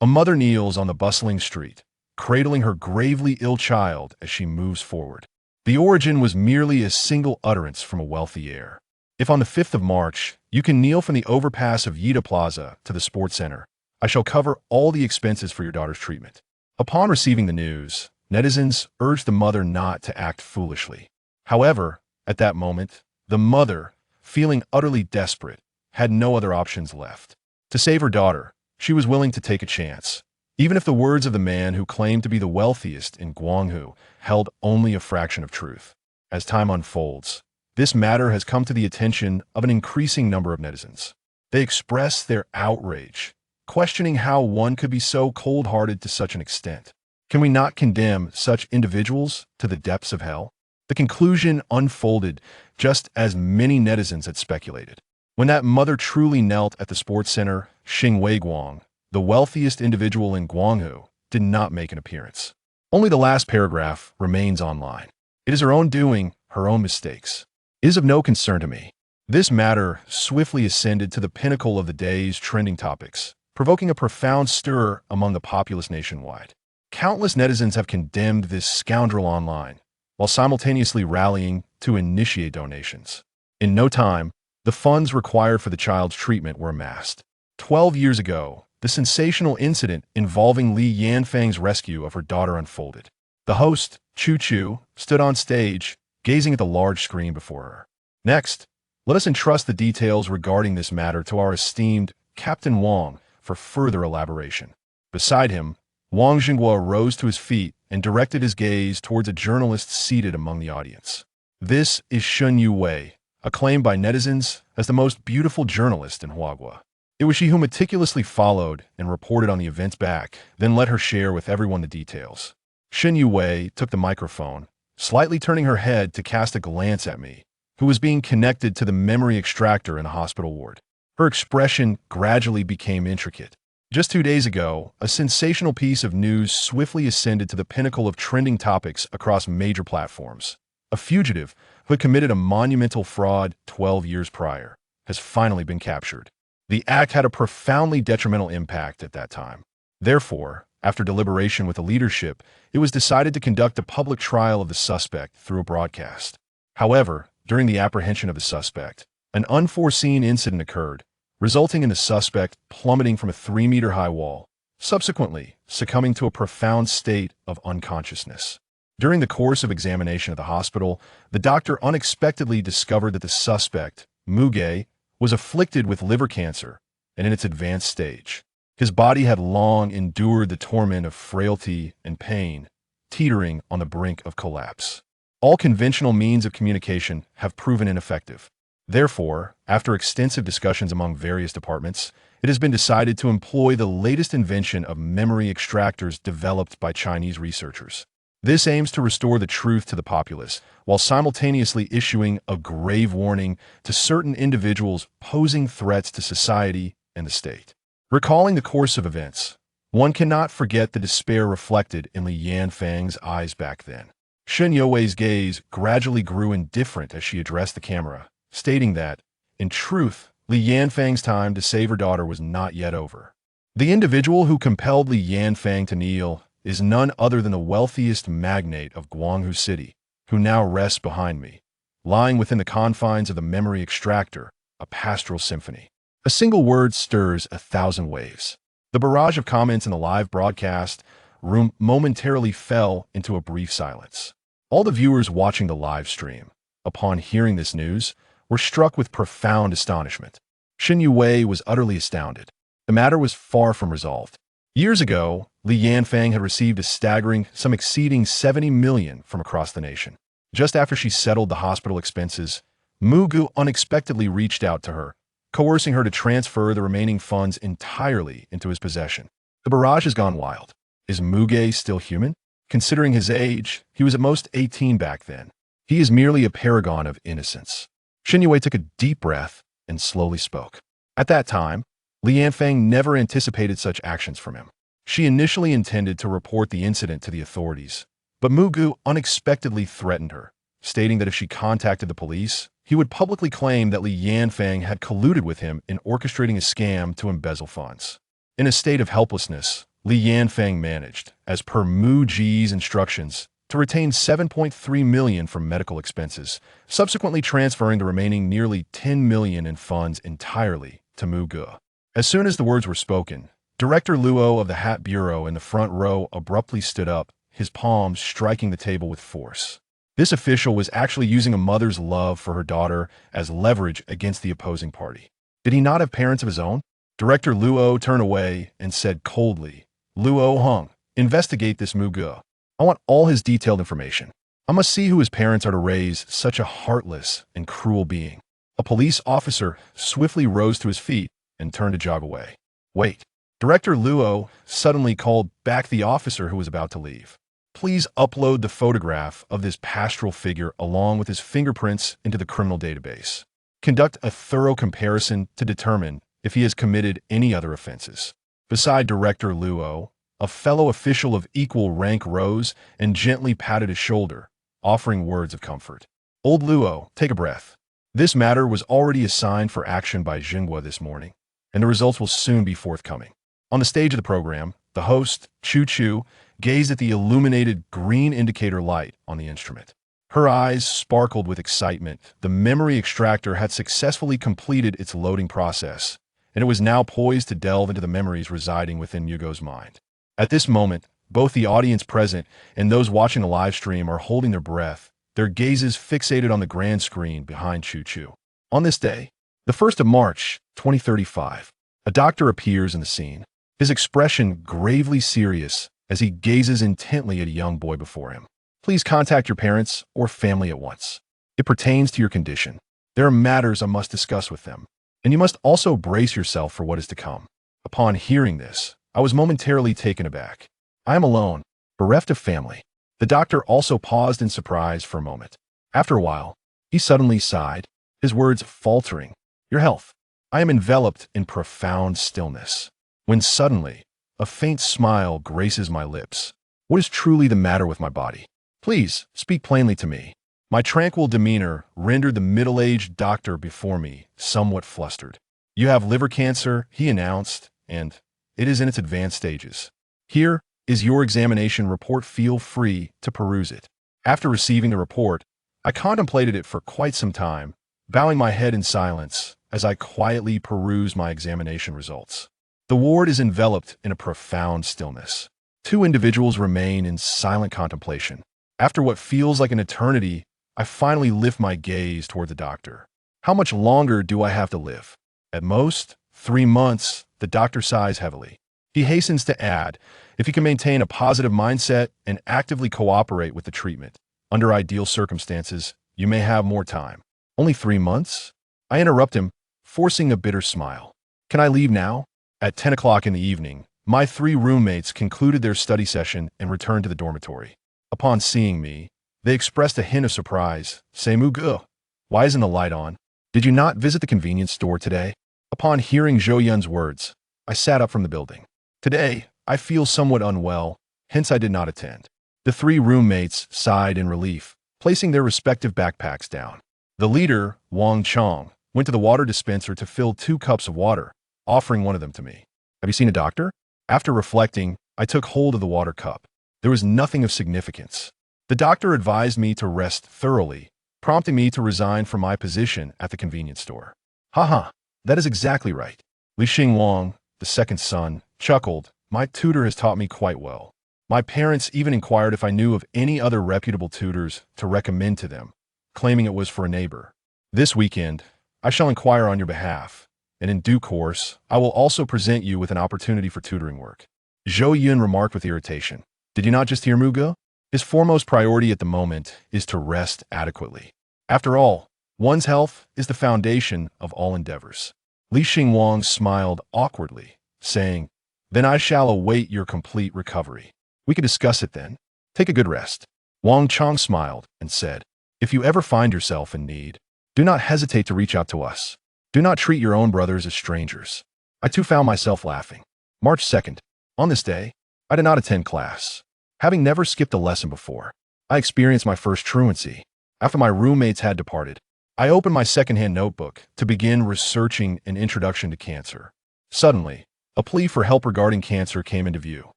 A mother kneels on the bustling street, cradling her gravely ill child as she moves forward. The origin was merely a single utterance from a wealthy heir. If on the 5th of March, you can kneel from the overpass of Yida Plaza to the sports center, I shall cover all the expenses for your daughter's treatment. Upon receiving the news, netizens urged the mother not to act foolishly. However, at that moment, the mother, feeling utterly desperate, had no other options left. To save her daughter, she was willing to take a chance, even if the words of the man who claimed to be the wealthiest in Guangzhou held only a fraction of truth. As time unfolds, this matter has come to the attention of an increasing number of netizens. They express their outrage, questioning how one could be so cold-hearted to such an extent. Can we not condemn such individuals to the depths of hell? The conclusion unfolded just as many netizens had speculated. When that mother truly knelt at the sports center, Xing Weiguang, the wealthiest individual in Guangzhou, did not make an appearance. Only the last paragraph remains online. It is her own doing, her own mistakes. It is of no concern to me. This matter swiftly ascended to the pinnacle of the day's trending topics, provoking a profound stir among the populace nationwide. Countless netizens have condemned this scoundrel online, while simultaneously rallying to initiate donations. In no time, the funds required for the child's treatment were amassed. 12 years ago, the sensational incident involving Li Yanfang's rescue of her daughter unfolded. The host, Chu Chu, stood on stage, gazing at the large screen before her. Next, let us entrust the details regarding this matter to our esteemed Captain Wang for further elaboration. Beside him, Wang Xinghua rose to his feet and directed his gaze towards a journalist seated among the audience. This is Shun Yuwei, acclaimed by netizens as the most beautiful journalist in Huaguo. It was she who meticulously followed and reported on the events back, then let her share with everyone the details. Shun Yuwei took the microphone, slightly turning her head to cast a glance at me, who was being connected to the memory extractor in a hospital ward. Her expression gradually became intricate. Just 2 days ago, a sensational piece of news swiftly ascended to the pinnacle of trending topics across major platforms. A fugitive who had committed a monumental fraud 12 years prior has finally been captured. The act had a profoundly detrimental impact at that time. Therefore, after deliberation with the leadership, it was decided to conduct a public trial of the suspect through a broadcast. However, during the apprehension of the suspect, an unforeseen incident occurred, resulting in the suspect plummeting from a 3-meter-high wall, subsequently succumbing to a profound state of unconsciousness. During the course of examination at the hospital, the doctor unexpectedly discovered that the suspect, Muge, was afflicted with liver cancer and in its advanced stage. His body had long endured the torment of frailty and pain, teetering on the brink of collapse. All conventional means of communication have proven ineffective. Therefore, after extensive discussions among various departments, it has been decided to employ the latest invention of memory extractors developed by Chinese researchers. This aims to restore the truth to the populace, while simultaneously issuing a grave warning to certain individuals posing threats to society and the state. Recalling the course of events, one cannot forget the despair reflected in Li Yanfang's eyes back then. Shun Youwei's gaze gradually grew indifferent as she addressed the camera, stating that, in truth, Li Yanfang's time to save her daughter was not yet over. The individual who compelled Li Yanfang to kneel is none other than the wealthiest magnate of Guangzhou City, who now rests behind me, lying within the confines of the memory extractor, a pastoral symphony. A single word stirs 1,000 waves. The barrage of comments in the live broadcast room momentarily fell into a brief silence. All the viewers watching the live stream, upon hearing this news, were struck with profound astonishment. Shun Yuwei was utterly astounded. The matter was far from resolved. Years ago, Li Yanfang had received a staggering sum exceeding 70 million from across the nation. Just after she settled the hospital expenses, Mugu unexpectedly reached out to her, coercing her to transfer the remaining funds entirely into his possession. The barrage has gone wild. Is Muge still human? Considering his age, he was at most 18 back then. He is merely a paragon of innocence. Shun Yuwei took a deep breath and slowly spoke. At that time, Li Yanfang never anticipated such actions from him. She initially intended to report the incident to the authorities, but Mugu unexpectedly threatened her, stating that if she contacted the police, he would publicly claim that Li Yanfang had colluded with him in orchestrating a scam to embezzle funds. In a state of helplessness, Li Yanfeng managed, as per Mu Ji's instructions, to retain 7.3 million from medical expenses, subsequently transferring the remaining nearly 10 million in funds entirely to Mu Ge. As soon as the words were spoken, Director Luo of the Hat Bureau in the front row abruptly stood up, his palms striking the table with force. This official was actually using a mother's love for her daughter as leverage against the opposing party. Did he not have parents of his own? Director Luo turned away and said coldly, "Luo Hong, investigate this Mu Ge. I want all his detailed information. I must see who his parents are to raise such a heartless and cruel being." A police officer swiftly rose to his feet and turned to jog away. "Wait." Director Luo suddenly called back the officer who was about to leave. "Please upload the photograph of this pastoral figure along with his fingerprints into the criminal database. Conduct a thorough comparison to determine if he has committed any other offenses." Beside Director Luo, a fellow official of equal rank rose and gently patted his shoulder, offering words of comfort. "Old Luo, take a breath. This matter was already assigned for action by Xinhua this morning, and the results will soon be forthcoming." On the stage of the program, the host, Chu Chu, gazed at the illuminated green indicator light on the instrument. Her eyes sparkled with excitement. The memory extractor had successfully completed its loading process, and it was now poised to delve into the memories residing within Yugo's mind. At this moment, both the audience present and those watching the live stream are holding their breath, their gazes fixated on the grand screen behind Chu Chu. On this day, the 1st of March, 2035, a doctor appears in the scene, his expression gravely serious as he gazes intently at a young boy before him. "Please contact your parents or family at once. It pertains to your condition. There are matters I must discuss with them, and you must also brace yourself for what is to come." Upon hearing this, I was momentarily taken aback. I am alone, bereft of family. The doctor also paused in surprise for a moment. After a while, he suddenly sighed, his words faltering. "Your health." I am enveloped in profound stillness, when suddenly, a faint smile graces my lips. What is truly the matter with my body? Please, speak plainly to me. My tranquil demeanor rendered the middle-aged doctor before me somewhat flustered. "You have liver cancer," he announced, "and it is in its advanced stages. Here is your examination report. Feel free to peruse it." After receiving the report, I contemplated it for quite some time, bowing my head in silence as I quietly perused my examination results. The ward is enveloped in a profound stillness. Two individuals remain in silent contemplation. After what feels like an eternity, I finally lift my gaze toward the doctor. "How much longer do I have to live?" "At most, 3 months," the doctor sighs heavily. He hastens to add, "If you can maintain a positive mindset and actively cooperate with the treatment, under ideal circumstances, you may have more time." "Only 3 months?" I interrupt him, forcing a bitter smile. "Can I leave now?" At 10 o'clock in the evening, my 3 roommates concluded their study session and returned to the dormitory. Upon seeing me, they expressed a hint of surprise. "Say Mu Ge, why isn't the light on? Did you not visit the convenience store today?" Upon hearing Zhou Yun's words, I sat up from the building. "Today, I feel somewhat unwell, hence I did not attend." The 3 roommates sighed in relief, placing their respective backpacks down. The leader, Wang Chong, went to the water dispenser to fill 2 cups of water, offering one of them to me. "Have you seen a doctor?" After reflecting, I took hold of the water cup. There was nothing of significance. The doctor advised me to rest thoroughly, prompting me to resign from my position at the convenience store. "Haha, that is exactly right." Li Xingwang, the second son, chuckled. "My tutor has taught me quite well. My parents even inquired if I knew of any other reputable tutors to recommend to them, claiming it was for a neighbor. This weekend, I shall inquire on your behalf, and in due course, I will also present you with an opportunity for tutoring work." Zhou Yun remarked with irritation. "Did you not just hear Mu Ge? His foremost priority at the moment is to rest adequately. After all, one's health is the foundation of all endeavors." Li Xingwang smiled awkwardly, saying, "Then I shall await your complete recovery. We can discuss it then. Take a good rest." Wang Chong smiled and said, "If you ever find yourself in need, do not hesitate to reach out to us. Do not treat your own brothers as strangers." I too found myself laughing. March 2nd. On this day, I did not attend class. Having never skipped a lesson before, I experienced my first truancy. After my roommates had departed, I opened my secondhand notebook to begin researching an introduction to cancer. Suddenly, a plea for help regarding cancer came into view.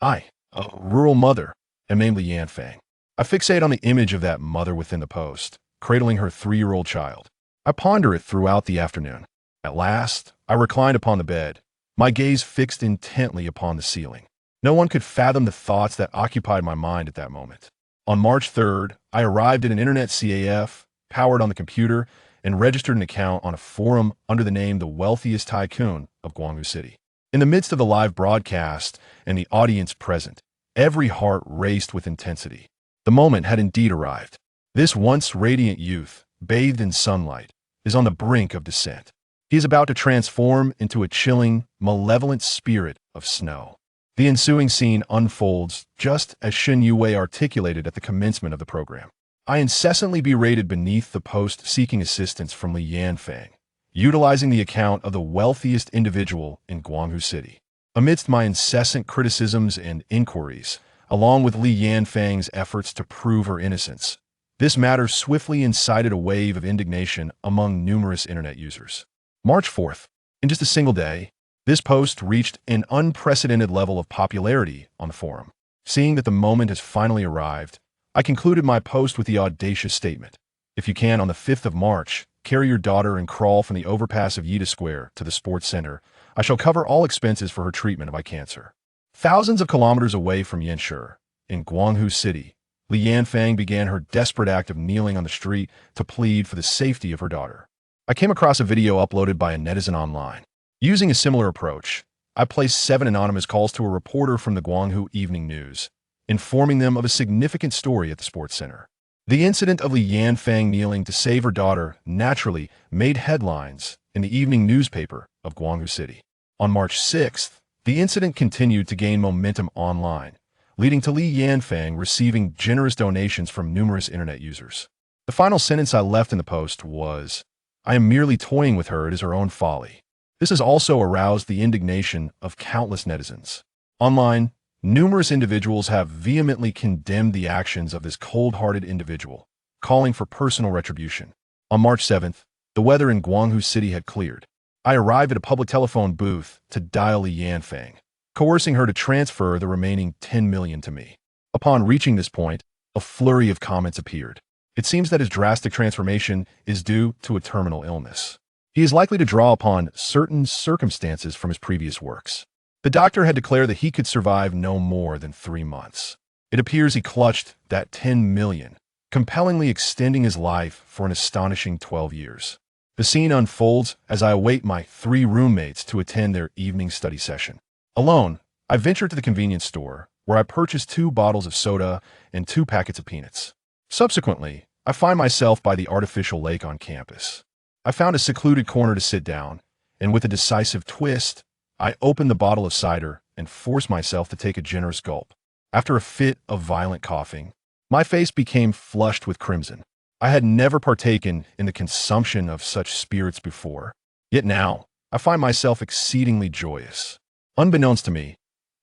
I, a rural mother, am named Li Yanfang. I fixate on the image of that mother within the post, cradling her 3-year-old child. I ponder it throughout the afternoon. At last, I reclined upon the bed, my gaze fixed intently upon the ceiling. No one could fathom the thoughts that occupied my mind at that moment. On March 3rd, I arrived at an internet CAF, powered on the computer, and registered an account on a forum under the name The Wealthiest Tycoon of Guangzhou City. In the midst of the live broadcast and the audience present, every heart raced with intensity. The moment had indeed arrived. This once radiant youth, bathed in sunlight, is on the brink of descent. He is about to transform into a chilling, malevolent spirit of snow. The ensuing scene unfolds just as Shen Yue articulated at the commencement of the program. I incessantly berated beneath the post seeking assistance from Li Yanfang, utilizing the account of the wealthiest individual in Guangzhou City. Amidst my incessant criticisms and inquiries, along with Li Yanfang's efforts to prove her innocence, this matter swiftly incited a wave of indignation among numerous internet users. March 4th, in just a single day, this post reached an unprecedented level of popularity on the forum. Seeing that the moment has finally arrived, I concluded my post with the audacious statement: if you can, on the 5th of March, carry your daughter and crawl from the overpass of Yida Square to the sports center, I shall cover all expenses for her treatment of eye cancer. Thousands of kilometers away from Yanshi, in Guangzhou City, Li Yanfang began her desperate act of kneeling on the street to plead for the safety of her daughter. I came across a video uploaded by a netizen online. Using a similar approach, I placed 7 anonymous calls to a reporter from the Guangzhou Evening News, informing them of a significant story at the sports center. The incident of Li Yanfang kneeling to save her daughter naturally made headlines in the evening newspaper of Guangzhou City. On March 6th, the incident continued to gain momentum online, leading to Li Yanfang receiving generous donations from numerous internet users. The final sentence I left in the post was, "I am merely toying with her, it is her own folly." This has also aroused the indignation of countless netizens. Online, numerous individuals have vehemently condemned the actions of this cold-hearted individual, calling for personal retribution. On March 7th, the weather in Guangzhou City had cleared. I arrived at a public telephone booth to dial Li Yanfang, coercing her to transfer the remaining 10 million to me. Upon reaching this point, a flurry of comments appeared. It seems that his drastic transformation is due to a terminal illness. He is likely to draw upon certain circumstances from his previous works. The doctor had declared that he could survive no more than 3 months. It appears he clutched that 10 million, compellingly extending his life for an astonishing 12 years. The scene unfolds as I await my 3 roommates to attend their evening study session. Alone, I venture to the convenience store, where I purchase 2 bottles of soda and 2 packets of peanuts. Subsequently, I find myself by the artificial lake on campus. I found a secluded corner to sit down, and with a decisive twist, I open the bottle of cider and force myself to take a generous gulp. After a fit of violent coughing, my face became flushed with crimson. I had never partaken in the consumption of such spirits before, yet now I find myself exceedingly joyous. Unbeknownst to me,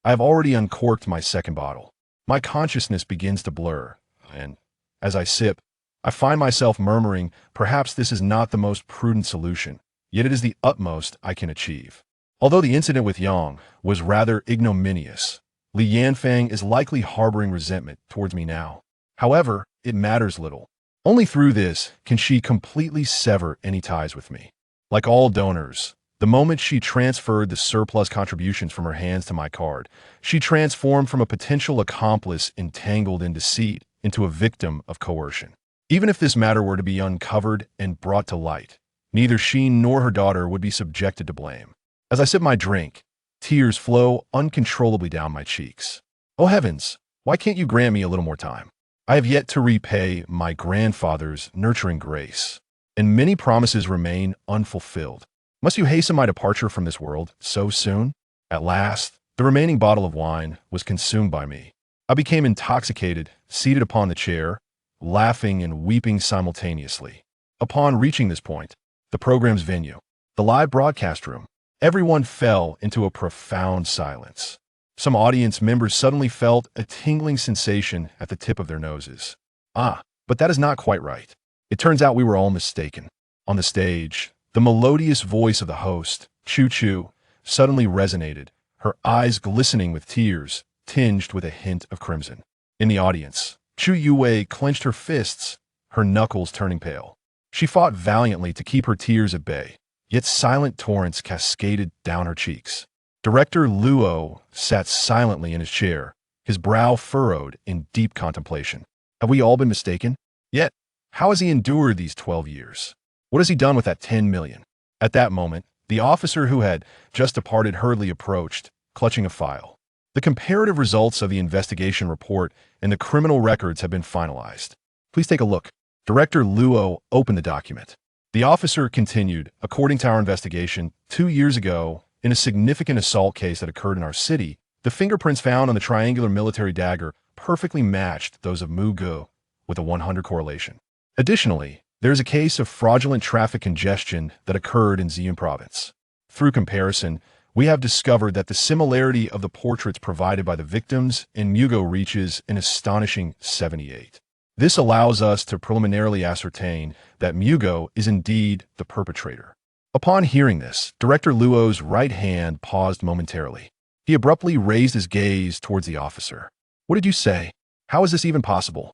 I have already uncorked my second bottle. My consciousness begins to blur, and as I sip, I find myself murmuring, perhaps this is not the most prudent solution, yet it is the utmost I can achieve. Although the incident with Yang was rather ignominious, Li Yanfang is likely harboring resentment towards me now. However, it matters little. Only through this can she completely sever any ties with me. Like all donors, the moment she transferred the surplus contributions from her hands to my card, she transformed from a potential accomplice entangled in deceit into a victim of coercion. Even if this matter were to be uncovered and brought to light, neither she nor her daughter would be subjected to blame. As I sip my drink, tears flow uncontrollably down my cheeks. Oh heavens, why can't you grant me a little more time? I have yet to repay my grandfather's nurturing grace, and many promises remain unfulfilled. Must you hasten my departure from this world so soon? At last, the remaining bottle of wine was consumed by me. I became intoxicated, seated upon the chair, laughing and weeping simultaneously. Upon reaching this point, the program's venue, the live broadcast room, everyone fell into a profound silence. Some audience members suddenly felt a tingling sensation at the tip of their noses. But that is not quite right. It turns out we were all mistaken. On the stage, the melodious voice of the host, Choo Choo, suddenly resonated, her eyes glistening with tears, tinged with a hint of crimson. In the audience, Chu Yue clenched her fists, her knuckles turning pale. She fought valiantly to keep her tears at bay, yet silent torrents cascaded down her cheeks. Director Luo sat silently in his chair, his brow furrowed in deep contemplation. Have we all been mistaken? Yet, how has he endured these 12 years? What has he done with that 10 million? At that moment, the officer who had just departed hurriedly approached, clutching a file. The comparative results of the investigation report and the criminal records have been finalized. Please take a look. Director Luo opened the document. The officer continued, according to our investigation, 2 years ago, in a significant assault case that occurred in our city, the fingerprints found on the triangular military dagger perfectly matched those of Mu Ge, with a 100 correlation. Additionally, there is a case of fraudulent traffic congestion that occurred in Xi'an province. Through comparison, we have discovered that the similarity of the portraits provided by the victims in Mu Ge reaches an astonishing 78. This allows us to preliminarily ascertain that Mu Ge is indeed the perpetrator. Upon hearing this, Director Luo's right hand paused momentarily. He abruptly raised his gaze towards the officer. What did you say? How is this even possible?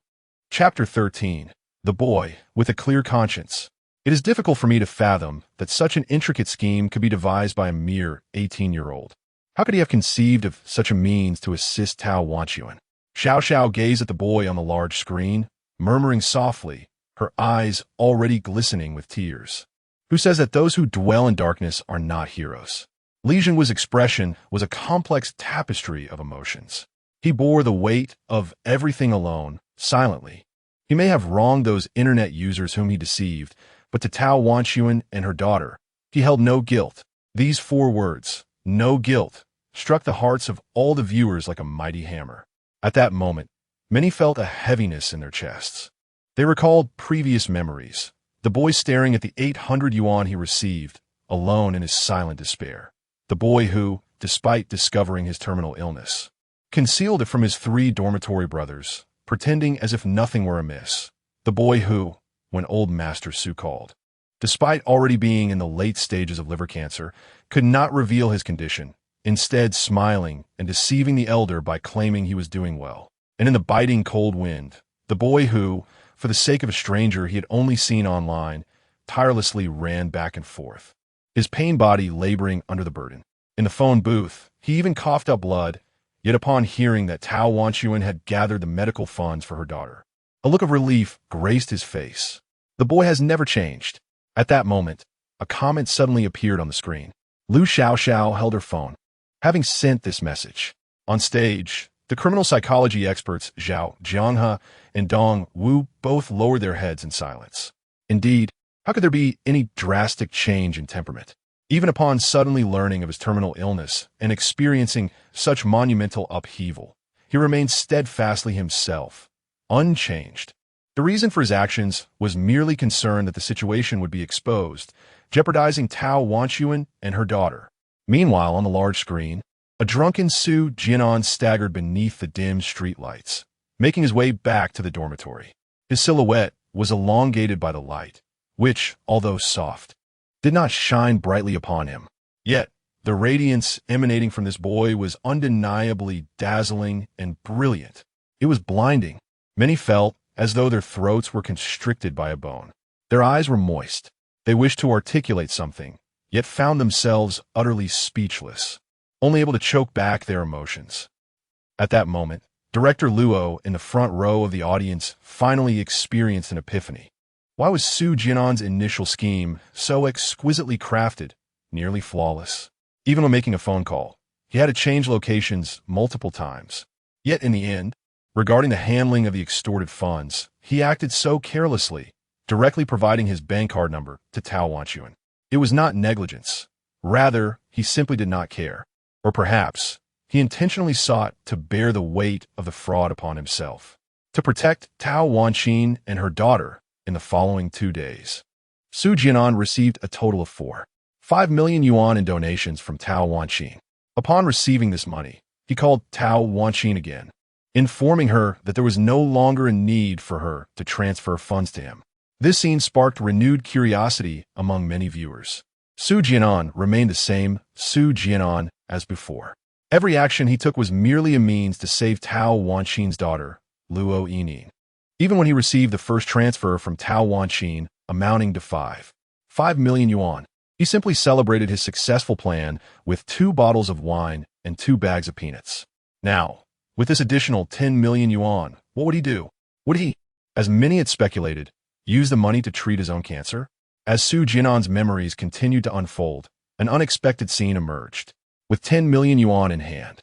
Chapter 13. The Boy with a Clear Conscience. It is difficult for me to fathom that such an intricate scheme could be devised by a mere 18-year-old. How could he have conceived of such a means to assist Tao Wanchuan? Xiao Xiao gazed at the boy on the large screen, murmuring softly, her eyes already glistening with tears. Who says that those who dwell in darkness are not heroes? Li Zhengu's expression was a complex tapestry of emotions. He bore the weight of everything alone, silently. He may have wronged those internet users whom he deceived, but to Tao Wanchuan and her daughter, he held no guilt. These 4 words, no guilt, struck the hearts of all the viewers like a mighty hammer. At that moment, many felt a heaviness in their chests. They recalled previous memories, the boy staring at the 800 yuan he received, alone in his silent despair. The boy who, despite discovering his terminal illness, concealed it from his 3 dormitory brothers, pretending as if nothing were amiss. The boy who, when old Master Su called, despite already being in the late stages of liver cancer, could not reveal his condition, instead smiling and deceiving the elder by claiming he was doing well. And in the biting cold wind, the boy who, for the sake of a stranger he had only seen online, tirelessly ran back and forth, his pain body laboring under the burden. In the phone booth, he even coughed up blood, yet upon hearing that Tao Wanchuan had gathered the medical funds for her daughter, a look of relief graced his face. The boy has never changed. At that moment, a comment suddenly appeared on the screen. Lu Xiaoxiao held her phone, having sent this message. On stage, the criminal psychology experts Zhao Jian'an and Dong Wu both lowered their heads in silence. Indeed, how could there be any drastic change in temperament? Even upon suddenly learning of his terminal illness and experiencing such monumental upheaval, he remained steadfastly himself, unchanged. The reason for his actions was merely concern that the situation would be exposed, jeopardizing Tao Wanchuan and her daughter. Meanwhile, on the large screen, a drunken Su Jian'an staggered beneath the dim streetlights, making his way back to the dormitory. His silhouette was elongated by the light, which, although soft, did not shine brightly upon him. Yet, the radiance emanating from this boy was undeniably dazzling and brilliant. It was blinding. Many felt as though their throats were constricted by a bone. Their eyes were moist. They wished to articulate something, yet found themselves utterly speechless, only able to choke back their emotions. At that moment, Director Luo, in the front row of the audience, finally experienced an epiphany. Why was Su Jian'an's initial scheme so exquisitely crafted, nearly flawless? Even when making a phone call, he had to change locations multiple times. Yet in the end, regarding the handling of the extorted funds, he acted so carelessly, directly providing his bank card number to Tao Wanchuan. It was not negligence. Rather, he simply did not care. Or perhaps, he intentionally sought to bear the weight of the fraud upon himself, to protect Tao Wanchuan and her daughter in the following 2 days. Su Jian'an received a total of 5 million yuan in donations from Tao Wanchuan. Upon receiving this money, he called Tao Wanchuan again, informing her that there was no longer a need for her to transfer funds to him. This scene sparked renewed curiosity among many viewers. Su Jian'an remained the same Su Jian'an as before. Every action he took was merely a means to save Tao Wanqin's daughter, Luo Yining. Even when he received the first transfer from Tao Wanqin, amounting to 5 million yuan, he simply celebrated his successful plan with 2 bottles of wine and 2 bags of peanuts. Now, with this additional 10 million yuan, what would he do? Would he, as many had speculated, use the money to treat his own cancer? As Su Jian'an's memories continued to unfold, an unexpected scene emerged. With 10 million yuan in hand,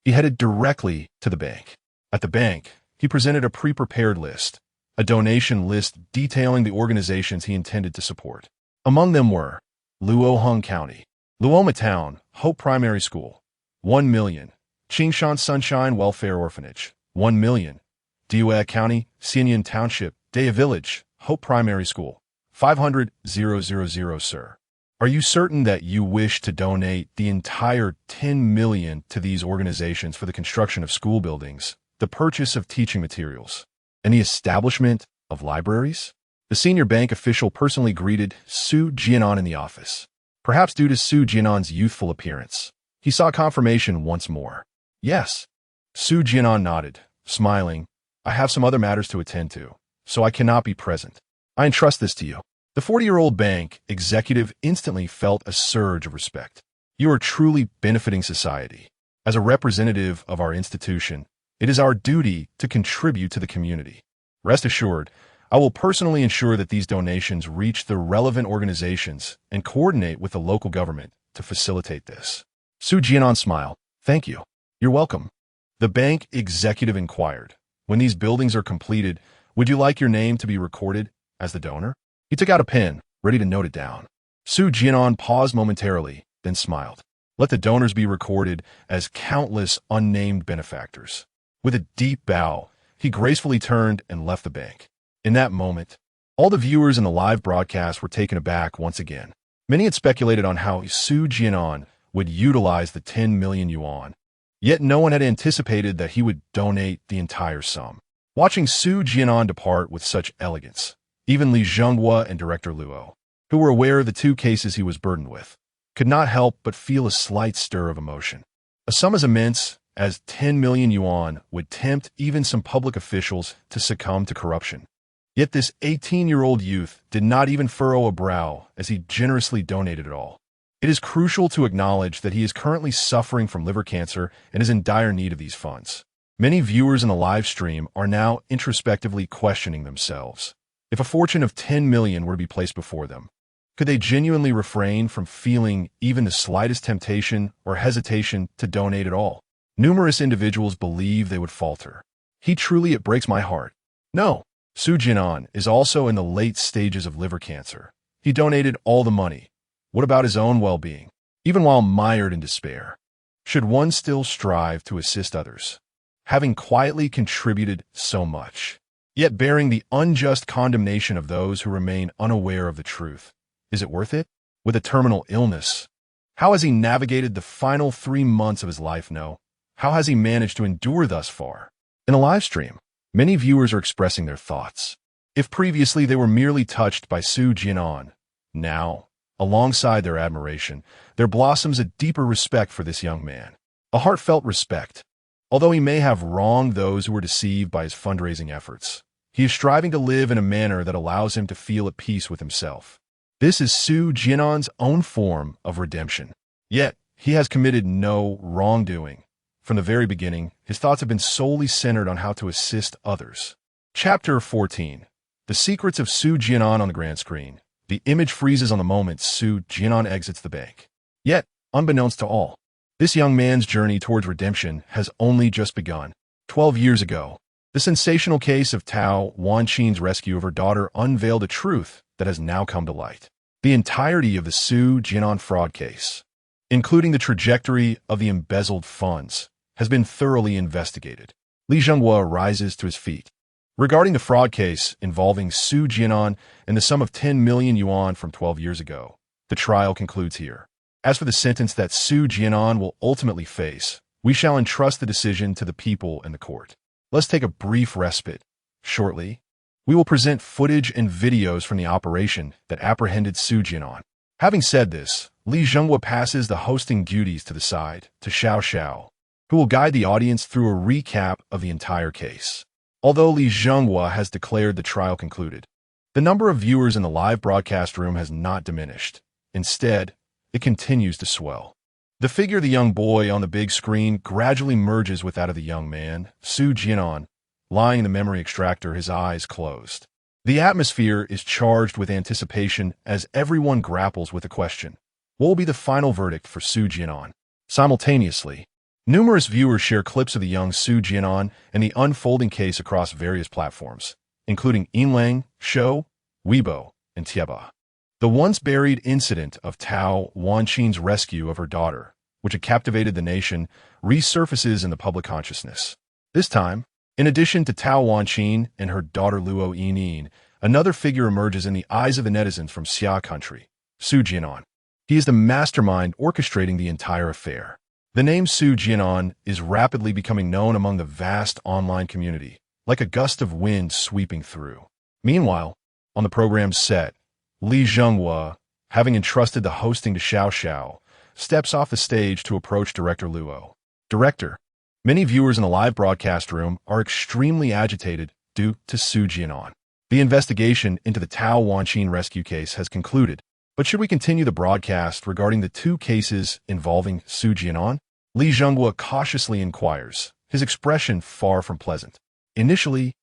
he headed directly to the bank. At the bank, he presented a pre-prepared list, a donation list detailing the organizations he intended to support. Among them were Luoheng County, Luoma Town, Hope Primary School, 1 million, Qingshan Sunshine Welfare Orphanage, 1 million, Dihua County, Xian'an Township, Daya Village, Hope Primary School, 500,000, sir. Are you certain that you wish to donate the entire 10 million to these organizations for the construction of school buildings, the purchase of teaching materials, and the establishment of libraries? The senior bank official personally greeted Su Jian'an in the office. Perhaps due to Su Jian'an's youthful appearance, he saw confirmation once more. Yes. Su Jian'an nodded, smiling. I have some other matters to attend to, so I cannot be present. I entrust this to you. The 40-year-old bank executive instantly felt a surge of respect. You are truly benefiting society. As a representative of our institution, it is our duty to contribute to the community. Rest assured, I will personally ensure that these donations reach the relevant organizations and coordinate with the local government to facilitate this. Su Jian'an smiled. Thank you. You're welcome. The bank executive inquired, when these buildings are completed, would you like your name to be recorded as the donor? He took out a pen, ready to note it down. Su Jian'an paused momentarily, then smiled. Let the donors be recorded as countless unnamed benefactors. With a deep bow, he gracefully turned and left the bank. In that moment, all the viewers in the live broadcast were taken aback once again. Many had speculated on how Su Jian'an would utilize the 10 million yuan. Yet no one had anticipated that he would donate the entire sum. Watching Su Jian'an depart with such elegance, even Li Zhenghua and Director Luo, who were aware of the 2 cases he was burdened with, could not help but feel a slight stir of emotion. A sum as immense as 10 million yuan would tempt even some public officials to succumb to corruption. Yet this 18-year-old youth did not even furrow a brow as he generously donated it all. It is crucial to acknowledge that he is currently suffering from liver cancer and is in dire need of these funds. Many viewers in the live stream are now introspectively questioning themselves. If a fortune of 10 million were to be placed before them, could they genuinely refrain from feeling even the slightest temptation or hesitation to donate at all? Numerous individuals believe they would falter. It breaks my heart. No, Su Jian'an is also in the late stages of liver cancer. He donated all the money. What about his own well-being? Even while mired in despair, should one still strive to assist others? Having quietly contributed so much, yet bearing the unjust condemnation of those who remain unaware of the truth. Is it worth it? With a terminal illness, how has he navigated the final 3 months of his life? No. How has he managed to endure thus far? In a live stream, many viewers are expressing their thoughts. If previously they were merely touched by Su Jian'an, now, alongside their admiration, there blossoms a deeper respect for this young man. A heartfelt respect. Although he may have wronged those who were deceived by his fundraising efforts, he is striving to live in a manner that allows him to feel at peace with himself. This is Su Jian'an's own form of redemption. Yet, he has committed no wrongdoing. From the very beginning, his thoughts have been solely centered on how to assist others. Chapter 14. The Secrets of Su Jian'an on the grand screen. The image freezes on the moment Su Jian'an exits the bank. Yet, unbeknownst to all, this young man's journey towards redemption has only just begun. 12 years ago, the sensational case of Tao Wanqin's rescue of her daughter unveiled a truth that has now come to light. The entirety of the Su Jian'an fraud case, including the trajectory of the embezzled funds, has been thoroughly investigated. Li Zhenghua rises to his feet. Regarding the fraud case involving Su Jian'an and the sum of 10 million yuan from 12 years ago, the trial concludes here. As for the sentence that Su Jian'an will ultimately face, we shall entrust the decision to the people and the court. Let's take a brief respite. Shortly, we will present footage and videos from the operation that apprehended Su Jian'an. Having said this, Li Zhenghua passes the hosting duties to the side to Xiao Xiao, who will guide the audience through a recap of the entire case. Although Li Zhenghua has declared the trial concluded, the number of viewers in the live broadcast room has not diminished. Instead, it continues to swell. The figure of the young boy on the big screen gradually merges with that of the young man, Su Jian'an, lying in the memory extractor, his eyes closed. The atmosphere is charged with anticipation as everyone grapples with the question: what will be the final verdict for Su Jian'an? Simultaneously, numerous viewers share clips of the young Su Jian'an and the unfolding case across various platforms, including Inlang, Shou, Weibo, and Tieba. The once-buried incident of Tao Wanqing's rescue of her daughter, which had captivated the nation, resurfaces in the public consciousness. This time, in addition to Tao Wanqing and her daughter Luo Yinin, another figure emerges in the eyes of the netizens from Xia country, Su Jian'an. He is the mastermind orchestrating the entire affair. The name Su Jian'an is rapidly becoming known among the vast online community, like a gust of wind sweeping through. Meanwhile, on the program's set, Li Zhenghua, having entrusted the hosting to Xiao Xiao, steps off the stage to approach director Luo. Director, many viewers in the live broadcast room are extremely agitated due to Su Jian'an. The investigation into the Tao Wanqing rescue case has concluded, but should we continue the broadcast regarding the two cases involving Su Jian'an? Li Zhenghua cautiously inquires, his expression far from pleasant. Initially,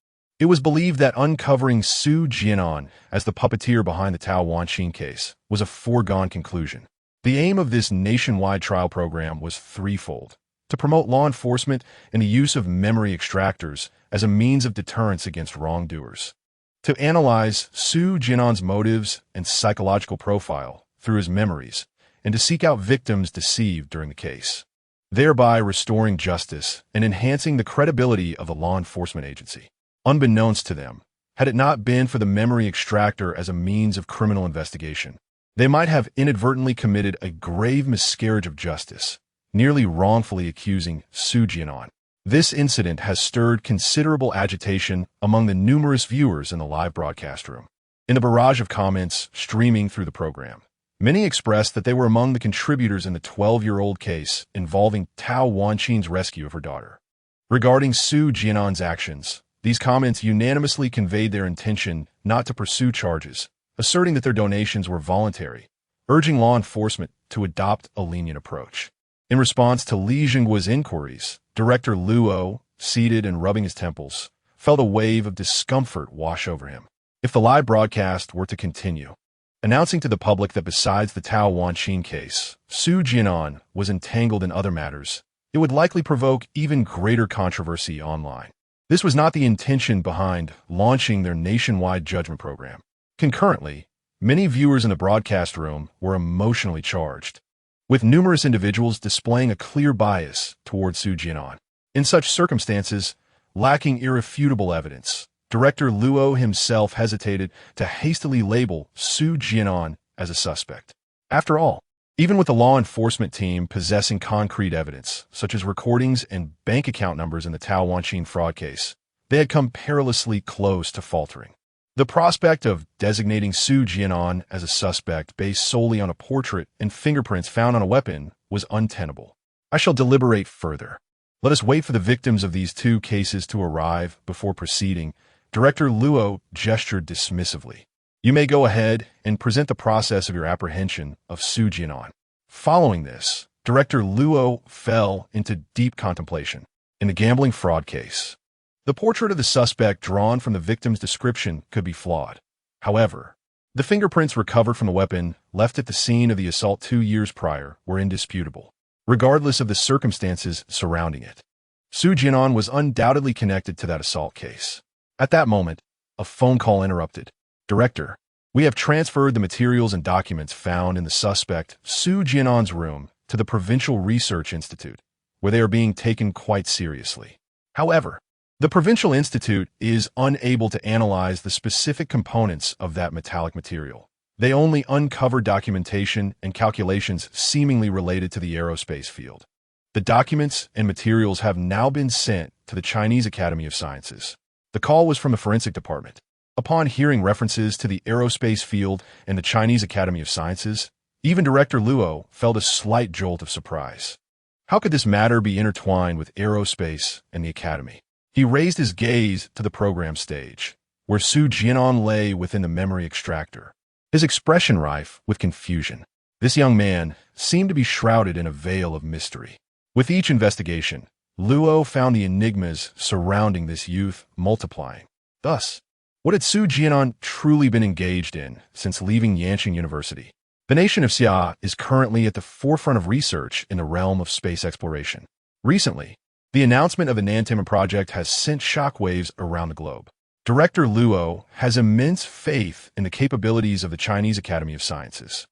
it was believed that uncovering Su Jian'an as the puppeteer behind the Tao Wanqing case was a foregone conclusion. The aim of this nationwide trial program was threefold: to promote law enforcement and the use of memory extractors as a means of deterrence against wrongdoers, to analyze Su Jian'an's motives and psychological profile through his memories, and to seek out victims deceived during the case, thereby restoring justice and enhancing the credibility of the law enforcement agency. Unbeknownst to them, had it not been for the memory extractor as a means of criminal investigation, they might have inadvertently committed a grave miscarriage of justice, nearly wrongfully accusing Su Jian'an. This incident has stirred considerable agitation among the numerous viewers in the live broadcast room. In the barrage of comments streaming through the program, many expressed that they were among the contributors in the 12-year-old case involving Tao Wanqing's rescue of her daughter. Regarding Su Jian'an's actions, these comments unanimously conveyed their intention not to pursue charges, asserting that their donations were voluntary, urging law enforcement to adopt a lenient approach. In response to Li Zhenghua's inquiries, director Luo, seated and rubbing his temples, felt a wave of discomfort wash over him. If the live broadcast were to continue, announcing to the public that besides the Tao Wanqing case, Su Jian'an was entangled in other matters, it would likely provoke even greater controversy online. This was not the intention behind launching their nationwide judgment program. Concurrently, many viewers in the broadcast room were emotionally charged, with numerous individuals displaying a clear bias toward Su Jian'an. In such circumstances, lacking irrefutable evidence, director Luo himself hesitated to hastily label Su Jian'an as a suspect. After all, even with the law enforcement team possessing concrete evidence, such as recordings and bank account numbers in the Tao Wanqing fraud case, they had come perilously close to faltering. The prospect of designating Su Jian'an as a suspect based solely on a portrait and fingerprints found on a weapon was untenable. I shall deliberate further. Let us wait for the victims of these two cases to arrive before proceeding. Director Luo gestured dismissively. You may go ahead and present the process of your apprehension of Su Jian'an. Following this, Director Luo fell into deep contemplation. In the gambling fraud case, the portrait of the suspect drawn from the victim's description could be flawed. However, the fingerprints recovered from the weapon left at the scene of the assault 2 years prior were indisputable, regardless of the circumstances surrounding it. Su Jian'an was undoubtedly connected to that assault case. At that moment, a phone call interrupted. Director, we have transferred the materials and documents found in the suspect Su Jian'an's room to the Provincial Research Institute, where they are being taken quite seriously. However, the Provincial Institute is unable to analyze the specific components of that metallic material. They only uncover documentation and calculations seemingly related to the aerospace field. The documents and materials have now been sent to the Chinese Academy of Sciences. The call was from the forensic department. Upon hearing references to the aerospace field and the Chinese Academy of Sciences, even Director Luo felt a slight jolt of surprise. How could this matter be intertwined with aerospace and the academy? He raised his gaze to the program stage, where Su Jian'an lay within the memory extractor, his expression rife with confusion. This young man seemed to be shrouded in a veil of mystery. With each investigation, Luo found the enigmas surrounding this youth multiplying. Thus, what had Su Jian'an truly been engaged in since leaving Yanqing University? The nation of Xia is currently at the forefront of research in the realm of space exploration. Recently, the announcement of the Nantian project has sent shockwaves around the globe. Director Luo has immense faith in the capabilities of the Chinese Academy of Sciences.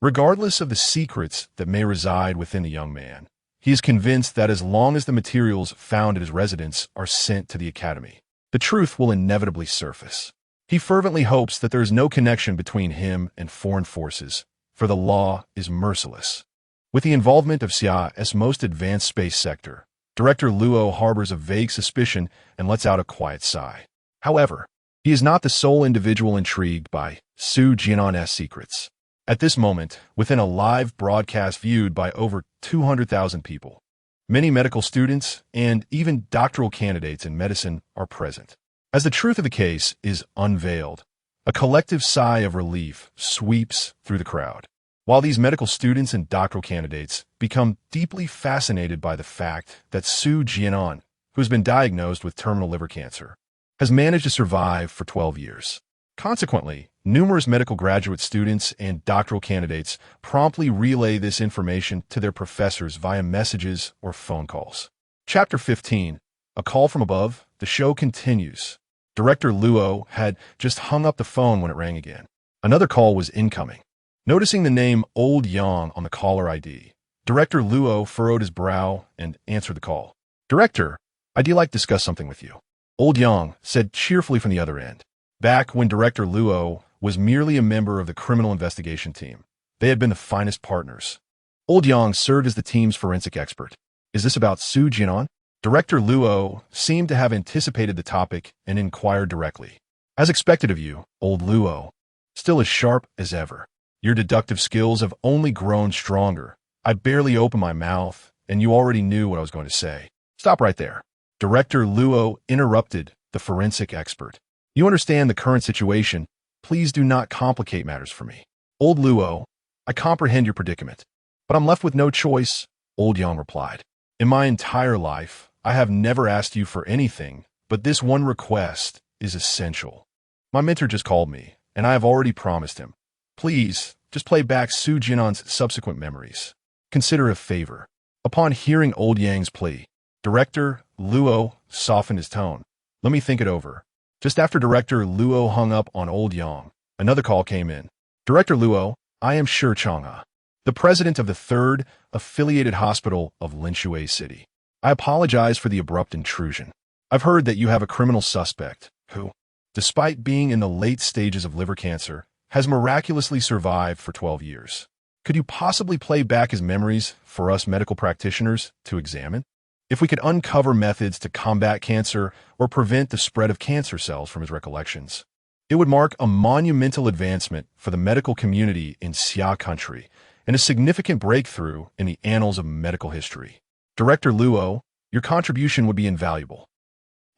Regardless of the secrets that may reside within the young man, he is convinced that as long as the materials found at his residence are sent to the Academy, the truth will inevitably surface. He fervently hopes that there is no connection between him and foreign forces, for the law is merciless. With the involvement of Xia's most advanced space sector, Director Luo harbors a vague suspicion and lets out a quiet sigh. However, he is not the sole individual intrigued by Su Jian'an's secrets. At this moment, within a live broadcast viewed by over 200,000 people, many medical students and even doctoral candidates in medicine are present. As the truth of the case is unveiled, a collective sigh of relief sweeps through the crowd, while these medical students and doctoral candidates become deeply fascinated by the fact that Su Jian'an, who has been diagnosed with terminal liver cancer, has managed to survive for 12 years. Consequently, numerous medical graduate students and doctoral candidates promptly relay this information to their professors via messages or phone calls. Chapter 15. A Call from Above. The show continues. Director Luo had just hung up the phone when it rang again. Another call was incoming. Noticing the name Old Yang on the caller ID, Director Luo furrowed his brow and answered the call. "Director, I'd like to discuss something with you," Old Yang said cheerfully from the other end. Back when Director Luo was merely a member of the criminal investigation team, they had been the finest partners. Old Yang served as the team's forensic expert. "Is this about Su Jian'an?" Director Luo seemed to have anticipated the topic and inquired directly. "As expected of you, Old Luo. Still as sharp as ever. Your deductive skills have only grown stronger. I barely opened my mouth, and you already knew what I was going to say." "Stop right there." Director Luo interrupted the forensic expert. "You understand the current situation. Please do not complicate matters for me." "Old Luo, I comprehend your predicament, but I'm left with no choice," Old Yang replied. "In my entire life, I have never asked you for anything, but this one request is essential. My mentor just called me, and I have already promised him. Please, just play back Su Jian'an's subsequent memories. Consider a favor." Upon hearing Old Yang's plea, Director Luo softened his tone. "Let me think it over." Just after Director Luo hung up on Old Yang, another call came in. "Director Luo, I am Shi Chang'e, the president of the 3rd Affiliated Hospital of Linshui City. I apologize for the abrupt intrusion. I've heard that you have a criminal suspect who, despite being in the late stages of liver cancer, has miraculously survived for 12 years. Could you possibly play back his memories for us medical practitioners to examine? If we could uncover methods to combat cancer or prevent the spread of cancer cells from his recollections, it would mark a monumental advancement for the medical community in Xia country and a significant breakthrough in the annals of medical history. Director Luo, your contribution would be invaluable."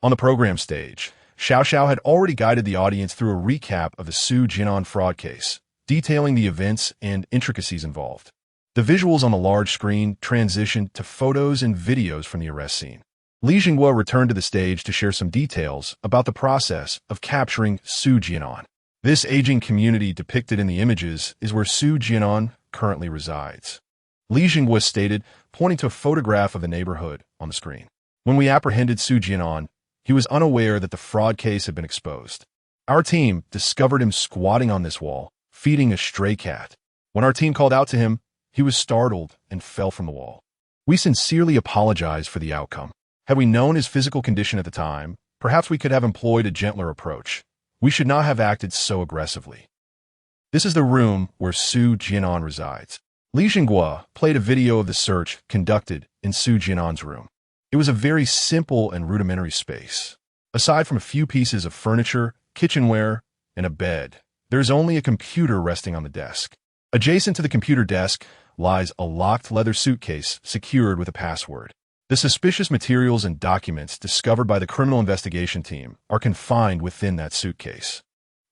On the program stage, Xiao had already guided the audience through a recap of the Su Jian'an fraud case, detailing the events and intricacies involved. The visuals on the large screen transitioned to photos and videos from the arrest scene. Li Jinghua returned to the stage to share some details about the process of capturing Su Jian'an. This aging community depicted in the images is where Su Jian'an currently resides. Li Jinghua stated, pointing to a photograph of the neighborhood on the screen. "When we apprehended Su Jian'an, he was unaware that the fraud case had been exposed. Our team discovered him squatting on this wall, feeding a stray cat. When our team called out to him, he was startled and fell from the wall. We sincerely apologize for the outcome. Had we known his physical condition at the time, perhaps we could have employed a gentler approach. We should not have acted so aggressively." This is the room where Su Jian'an resides. Li Jinghua played a video of the search conducted in Su Jian'an's room. It was a very simple and rudimentary space. Aside from a few pieces of furniture, kitchenware, and a bed, there is only a computer resting on the desk. Adjacent to the computer desk lies a locked leather suitcase secured with a password. The suspicious materials and documents discovered by the criminal investigation team are confined within that suitcase.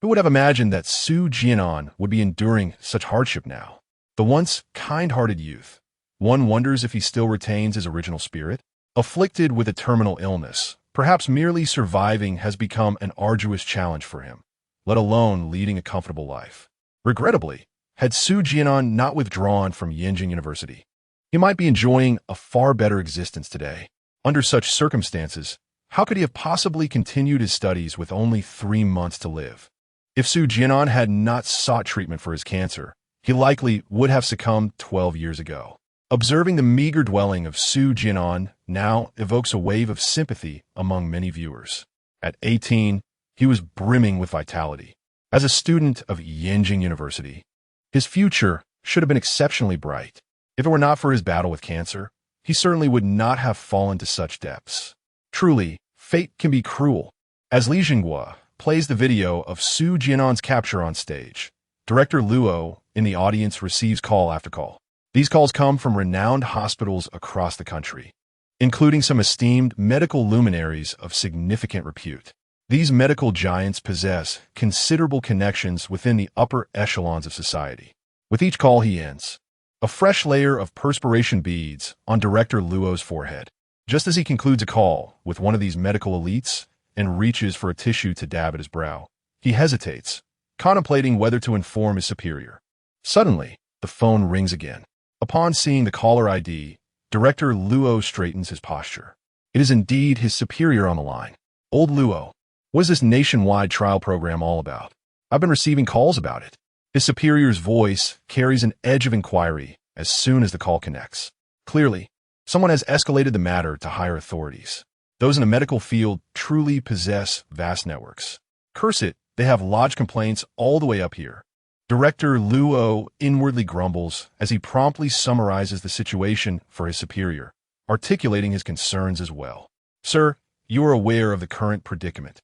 Who would have imagined that Su Jian'an would be enduring such hardship now? The once kind-hearted youth. One wonders if he still retains his original spirit. Afflicted with a terminal illness, perhaps merely surviving has become an arduous challenge for him, let alone leading a comfortable life. Regrettably, had Su Jian'an not withdrawn from Yenjing University, he might be enjoying a far better existence today. Under such circumstances, how could he have possibly continued his studies with only 3 months to live? If Su Jian'an had not sought treatment for his cancer, he likely would have succumbed 12 years ago. Observing the meager dwelling of Su Jian'an now evokes a wave of sympathy among many viewers. At 18, he was brimming with vitality. As a student of Yenjing University, his future should have been exceptionally bright. If it were not for his battle with cancer, he certainly would not have fallen to such depths. Truly, fate can be cruel. As Li Jinghua plays the video of Su Jian'an's capture on stage, Director Luo in the audience receives call after call. These calls come from renowned hospitals across the country, including some esteemed medical luminaries of significant repute. These medical giants possess considerable connections within the upper echelons of society. With each call he ends, a fresh layer of perspiration beads on Director Luo's forehead. Just as he concludes a call with one of these medical elites and reaches for a tissue to dab at his brow, he hesitates, contemplating whether to inform his superior. Suddenly, the phone rings again. Upon seeing the caller ID, Director Luo straightens his posture. It is indeed his superior on the line. Old Luo, what is this nationwide trial program all about? I've been receiving calls about it. His superior's voice carries an edge of inquiry as soon as the call connects. Clearly, someone has escalated the matter to higher authorities. Those in the medical field truly possess vast networks. Curse it, they have lodged complaints all the way up here. Director Luo inwardly grumbles as he promptly summarizes the situation for his superior, articulating his concerns as well. Sir, you are aware of the current predicament.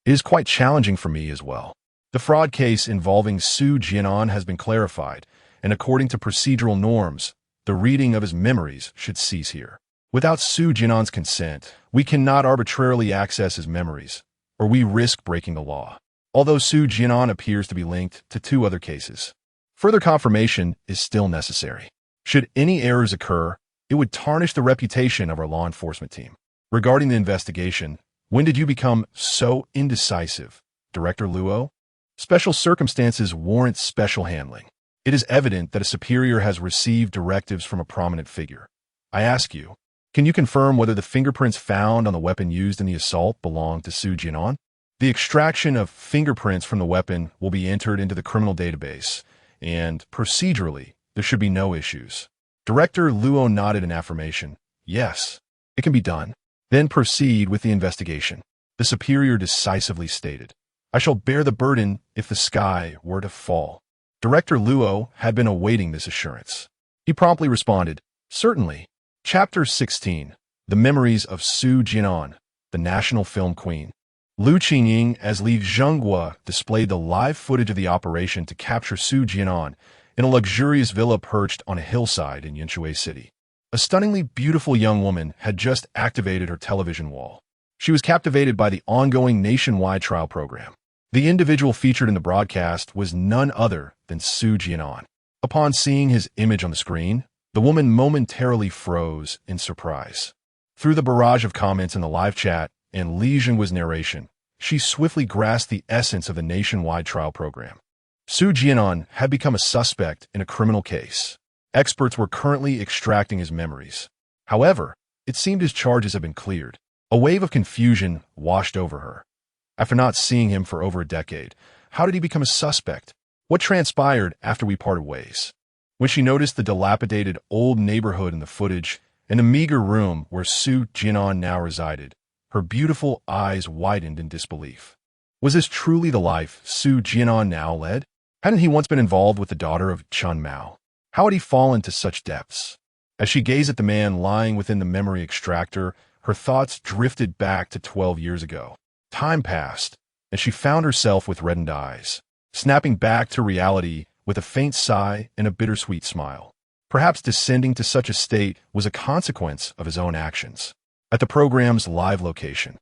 It is quite challenging for me as well. The fraud case involving Su Jian'an has been clarified, and according to procedural norms, the reading of his memories should cease here. Without Su Jian'an's consent, we cannot arbitrarily access his memories, or we risk breaking the law. Although Su Jian'an appears to be linked to 2 other cases, further confirmation is still necessary. Should any errors occur, it would tarnish the reputation of our law enforcement team. Regarding the investigation, when did you become so indecisive, Director Luo? Special circumstances warrant special handling. It is evident that a superior has received directives from a prominent figure. I ask you, can you confirm whether the fingerprints found on the weapon used in the assault belong to Su Jian'an? The extraction of fingerprints from the weapon will be entered into the criminal database, and procedurally, there should be no issues. Director Luo nodded in affirmation. Yes, it can be done. Then proceed with the investigation. The superior decisively stated. I shall bear the burden if the sky were to fall. Director Luo had been awaiting this assurance. He promptly responded, certainly. Chapter 16. The Memories of Su Jian'an, the National Film Queen. Lu Qingying as Li Jinghua displayed the live footage of the operation to capture Su Jian'an in a luxurious villa perched on a hillside in Yanshui City. A stunningly beautiful young woman had just activated her television wall. She was captivated by the ongoing nationwide trial program. The individual featured in the broadcast was none other than Su Jian'an. Upon seeing his image on the screen, the woman momentarily froze in surprise. Through the barrage of comments in the live chat and Li Jinghua's narration, she swiftly grasped the essence of the nationwide trial program. Su Jian'an had become a suspect in a criminal case. Experts were currently extracting his memories. However, it seemed his charges had been cleared. A wave of confusion washed over her. After not seeing him for over a decade, how did he become a suspect? What transpired after we parted ways? When she noticed the dilapidated old neighborhood in the footage and the meager room where Su Jian'an now resided, her beautiful eyes widened in disbelief. Was this truly the life Su Jian'an now led? Hadn't he once been involved with the daughter of Chen Mao? How had he fallen to such depths? As she gazed at the man lying within the memory extractor, her thoughts drifted back to 12 years ago. Time passed, and she found herself with reddened eyes, snapping back to reality with a faint sigh and a bittersweet smile. Perhaps descending to such a state was a consequence of his own actions. At the program's live location,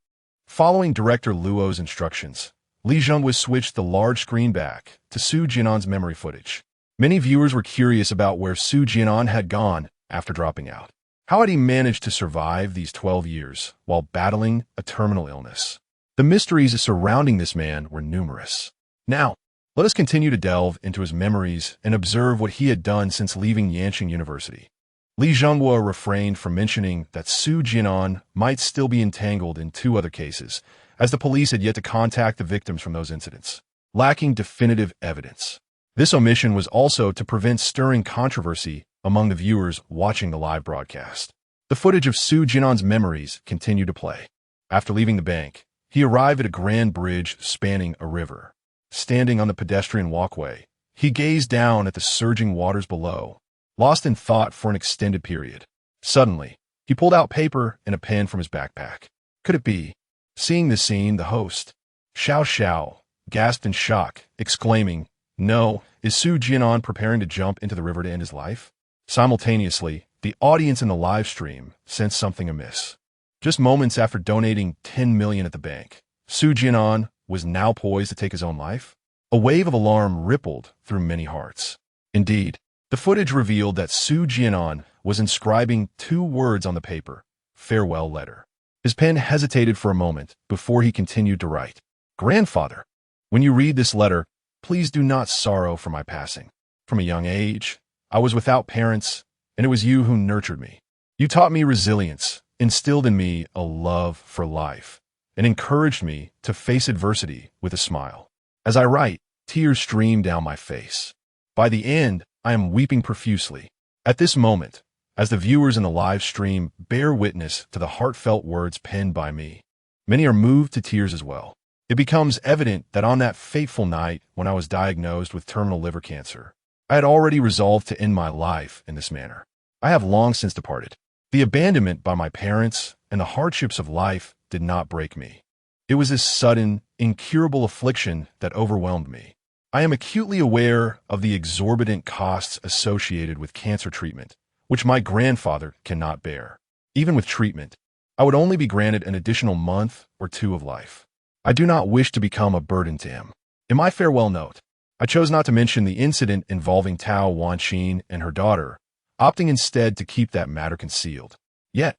following director Luo's instructions, Li Zhengwa switched the large screen back to Su Jian'an's memory footage. Many viewers were curious about where Su Jian'an had gone after dropping out. How had he managed to survive these 12 years while battling a terminal illness? The mysteries surrounding this man were numerous. Now, let us continue to delve into his memories and observe what he had done since leaving Yanqing University. Li Zhengwa refrained from mentioning that Su Jian'an might still be entangled in 2 other cases, as the police had yet to contact the victims from those incidents, lacking definitive evidence. This omission was also to prevent stirring controversy among the viewers watching the live broadcast. The footage of Su Jian'an's memories continued to play. After leaving the bank, he arrived at a grand bridge spanning a river. Standing on the pedestrian walkway, he gazed down at the surging waters below, lost in thought for an extended period. Suddenly, he pulled out paper and a pen from his backpack. Could it be? Seeing this scene, the host, Xiao Xiao, gasped in shock, exclaiming, "No, is Su Jian'an preparing to jump into the river to end his life?" Simultaneously, the audience in the live stream sensed something amiss. Just moments after donating 10 million at the bank, Su Jian'an was now poised to take his own life? A wave of alarm rippled through many hearts. Indeed, the footage revealed that Su Jian'an was inscribing 2 words on the paper, "Farewell letter." His pen hesitated for a moment before he continued to write, "Grandfather, when you read this letter, please do not sorrow for my passing. From a young age, I was without parents, and it was you who nurtured me. You taught me resilience, instilled in me a love for life, and encouraged me to face adversity with a smile. As I write, tears stream down my face. By the end, I am weeping profusely. At this moment, as the viewers in the live stream bear witness to the heartfelt words penned by me, many are moved to tears as well. It becomes evident that on that fateful night when I was diagnosed with terminal liver cancer, I had already resolved to end my life in this manner. I have long since departed. The abandonment by my parents and the hardships of life did not break me. It was this sudden, incurable affliction that overwhelmed me. I am acutely aware of the exorbitant costs associated with cancer treatment, which my grandfather cannot bear. Even with treatment, I would only be granted an additional month or 2 of life. I do not wish to become a burden to him. In my farewell note, I chose not to mention the incident involving Tao Wanqin and her daughter, opting instead to keep that matter concealed. Yet,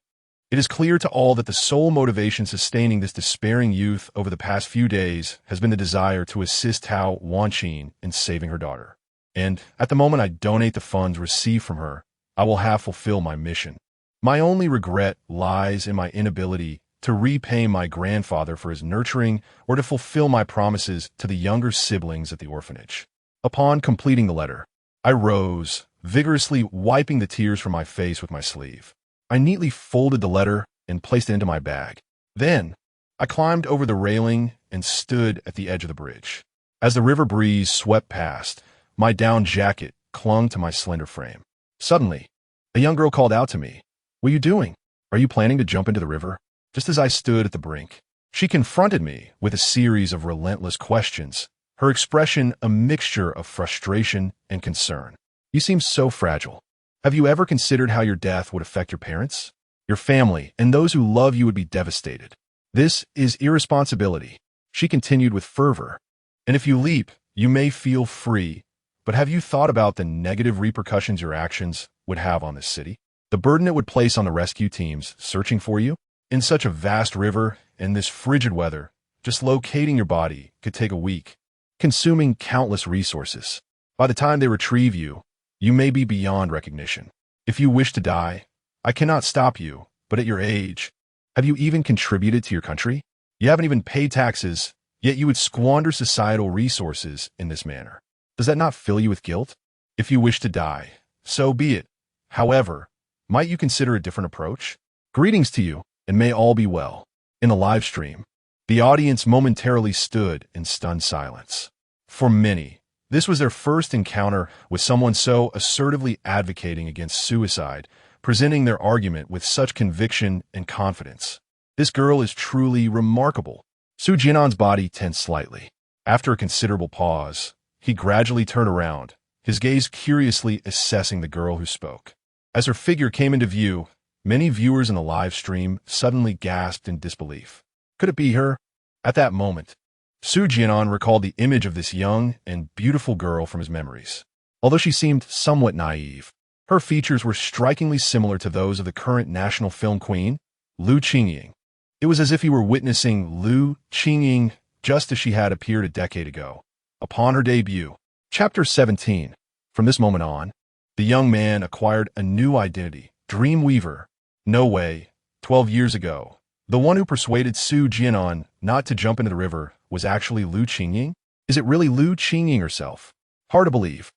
it is clear to all that the sole motivation sustaining this despairing youth over the past few days has been the desire to assist Tao Wanqin in saving her daughter. And at the moment I donate the funds received from her, I will have fulfilled my mission. My only regret lies in my inability to repay my grandfather for his nurturing or to fulfill my promises to the younger siblings at the orphanage. Upon completing the letter, I rose, vigorously wiping the tears from my face with my sleeve. I neatly folded the letter and placed it into my bag. Then, I climbed over the railing and stood at the edge of the bridge. As the river breeze swept past, my down jacket clung to my slender frame. Suddenly, a young girl called out to me, "What are you doing? Are you planning to jump into the river?" Just as I stood at the brink, she confronted me with a series of relentless questions, her expression a mixture of frustration and concern. "You seem so fragile. Have you ever considered how your death would affect your parents? Your family and those who love you would be devastated. This is irresponsibility," she continued with fervor. "And if you leap, you may feel free, but have you thought about the negative repercussions your actions would have on this city? The burden it would place on the rescue teams searching for you? In such a vast river, in this frigid weather, just locating your body could take a week, consuming countless resources. By the time they retrieve you, you may be beyond recognition. If you wish to die, I cannot stop you, but at your age, have you even contributed to your country? You haven't even paid taxes, yet you would squander societal resources in this manner. Does that not fill you with guilt? If you wish to die, so be it. However, might you consider a different approach? Greetings to you, and may all be well." In the live stream, the audience momentarily stood in stunned silence. For many, this was their first encounter with someone so assertively advocating against suicide, presenting their argument with such conviction and confidence. This girl is truly remarkable. Su Jian'an's body tensed slightly. After a considerable pause, he gradually turned around, his gaze curiously assessing the girl who spoke. As her figure came into view, many viewers in the live stream suddenly gasped in disbelief. Could it be her? At that moment, Su Jian'an recalled the image of this young and beautiful girl from his memories. Although she seemed somewhat naive, her features were strikingly similar to those of the current national film queen, Lu Qingying. It was as if he were witnessing Lu Qingying just as she had appeared a decade ago, upon her debut. Chapter 17. From this moment on, the young man acquired a new identity, Dreamweaver. No way, 12 years ago, the one who persuaded Su Jian'an not to jump into the river was actually Lu Qingying? Is it really Lu Qingying herself? Hard to believe.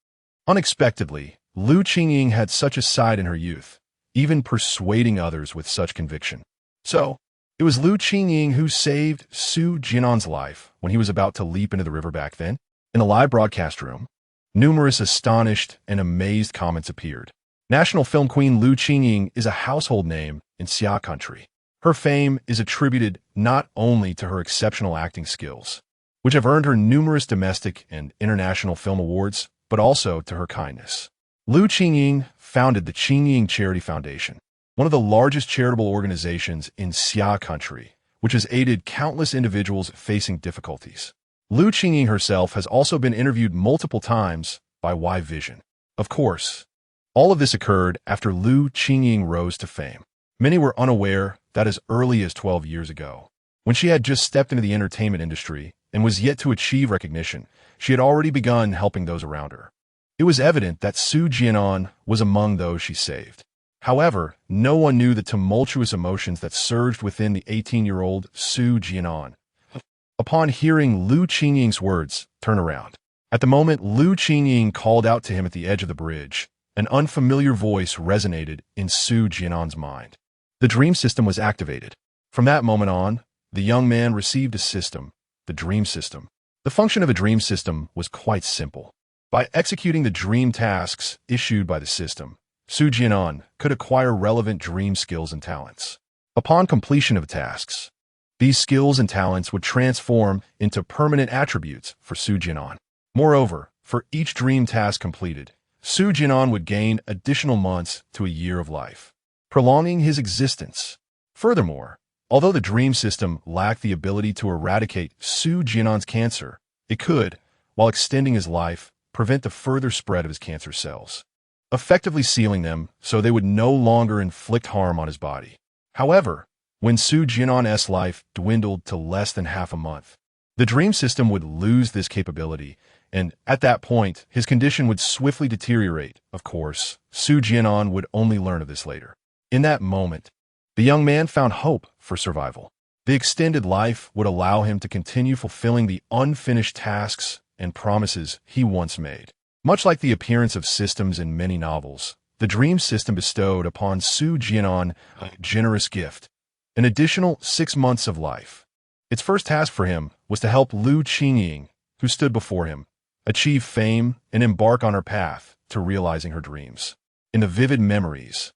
Unexpectedly, Lu Qingying had such a side in her youth, even persuading others with such conviction. So, it was Lu Qingying who saved Su Jian'an's life when he was about to leap into the river back then. In the live broadcast room, numerous astonished and amazed comments appeared. National film queen Lu Qingying is a household name in Xia country. Her fame is attributed not only to her exceptional acting skills, which have earned her numerous domestic and international film awards, but also to her kindness. Lu Qingying founded the Qingying Charity Foundation, one of the largest charitable organizations in Xia country, which has aided countless individuals facing difficulties. Lu Qingying herself has also been interviewed multiple times by Y Vision. Of course, all of this occurred after Lu Qingying rose to fame. Many were unaware that as early as 12 years ago, when she had just stepped into the entertainment industry and was yet to achieve recognition, she had already begun helping those around her. It was evident that Su Jian'an was among those she saved. However, no one knew the tumultuous emotions that surged within the 18-year-old Su Jian'an upon hearing Lu Qingying's words, "Turn around." At the moment Lu Qingying called out to him at the edge of the bridge, an unfamiliar voice resonated in Su Jian'an's mind. The dream system was activated. From that moment on, the young man received a system, the dream system. The function of a dream system was quite simple. By executing the dream tasks issued by the system, Su Jian'an could acquire relevant dream skills and talents. Upon completion of tasks, these skills and talents would transform into permanent attributes for Su Jian'an. Moreover, for each dream task completed, Su Jian'an would gain additional months to a year of life, prolonging his existence. Furthermore, although the dream system lacked the ability to eradicate Su Jian'an's cancer, it could, while extending his life, prevent the further spread of his cancer cells, effectively sealing them so they would no longer inflict harm on his body. However, when Su Jian'an's life dwindled to less than half a month, the dream system would lose this capability, and at that point, his condition would swiftly deteriorate. Of course, Su Jian'an would only learn of this later. In that moment, the young man found hope for survival. The extended life would allow him to continue fulfilling the unfinished tasks and promises he once made. Much like the appearance of systems in many novels, the dream system bestowed upon Su Jian'an a generous gift, an additional 6 months of life. Its first task for him was to help Lu Qingying, who stood before him, achieve fame and embark on her path to realizing her dreams. In the vivid memories,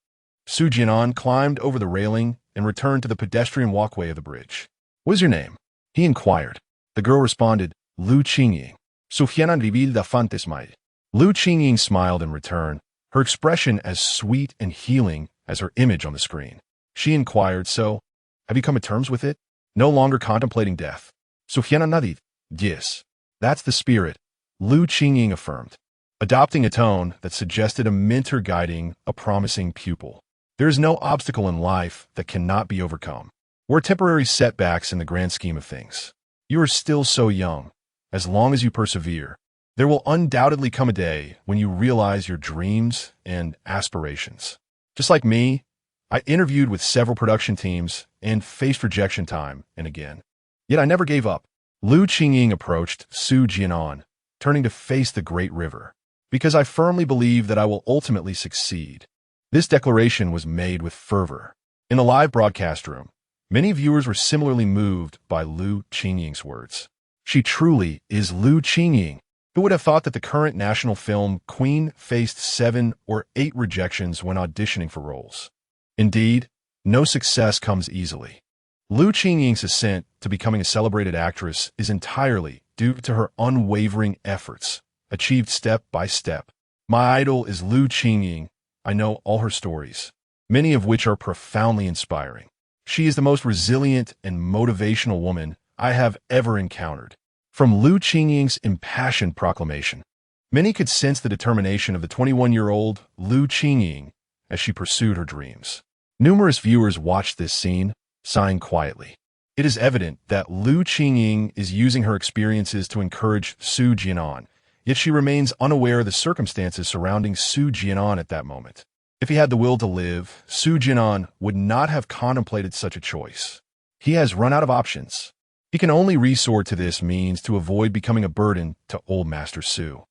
Su Jian'an climbed over the railing and returned to the pedestrian walkway of the bridge. "What is your name?" he inquired. The girl responded, "Lu Qingying." Su Jian'an revealed a fantasma. Lu Qingying smiled in return, her expression as sweet and healing as her image on the screen. She inquired, "So, have you come to terms with it? No longer contemplating death?" Su Jian'an nodded. "Yes, that's the spirit," Lu Qingying affirmed, adopting a tone that suggested a mentor guiding a promising pupil. There is no obstacle in life that cannot be overcome. We're temporary setbacks in the grand scheme of things. You are still so young. As long as you persevere, there will undoubtedly come a day when you realize your dreams and aspirations. Just like me, I interviewed with several production teams and faced rejection time and again. Yet I never gave up. Lu Qingying approached Su Jian'an, turning to face the great river, because I firmly believe that I will ultimately succeed. This declaration was made with fervor. In the live broadcast room, many viewers were similarly moved by Lu Qingying's words. She truly is Lu Qingying. Who would have thought that the current national film queen faced 7 or 8 rejections when auditioning for roles? Indeed, no success comes easily. Lu Qingying's ascent to becoming a celebrated actress is entirely due to her unwavering efforts, achieved step by step. My idol is Lu Qingying. I know all her stories, many of which are profoundly inspiring. She is the most resilient and motivational woman I have ever encountered. From Lu Qingying's impassioned proclamation, many could sense the determination of the 21-year-old Lu Qingying as she pursued her dreams. Numerous viewers watched this scene, sighing quietly. It is evident that Lu Qingying is using her experiences to encourage Su Jian'an, yet she remains unaware of the circumstances surrounding Su Jian'an at that moment. If he had the will to live, Su Jian'an would not have contemplated such a choice. He has run out of options. He can only resort to this means to avoid becoming a burden to old Master Su.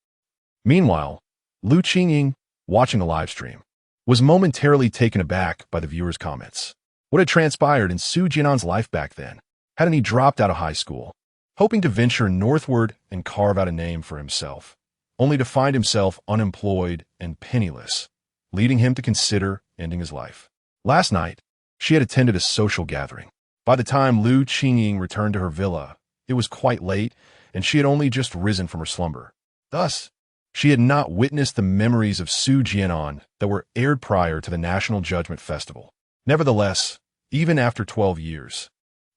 Meanwhile, Lu Qingying, watching the livestream, was momentarily taken aback by the viewers' comments. What had transpired in Su Jian'an's life back then? Hadn't he dropped out of high school, hoping to venture northward and carve out a name for himself, only to find himself unemployed and penniless, leading him to consider ending his life? Last night, she had attended a social gathering. By the time Lu Qingying returned to her villa, it was quite late, and she had only just risen from her slumber. Thus, she had not witnessed the memories of Su Jian'an that were aired prior to the National Judgment Festival. Nevertheless, even after 12 years,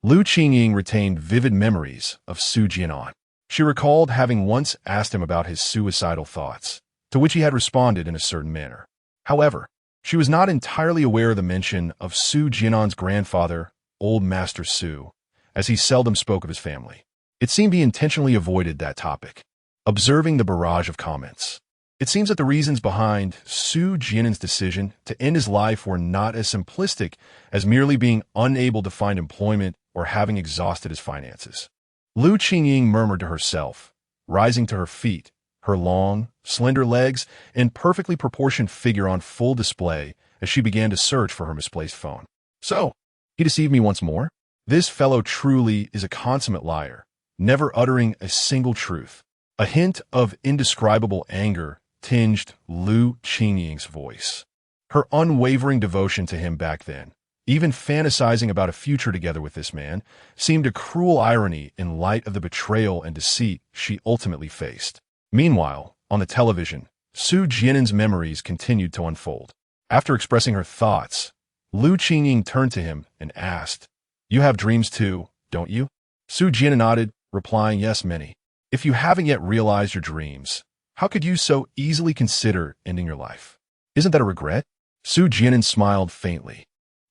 Lu Qingying retained vivid memories of Su Jian'an. She recalled having once asked him about his suicidal thoughts, to which he had responded in a certain manner. However, she was not entirely aware of the mention of Su Jian'an's grandfather, old Master Su, as he seldom spoke of his family. It seemed he intentionally avoided that topic. Observing the barrage of comments, it seems that the reasons behind Su Jian'an's decision to end his life were not as simplistic as merely being unable to find employment or having exhausted his finances. Lu Qingying murmured to herself, rising to her feet, her long, slender legs and perfectly proportioned figure on full display as she began to search for her misplaced phone. So, he deceived me once more? This fellow truly is a consummate liar, never uttering a single truth. A hint of indescribable anger tinged Lu Qingying's voice. Her unwavering devotion to him back then, even fantasizing about a future together with this man, seemed a cruel irony in light of the betrayal and deceit she ultimately faced. Meanwhile, on the television, Su Jian'an's memories continued to unfold. After expressing her thoughts, Lu Qingying turned to him and asked, "You have dreams too, don't you?" Su Jian'an nodded, replying, "Yes, many. If you haven't yet realized your dreams, how could you so easily consider ending your life? Isn't that a regret?" Su Jian'an smiled faintly.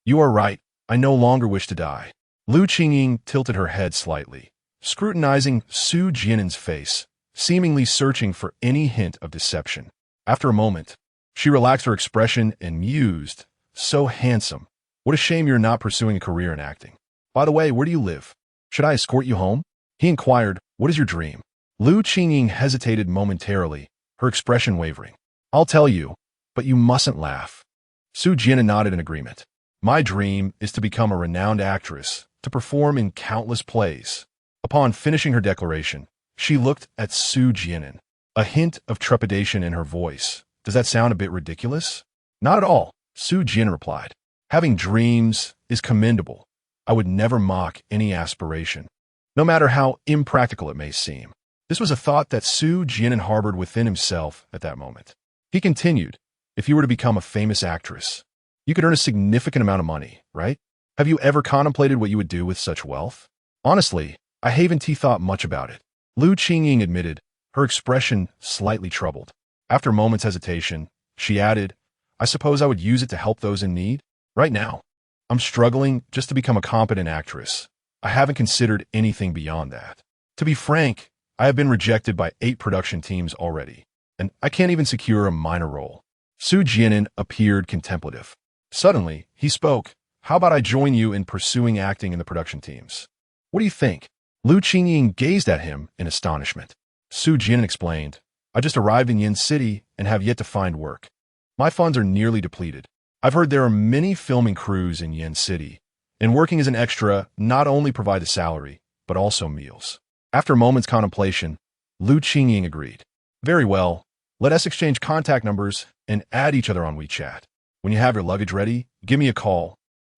"You are right. I no longer wish to die." Lu Qingying tilted her head slightly, scrutinizing Su Jian'an's face, seemingly searching for any hint of deception. After a moment, she relaxed her expression and mused, "So handsome. What a shame you're not pursuing a career in acting. By the way, where do you live? Should I escort you home?" He inquired, "What is your dream?" Lu Qingying hesitated momentarily, her expression wavering. "I'll tell you, but you mustn't laugh." Su Jian'an nodded in agreement. "My dream is to become a renowned actress, to perform in countless plays." Upon finishing her declaration, she looked at Su Jian'an, a hint of trepidation in her voice. "Does that sound a bit ridiculous?" "Not at all," Su Jian'an replied. "Having dreams is commendable. I would never mock any aspiration, no matter how impractical it may seem." This was a thought that Su Jian'an harbored within himself at that moment. He continued, "If you were to become a famous actress, you could earn a significant amount of money, right? Have you ever contemplated what you would do with such wealth?" "Honestly, I haven't thought much about it," Lu Qingying admitted, her expression slightly troubled. After a moment's hesitation, she added, "I suppose I would use it to help those in need. Right now, I'm struggling just to become a competent actress. I haven't considered anything beyond that. To be frank, I have been rejected by 8 production teams already, and I can't even secure a minor role." Su Jian'an appeared contemplative. Suddenly, he spoke, "How about I join you in pursuing acting in the production teams? What do you think?" Lu Qingying gazed at him in astonishment. Su Jian'an explained, "I just arrived in Yin City and have yet to find work. My funds are nearly depleted. I've heard there are many filming crews in Yin City, and working as an extra not only provides a salary, but also meals." After a moment's contemplation, Lu Qingying agreed. "Very well, let us exchange contact numbers and add each other on WeChat. When you have your luggage ready, give me a call,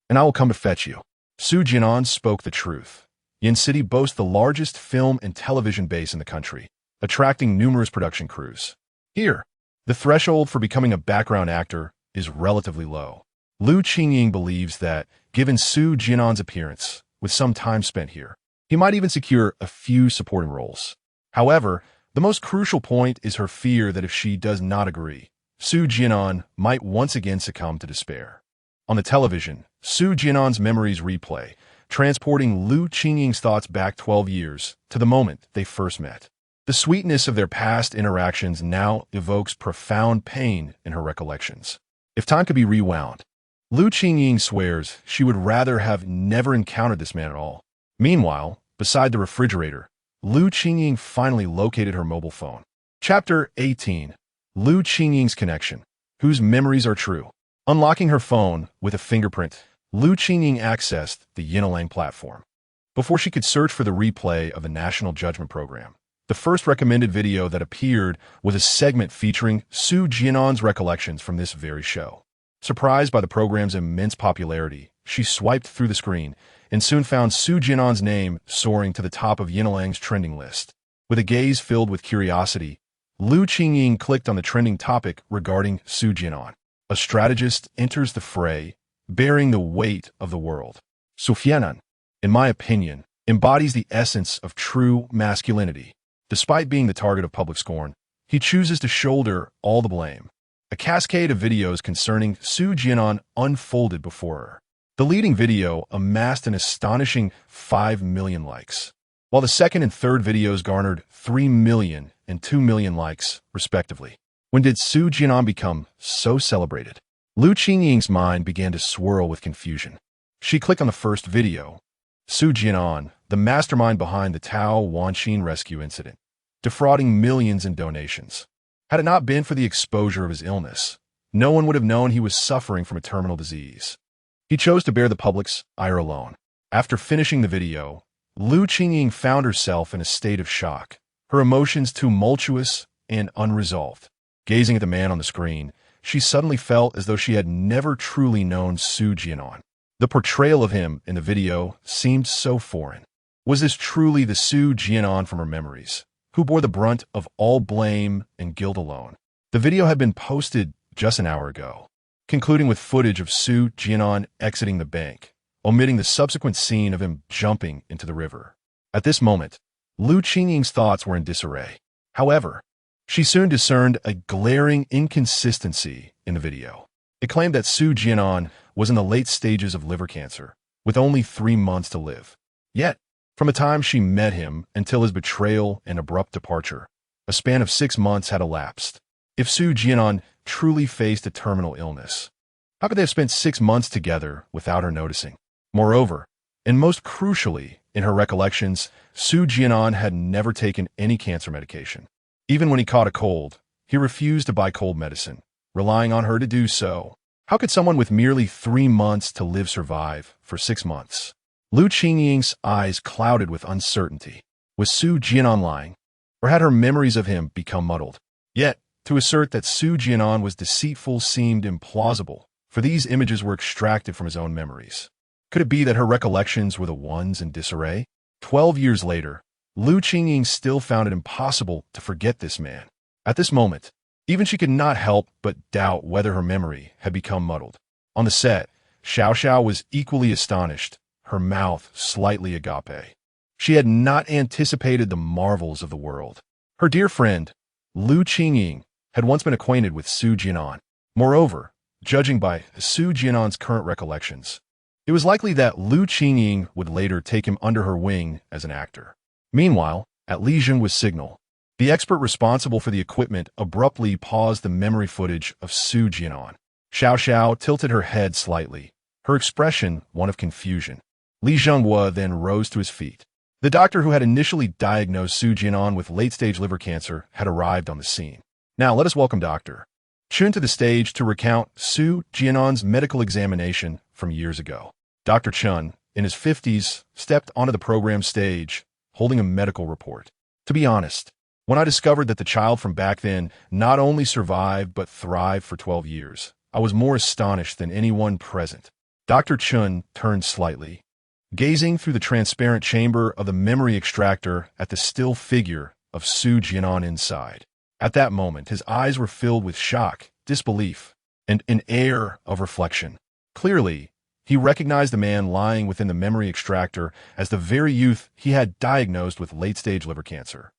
and I will come to fetch you." Su Jian'an spoke the truth. Yin City boasts the largest film and television base in the country, attracting numerous production crews. Here, The threshold for becoming a background actor is relatively low. Liu Qingying believes that, given Su Jian'an's appearance, with some time spent here, he might even secure a few supporting roles. However, the most crucial point is her fear that if she does not agree, Su Jian'an might once again succumb to despair. On the television, Su Jian'an's memories replay, transporting Liu Qingying's thoughts back 12 years to the moment they first met. The sweetness of their past interactions now evokes profound pain in her recollections. If time could be rewound, Liu Qingying swears she would rather have never encountered this man at all. Meanwhile, beside the refrigerator, Liu Qingying finally located her mobile phone. Chapter 18. Liu Qingying's Connection. Whose memories are true? Unlocking her phone with a fingerprint, Liu Qingying accessed the Yinelang platform. Before she could search for the replay of the National Judgment Program, the first recommended video that appeared was a segment featuring Su Jian'an's recollections from this very show. Surprised by the program's immense popularity, she swiped through the screen and soon found Su Jian'an's name soaring to the top of Yinelang's trending list. With a gaze filled with curiosity, Liu Qingying clicked on the trending topic regarding Su Jian'an. A strategist enters the fray, bearing the weight of the world. Su Jian'an, in my opinion, embodies the essence of true masculinity. Despite being the target of public scorn, he chooses to shoulder all the blame. A cascade of videos concerning Su Jian'an unfolded before her. The leading video amassed an astonishing 5 million likes, while the second and third videos garnered 3 million and 2 million likes, respectively. When did Su Jian'an become so celebrated? Liu Qingying's mind began to swirl with confusion. She clicked on the first video. Su Jian'an, the mastermind behind the Tao Wanqin rescue incident, defrauding millions in donations. Had it not been for the exposure of his illness, no one would have known he was suffering from a terminal disease. He chose to bear the public's ire alone. After finishing the video, Liu Qingying found herself in a state of shock, her emotions tumultuous and unresolved. Gazing at the man on the screen, she suddenly felt as though she had never truly known Su Jian'an. The portrayal of him in the video seemed so foreign. Was this truly the Su Jian'an from her memories, who bore the brunt of all blame and guilt alone? The video had been posted just an hour ago, concluding with footage of Su Jian'an exiting the bank, omitting the subsequent scene of him jumping into the river. At this moment, Liu Qingying's thoughts were in disarray. However, she soon discerned a glaring inconsistency in the video. It claimed that Su Jian'an was in the late stages of liver cancer, with only 3 months to live. Yet, from the time she met him until his betrayal and abrupt departure, a span of 6 months had elapsed. If Su Jian'an truly faced a terminal illness, how could they have spent 6 months together without her noticing? Moreover, and most crucially, in her recollections, Su Jian'an had never taken any cancer medication. Even when he caught a cold, he refused to buy cold medicine, relying on her to do so. How could someone with merely 3 months to live survive for 6 months? Liu Qingying's eyes clouded with uncertainty. Was Su Jian'an lying? Or had her memories of him become muddled? Yet, to assert that Su Jian'an was deceitful seemed implausible, for these images were extracted from his own memories. Could it be that her recollections were the ones in disarray? 12 years later, Liu Qingying still found it impossible to forget this man. At this moment, even she could not help but doubt whether her memory had become muddled. On the set, Xiao Xiao was equally astonished, her mouth slightly agape. She had not anticipated the marvels of the world. Her dear friend, Liu Qingying, had once been acquainted with Su Jian'an. Moreover, judging by Su Jian'an's current recollections, it was likely that Liu Qingying would later take him under her wing as an actor. Meanwhile, at Lijungu's signal, the expert responsible for the equipment abruptly paused the memory footage of Su Jian'an. Xiao Xiao tilted her head slightly, her expression one of confusion. Li Zhonghua then rose to his feet. The doctor who had initially diagnosed Su Jian'an with late-stage liver cancer had arrived on the scene. Now let us welcome Dr. Chun to the stage to recount Su Jian'an's medical examination from years ago. Dr. Chun, in his 50s, stepped onto the program stage, holding a medical report. To be honest, when I discovered that the child from back then not only survived but thrived for 12 years, I was more astonished than anyone present. Dr. Chun turned slightly, gazing through the transparent chamber of the memory extractor at the still figure of Su Jian'an inside. At that moment, his eyes were filled with shock, disbelief, and an air of reflection. Clearly, he recognized the man lying within the memory extractor as the very youth he had diagnosed with late-stage liver cancer.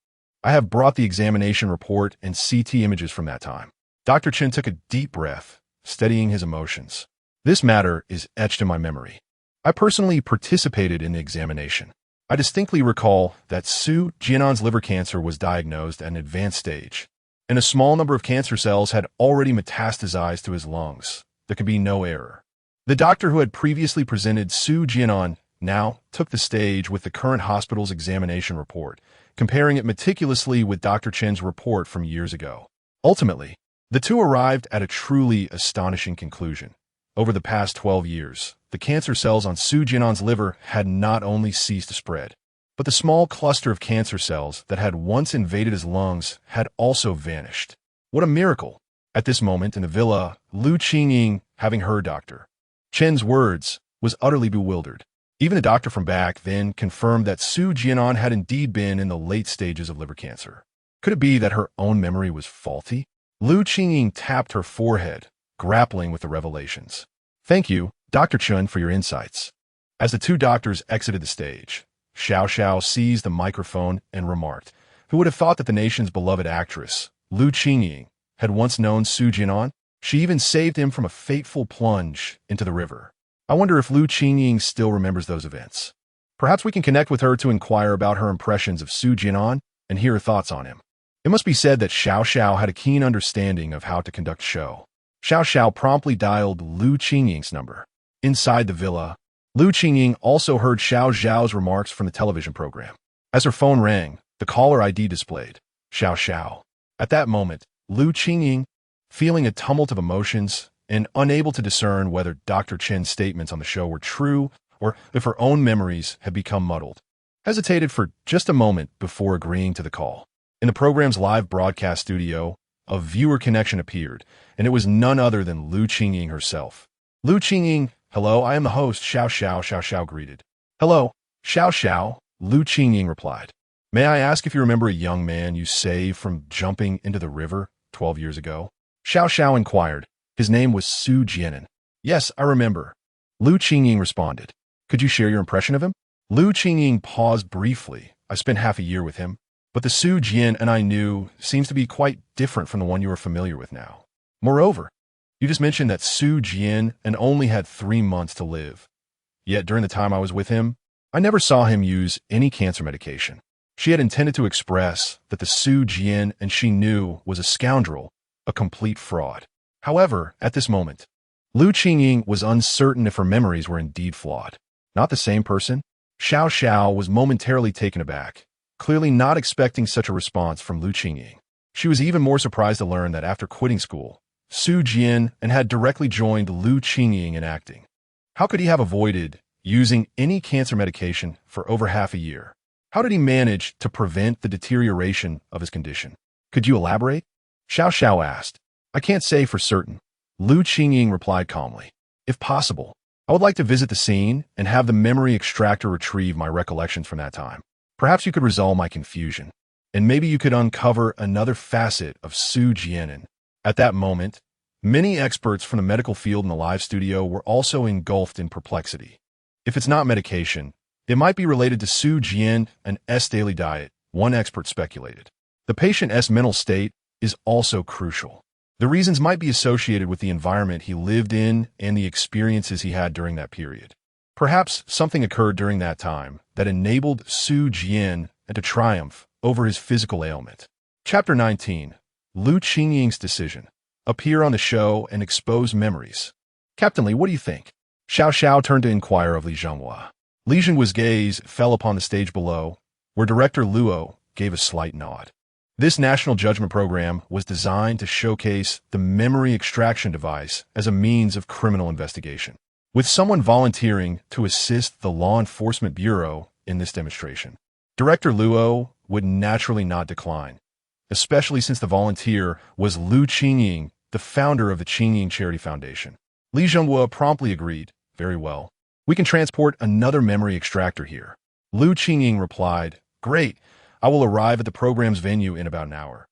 I have brought the examination report and CT images from that time. Dr. Chen took a deep breath, steadying his emotions. This matter is etched in my memory. I personally participated in the examination. I distinctly recall that Su Jian'an's liver cancer was diagnosed at an advanced stage, and a small number of cancer cells had already metastasized to his lungs. There could be no error. The doctor who had previously presented Su Jian'an now took the stage with the current hospital's examination report, comparing it meticulously with Dr. Chen's report from years ago. Ultimately, the two arrived at a truly astonishing conclusion. Over the past 12 years, the cancer cells on Su Jian'an's liver had not only ceased to spread, but the small cluster of cancer cells that had once invaded his lungs had also vanished. What a miracle! At this moment in the villa, Lu Qingying, having heard Dr. Chen's words, was utterly bewildered. Even a doctor from back then confirmed that Su Jian'an had indeed been in the late stages of liver cancer. Could it be that her own memory was faulty? Lu Qingying tapped her forehead, grappling with the revelations. Thank you, Dr. Chen, for your insights. As the two doctors exited the stage, Xiao seized the microphone and remarked, "Who would have thought that the nation's beloved actress, Lu Qingying, had once known Su Jian'an? She even saved him from a fateful plunge into the river. I wonder if Lu Qingying still remembers those events. Perhaps we can connect with her to inquire about her impressions of Su Jian'an and hear her thoughts on him." It must be said that Xiao had a keen understanding of how to conduct show. Xiao promptly dialed Lu Qingying's number. Inside the villa, Lu Qingying also heard Xiao's remarks from the television program. As her phone rang, the caller ID displayed Xiao. At that moment, Lu Qingying, feeling a tumult of emotions and unable to discern whether Dr. Chen's statements on the show were true or if her own memories had become muddled, hesitated for just a moment before agreeing to the call. In the program's live broadcast studio, a viewer connection appeared, and it was none other than Lu Qingying herself. Lu Qingying, "Hello, I am the host," Xiao greeted. "Hello, Xiao," Lu Qingying replied. "May I ask if you remember a young man you saved from jumping into the river 12 years ago?" Xiao inquired. "His name was Su Jian'an." "Yes, I remember," Lu Qingying responded. "Could you share your impression of him?" Lu Qingying paused briefly. "I spent half a year with him, but the Su Jian'an I knew seems to be quite different from the one you are familiar with now. Moreover, you just mentioned that Su Jian'an only had 3 months to live. Yet during the time I was with him, I never saw him use any cancer medication." She had intended to express that the Su Jian'an she knew was a scoundrel, a complete fraud. However, at this moment, Lu Qingying was uncertain if her memories were indeed flawed. Not the same person? Xiao was momentarily taken aback, clearly not expecting such a response from Lu Qingying. She was even more surprised to learn that after quitting school, Su Jian'an had directly joined Lu Qingying in acting. How could he have avoided using any cancer medication for over half a year? How did he manage to prevent the deterioration of his condition? Could you elaborate? Xiao asked. "I can't say for certain," Lu Qingying replied calmly. "If possible, I would like to visit the scene and have the memory extractor retrieve my recollections from that time. Perhaps you could resolve my confusion, and maybe you could uncover another facet of Su Jian'an." At that moment, many experts from the medical field in the live studio were also engulfed in perplexity. If it's not medication, it might be related to Su Jian'an's daily diet, one expert speculated. The patient's mental state is also crucial. The reasons might be associated with the environment he lived in and the experiences he had during that period. Perhaps something occurred during that time that enabled Su Jian'an to triumph over his physical ailment. Chapter 19. Lu Qingying's decision. Appear on the show and expose memories. "Captain Li, what do you think?" Xiao turned to inquire of Li Zhenghua. Li Zhenghua's gaze fell upon the stage below, where director Luo gave a slight nod. This national judgment program was designed to showcase the memory extraction device as a means of criminal investigation, with someone volunteering to assist the Law Enforcement Bureau in this demonstration. Director Luo would naturally not decline, especially since the volunteer was Lu Qingying, the founder of the Qingying Charity Foundation. Li Zhenghua promptly agreed. "Very well. We can transport another memory extractor here." Lu Qingying replied, "Great. I will arrive at the program's venue in about an hour."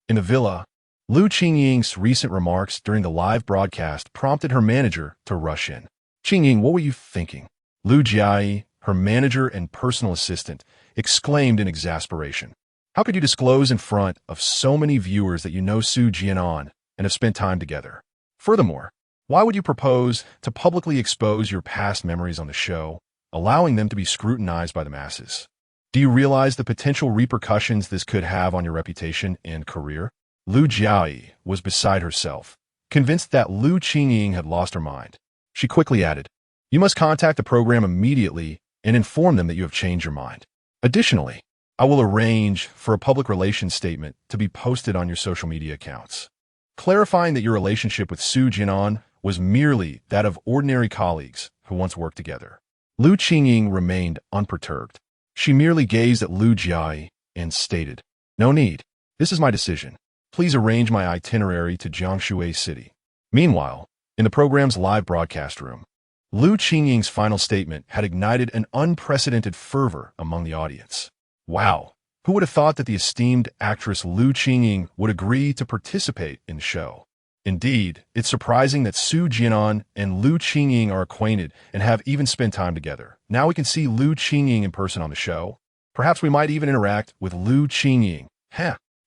In the villa, Lu Qingying's recent remarks during the live broadcast prompted her manager to rush in. "Qingying, what were you thinking?" Lu Jiai, her manager and personal assistant, exclaimed in exasperation. "How could you disclose in front of so many viewers that you know Su Jian'an and have spent time together? Furthermore, why would you propose to publicly expose your past memories on the show, allowing them to be scrutinized by the masses? Do you realize the potential repercussions this could have on your reputation and career?" Lu Jiai was beside herself, convinced that Lu Qingying had lost her mind. She quickly added, "You must contact the program immediately and inform them that you have changed your mind. Additionally, I will arrange for a public relations statement to be posted on your social media accounts, clarifying that your relationship with Su Jian'an was merely that of ordinary colleagues who once worked together." Lu Qingying remained unperturbed. She merely gazed at Lu Jiai and stated, "No need. This is my decision. Please arrange my itinerary to Jiangsu City." Meanwhile, in the program's live broadcast room, Lu Qingying's final statement had ignited an unprecedented fervor among the audience. Wow, who would have thought that the esteemed actress Lu Qingying would agree to participate in the show? Indeed, it's surprising that Su Jian'an and Lu Qingying are acquainted and have even spent time together. Now we can see Lu Qingying in person on the show. Perhaps we might even interact with Lu Qingying.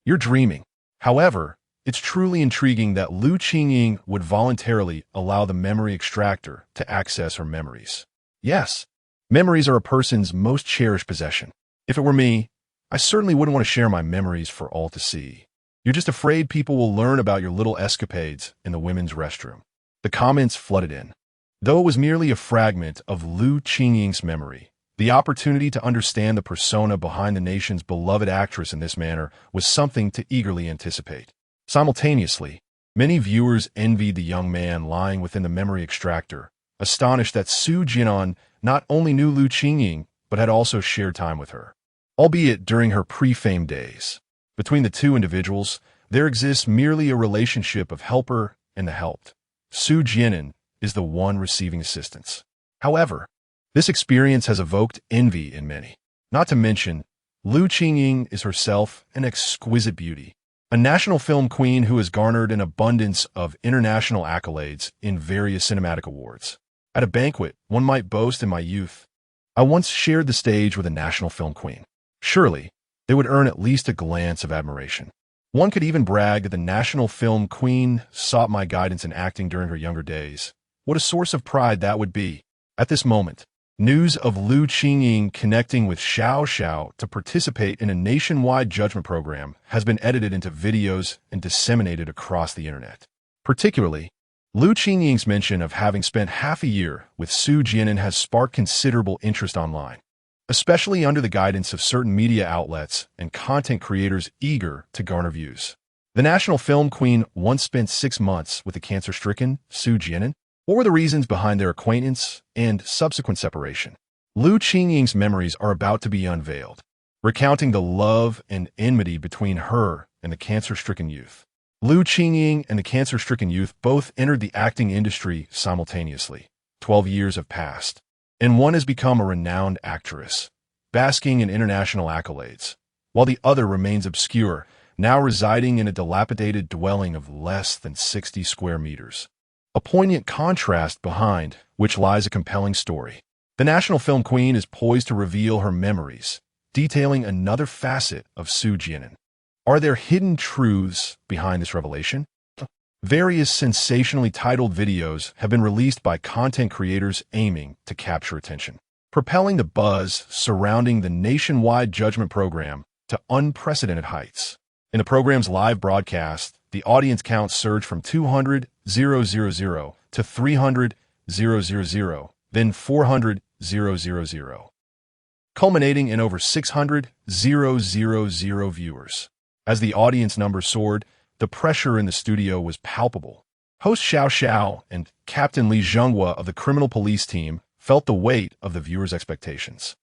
You're dreaming. However, it's truly intriguing that Lu Qingying would voluntarily allow the memory extractor to access her memories. Yes, memories are a person's most cherished possession. If it were me, I certainly wouldn't want to share my memories for all to see. You're just afraid people will learn about your little escapades in the women's restroom. The comments flooded in. Though it was merely a fragment of Lu Qingying's memory, the opportunity to understand the persona behind the nation's beloved actress in this manner was something to eagerly anticipate. Simultaneously, many viewers envied the young man lying within the memory extractor, astonished that Su Jian'an not only knew Lu Qingying, but had also shared time with her, albeit during her pre-fame days. Between the two individuals, there exists merely a relationship of helper and the helped. Su Jian'an is the one receiving assistance. However, this experience has evoked envy in many. Not to mention, Lu Qingying is herself an exquisite beauty, a national film queen who has garnered an abundance of international accolades in various cinematic awards. At a banquet, one might boast, in my youth, I once shared the stage with a national film queen. Surely, they would earn at least a glance of admiration. One could even brag that the national film queen sought my guidance in acting during her younger days. What a source of pride that would be. At this moment, news of Lu Qingying connecting with Xiao Xiao to participate in a nationwide judgment program has been edited into videos and disseminated across the internet. Particularly, Lu Qingying's mention of having spent half a year with Su Jian'an has sparked considerable interest online, especially under the guidance of certain media outlets and content creators eager to garner views. The national film queen once spent 6 months with the cancer-stricken Su Jian'an. What were the reasons behind their acquaintance and subsequent separation? Lu Qingying's memories are about to be unveiled, recounting the love and enmity between her and the cancer-stricken youth. Lu Qingying and the cancer-stricken youth both entered the acting industry simultaneously. 12 years have passed, and one has become a renowned actress, basking in international accolades, while the other remains obscure, now residing in a dilapidated dwelling of less than 60 square meters. A poignant contrast behind which lies a compelling story. The national film queen is poised to reveal her memories, detailing another facet of Su Jian'an. Are there hidden truths behind this revelation? Various sensationally titled videos have been released by content creators aiming to capture attention, propelling the buzz surrounding the nationwide judgment program to unprecedented heights. In the program's live broadcast, the audience count surged from 200,000 to 300,000, then 400,000, culminating in over 600,000 viewers. As the audience numbers soared, the pressure in the studio was palpable. Host Xiao Xiao and Captain Li Zhenghua of the criminal police team felt the weight of the viewers' expectations.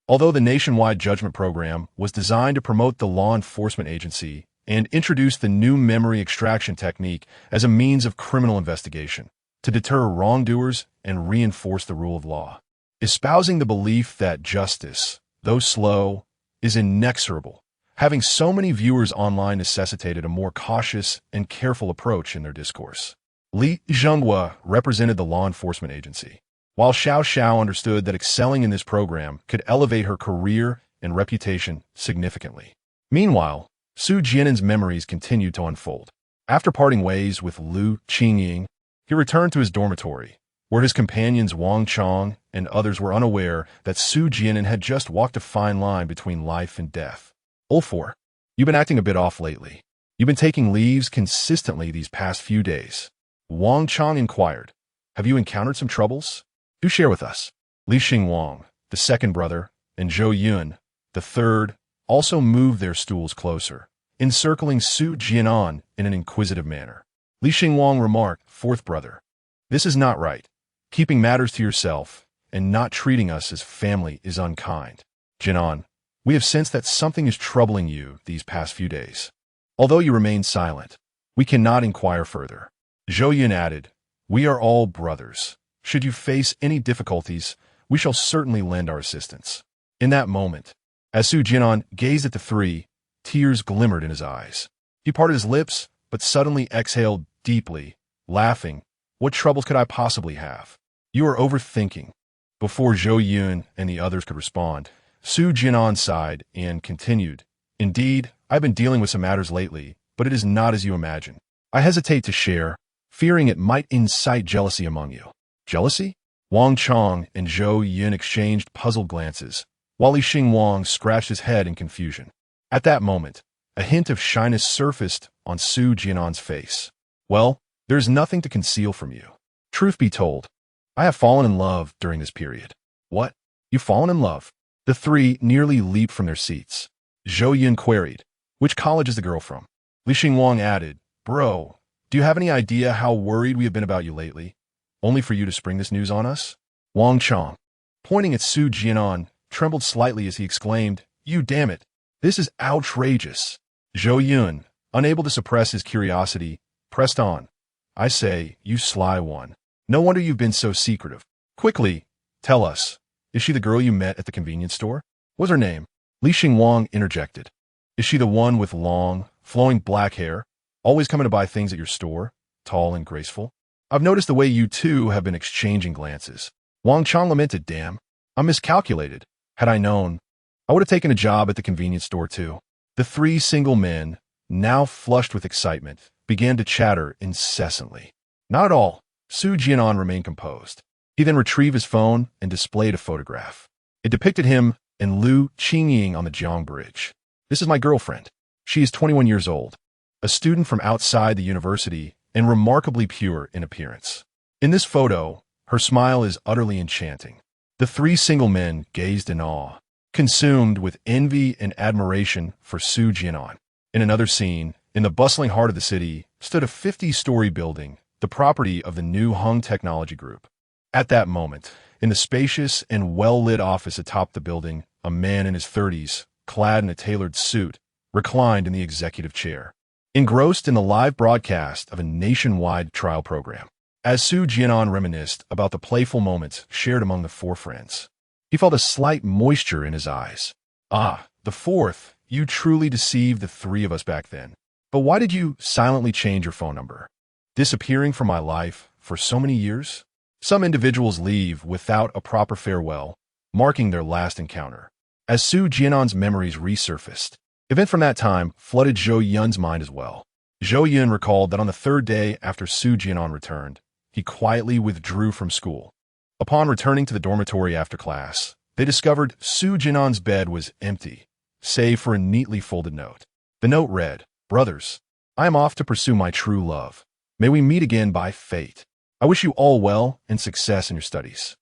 Although the nationwide judgment program was designed to promote the law enforcement agency and introduce the new memory extraction technique as a means of criminal investigation to deter wrongdoers and reinforce the rule of law, espousing the belief that justice, though slow, is inexorable, Having so many viewers online necessitated a more cautious and careful approach in their discourse. Li Zhenghua represented the law enforcement agency, while Xiao Xiao understood that excelling in this program could elevate her career and reputation significantly. Meanwhile, Su Jian'an's memories continued to unfold. After parting ways with Lu Qingying, he returned to his dormitory, where his companions Wang Chong and others were unaware that Su Jian'an had just walked a fine line between life and death. Ulfor, you've been acting a bit off lately. You've been taking leaves consistently these past few days. Wang Chong inquired, have you encountered some troubles? Do share with us. Li Xingwang, the second brother, and Zhou Yun, the third, also moved their stools closer, encircling Su Jian'an in an inquisitive manner. Li Xingwang remarked, fourth brother, this is not right. Keeping matters to yourself and not treating us as family is unkind. Jian'an, we have sensed that something is troubling you these past few days. Although you remain silent, we cannot inquire further. Zhou Yun added, we are all brothers. Should you face any difficulties, we shall certainly lend our assistance. In that moment, as Su Jian'an gazed at the three, tears glimmered in his eyes. He parted his lips, but suddenly exhaled deeply, laughing, what troubles could I possibly have? You are overthinking. Before Zhou Yun and the others could respond, Su Jian'an sighed and continued, indeed, I've been dealing with some matters lately, but it is not as you imagine. I hesitate to share, fearing it might incite jealousy among you. Jealousy? Wang Chong and Zhou Yun exchanged puzzled glances, while Li Xingwang scratched his head in confusion. At that moment, a hint of shyness surfaced on Su Jian'an's face. Well, there's nothing to conceal from you. Truth be told, I have fallen in love during this period. What? You've fallen in love? The three nearly leaped from their seats. Zhou Yun queried, which college is the girl from? Li Xingwang added, bro, do you have any idea how worried we have been about you lately? Only for you to spring this news on us? Wang Chong, pointing at Su Jian'an, trembled slightly as he exclaimed, you damn it, this is outrageous. Zhou Yun, unable to suppress his curiosity, pressed on. I say, you sly one. No wonder you've been so secretive. Quickly, tell us, is she the girl you met at the convenience store? What's her name? Li Xingwang interjected. Is she the one with long, flowing black hair, always coming to buy things at your store, tall and graceful? I've noticed the way you two have been exchanging glances. Wang Chong lamented, damn, I miscalculated. Had I known, I would have taken a job at the convenience store too. The three single men, now flushed with excitement, began to chatter incessantly. Not at all. Su Jian'an remained composed. He then retrieved his phone and displayed a photograph. It depicted him and Lu Qingying on the Jiang Bridge. This is my girlfriend. She is 21 years old, a student from outside the university and remarkably pure in appearance. In this photo, her smile is utterly enchanting. The three single men gazed in awe, consumed with envy and admiration for Su Jian'an. In another scene, in the bustling heart of the city, stood a 50-story building, the property of the new Hung Technology Group. At that moment, in the spacious and well-lit office atop the building, a man in his 30s, clad in a tailored suit, reclined in the executive chair, engrossed in the live broadcast of a nationwide trial program. As Su Jian'an reminisced about the playful moments shared among the four friends, he felt a slight moisture in his eyes. Ah, the fourth, you truly deceived the three of us back then. But why did you silently change your phone number? Disappearing from my life for so many years? Some individuals leave without a proper farewell, marking their last encounter. As Su Jian'an's memories resurfaced, events from that time flooded Zhou Yun's mind as well. Zhou Yun recalled that on the third day after Su Jian'an returned, he quietly withdrew from school. Upon returning to the dormitory after class, they discovered Su Jian'an's bed was empty, save for a neatly folded note. The note read, brothers, I am off to pursue my true love. May we meet again by fate. I wish you all well and success in your studies.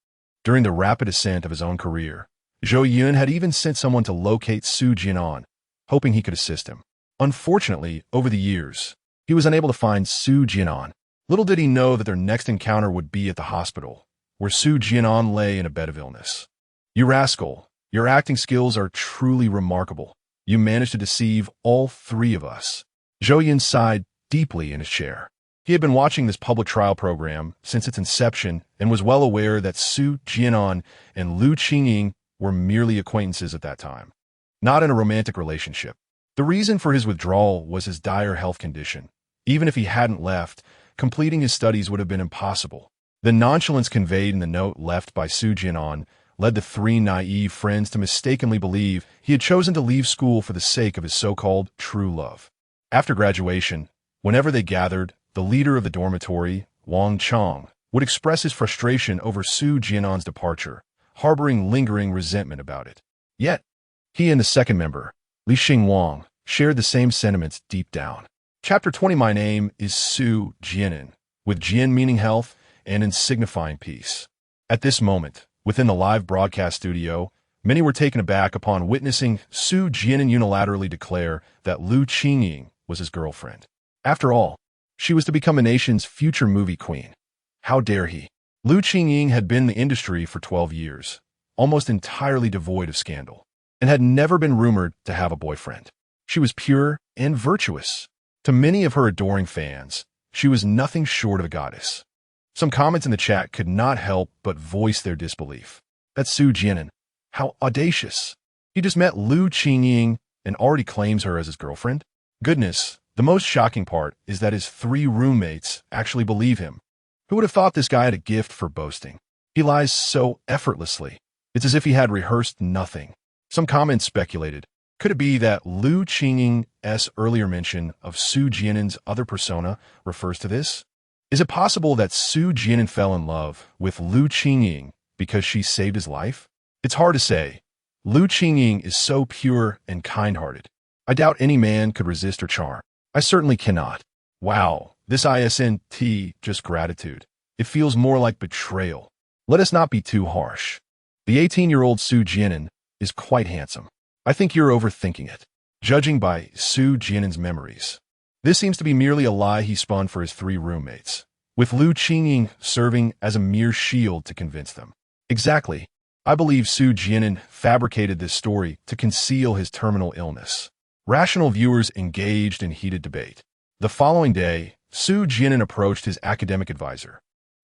During the rapid ascent of his own career, Zhou Yun had even sent someone to locate Su Jian'an, hoping he could assist him. Unfortunately, over the years, he was unable to find Su Jian'an. Little did he know that their next encounter would be at the hospital, where Su Jian'an lay in a bed of illness. You rascal, your acting skills are truly remarkable. You managed to deceive all three of us. Zhou Yun sighed deeply in his chair. He had been watching this public trial program since its inception and was well aware that Su Jian'an and Lu Qingying were merely acquaintances at that time, not in a romantic relationship. The reason for his withdrawal was his dire health condition. Even if he hadn't left, completing his studies would have been impossible. The nonchalance conveyed in the note left by Su Jian'an led the three naive friends to mistakenly believe he had chosen to leave school for the sake of his so-called true love. After graduation, whenever they gathered, the leader of the dormitory, Wang Chong, would express his frustration over Su Jian'an's departure, harboring lingering resentment about it. Yet, he and the second member, Li Wang, shared the same sentiments deep down. Chapter 20. My name is Su Jian'an, with Jian meaning health and in signifying peace. At this moment, within the live broadcast studio, many were taken aback upon witnessing Su Jian'an unilaterally declare that Lu Qingying was his girlfriend. After all, she was to become a nation's future movie queen. How dare he? Lu Qingying had been in the industry for 12 years, almost entirely devoid of scandal, and had never been rumored to have a boyfriend. She was pure and virtuous. To many of her adoring fans, she was nothing short of a goddess. Some comments in the chat could not help but voice their disbelief. That's Su Jian'an. How audacious. He just met Lu Qingying and already claims her as his girlfriend? Goodness, the most shocking part is that his three roommates actually believe him. Who would have thought this guy had a gift for boasting? He lies so effortlessly. It's as if he had rehearsed nothing. Some comments speculated, could it be that Lu Qingying's earlier mention of Su Jian'an's other persona refers to this? Is it possible that Su Jian'an fell in love with Lu Qingying because she saved his life? It's hard to say. Lu Qingying is so pure and kind-hearted. I doubt any man could resist her charm. I certainly cannot. Wow, this isn't just gratitude. It feels more like betrayal. Let us not be too harsh. The 18-year-old Su Jian'an is quite handsome. I think you're overthinking it, judging by Su Jian'an's memories. This seems to be merely a lie he spun for his three roommates, with Lu Qingying serving as a mere shield to convince them. Exactly. I believe Su Jian'an fabricated this story to conceal his terminal illness. Rational viewers engaged in heated debate. The following day, Su Jian'an approached his academic advisor,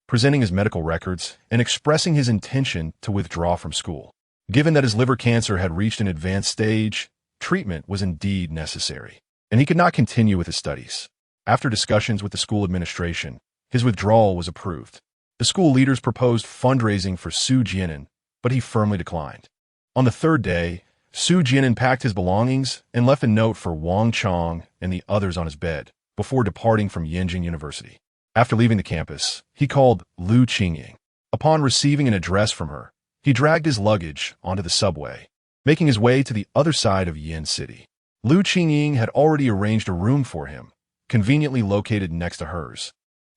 presenting his medical records and expressing his intention to withdraw from school. Given that his liver cancer had reached an advanced stage, treatment was indeed necessary, and he could not continue with his studies. After discussions with the school administration, his withdrawal was approved. The school leaders proposed fundraising for Su Jian'an, but he firmly declined. On the third day, Su Jian'an packed his belongings and left a note for Wang Chong and the others on his bed before departing from Yenjing University. After leaving the campus, he called Lu Qingying. Upon receiving an address from her, he dragged his luggage onto the subway, making his way to the other side of Yin City. Lu Qingying had already arranged a room for him, conveniently located next to hers,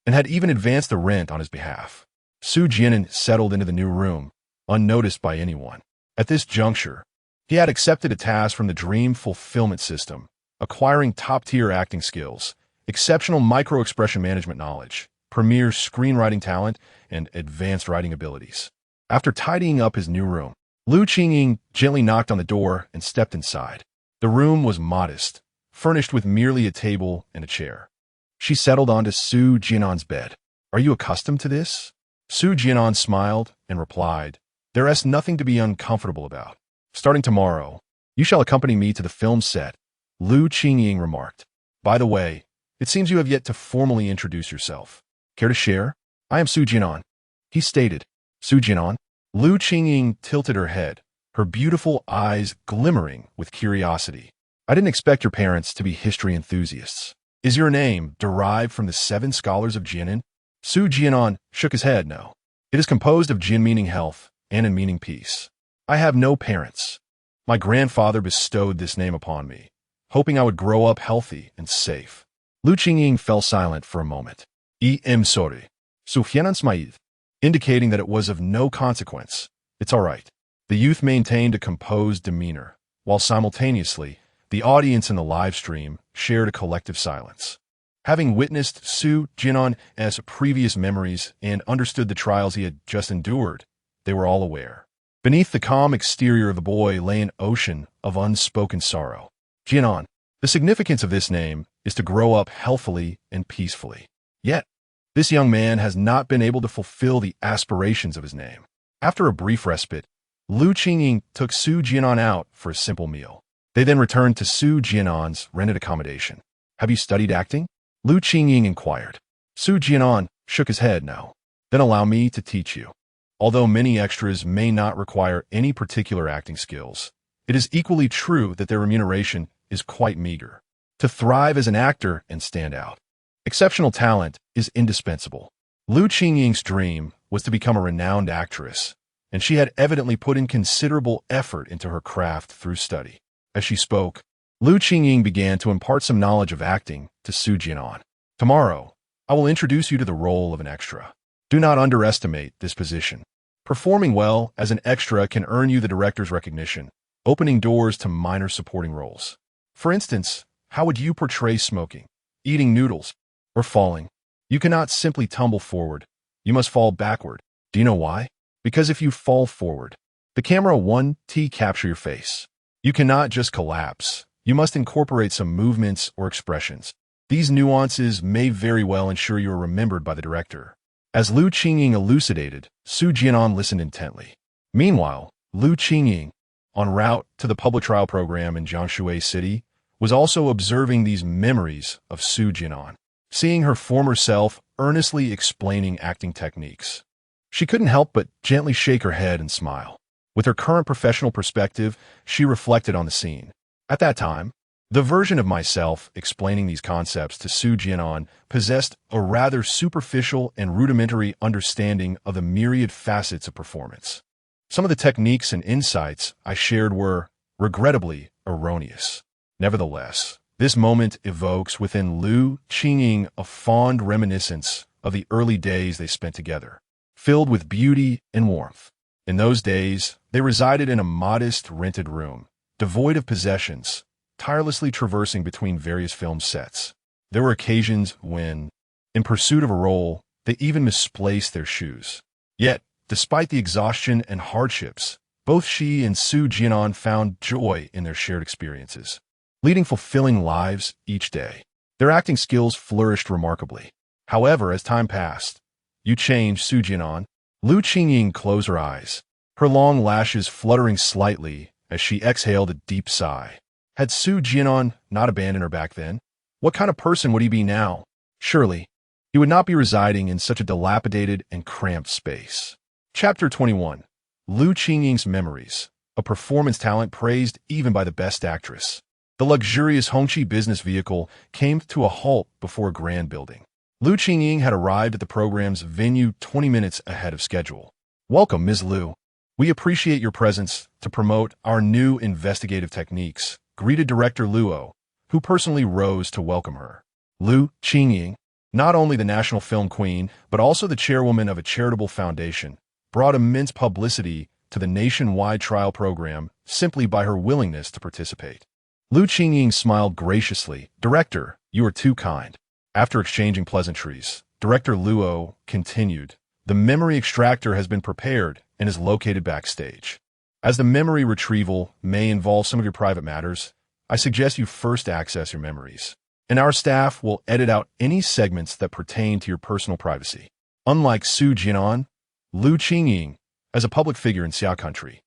and had even advanced the rent on his behalf. Su Jian'an settled into the new room, unnoticed by anyone. At this juncture, he had accepted a task from the Dream Fulfillment System, acquiring top-tier acting skills, exceptional micro-expression management knowledge, premier screenwriting talent, and advanced writing abilities. After tidying up his new room, Lu Qingying gently knocked on the door and stepped inside. The room was modest, furnished with merely a table and a chair. She settled onto Su Jian'an's bed. "Are you accustomed to this?" Su Jian'an smiled and replied, "There is nothing to be uncomfortable about. Starting tomorrow, you shall accompany me to the film set," Lu Qingying remarked. "By the way, it seems you have yet to formally introduce yourself. Care to share?" "I am Su Jian'an," he stated. "Su Jian'an?" Lu Qingying tilted her head, her beautiful eyes glimmering with curiosity. "I didn't expect your parents to be history enthusiasts. Is your name derived from the 7 scholars of Jian'an?" Su Jian'an shook his head no. "It is composed of Jian meaning health and in meaning peace. I have no parents. My grandfather bestowed this name upon me, hoping I would grow up healthy and safe." Lu Qingying fell silent for a moment. Sorry. Su Jian'an smiled, indicating that it was of no consequence. "It's all right." The youth maintained a composed demeanor, while simultaneously, the audience in the live stream shared a collective silence. Having witnessed Su Jian'an's previous memories and understood the trials he had just endured, they were all aware. Beneath the calm exterior of the boy lay an ocean of unspoken sorrow. Jian'an. The significance of this name is to grow up healthily and peacefully. Yet, this young man has not been able to fulfill the aspirations of his name. After a brief respite, Lu Qingying took Su Jian'an out for a simple meal. They then returned to Su Jian'an's rented accommodation. Have you studied acting? Lu Qingying inquired. Su Jian'an shook his head no. Then allow me to teach you. Although many extras may not require any particular acting skills, it is equally true that their remuneration is quite meager. To thrive as an actor and stand out, exceptional talent is indispensable. Lu Qingying's dream was to become a renowned actress, and she had evidently put in considerable effort into her craft through study. As she spoke, Lu Qingying began to impart some knowledge of acting to Su Jian'an. Tomorrow, I will introduce you to the role of an extra. Do not underestimate this position. Performing well as an extra can earn you the director's recognition, opening doors to minor supporting roles. For instance, how would you portray smoking, eating noodles, or falling? You cannot simply tumble forward. You must fall backward. Do you know why? Because if you fall forward, the camera won't capture your face. You cannot just collapse. You must incorporate some movements or expressions. These nuances may very well ensure you are remembered by the director. As Lu Qingying elucidated, Su Jian'an listened intently. Meanwhile, Lu Qingying, en route to the public trial program in Jiangsu City, was also observing these memories of Su Jian'an, seeing her former self earnestly explaining acting techniques. She couldn't help but gently shake her head and smile. With her current professional perspective, she reflected on the scene. At that time, the version of myself explaining these concepts to Su Jian'an possessed a rather superficial and rudimentary understanding of the myriad facets of performance. Some of the techniques and insights I shared were, regrettably, erroneous. Nevertheless, this moment evokes within Lu Qingying a fond reminiscence of the early days they spent together, filled with beauty and warmth. In those days, they resided in a modest rented room, devoid of possessions, tirelessly traversing between various film sets. There were occasions when, in pursuit of a role, they even misplaced their shoes. Yet, despite the exhaustion and hardships, both she and Su Jian'an found joy in their shared experiences, leading fulfilling lives each day. Their acting skills flourished remarkably. However, as time passed, you changed, Su Jian'an. Lu Qingying closed her eyes, her long lashes fluttering slightly as she exhaled a deep sigh. Had Su Jian'an not abandoned her back then? What kind of person would he be now? Surely, he would not be residing in such a dilapidated and cramped space. Chapter 21. Lu Qingying's Memories, a performance talent praised even by the best actress. The luxurious Hongqi business vehicle came to a halt before a grand building. Lu Qingying had arrived at the program's venue 20 minutes ahead of schedule. Welcome, Ms. Lu. We appreciate your presence to promote our new investigative techniques, greeted Director Luo, who personally rose to welcome her. Lu Qingying, not only the national film queen, but also the chairwoman of a charitable foundation, brought immense publicity to the nationwide trial program simply by her willingness to participate. Lu Qingying smiled graciously. Director, you are too kind. After exchanging pleasantries, Director Luo continued, the memory extractor has been prepared and is located backstage. As the memory retrieval may involve some of your private matters, I suggest you first access your memories, and our staff will edit out any segments that pertain to your personal privacy. Unlike Su Jian'an, Lu Qingying, as a public figure in Xia country,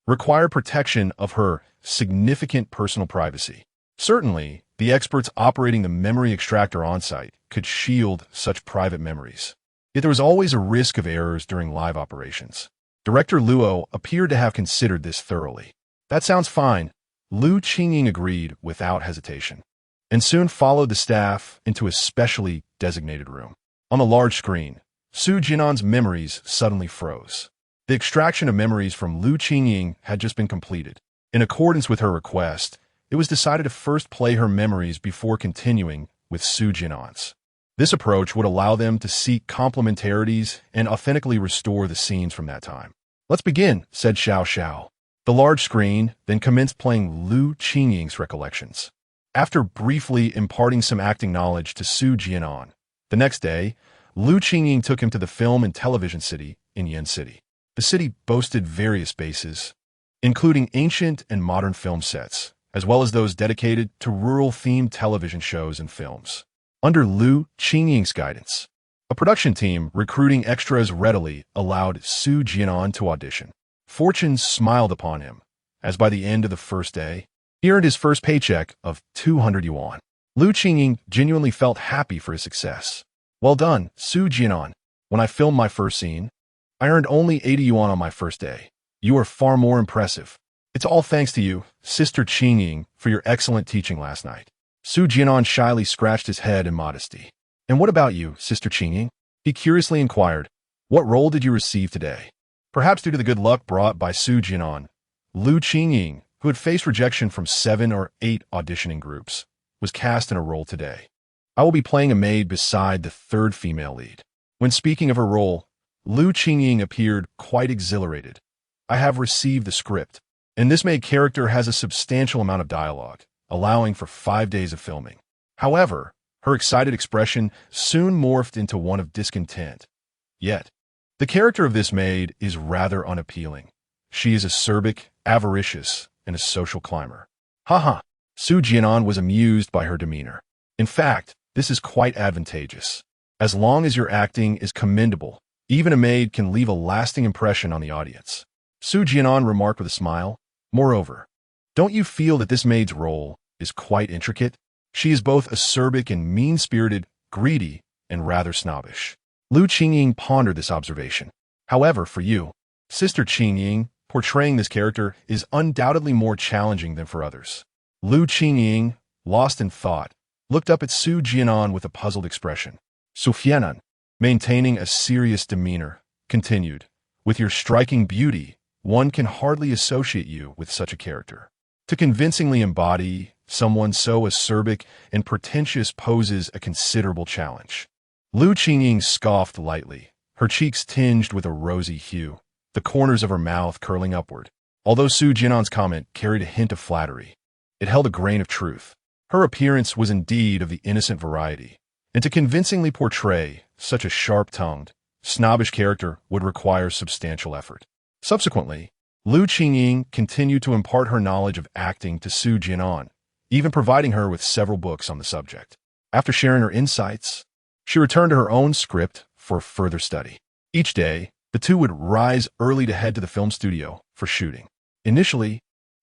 required protection of her significant personal privacy. Certainly, the experts operating the memory extractor on-site could shield such private memories. Yet there was always a risk of errors during live operations. Director Luo appeared to have considered this thoroughly. That sounds fine, Lu Qingying agreed without hesitation, and soon followed the staff into a specially designated room. On the large screen, Su Jian'an's memories suddenly froze. The extraction of memories from Lu Qingying had just been completed. In accordance with her request, it was decided to first play her memories before continuing with Su Jian'an's. This approach would allow them to seek complementarities and authentically restore the scenes from that time. Let's begin, said Xiao Xiao. The large screen then commenced playing Lu Qingying's recollections. After briefly imparting some acting knowledge to Su Jian'an, the next day, Lu Qingying took him to the film and television city in Yan City. The city boasted various bases, including ancient and modern film sets, as well as those dedicated to rural-themed television shows and films. Under Lu Qingying's guidance, a production team recruiting extras readily allowed Su Jian'an to audition. Fortune smiled upon him, as by the end of the first day, He earned his first paycheck of 200 yuan. Lu Qingying genuinely felt happy for his success. Well done, Su Jian'an. When I filmed my first scene, I earned only 80 yuan on my first day. You are far more impressive. It's all thanks to you, Sister Qingying, for your excellent teaching last night. Su Jian'an shyly scratched his head in modesty. And what about you, Sister Qingying? He curiously inquired. What role did you receive today? Perhaps due to the good luck brought by Su Jian'an, Lu Qingying, who had faced rejection from 7 or 8 auditioning groups, was cast in a role today. I will be playing a maid beside the third female lead. When speaking of her role, Lu Qingying appeared quite exhilarated. I have received the script, and this maid character has a substantial amount of dialogue, allowing for 5 days of filming. However, her excited expression soon morphed into one of discontent. Yet, the character of this maid is rather unappealing. She is acerbic, avaricious, and a social climber. Haha, Su Jian'an was amused by her demeanor. In fact, this is quite advantageous. As long as your acting is commendable, even a maid can leave a lasting impression on the audience. Su Jian'an remarked with a smile. Moreover, don't you feel that this maid's role is quite intricate? She is both acerbic and mean-spirited, greedy, and rather snobbish. Lu Qingying pondered this observation. However, for you, Sister Qingying, portraying this character is undoubtedly more challenging than for others. Lu Qingying, lost in thought, looked up at Su Jian'an with a puzzled expression. Su Jian'an, maintaining a serious demeanor, continued, with your striking beauty, one can hardly associate you with such a character. To convincingly embody someone so acerbic and pretentious poses a considerable challenge. Lu Qingying scoffed lightly, her cheeks tinged with a rosy hue, the corners of her mouth curling upward. Although Su Jian'an's comment carried a hint of flattery, it held a grain of truth. Her appearance was indeed of the innocent variety, and to convincingly portray such a sharp-tongued, snobbish character would require substantial effort. Subsequently, Lu Qingying continued to impart her knowledge of acting to Su Jian'an, even providing her with several books on the subject. After sharing her insights, she returned to her own script for further study. Each day, the two would rise early to head to the film studio for shooting. Initially,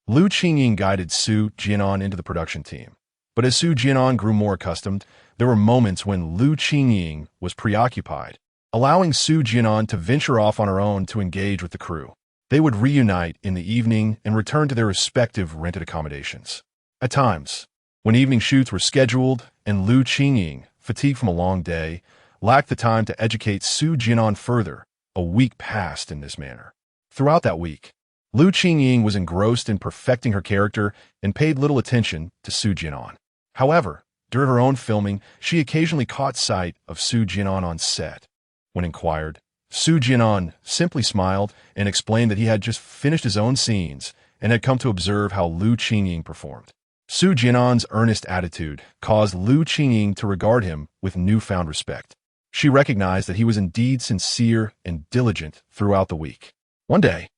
Lu Qingying guided Su Jian'an into the production team. But as Su Jian'an grew more accustomed, there were moments when Lu Qingying was preoccupied, allowing Su Jian'an to venture off on her own to engage with the crew. They would reunite in the evening and return to their respective rented accommodations. At times, when evening shoots were scheduled and Lu Qingying, fatigued from a long day, lacked the time to educate Su Jian'an further, a week passed in this manner. Throughout that week, Lu Qingying was engrossed in perfecting her character and paid little attention to Su Jian'an. However, during her own filming, she occasionally caught sight of Su Jian'an on set. When inquired, Su Jian'an simply smiled and explained that he had just finished his own scenes and had come to observe how Lu Qingying performed. Su Jian'an's earnest attitude caused Lu Qingying to regard him with newfound respect. She recognized that he was indeed sincere and diligent throughout the week. One day,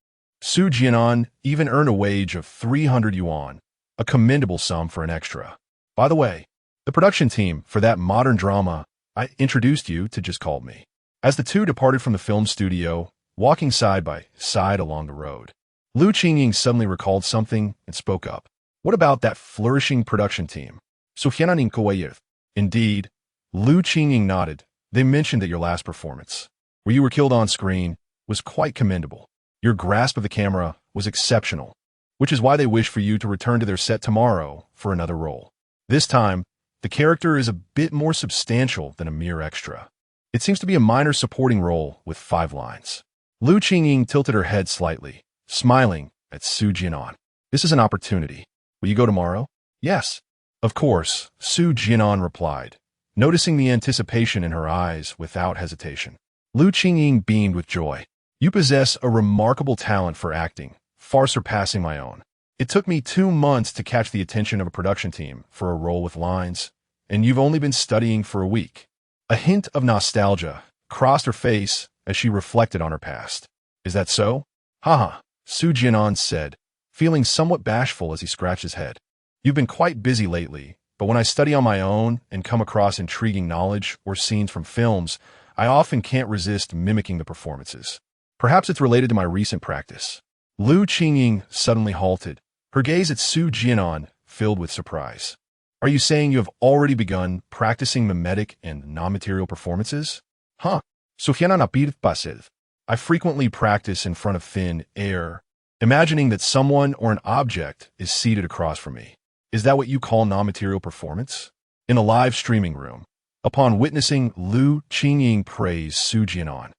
Su Jian'an even earned a wage of 300 yuan, a commendable sum for an extra. By the way, the production team for that modern drama I introduced you to just called me. As the two departed from the film studio, walking side by side along the road, Lu Qingying suddenly recalled something and spoke up. What about that flourishing production team? Su Jian'an. Indeed, Lu Qingying nodded. They mentioned that your last performance, where you were killed on screen, was quite commendable. Your grasp of the camera was exceptional, which is why they wish for you to return to their set tomorrow for another role. This time, the character is a bit more substantial than a mere extra. It seems to be a minor supporting role with 5 lines. Lu Qingying tilted her head slightly, smiling at Su Jian'an. This is an opportunity. Will you go tomorrow? Yes. Of course, Su Jian'an replied, noticing the anticipation in her eyes without hesitation. Lu Qingying beamed with joy. You possess a remarkable talent for acting, far surpassing my own. It took me 2 months to catch the attention of a production team for a role with lines, and you've only been studying for a week. A hint of nostalgia crossed her face as she reflected on her past. Is that so? Haha, Su Jian'an said, feeling somewhat bashful as he scratched his head. You've been quite busy lately, but when I study on my own and come across intriguing knowledge or scenes from films, I often can't resist mimicking the performances. Perhaps it's related to my recent practice. Lu Qingying suddenly halted, her gaze at Su Jian'an filled with surprise. Are you saying you have already begun practicing mimetic and non-material performances? Huh. Su Jian'an apir passive. I frequently practice in front of thin air, imagining that someone or an object is seated across from me. Is that what you call non-material performance? In a live streaming room, upon witnessing Lu Qingying praise Su Jian'an,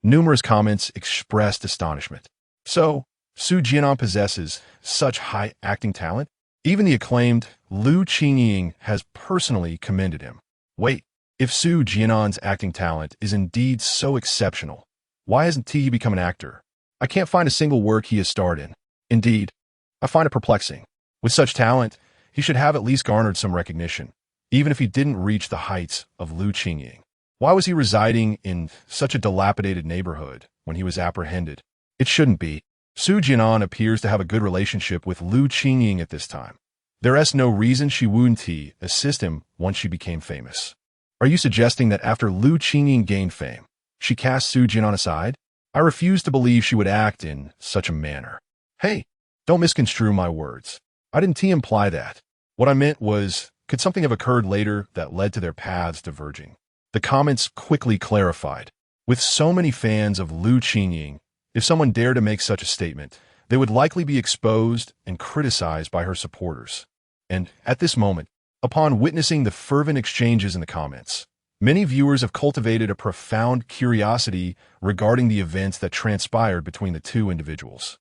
numerous comments expressed astonishment. So, Su Jian'an possesses such high acting talent? Even the acclaimed Lu Qingying has personally commended him. Wait, if Su Jian'an's acting talent is indeed so exceptional, why hasn't he become an actor? I can't find a single work he has starred in. Indeed, I find it perplexing. With such talent, he should have at least garnered some recognition, even if he didn't reach the heights of Lu Qingying. Why was he residing in such a dilapidated neighborhood when he was apprehended? It shouldn't be. Su Jian'an appears to have a good relationship with Lu Qingying at this time. There is no reason she wouldn't assist him once she became famous. Are you suggesting that after Lu Qingying gained fame, she cast Su Jian'an aside? I refuse to believe she would act in such a manner. Hey, don't misconstrue my words. I didn't imply that. What I meant was, could something have occurred later that led to their paths diverging? The comments quickly clarified. With so many fans of Lu Qingying, if someone dared to make such a statement, they would likely be exposed and criticized by her supporters. And at this moment, upon witnessing the fervent exchanges in the comments, many viewers have cultivated a profound curiosity regarding the events that transpired between the two individuals.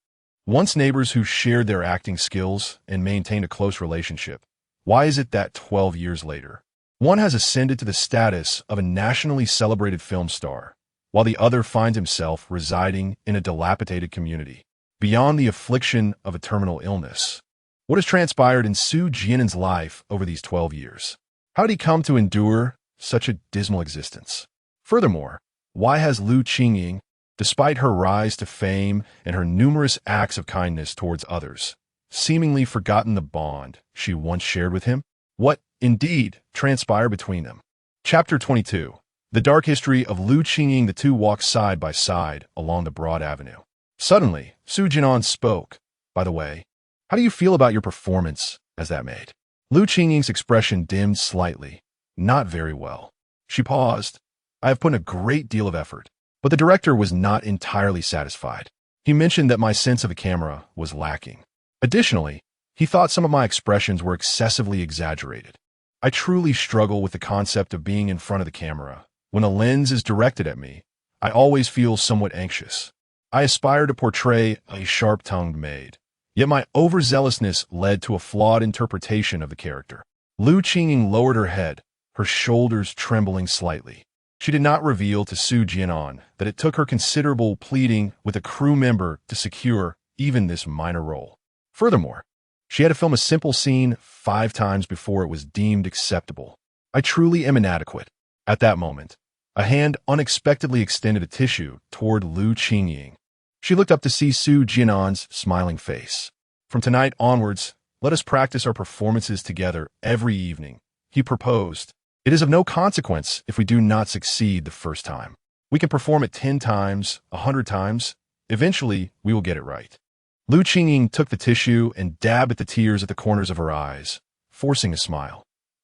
Once neighbors who shared their acting skills and maintained a close relationship, why is it that 12 years later, one has ascended to the status of a nationally celebrated film star, while the other finds himself residing in a dilapidated community, beyond the affliction of a terminal illness? What has transpired in Su Jian'an's life over these 12 years? How did he come to endure such a dismal existence? Furthermore, why has Lu Qingying, despite her rise to fame and her numerous acts of kindness towards others, seemingly forgotten the bond she once shared with him? What, indeed, transpired between them? Chapter 22. The dark history of Lu Qingying. The two walked side by side along the broad avenue. Suddenly, Su Jian'an spoke. By the way, how do you feel about your performance as that maid? Lu Qingying's expression dimmed slightly. Not very well. She paused. I have put in a great deal of effort. But the director was not entirely satisfied. He mentioned that my sense of the camera was lacking. Additionally, he thought some of my expressions were excessively exaggerated. I truly struggle with the concept of being in front of the camera. When a lens is directed at me, I always feel somewhat anxious. I aspire to portray a sharp-tongued maid, yet my overzealousness led to a flawed interpretation of the character. Lu Qingying lowered her head, her shoulders trembling slightly. She did not reveal to Su Jian'an that it took her considerable pleading with a crew member to secure even this minor role. Furthermore, she had to film a simple scene 5 times before it was deemed acceptable. I truly am inadequate. At that moment, a hand unexpectedly extended a tissue toward Lu Qingying. She looked up to see Su Jian'an's smiling face. From tonight onwards, let us practice our performances together every evening, he proposed. It is of no consequence if we do not succeed the first time. We can perform it 10 times, 100 times. Eventually, we will get it right. Lu Qingying took the tissue and dabbed at the tears at the corners of her eyes, forcing a smile.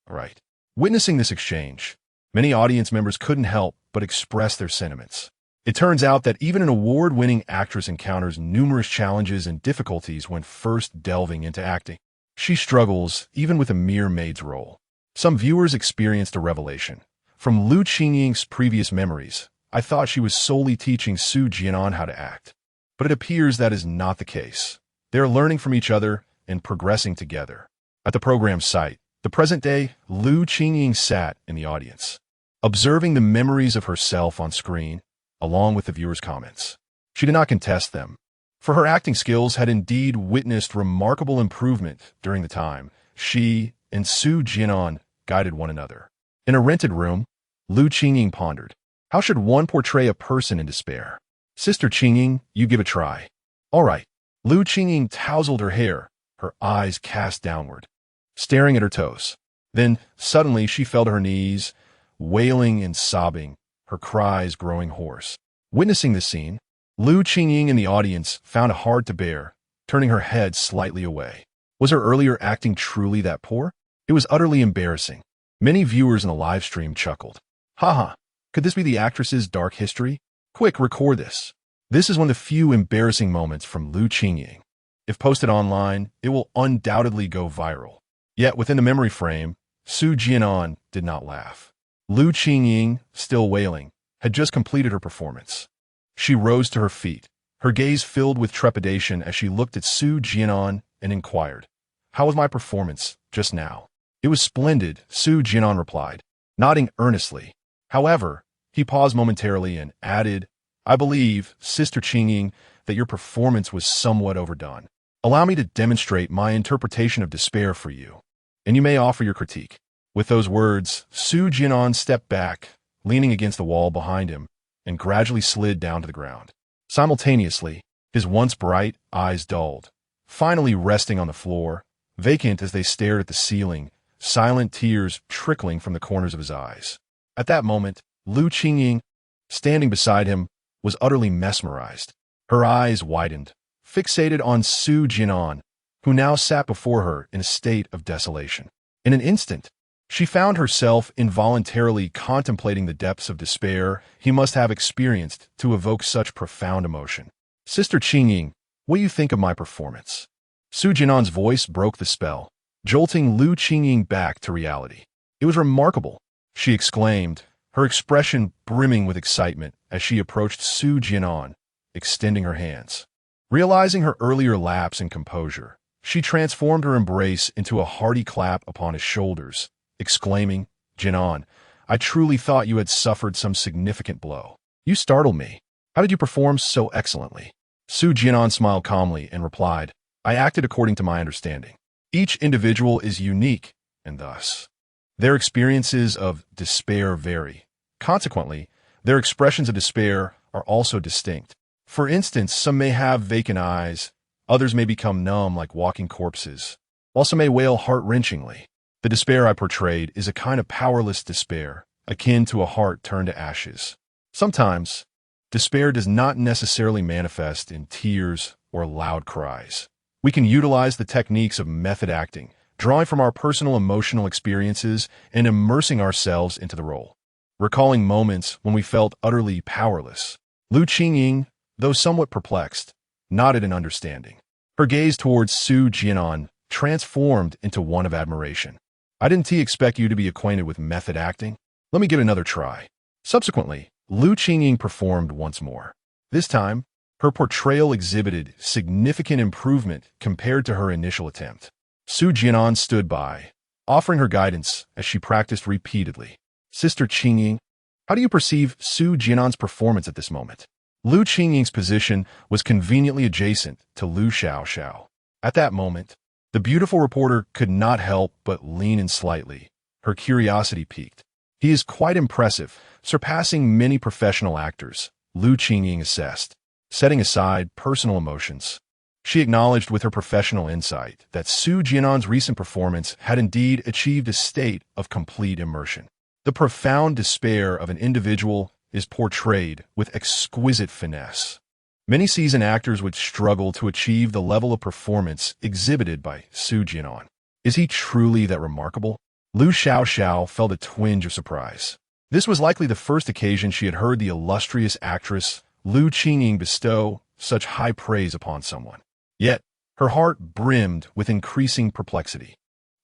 All right. Witnessing this exchange, many audience members couldn't help but express their sentiments. It turns out that even an award-winning actress encounters numerous challenges and difficulties when first delving into acting. She struggles even with a mere maid's role. Some viewers experienced a revelation. From Lu Qingying's previous memories, I thought she was solely teaching Su Jian'an how to act. But it appears that is not the case. They are learning from each other and progressing together. At the program's site, the present-day Lu Qingying sat in the audience, observing the memories of herself on screen, along with the viewers' comments. She did not contest them, for her acting skills had indeed witnessed remarkable improvement during the time she and Su Jian'an guided one another. In a rented room, Lu Qingying pondered. How should one portray a person in despair? Sister Qingying, you give a try. All right. Lu Qingying tousled her hair, her eyes cast downward, staring at her toes. Then, suddenly, she fell to her knees, wailing and sobbing, her cries growing hoarse. Witnessing this scene, Lu Qingying in the audience found it hard to bear, turning her head slightly away. Was her earlier acting truly that poor? It was utterly embarrassing. Many viewers in the live stream chuckled. Haha, could this be the actress's dark history? Quick, record this. This is one of the few embarrassing moments from Lu Qingying. If posted online, it will undoubtedly go viral. Yet within the memory frame, Su Jian'an did not laugh. Lu Qingying, still wailing, had just completed her performance. She rose to her feet, her gaze filled with trepidation as she looked at Su Jian'an and inquired, "How was my performance just now?" "It was splendid," Su Jian'an replied, nodding earnestly. However, he paused momentarily and added, "I believe, Sister Qingying, that your performance was somewhat overdone. Allow me to demonstrate my interpretation of despair for you, and you may offer your critique." With those words, Su Jian'an stepped back, leaning against the wall behind him, and gradually slid down to the ground. Simultaneously, his once bright eyes dulled, finally resting on the floor, vacant as they stared at the ceiling, silent tears trickling from the corners of his eyes. At that moment, Lu Qingying, standing beside him, was utterly mesmerized. Her eyes widened, fixated on Su Jian'an, who now sat before her in a state of desolation. In an instant, she found herself involuntarily contemplating the depths of despair he must have experienced to evoke such profound emotion. "Sister Qingying, what do you think of my performance?" Su Jian'an's voice broke the spell, jolting Lu Qingying back to reality. "It was remarkable," she exclaimed, her expression brimming with excitement as she approached Su Jian'an, extending her hands. Realizing her earlier lapse in composure, she transformed her embrace into a hearty clap upon his shoulders, exclaiming, "Jian'an, I truly thought you had suffered some significant blow. You startled me. How did you perform so excellently?" Su Jian'an smiled calmly and replied, "I acted according to my understanding. Each individual is unique, and thus their experiences of despair vary. Consequently, their expressions of despair are also distinct. For instance, some may have vacant eyes, others may become numb like walking corpses, while some may wail heart-wrenchingly. The despair I portrayed is a kind of powerless despair, akin to a heart turned to ashes. Sometimes, despair does not necessarily manifest in tears or loud cries. We can utilize the techniques of method acting, drawing from our personal emotional experiences and immersing ourselves into the role, recalling moments when we felt utterly powerless. Lu Qingying, though somewhat perplexed, nodded in understanding. Her gaze towards Su Jian'an transformed into one of admiration. "I didn't expect you to be acquainted with method acting. Let me give it another try." Subsequently, Lu Qingying performed once more. This time, her portrayal exhibited significant improvement compared to her initial attempt. Su Jian'an stood by, offering her guidance as she practiced repeatedly. "Sister Qingying, how do you perceive Su Jian'an's performance at this moment?" Lu Qingying's position was conveniently adjacent to Lu Xiaoxiao. At that moment, the beautiful reporter could not help but lean in slightly. Her curiosity piqued. "He is quite impressive, surpassing many professional actors," Lu Qingying assessed. Setting aside personal emotions, she acknowledged with her professional insight that Su Jian'an's recent performance had indeed achieved a state of complete immersion. The profound despair of an individual is portrayed with exquisite finesse. Many seasoned actors would struggle to achieve the level of performance exhibited by Su Jian'an. Is he truly that remarkable? Lu Xiaoxiao felt a twinge of surprise. This was likely the first occasion she had heard the illustrious actress Lu Qingying bestow such high praise upon someone. Yet, her heart brimmed with increasing perplexity.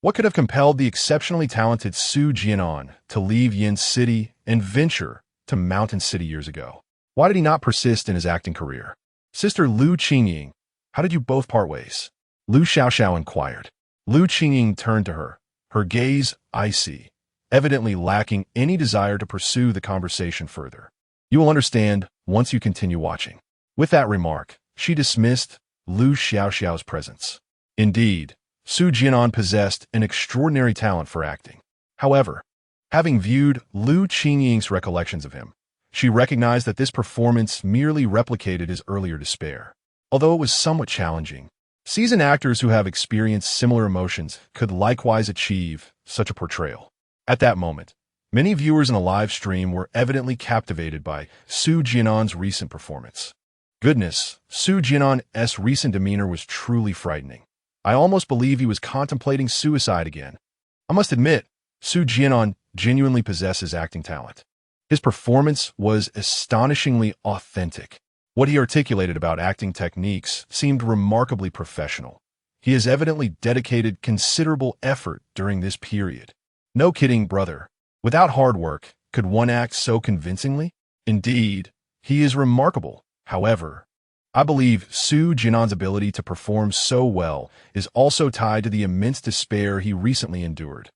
What could have compelled the exceptionally talented Su Jian'an to leave Yin City and venture to Mountain City years ago? Why did he not persist in his acting career? "Sister Lu Qingying, how did you both part ways?" Lu Xiaoxiao inquired. Lu Qingying turned to her, her gaze icy, evidently lacking any desire to pursue the conversation further. "You will understand once you continue watching." With that remark, she dismissed Lu Xiaoxiao's presence. Indeed, Su Jian'an possessed an extraordinary talent for acting. However, having viewed Lu Qingying's recollections of him, she recognized that this performance merely replicated his earlier despair. Although it was somewhat challenging, seasoned actors who have experienced similar emotions could likewise achieve such a portrayal. At that moment, many viewers in the live stream were evidently captivated by Su Jian'an's recent performance. Goodness, Su Jian'an's recent demeanor was truly frightening. I almost believe he was contemplating suicide again. I must admit, Su Jian'an genuinely possesses acting talent. His performance was astonishingly authentic. What he articulated about acting techniques seemed remarkably professional. He has evidently dedicated considerable effort during this period. No kidding, brother. Without hard work, could one act so convincingly? Indeed, he is remarkable. However, I believe Su Jian'an's ability to perform so well is also tied to the immense despair he recently endured.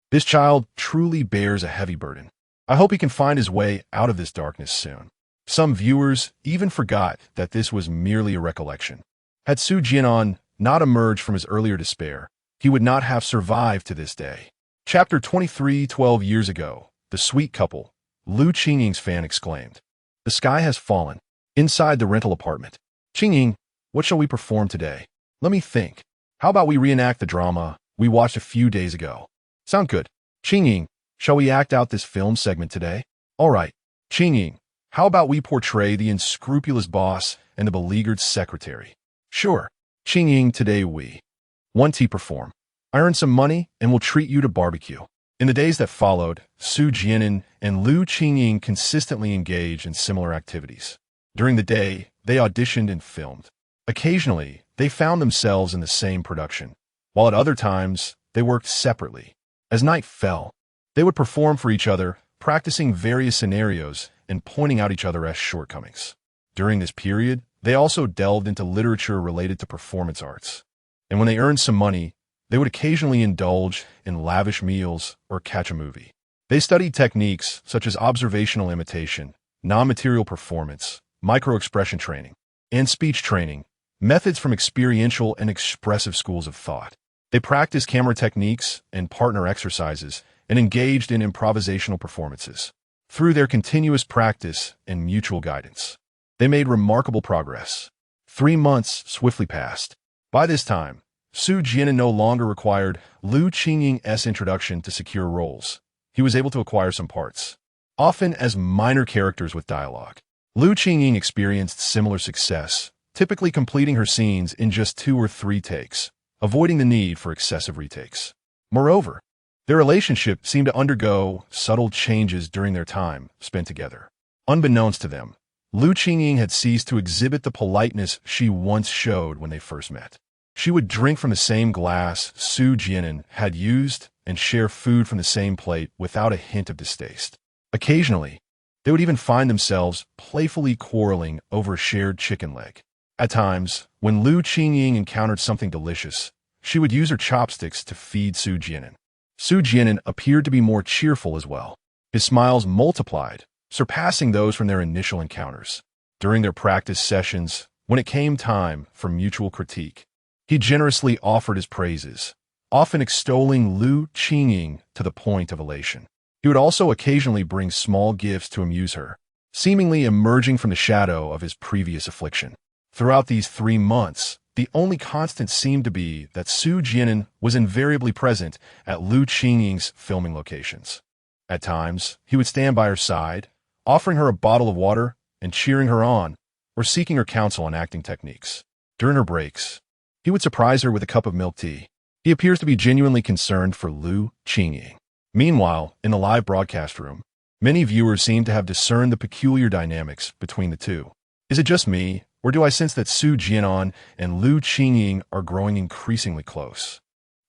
This child truly bears a heavy burden. I hope he can find his way out of this darkness soon. Some viewers even forgot that this was merely a recollection. Had Su Jian'an not emerged from his earlier despair, he would not have survived to this day. Chapter 23. 12 years ago, the sweet couple, Lu Qingying's fan exclaimed. The sky has fallen. Inside the rental apartment. Qingying, what shall we perform today? Let me think. How about we reenact the drama we watched a few days ago? Sound good. Qingying, shall we act out this film segment today? All right. Qingying, how about we portray the unscrupulous boss and the beleaguered secretary? Sure. Qingying, today we 1T perform. I earned some money and will treat you to barbecue. In the days that followed, Su Jian'an and Lu Qingying consistently engaged in similar activities. During the day, they auditioned and filmed. Occasionally, they found themselves in the same production, while at other times, they worked separately. As night fell, they would perform for each other, practicing various scenarios and pointing out each other's shortcomings. During this period, they also delved into literature related to performance arts. And when they earned some money, they would occasionally indulge in lavish meals or catch a movie. They studied techniques such as observational imitation, non-material performance, micro-expression training, and speech training, methods from experiential and expressive schools of thought. They practiced camera techniques and partner exercises and engaged in improvisational performances. Through their continuous practice and mutual guidance, they made remarkable progress. 3 months swiftly passed. By this time, Su Jian'an no longer required Lu Qingying's introduction to secure roles. He was able to acquire some parts, often as minor characters with dialogue. Lu Qingying experienced similar success, typically completing her scenes in just 2 or 3 takes, avoiding the need for excessive retakes. Moreover, their relationship seemed to undergo subtle changes during their time spent together. Unbeknownst to them, Lu Qingying had ceased to exhibit the politeness she once showed when they first met. She would drink from the same glass Su Jian'an had used and share food from the same plate without a hint of distaste. Occasionally, they would even find themselves playfully quarreling over a shared chicken leg. At times, when Lu Qingying encountered something delicious, she would use her chopsticks to feed Su Jian'an. Su Jian'an appeared to be more cheerful as well. His smiles multiplied, surpassing those from their initial encounters. During their practice sessions, when it came time for mutual critique, he generously offered his praises, often extolling Lu Qingying to the point of elation. He would also occasionally bring small gifts to amuse her, seemingly emerging from the shadow of his previous affliction. Throughout these 3 months, the only constant seemed to be that Su Jian'an was invariably present at Lu Qingying's filming locations. At times, he would stand by her side, offering her a bottle of water and cheering her on, or seeking her counsel on acting techniques. During her breaks, he would surprise her with a cup of milk tea. He appears to be genuinely concerned for Lu Qingying. Meanwhile, in the live broadcast room, many viewers seem to have discerned the peculiar dynamics between the two. Is it just me, or do I sense that Su Jian'an and Lu Qingying are growing increasingly close?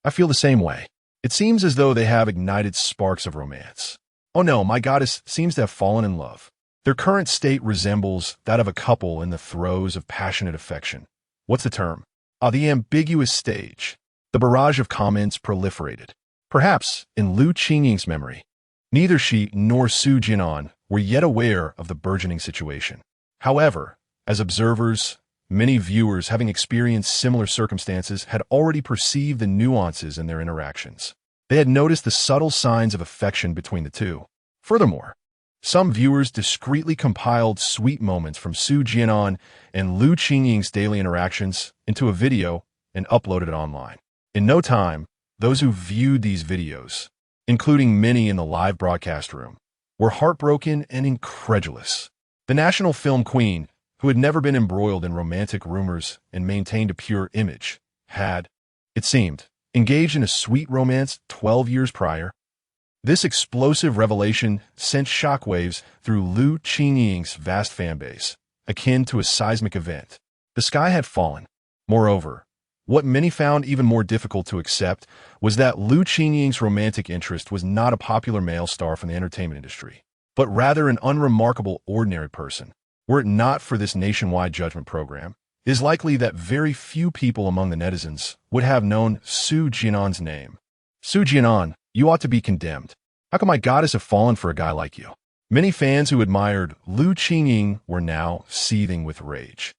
I feel the same way. It seems as though they have ignited sparks of romance. Oh no, my goddess seems to have fallen in love. Their current state resembles that of a couple in the throes of passionate affection. What's the term? The ambiguous stage. The barrage of comments proliferated. Perhaps, in Lu Qingying's memory, neither she nor Su Jian'an were yet aware of the burgeoning situation. However, as observers, many viewers having experienced similar circumstances had already perceived the nuances in their interactions. They had noticed the subtle signs of affection between the two. Furthermore, some viewers discreetly compiled sweet moments from Su Jian'an and Lu Qingying's daily interactions into a video and uploaded it online. In no time, those who viewed these videos, including many in the live broadcast room, were heartbroken and incredulous. The national film queen, who had never been embroiled in romantic rumors and maintained a pure image, had, it seemed, engaged in a sweet romance 12 years prior. This explosive revelation sent shockwaves through Lu Qingying's vast fanbase, akin to a seismic event. The sky had fallen. Moreover, what many found even more difficult to accept was that Lu Qingying's romantic interest was not a popular male star from the entertainment industry, but rather an unremarkable ordinary person. Were it not for this nationwide judgment program, it is likely that very few people among the netizens would have known Su Jian'an's name. Su Jian'an, you ought to be condemned. How can my goddess have fallen for a guy like you? Many fans who admired Lu Qingying were now seething with rage,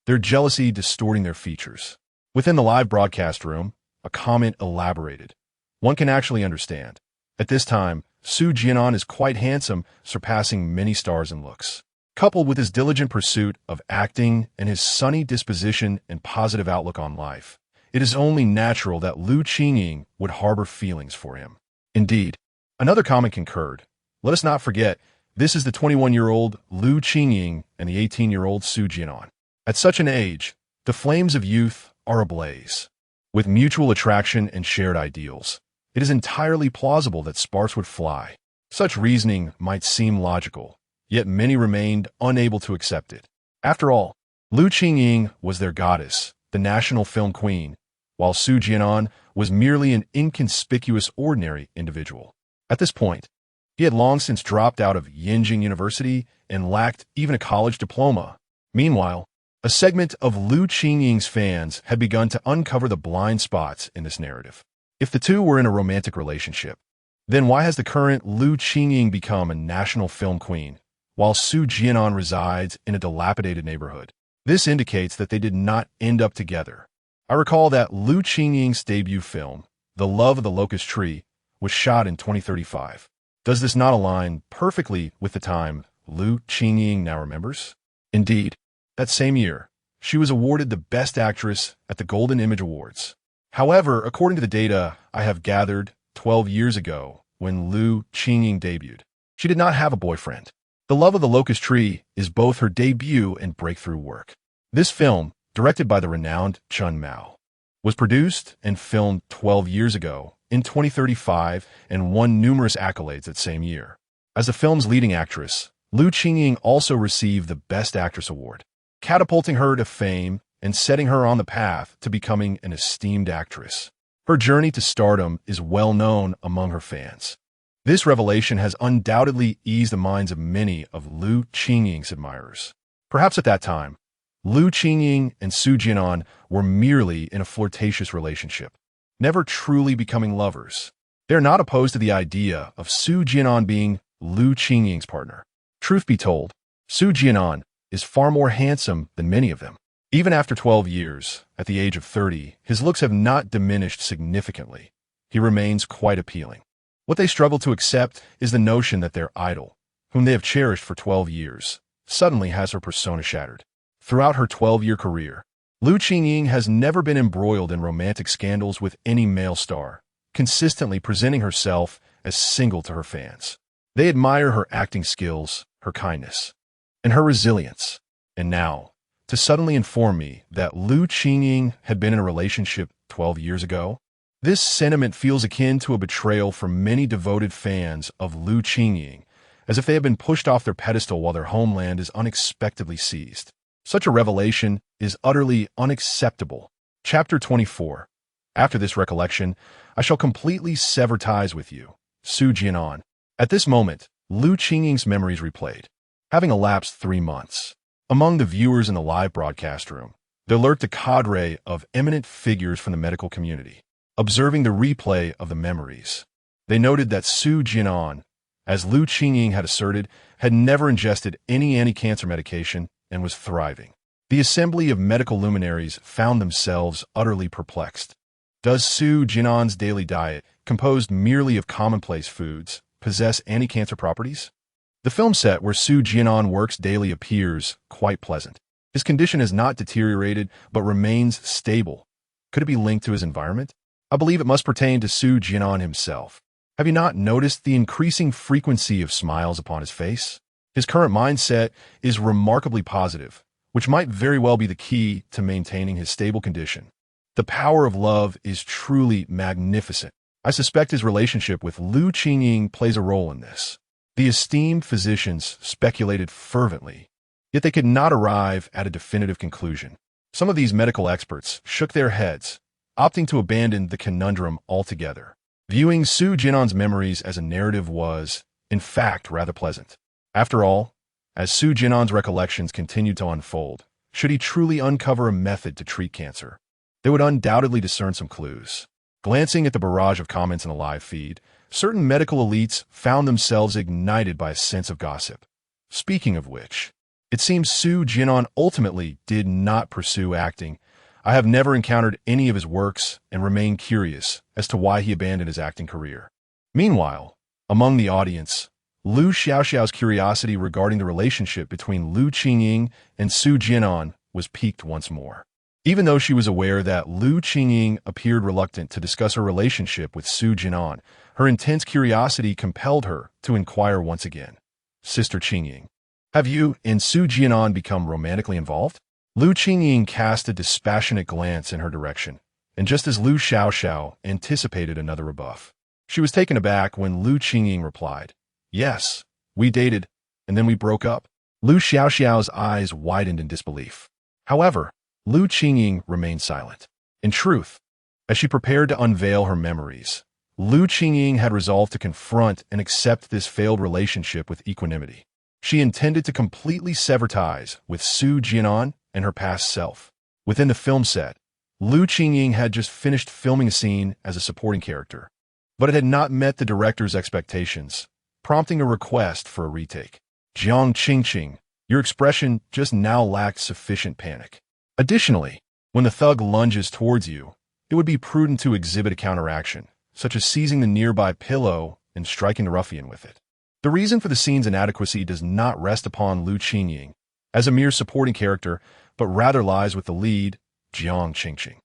their jealousy distorting their features. Within the live broadcast room, a comment elaborated. One can actually understand. At this time, Su Jian'an is quite handsome, surpassing many stars in looks. Coupled with his diligent pursuit of acting and his sunny disposition and positive outlook on life, it is only natural that Lu Qingying would harbor feelings for him. Indeed, another comment concurred. Let us not forget, this is the 21-year-old Lu Qingying and the 18-year-old Su Jian'an. At such an age, the flames of youth are ablaze. With mutual attraction and shared ideals, it is entirely plausible that sparks would fly. Such reasoning might seem logical, yet many remained unable to accept it. After all, Lu Qingying was their goddess, the national film queen, while Su Jian'an was merely an inconspicuous ordinary individual. At this point, he had long since dropped out of Yinjing University and lacked even a college diploma. Meanwhile, a segment of Lu Qingying's fans had begun to uncover the blind spots in this narrative. If the two were in a romantic relationship, then why has the current Lu Qingying become a national film queen, while Su Jian'an resides in a dilapidated neighborhood? This indicates that they did not end up together. I recall that Lu Qingying's debut film, The Love of the Locust Tree, was shot in 2035. Does this not align perfectly with the time Lu Qingying now remembers? Indeed, that same year, she was awarded the Best Actress at the Golden Image Awards. However, according to the data I have gathered 12 years ago when Lu Qingying debuted, she did not have a boyfriend. The Love of the Locust Tree is both her debut and breakthrough work. This film, directed by the renowned Chun Mao, was produced and filmed 12 years ago in 2035 and won numerous accolades that same year. As the film's leading actress, Lu Qingying also received the Best Actress award, catapulting her to fame and setting her on the path to becoming an esteemed actress. Her journey to stardom is well known among her fans. This revelation has undoubtedly eased the minds of many of Lu Qingying's admirers. Perhaps at that time, Lu Qingying and Su Jian'an were merely in a flirtatious relationship, never truly becoming lovers. They are not opposed to the idea of Su Jian'an being Lu Qingying's partner. Truth be told, Su Jian'an is far more handsome than many of them. Even after 12 years, at the age of 30, his looks have not diminished significantly. He remains quite appealing. What they struggle to accept is the notion that their idol, whom they have cherished for 12 years, suddenly has her persona shattered. Throughout her 12-year career, Lu Qingying has never been embroiled in romantic scandals with any male star, consistently presenting herself as single to her fans. They admire her acting skills, her kindness, and her resilience. And now, to suddenly inform me that Lu Qingying had been in a relationship 12 years ago, this sentiment feels akin to a betrayal for many devoted fans of Lu Qingying, as if they have been pushed off their pedestal while their homeland is unexpectedly seized. Such a revelation is utterly unacceptable. Chapter 24. After this recollection, I shall completely sever ties with you, Su Jian'an. At this moment, Lu Qingying's memories replayed. Having elapsed 3 months, among the viewers in the live broadcast room, there lurked a cadre of eminent figures from the medical community. Observing the replay of the memories, they noted that Su Jian'an, as Lu Qingying had asserted, had never ingested any anti-cancer medication and was thriving. The assembly of medical luminaries found themselves utterly perplexed. Does Su Jian'an's daily diet, composed merely of commonplace foods, possess anti-cancer properties? The film set where Su Jian'an works daily appears quite pleasant. His condition has not deteriorated but remains stable. Could it be linked to his environment? I believe it must pertain to Su Jian'an himself. Have you not noticed the increasing frequency of smiles upon his face? His current mindset is remarkably positive, which might very well be the key to maintaining his stable condition. The power of love is truly magnificent. I suspect his relationship with Lu Qingying plays a role in this. The esteemed physicians speculated fervently, yet they could not arrive at a definitive conclusion. Some of these medical experts shook their heads, opting to abandon the conundrum altogether. Viewing Su Jian'an's memories as a narrative was, in fact, rather pleasant. After all, as Su Jian'an's recollections continued to unfold, should he truly uncover a method to treat cancer, they would undoubtedly discern some clues. Glancing at the barrage of comments in the live feed, certain medical elites found themselves ignited by a sense of gossip. Speaking of which, it seems Su Jian'an ultimately did not pursue acting. I have never encountered any of his works and remain curious as to why he abandoned his acting career. Meanwhile, among the audience, Lu Xiaoxiao's curiosity regarding the relationship between Lu Qingying and Su Jian'an was piqued once more. Even though she was aware that Lu Qingying appeared reluctant to discuss her relationship with Su Jian'an, her intense curiosity compelled her to inquire once again. Sister Qingying, have you and Su Jian'an become romantically involved? Lu Qingying cast a dispassionate glance in her direction, and just as Lu Xiaoxiao anticipated another rebuff, she was taken aback when Lu Qingying replied, "Yes, we dated, and then we broke up." Lu Xiaoxiao's eyes widened in disbelief. However, Lu Qingying remained silent. In truth, as she prepared to unveil her memories, Lu Qingying had resolved to confront and accept this failed relationship with equanimity. She intended to completely sever ties with Su Jian'an and her past self. Within the film set, Lu Qingying had just finished filming a scene as a supporting character, but it had not met the director's expectations, prompting a request for a retake. "Jiang Qingqing, your expression just now lacked sufficient panic. Additionally, when the thug lunges towards you, it would be prudent to exhibit a counteraction, such as seizing the nearby pillow and striking the ruffian with it." The reason for the scene's inadequacy does not rest upon Lu Qingying as a mere supporting character, but rather lies with the lead, Jiang Qingqing.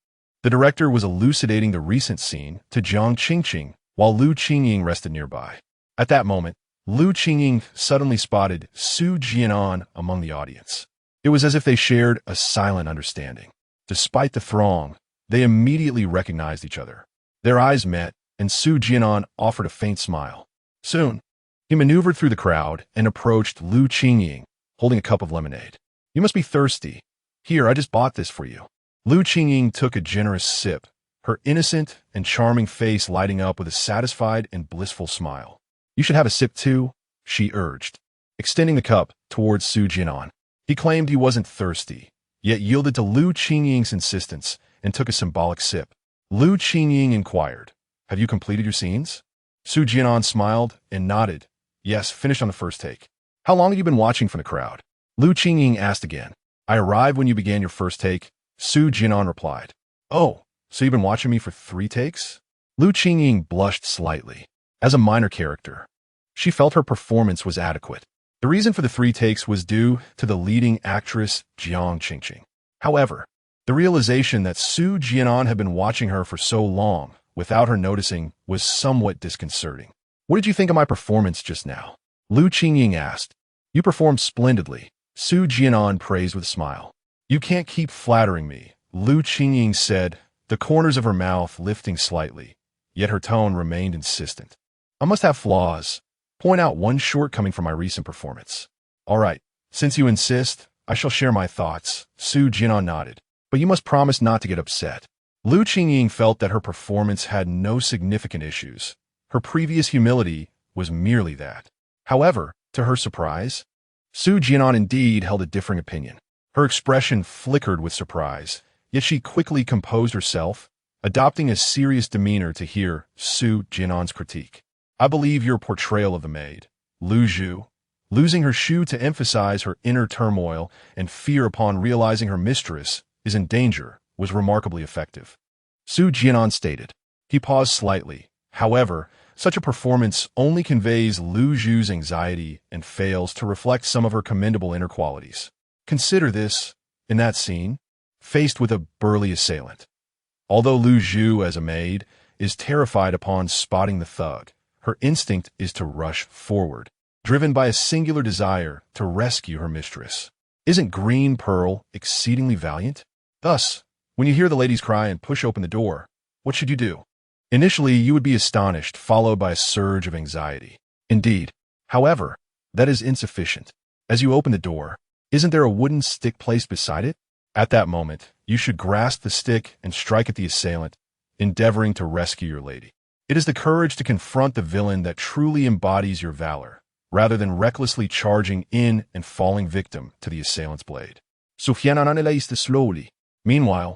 The director was elucidating the recent scene to Jiang Qingqing while Lu Qingying rested nearby. At that moment, Lu Qingying suddenly spotted Su Jian'an among the audience. It was as if they shared a silent understanding. Despite the throng, they immediately recognized each other. Their eyes met, and Su Jian'an offered a faint smile. Soon, he maneuvered through the crowd and approached Lu Qingying, holding a cup of lemonade. "You must be thirsty. Here, I just bought this for you." Lu Qingying took a generous sip, her innocent and charming face lighting up with a satisfied and blissful smile. "You should have a sip too," she urged, extending the cup towards Su Jian'an. He claimed he wasn't thirsty, yet yielded to Lu Qingying's insistence and took a symbolic sip. Lu Qingying inquired, "Have you completed your scenes?" Su Jian'an smiled and nodded. "Yes, finished on the first take." "How long have you been watching from the crowd?" Lu Qingying asked again. "I arrived when you began your first take," Su Jian'an replied. "Oh, so you've been watching me for 3 takes?" Lu Qingying blushed slightly. As a minor character, she felt her performance was adequate. The reason for the 3 takes was due to the leading actress Jiang Qingqing. However, the realization that Su Jian'an had been watching her for so long without her noticing was somewhat disconcerting. "What did you think of my performance just now?" Lu Qingying asked. "You performed splendidly," Su Jian'an praised with a smile. "You can't keep flattering me," Lu Qingying said, the corners of her mouth lifting slightly, yet her tone remained insistent. "I must have flaws. Point out one shortcoming from my recent performance." "All right, since you insist, I shall share my thoughts," Su Jian'an nodded. "But you must promise not to get upset." Lu Qingying felt that her performance had no significant issues. Her previous humility was merely that. However, to her surprise, Su Jian'an indeed held a differing opinion. Her expression flickered with surprise, yet she quickly composed herself, adopting a serious demeanor to hear Su Jian'an's critique. "I believe your portrayal of the maid, Lu Zhu, losing her shoe to emphasize her inner turmoil and fear upon realizing her mistress is in danger, was remarkably effective," Su Jian'an stated. He paused slightly. However, such a performance only conveys Lu Zhu's anxiety and fails to reflect some of her commendable inner qualities. Consider this, in that scene, faced with a burly assailant. Although Lu Zhu, as a maid, is terrified upon spotting the thug, her instinct is to rush forward, driven by a singular desire to rescue her mistress. Isn't Green Pearl exceedingly valiant? Thus, When you hear the ladies cry and push open the door, what should you do? Initially, you would be astonished, followed by a surge of anxiety. Indeed, however, that is insufficient. As you open the door, isn't there a wooden stick placed beside it? At that moment, you should grasp the stick and strike at the assailant, endeavoring to rescue your lady. It is the courage to confront the villain that truly embodies your valor, rather than recklessly charging in and falling victim to the assailant's blade. Su Jian'an analyzed slowly. Meanwhile,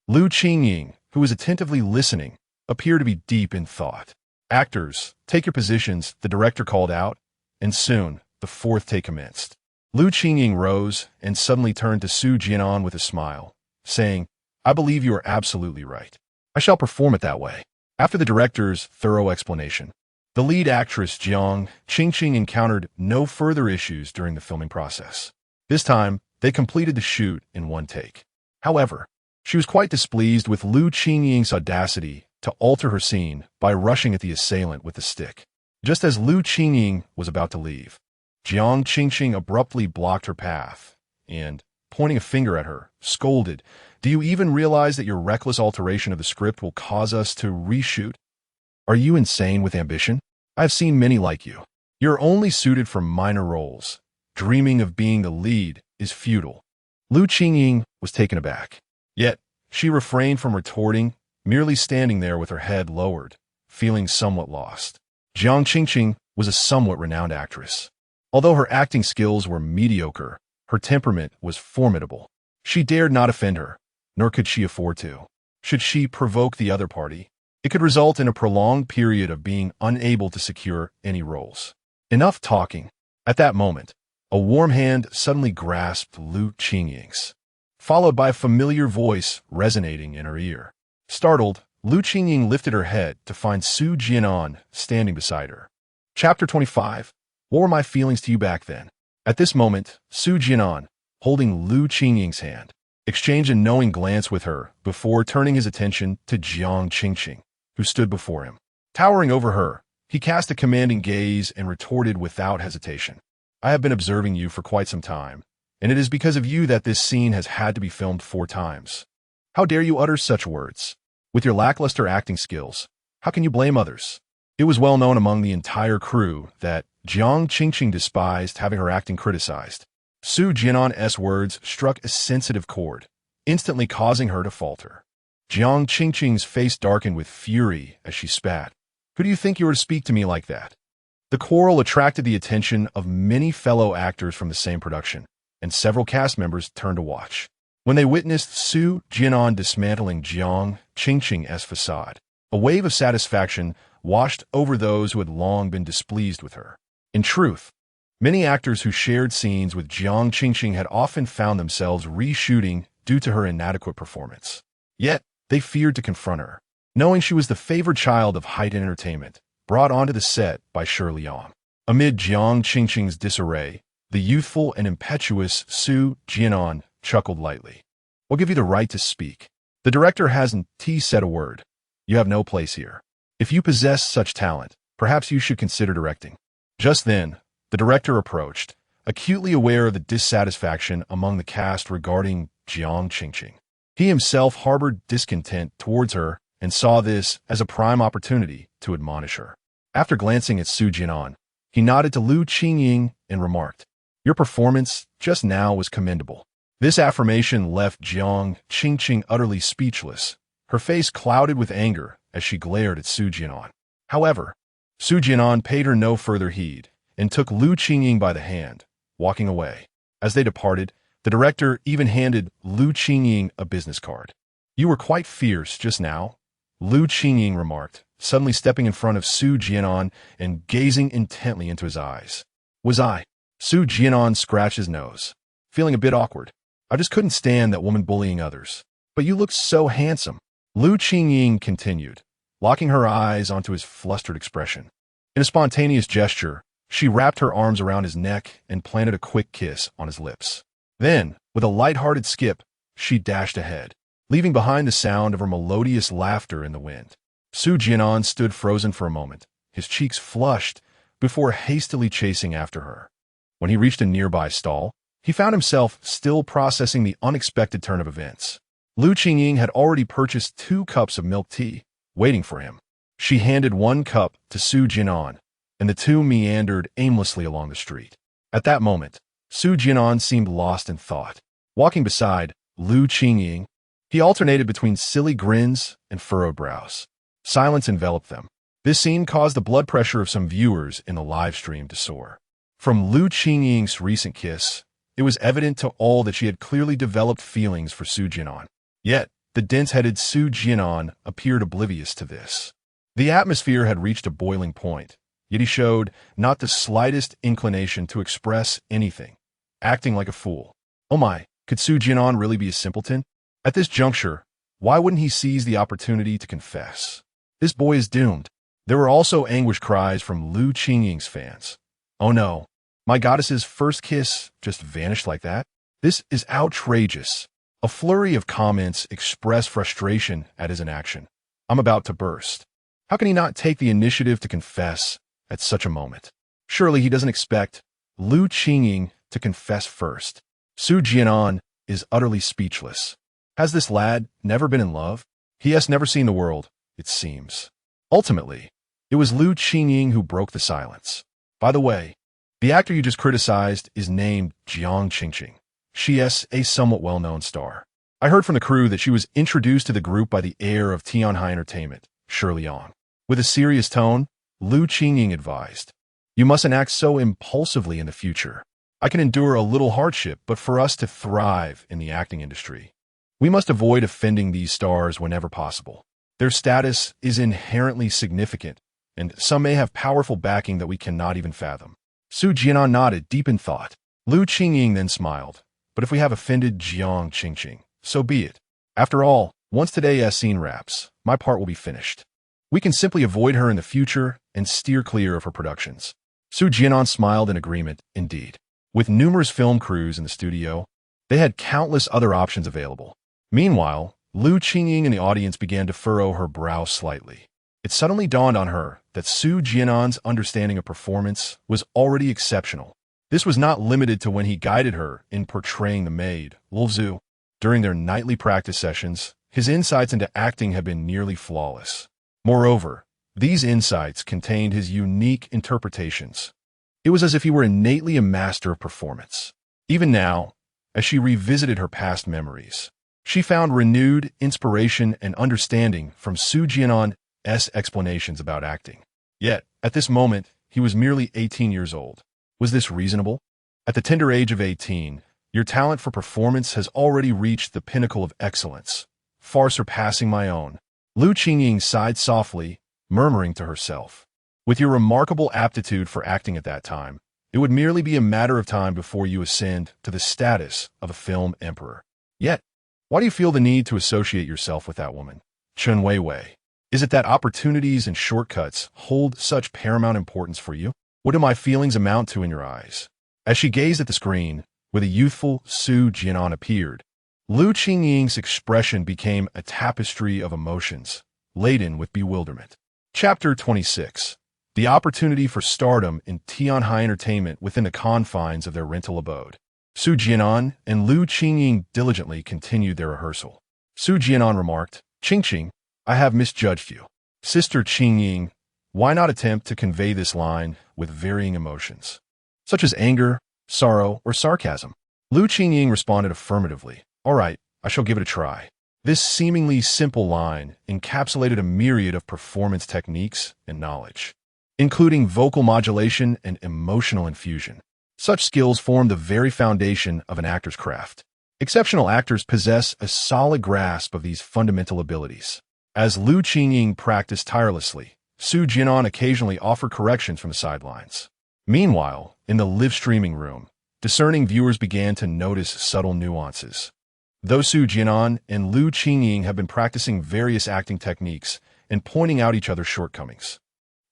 Lu Qingying, who was attentively listening, appeared to be deep in thought. Actors, take your positions, the director called out, and soon the fourth take commenced. Lu Qingying rose and suddenly turned to Su Jian'an with a smile, saying, I believe you are absolutely right. I shall perform it that way. After the director's thorough explanation, the lead actress Jiang Qingqing encountered no further issues during the filming process. This time, they completed the shoot in one take. However, she was quite displeased with Lu Qingying's audacity to alter her scene by rushing at the assailant with the stick. Just as Lu Qingying was about to leave, Jiang Qingqing abruptly blocked her path and, pointing a finger at her, scolded, Do you even realize that your reckless alteration of the script will cause us to reshoot? Are you insane with ambition? I've seen many like you. You're only suited for minor roles. Dreaming of being the lead is futile. Lu Qingying was taken aback. Yet, she refrained from retorting, merely standing there with her head lowered, feeling somewhat lost. Jiang Qingqing was a somewhat renowned actress. Although her acting skills were mediocre, her temperament was formidable. She dared not offend her, nor could she afford to. Should she provoke the other party, it could result in a prolonged period of being unable to secure any roles. Enough talking. At that moment, a warm hand suddenly grasped Lu Qingying's, followed by a familiar voice resonating in her ear. Startled, Lu Qingying lifted her head to find Su Jian'an standing beside her. Chapter 25. What were my feelings to you back then? At this moment, Su Jian'an, holding Lu Qingying's hand, exchanged a knowing glance with her before turning his attention to Jiang Qingqing, who stood before him. Towering over her, he cast a commanding gaze and retorted without hesitation. I have been observing you for quite some time, and it is because of you that this scene has had to be filmed 4 times. How dare you utter such words? With your lackluster acting skills, how can you blame others? It was well known among the entire crew that Jiang Qingqing despised having her acting criticized. Su Jian'an's words struck a sensitive chord, instantly causing her to falter. Jiang Qingqing's face darkened with fury as she spat. Who do you think you are to speak to me like that? The quarrel attracted the attention of many fellow actors from the same production, and several cast members turned to watch. When they witnessed Su Jian'an dismantling Jiang Qingqing's facade, a wave of satisfaction washed over those who had long been displeased with her. In truth, many actors who shared scenes with Jiang Qingqing had often found themselves reshooting due to her inadequate performance. Yet, they feared to confront her, knowing she was the favored child of heightened entertainment, brought onto the set by Shirley Yong. Amid Jiang Qingqing's disarray, the youthful and impetuous Su Jian'an chuckled lightly. We'll give you the right to speak. The director hasn't said a word. You have no place here. If you possess such talent, perhaps you should consider directing. Just then, the director approached, acutely aware of the dissatisfaction among the cast regarding Jiang Qingqing. He himself harbored discontent towards her and saw this as a prime opportunity to admonish her. After glancing at Su Jian'an, he nodded to Lu Qingying and remarked, Your performance just now was commendable. This affirmation left Jiang Qingqing utterly speechless, her face clouded with anger as she glared at Su Jian'an. However, Su Jian'an paid her no further heed and took Lu Qingying by the hand, walking away. As they departed, the director even handed Lu Qingying a business card. You were quite fierce just now, Lu Qingying remarked, suddenly stepping in front of Su Jian'an and gazing intently into his eyes. Was I? Su Jian'an scratched his nose, feeling a bit awkward. I just couldn't stand that woman bullying others. But you look so handsome, Lu Qingying continued, locking her eyes onto his flustered expression. In a spontaneous gesture, she wrapped her arms around his neck and planted a quick kiss on his lips. Then, with a light-hearted skip, she dashed ahead, leaving behind the sound of her melodious laughter in the wind. Su Jian'an stood frozen for a moment, his cheeks flushed, before hastily chasing after her. When he reached a nearby stall, he found himself still processing the unexpected turn of events. Lu Qingying had already purchased 2 cups of milk tea, waiting for him. She handed 1 cup to Su Jian'an, and the two meandered aimlessly along the street. At that moment, Su Jian'an seemed lost in thought. Walking beside Lu Qingying, he alternated between silly grins and furrowed brows. Silence enveloped them. This scene caused the blood pressure of some viewers in the live stream to soar. From Lu Qingying's recent kiss, it was evident to all that she had clearly developed feelings for Su Jian'an. Yet, the dense-headed Su Jian'an appeared oblivious to this. The atmosphere had reached a boiling point, yet he showed not the slightest inclination to express anything, acting like a fool. Oh my, could Su Jian'an really be a simpleton? At this juncture, why wouldn't he seize the opportunity to confess? This boy is doomed. There were also anguished cries from Lu Qingying's fans. Oh no, my goddess's first kiss just vanished like that? This is outrageous. A flurry of comments expressed frustration at his inaction. I'm about to burst. How can he not take the initiative to confess at such a moment? Surely he doesn't expect Lu Qingying to confess first. Su Jian'an is utterly speechless. Has this lad never been in love? He has never seen the world, it seems. Ultimately, it was Lu Qingying who broke the silence. By the way, the actor you just criticized is named Jiang Qingqing. She is a somewhat well-known star. I heard from the crew that she was introduced to the group by the heir of Tianhai Entertainment, Shirley Yang. With a serious tone, Lu Qingying advised, "You mustn't act so impulsively in the future. I can endure a little hardship, but for us to thrive in the acting industry, we must avoid offending these stars whenever possible. Their status is inherently significant, and some may have powerful backing that we cannot even fathom." Su Jian'an nodded, deep in thought. Lu Qingying then smiled. But if we have offended Jiang Qingqing, so be it. After all, once today's scene wraps, my part will be finished. We can simply avoid her in the future and steer clear of her productions. Su Jian'an smiled in agreement, indeed. With numerous film crews in the studio, they had countless other options available. Meanwhile, Lu Qingying in the audience began to furrow her brow slightly. It suddenly dawned on her that Su Jian'an's understanding of performance was already exceptional. This was not limited to when he guided her in portraying the maid, Zhu. During their nightly practice sessions, his insights into acting had been nearly flawless. Moreover, these insights contained his unique interpretations. It was as if he were innately a master of performance. Even now, as she revisited her past memories, she found renewed inspiration and understanding from Su Jian'an's explanations about acting. Yet, at this moment, he was merely 18 years old. Was this reasonable? At the tender age of 18, your talent for performance has already reached the pinnacle of excellence, far surpassing my own. Lu Qingying sighed softly, murmuring to herself, "With your remarkable aptitude for acting at that time, it would merely be a matter of time before you ascend to the status of a film emperor. Yet, why do you feel the need to associate yourself with that woman, Chen Weiwei? Is it that opportunities and shortcuts hold such paramount importance for you? What do my feelings amount to in your eyes?" As she gazed at the screen, where the youthful Su Jian'an appeared, Lu Qingying's expression became a tapestry of emotions, laden with bewilderment. Chapter 26. The opportunity for stardom in Tianhai Entertainment within the confines of their rental abode. Su Jian'an and Lu Qingying diligently continued their rehearsal. Su Jian'an remarked, "Qingqing, I have misjudged you. Sister Qingying, why not attempt to convey this line with varying emotions, such as anger, sorrow, or sarcasm?" Lu Qingying responded affirmatively. "All right, I shall give it a try." This seemingly simple line encapsulated a myriad of performance techniques and knowledge, including vocal modulation and emotional infusion. Such skills form the very foundation of an actor's craft. Exceptional actors possess a solid grasp of these fundamental abilities. As Lu Qingying practiced tirelessly, Su Jian'an occasionally offered corrections from the sidelines. Meanwhile, in the live streaming room, discerning viewers began to notice subtle nuances. Though Su Jian'an and Lu Qingying have been practicing various acting techniques and pointing out each other's shortcomings,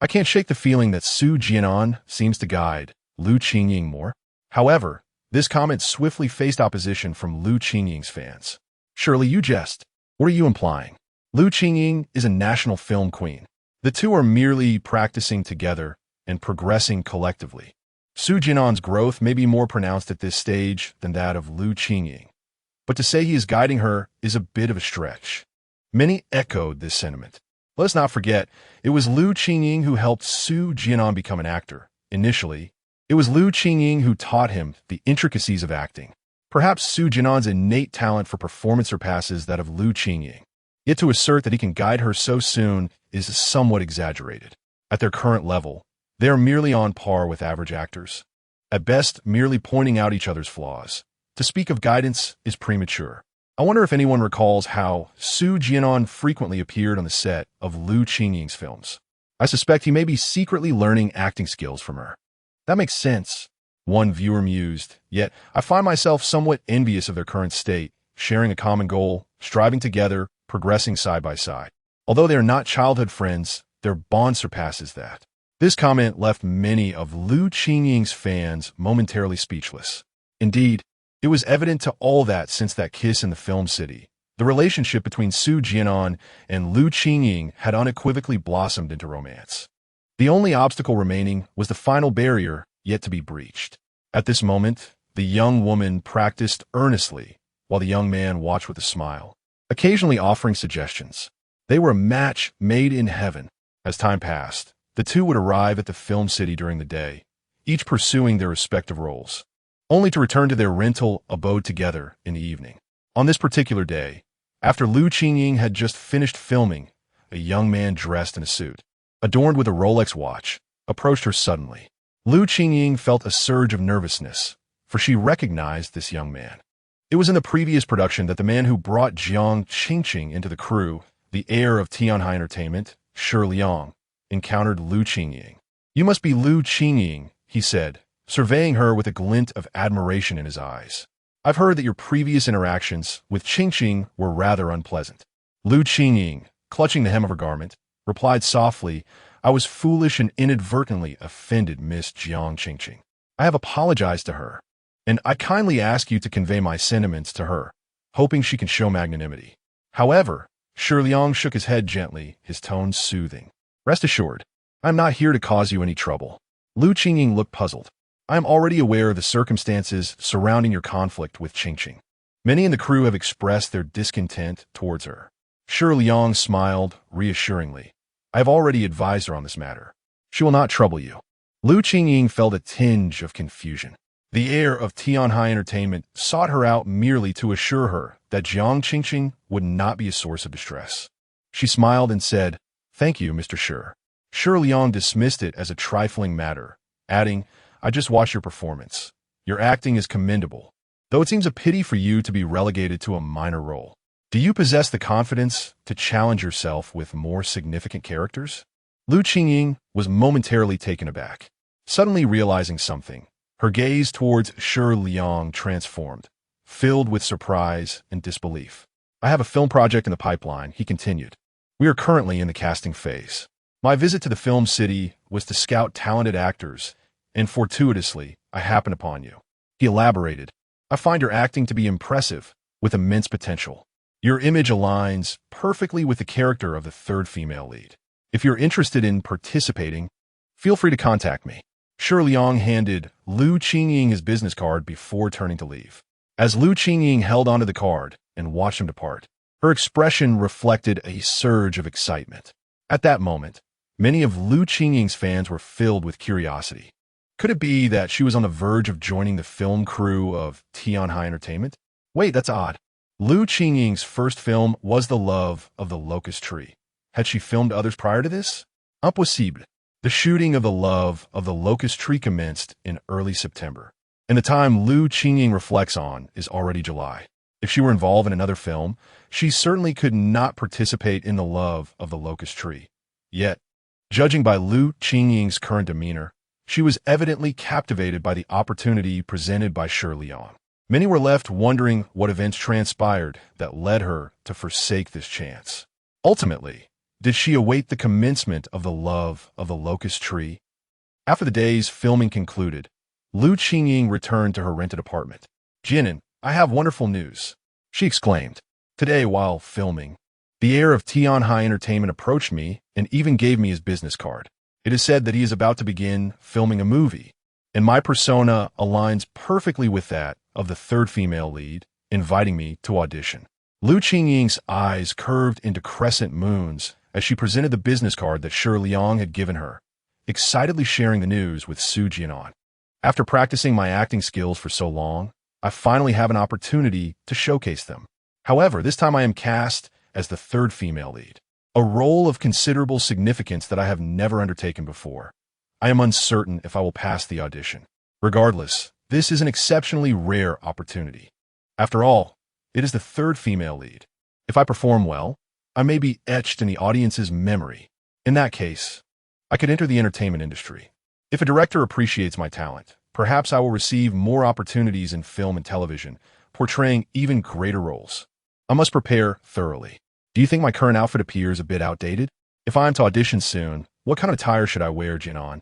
I can't shake the feeling that Su Jian'an seems to guide Lu Qingying more. However, this comment swiftly faced opposition from Lu Qingying's fans. "Surely you jest. What are you implying? Lu Qingying is a national film queen. The two are merely practicing together and progressing collectively. Su Jian'an's growth may be more pronounced at this stage than that of Lu Qingying. but to say he is guiding her is a bit of a stretch. Many echoed this sentiment. Let's not forget, it was Liu Qingying who helped Su Jian'an become an actor. Initially, it was Liu Qingying who taught him the intricacies of acting. Perhaps Su Jian'an's innate talent for performance surpasses that of Liu Qingying. Yet to assert that he can guide her so soon is somewhat exaggerated. At their current level, they are merely on par with average actors. At best, merely pointing out each other's flaws. To speak of guidance is premature. I wonder if anyone recalls how Su Jian'an frequently appeared on the set of Liu Qingying's films. I suspect he may be secretly learning acting skills from her. That makes sense, one viewer mused, yet I find myself somewhat envious of their current state, sharing a common goal, striving together, progressing side by side. Although they are not childhood friends, their bond surpasses that. This comment left many of Liu Qingying's fans momentarily speechless. Indeed, it was evident to all that since that kiss in the film city, the relationship between Su Jian'an and Liu Qingying had unequivocally blossomed into romance. The only obstacle remaining was the final barrier yet to be breached. At this moment, the young woman practiced earnestly, while the young man watched with a smile, occasionally offering suggestions. They were a match made in heaven. As time passed, the two would arrive at the film city during the day, each pursuing their respective roles, only to return to their rental abode together in the evening. On this particular day, after Liu Qingying had just finished filming, a young man dressed in a suit, adorned with a Rolex watch, approached her suddenly. Liu Qingying felt a surge of nervousness, for she recognized this young man. It was in the previous production that the man who brought Jiang Qingqing into the crew, the heir of Tianhai Entertainment, Shi Liang, encountered Liu Qingying. "You must be Liu Qingying," he said, surveying her with a glint of admiration in his eyes. "I've heard that your previous interactions with Qingqing were rather unpleasant." Liu Qingying, clutching the hem of her garment, replied softly, "I was foolish and inadvertently offended Miss Jiang Qingqing. I have apologized to her, and I kindly ask you to convey my sentiments to her, hoping she can show magnanimity." However, Shi Liang shook his head gently, his tone soothing. "Rest assured, I am not here to cause you any trouble." Liu Qingying looked puzzled. "I am already aware of the circumstances surrounding your conflict with Qingqing. Many in the crew have expressed their discontent towards her." Shi Liang smiled reassuringly. "I have already advised her on this matter. She will not trouble you." Liu Qingying felt a tinge of confusion. The heir of Tianhai Entertainment sought her out merely to assure her that Jiang Qingqing would not be a source of distress. She smiled and said, "Thank you, Mr. Shi." Shi Liang dismissed it as a trifling matter, adding, "I just watched your performance. Your acting is commendable, though it seems a pity for you to be relegated to a minor role. Do you possess the confidence to challenge yourself with more significant characters?" Liu Qingying was momentarily taken aback. Suddenly realizing something, her gaze towards Shi Liang transformed, filled with surprise and disbelief. "I have a film project in the pipeline," he continued. "We are currently in the casting phase. My visit to the film city was to scout talented actors, and fortuitously, I happened upon you." He elaborated, "I find your acting to be impressive, with immense potential. Your image aligns perfectly with the character of the third female lead. If you're interested in participating, feel free to contact me." Shi Liang handed Liu Qingying his business card before turning to leave. As Liu Qingying held onto the card and watched him depart, her expression reflected a surge of excitement. At that moment, many of Liu Qingying's fans were filled with curiosity. Could it be that she was on the verge of joining the film crew of Tianhai Entertainment? Wait, that's odd. Liu Qingying's first film was The Love of the Locust Tree. Had she filmed others prior to this? Impossible. The shooting of The Love of the Locust Tree commenced in early September, and the time Liu Qingying reflects on is already July. If she were involved in another film, she certainly could not participate in The Love of the Locust Tree. Yet, judging by Liu Qingying's current demeanor, she was evidently captivated by the opportunity presented by Shi Liang. Many were left wondering what events transpired that led her to forsake this chance. Ultimately, did she await the commencement of The Love of the Locust Tree? After the day's filming concluded, Liu Qingying returned to her rented apartment. "Jian'an, I have wonderful news," she exclaimed. "Today, while filming, the heir of Tianhai Entertainment approached me and even gave me his business card. It is said that he is about to begin filming a movie, and my persona aligns perfectly with that of the third female lead, inviting me to audition. Lu Qingying's eyes curved into crescent moons as she presented the business card that Shi Liang had given her, excitedly sharing the news with Su Jian'an. After practicing my acting skills for so long, I finally have an opportunity to showcase them. However, this time I am cast as the third female lead, a role of considerable significance that I have never undertaken before. I am uncertain if I will pass the audition. Regardless, this is an exceptionally rare opportunity. After all, it is the third female lead. If I perform well, I may be etched in the audience's memory. In that case, I could enter the entertainment industry. If a director appreciates my talent, perhaps I will receive more opportunities in film and television, portraying even greater roles. I must prepare thoroughly. Do you think my current outfit appears a bit outdated? If I am to audition soon, what kind of attire should I wear, Jian'an?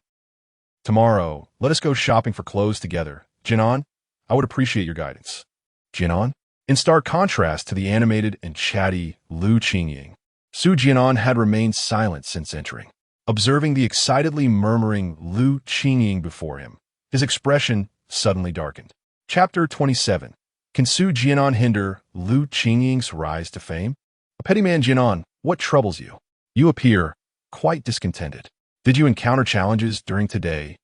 Tomorrow, let us go shopping for clothes together. Jian'an, I would appreciate your guidance. Jian'an? In stark contrast to the animated and chatty Lu Qingying, Su Jian'an had remained silent since entering. Observing the excitedly murmuring Lu Qingying before him, his expression suddenly darkened. Chapter 27. Can Su Jian'an hinder Lu Qingying's rise to fame? A petty man, Jian'an, what troubles you? You appear quite discontented. Did you encounter challenges during today's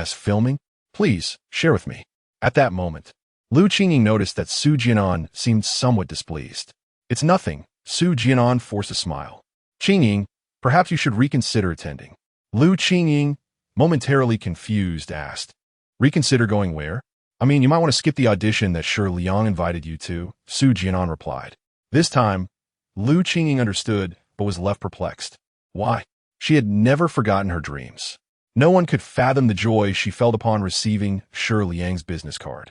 filming? Please, share with me. At that moment, Lu Qingying noticed that Su Jian'an seemed somewhat displeased. It's nothing, Su Jian'an forced a smile. Qingying, perhaps you should reconsider attending. Lu Qingying, momentarily confused, asked. Reconsider going where? I mean, you might want to skip the audition that Shi Liang invited you to, Su Jian'an replied. This time, Lu Qingying understood, but was left perplexed. Why? She had never forgotten her dreams. No one could fathom the joy she felt upon receiving Shi Liang's business card.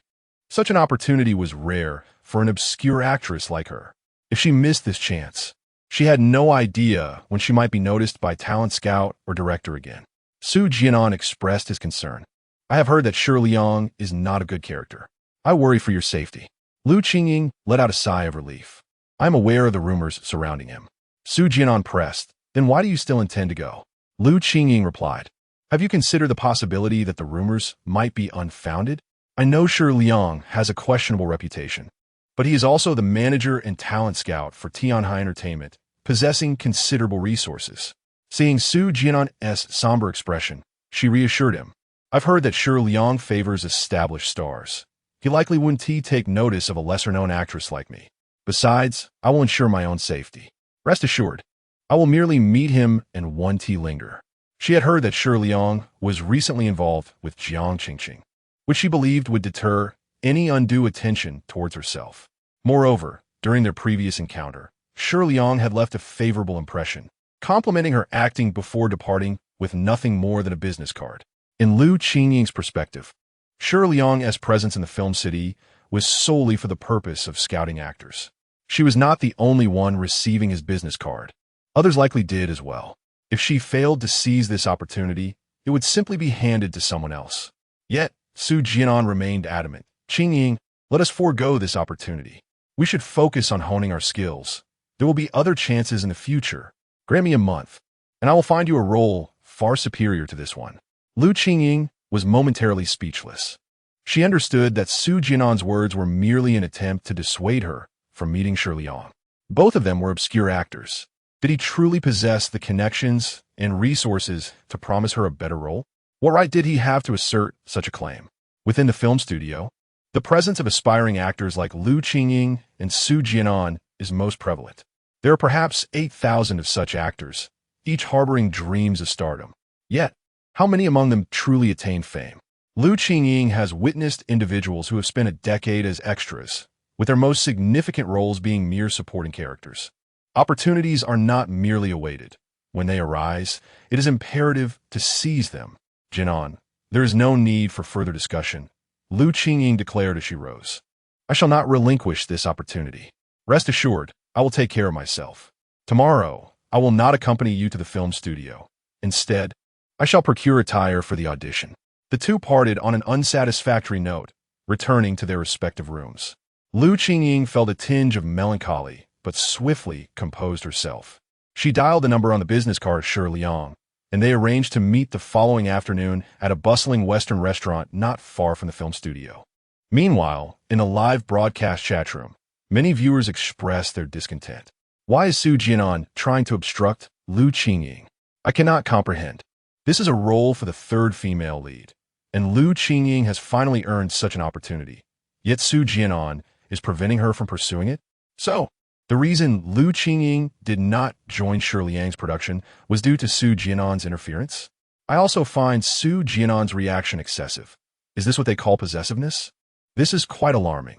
Such an opportunity was rare for an obscure actress like her. If she missed this chance, she had no idea when she might be noticed by talent scout or director again. Su Jian'an expressed his concern. I have heard that Shi Liang is not a good character. I worry for your safety. Lu Qingying let out a sigh of relief. I am aware of the rumors surrounding him. Su Jian'an pressed. Then why do you still intend to go? Lu Qingying replied. Have you considered the possibility that the rumors might be unfounded? I know Shi Liang has a questionable reputation, but he is also the manager and talent scout for Tianhai Entertainment, possessing considerable resources. Seeing Su Jian'an's somber expression, she reassured him. I've heard that Shi Liang favors established stars. He likely wouldn't take notice of a lesser-known actress like me. Besides, I will ensure my own safety. Rest assured, I will merely meet him and one linger. She had heard that Shi Liang was recently involved with Jiang Qingqing, which she believed would deter any undue attention towards herself. Moreover, during their previous encounter, Shi Liang had left a favorable impression, complimenting her acting before departing with nothing more than a business card. In Lu Qingying's perspective, Shi Liang's presence in the film city was solely for the purpose of scouting actors. She was not the only one receiving his business card. Others likely did as well. If she failed to seize this opportunity, it would simply be handed to someone else. Yet, Su Jian'an remained adamant. Qingying, let us forego this opportunity. We should focus on honing our skills. There will be other chances in the future. Grant me a month, and I will find you a role far superior to this one. Lu Qingying was momentarily speechless. She understood that Su Jian'an's words were merely an attempt to dissuade her from meeting Shi Liang. Both of them were obscure actors. Did he truly possess the connections and resources to promise her a better role? What right did he have to assert such a claim? Within the film studio, the presence of aspiring actors like Lu Qingying and Su Jian'an is most prevalent. There are perhaps 8,000 of such actors, each harboring dreams of stardom. Yet, how many among them truly attain fame? Lu Qingying has witnessed individuals who have spent a decade as extras, with their most significant roles being mere supporting characters. Opportunities are not merely awaited. When they arise, it is imperative to seize them. Jian'an, there is no need for further discussion, Lu Qingying declared as she rose. I shall not relinquish this opportunity. Rest assured, I will take care of myself. Tomorrow, I will not accompany you to the film studio. Instead, I shall procure attire for the audition. The two parted on an unsatisfactory note, returning to their respective rooms. Lu Qingying felt a tinge of melancholy, but swiftly composed herself. She dialed the number on the business card of Shi Liang, and they arranged to meet the following afternoon at a bustling Western restaurant not far from the film studio. Meanwhile, in a live broadcast chat room, many viewers express their discontent. Why is Su Jian'an trying to obstruct Lu Qingying? I cannot comprehend. This is a role for the third female lead, and Lu Qingying has finally earned such an opportunity. Yet Su Jian'an is preventing her from pursuing it? So, the reason Lu Qingying did not join Shi Liang's production was due to Su Jian'an's interference? I also find Su Jian'an's reaction excessive. Is this what they call possessiveness? This is quite alarming.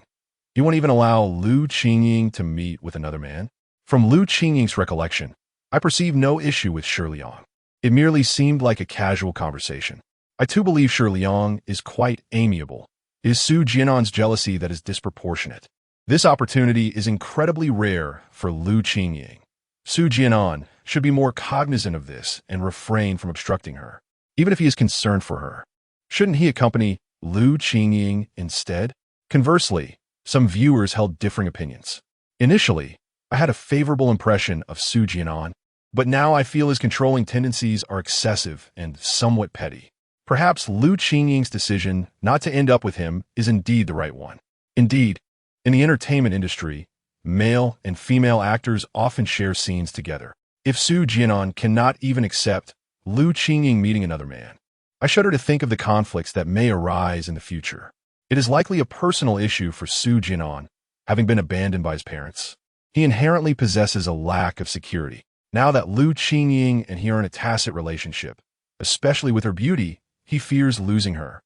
You won't even allow Lu Qingying to meet with another man? From Lu Qingying's recollection, I perceive no issue with Shi Liang. It merely seemed like a casual conversation. I too believe Shi Liang is quite amiable. It is Su Jian'an's jealousy that is disproportionate. This opportunity is incredibly rare for Lu Qingying. Su Jian'an should be more cognizant of this and refrain from obstructing her, even if he is concerned for her. Shouldn't he accompany Lu Qingying instead? Conversely, some viewers held differing opinions. Initially, I had a favorable impression of Su Jian'an, but now I feel his controlling tendencies are excessive and somewhat petty. Perhaps Lu Qingying's decision not to end up with him is indeed the right one. Indeed, in the entertainment industry, male and female actors often share scenes together. If Su Jian'an cannot even accept Lu Qingying meeting another man, I shudder to think of the conflicts that may arise in the future. It is likely a personal issue for Su Jian'an, having been abandoned by his parents. He inherently possesses a lack of security. Now that Lu Qingying and he are in a tacit relationship, especially with her beauty, he fears losing her.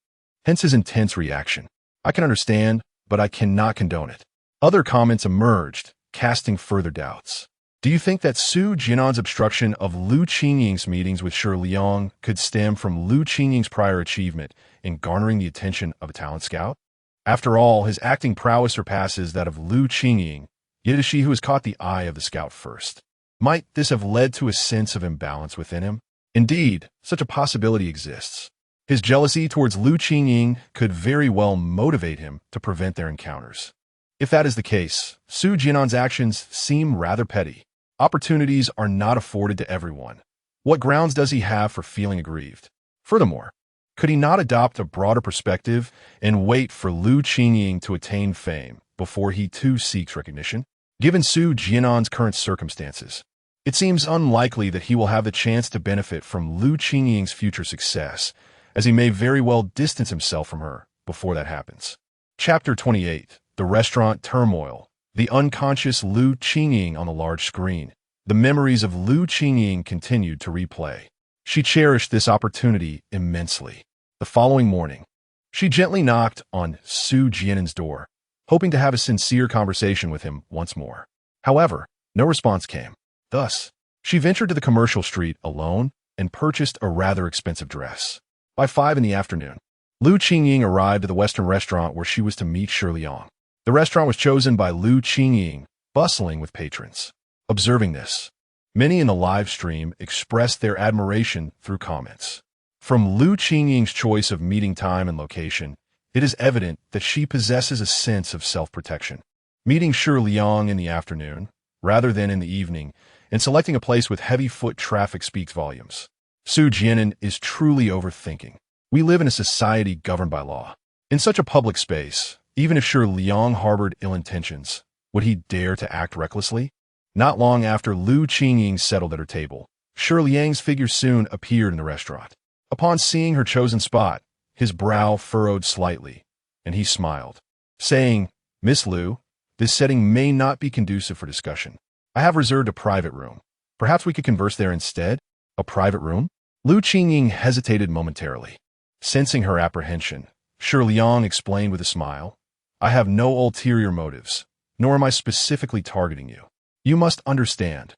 Hence his intense reaction. I can understand, but I cannot condone it. Other comments emerged, casting further doubts. Do you think that Su Jian'an's obstruction of Lu Qingying's meetings with Shi Liang could stem from Lu Qingying's prior achievement in garnering the attention of a talent scout? After all, his acting prowess surpasses that of Lu Qingying, yet it is she who has caught the eye of the scout first. Might this have led to a sense of imbalance within him? Indeed, such a possibility exists. His jealousy towards Lu Qingying could very well motivate him to prevent their encounters. If that is the case, Su Jian'an's actions seem rather petty. Opportunities are not afforded to everyone. What grounds does he have for feeling aggrieved? Furthermore, could he not adopt a broader perspective and wait for Lu Qingying to attain fame before he too seeks recognition? Given Su Jian'an's current circumstances, it seems unlikely that he will have the chance to benefit from Lu Qingying's future success, as he may very well distance himself from her before that happens. Chapter 28. The Restaurant Turmoil. The unconscious Lu Qingying on the large screen. The memories of Lu Qingying continued to replay. She cherished this opportunity immensely. The following morning, she gently knocked on Su Jian'an's door, hoping to have a sincere conversation with him once more. However, no response came. Thus, she ventured to the commercial street alone and purchased a rather expensive dress. By 5 in the afternoon, Lu Qingying arrived at the Western restaurant where she was to meet Shi Liang. The restaurant was chosen by Lu Qingying, bustling with patrons. Observing this, many in the live stream expressed their admiration through comments. From Lu Qingying's choice of meeting time and location, it is evident that she possesses a sense of self-protection. Meeting Shi Liang in the afternoon, rather than in the evening, and selecting a place with heavy foot traffic speaks volumes. Su Jian'an is truly overthinking. We live in a society governed by law. In such a public space, even if Shi Liang harbored ill intentions, would he dare to act recklessly? Not long after Lu Qingying settled at her table, Shi Liang's figure soon appeared in the restaurant. Upon seeing her chosen spot, his brow furrowed slightly, and he smiled, saying, "Miss Lu, this setting may not be conducive for discussion. I have reserved a private room. Perhaps we could converse there instead?" A private room? Lu Qingying hesitated momentarily. Sensing her apprehension, Shi Liang explained with a smile, "I have no ulterior motives, nor am I specifically targeting you. You must understand,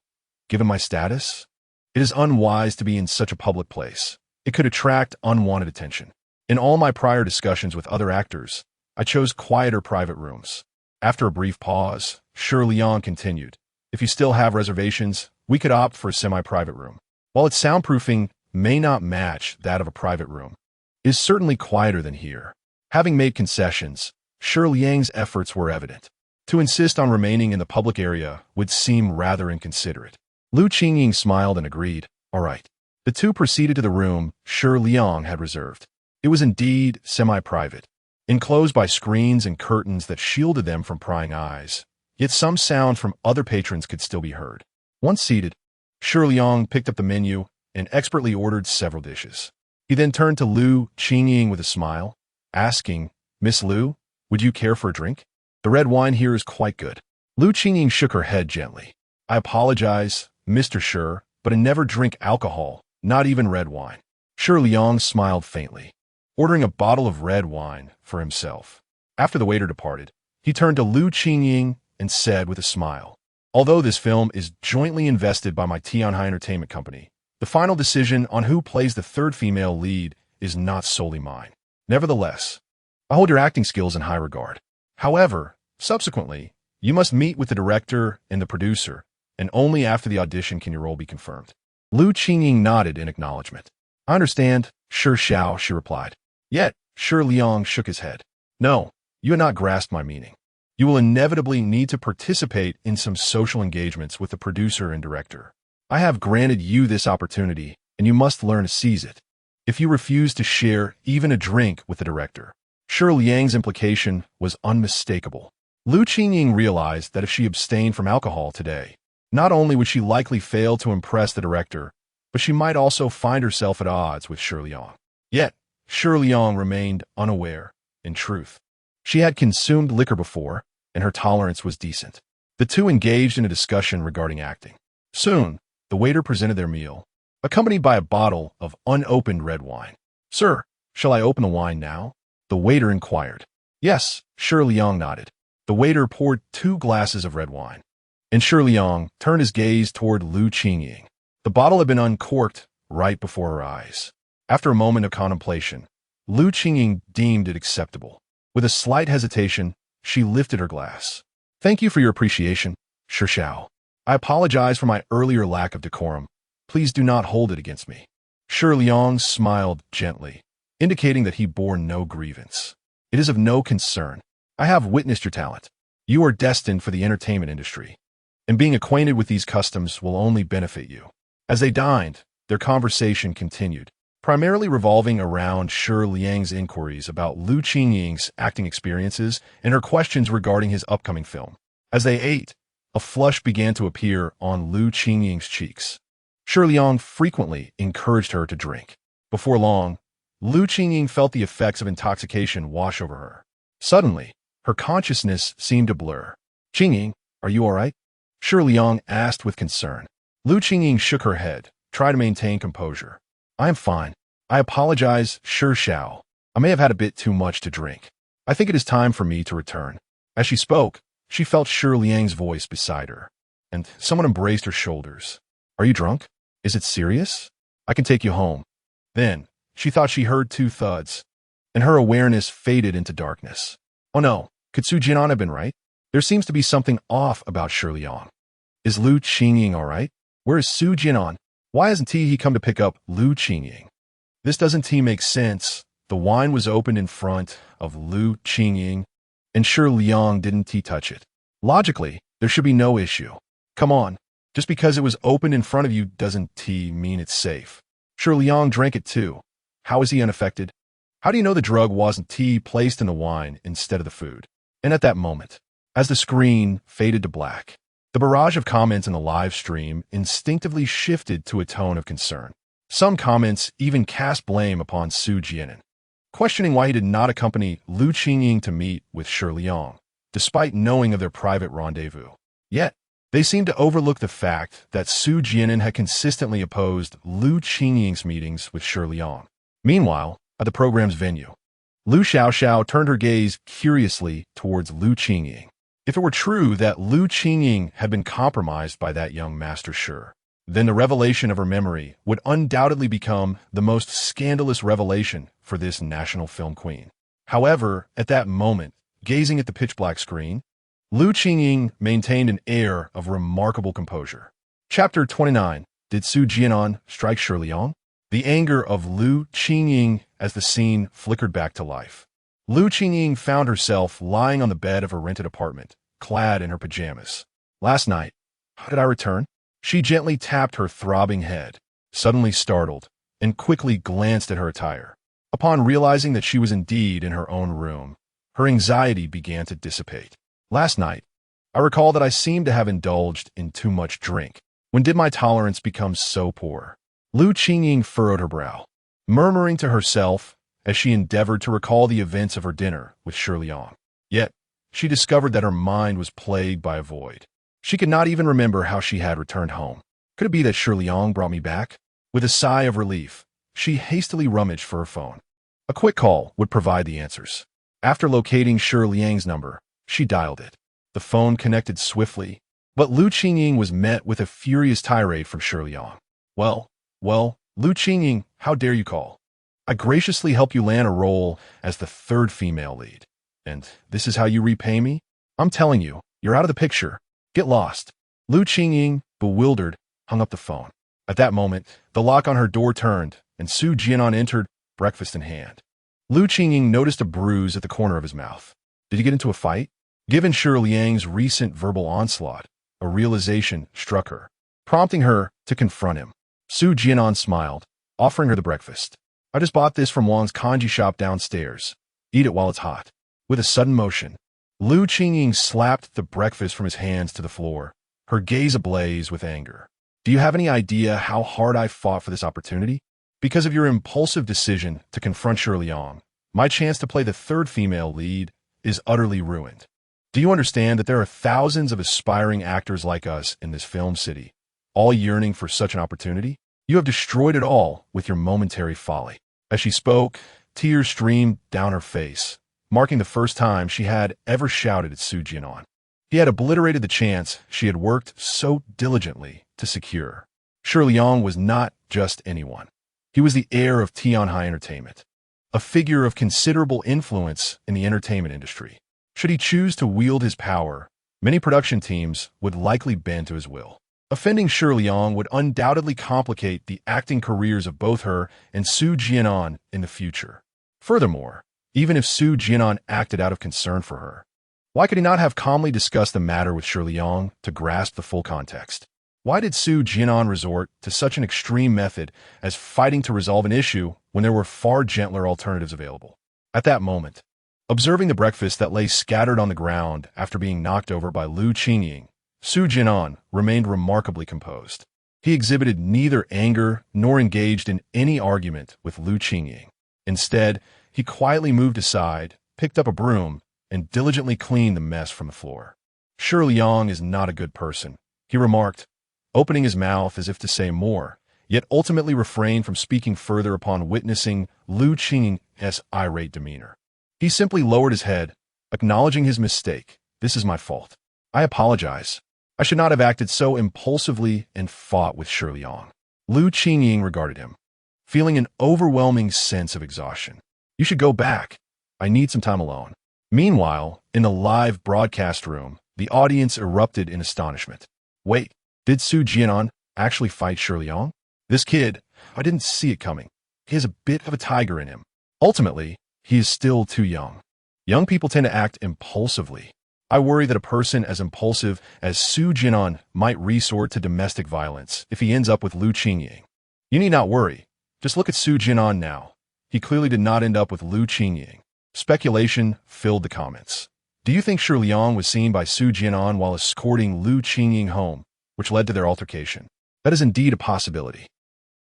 given my status, it is unwise to be in such a public place. It could attract unwanted attention. In all my prior discussions with other actors, I chose quieter private rooms." After a brief pause, Shi Liang continued, "If you still have reservations, we could opt for a semi-private room. While its soundproofing may not match that of a private room, it is certainly quieter than here." Having made concessions, Shi Liang's efforts were evident. To insist on remaining in the public area would seem rather inconsiderate. Lu Qingying smiled and agreed, "All right." The two proceeded to the room Shi Liang had reserved. It was indeed semi-private. enclosed by screens and curtains that shielded them from prying eyes. Yet some sound from other patrons could still be heard. Once seated, Shi Liang picked up the menu and expertly ordered several dishes. He then turned to Lu Qingying with a smile, asking, "Miss Lu, would you care for a drink? The red wine here is quite good." Lu Qingying shook her head gently. "I apologize, Mr. Shi, but I never drink alcohol, not even red wine." Shi Liang smiled faintly, ordering a bottle of red wine for himself. After the waiter departed, he turned to Lu Qingying and said with a smile, "Although this film is jointly invested by my Tianhai Entertainment Company, the final decision on who plays the third female lead is not solely mine. Nevertheless, I hold your acting skills in high regard. However, subsequently, you must meet with the director and the producer, and only after the audition can your role be confirmed." Lu Qingying nodded in acknowledgement. "I understand, Shi Xiao," she replied. Yet, Shi Liang shook his head. "No, you have not grasped my meaning. You will inevitably need to participate in some social engagements with the producer and director. I have granted you this opportunity, and you must learn to seize it. If you refuse to share even a drink with the director..." Shi Liang's implication was unmistakable. Lu Qingying realized that if she abstained from alcohol today, not only would she likely fail to impress the director, but she might also find herself at odds with Shi Liang. Yet, Shi Liang remained unaware, in truth. She had consumed liquor before, and her tolerance was decent. The two engaged in a discussion regarding acting. Soon, the waiter presented their meal, accompanied by a bottle of unopened red wine. "Sir, shall I open the wine now?" the waiter inquired. "Yes," Shi Liang nodded. The waiter poured 2 glasses of red wine, and Shi Liang turned his gaze toward Lu Qingying. The bottle had been uncorked right before her eyes. After a moment of contemplation, Lu Qingying deemed it acceptable. With a slight hesitation, she lifted her glass. "Thank you for your appreciation, Shi Xiao. I apologize for my earlier lack of decorum. Please do not hold it against me." Shi Liang smiled gently, indicating that he bore no grievance. "It is of no concern. I have witnessed your talent. You are destined for the entertainment industry, and being acquainted with these customs will only benefit you." As they dined, their conversation continued, primarily revolving around Shi Liang's inquiries about Lu Qingying's acting experiences and her questions regarding his upcoming film. As they ate, a flush began to appear on Lu Qingying's cheeks. Shi Liang frequently encouraged her to drink. Before long, Lu Qingying felt the effects of intoxication wash over her. Suddenly, her consciousness seemed to blur. "Qingying, are you all right?" Shi Liang asked with concern. Lu Qingying shook her head, trying to maintain composure. "I am fine. I apologize, Shi Xiao. I may have had a bit too much to drink. I think it is time for me to return." As she spoke, she felt Shi Liang's voice beside her, and someone embraced her shoulders. "Are you drunk? Is it serious? I can take you home." Then, she thought she heard 2 thuds, and her awareness faded into darkness. Oh no, could Su Jian'an have been right? There seems to be something off about Shi Liang. Is Lu Qingying all right? Where is Su Jian'an? Why hasn't he come to pick up Lu Qingying? This doesn't make sense. The wine was opened in front of Lu Qingying, and Shi Liang didn't touch it. Logically, there should be no issue. Come on, just because it was opened in front of you doesn't mean it's safe. Shi Liang drank it too. How is he unaffected? How do you know the drug wasn't placed in the wine instead of the food? And at that moment, as the screen faded to black, the barrage of comments in the live stream instinctively shifted to a tone of concern. Some comments even cast blame upon Su Jian'an, questioning why he did not accompany Lu Qingying to meet with Shi Liang, despite knowing of their private rendezvous. Yet, they seemed to overlook the fact that Su Jian'an had consistently opposed Lu Qingying's meetings with Shi Liang. Meanwhile, at the program's venue, Lu Xiaoxiao turned her gaze curiously towards Lu Qingying. If it were true that Lu Qingying had been compromised by that young Master Shi, then the revelation of her memory would undoubtedly become the most scandalous revelation for this national film queen. However, at that moment, gazing at the pitch-black screen, Lu Qingying maintained an air of remarkable composure. Chapter 29. Did Su Jian'an strike Shi Liang? The anger of Lu Qingying as the scene flickered back to life. Lu Qingying found herself lying on the bed of her rented apartment, clad in her pajamas. Last night, how did I return? She gently tapped her throbbing head, suddenly startled, and quickly glanced at her attire. Upon realizing that she was indeed in her own room, her anxiety began to dissipate. Last night, I recall that I seemed to have indulged in too much drink. When did my tolerance become so poor? Lu Qingying furrowed her brow, murmuring to herself as she endeavored to recall the events of her dinner with Shi Liang. Yet, she discovered that her mind was plagued by a void. She could not even remember how she had returned home. Could it be that Shi Liang brought me back? With a sigh of relief, she hastily rummaged for her phone. A quick call would provide the answers. After locating Shi Liang's number, she dialed it. The phone connected swiftly, but Lu Qingying was met with a furious tirade from Shi Liang. Well, Lu Qingying, how dare you call? I graciously helped you land a role as the third female lead. And this is how you repay me? I'm telling you, you're out of the picture. Get lost. Lu Qingying, bewildered, hung up the phone. At that moment, the lock on her door turned, and Su Jian'an entered, breakfast in hand. Lu Qingying noticed a bruise at the corner of his mouth. Did he get into a fight? Given Shi Liang's recent verbal onslaught, a realization struck her, prompting her to confront him. Su Jian'an smiled, offering her the breakfast. I just bought this from Wang's kanji shop downstairs. Eat it while it's hot. With a sudden motion, Lu Qingying slapped the breakfast from his hands to the floor, her gaze ablaze with anger. Do you have any idea how hard I fought for this opportunity? Because of your impulsive decision to confront Shi Liang, my chance to play the third female lead is utterly ruined. Do you understand that there are thousands of aspiring actors like us in this film city, all yearning for such an opportunity? You have destroyed it all with your momentary folly. As she spoke, tears streamed down her face, marking the first time she had ever shouted at Su Jian'an. He had obliterated the chance she had worked so diligently to secure. Shi Liang was not just anyone. He was the heir of Tianhai Entertainment, a figure of considerable influence in the entertainment industry. Should he choose to wield his power, many production teams would likely bend to his will. Offending Shi Liang would undoubtedly complicate the acting careers of both her and Su Jian'an in the future. Furthermore, even if Su Jian'an acted out of concern for her, why could he not have calmly discussed the matter with Shi Liang to grasp the full context? Why did Su Jian'an resort to such an extreme method as fighting to resolve an issue when there were far gentler alternatives available? At that moment, observing the breakfast that lay scattered on the ground after being knocked over by Lu Qingying, Su Jian'an remained remarkably composed. He exhibited neither anger nor engaged in any argument with Lu Qingying. Instead, he quietly moved aside, picked up a broom, and diligently cleaned the mess from the floor. Shi Liang is not a good person, he remarked, opening his mouth as if to say more, yet ultimately refrained from speaking further upon witnessing Lu Qingying's irate demeanor. He simply lowered his head, acknowledging his mistake. This is my fault. I apologize. I should not have acted so impulsively and fought with Shi Liang. Lu Qingying regarded him, feeling an overwhelming sense of exhaustion. You should go back. I need some time alone. Meanwhile, in the live broadcast room, the audience erupted in astonishment. Wait, did Su Jian'an actually fight Shi Liang? This kid, I didn't see it coming. He has a bit of a tiger in him. Ultimately, he is still too young. Young people tend to act impulsively. I worry that a person as impulsive as Su Jian'an might resort to domestic violence if he ends up with Lu Qingying. You need not worry. Just look at Su Jian'an now. He clearly did not end up with Lu Qingying. Speculation filled the comments. Do you think Shi Liang was seen by Su Jian'an while escorting Lu Qingying home, which led to their altercation? That is indeed a possibility.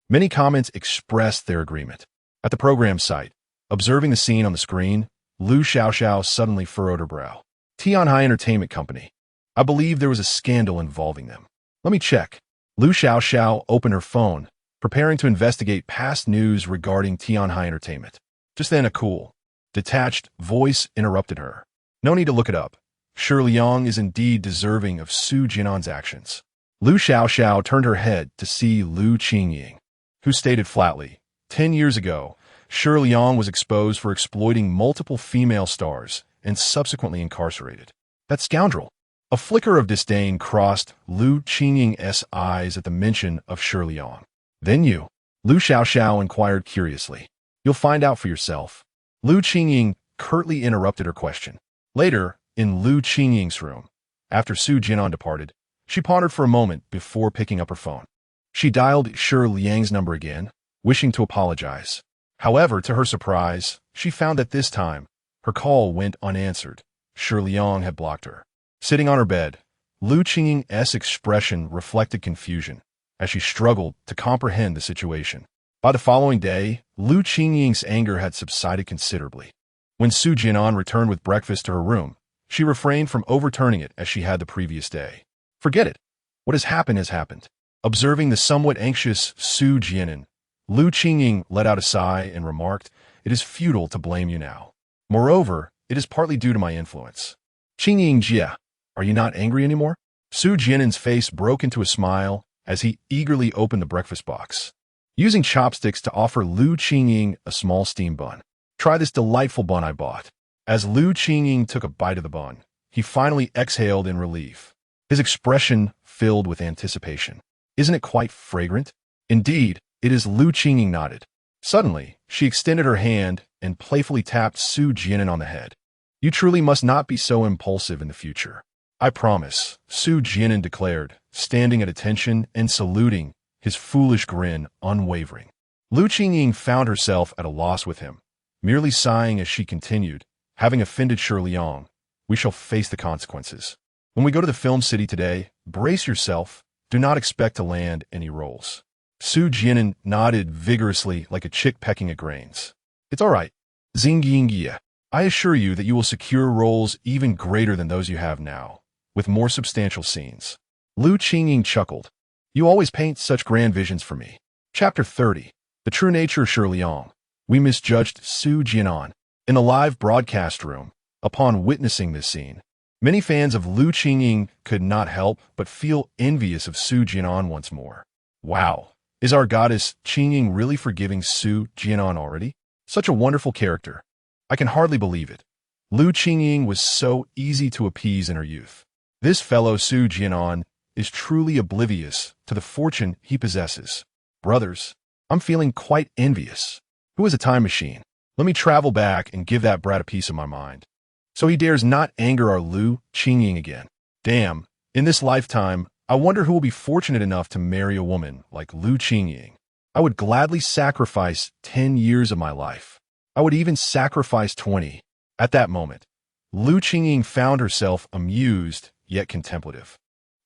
Many comments expressed their agreement. At the program site, observing the scene on the screen, Lu Xiaoxiao suddenly furrowed her brow. Tianhai Entertainment Company. I believe there was a scandal involving them. Let me check. Lu Xiaoxiao opened her phone, preparing to investigate past news regarding Tianhai Entertainment. Just then a cool, detached voice interrupted her. No need to look it up. Shi Liang is indeed deserving of Su Jian'an's actions. Lu Xiaoxiao turned her head to see Lu Qingying, who stated flatly, 10 years ago, Shi Liang was exposed for exploiting multiple female stars and subsequently incarcerated. That scoundrel! A flicker of disdain crossed Lu Qingying's eyes at the mention of Shi Liang. Then you? Lu Xiaoxiao inquired curiously. You'll find out for yourself. Lu Qingying curtly interrupted her question. Later, in Lu Qingying's room, after Su Jian'an departed, she pondered for a moment before picking up her phone. She dialed Shi Liang's number again, wishing to apologize. However, to her surprise, she found that this time, her call went unanswered. Shi Liang had blocked her. Sitting on her bed, Lu Qingying's expression reflected confusion as she struggled to comprehend the situation. By the following day, Lu Qingying's anger had subsided considerably. When Su Jian'an returned with breakfast to her room, she refrained from overturning it as she had the previous day. Forget it. What has happened. Observing the somewhat anxious Su Jian'an, Lu Qingying let out a sigh and remarked, "It is futile to blame you now. Moreover, it is partly due to my influence." "Qingying Jia, are you not angry anymore?" Su Jian'an's face broke into a smile as he eagerly opened the breakfast box, using chopsticks to offer Lu Qingying a small steamed bun. "Try this delightful bun I bought." As Lu Qingying took a bite of the bun, he finally exhaled in relief, his expression filled with anticipation. "Isn't it quite fragrant?" "Indeed, it is." Lu Qingying nodded. Suddenly, she extended her hand and playfully tapped Su Jian'an on the head. "You truly must not be so impulsive in the future." "I promise," Su Jian'an declared, standing at attention and saluting, his foolish grin unwavering. Lu Qingying found herself at a loss with him, merely sighing as she continued, "Having offended Shi Liang, we shall face the consequences. When we go to the film city today, brace yourself, do not expect to land any roles." Su Jian'an nodded vigorously like a chick pecking at grains. "It's all right. Xingyingyia. I assure you that you will secure roles even greater than those you have now, with more substantial scenes." Lu Qingying chuckled. "You always paint such grand visions for me." Chapter 30. The True Nature of Shi Liang. We misjudged Su Jian'an. In the live broadcast room, upon witnessing this scene, many fans of Lu Qingying could not help but feel envious of Su Jian'an once more. Wow, is our goddess Qingying really forgiving Su Jian'an already? Such a wonderful character. I can hardly believe it. Lu Qingying was so easy to appease in her youth. This fellow Su Jian'an is truly oblivious to the fortune he possesses. Brothers, I'm feeling quite envious. Who is a time machine? Let me travel back and give that brat a piece of my mind. So he dares not anger our Lu Qingying again. Damn, in this lifetime, I wonder who will be fortunate enough to marry a woman like Lu Qingying. I would gladly sacrifice 10 years of my life. I would even sacrifice 20. At that moment, Lu Qingying found herself amused yet contemplative.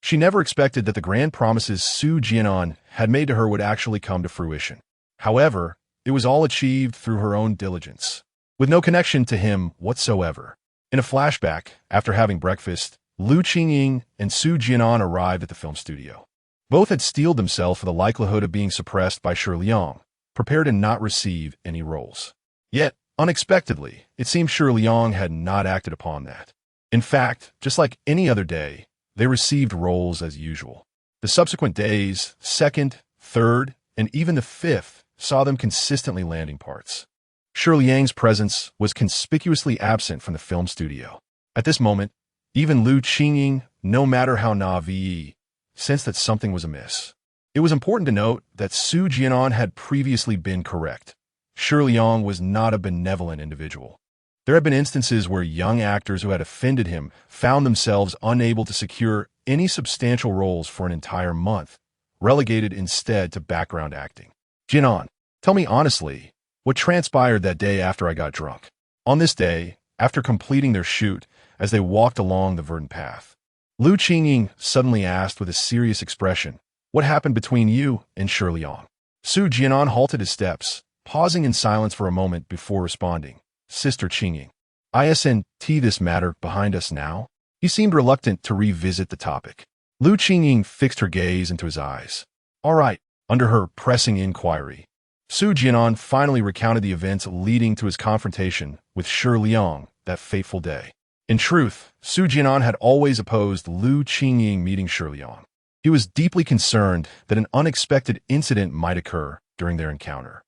She never expected that the grand promises Su Jian'an had made to her would actually come to fruition. However, it was all achieved through her own diligence, with no connection to him whatsoever. In a flashback, after having breakfast, Lu Qingying and Su Jian'an arrived at the film studio. Both had steeled themselves for the likelihood of being suppressed by Shi Liang, prepared to not receive any roles. Yet, unexpectedly, it seemed Shi Liang had not acted upon that. In fact, just like any other day, they received roles as usual. The subsequent days, 2nd, 3rd, and even the 5th, saw them consistently landing parts. Shi Liang's presence was conspicuously absent from the film studio. At this moment, even Lu Qingying, no matter how naive, sensed that something was amiss. It was important to note that Su Jian'an had previously been correct. Shi Liang was not a benevolent individual. There had been instances where young actors who had offended him found themselves unable to secure any substantial roles for an entire month, relegated instead to background acting. "Jian'an, tell me honestly, what transpired that day after I got drunk?" On this day, after completing their shoot, as they walked along the verdant path, Lu Qingying suddenly asked with a serious expression, "What happened between you and Shi Liang?" Su Jian'an halted his steps, pausing in silence for a moment before responding, "Sister Qingying, isn't this matter behind us now?" He seemed reluctant to revisit the topic. Lu Qingying fixed her gaze into his eyes. "All right." Under her pressing inquiry, Su Jian'an finally recounted the events leading to his confrontation with Shi Liang that fateful day. In truth, Su Jian'an had always opposed Lu Qingying meeting Shi Liang. He was deeply concerned that an unexpected incident might occur during their encounter.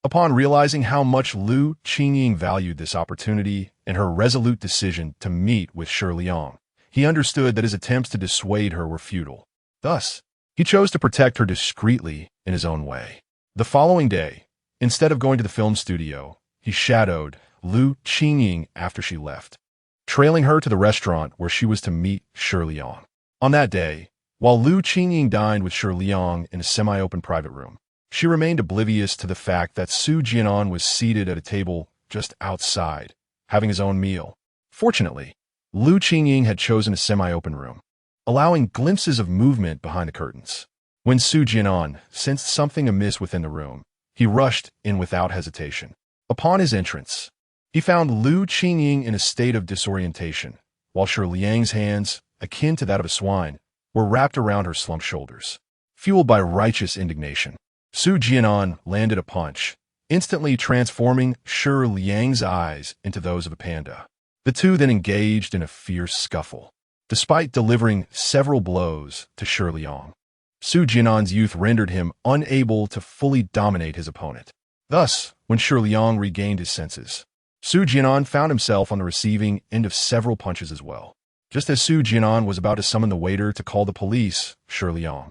Upon realizing how much Lu Qingying valued this opportunity and her resolute decision to meet with Shi Liang, he understood that his attempts to dissuade her were futile. Thus, he chose to protect her discreetly in his own way. The following day, instead of going to the film studio, he shadowed Lu Qingying after she left, trailing her to the restaurant where she was to meet Shi Liang. On that day, while Lu Qingying dined with Shi Liang in a semi-open private room, She remained oblivious to the fact that Su Jian'an was seated at a table just outside, having his own meal. Fortunately, Lu Qingying had chosen a semi-open room, allowing glimpses of movement behind the curtains. When Su Jian'an sensed something amiss within the room, he rushed in without hesitation. Upon his entrance, he found Lu Qingying in a state of disorientation, while Shi Liang's hands, akin to that of a swine, were wrapped around her slumped shoulders. Fueled by righteous indignation, Su Jian'an landed a punch, instantly transforming Shi Liang's eyes into those of a panda. The two then engaged in a fierce scuffle. Despite delivering several blows to Shi Liang, Su Jian'an's youth rendered him unable to fully dominate his opponent. Thus, when Shi Liang regained his senses, Su Jian'an found himself on the receiving end of several punches as well. Just as Su Jian'an was about to summon the waiter to call the police, Shi Liang,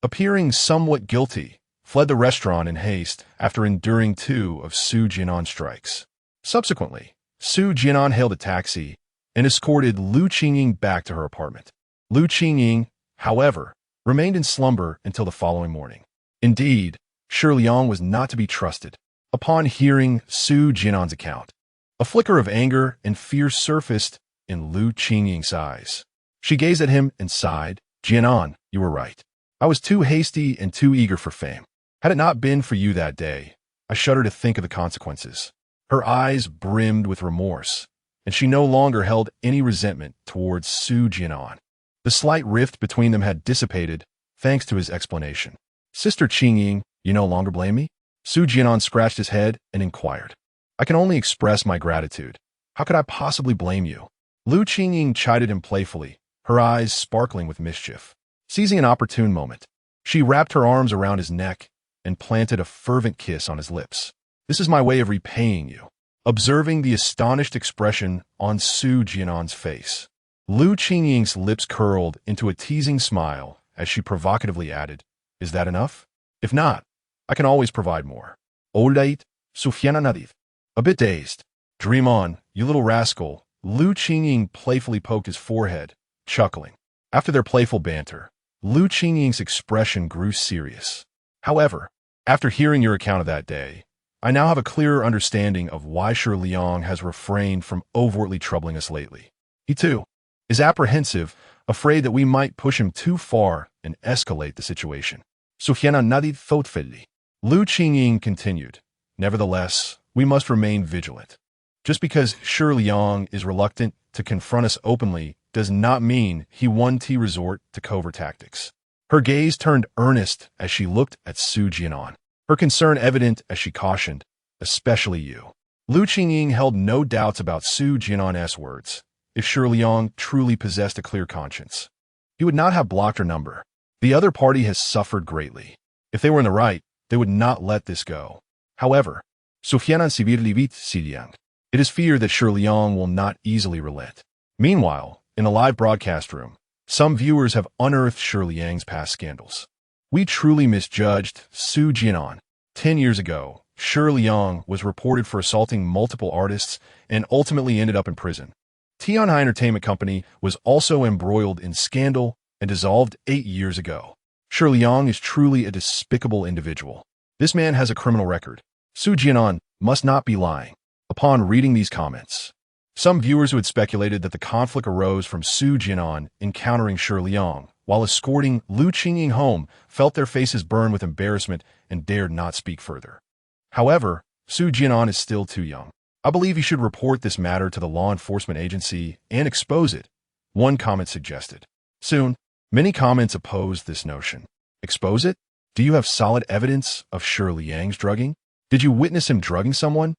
appearing somewhat guilty, fled the restaurant in haste after enduring 2 of Su Jian'an's strikes. Subsequently, Su Jian'an hailed a taxi and escorted Lu Qingying back to her apartment. Lu Qingying, however, remained in slumber until the following morning. Indeed, Shi Liang was not to be trusted. Upon hearing Su Jian'an's account, a flicker of anger and fear surfaced in Lu Qingying's eyes. She gazed at him and sighed. "Jian'an, you were right. I was too hasty and too eager for fame. Had it not been for you that day, I shudder to think of the consequences." Her eyes brimmed with remorse, and she no longer held any resentment towards Su Jian'an. The slight rift between them had dissipated thanks to his explanation. "Sister Qingying, you no longer blame me?" Su Jian'an scratched his head and inquired. "I can only express my gratitude. How could I possibly blame you?" Lu Qingying chided him playfully, her eyes sparkling with mischief. Seizing an opportune moment, she wrapped her arms around his neck and planted a fervent kiss on his lips. "This is my way of repaying you." Observing the astonished expression on Su Jian'an's face, Lu Qingying's lips curled into a teasing smile as she provocatively added, "Is that enough? If not, I can always provide more." "Oldait, Su Jian'an." A bit dazed. "Dream on, you little rascal." Lu Qingying playfully poked his forehead, chuckling. After their playful banter, Lu Qingying's expression grew serious. "However, after hearing your account of that day, I now have a clearer understanding of why Shi Liang has refrained from overtly troubling us lately. He, too, is apprehensive, afraid that we might push him too far and escalate the situation." Su Jian'an nadid thoughtfully. Lu Qingying continued, "Nevertheless, we must remain vigilant. Just because Shi Liang is reluctant to confront us openly does not mean he won't resort to covert tactics." Her gaze turned earnest as she looked at Su Jian'an, her concern evident as she cautioned, "Especially you." Lu Qingying held no doubts about Su Jian'an's words. If Shi Liang truly possessed a clear conscience, he would not have blocked her number. The other party has suffered greatly. If they were in the right, they would not let this go. However, Su Jian'an severely vit Liang. It is feared that Shi Liang will not easily relent. Meanwhile, in the live broadcast room, some viewers have unearthed Shi Liang's past scandals. "We truly misjudged Su Jian'an. 10 years ago, Shi Liang was reported for assaulting multiple artists and ultimately ended up in prison. Tianhai Entertainment Company was also embroiled in scandal and dissolved 8 years ago. Shi Liang is truly a despicable individual. This man has a criminal record. Su Jian'an must not be lying." Upon reading these comments, some viewers who had speculated that the conflict arose from Su Jian'an encountering Shi Liang while escorting Lu Qingying home felt their faces burn with embarrassment and dared not speak further. However, Su Jian'an is still too young. "I believe he should report this matter to the law enforcement agency and expose it," one comment suggested. Soon, many comments opposed this notion. "Expose it? Do you have solid evidence of Shi Liang's drugging? Did you witness him drugging someone?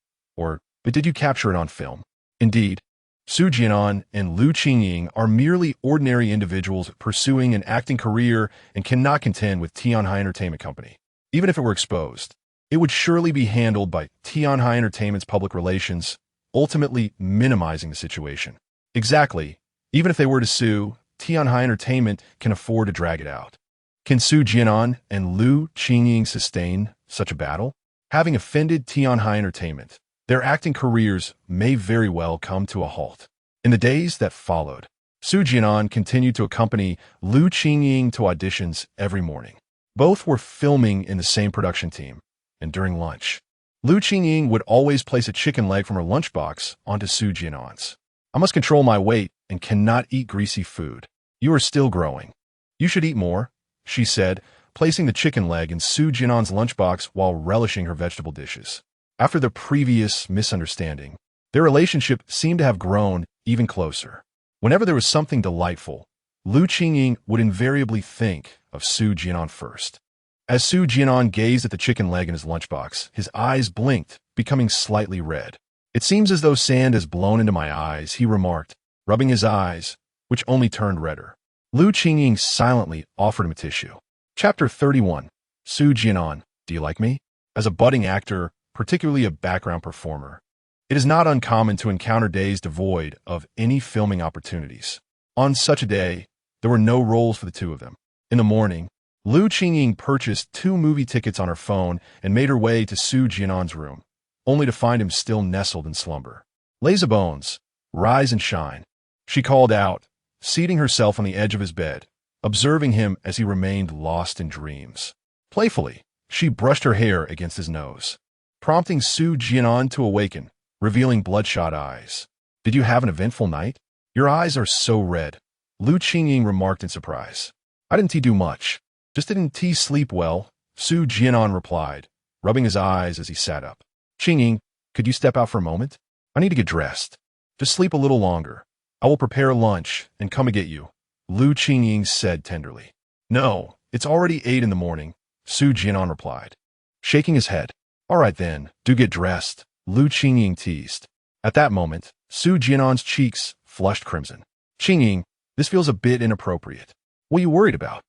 But did you capture it on film?" Indeed, Su Jian'an and Lu Qingying are merely ordinary individuals pursuing an acting career and cannot contend with Tianhai Entertainment Company. Even if it were exposed, it would surely be handled by Tianhai Entertainment's public relations, ultimately minimizing the situation. Exactly. Even if they were to sue, Tianhai Entertainment can afford to drag it out. Can Su Jian'an and Lu Qingying sustain such a battle? Having offended Tianhai Entertainment, their acting careers may very well come to a halt. In the days that followed, Su Jian'an continued to accompany Lu Qingying to auditions every morning. Both were filming in the same production team, and during lunch, Lu Qingying would always place a chicken leg from her lunchbox onto Su Jian'an's. I must control my weight and cannot eat greasy food. You are still growing. You should eat more, she said, placing the chicken leg in Su Jian'an's lunchbox while relishing her vegetable dishes. After the previous misunderstanding, their relationship seemed to have grown even closer. Whenever there was something delightful, Lu Qingying would invariably think of Su Jian'an first. As Su Jian'an gazed at the chicken leg in his lunchbox, his eyes blinked, becoming slightly red. It seems as though sand has blown into my eyes, he remarked, rubbing his eyes, which only turned redder. Lu Qingying silently offered him a tissue. Chapter 31. Su Jian'an, do you like me? As a budding actor, particularly a background performer, it is not uncommon to encounter days devoid of any filming opportunities. On such a day, there were no roles for the two of them. In the morning, Lu Qingying purchased 2 movie tickets on her phone and made her way to Su Jian'an's room, only to find him still nestled in slumber. Lazybones, rise and shine, she called out, seating herself on the edge of his bed, observing him as he remained lost in dreams. Playfully, she brushed her hair against his nose, prompting Su Jian'an to awaken, revealing bloodshot eyes. Did you have an eventful night? Your eyes are so red, Lu Qingying remarked in surprise. I didn't do much. Just didn't sleep well, Su Jian'an replied, rubbing his eyes as he sat up. Qingying, could you step out for a moment? I need to get dressed. Just sleep a little longer. I will prepare lunch and come and get you, Lu Qingying said tenderly. No, it's already 8 in the morning, Su Jian'an replied, shaking his head. All right then, do get dressed, Lu Qingying teased. At that moment, Su Jian'an's cheeks flushed crimson. Qingying, this feels a bit inappropriate. What are you worried about?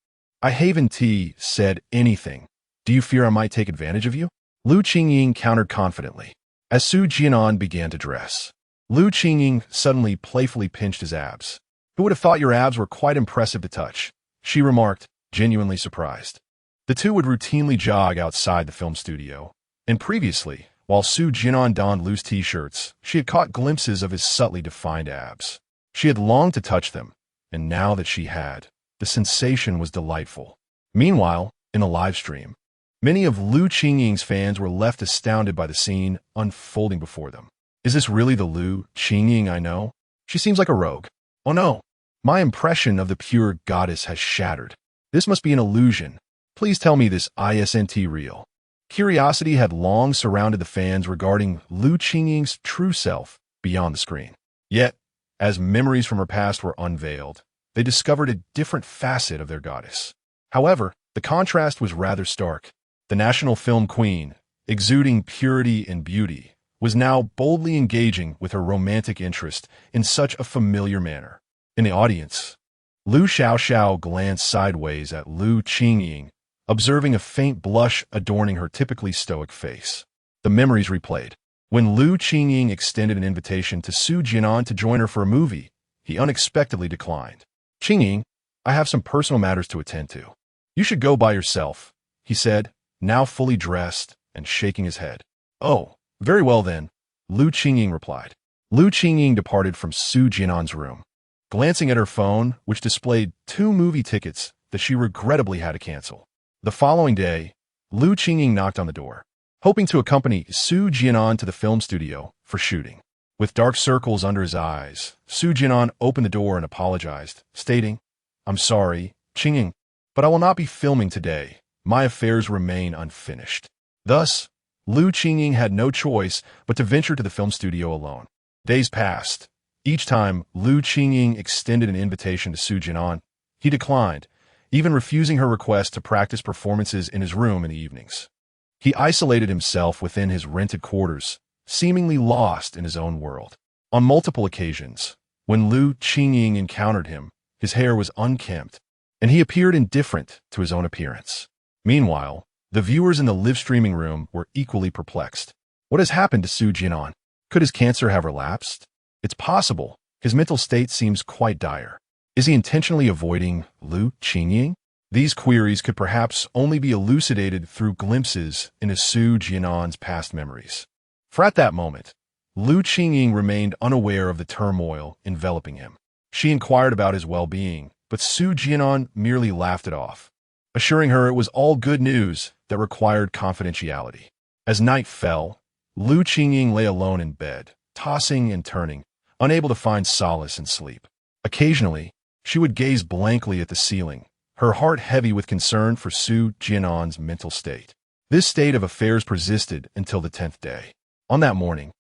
I haven't said anything. Do you fear I might take advantage of you? Lu Qingying countered confidently. As Su Jian'an began to dress, Lu Qingying suddenly playfully pinched his abs. Who would have thought your abs were quite impressive to touch? She remarked, genuinely surprised. The two would routinely jog outside the film studio, and previously, while Su Jian'an donned loose t-shirts, she had caught glimpses of his subtly defined abs. She had longed to touch them, and now that she had, the sensation was delightful. Meanwhile, in the live stream, many of Lu Qingying's fans were left astounded by the scene unfolding before them. Is this really the Lu Qingying I know? She seems like a rogue. Oh no, my impression of the pure goddess has shattered. This must be an illusion. Please tell me this isn't real. Curiosity had long surrounded the fans regarding Lu Qingying's true self beyond the screen. Yet, as memories from her past were unveiled, they discovered a different facet of their goddess. However, the contrast was rather stark. The national film queen, exuding purity and beauty, was now boldly engaging with her romantic interest in such a familiar manner. In the audience, Lu Xiaoxiao glanced sideways at Lu Qingying, observing a faint blush adorning her typically stoic face. The memories replayed. When Lu Qingying extended an invitation to Su Jian'an to join her for a movie, he unexpectedly declined. Qingying, I have some personal matters to attend to. You should go by yourself, he said, now fully dressed and shaking his head. Oh, very well then, Lu Qingying replied. Lu Qingying departed from Su Jian'an's room, glancing at her phone, which displayed 2 movie tickets that she regrettably had to cancel. The following day, Lu Qingying knocked on the door, hoping to accompany Su Jian'an to the film studio for shooting. With dark circles under his eyes, Su Jian'an opened the door and apologized, stating, I'm sorry, Qingying, but I will not be filming today. My affairs remain unfinished. Thus, Lu Qingying had no choice but to venture to the film studio alone. Days passed. Each time Lu Qingying extended an invitation to Su Jian'an, he declined, even refusing her request to practice performances in his room in the evenings. He isolated himself within his rented quarters, seemingly lost in his own world. On multiple occasions, when Lu Qingying encountered him, his hair was unkempt, and he appeared indifferent to his own appearance. Meanwhile, the viewers in the live-streaming room were equally perplexed. What has happened to Su Jian'an? Could his cancer have relapsed? It's possible. His mental state seems quite dire. Is he intentionally avoiding Lu Qingying? These queries could perhaps only be elucidated through glimpses into Su Jian'an's past memories. For at that moment, Lu Qingying remained unaware of the turmoil enveloping him. She inquired about his well-being, but Su Jian'an merely laughed it off. assuring her it was all good news that required confidentiality. As night fell, Lu Qingying lay alone in bed, tossing and turning, unable to find solace in sleep. Occasionally, she would gaze blankly at the ceiling, her heart heavy with concern for Su Jian'an's mental state. This state of affairs persisted until the 10th day. On that morning,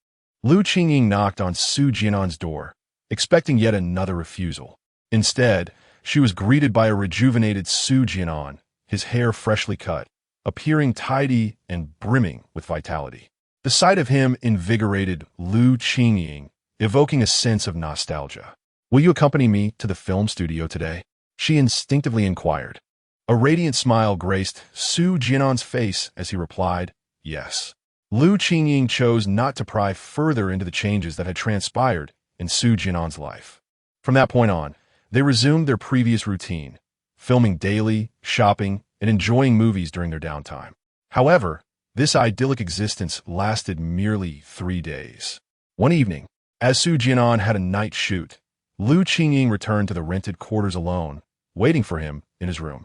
Lu Qingying knocked on Su Jian'an's door, expecting yet another refusal. Instead, she was greeted by a rejuvenated Su Jian'an, his hair freshly cut, appearing tidy and brimming with vitality. The sight of him invigorated Lu Qingying, evoking a sense of nostalgia. "Will you accompany me to the film studio today?" she instinctively inquired. A radiant smile graced Su Jian'an's face as he replied, "Yes." Lu Qingying chose not to pry further into the changes that had transpired in Su Jian'an's life. From that point on, they resumed their previous routine, filming daily, shopping, and enjoying movies during their downtime. However, this idyllic existence lasted merely 3 days. One evening, as Su Jian'an had a night shoot, Lu Qingying returned to the rented quarters alone, waiting for him in his room.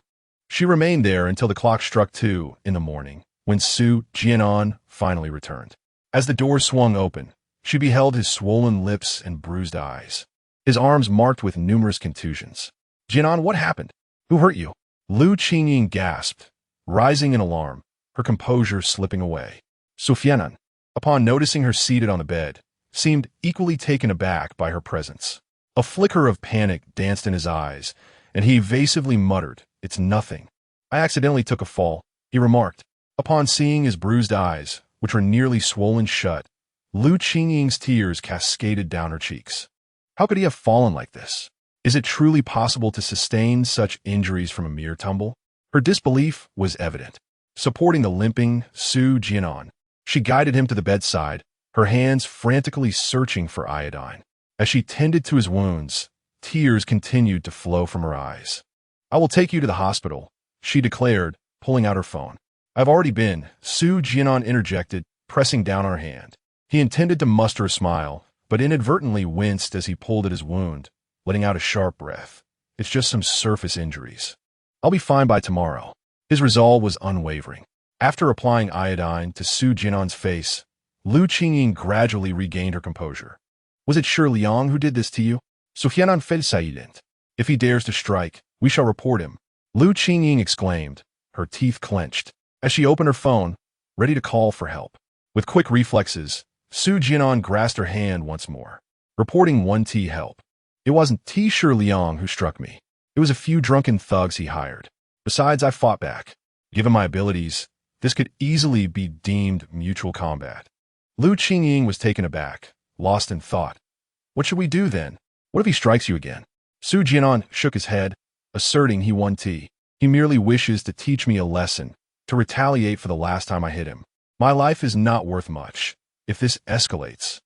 She remained there until the clock struck 2 in the morning, when Su Jian'an finally returned. As the door swung open, she beheld his swollen lips and bruised eyes, his arms marked with numerous contusions. "Jian'an, what happened? Who hurt you?" Lu Qingying gasped, rising in alarm, her composure slipping away. Su Jian'an, upon noticing her seated on the bed, seemed equally taken aback by her presence. A flicker of panic danced in his eyes, and he evasively muttered, "It's nothing. I accidentally took a fall," he remarked. Upon seeing his bruised eyes, which were nearly swollen shut, Lu Qingying's tears cascaded down her cheeks. How could he have fallen like this? Is it truly possible to sustain such injuries from a mere tumble? Her disbelief was evident. Supporting the limping Su Jian'an, she guided him to the bedside, her hands frantically searching for iodine. As she tended to his wounds, tears continued to flow from her eyes. "I will take you to the hospital," she declared, pulling out her phone. "I've already been," Su Jian'an interjected, pressing down her hand. He intended to muster a smile, but inadvertently winced as he pulled at his wound, letting out a sharp breath. "It's just some surface injuries. I'll be fine by tomorrow." His resolve was unwavering. After applying iodine to Su Jian'an's face, Lu Qingying gradually regained her composure. "Was it Shi Liang who did this to you?" Su Jian'an fell silent. "If he dares to strike, we shall report him," Lu Qingying exclaimed, her teeth clenched, as she opened her phone, ready to call for help. With quick reflexes, Su Jian'an grasped her hand once more. "Reporting 1T help. It wasn't Shi Liang who struck me. It was a few drunken thugs he hired. Besides, I fought back. Given my abilities, this could easily be deemed mutual combat." Lu Qingying was taken aback, lost in thought. "What should we do then? What if he strikes you again?" Su Jian'an shook his head, asserting he 1T. "He merely wishes to teach me a lesson, to retaliate for the last time I hit him. My life is not worth much. If this escalates,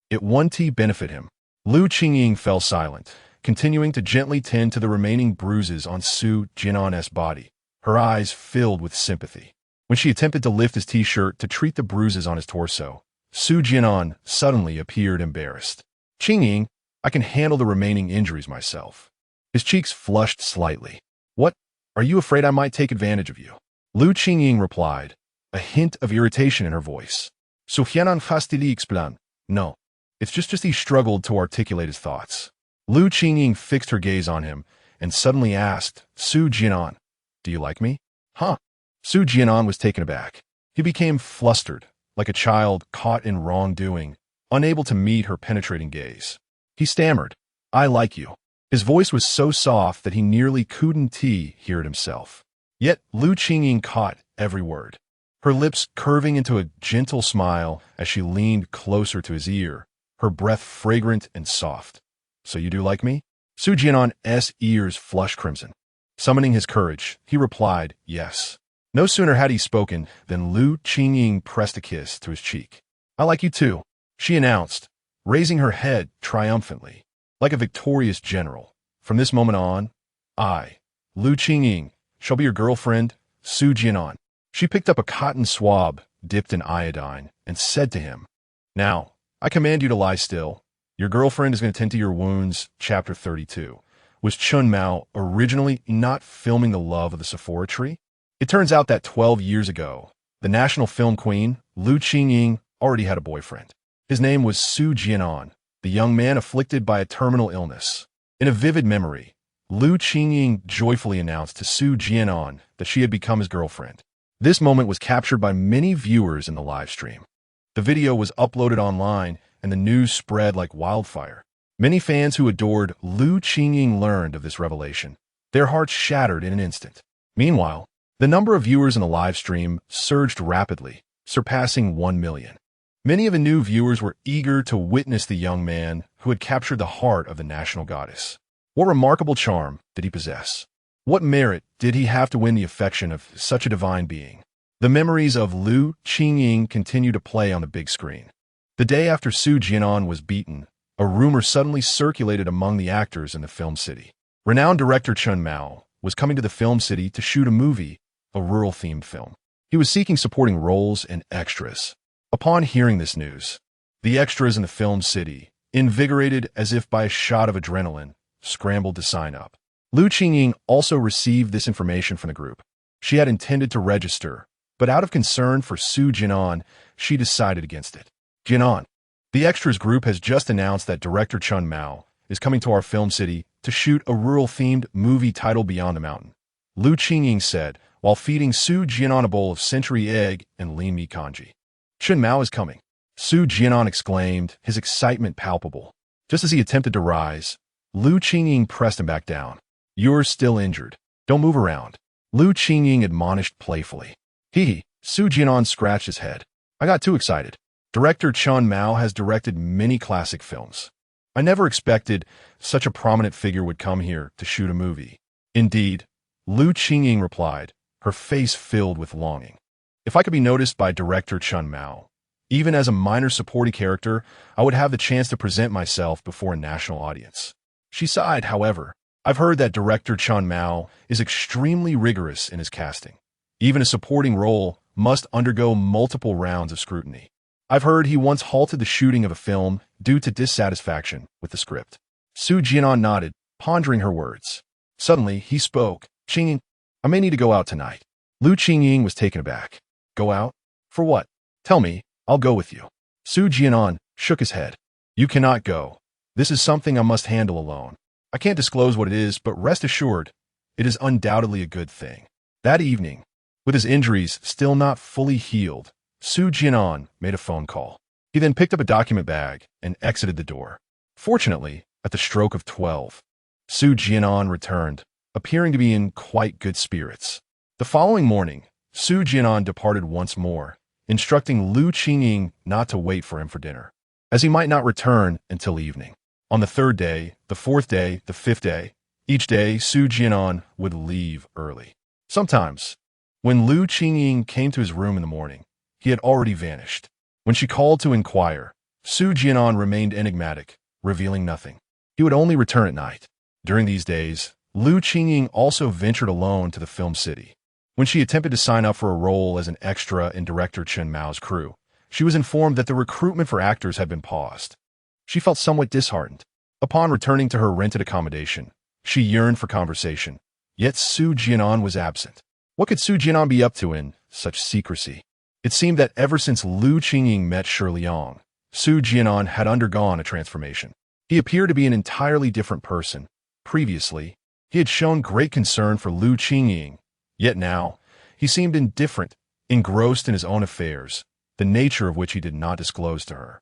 it 1T benefit him." Lu Qingying fell silent, continuing to gently tend to the remaining bruises on Su Jian'an's body, her eyes filled with sympathy. When she attempted to lift his t-shirt to treat the bruises on his torso, Su Jian'an suddenly appeared embarrassed. "Qingying, I can handle the remaining injuries myself." His cheeks flushed slightly. "What? Are you afraid I might take advantage of you?" Lu Qingying replied, a hint of irritation in her voice. Su Jian'an fastidie explain. "No. It's just he struggled to articulate his thoughts." Lu Qingying fixed her gaze on him and suddenly asked, "Su Jian'an, do you like me?" "Huh?" Su Jian'an was taken aback. He became flustered, like a child caught in wrongdoing, unable to meet her penetrating gaze. He stammered, "I like you." His voice was so soft that he nearly couldn't hear it himself. Yet Lu Qingying caught every word, her lips curving into a gentle smile as she leaned closer to his ear, her breath fragrant and soft. "So you do like me?" Su Jian'an's ears flushed crimson. Summoning his courage, he replied, "Yes." No sooner had he spoken than Lu Qingying pressed a kiss to his cheek. "I like you too," she announced, raising her head triumphantly, like a victorious general. "From this moment on, I, Lu Qingying, shall be your girlfriend, Su Jian'an." She picked up a cotton swab dipped in iodine and said to him, "Now, I command you to lie still. Your girlfriend is going to tend to your wounds." Chapter 32. Was Chun Mao originally not filming the love of the Sephora tree? It turns out that 12 years ago, the national film queen, Liu Qingying, already had a boyfriend. His name was Su Jian'an, the young man afflicted by a terminal illness. In a vivid memory, Liu Qingying joyfully announced to Su Jian'an that she had become his girlfriend. This moment was captured by many viewers in the live stream. The video was uploaded online, and the news spread like wildfire. Many fans who adored Liu Qingying learned of this revelation. Their hearts shattered in an instant. Meanwhile, the number of viewers in the live stream surged rapidly, surpassing 1 million. Many of the new viewers were eager to witness the young man who had captured the heart of the national goddess. What remarkable charm did he possess? What merit did he have to win the affection of such a divine being? The memories of Liu Qingying continue to play on the big screen. The day after Su Jian'an was beaten, a rumor suddenly circulated among the actors in the film city. Renowned director Chun Mao was coming to the film city to shoot a movie, a rural-themed film. He was seeking supporting roles and extras. Upon hearing this news, the extras in the film city, invigorated as if by a shot of adrenaline, scrambled to sign up. Liu Qingying also received this information from the group. She had intended to register, but out of concern for Su Jian'an, she decided against it. Jian'an, the extras group has just announced that director Chun Mao is coming to our film city to shoot a rural-themed movie titled Beyond the Mountain, Liu Qingying said while feeding Su Jian'an a bowl of century egg and lean meat congee. Chun Mao is coming, Su Jian'an exclaimed, his excitement palpable. Just as he attempted to rise, Liu Qingying pressed him back down. You're still injured. Don't move around, Liu Qingying admonished playfully. Hee, Su Jian'an scratched his head. I got too excited. Director Chun Mao has directed many classic films. I never expected such a prominent figure would come here to shoot a movie. Indeed, Liu Qingying replied, her face filled with longing. If I could be noticed by director Chun Mao, even as a minor supporting character, I would have the chance to present myself before a national audience. She sighed, however. I've heard that director Chun Mao is extremely rigorous in his casting. Even a supporting role must undergo multiple rounds of scrutiny. I've heard he once halted the shooting of a film due to dissatisfaction with the script. Su Jian'an nodded, pondering her words. Suddenly, he spoke. Qingying, I may need to go out tonight. Liu Qingying was taken aback. Go out? For what? Tell me, I'll go with you. Su Jian'an shook his head. You cannot go. This is something I must handle alone. I can't disclose what it is, but rest assured, it is undoubtedly a good thing. That evening, with his injuries still not fully healed, Su Jian'an made a phone call. He then picked up a document bag and exited the door. Fortunately, at the stroke of 12, Su Jian'an returned, appearing to be in quite good spirits. The following morning, Su Jian'an departed once more, instructing Liu Qingying not to wait for him for dinner, as he might not return until evening. On the third day, the fourth day, the fifth day, each day Su Jian'an would leave early. Sometimes, when Liu Qingying came to his room in the morning, he had already vanished. When she called to inquire, Su Jian'an remained enigmatic, revealing nothing. He would only return at night. During these days, Liu Qingying also ventured alone to the film city. When she attempted to sign up for a role as an extra in director Chun Mao's crew, she was informed that the recruitment for actors had been paused. She felt somewhat disheartened. Upon returning to her rented accommodation, she yearned for conversation. Yet Su Jian'an was absent. What could Su Jian'an be up to in such secrecy? It seemed that ever since Liu Qingying met Shi Liang, Su Jian'an had undergone a transformation. He appeared to be an entirely different person. Previously, he had shown great concern for Liu Qingying, yet now, he seemed indifferent, engrossed in his own affairs, the nature of which he did not disclose to her.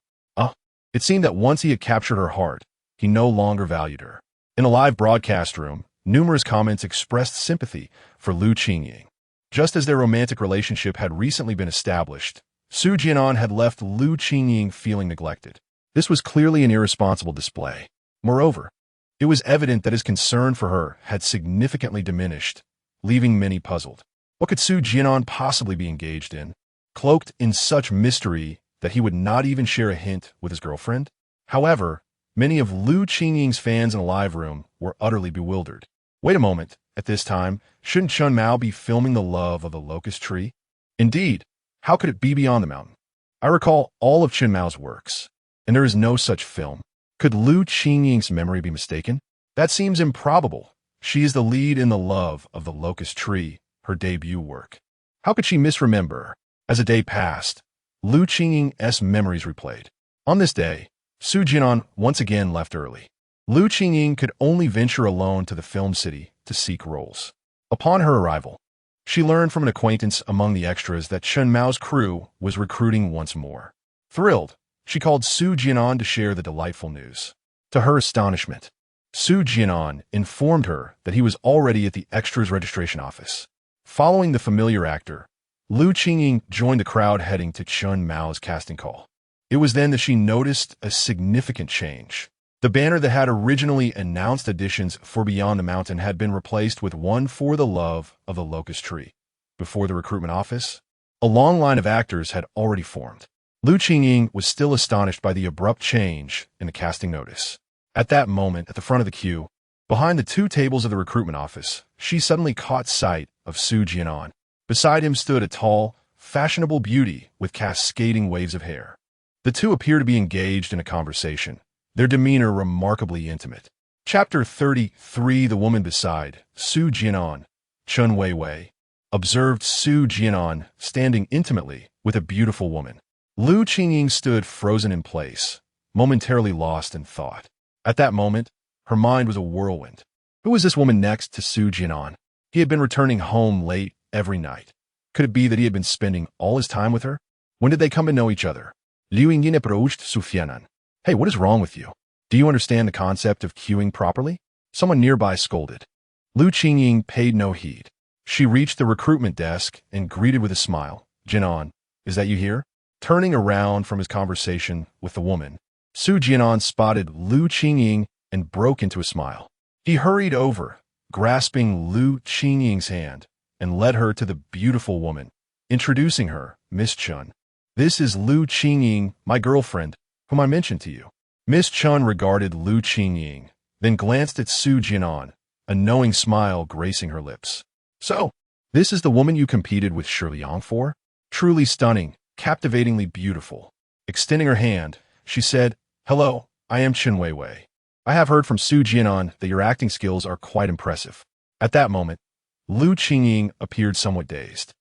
It seemed that once he had captured her heart, he no longer valued her. In a live broadcast room, numerous comments expressed sympathy for Liu Qingying. Just as their romantic relationship had recently been established, Su Jian'an had left Liu Qingying feeling neglected. This was clearly an irresponsible display. Moreover, it was evident that his concern for her had significantly diminished, leaving many puzzled. What could Su Jian'an possibly be engaged in, cloaked in such mystery that he would not even share a hint with his girlfriend? However, many of Liu Qingying's fans in the live room were utterly bewildered. Wait a moment, at this time, shouldn't Chun Mao be filming the love of the locust tree? Indeed, how could it be Beyond the Mountain? I recall all of Chun Mao's works, and there is no such film. Could Liu Qingying's memory be mistaken? Chun Mao That seems improbable. She is the lead in The Love of the Locust Tree, her debut work. How could she misremember? As a day passed, Lu Qingying's memories replayed. On this day, Su Jian'an once again left early. Lu Qingying could only venture alone to the film city to seek roles. Upon her arrival, she learned from an acquaintance among the extras that Chen Mao's crew was recruiting once more. Thrilled, she called Su Jian'an to share the delightful news. To her astonishment, Su Jian'an informed her that he was already at the extras registration office. Following the familiar actor, Lu Qingying joined the crowd heading to Chen Mao's casting call. It was then that she noticed a significant change. The banner that had originally announced auditions for Beyond the Mountain had been replaced with one for The Love of the Locust Tree. Before the recruitment office, a long line of actors had already formed. Lu Qingying was still astonished by the abrupt change in the casting notice. At that moment, at the front of the queue, behind the two tables of the recruitment office, she suddenly caught sight of Su Jian'an. Beside him stood a tall, fashionable beauty with cascading waves of hair. The two appear to be engaged in a conversation, their demeanor remarkably intimate. Chapter 33. The woman beside Su Jian'an, Chen Weiwei, observed Su Jian'an standing intimately with a beautiful woman. Lu Qingying stood frozen in place, momentarily lost in thought. At that moment, her mind was a whirlwind. Who was this woman next to Su Jian'an? He had been returning home late every night. Could it be that he had been spending all his time with her? When did they come to know each other? Liu Yingyin approached Su Jian'an. Hey, what is wrong with you? Do you understand the concept of queuing properly? Someone nearby scolded. Lu Qingying paid no heed. She reached the recruitment desk and greeted with a smile. Jian'an, is that you here? Turning around from his conversation with the woman, Su Jian'an spotted Lu Qingying and broke into a smile. He hurried over, grasping Lu Qingying's hand, and led her to the beautiful woman, introducing her, Miss Chen. This is Lu Qingying, my girlfriend, whom I mentioned to you. Miss Chen regarded Lu Qingying, then glanced at Su Jian'an, a knowing smile gracing her lips. So, this is the woman you competed with Shi Liang for? Truly stunning, captivatingly beautiful. Extending her hand, she said, Hello, I am Chen Weiwei. I have heard from Su Jian'an that your acting skills are quite impressive. At that moment, Lu Qingying appeared somewhat dazed,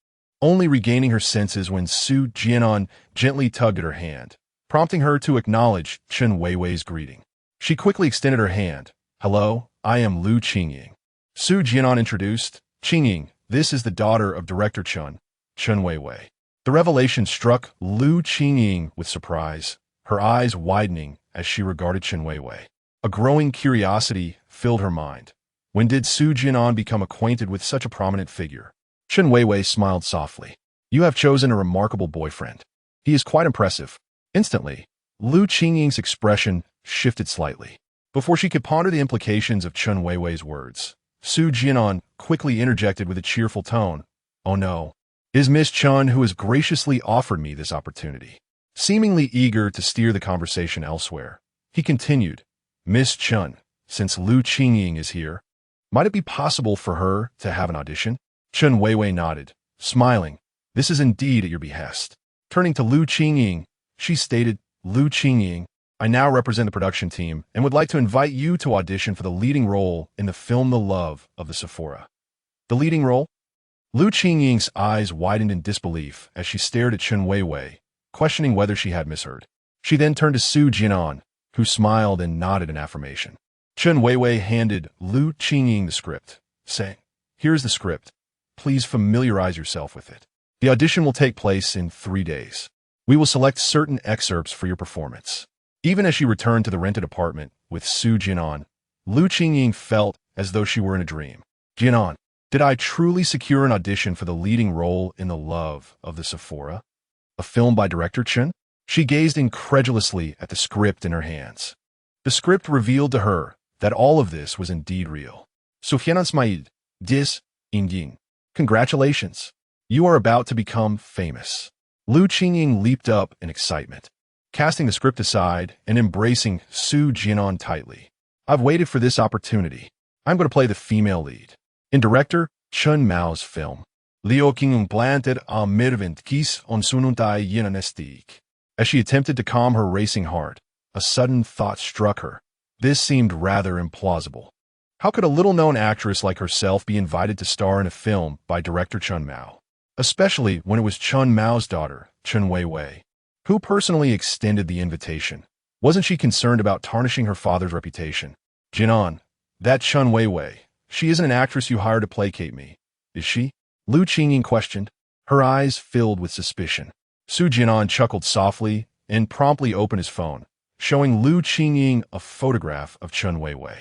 only regaining her senses when Su Jian'an gently tugged at her hand, prompting her to acknowledge Chen Weiwei's greeting. She quickly extended her hand. Hello, I am Lu Qingying. Su Jian'an introduced, Qingying, this is the daughter of Director Chen Weiwei. The revelation struck Lu Qingying with surprise, her eyes widening as she regarded Chen Weiwei. A growing curiosity filled her mind. When did Su Jian'an become acquainted with such a prominent figure? Chen Weiwei smiled softly. You have chosen a remarkable boyfriend. He is quite impressive. Instantly, Lu Qingying's expression shifted slightly. Before she could ponder the implications of Chen Weiwei's words, Su Jian'an quickly interjected with a cheerful tone. Oh no, it is Miss Chen who has graciously offered me this opportunity. Seemingly eager to steer the conversation elsewhere, he continued, Miss Chen, since Lu Qingying is here, might it be possible for her to have an audition? Chen Weiwei nodded, smiling. This is indeed at your behest. Turning to Lu Qingying, she stated, Lu Qingying, I now represent the production team and would like to invite you to audition for the leading role in the film The Love of the Sephora. The leading role? Lu Qingying's eyes widened in disbelief as she stared at Chen Weiwei, questioning whether she had misheard. She then turned to Su Jian'an, who smiled and nodded in affirmation. Chen Weiwei handed Lu Qingying the script, saying, Here's the script. Please familiarize yourself with it. The audition will take place in 3 days. We will select certain excerpts for your performance. Even as she returned to the rented apartment with Su Jian'an, Lu Qingying felt as though she were in a dream. Jian'an, did I truly secure an audition for the leading role in The Love of the Sephora? A film by director Chen? She gazed incredulously at the script in her hands. The script revealed to her that all of this was indeed real. Su Jian'an smiled. Dis, Yingyin. Congratulations. You are about to become famous. Lu Qingying leaped up in excitement, casting the script aside and embracing Su Jian'an tightly. I've waited for this opportunity. I'm going to play the female lead. In director Chen Mao's film, Liu Qingying planted a mirvent kis on sununtai yinanestik. As she attempted to calm her racing heart, a sudden thought struck her. This seemed rather implausible. How could a little-known actress like herself be invited to star in a film by director Chun Mao? Especially when it was Chun Mao's daughter, Chun Weiwei, who personally extended the invitation. Wasn't she concerned about tarnishing her father's reputation? Jian'an, that Chun Weiwei, she isn't an actress you hired to placate me, is she? Lu Qingying questioned, her eyes filled with suspicion. Su Jian'an chuckled softly and promptly opened his phone, showing Lu Qingying a photograph of Chun Weiwei.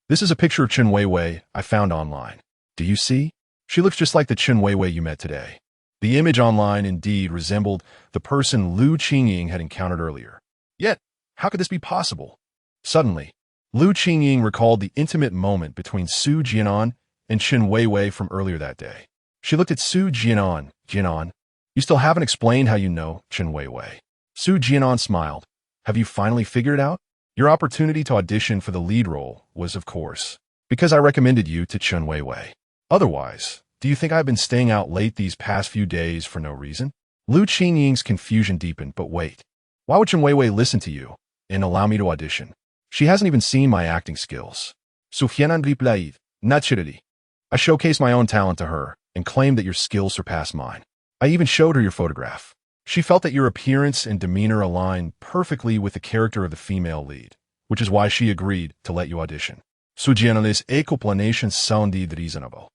This is a picture of Chun Weiwei I found online. Do you see? She looks just like the Chun Weiwei you met today. The image online indeed resembled the person Lu Qingying had encountered earlier. Yet, how could this be possible? Suddenly, Lu Qingying recalled the intimate moment between Su Jian'an and Chun Weiwei from earlier that day. She looked at Su Jian'an. Jian'an, you still haven't explained how you know Chun Weiwei. Su Jian'an smiled. Have you finally figured it out? Your opportunity to audition for the lead role was, of course, because I recommended you to Chun Weiwei. Otherwise, do you think I've been staying out late these past few days for no reason? Lu Qingying's confusion deepened, but wait. Why would Chun Weiwei listen to you and allow me to audition? She hasn't even seen my acting skills. Su Jian'an replied, naturally. I showcased my own talent to her and claimed that your skills surpass mine. I even showed her your photograph. She felt that your appearance and demeanor aligned perfectly with the character of the female lead, which is why she agreed to let you audition. Su Jian'an's explanation sounded reasonable.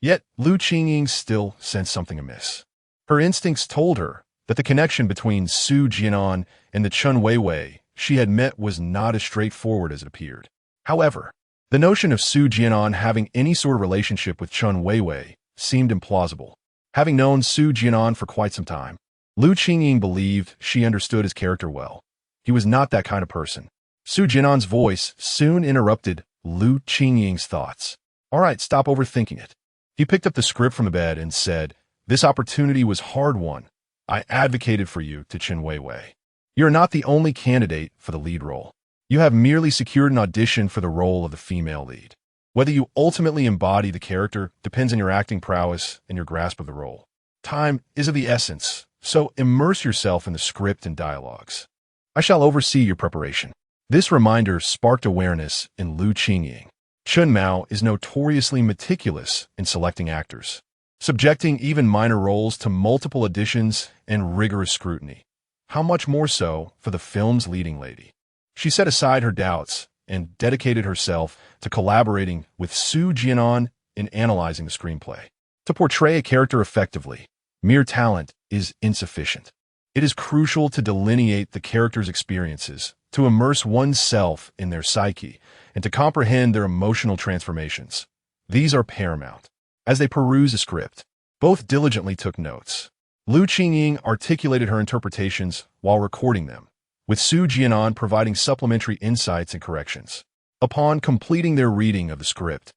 Yet, Lu Qingying still sensed something amiss. Her instincts told her that the connection between Su Jian'an and the Chun Weiwei she had met was not as straightforward as it appeared. However, the notion of Su Jian'an having any sort of relationship with Chun Weiwei seemed implausible. Having known Su Jian'an for quite some time, Lu Qingying believed she understood his character well. He was not that kind of person. Su Jian'an's voice soon interrupted Lu Qingying's thoughts. All right, stop overthinking it. He picked up the script from the bed and said, this opportunity was hard-won. I advocated for you to Chun Weiwei. You're not the only candidate for the lead role. You have merely secured an audition for the role of the female lead. Whether you ultimately embody the character depends on your acting prowess and your grasp of the role. Time is of the essence, so immerse yourself in the script and dialogues. I shall oversee your preparation. This reminder sparked awareness in Lu Qingying. Chun Mao is notoriously meticulous in selecting actors, subjecting even minor roles to multiple auditions and rigorous scrutiny. How much more so for the film's leading lady? She set aside her doubts and dedicated herself to collaborating with Su Jian'an in analyzing the screenplay. To portray a character effectively, mere talent is insufficient. It is crucial to delineate the character's experiences, to immerse oneself in their psyche, and to comprehend their emotional transformations. These are paramount. As they perused the script, both diligently took notes. Lu Qingying articulated her interpretations while recording them, with Su Jian'an providing supplementary insights and corrections. Upon completing their reading of the script,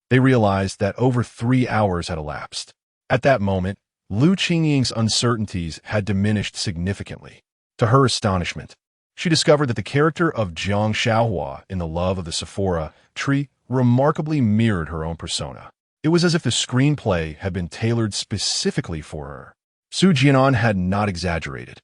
they realized that over 3 hours had elapsed. At that moment, Lu Qingying's uncertainties had diminished significantly. To her astonishment, she discovered that the character of Jiang Xiaohua in The Love of the Sephora Tree remarkably mirrored her own persona. It was as if the screenplay had been tailored specifically for her. Su Jian'an had not exaggerated.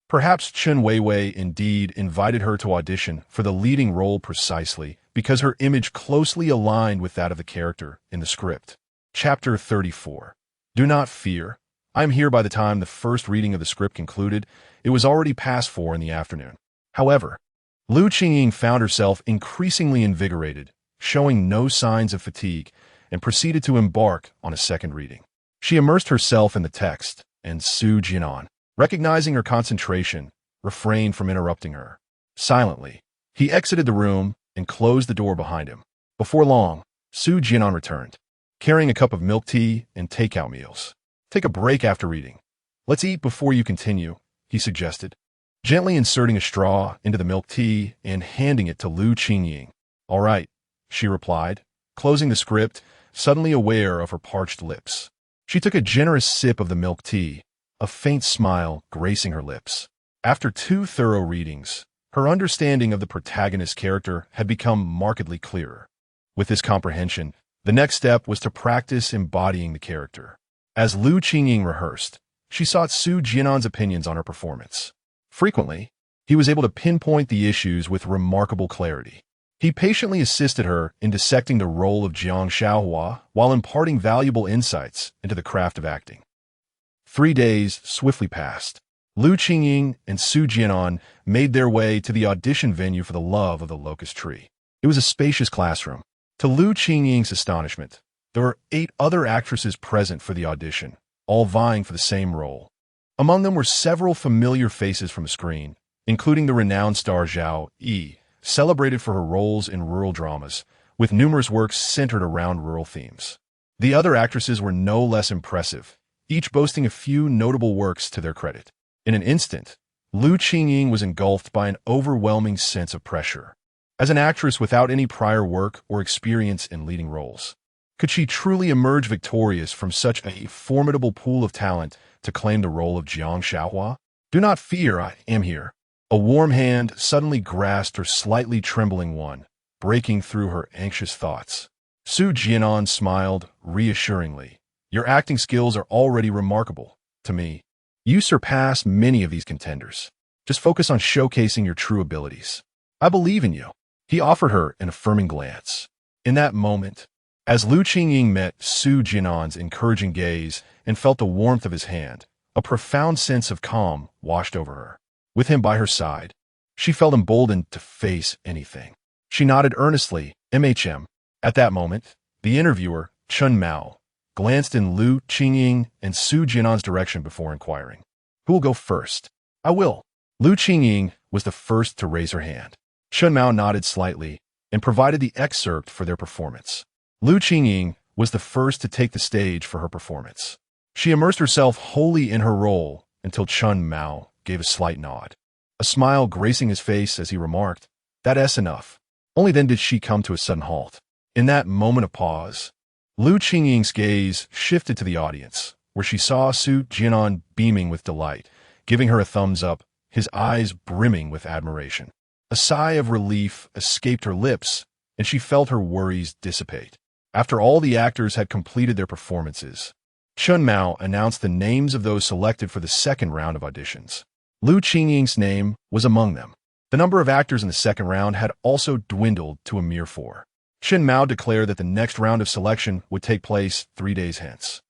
Perhaps Chun Weiwei indeed invited her to audition for the leading role precisely because her image closely aligned with that of the character in the script. Chapter 34. Do not fear. I am here by the time the first reading of the script concluded. It was already past 4 in the afternoon. However, Lu Qingying found herself increasingly invigorated, showing no signs of fatigue, and proceeded to embark on a second reading. She immersed herself in the text, and Su Jian'an, recognizing her concentration, refrained from interrupting her. Silently, he exited the room and closed the door behind him. Before long, Su Jian'an returned, carrying a cup of milk tea and takeout meals. Take a break after reading. Let's eat before you continue, he suggested, gently inserting a straw into the milk tea and handing it to Lu Qingying. All right, she replied, closing the script, suddenly aware of her parched lips. She took a generous sip of the milk tea, a faint smile gracing her lips. After 2 thorough readings, her understanding of the protagonist's character had become markedly clearer. With this comprehension, the next step was to practice embodying the character. As Lu Qingying rehearsed, she sought Su Jian'an's opinions on her performance. Frequently, he was able to pinpoint the issues with remarkable clarity. He patiently assisted her in dissecting the role of Jiang Xiaohua while imparting valuable insights into the craft of acting. 3 days swiftly passed. Lu Qingying and Su Jian'an made their way to the audition venue for The Love of the Locust Tree. It was a spacious classroom. To Lu Qingying's astonishment, there were 8 other actresses present for the audition, all vying for the same role. Among them were several familiar faces from the screen, including the renowned star Zhao Yi, celebrated for her roles in rural dramas, with numerous works centered around rural themes. The other actresses were no less impressive, each boasting a few notable works to their credit. In an instant, Lu Qingying was engulfed by an overwhelming sense of pressure. As an actress without any prior work or experience in leading roles, could she truly emerge victorious from such a formidable pool of talent to claim the role of Jiang Xiaohua? Do not fear, I am here. A warm hand suddenly grasped her slightly trembling one, breaking through her anxious thoughts. Su Jian'an smiled reassuringly. Your acting skills are already remarkable. To me, you surpass many of these contenders. Just focus on showcasing your true abilities. I believe in you. He offered her an affirming glance. In that moment, as Lu Qingying met Su Jian'an's encouraging gaze and felt the warmth of his hand, a profound sense of calm washed over her. With him by her side, she felt emboldened to face anything. She nodded earnestly, MHM. At that moment, the interviewer, Chun Mao, glanced in Lu Qingying and Su Jian'an's direction before inquiring. Who will go first? I will. Lu Qingying was the first to raise her hand. Chun Mao nodded slightly and provided the excerpt for their performance. Lu Qingying was the first to take the stage for her performance. She immersed herself wholly in her role until Chun Mao gave a slight nod, a smile gracing his face as he remarked, "That's enough." Only then did she come to a sudden halt. In that moment of pause, Lu Qingying's gaze shifted to the audience, where she saw Su Jian'an beaming with delight, giving her a thumbs up, his eyes brimming with admiration. A sigh of relief escaped her lips, and she felt her worries dissipate. After all the actors had completed their performances, Chun Mao announced the names of those selected for the second round of auditions. Lu Qingying's name was among them. The number of actors in the second round had also dwindled to a mere 4. Chun Mao declared that the next round of selection would take place 3 days hence.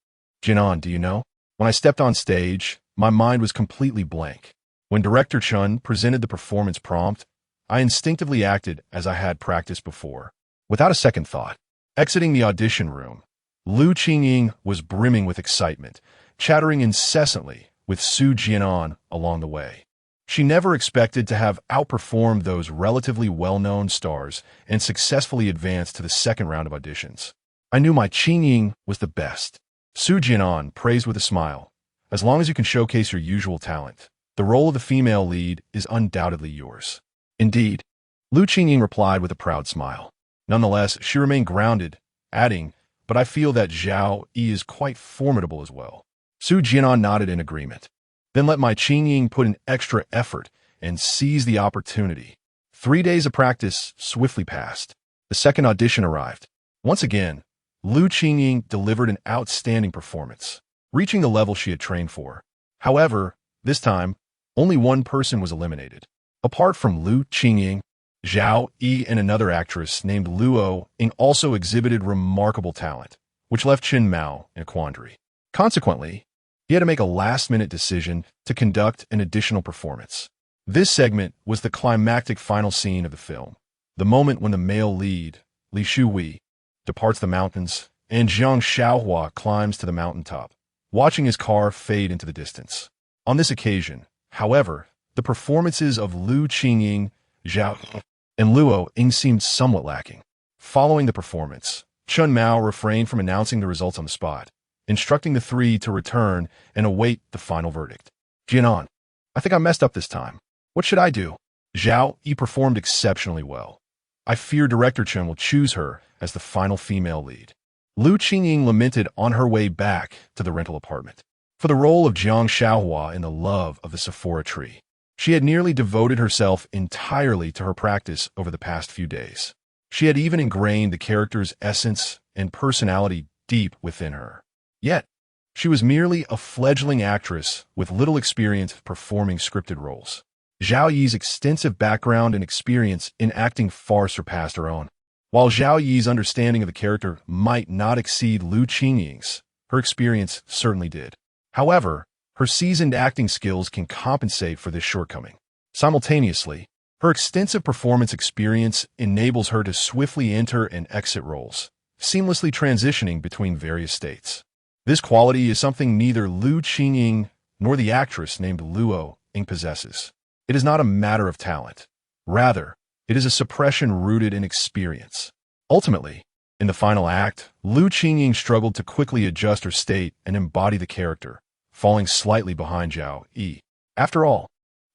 Jian'an, do you know? When I stepped on stage, my mind was completely blank. When Director Chun presented the performance prompt, I instinctively acted as I had practiced before, without a second thought. Exiting the audition room, Lu Qingying was brimming with excitement, chattering incessantly with Su Jian'an along the way. She never expected to have outperformed those relatively well-known stars and successfully advanced to the second round of auditions. I knew my Qingying was the best. Su Jian'an praised with a smile. As long as you can showcase your usual talent, the role of the female lead is undoubtedly yours. Indeed, Lu Qingying replied with a proud smile. Nonetheless, she remained grounded, adding, but I feel that Zhao Yi is quite formidable as well. Su Jian'an nodded in agreement. Then let my Qingying put in extra effort and seize the opportunity. 3 days of practice swiftly passed. The second audition arrived. Once again, Lu Qingying delivered an outstanding performance, reaching the level she had trained for. However, this time, only one person was eliminated. Apart from Lu Qingying, Zhao Yi and another actress named Luo Ying also exhibited remarkable talent, which left Chun Mao in a quandary. Consequently, he had to make a last-minute decision to conduct an additional performance. This segment was the climactic final scene of the film, the moment when the male lead, Li Shuhui, departs the mountains and Jiang Xiaohua climbs to the mountaintop, watching his car fade into the distance. On this occasion, however, the performances of Lu Qingying, Zhao, and Luo Ying seemed somewhat lacking. Following the performance, Chun Mao refrained from announcing the results on the spot, instructing the 3 to return and await the final verdict. Jian'an, I think I messed up this time. What should I do? Zhao Yi performed exceptionally well. I fear Director Chun will choose her as the final female lead. Lu Qingying lamented on her way back to the rental apartment. For the role of Jiang Xiaohua in The Love of the Sephora Tree, she had nearly devoted herself entirely to her practice over the past few days. She had even ingrained the character's essence and personality deep within her. Yet, she was merely a fledgling actress with little experience performing scripted roles. Zhao Yi's extensive background and experience in acting far surpassed her own. While Zhao Yi's understanding of the character might not exceed Lu Qingying's, her experience certainly did. However, her seasoned acting skills can compensate for this shortcoming. Simultaneously, her extensive performance experience enables her to swiftly enter and exit roles, seamlessly transitioning between various states. This quality is something neither Lu Qingying nor the actress named Luo Ying possesses. It is not a matter of talent. Rather, it is a suppression rooted in experience. Ultimately, in the final act, Lu Qingying struggled to quickly adjust her state and embody the character, falling slightly behind Zhao Yi. After all,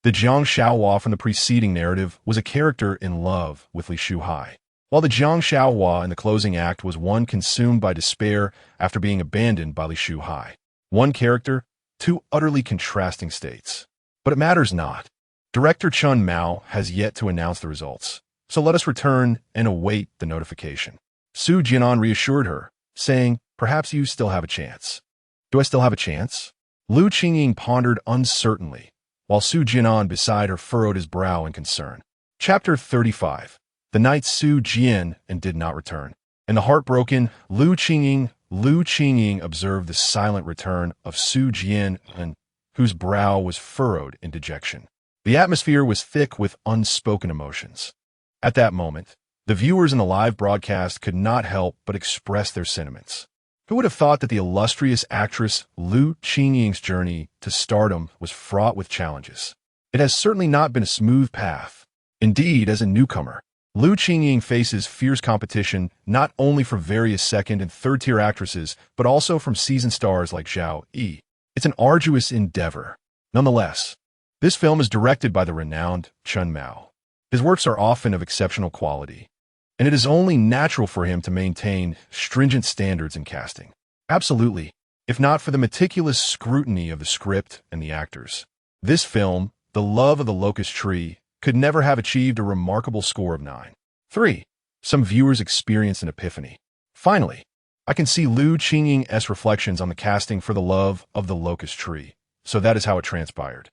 the Jiang Xiaohua from the preceding narrative was a character in love with Li Shuhai, while the Jiang Xiaohua in the closing act was one consumed by despair after being abandoned by Li Shuhai. One character, two utterly contrasting states. But it matters not. Director Chun Mao has yet to announce the results, so let us return and await the notification. Su Jian'an reassured her, saying, "Perhaps you still have a chance." "Do I still have a chance?" Lu Qingying pondered uncertainly, while Su Jian'an beside her furrowed his brow in concern. Chapter 35. The night Su Jian'an did not return. And the heartbroken Lu Qingying observed the silent return of Su Jian'an, whose brow was furrowed in dejection. The atmosphere was thick with unspoken emotions. At that moment, the viewers in the live broadcast could not help but express their sentiments. Who would have thought that the illustrious actress Lu Qingying's journey to stardom was fraught with challenges? It has certainly not been a smooth path. Indeed, as a newcomer, Lu Qingying faces fierce competition not only from various second- and third-tier actresses, but also from seasoned stars like Zhao Yi. It's an arduous endeavor. Nonetheless, this film is directed by the renowned Chun Mao. His works are often of exceptional quality, and it is only natural for him to maintain stringent standards in casting. Absolutely, if not for the meticulous scrutiny of the script and the actors. This film, The Love of the Locust Tree, could never have achieved a remarkable score of 9. 3. Some viewers experienced an epiphany. Finally, I can see Lu Qingying's reflections on the casting for The Love of the Locust Tree, so that is how it transpired.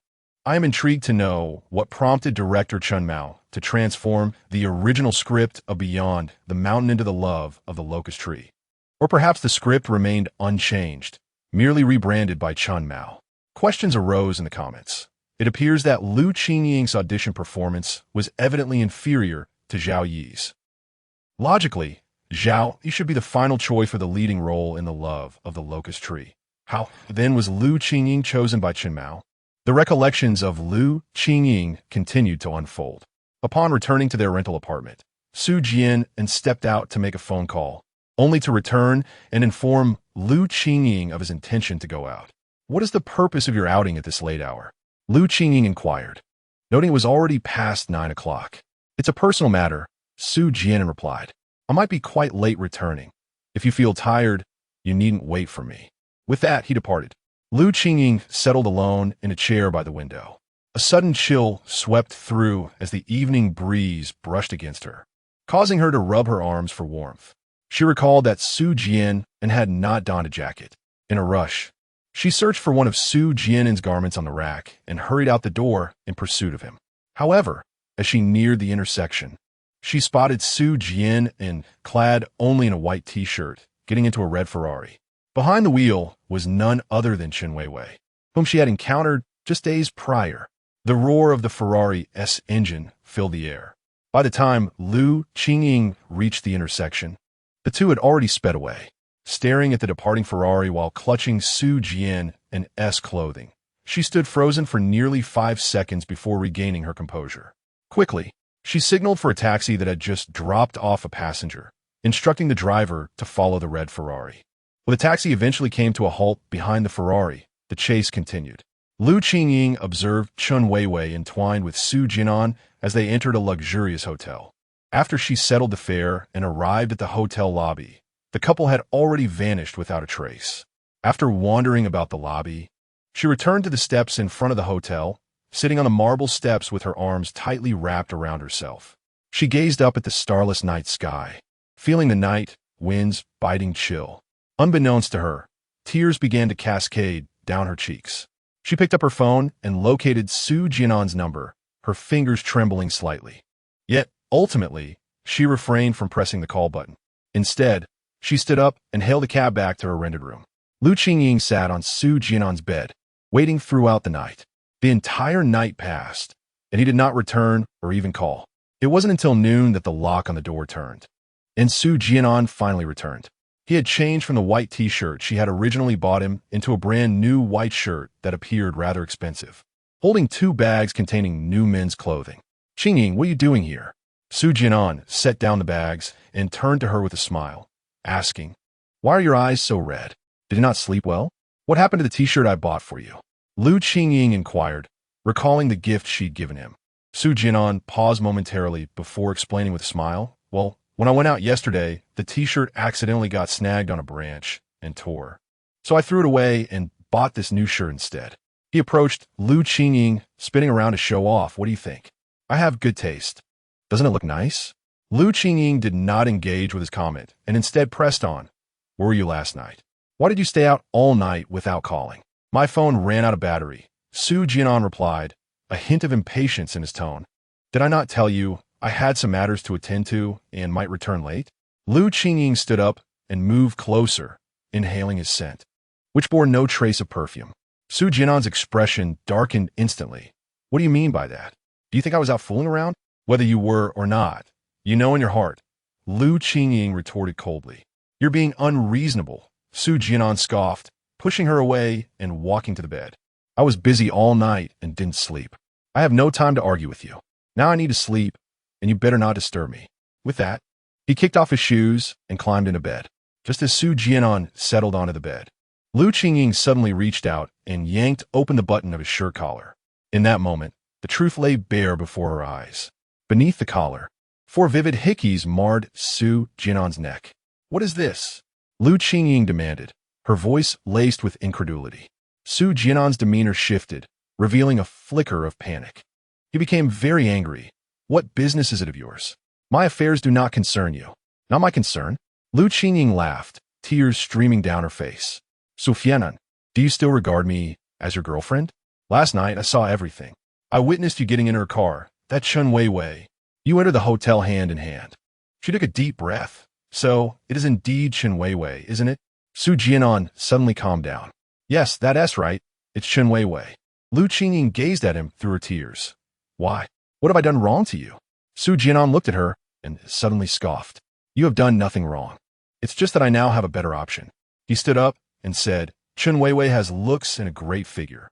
I am intrigued to know what prompted director Chun Mao to transform the original script of Beyond the Mountain into The Love of the Locust Tree. Or perhaps the script remained unchanged, merely rebranded by Chun Mao. Questions arose in the comments. It appears that Lu Qingying's audition performance was evidently inferior to Zhao Yi's. Logically, Zhao Yi should be the final choice for the leading role in The Love of the Locust Tree. How, then, was Lu Qingying chosen by Chun Mao? The recollections of Lu Qingying continued to unfold. Upon returning to their rental apartment, Su Jian'an stepped out to make a phone call, only to return and inform Lu Qingying of his intention to go out. "What is the purpose of your outing at this late hour?" Lu Qingying inquired, noting it was already past 9 o'clock. "It's a personal matter," Su Jian'an replied. "I might be quite late returning. If you feel tired, you needn't wait for me." With that, he departed. Lu Qingying settled alone in a chair by the window. A sudden chill swept through as the evening breeze brushed against her, causing her to rub her arms for warmth. She recalled that Su Jian'an had not donned a jacket. In a rush, she searched for one of Su Jian'an's garments on the rack and hurried out the door in pursuit of him. However, as she neared the intersection, she spotted Su Jian'an, clad only in a white t-shirt, getting into a red Ferrari. Behind the wheel was none other than Chen Weiwei, whom she had encountered just days prior. The roar of the Ferrari's engine filled the air. By the time Lu Qingying reached the intersection, the two had already sped away. Staring at the departing Ferrari while clutching Su Jian'an's clothing, she stood frozen for nearly 5 seconds before regaining her composure. Quickly, she signaled for a taxi that had just dropped off a passenger, instructing the driver to follow the red Ferrari. When the taxi eventually came to a halt behind the Ferrari, the chase continued. Lu Qingying observed Chen Weiwei entwined with Su Jian'an as they entered a luxurious hotel. After she settled the fare and arrived at the hotel lobby, the couple had already vanished without a trace. After wandering about the lobby, she returned to the steps in front of the hotel, sitting on the marble steps with her arms tightly wrapped around herself. She gazed up at the starless night sky, feeling the night wind's biting chill. Unbeknownst to her, tears began to cascade down her cheeks. She picked up her phone and located Su Jian'an's number, her fingers trembling slightly. Yet, ultimately, she refrained from pressing the call button. Instead, she stood up and hailed a cab back to her rented room. Lu Qingying sat on Su Jian'an's bed, waiting throughout the night. The entire night passed, and he did not return or even call. It wasn't until noon that the lock on the door turned, and Su Jian'an finally returned. He had changed from the white t-shirt she had originally bought him into a brand new white shirt that appeared rather expensive, holding 2 bags containing new men's clothing. "Qingying, what are you doing here?" Su Jian'an set down the bags and turned to her with a smile, asking, "Why are your eyes so red? Did you not sleep well? What happened to the t-shirt I bought for you?" Lu Qingying inquired, recalling the gift she'd given him. Su Jian'an paused momentarily before explaining with a smile, "Well, when I went out yesterday, the t-shirt accidentally got snagged on a branch and tore. So I threw it away and bought this new shirt instead." He approached Lu Qingying, spinning around to show off. "What do you think? I have good taste. Doesn't it look nice?" Lu Qingying did not engage with his comment and instead pressed on, "Where were you last night? Why did you stay out all night without calling?" "My phone ran out of battery," Su Jian'an replied, a hint of impatience in his tone. "Did I not tell you I had some matters to attend to and might return late?" Lu Qingying stood up and moved closer, inhaling his scent, which bore no trace of perfume. Su Jian'an's expression darkened instantly. "What do you mean by that? Do you think I was out fooling around?" "Whether you were or not, you know in your heart," Lu Qingying retorted coldly. "You're being unreasonable," Su Jian'an scoffed, pushing her away and walking to the bed. "I was busy all night and didn't sleep. I have no time to argue with you. Now I need to sleep, and you better not disturb me." With that, he kicked off his shoes and climbed into bed. Just as Su Jian'an settled onto the bed, Lu Qingying suddenly reached out and yanked open the button of his shirt collar. In that moment, the truth lay bare before her eyes. Beneath the collar, 4 vivid hickeys marred Su Jian'an's neck. "What is this?" Lu Qingying demanded, her voice laced with incredulity. Su Jian'an's demeanor shifted, revealing a flicker of panic. He became very angry. "What business is it of yours? My affairs do not concern you." "Not my concern?" Lu Qingying laughed, tears streaming down her face. "Su Jian'an, do you still regard me as your girlfriend? Last night I saw everything. I witnessed you getting in her car, that Chen Weiwei. You entered the hotel hand in hand." She took a deep breath. "So, it is indeed Chen Weiwei, isn't it?" Su Jian'an suddenly calmed down. "Yes, that's right. It's Chen Weiwei." Lu Qingying gazed at him through her tears. "Why? What have I done wrong to you?" Su Jian'an looked at her and suddenly scoffed. "You have done nothing wrong. It's just that I now have a better option." He stood up and said, "Chen Weiwei has looks and a great figure.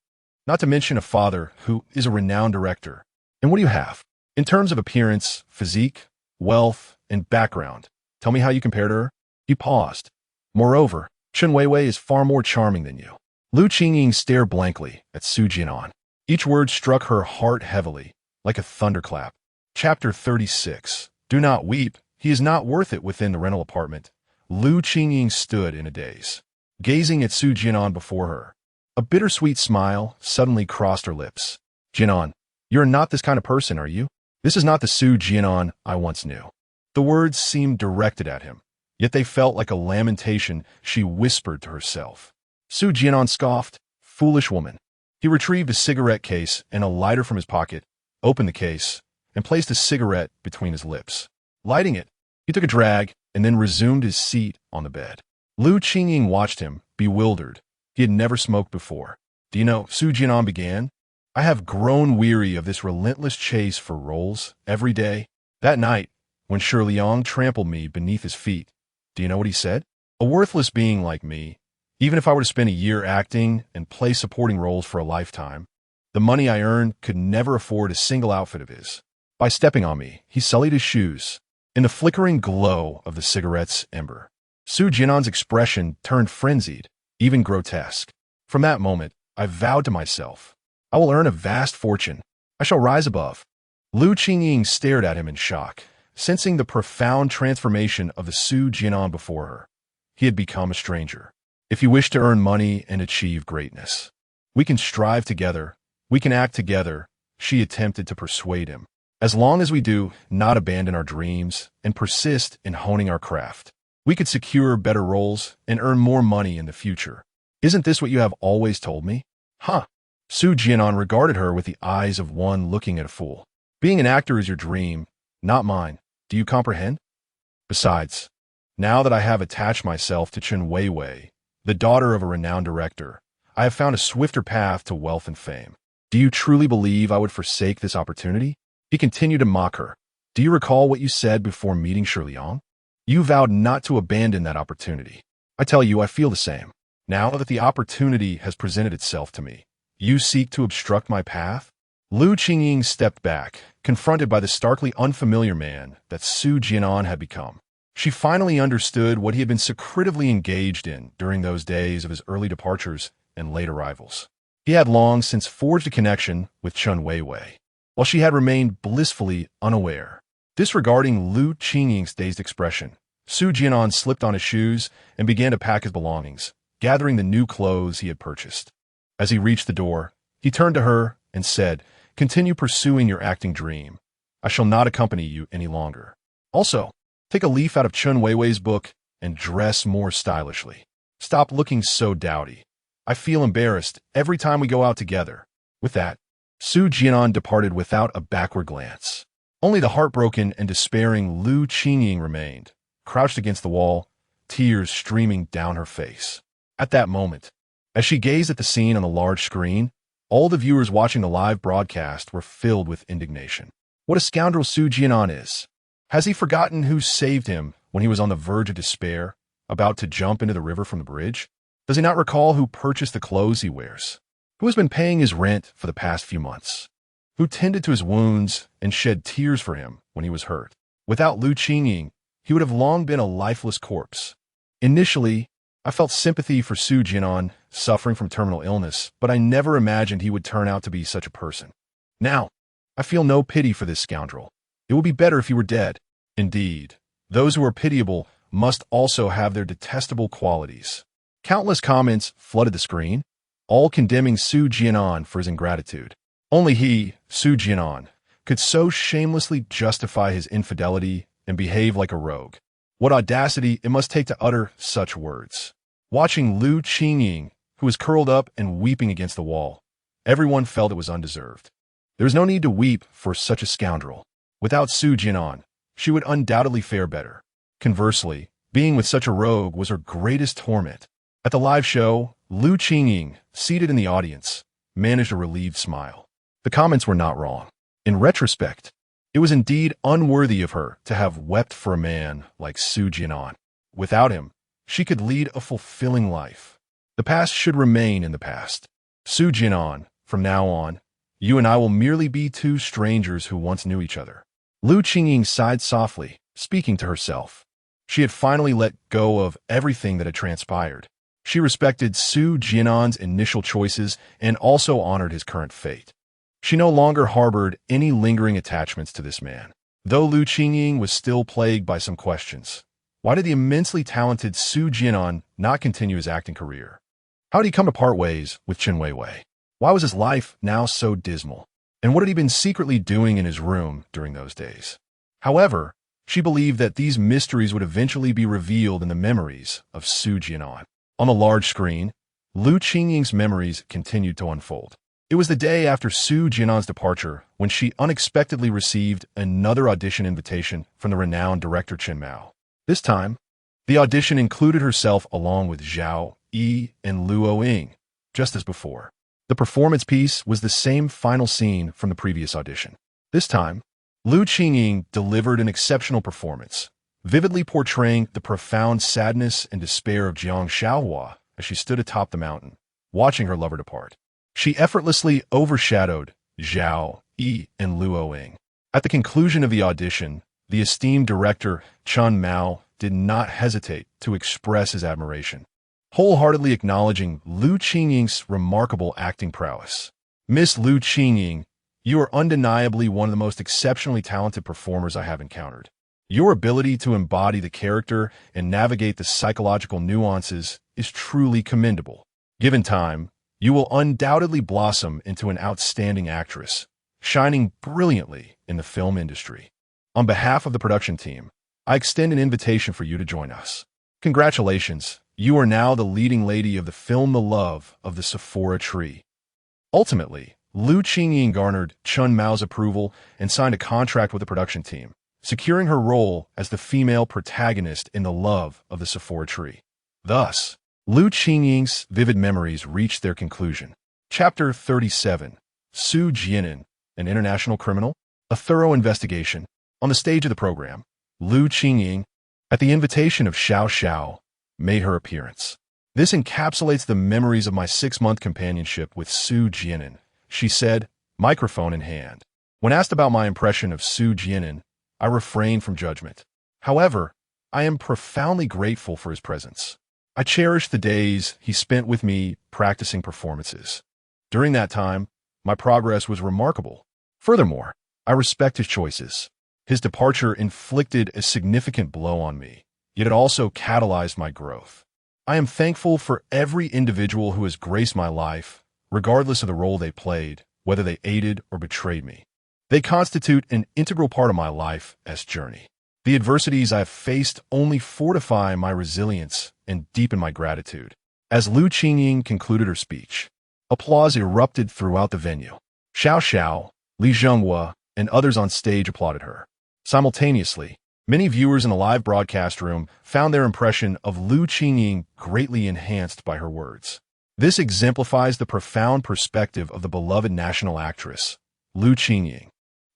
Not to mention a father who is a renowned director. And what do you have? In terms of appearance, physique, wealth, and background, tell me how you compare to her." He paused. "Moreover, Chen Weiwei is far more charming than you." Lu Qingying stared blankly at Su Jian'an. Each word struck her heart heavily, like a thunderclap. Chapter 36. Do not weep. He is not worth it. Within the rental apartment, Lu Qingying stood in a daze, gazing at Su Jian'an before her. A bittersweet smile suddenly crossed her lips. "Jian'an, you're not this kind of person, are you? This is not the Su Jian'an I once knew." The words seemed directed at him, yet they felt like a lamentation she whispered to herself. Su Jian'an scoffed, "Foolish woman." He retrieved a cigarette case and a lighter from his pocket, opened the case, and placed a cigarette between his lips. Lighting it, he took a drag and then resumed his seat on the bed. Lu Qingying watched him, bewildered. He had never smoked before. "Do you know," Su Jian'an began, "I have grown weary of this relentless chase for roles every day. That night, when Shi Liang trampled me beneath his feet, do you know what he said? A worthless being like me, even if I were to spend a year acting and play supporting roles for a lifetime, the money I earned could never afford a single outfit of his." By stepping on me, he sullied his shoes. In the flickering glow of the cigarette's ember, Su Jian'an's expression turned frenzied, even grotesque. From that moment, I vowed to myself, I will earn a vast fortune. I shall rise above. Lu Qingying stared at him in shock, sensing the profound transformation of the Su Jian'an before her. He had become a stranger. "If you wish to earn money and achieve greatness, we can strive together. We can act together," she attempted to persuade him. "As long as we do not abandon our dreams and persist in honing our craft, we could secure better roles and earn more money in the future. Isn't this what you have always told me?" "Huh. Su Jian'an regarded her with the eyes of one looking at a fool. Being an actor is your dream, not mine. Do you comprehend? Besides, now that I have attached myself to Chen Weiwei, the daughter of a renowned director, I have found a swifter path to wealth and fame. Do you truly believe I would forsake this opportunity? He continued to mock her. Do you recall what you said before meeting Shi Liang? You vowed not to abandon that opportunity. I tell you, I feel the same. Now that the opportunity has presented itself to me, you seek to obstruct my path? Lu Qingying stepped back, confronted by the starkly unfamiliar man that Su Jian'an had become. She finally understood what he had been secretively engaged in during those days of his early departures and late arrivals. He had long since forged a connection with Chen Weiwei, while she had remained blissfully unaware. Disregarding Lu Qingying's dazed expression, Su Jian'an slipped on his shoes and began to pack his belongings, gathering the new clothes he had purchased. As he reached the door, he turned to her and said, "Continue pursuing your acting dream. I shall not accompany you any longer. Also, take a leaf out of Chen Weiwei's book and dress more stylishly. Stop looking so dowdy. I feel embarrassed every time we go out together." With that, Su Jian'an departed without a backward glance. Only the heartbroken and despairing Lu Qingying remained, crouched against the wall, tears streaming down her face. At that moment, as she gazed at the scene on the large screen, all the viewers watching the live broadcast were filled with indignation. What a scoundrel Su Jian'an is! Has he forgotten who saved him when he was on the verge of despair, about to jump into the river from the bridge? Does he not recall who purchased the clothes he wears? Who has been paying his rent for the past few months? Who tended to his wounds and shed tears for him when he was hurt? Without Lu Qingying, he would have long been a lifeless corpse. Initially, I felt sympathy for Su Jian'an suffering from terminal illness, but I never imagined he would turn out to be such a person. Now, I feel no pity for this scoundrel. It would be better if he were dead. Indeed, those who are pitiable must also have their detestable qualities. Countless comments flooded the screen, all condemning Su Jian'an for his ingratitude. Only he, Su Jian'an, could so shamelessly justify his infidelity and behave like a rogue. What audacity it must take to utter such words. Watching Lu Qingying, who was curled up and weeping against the wall, everyone felt it was undeserved. There was no need to weep for such a scoundrel. Without Su Jian'an, she would undoubtedly fare better. Conversely, being with such a rogue was her greatest torment. At the live show, Lu Qingying, seated in the audience, managed a relieved smile. The comments were not wrong. In retrospect, it was indeed unworthy of her to have wept for a man like Su Jian'an. Without him, she could lead a fulfilling life. The past should remain in the past. Su Jian'an, from now on, you and I will merely be two strangers who once knew each other. Lu Qingying sighed softly, speaking to herself. She had finally let go of everything that had transpired. She respected Su Jian'an's initial choices and also honored his current fate. She no longer harbored any lingering attachments to this man. Though Lu Qingying was still plagued by some questions. Why did the immensely talented Su Jian'an not continue his acting career? How did he come to part ways with Chen Weiwei? Why was his life now so dismal? And what had he been secretly doing in his room during those days? However, she believed that these mysteries would eventually be revealed in the memories of Su Jian'an. On the large screen, Lu Qingying's memories continued to unfold. It was the day after Su Jian'an's departure when she unexpectedly received another audition invitation from the renowned director Chen Mao. This time, the audition included herself along with Zhao Yi and Luo Ying, just as before. The performance piece was the same final scene from the previous audition. This time, Lu Qingying delivered an exceptional performance, vividly portraying the profound sadness and despair of Jiang Xiaohua as she stood atop the mountain, watching her lover depart. She effortlessly overshadowed Zhao Yi and Luo Ying. At the conclusion of the audition, the esteemed director Chen Mao did not hesitate to express his admiration, wholeheartedly acknowledging Lu Qingying's remarkable acting prowess. Miss Lu Qingying, you are undeniably one of the most exceptionally talented performers I have encountered. Your ability to embody the character and navigate the psychological nuances is truly commendable. Given time, you will undoubtedly blossom into an outstanding actress, shining brilliantly in the film industry. On behalf of the production team, I extend an invitation for you to join us. Congratulations, you are now the leading lady of the film The Love of the Sephora Tree. Ultimately, Lu Qingying garnered Chun Mao's approval and signed a contract with the production team, securing her role as the female protagonist in The Love of the Sephora Tree. Thus, Lu Qingying's vivid memories reached their conclusion. Chapter 37. Su Jian'an, an international criminal? A thorough investigation. On the stage of the program, Lu Qingying, at the invitation of Xiao Xiao, made her appearance. This encapsulates the memories of my 6-month companionship with Su Jian'an, she said, microphone in hand. When asked about my impression of Su Jian'an, I refrained from judgment. However, I am profoundly grateful for his presence. I cherish the days he spent with me practicing performances. During that time, my progress was remarkable. Furthermore, I respect his choices. His departure inflicted a significant blow on me, yet it also catalyzed my growth. I am thankful for every individual who has graced my life, regardless of the role they played, whether they aided or betrayed me. They constitute an integral part of my life as journey. The adversities I have faced only fortify my resilience and deepen my gratitude. As Lu Qingying concluded her speech, applause erupted throughout the venue. Xiao Xiao, Li Zhenghua, and others on stage applauded her. Simultaneously, many viewers in the live broadcast room found their impression of Lu Qingying greatly enhanced by her words. This exemplifies the profound perspective of the beloved national actress, Lu Qingying.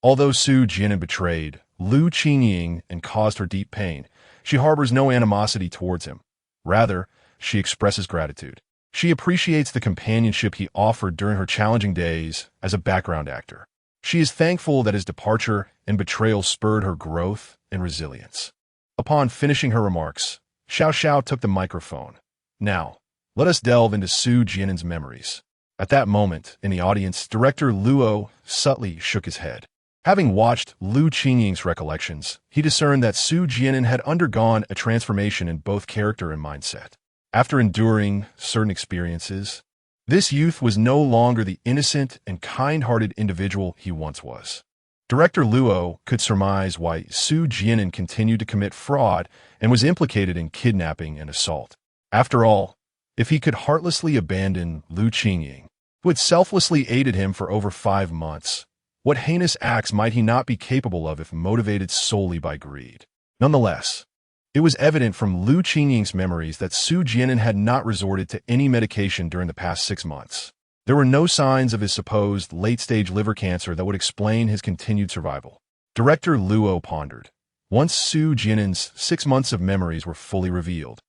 Although Su Jian'an betrayed Lu Qingying and caused her deep pain, she harbors no animosity towards him. Rather, she expresses gratitude. She appreciates the companionship he offered during her challenging days as a background actor. She is thankful that his departure and betrayal spurred her growth and resilience. Upon finishing her remarks, Xiao Xiao took the microphone. Now, let us delve into Su Jian'an's memories. At that moment, in the audience, director Luo subtly shook his head. Having watched Lu Qingying's recollections, he discerned that Su Jian'an had undergone a transformation in both character and mindset. After enduring certain experiences, this youth was no longer the innocent and kind-hearted individual he once was. Director Luo could surmise why Su Jian'an continued to commit fraud and was implicated in kidnapping and assault. After all, if he could heartlessly abandon Lu Qingying, who had selflessly aided him for over 5 months, what heinous acts might he not be capable of if motivated solely by greed? Nonetheless, it was evident from Lu Qingying's memories that Su Jian'an had not resorted to any medication during the past 6 months. There were no signs of his supposed late-stage liver cancer that would explain his continued survival. Director Luo pondered. Once Su Jian'an's 6 months of memories were fully revealed,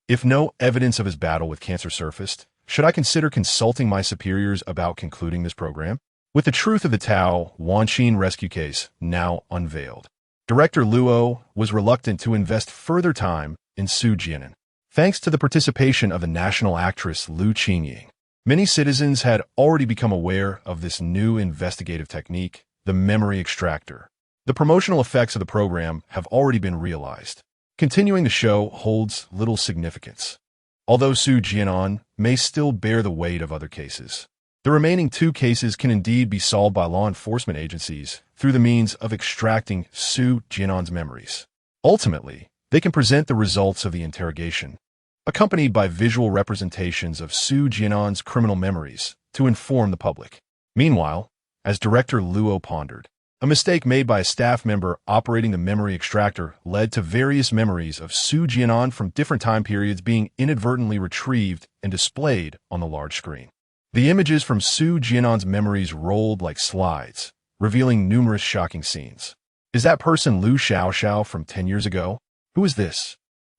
if no evidence of his battle with cancer surfaced, should I consider consulting my superiors about concluding this program? With the truth of the Tao Wanqin rescue case now unveiled, Director Luo was reluctant to invest further time in Su Jian'an. Thanks to the participation of the national actress Lu Qingying, many citizens had already become aware of this new investigative technique, the memory extractor. The promotional effects of the program have already been realized. Continuing the show holds little significance, although Su Jian'an may still bear the weight of other cases. The remaining 2 cases can indeed be solved by law enforcement agencies through the means of extracting Su Jian'an's memories. Ultimately, they can present the results of the interrogation, accompanied by visual representations of Su Jian'an's criminal memories, to inform the public. Meanwhile, as Director Luo pondered, a mistake made by a staff member operating the memory extractor led to various memories of Su Jian'an from different time periods being inadvertently retrieved and displayed on the large screen. The images from Su Jian'an's memories rolled like slides, revealing numerous shocking scenes. Is that person Lu Xiao Xiao from 10 years ago? Who is this?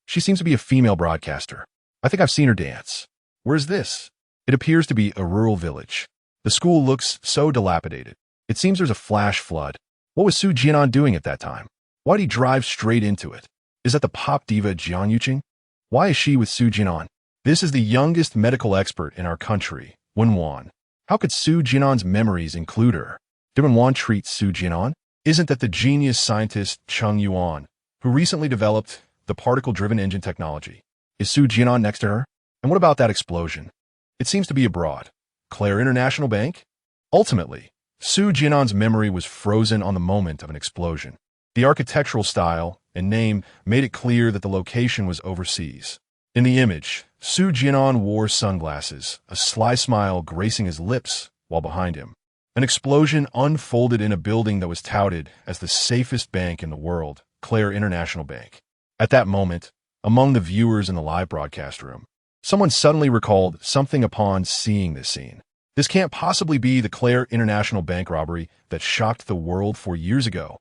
She seems to be a female broadcaster. I think I've seen her dance. Where is this? It appears to be a rural village. The school looks so dilapidated. It seems there's a flash flood. What was Su Jian'an doing at that time? Why did he drive straight into it? Is that the pop diva Jiang Yuqing? Why is she with Su Jian'an? This is the youngest medical expert in our country, Wan. How could Su Jian'an's memories include her? Did Wan treat Su Jian'an? Isn't that the genius scientist Cheng Yuan, who recently developed the particle-driven engine technology? Is Su Jian'an next to her? And what about that explosion? It seems to be abroad. Claire International Bank? Ultimately, Su Jian'an's memory was frozen on the moment of an explosion. The architectural style and name made it clear that the location was overseas. In the image, Su Jian'an wore sunglasses, a sly smile gracing his lips while behind him, an explosion unfolded in a building that was touted as the safest bank in the world, Clare International Bank. At that moment, among the viewers in the live broadcast room, someone suddenly recalled something upon seeing this scene. This can't possibly be the Clare International Bank robbery that shocked the world 4 years ago.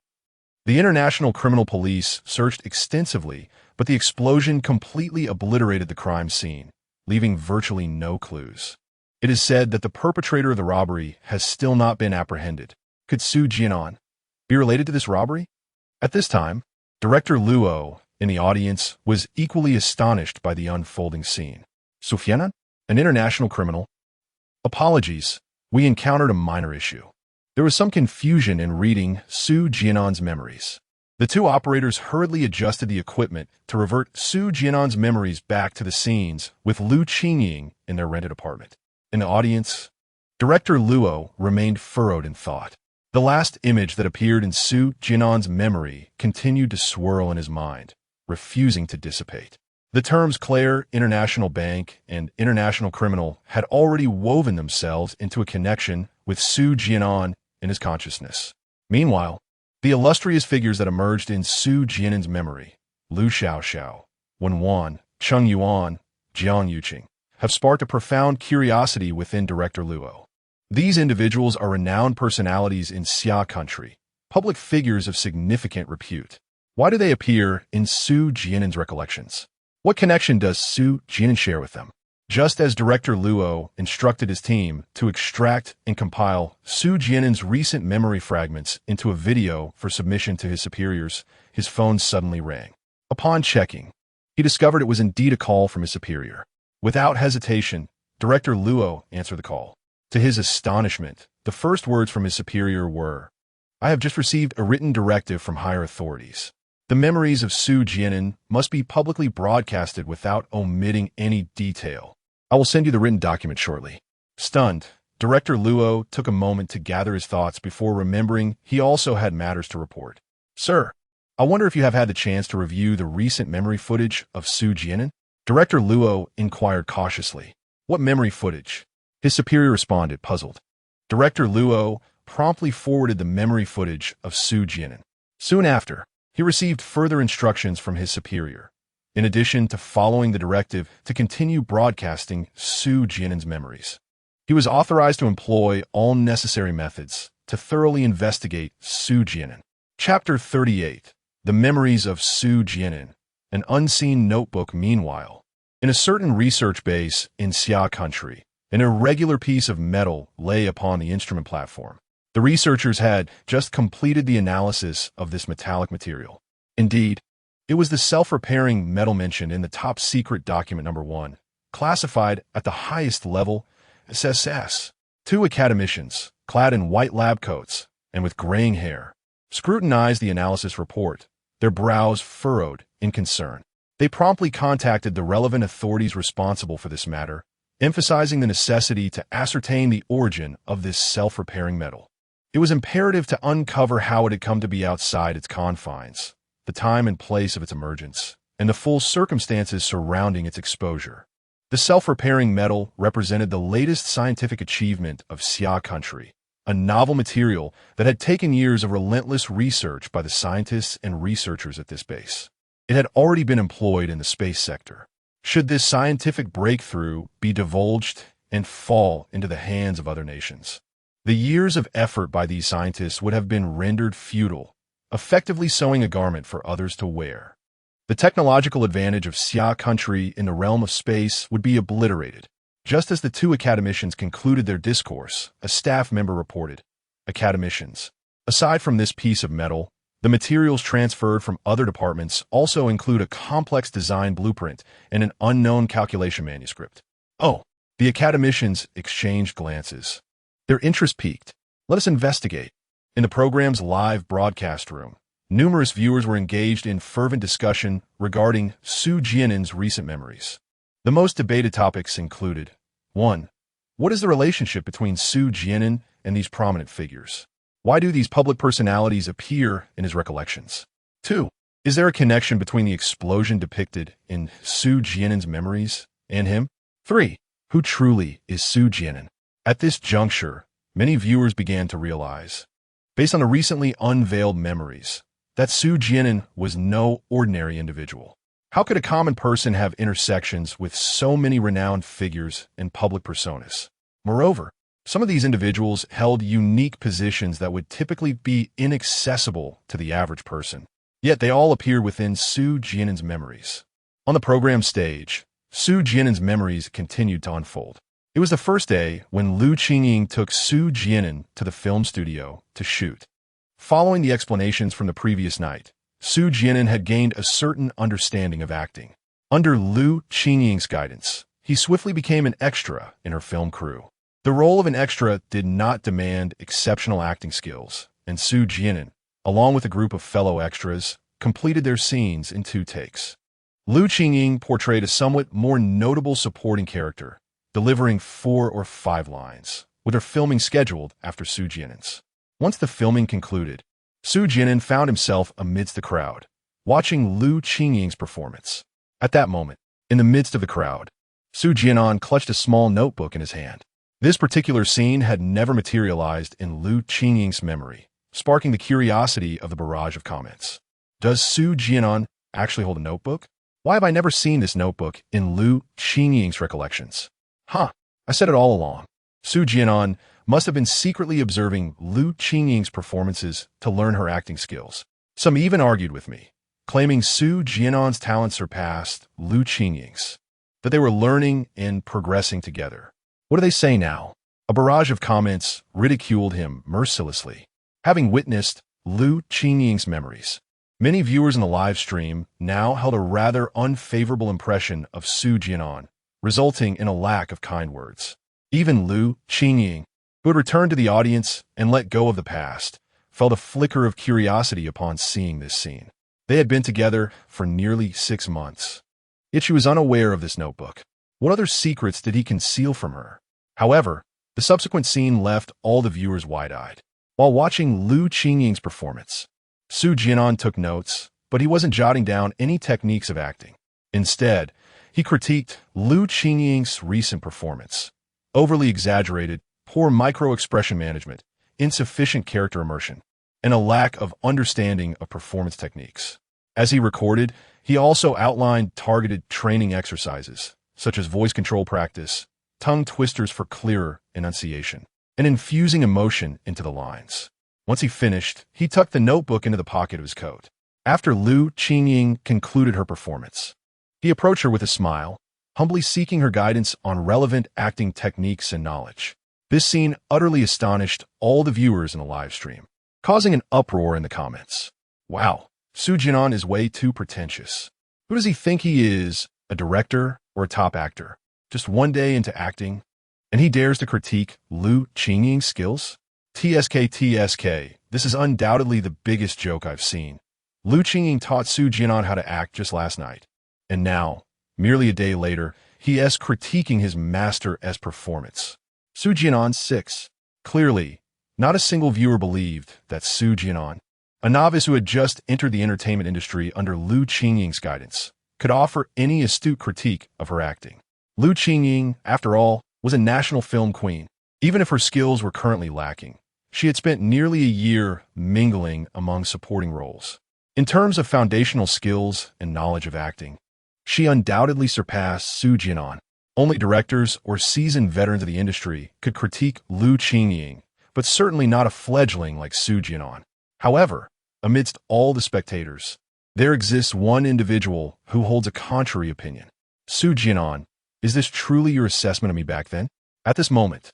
The International Criminal Police searched extensively, but the explosion completely obliterated the crime scene, leaving virtually no clues. It is said that the perpetrator of the robbery has still not been apprehended. Could Su Jian'an be related to this robbery? At this time, Director Luo, in the audience, was equally astonished by the unfolding scene. Su Jian'an, an international criminal? Apologies, we encountered a minor issue. There was some confusion in reading Su Jian'an's memories. The two operators hurriedly adjusted the equipment to revert Su Jian'an's memories back to the scenes with Lu Qingying in their rented apartment. In the audience, Director Luo remained furrowed in thought. The last image that appeared in Su Jian'an's memory continued to swirl in his mind, refusing to dissipate. The terms Clare International Bank and International Criminal had already woven themselves into a connection with Su Jian'an in his consciousness. Meanwhile, the illustrious figures that emerged in Su Jian'an's memory, Lu Xiaoxiao, Wen Wan, Cheng Yuan, Jiang Yuqing, have sparked a profound curiosity within Director Luo. These individuals are renowned personalities in Xia country, public figures of significant repute. Why do they appear in Su Jian'an's recollections? What connection does Su Jian'an share with them? Just as Director Luo instructed his team to extract and compile Su Jian'an's recent memory fragments into a video for submission to his superiors, his phone suddenly rang. Upon checking, he discovered it was indeed a call from his superior. Without hesitation, Director Luo answered the call. To his astonishment, the first words from his superior were, "I have just received a written directive from higher authorities. The memories of Su Jian'an must be publicly broadcasted without omitting any detail. I will send you the written document shortly." Stunned, Director Luo took a moment to gather his thoughts before remembering he also had matters to report. "Sir, I wonder if you have had the chance to review the recent memory footage of Su Jian'an?" Director Luo inquired cautiously. "What memory footage?" His superior responded, puzzled. Director Luo promptly forwarded the memory footage of Su Jian'an. Soon after, he received further instructions from his superior, in addition to following the directive to continue broadcasting Su Jian'an's memories. He was authorized to employ all necessary methods to thoroughly investigate Su Jian'an. Chapter 38. The Memories of Su Jian'an. An unseen notebook. Meanwhile, in a certain research base in Xia country, an irregular piece of metal lay upon the instrument platform. The researchers had just completed the analysis of this metallic material. Indeed, it was the self-repairing metal mentioned in the top-secret document number 1, classified at the highest level as SS. Two academicians, clad in white lab coats and with graying hair, scrutinized the analysis report, their brows furrowed in concern. They promptly contacted the relevant authorities responsible for this matter, emphasizing the necessity to ascertain the origin of this self-repairing metal. It was imperative to uncover how it had come to be outside its confines, the time and place of its emergence, and the full circumstances surrounding its exposure. The self-repairing metal represented the latest scientific achievement of Xia country, a novel material that had taken years of relentless research by the scientists and researchers at this base. It had already been employed in the space sector. Should this scientific breakthrough be divulged and fall into the hands of other nations, the years of effort by these scientists would have been rendered futile, effectively sewing a garment for others to wear. The technological advantage of Xia country in the realm of space would be obliterated. Just as the two academicians concluded their discourse, a staff member reported, "Academicians, aside from this piece of metal, the materials transferred from other departments also include a complex design blueprint and an unknown calculation manuscript." Oh, the academicians exchanged glances. Their interest piqued. "Let us investigate." In the program's live broadcast room, numerous viewers were engaged in fervent discussion regarding Su Jian'an's recent memories. The most debated topics included: 1. What is the relationship between Su Jian'an and these prominent figures? Why do these public personalities appear in his recollections? 2. Is there a connection between the explosion depicted in Su Jian'an's memories and him? 3. Who truly is Su Jian'an? At this juncture, many viewers began to realize, based on the recently unveiled memories, that Su Jian'an was no ordinary individual. How could a common person have intersections with so many renowned figures and public personas? Moreover, some of these individuals held unique positions that would typically be inaccessible to the average person. Yet they all appeared within Su Jian'an's memories. On the program stage, Su Jian'an's memories continued to unfold. It was the first day when Lu Qingying took Su Jian'an to the film studio to shoot. Following the explanations from the previous night, Su Jian'an had gained a certain understanding of acting. Under Lu Qingying's guidance, he swiftly became an extra in her film crew. The role of an extra did not demand exceptional acting skills, and Su Jian'an, along with a group of fellow extras, completed their scenes in 2 takes. Lu Qingying portrayed a somewhat more notable supporting character, delivering 4 or 5 lines, with her filming scheduled after Su Jian'an's. Once the filming concluded, Su Jian'an found himself amidst the crowd, watching Lu Qingying's performance. At that moment, in the midst of the crowd, Su Jian'an clutched a small notebook in his hand. This particular scene had never materialized in Lu Qingying's memory, sparking the curiosity of the barrage of comments. Does Su Jian'an actually hold a notebook? Why have I never seen this notebook in Lu Qingying's recollections? I said it all along. Su Jian'an must have been secretly observing Lu Qingying's performances to learn her acting skills. Some even argued with me, claiming Su Jian'an's talent surpassed Lu Qingying's, that they were learning and progressing together. What do they say now? A barrage of comments ridiculed him mercilessly. Having witnessed Lu Qingying's memories, many viewers in the live stream now held a rather unfavorable impression of Su Jian'an, resulting in a lack of kind words. Even Lu Qingying, who had returned to the audience and let go of the past, felt a flicker of curiosity upon seeing this scene. They had been together for nearly 6 months. Yet she was unaware of this notebook. What other secrets did he conceal from her? However, the subsequent scene left all the viewers wide-eyed. While watching Lu Qingying's performance, Su Jian'an took notes, but he wasn't jotting down any techniques of acting. Instead, he critiqued Lu Qingying's recent performance. Overly exaggerated, poor micro-expression management, insufficient character immersion, and a lack of understanding of performance techniques. As he recorded, he also outlined targeted training exercises, such as voice control practice, tongue twisters for clearer enunciation, and infusing emotion into the lines. Once he finished, he tucked the notebook into the pocket of his coat. After Lu Qingying concluded her performance, he approached her with a smile, humbly seeking her guidance on relevant acting techniques and knowledge. This scene utterly astonished all the viewers in the live stream, causing an uproar in the comments. Wow, Su Jian'an is way too pretentious. Who does he think he is, a director or a top actor? Just one day into acting, and he dares to critique Lu Qingying's skills? TSK, this is undoubtedly the biggest joke I've seen. Lu Qingying taught Su Jian'an how to act just last night, and now, merely a day later, he is critiquing his master's performance. Su Jian'an 6. Clearly, not a single viewer believed that Su Jian'an, a novice who had just entered the entertainment industry under Lu Qingying's guidance, could offer any astute critique of her acting. Lu Qingying, after all, was a national film queen. Even if her skills were currently lacking, she had spent nearly a year mingling among supporting roles. In terms of foundational skills and knowledge of acting, she undoubtedly surpassed Su Jian'an. Only directors or seasoned veterans of the industry could critique Lu Qingying, but certainly not a fledgling like Su Jian'an. However, amidst all the spectators, there exists one individual who holds a contrary opinion. Su Jian'an, is this truly your assessment of me back then? At this moment,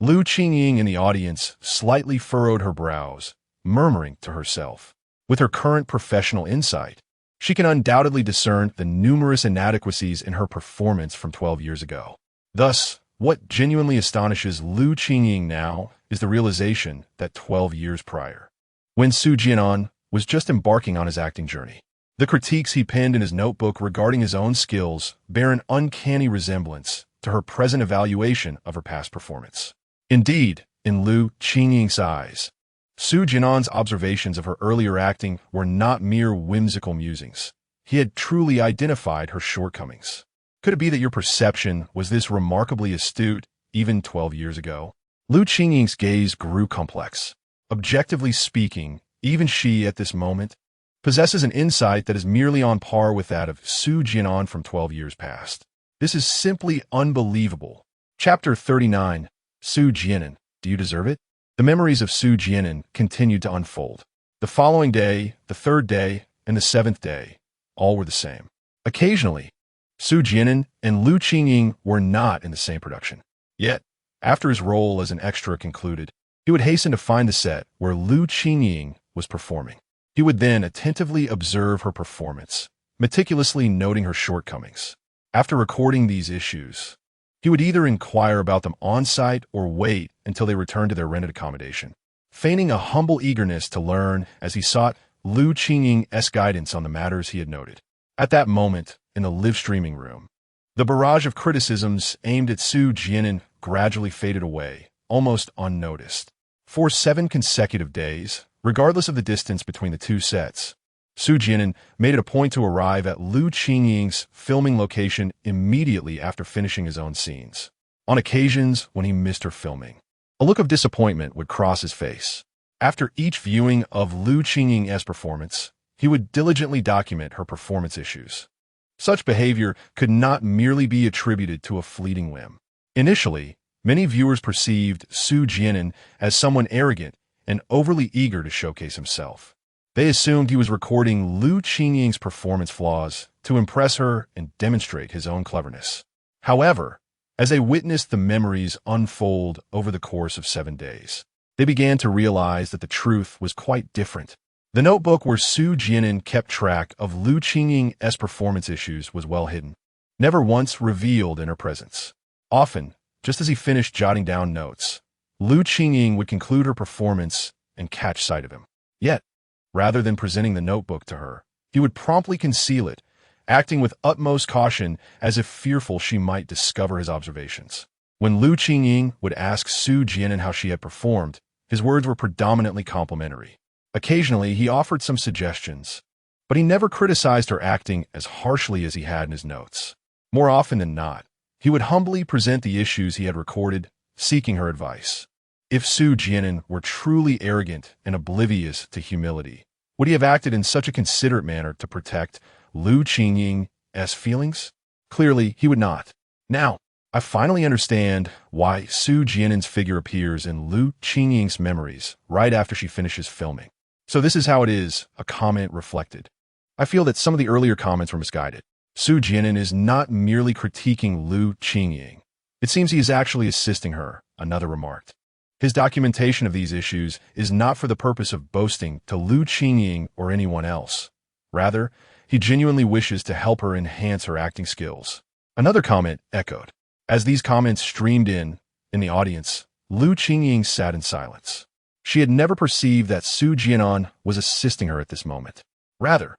Lu Qingying in the audience slightly furrowed her brows, murmuring to herself. With her current professional insight, she can undoubtedly discern the numerous inadequacies in her performance from 12 years ago. Thus, what genuinely astonishes Lu Qingying now is the realization that 12 years prior, when Su Jian'an was just embarking on his acting journey, the critiques he penned in his notebook regarding his own skills bear an uncanny resemblance to her present evaluation of her past performance. Indeed, in Lu Qingying's eyes, Su Jian'an's observations of her earlier acting were not mere whimsical musings. He had truly identified her shortcomings. Could it be that your perception was this remarkably astute even 12 years ago? Lu Qingying's gaze grew complex. Objectively speaking, even she, at this moment, possesses an insight that is merely on par with that of Su Jian'an from 12 years past. This is simply unbelievable. Chapter 39, Su Jian'an, do you deserve it? The memories of Su Jian'an continued to unfold. The following day, the third day, and the seventh day, all were the same. Occasionally, Su Jian'an and Lu Qingying were not in the same production. Yet, after his role as an extra concluded, he would hasten to find the set where Lu Qingying was performing. He would then attentively observe her performance, meticulously noting her shortcomings. After recording these issues, he would either inquire about them on-site or wait until they returned to their rented accommodation, feigning a humble eagerness to learn as he sought Lu Qingying's guidance on the matters he had noted. At that moment, in the live streaming room, the barrage of criticisms aimed at Su Jian'an gradually faded away, almost unnoticed. For 7 consecutive days, regardless of the distance between the two sets, Su Jian'an made it a point to arrive at Lu Qingying's filming location immediately after finishing his own scenes. On occasions when he missed her filming, a look of disappointment would cross his face. After each viewing of Lu Qingying's performance, he would diligently document her performance issues. Such behavior could not merely be attributed to a fleeting whim. Initially, many viewers perceived Su Jian'an as someone arrogant and overly eager to showcase himself. They assumed he was recording Lu Qingying's performance flaws to impress her and demonstrate his own cleverness. However, as they witnessed the memories unfold over the course of 7 days, they began to realize that the truth was quite different. The notebook where Su Jian'an kept track of Lu Qingying's performance issues was well hidden, never once revealed in her presence. Often, just as he finished jotting down notes, Lu Qingying would conclude her performance and catch sight of him. Yet, rather than presenting the notebook to her, he would promptly conceal it, acting with utmost caution as if fearful she might discover his observations. When Lu Qingying would ask Su Jian'an how she had performed, his words were predominantly complimentary. Occasionally, he offered some suggestions, but he never criticized her acting as harshly as he had in his notes. More often than not, he would humbly present the issues he had recorded, seeking her advice. If Su Jian'an were truly arrogant and oblivious to humility, would he have acted in such a considerate manner to protect Lu Qingying's feelings? Clearly, he would not. Now, I finally understand why Su Jian'an's figure appears in Lu Qingying's memories right after she finishes filming. So this is how it is, a comment reflected. I feel that some of the earlier comments were misguided. Su Jian'an is not merely critiquing Lu Qingying. It seems he is actually assisting her, another remarked. His documentation of these issues is not for the purpose of boasting to Lu Qingying or anyone else. Rather, he genuinely wishes to help her enhance her acting skills. Another comment echoed. As these comments streamed in the audience, Lu Qingying sat in silence. She had never perceived that Su Jian'an was assisting her at this moment. Rather,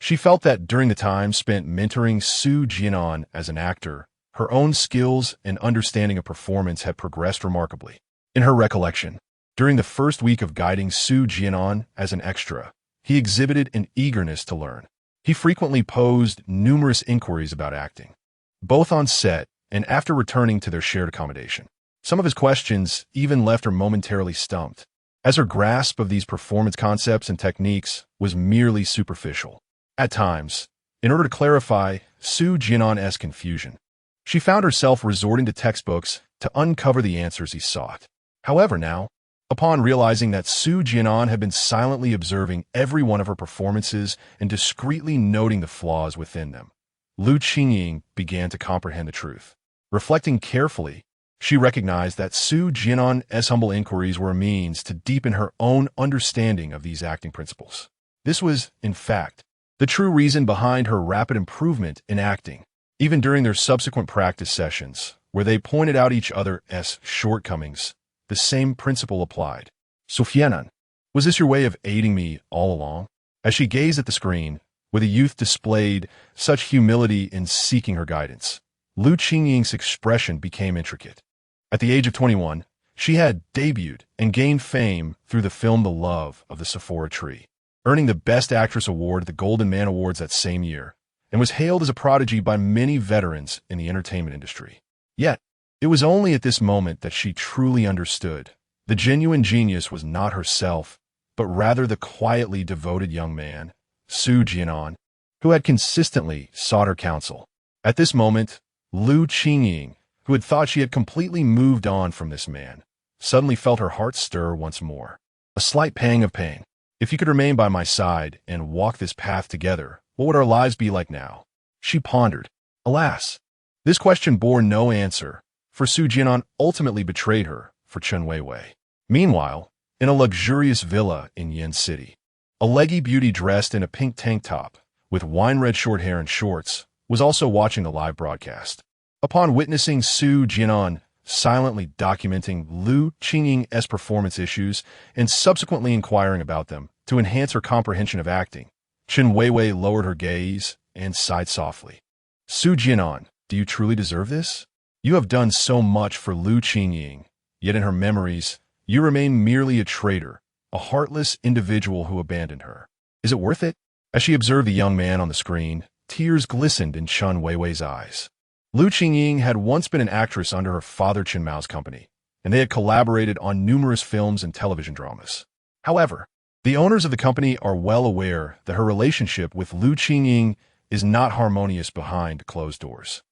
she felt that during the time spent mentoring Su Jian'an as an actor, her own skills and understanding of performance had progressed remarkably. In her recollection, during the first week of guiding Su Jian'an as an extra, he exhibited an eagerness to learn. He frequently posed numerous inquiries about acting, both on set and after returning to their shared accommodation. Some of his questions even left her momentarily stumped, as her grasp of these performance concepts and techniques was merely superficial. At times, in order to clarify Su Jian'an's confusion, she found herself resorting to textbooks to uncover the answers he sought. However, now, upon realizing that Su Jian'an had been silently observing every one of her performances and discreetly noting the flaws within them, Lu Qingying began to comprehend the truth. Reflecting carefully, she recognized that Su Jian'an's humble inquiries were a means to deepen her own understanding of these acting principles. This was, in fact, the true reason behind her rapid improvement in acting. Even during their subsequent practice sessions, where they pointed out each other's shortcomings, the same principle applied. Su Jian'an, was this your way of aiding me all along? As she gazed at the screen, where the youth displayed such humility in seeking her guidance, Lu Qingying's expression became intricate. At the age of 21, she had debuted and gained fame through the film The Love of the Sephora Tree, earning the Best Actress award at the Golden Man Awards that same year, and was hailed as a prodigy by many veterans in the entertainment industry. Yet, It was only at this moment that she truly understood. The genuine genius was not herself, but rather the quietly devoted young man, Su Jian'an, who had consistently sought her counsel. At this moment, Lu Qingying, who had thought she had completely moved on from this man, suddenly felt her heart stir once more. A slight pang of pain. If you could remain by my side and walk this path together, what would our lives be like now? She pondered. Alas, this question bore no answer, for Su Jian'an ultimately betrayed her for Chen Weiwei. Meanwhile, in a luxurious villa in Yin City, a leggy beauty dressed in a pink tank top, with wine-red short hair and shorts, was also watching the live broadcast. Upon witnessing Su Jian'an silently documenting Lu Qingying's performance issues and subsequently inquiring about them to enhance her comprehension of acting, Chen Weiwei lowered her gaze and sighed softly. Su Jian'an, do you truly deserve this? You have done so much for Lu Qingying, yet in her memories, you remain merely a traitor, a heartless individual who abandoned her. Is it worth it? As she observed the young man on the screen, tears glistened in Chen Weiwei's eyes. Lu Qingying had once been an actress under her father Chen Mao's company, and they had collaborated on numerous films and television dramas. However, the owners of the company are well aware that her relationship with Lu Qingying is not harmonious behind closed doors.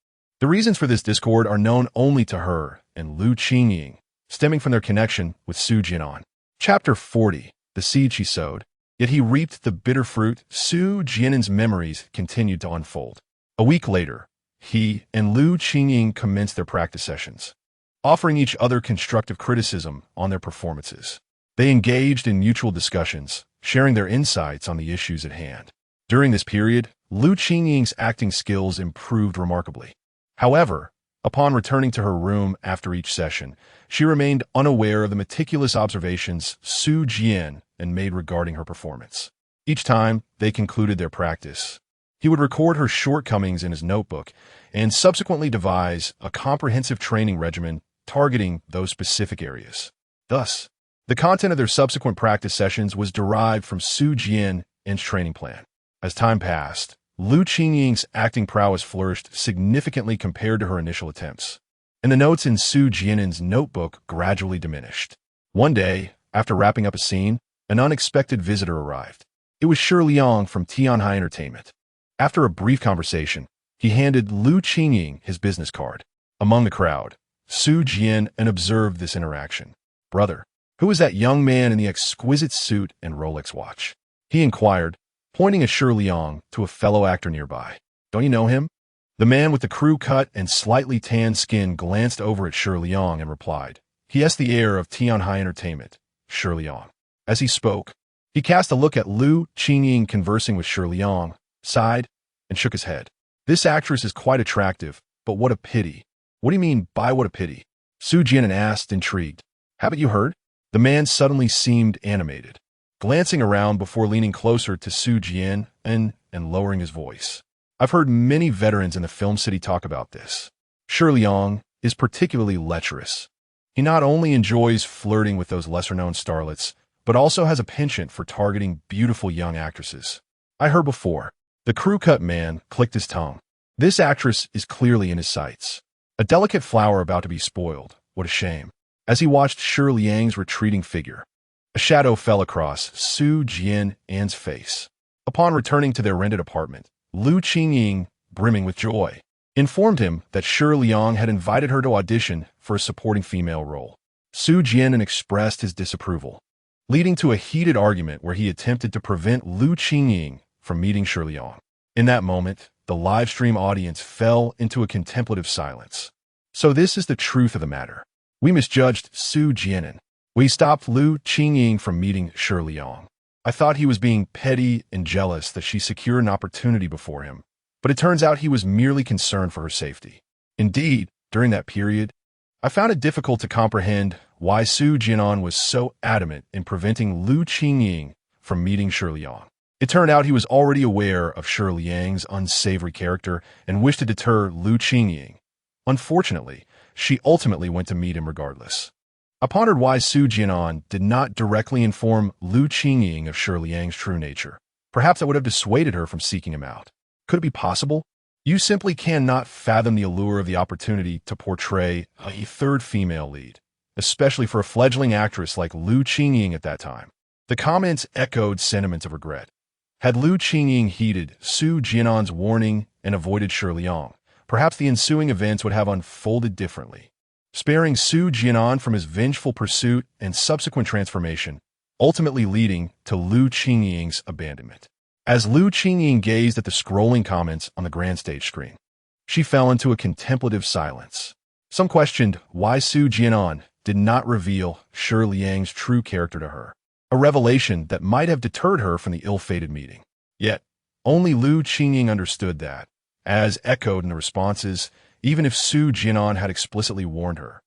The reasons for this discord are known only to her and Lu Qingying, stemming from their connection with Su Jian'an. Chapter 40. The seed she sowed. Yet he reaped the bitter fruit. Su Jian'an's memories continued to unfold. A week later, he and Lu Qingying commenced their practice sessions, offering each other constructive criticism on their performances. They engaged in mutual discussions, sharing their insights on the issues at hand. During this period, Lu Qingying's acting skills improved remarkably. However, upon returning to her room after each session, she remained unaware of the meticulous observations Su Jian and made regarding her performance. Each time they concluded their practice, he would record her shortcomings in his notebook and subsequently devise a comprehensive training regimen targeting those specific areas. Thus, the content of their subsequent practice sessions was derived from Su Jian'an's training plan. As time passed, Lu Qingying's acting prowess flourished significantly compared to her initial attempts, and the notes in Su Jian'an's notebook gradually diminished. One day, after wrapping up a scene, an unexpected visitor arrived. It was Shi Liang from Tianhai Entertainment. After a brief conversation, he handed Lu Qingying his business card. Among the crowd, Su Jian'an observed this interaction. Brother, who is that young man in the exquisite suit and Rolex watch? He inquired, pointing a Shi Liang to a fellow actor nearby. Don't you know him? The man with the crew cut and slightly tanned skin glanced over at Shi Liang and replied. He has the air of Tianhai Entertainment, Shi Liang. As he spoke, he cast a look at Lu Qingying conversing with Shi Liang, sighed, and shook his head. This actress is quite attractive, but what a pity. What do you mean by what a pity? Su Jian'an asked, intrigued. Haven't you heard? The man suddenly seemed animated, glancing around before leaning closer to Su Jian'an and lowering his voice. I've heard many veterans in the film city talk about this. Shi Liang is particularly lecherous. He not only enjoys flirting with those lesser-known starlets, but also has a penchant for targeting beautiful young actresses. I heard before. The crew-cut man clicked his tongue. This actress is clearly in his sights. A delicate flower about to be spoiled. What a shame. As he watched Shi Liang's retreating figure, a shadow fell across Su Jian'an's face. Upon returning to their rented apartment, Lu Qingying, brimming with joy, informed him that Shi Liang had invited her to audition for a supporting female role. Su Jian'an expressed his disapproval, leading to a heated argument where he attempted to prevent Lu Qingying from meeting Shi Liang. In that moment, the live stream audience fell into a contemplative silence. So this is the truth of the matter. We misjudged Su Jian'an. We stopped Lu Qingying from meeting Shi Liang. I thought he was being petty and jealous that she secured an opportunity before him, but it turns out he was merely concerned for her safety. Indeed, during that period, I found it difficult to comprehend why Su Jian'an was so adamant in preventing Lu Qingying from meeting Shi Liang. It turned out he was already aware of Shi Liang's unsavory character and wished to deter Lu Qingying. Unfortunately, she ultimately went to meet him regardless. I pondered why Su Jian'an did not directly inform Lu Qingying of Shi Liang's true nature. Perhaps that would have dissuaded her from seeking him out. Could it be possible? You simply cannot fathom the allure of the opportunity to portray a third female lead, especially for a fledgling actress like Lu Qingying at that time. The comments echoed sentiments of regret. Had Lu Qingying heeded Su Jian'an's warning and avoided Shi Liang, perhaps the ensuing events would have unfolded differently, sparing Su Jian'an from his vengeful pursuit and subsequent transformation, ultimately leading to Lu Qingying's abandonment. As Lu Qingying gazed at the scrolling comments on the grand stage screen, she fell into a contemplative silence. Some questioned why Su Jian'an did not reveal Shi Liang's true character to her, a revelation that might have deterred her from the ill-fated meeting. Yet, only Lu Qingying understood that, as echoed in the responses, even if Su Jian'an had explicitly warned her,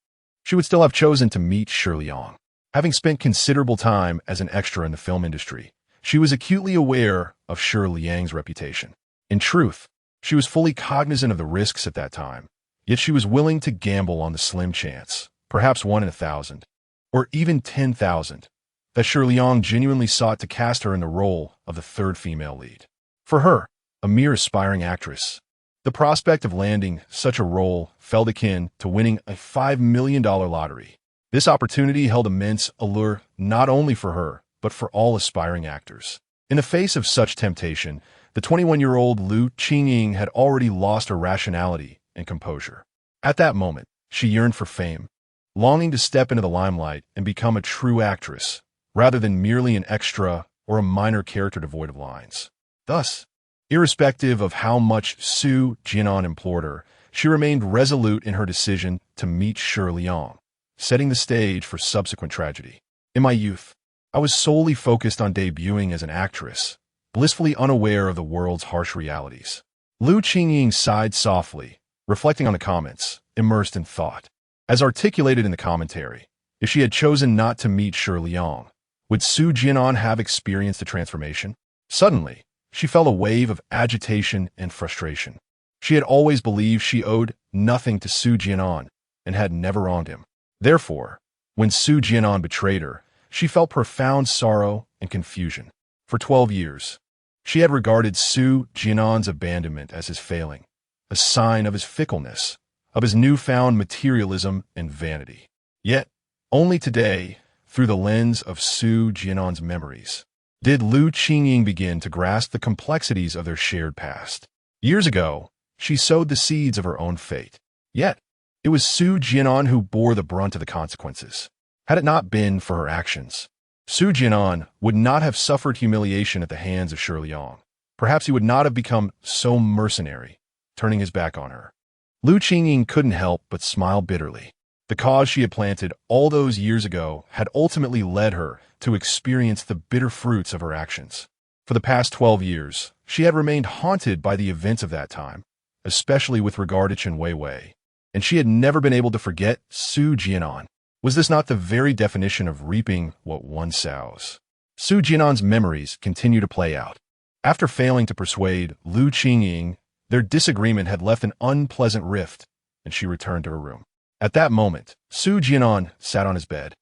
she would still have chosen to meet Shi Liang. Having spent considerable time as an extra in the film industry, she was acutely aware of Shi Liang's reputation. In truth, she was fully cognizant of the risks at that time, yet she was willing to gamble on the slim chance, perhaps 1 in 1,000, or even 10,000, that Shi Liang genuinely sought to cast her in the role of the third female lead. For her, a mere aspiring actress, the prospect of landing such a role felt akin to winning a $5 million lottery. This opportunity held immense allure not only for her, but for all aspiring actors. In the face of such temptation, the 21-year-old Lu Qingying had already lost her rationality and composure. At that moment, she yearned for fame, longing to step into the limelight and become a true actress, rather than merely an extra or a minor character devoid of lines. Thus, irrespective of how much Su Jian'an implored her, she remained resolute in her decision to meet Shi Liang, setting the stage for subsequent tragedy. In my youth, I was solely focused on debuting as an actress, blissfully unaware of the world's harsh realities. Lu Qingying sighed softly, reflecting on the comments, immersed in thought. As articulated in the commentary, if she had chosen not to meet Shi Liang, would Su Jian'an have experienced a transformation? Suddenly, she felt a wave of agitation and frustration. She had always believed she owed nothing to Su Jian'an and had never wronged him. Therefore, when Su Jian'an betrayed her, she felt profound sorrow and confusion. For 12 years, she had regarded Su Jian'an's abandonment as his failing, a sign of his fickleness, of his newfound materialism and vanity. Yet, only today, through the lens of Su Jian'an's memories, did Lu Qingying begin to grasp the complexities of their shared past. Years ago, she sowed the seeds of her own fate. Yet, it was Su Jian'an who bore the brunt of the consequences. Had it not been for her actions, Su Jian'an would not have suffered humiliation at the hands of Shi Liang. Perhaps he would not have become so mercenary, turning his back on her. Lu Qingying couldn't help but smile bitterly. The cause she had planted all those years ago had ultimately led her to experience the bitter fruits of her actions. For the past 12 years, she had remained haunted by the events of that time, especially with regard to Chen Weiwei, and she had never been able to forget Su Jian'an. Was this not the very definition of reaping what one sows? Su Jian'an's memories continue to play out. After failing to persuade Lu Qingying, their disagreement had left an unpleasant rift, and she returned to her room. At that moment, Su Jian'an sat on his bed,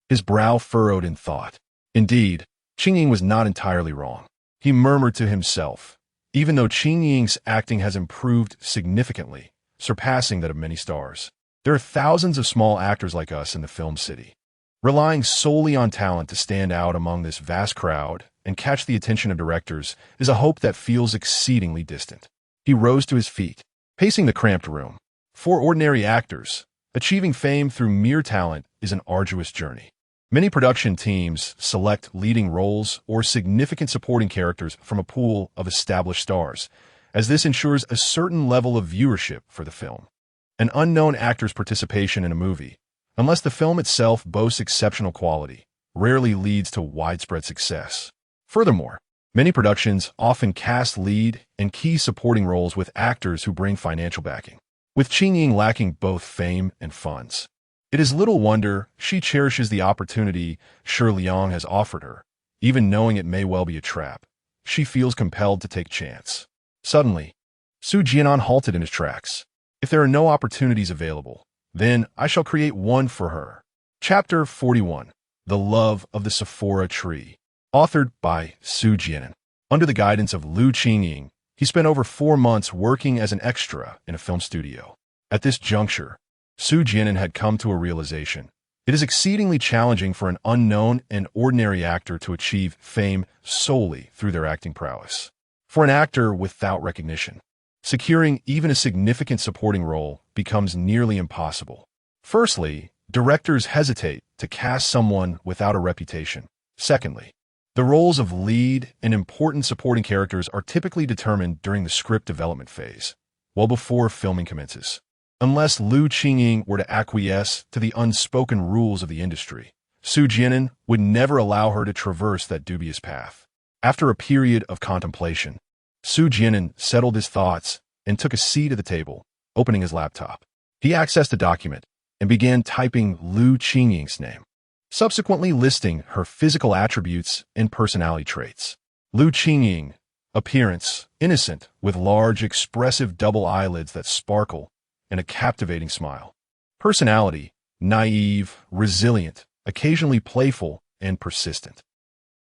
his brow furrowed in thought. Indeed, Qingying was not entirely wrong. He murmured to himself, even though Qingying's acting has improved significantly, surpassing that of many stars, there are thousands of small actors like us in the film city. Relying solely on talent to stand out among this vast crowd and catch the attention of directors is a hope that feels exceedingly distant. He rose to his feet, pacing the cramped room. For ordinary actors, achieving fame through mere talent is an arduous journey. Many production teams select leading roles or significant supporting characters from a pool of established stars, as this ensures a certain level of viewership for the film. An unknown actor's participation in a movie, unless the film itself boasts exceptional quality, rarely leads to widespread success. Furthermore, many productions often cast lead and key supporting roles with actors who bring financial backing. With Qingying lacking both fame and funds, it is little wonder she cherishes the opportunity Shi Liang has offered her. Even knowing it may well be a trap, she feels compelled to take chance. Suddenly, Su Jian'an halted in his tracks. If there are no opportunities available, then I shall create one for her. Chapter 41. The Love of the Sephora Tree. Authored by Su Jian'an. Under the guidance of Lu Qingying, He spent over 4 months working as an extra in a film studio. At this juncture, Su Jian'an had come to a realization. It is exceedingly challenging for an unknown and ordinary actor to achieve fame solely through their acting prowess. For an actor without recognition, securing even a significant supporting role becomes nearly impossible. Firstly, directors hesitate to cast someone without a reputation. Secondly, the roles of lead and important supporting characters are typically determined during the script development phase, well before filming commences. Unless Lu Qingying were to acquiesce to the unspoken rules of the industry, Su Jian'an would never allow her to traverse that dubious path. After a period of contemplation, Su Jian'an settled his thoughts and took a seat at the table, opening his laptop. He accessed a document and began typing Lu Qingying's name, subsequently listing her physical attributes and personality traits. Lu Qingying, appearance, innocent, with large, expressive double eyelids that sparkle, and a captivating smile. Personality, naive, resilient, occasionally playful, and persistent.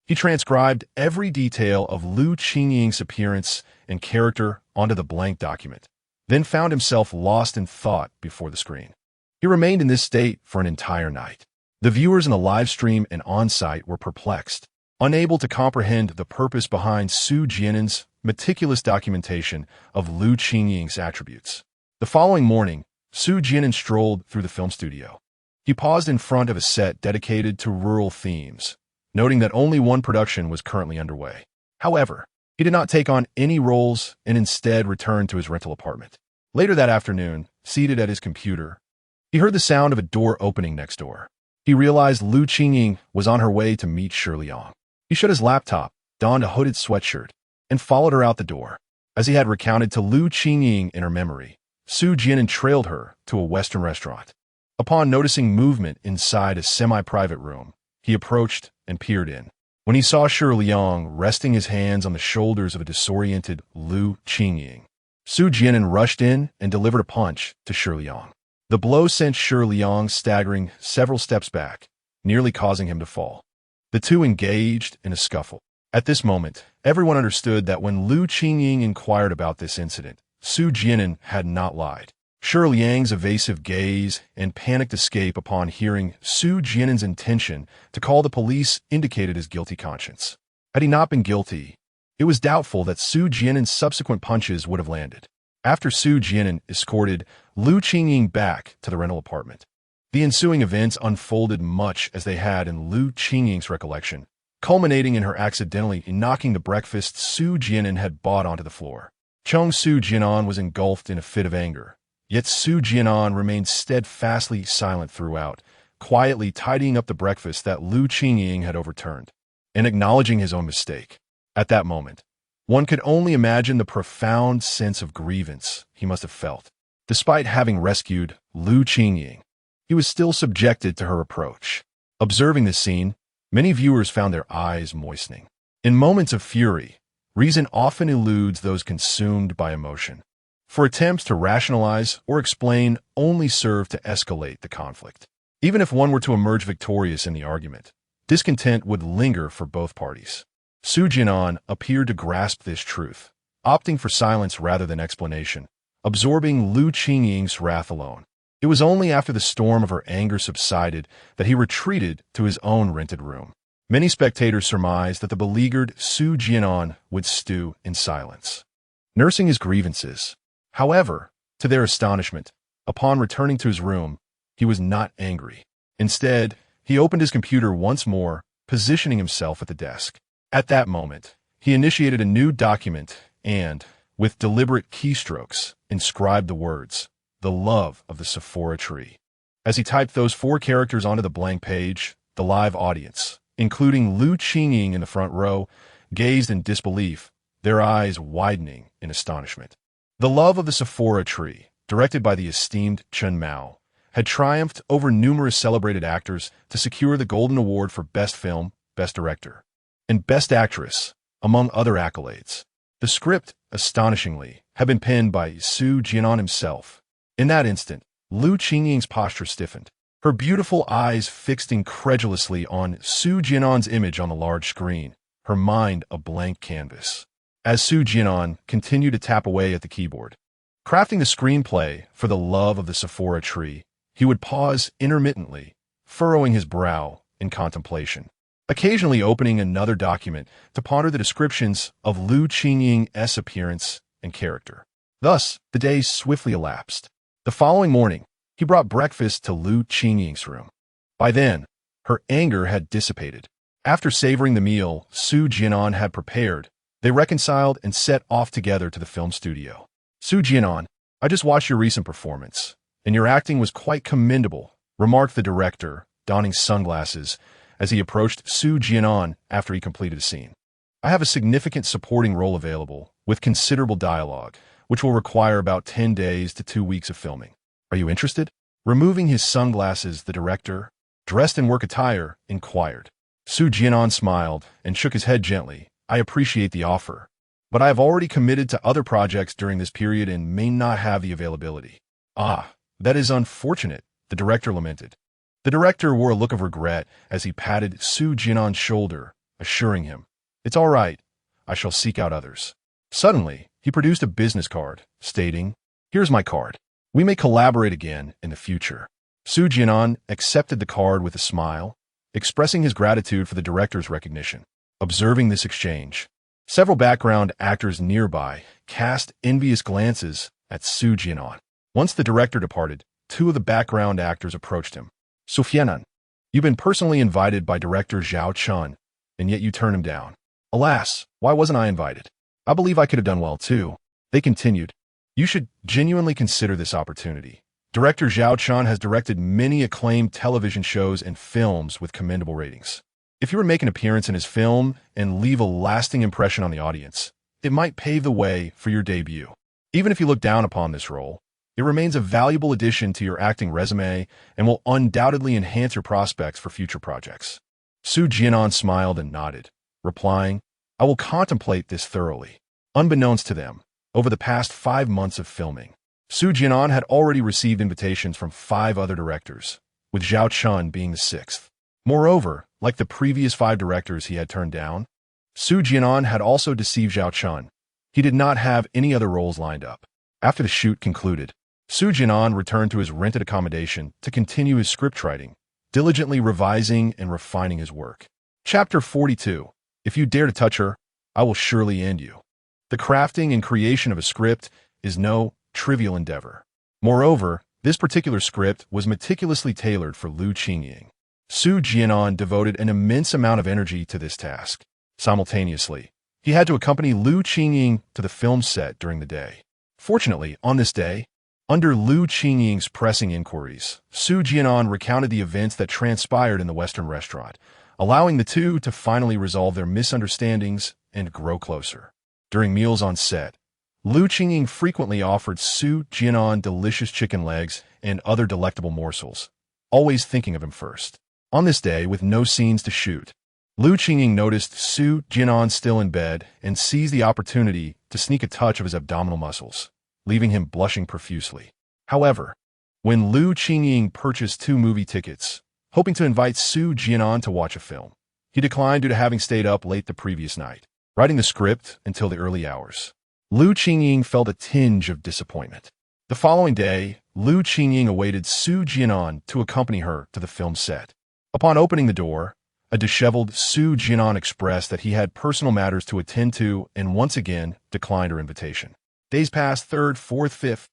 He transcribed every detail of Lu Qingying's appearance and character onto the blank document, then found himself lost in thought before the screen. He remained in this state for an entire night. The viewers in the live stream and on-site were perplexed, unable to comprehend the purpose behind Su Jian'an's meticulous documentation of Lu Qingying's attributes. The following morning, Su Jian'an strolled through the film studio. He paused in front of a set dedicated to rural themes, noting that only one production was currently underway. However, he did not take on any roles and instead returned to his rental apartment. Later that afternoon, seated at his computer, he heard the sound of a door opening next door. He realized Lu Qingying was on her way to meet Su Jian'an. He shut his laptop, donned a hooded sweatshirt, and followed her out the door. As he had recounted to Lu Qingying in her memory, Su Jian'an trailed her to a Western restaurant. Upon noticing movement inside a semi-private room, he approached and peered in. When he saw Su Jian'an resting his hands on the shoulders of a disoriented Lu Qingying, Su Jian'an rushed in and delivered a punch to Su Jian'an. The blow sent Su Jian'an staggering several steps back, nearly causing him to fall. The two engaged in a scuffle. At this moment, everyone understood that when Lu Qingying inquired about this incident, Su Jian'an had not lied. Su Liang's evasive gaze and panicked escape upon hearing Su Jian'an's intention to call the police indicated his guilty conscience. Had he not been guilty, it was doubtful that Su Jian'an's subsequent punches would have landed. After Su Jian'an escorted Lu Qingying back to the rental apartment, the ensuing events unfolded much as they had in Lu Qingying's recollection, culminating in her accidentally knocking the breakfast Su Jian'an had bought onto the floor. Su Jian'an was engulfed in a fit of anger, yet Su Jian'an remained steadfastly silent throughout, quietly tidying up the breakfast that Lu Qingying had overturned, and acknowledging his own mistake. At that moment, one could only imagine the profound sense of grievance he must have felt. Despite having rescued Lu Qingying, he was still subjected to her approach. Observing this scene, many viewers found their eyes moistening. In moments of fury, reason often eludes those consumed by emotion. For attempts to rationalize or explain only serve to escalate the conflict. Even if one were to emerge victorious in the argument, discontent would linger for both parties. Su Jian'an appeared to grasp this truth, opting for silence rather than explanation, absorbing Lu Qingying's wrath alone. It was only after the storm of her anger subsided that he retreated to his own rented room. Many spectators surmised that the beleaguered Su Jian'an would stew in silence, nursing his grievances. However, to their astonishment, upon returning to his room, he was not angry. Instead, he opened his computer once more, positioning himself at the desk. At that moment, he initiated a new document and, with deliberate keystrokes, inscribed the words, "The love of the Sephora tree." As he typed those 4 characters onto the blank page, the live audience, including Lu Qingying in the front row, gazed in disbelief, their eyes widening in astonishment. The Love of the Sephora Tree, directed by the esteemed Chen Mao, had triumphed over numerous celebrated actors to secure the Golden Award for Best Film, Best Director, and Best Actress, among other accolades. The script, astonishingly, had been penned by Su Jian'an himself. In that instant, Lu Qingying's posture stiffened, her beautiful eyes fixed incredulously on Su Jian'an's image on the large screen, her mind a blank canvas. as Su Jian'an continued to tap away at the keyboard. Crafting the screenplay for the love of the Sephora tree, he would pause intermittently, furrowing his brow in contemplation, occasionally opening another document to ponder the descriptions of Lu Qingying's appearance and character. Thus, the days swiftly elapsed. The following morning, he brought breakfast to Lu Qingying's room. By then, her anger had dissipated. After savoring the meal Su Jian'an had prepared, they reconciled and set off together to the film studio. Su Jian'an, I just watched your recent performance, and your acting was quite commendable, remarked the director, donning sunglasses, as he approached Su Jian'an after he completed a scene. I have a significant supporting role available, with considerable dialogue, which will require about 10 days to 2 weeks of filming. Are you interested? Removing his sunglasses, the director, dressed in work attire, inquired. Su Jian'an smiled and shook his head gently. I appreciate the offer, but I have already committed to other projects during this period and may not have the availability. Ah, that is unfortunate, the director lamented. The director wore a look of regret as he patted Su Jian'an's shoulder, assuring him, It's all right, I shall seek out others. Suddenly, he produced a business card, stating, Here's my card. We may collaborate again in the future. Su Jian'an accepted the card with a smile, expressing his gratitude for the director's recognition. Observing this exchange, several background actors nearby cast envious glances at Su Jian'an. Once the director departed, 2 of the background actors approached him. Su Jian'an, you've been personally invited by director Zhao Chun, and yet you turned him down. Alas, why wasn't I invited? I believe I could have done well too. They continued, You should genuinely consider this opportunity. Director Zhao Chun has directed many acclaimed television shows and films with commendable ratings. If you were to make an appearance in his film and leave a lasting impression on the audience, it might pave the way for your debut. Even if you look down upon this role, it remains a valuable addition to your acting resume and will undoubtedly enhance your prospects for future projects. Su Jian'an smiled and nodded, replying, I will contemplate this thoroughly. Unbeknownst to them, over the past 5 months of filming, Su Jian'an had already received invitations from 5 other directors, with Zhao Chun being the 6th. Moreover, like the previous 5 directors he had turned down, Su Jian'an had also deceived Zhao Chun. He did not have any other roles lined up. After the shoot concluded, Su Jian'an returned to his rented accommodation to continue his script writing, diligently revising and refining his work. Chapter 42. If you dare to touch her, I will surely end you. The crafting and creation of a script is no trivial endeavor. Moreover, this particular script was meticulously tailored for Lu Qingying. Su Jian'an devoted an immense amount of energy to this task. Simultaneously, he had to accompany Lu Qingying to the film set during the day. Fortunately, on this day, under Lu Qingying's pressing inquiries, Su Jian'an recounted the events that transpired in the Western restaurant, allowing the two to finally resolve their misunderstandings and grow closer. During meals on set, Lu Qingying frequently offered Su Jian'an delicious chicken legs and other delectable morsels, always thinking of him first. On this day, with no scenes to shoot, Lu Qingying noticed Su Jian'an still in bed and seized the opportunity to sneak a touch of his abdominal muscles, leaving him blushing profusely. However, when Lu Qingying purchased 2 movie tickets, hoping to invite Su Jian'an to watch a film, he declined due to having stayed up late the previous night, writing the script until the early hours. Lu Qingying felt a tinge of disappointment. The following day, Lu Qingying awaited Su Jian'an to accompany her to the film set. Upon opening the door, a disheveled Su Jian'an expressed that he had personal matters to attend to and once again declined her invitation. Days passed, 3rd, 4th, 5th.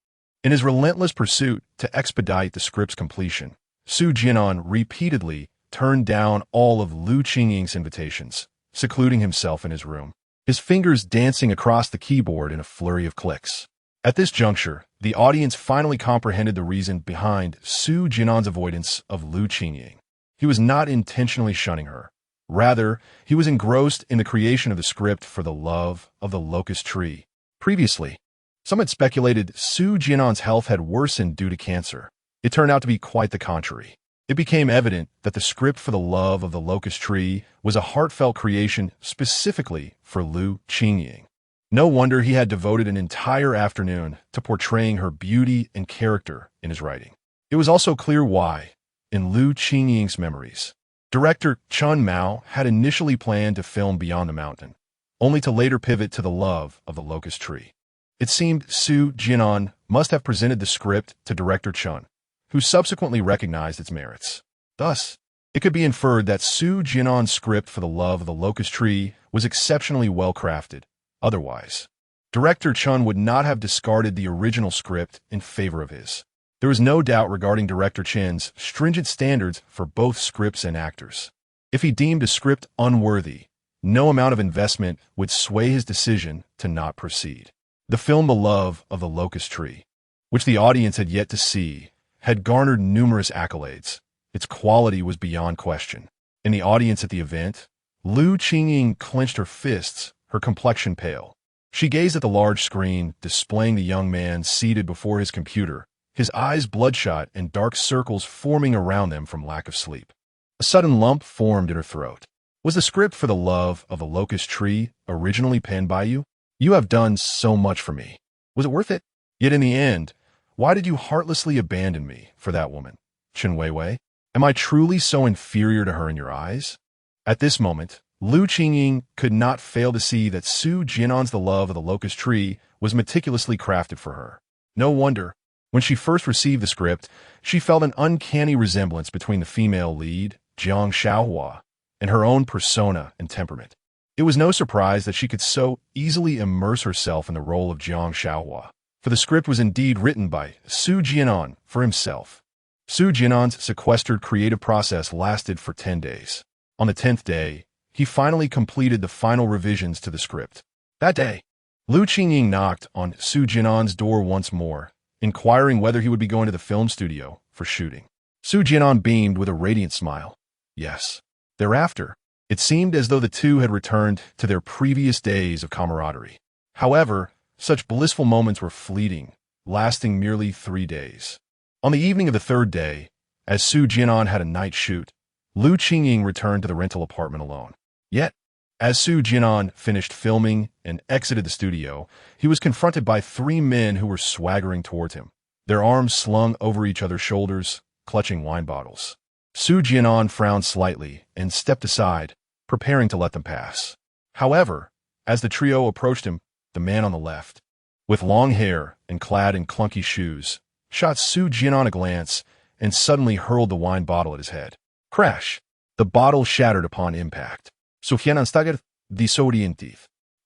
In his relentless pursuit to expedite the script's completion, Su Jian'an repeatedly turned down all of Lu Qingying's invitations, secluding himself in his room, his fingers dancing across the keyboard in a flurry of clicks. At this juncture, the audience finally comprehended the reason behind Su Jian'an's avoidance of Lu Qingying. He was not intentionally shunning her. Rather, he was engrossed in the creation of the script for the love of the locust tree. Previously, some had speculated Su Jian'an's health had worsened due to cancer. It turned out to be quite the contrary. It became evident that the script for the love of the locust tree was a heartfelt creation specifically for Lu Qingying. No wonder he had devoted an entire afternoon to portraying her beauty and character in his writing. It was also clear why, in Lu Qingying's memories, director Chun Mao had initially planned to film Beyond the Mountain, only to later pivot to the love of the locust tree. It seemed Su Jian'an must have presented the script to director Chun, who subsequently recognized its merits. Thus, it could be inferred that Su Jian'an's script for the love of the locust tree was exceptionally well crafted. Otherwise, director Chun would not have discarded the original script in favor of his. There was no doubt regarding director Chin's stringent standards for both scripts and actors. If he deemed a script unworthy, no amount of investment would sway his decision to not proceed. The film The Love of the Locust Tree, which the audience had yet to see, had garnered numerous accolades. Its quality was beyond question. In the audience at the event, Lu Qingying clenched her fists, her complexion pale. She gazed at the large screen, displaying the young man seated before his computer, his eyes bloodshot and dark circles forming around them from lack of sleep. A sudden lump formed in her throat. Was the script for The Love of the Locust Tree originally penned by you? You have done so much for me. Was it worth it? Yet in the end, why did you heartlessly abandon me for that woman, Chen Weiwei? Am I truly so inferior to her in your eyes? At this moment, Lu Qingying could not fail to see that Su Jian'an's The Love of the Locust Tree was meticulously crafted for her. No wonder, when she first received the script, she felt an uncanny resemblance between the female lead, Jiang Xiaohua, and her own persona and temperament. It was no surprise that she could so easily immerse herself in the role of Jiang Xiaohua, for the script was indeed written by Su Jian'an for himself. Su Jian'an's sequestered creative process lasted for 10 days. On the 10th day, he finally completed the final revisions to the script. That day, Lu Qingying knocked on Su Jian'an's door once more, inquiring whether he would be going to the film studio for shooting. Su Jian'an beamed with a radiant smile. Yes. Thereafter, it seemed as though the two had returned to their previous days of camaraderie. However, such blissful moments were fleeting, lasting merely 3 days. On the evening of the 3rd day, as Su Jian'an had a night shoot, Lu Qingying returned to the rental apartment alone. Yet, as Su Jian'an finished filming and exited the studio, he was confronted by 3 men who were swaggering towards him, their arms slung over each other's shoulders, clutching wine bottles. Su Jian'an frowned slightly and stepped aside, preparing to let them pass. However, as the trio approached him, the man on the left, with long hair and clad in clunky shoes, shot Su Jian'an a glance and suddenly hurled the wine bottle at his head. Crash! The bottle shattered upon impact. Su Jian'an staggered disoriented.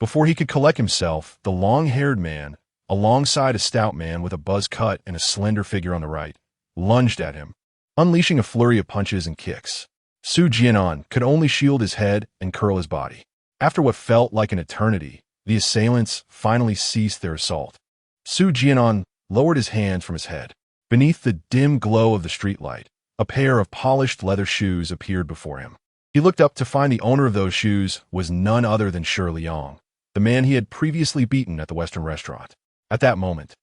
Before he could collect himself, the long-haired man, alongside a stout man with a buzz cut and a slender figure on the right, lunged at him, unleashing a flurry of punches and kicks. Su Jian'an could only shield his head and curl his body. After what felt like an eternity, the assailants finally ceased their assault. Su Jian'an lowered his hands from his head. Beneath the dim glow of the streetlight, a pair of polished leather shoes appeared before him. He looked up to find the owner of those shoes was none other than Shi Liang, the man he had previously beaten at the Western restaurant. At that moment,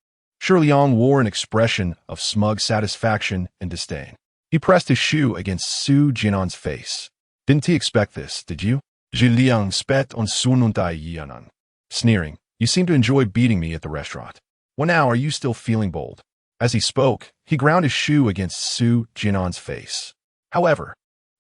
Shi Liang wore an expression of smug satisfaction and disdain. He pressed his shoe against Su Jian'an's face. Didn't he expect this, did you? Zhi Liang spat on Su Jian'an, sneering. You seem to enjoy beating me at the restaurant. Well, now are you still feeling bold? As he spoke, he ground his shoe against Su Jian'an's face. However,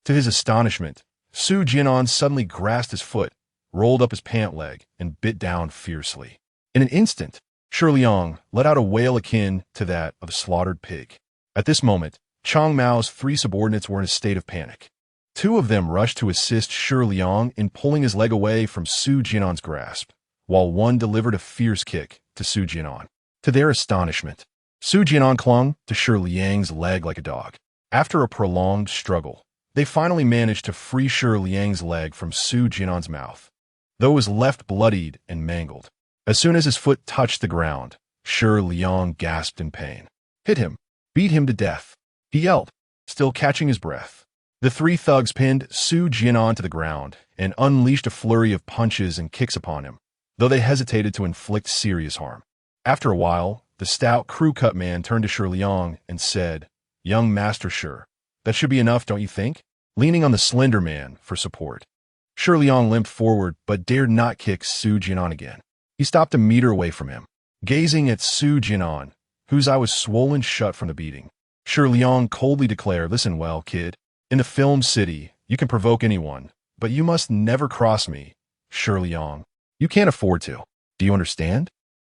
to his astonishment, Su Jian'an suddenly grasped his foot, rolled up his pant leg, and bit down fiercely. In an instant, Shi Liang let out a wail akin to that of a slaughtered pig. At this moment, Chang Mao's 3 subordinates were in a state of panic. 2 of them rushed to assist Shi Liang in pulling his leg away from Su Jian'an's grasp, while one delivered a fierce kick to Su Jian'an. To their astonishment, Su Jian'an clung to Shi Liang's leg like a dog. After a prolonged struggle, they finally managed to free Shi Liang's leg from Su Jian'an's mouth, though it was left bloodied and mangled. As soon as his foot touched the ground, Shi Liang gasped in pain. Hit him! Beat him to death! He yelled, still catching his breath. The 3 thugs pinned Su Jian'an to the ground and unleashed a flurry of punches and kicks upon him, though they hesitated to inflict serious harm. After a while, the stout crew-cut man turned to Shi Liang and said, Young Master Shi, that should be enough, don't you think? Leaning on the slender man for support. Shi Liang limped forward but dared not kick Su Jian'an again. He stopped a meter away from him, gazing at Su Jian'an, whose eye was swollen shut from the beating. Shi Liang coldly declared, Listen well, kid. In the film city, you can provoke anyone, but you must never cross me, Shi Liang. You can't afford to. Do you understand?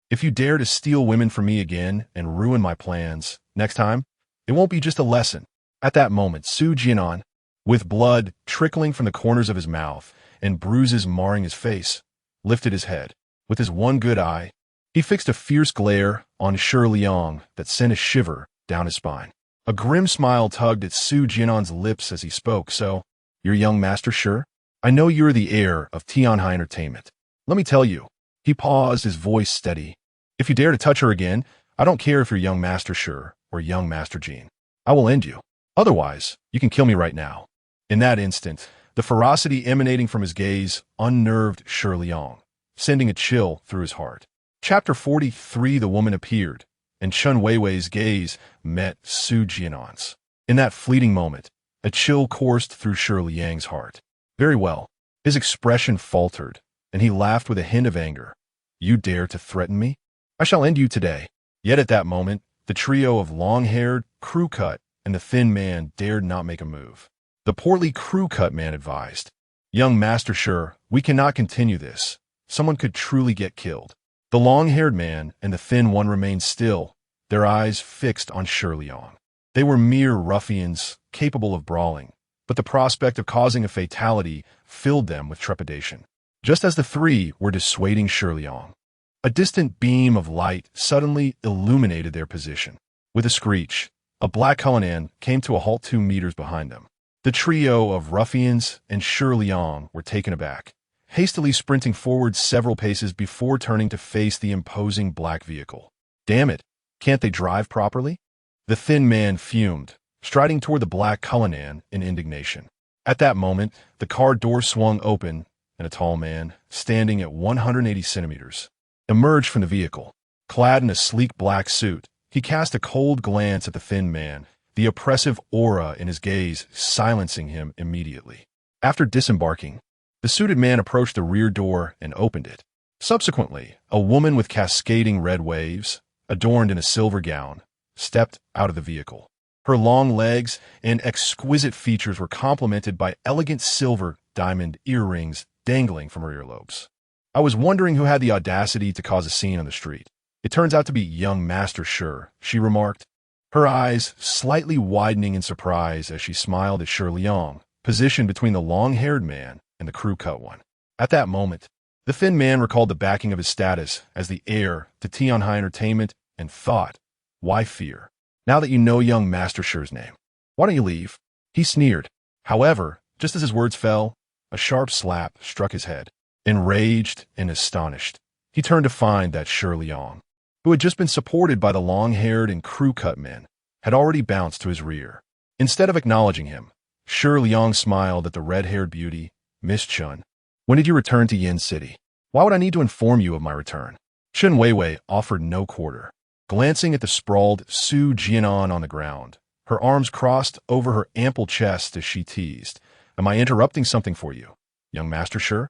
If you dare to steal women from me again and ruin my plans, next time, it won't be just a lesson. At that moment, Su Jian'an, with blood trickling from the corners of his mouth and bruises marring his face, lifted his head. With his one good eye, he fixed a fierce glare on Shi Liang that sent a shiver down his spine. A grim smile tugged at Su Jian'an's lips as he spoke. So, your young master Shi? I know you're the heir of Tianhai Entertainment. Let me tell you. He paused, his voice steady. If you dare to touch her again, I don't care if you're young master Shi or young master Jin. I will end you. Otherwise, you can kill me right now. In that instant, the ferocity emanating from his gaze unnerved Shi Liang, sending a chill through his heart. Chapter 43. The woman appeared, and Chen Weiwei's gaze met Su Jian'an's. In that fleeting moment, a chill coursed through Shi Liang's heart. Very well. His expression faltered, and he laughed with a hint of anger. You dare to threaten me? I shall end you today. Yet at that moment, the trio of long-haired, crew-cut, and the thin man dared not make a move. The portly crew-cut man advised, Young Master Shi, we cannot continue this. Someone could truly get killed. The long-haired man and the thin one remained still, their eyes fixed on Shi Liang. They were mere ruffians, capable of brawling, but the prospect of causing a fatality filled them with trepidation. Just as the three were dissuading Shi Liang, a distant beam of light suddenly illuminated their position. With a screech, a black Jian'an came to a halt 2 meters behind them. The trio of ruffians and Shi Liang were taken aback, hastily sprinting forward several paces before turning to face the imposing black vehicle. Damn it, can't they drive properly? The thin man fumed, striding toward the black Jian'an in indignation. At that moment, the car door swung open, and a tall man, standing at 180 centimeters, emerged from the vehicle. Clad in a sleek black suit, he cast a cold glance at the thin man, the oppressive aura in his gaze silencing him immediately. After disembarking, the suited man approached the rear door and opened it. Subsequently, a woman with cascading red waves, adorned in a silver gown, stepped out of the vehicle. Her long legs and exquisite features were complemented by elegant silver diamond earrings dangling from her earlobes. I was wondering who had the audacity to cause a scene on the street. It turns out to be young Master Shi, she remarked, her eyes slightly widening in surprise as she smiled at Shi Liang, positioned between the long-haired man and the crew-cut one. At that moment, the thin man recalled the backing of his status as the heir to Tianhai Entertainment and thought, why fear? Now that you know young Master Shi's name, why don't you leave? He sneered. However, just as his words fell, a sharp slap struck his head. Enraged and astonished, he turned to find that Shi Liang, who had just been supported by the long-haired and crew-cut men, had already bounced to his rear. Instead of acknowledging him, Shi Liang smiled at the red-haired beauty. Miss Chen, when did you return to Yin City? Why would I need to inform you of my return? Chen Weiwei offered no quarter. Glancing at the sprawled Su Jian'an on the ground, her arms crossed over her ample chest as she teased, Am I interrupting something for you, young Master Shi?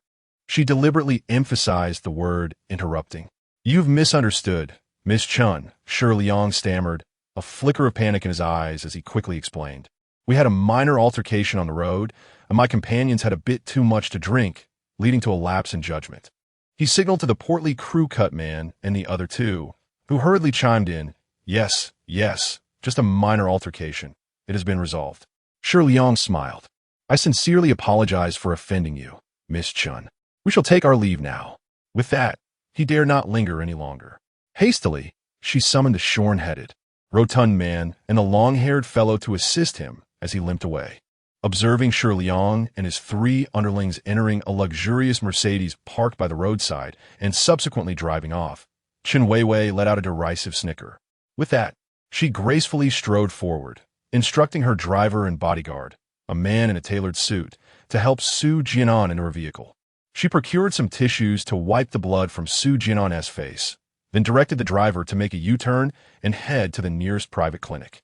She deliberately emphasized the word interrupting. You've misunderstood, Miss Chen, Shi Liang stammered, a flicker of panic in his eyes as he quickly explained. We had a minor altercation on the road, and my companions had a bit too much to drink, leading to a lapse in judgment. He signaled to the portly crew-cut man and the other two, who hurriedly chimed in, Yes, just a minor altercation. It has been resolved. Shi Liang smiled. I sincerely apologize for offending you, Miss Chen. We shall take our leave now. With that, he dared not linger any longer. Hastily, she summoned the shorn-headed, rotund man and the long-haired fellow to assist him as he limped away. Observing Shi Liang and his 3 underlings entering a luxurious Mercedes parked by the roadside and subsequently driving off, Chen Weiwei let out a derisive snicker. With that, she gracefully strode forward, instructing her driver and bodyguard, a man in a tailored suit, to help Su Jian'an into her vehicle. She procured some tissues to wipe the blood from Su Jian'an's face, then directed the driver to make a U-turn and head to the nearest private clinic.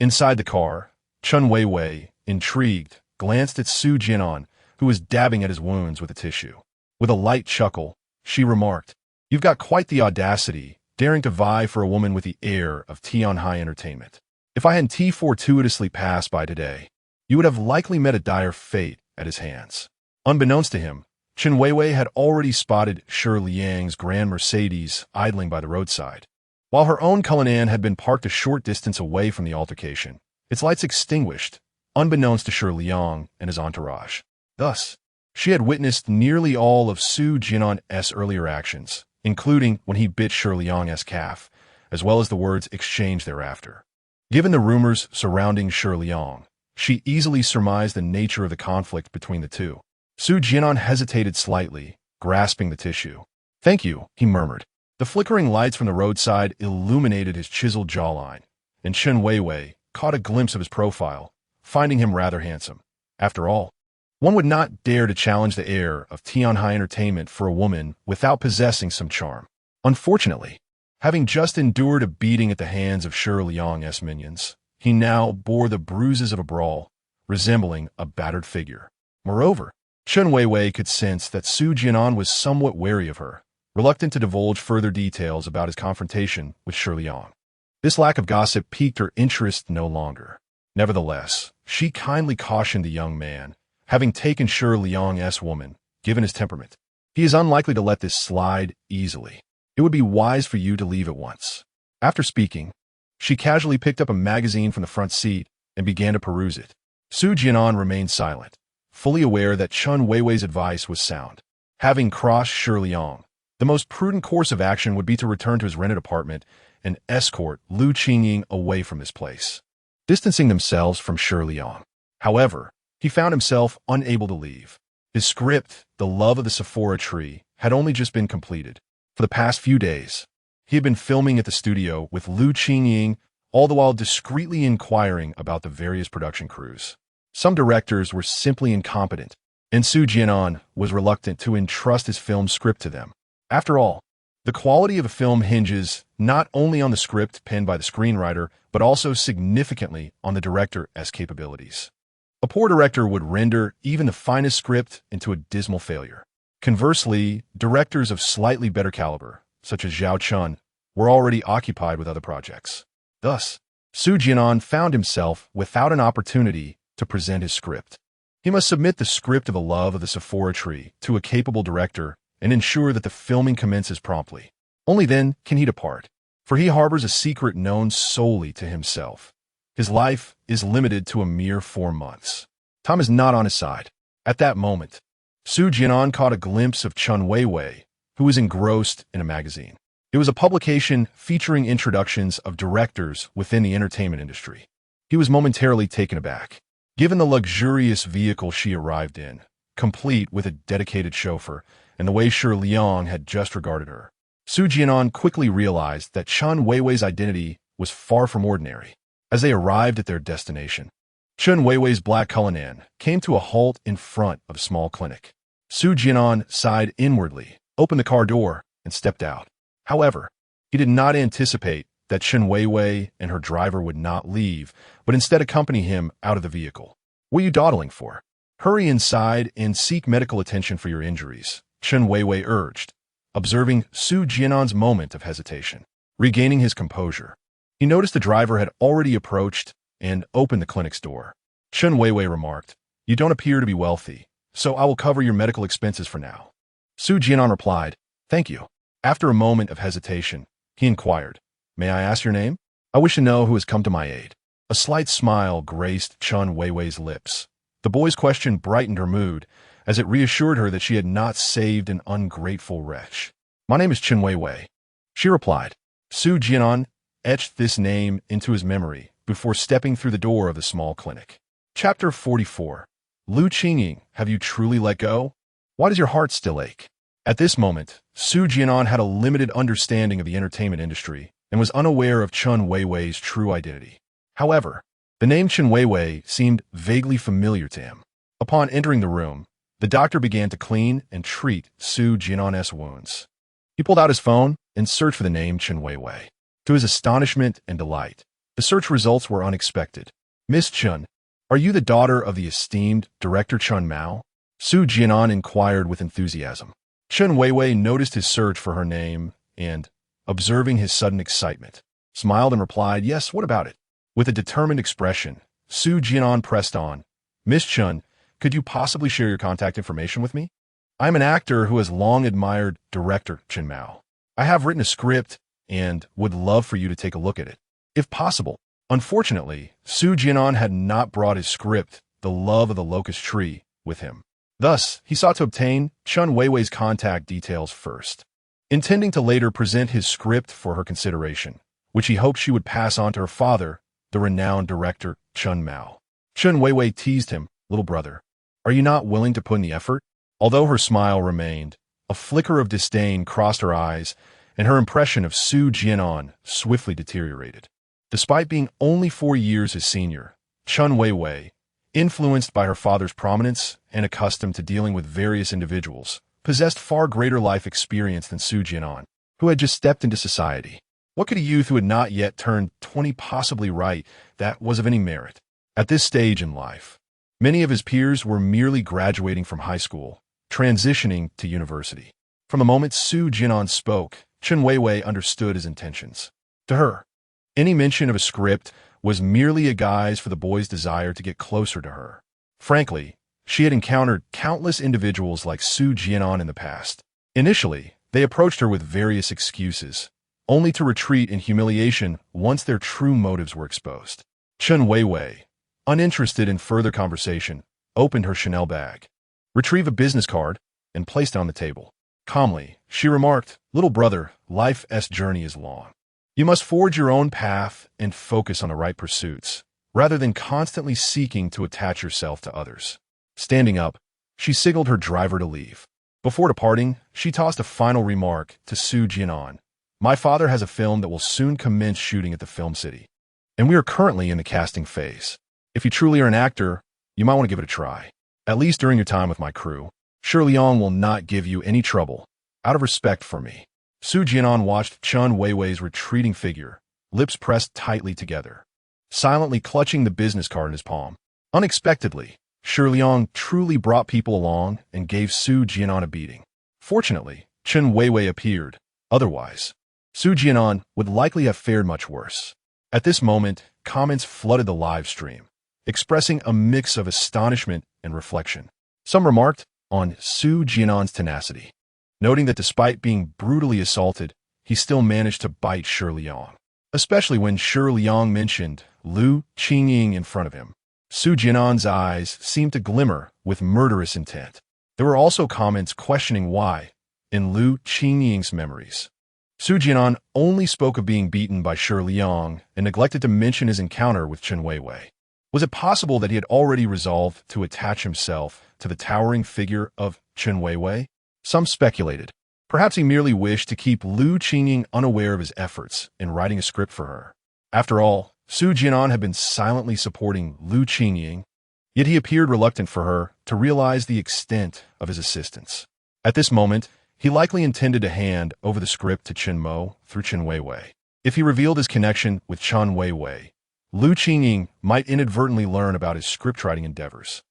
Inside the car, Chen Weiwei, intrigued, glanced at Su Jian'an, who was dabbing at his wounds with a tissue. With a light chuckle, she remarked, You've got quite the audacity, daring to vie for a woman with the heir of Tianhai Entertainment. If I hadn't fortuitously passed by today, you would have likely met a dire fate at his hands. Unbeknownst to him, Chen Weiwei had already spotted Shi Liang's Grand Mercedes idling by the roadside. While her own Cullinan had been parked a short distance away from the altercation, its lights extinguished, unbeknownst to Shi Liang and his entourage. Thus, she had witnessed nearly all of Su Jian'an's earlier actions, including when he bit Shi Liang's calf, as well as the words exchanged thereafter. Given the rumors surrounding Shi Liang, she easily surmised the nature of the conflict between the two. Su Jian'an hesitated slightly, grasping the tissue. "Thank you," he murmured. The flickering lights from the roadside illuminated his chiseled jawline, and Chen Weiwei caught a glimpse of his profile, finding him rather handsome. After all, one would not dare to challenge the heir of Tianhai Entertainment for a woman without possessing some charm. Unfortunately, having just endured a beating at the hands of Shi Liang's minions, he now bore the bruises of a brawl, resembling a battered figure. Moreover, Chen Weiwei could sense that Su Jian'an was somewhat wary of her, reluctant to divulge further details about his confrontation with Shi Liang. This lack of gossip piqued her interest no longer. Nevertheless, she kindly cautioned the young man, having taken Shi Liang's woman, given his temperament. He is unlikely to let this slide easily. It would be wise for you to leave at once. After speaking, she casually picked up a magazine from the front seat and began to peruse it. Su Jian'an remained silent, fully aware that Chen Weiwei's advice was sound. Having crossed Shi Liang, the most prudent course of action would be to return to his rented apartment and escort Lu Qingying away from this place, distancing themselves from Shi Liang. However, he found himself unable to leave. His script, The Love of the Sephora Tree, had only just been completed. For the past few days, he had been filming at the studio with Lu Qingying, all the while discreetly inquiring about the various production crews. Some directors were simply incompetent, and Su Jian'an was reluctant to entrust his film script to them. After all, the quality of a film hinges not only on the script penned by the screenwriter, but also significantly on the director's capabilities. A poor director would render even the finest script into a dismal failure. Conversely, directors of slightly better caliber, such as Zhao Chun, were already occupied with other projects. Thus, Su Jian'an found himself without an opportunity to present his script. He must submit the script of The Love of the Sephora Tree to a capable director and ensure that the filming commences promptly. Only then can he depart, for he harbors a secret known solely to himself. His life is limited to a mere 4 months. Time is not on his side. At that moment, Su Jian'an caught a glimpse of Chen Weiwei, who was engrossed in a magazine. It was a publication featuring introductions of directors within the entertainment industry. He was momentarily taken aback. Given the luxurious vehicle she arrived in, complete with a dedicated chauffeur, and the way Shi Liang had just regarded her, Su Jian'an quickly realized that Chen Weiwei's identity was far from ordinary. As they arrived at their destination, Chen Weiwei's black Cullinan came to a halt in front of a small clinic. Su Jian'an sighed inwardly, opened the car door, and stepped out. However, he did not anticipate that Chen Weiwei and her driver would not leave, but instead accompany him out of the vehicle. "What are you dawdling for? Hurry inside and seek medical attention for your injuries," Chen Weiwei urged, observing Su Jian'an's moment of hesitation. Regaining his composure, he noticed the driver had already approached and opened the clinic's door. Chen Weiwei remarked, "You don't appear to be wealthy, so I will cover your medical expenses for now." Su Jian'an replied, "Thank you." After a moment of hesitation, he inquired, "May I ask your name? I wish to know who has come to my aid." A slight smile graced Chen Weiwei's lips. The boy's question brightened her mood, as it reassured her that she had not saved an ungrateful wretch. "My name is Chen Weiwei," she replied. Su Jian'an etched this name into his memory before stepping through the door of the small clinic. Chapter 44. Lu Qingying, have you truly let go? Why does your heart still ache? At this moment, Su Jian'an had a limited understanding of the entertainment industry and was unaware of Chen Weiwei's true identity. However, the name Chen Weiwei seemed vaguely familiar to him. Upon entering the room, the doctor began to clean and treat Su Jian'an's wounds. He pulled out his phone and searched for the name Chen Weiwei. To his astonishment and delight, the search results were unexpected. "Miss Chen, are you the daughter of the esteemed director Chen Mao?" Su Jian'an inquired with enthusiasm. Chen Weiwei noticed his search for her name and, observing his sudden excitement, smiled and replied, "Yes, what about it?" With a determined expression, Su Jian'an pressed on, "Miss Chen, could you possibly share your contact information with me?" I'm an actor who has long admired director Chen Mao. I have written a script and would love for you to take a look at it, if possible. Unfortunately, Su Jian'an had not brought his script, The Love of the Locust Tree, with him. Thus, he sought to obtain Chen Weiwei's contact details first, intending to later present his script for her consideration, which he hoped she would pass on to her father, the renowned director Chen Mao. Chen Weiwei teased him, "Little brother, are you not willing to put in the effort?" Although her smile remained, a flicker of disdain crossed her eyes, and her impression of Su Jian'an swiftly deteriorated. Despite being only 4 years his senior, Chen Weiwei, influenced by her father's prominence and accustomed to dealing with various individuals, possessed far greater life experience than Su Jian'an, who had just stepped into society. What could a youth who had not yet turned 20 possibly write that was of any merit? At this stage in life, many of his peers were merely graduating from high school, transitioning to university. From the moment Su Jian'an spoke, Chen Weiwei understood his intentions. To her, any mention of a script was merely a guise for the boy's desire to get closer to her. Frankly, she had encountered countless individuals like Su Jian'an in the past. Initially, they approached her with various excuses, only to retreat in humiliation once their true motives were exposed. Chen Weiwei, uninterested in further conversation, opened her Chanel bag, retrieved a business card, and placed it on the table. Calmly, she remarked, "Little brother, life's journey is long. You must forge your own path and focus on the right pursuits, rather than constantly seeking to attach yourself to others." Standing up, she signaled her driver to leave. Before departing, she tossed a final remark to Su Jian'an. "My father has a film that will soon commence shooting at the Film City, and we are currently in the casting phase. If you truly are an actor, you might want to give it a try, at least during your time with my crew. Shi Liang will not give you any trouble, out of respect for me." Su Jian'an watched Chen Weiwei's retreating figure, lips pressed tightly together, silently clutching the business card in his palm. Unexpectedly, Shi Liang truly brought people along and gave Su Jian'an a beating. Fortunately, Chen Weiwei appeared. Otherwise, Su Jian'an would likely have fared much worse. At this moment, comments flooded the live stream, expressing a mix of astonishment and reflection. Some remarked on Su Jian'an's tenacity, noting that despite being brutally assaulted, he still managed to bite Shi Liang, especially when Shi Liang mentioned Lu Qingying in front of him. Su Jian'an's eyes seemed to glimmer with murderous intent. There were also comments questioning why, in Lu Qingying's memories, Su Jian'an only spoke of being beaten by Shi Liang and neglected to mention his encounter with Chen Weiwei. Was it possible that he had already resolved to attach himself to the towering figure of Chen Weiwei? Some speculated. Perhaps he merely wished to keep Lu Qingying unaware of his efforts in writing a script for her. After all, Su Jian'an had been silently supporting Lu Qingying, yet he appeared reluctant for her to realize the extent of his assistance. At this moment, he likely intended to hand over the script to Chen Mo through Chen Weiwei. If he revealed his connection with Chen Weiwei, Lu Qingying might inadvertently learn about his scriptwriting endeavors.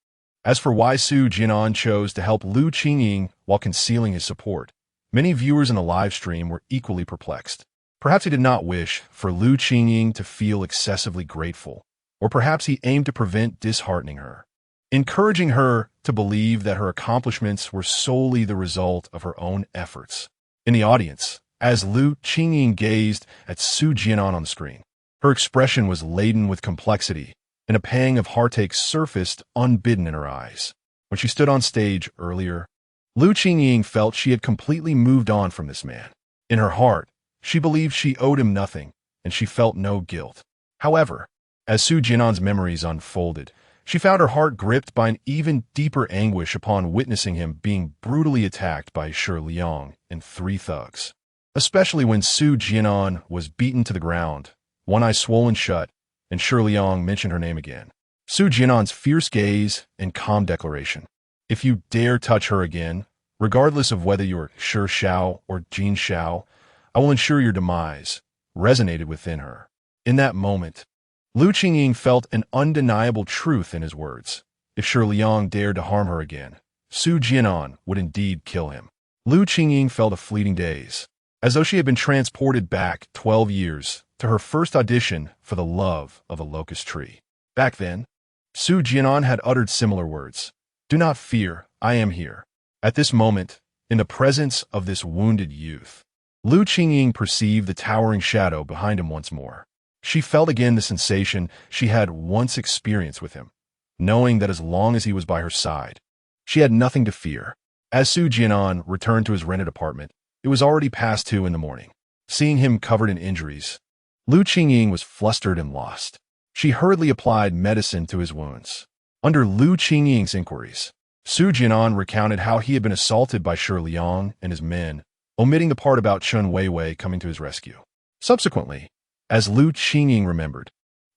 As for why Su Jian'an chose to help Lu Qingying while concealing his support, many viewers in the live stream were equally perplexed. Perhaps he did not wish for Lu Qingying to feel excessively grateful, or perhaps he aimed to prevent disheartening her, encouraging her to believe that her accomplishments were solely the result of her own efforts. In the audience, as Lu Qingying gazed at Su Jian'an on the screen, her expression was laden with complexity, and a pang of heartache surfaced unbidden in her eyes. When she stood on stage earlier, Lu Qingying felt she had completely moved on from this man. In her heart, she believed she owed him nothing, and she felt no guilt. However, as Su Jian'an's memories unfolded, she found her heart gripped by an even deeper anguish upon witnessing him being brutally attacked by Shi Liang and 3 thugs. Especially when Su Jian'an was beaten to the ground, one eye swollen shut, and Shi Liang mentioned her name again. Su Jian'an's fierce gaze and calm declaration, "If you dare touch her again, regardless of whether you're Shi Xiao or Jin Xiao, I will ensure your demise," resonated within her. In that moment, Lu Qingying felt an undeniable truth in his words. If Shi Liang dared to harm her again, Su Jian'an would indeed kill him. Lu Qingying felt a fleeting daze, as though she had been transported back 12 years to her first audition for The Love of the Locust Tree. Back then, Su Jian'an had uttered similar words. "Do not fear, I am here." At this moment, in the presence of this wounded youth, Lu Qingying perceived the towering shadow behind him once more. She felt again the sensation she had once experienced with him, knowing that as long as he was by her side, she had nothing to fear. As Su Jian'an returned to his rented apartment, it was already past 2 in the morning. Seeing him covered in injuries, Lu Qingying was flustered and lost. She hurriedly applied medicine to his wounds. Under Lu Qingying's inquiries, Su Jian'an recounted how he had been assaulted by Shi Liang and his men, omitting the part about Chen Weiwei coming to his rescue. Subsequently, as Lu Qingying remembered,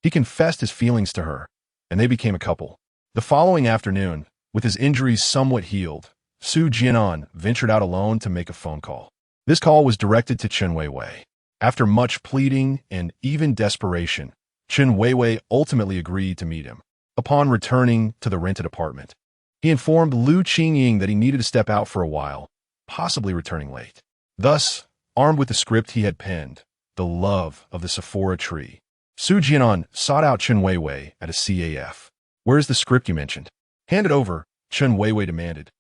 he confessed his feelings to her, and they became a couple. The following afternoon, with his injuries somewhat healed, Su Jian'an ventured out alone to make a phone call. This call was directed to Chen Weiwei. After much pleading and even desperation, Chen Weiwei ultimately agreed to meet him. Upon returning to the rented apartment, he informed Lu Qingying that he needed to step out for a while, possibly returning late. Thus, armed with the script he had penned, The Love of the Sephora Tree, Su Jian'an sought out Chen Weiwei at a CAF. "Where's the script you mentioned?" "Hand it over," Chen Weiwei demanded,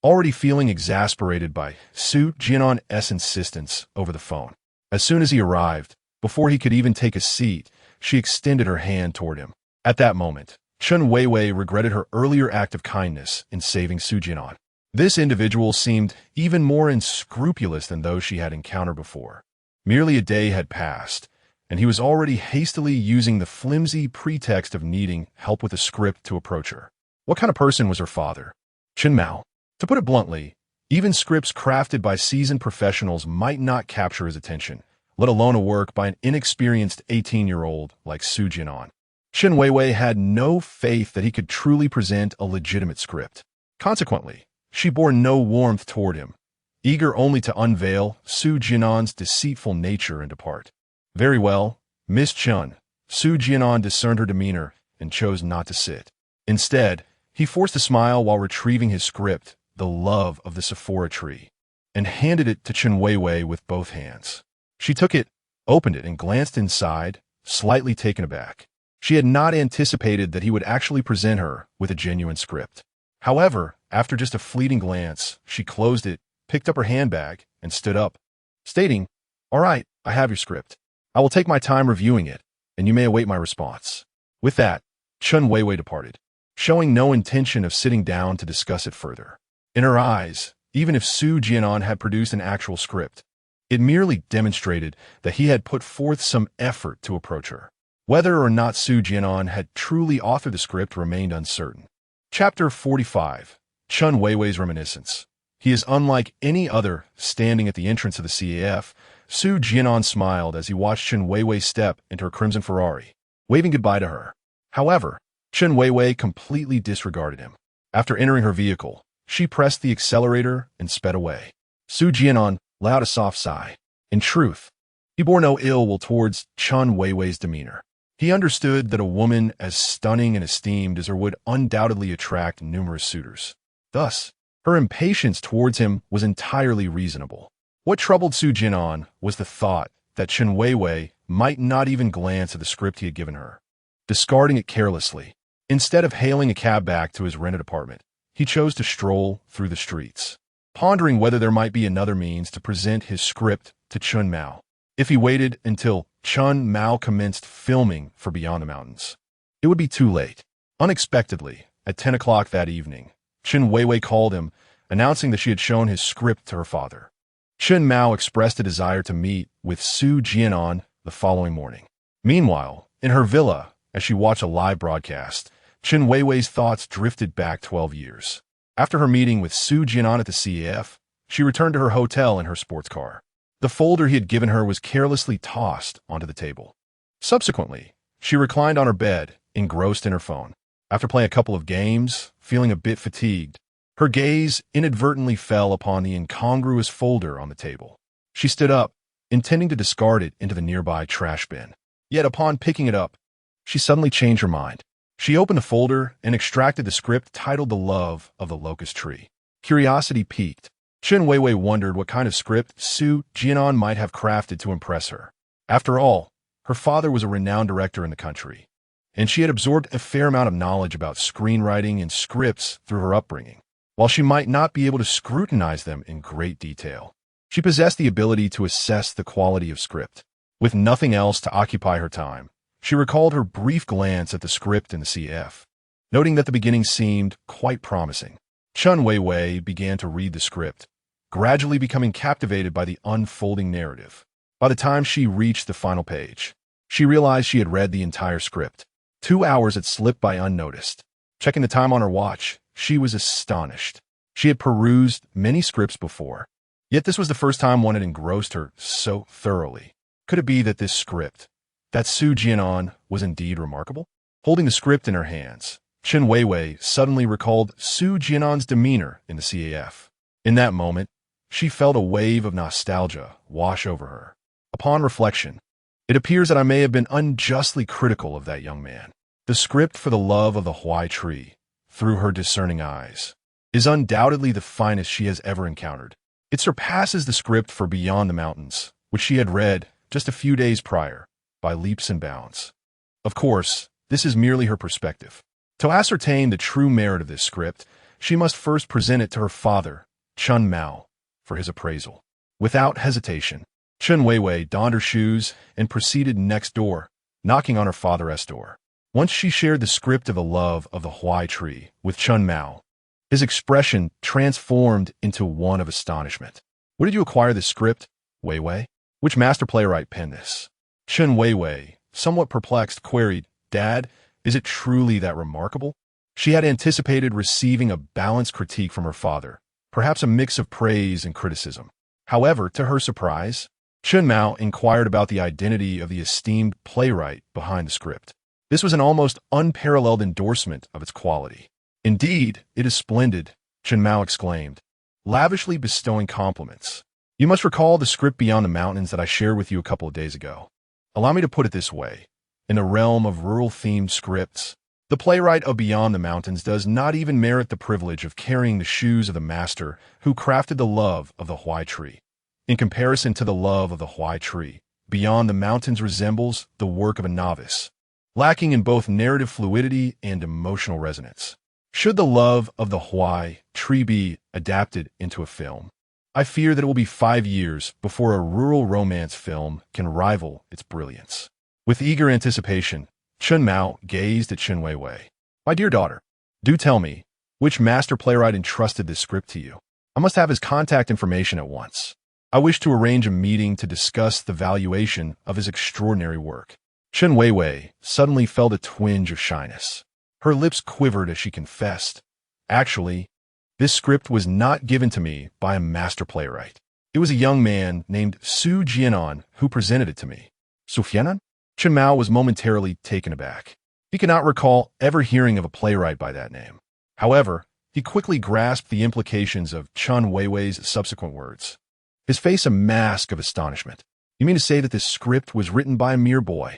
already feeling exasperated by Su Jian'an's insistence over the phone. As soon as he arrived, before he could even take a seat, she extended her hand toward him. At that moment, Chen Weiwei regretted her earlier act of kindness in saving Su Jian'an. This individual seemed even more unscrupulous than those she had encountered before. Merely a day had passed, and he was already hastily using the flimsy pretext of needing help with a script to approach her. What kind of person was her father? Chen Mao. To put it bluntly, even scripts crafted by seasoned professionals might not capture his attention, let alone a work by an inexperienced 18-year-old like Su Jian'an. Chen Weiwei had no faith that he could truly present a legitimate script. Consequently, she bore no warmth toward him, eager only to unveil Su Jian'an's deceitful nature and depart. Very well, Miss Chen. Su Jian'an discerned her demeanor and chose not to sit. Instead, he forced a smile while retrieving his script, The Love of the Sephora Tree, and handed it to Chen Weiwei with both hands. She took it, opened it, and glanced inside, slightly taken aback. She had not anticipated that he would actually present her with a genuine script. However, after just a fleeting glance, she closed it, picked up her handbag, and stood up, stating, "All right, I have your script. I will take my time reviewing it, and you may await my response." With that, Chen Weiwei departed, showing no intention of sitting down to discuss it further. In her eyes, even if Su Jian'an had produced an actual script, it merely demonstrated that he had put forth some effort to approach her. Whether or not Su Jian'an had truly authored the script remained uncertain. Chapter 45. Chen Weiwei's Reminiscence. He is unlike any other. Standing at the entrance of the CAF, Su Jian'an smiled as he watched Chen Weiwei step into her crimson Ferrari, waving goodbye to her. However, Chen Weiwei completely disregarded him. After entering her vehicle, she pressed the accelerator and sped away. Su Jian'an let out a soft sigh. In truth, he bore no ill will towards Chen Weiwei's demeanor. He understood that a woman as stunning and esteemed as her would undoubtedly attract numerous suitors. Thus, her impatience towards him was entirely reasonable. What troubled Su Jian'an was the thought that Chen Weiwei might not even glance at the script he had given her, discarding it carelessly. Instead of hailing a cab back to his rented apartment, he chose to stroll through the streets, pondering whether there might be another means to present his script to Chen Mao. If he waited until Chen Mao commenced filming for Beyond the Mountains, it would be too late. Unexpectedly, at 10 o'clock that evening, Chen Weiwei called him, announcing that she had shown his script to her father. Chen Mao expressed a desire to meet with Su Jian'an the following morning. Meanwhile, in her villa, as she watched a live broadcast, Chen Weiwei's thoughts drifted back 12 years. After her meeting with Su Jian'an at the CAF, she returned to her hotel in her sports car. The folder he had given her was carelessly tossed onto the table. Subsequently, she reclined on her bed, engrossed in her phone. After playing a couple of games, feeling a bit fatigued, her gaze inadvertently fell upon the incongruous folder on the table. She stood up, intending to discard it into the nearby trash bin. Yet upon picking it up, she suddenly changed her mind. She opened the folder and extracted the script titled The Love of the Locust Tree. Curiosity piqued. Chen Weiwei wondered what kind of script Su Jian'an might have crafted to impress her. After all, her father was a renowned director in the country, and she had absorbed a fair amount of knowledge about screenwriting and scripts through her upbringing. while she might not be able to scrutinize them in great detail. She possessed the ability to assess the quality of script. With nothing else to occupy her time, she recalled her brief glance at the script in the CF. Noting that the beginning seemed quite promising, Chen Weiwei began to read the script, gradually becoming captivated by the unfolding narrative. By the time she reached the final page, she realized she had read the entire script. 2 hours had slipped by unnoticed. Checking the time on her watch, she was astonished. She had perused many scripts before, yet this was the first time one had engrossed her so thoroughly. Could it be that this script, that Su Jian'an, was indeed remarkable? Holding the script in her hands, Chen Weiwei suddenly recalled Su Jian'an's demeanor in the CAF. In that moment, she felt a wave of nostalgia wash over her. Upon reflection, it appears that I may have been unjustly critical of that young man. The script for the love of the Huai tree, through her discerning eyes, is undoubtedly the finest she has ever encountered. It surpasses the script for Beyond the Mountains, which she had read just a few days prior, by leaps and bounds. Of course, this is merely her perspective. To ascertain the true merit of this script, she must first present it to her father, Chun Mao, for his appraisal. Without hesitation, Chen Weiwei donned her shoes and proceeded next door, knocking on her father's door. Once she shared the script of the love of the Huai tree with Chun Mao, his expression transformed into one of astonishment. Where did you acquire this script, Weiwei? Which master playwright penned this? Chen Weiwei, somewhat perplexed, queried, Dad, is it truly that remarkable? She had anticipated receiving a balanced critique from her father, perhaps a mix of praise and criticism. However, to her surprise, Chun Mao inquired about the identity of the esteemed playwright behind the script. This was an almost unparalleled endorsement of its quality. Indeed, it is splendid, Chun Mao exclaimed, lavishly bestowing compliments. You must recall the script Beyond the Mountains that I shared with you a couple of days ago. Allow me to put it this way. In the realm of rural-themed scripts, the playwright of Beyond the Mountains does not even merit the privilege of carrying the shoes of the master who crafted the love of the Huai tree. In comparison to the love of the Huai tree, Beyond the Mountains resembles the work of a novice, lacking in both narrative fluidity and emotional resonance. Should the love of the Huai tree be adapted into a film, I fear that it will be 5 years before a rural romance film can rival its brilliance. With eager anticipation, Chun Mao gazed at Chen Weiwei. My dear daughter, do tell me, which master playwright entrusted this script to you? I must have his contact information at once. I wish to arrange a meeting to discuss the valuation of his extraordinary work. Chen Weiwei suddenly felt a twinge of shyness. Her lips quivered as she confessed, Actually, this script was not given to me by a master playwright. It was a young man named Su Jian'an who presented it to me. Su Jian'an? Chen Mao was momentarily taken aback. He could not recall ever hearing of a playwright by that name. However, he quickly grasped the implications of Chen Weiwei's subsequent words. His face a mask of astonishment. You mean to say that this script was written by a mere boy?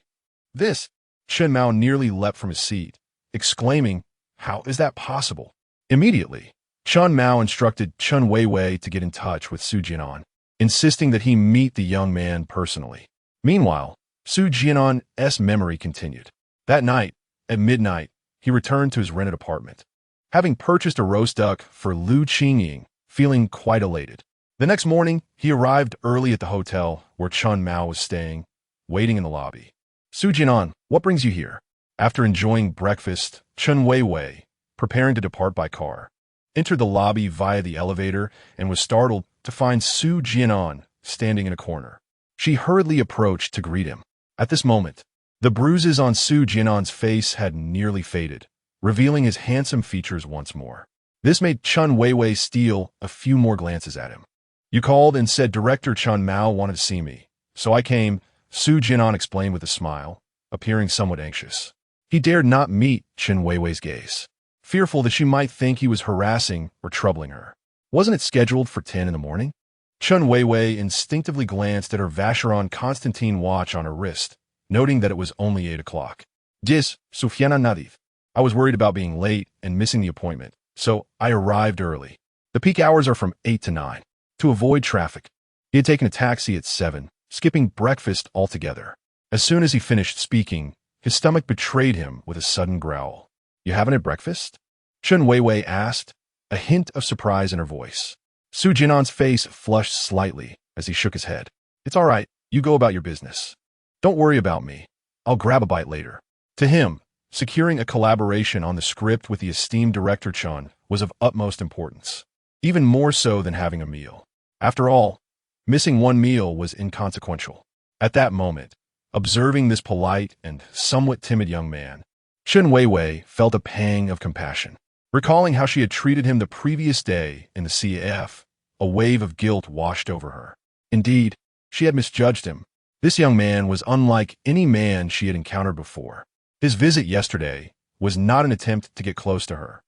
This? Chen Mao nearly leapt from his seat, exclaiming, How is that possible? Immediately, Chen Mao instructed Chen Weiwei to get in touch with Su Jian'an, insisting that he meet the young man personally. Meanwhile, Su Jian'an's memory continued. That night, at midnight, he returned to his rented apartment, having purchased a roast duck for Lu Qingying, feeling quite elated. The next morning, he arrived early at the hotel where Chen Mao was staying, waiting in the lobby. Su Jian'an, what brings you here? After enjoying breakfast, Chen Weiwei, preparing to depart by car, entered the lobby via the elevator and was startled to find Su Jian'an standing in a corner. She hurriedly approached to greet him. At this moment, the bruises on Su Jian'an's face had nearly faded, revealing his handsome features once more. This made Chen Weiwei steal a few more glances at him. You called and said Director Chen Mao wanted to see me, so I came, Su Jian'an explained with a smile, appearing somewhat anxious. He dared not meet Chen Weiwei's gaze, fearful that she might think he was harassing or troubling her. Wasn't it scheduled for 10 in the morning? Chen Weiwei instinctively glanced at her Vacheron Constantine watch on her wrist, noting that it was only 8 o'clock. Dis, Su Jian'an Nadif. I was worried about being late and missing the appointment, so I arrived early. The peak hours are from 8 to 9. To avoid traffic, he had taken a taxi at 7, skipping breakfast altogether. As soon as he finished speaking, his stomach betrayed him with a sudden growl. You haven't had breakfast? Chen Weiwei asked, a hint of surprise in her voice. Su Jian'an's face flushed slightly as he shook his head. It's all right, you go about your business. Don't worry about me. I'll grab a bite later. To him, securing a collaboration on the script with the esteemed director Chun was of utmost importance, even more so than having a meal. After all, missing one meal was inconsequential. At that moment, observing this polite and somewhat timid young man, Chen Weiwei felt a pang of compassion. Recalling how she had treated him the previous day in the CAF, a wave of guilt washed over her. Indeed, she had misjudged him. This young man was unlike any man she had encountered before. His visit yesterday was not an attempt to get close to her.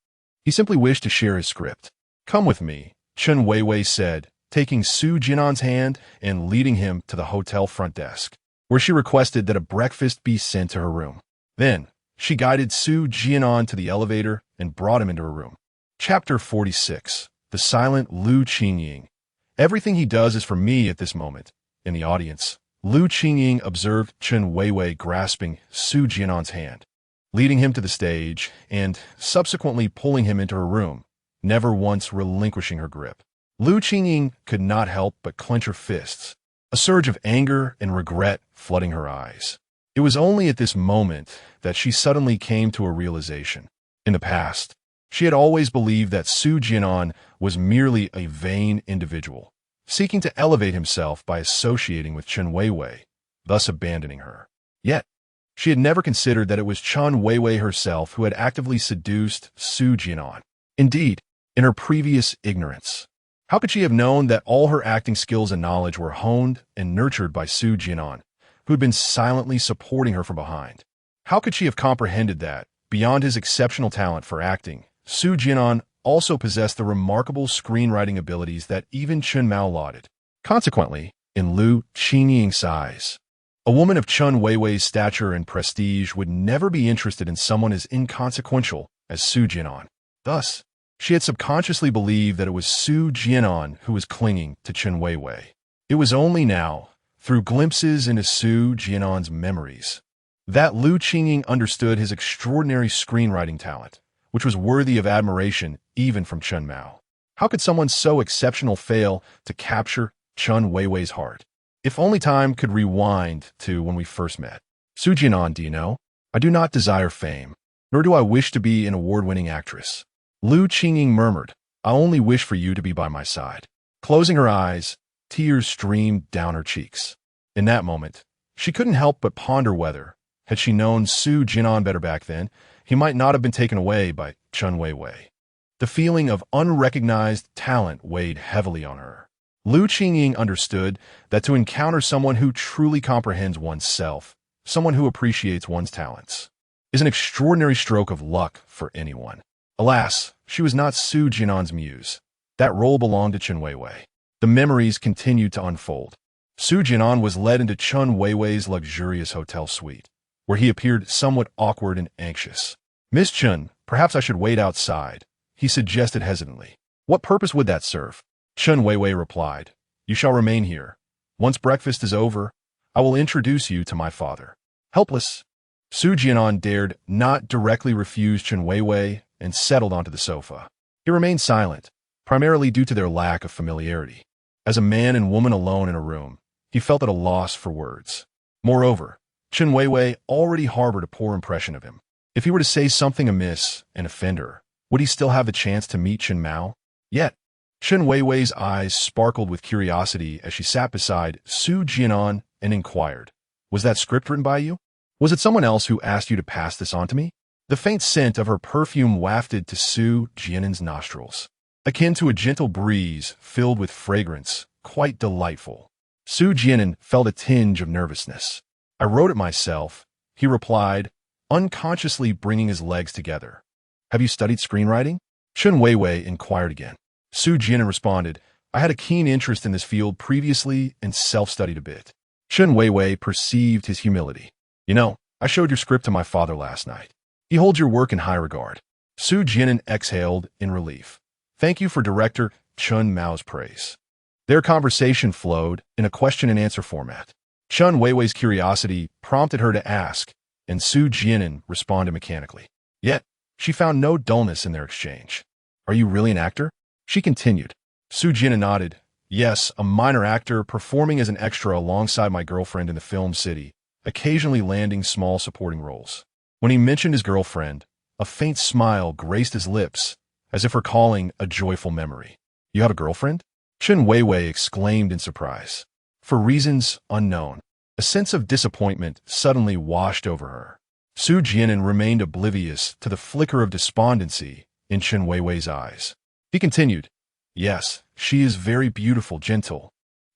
He simply wished to share his script. Come with me, Chen Weiwei said, taking Su Jian'an's hand and leading him to the hotel front desk, where she requested that a breakfast be sent to her room. Then, she guided Su Jian'an to the elevator and brought him into her room. Chapter 46. The Silent Lu Qingying. Everything he does is for me at this moment. In the audience, Lu Qingying observed Chen Weiwei grasping Su Jian'an's hand, leading him to the stage, and subsequently pulling him into her room, never once relinquishing her grip. Lu Qingying could not help but clench her fists, a surge of anger and regret flooding her eyes. It was only at this moment that she suddenly came to a realization. In the past, she had always believed that Su Jian'an was merely a vain individual, seeking to elevate himself by associating with Chen Weiwei, thus abandoning her. Yet, she had never considered that it was Chen Weiwei herself who had actively seduced Su Jian'an. Indeed, in her previous ignorance, how could she have known that all her acting skills and knowledge were honed and nurtured by Su Jian'an, who had been silently supporting her from behind? How could she have comprehended that, beyond his exceptional talent for acting, Su Jian'an also possessed the remarkable screenwriting abilities that even Chen Mao lauded? Consequently, in Lu Qingying's eyes, a woman of Chen Weiwei's stature and prestige would never be interested in someone as inconsequential as Su Jian'an. Thus, she had subconsciously believed that it was Su Jian'an who was clinging to Chen Weiwei. It was only now, through glimpses into Su Jian'an's memories, that Lu Qingying understood his extraordinary screenwriting talent, which was worthy of admiration even from Chen Mao. How could someone so exceptional fail to capture Chen Weiwei's heart? If only time could rewind to when we first met. Su Jian'an, do you know? I do not desire fame, nor do I wish to be an award-winning actress. Lu Qingying murmured, I only wish for you to be by my side. Closing her eyes, tears streamed down her cheeks. In that moment, she couldn't help but ponder whether, had she known Su Jian'an better back then, he might not have been taken away by Chen Weiwei. The feeling of unrecognized talent weighed heavily on her. Lu Qingying understood that to encounter someone who truly comprehends one's self, someone who appreciates one's talents, is an extraordinary stroke of luck for anyone. Alas, she was not Su Jian'an's muse. That role belonged to Chen Weiwei. The memories continued to unfold. Su Jian'an was led into Chen Weiwei's luxurious hotel suite, where he appeared somewhat awkward and anxious. Miss Chen, perhaps I should wait outside, he suggested hesitantly. What purpose would that serve? Chen Weiwei replied, You shall remain here. Once breakfast is over, I will introduce you to my father. Helpless, Su Jian'an dared not directly refuse Chen Weiwei and settled onto the sofa. He remained silent, primarily due to their lack of familiarity. As a man and woman alone in a room, he felt at a loss for words. Moreover, Chen Weiwei already harbored a poor impression of him. If he were to say something amiss and offend her, would he still have the chance to meet Chen Mao? Yet, Chen Weiwei's eyes sparkled with curiosity as she sat beside Su Jian'an and inquired, Was that script written by you? Was it someone else who asked you to pass this on to me? The faint scent of her perfume wafted to Su Jian'an's nostrils, akin to a gentle breeze filled with fragrance, quite delightful. Su Jian'an felt a tinge of nervousness. I wrote it myself, he replied, unconsciously bringing his legs together. Have you studied screenwriting? Chen Weiwei inquired again. Su Jian'an responded, I had a keen interest in this field previously and self-studied a bit. Chen Weiwei perceived his humility. You know, I showed your script to my father last night. He holds your work in high regard. Su Jian'an exhaled in relief. Thank you for director Chen Mao's praise. Their conversation flowed in a question-and-answer format. Chen Weiwei's curiosity prompted her to ask, and Su Jian'an responded mechanically. Yet, she found no dullness in their exchange. Are you really an actor? She continued. Su Jian'an nodded. Yes, a minor actor performing as an extra alongside my girlfriend in the film city, occasionally landing small supporting roles. When he mentioned his girlfriend, a faint smile graced his lips, as if recalling a joyful memory. You have a girlfriend? Chen Weiwei exclaimed in surprise. For reasons unknown, a sense of disappointment suddenly washed over her. Su Jian'an remained oblivious to the flicker of despondency in Chen Weiwei's eyes. He continued, Yes, she is very beautiful, gentle,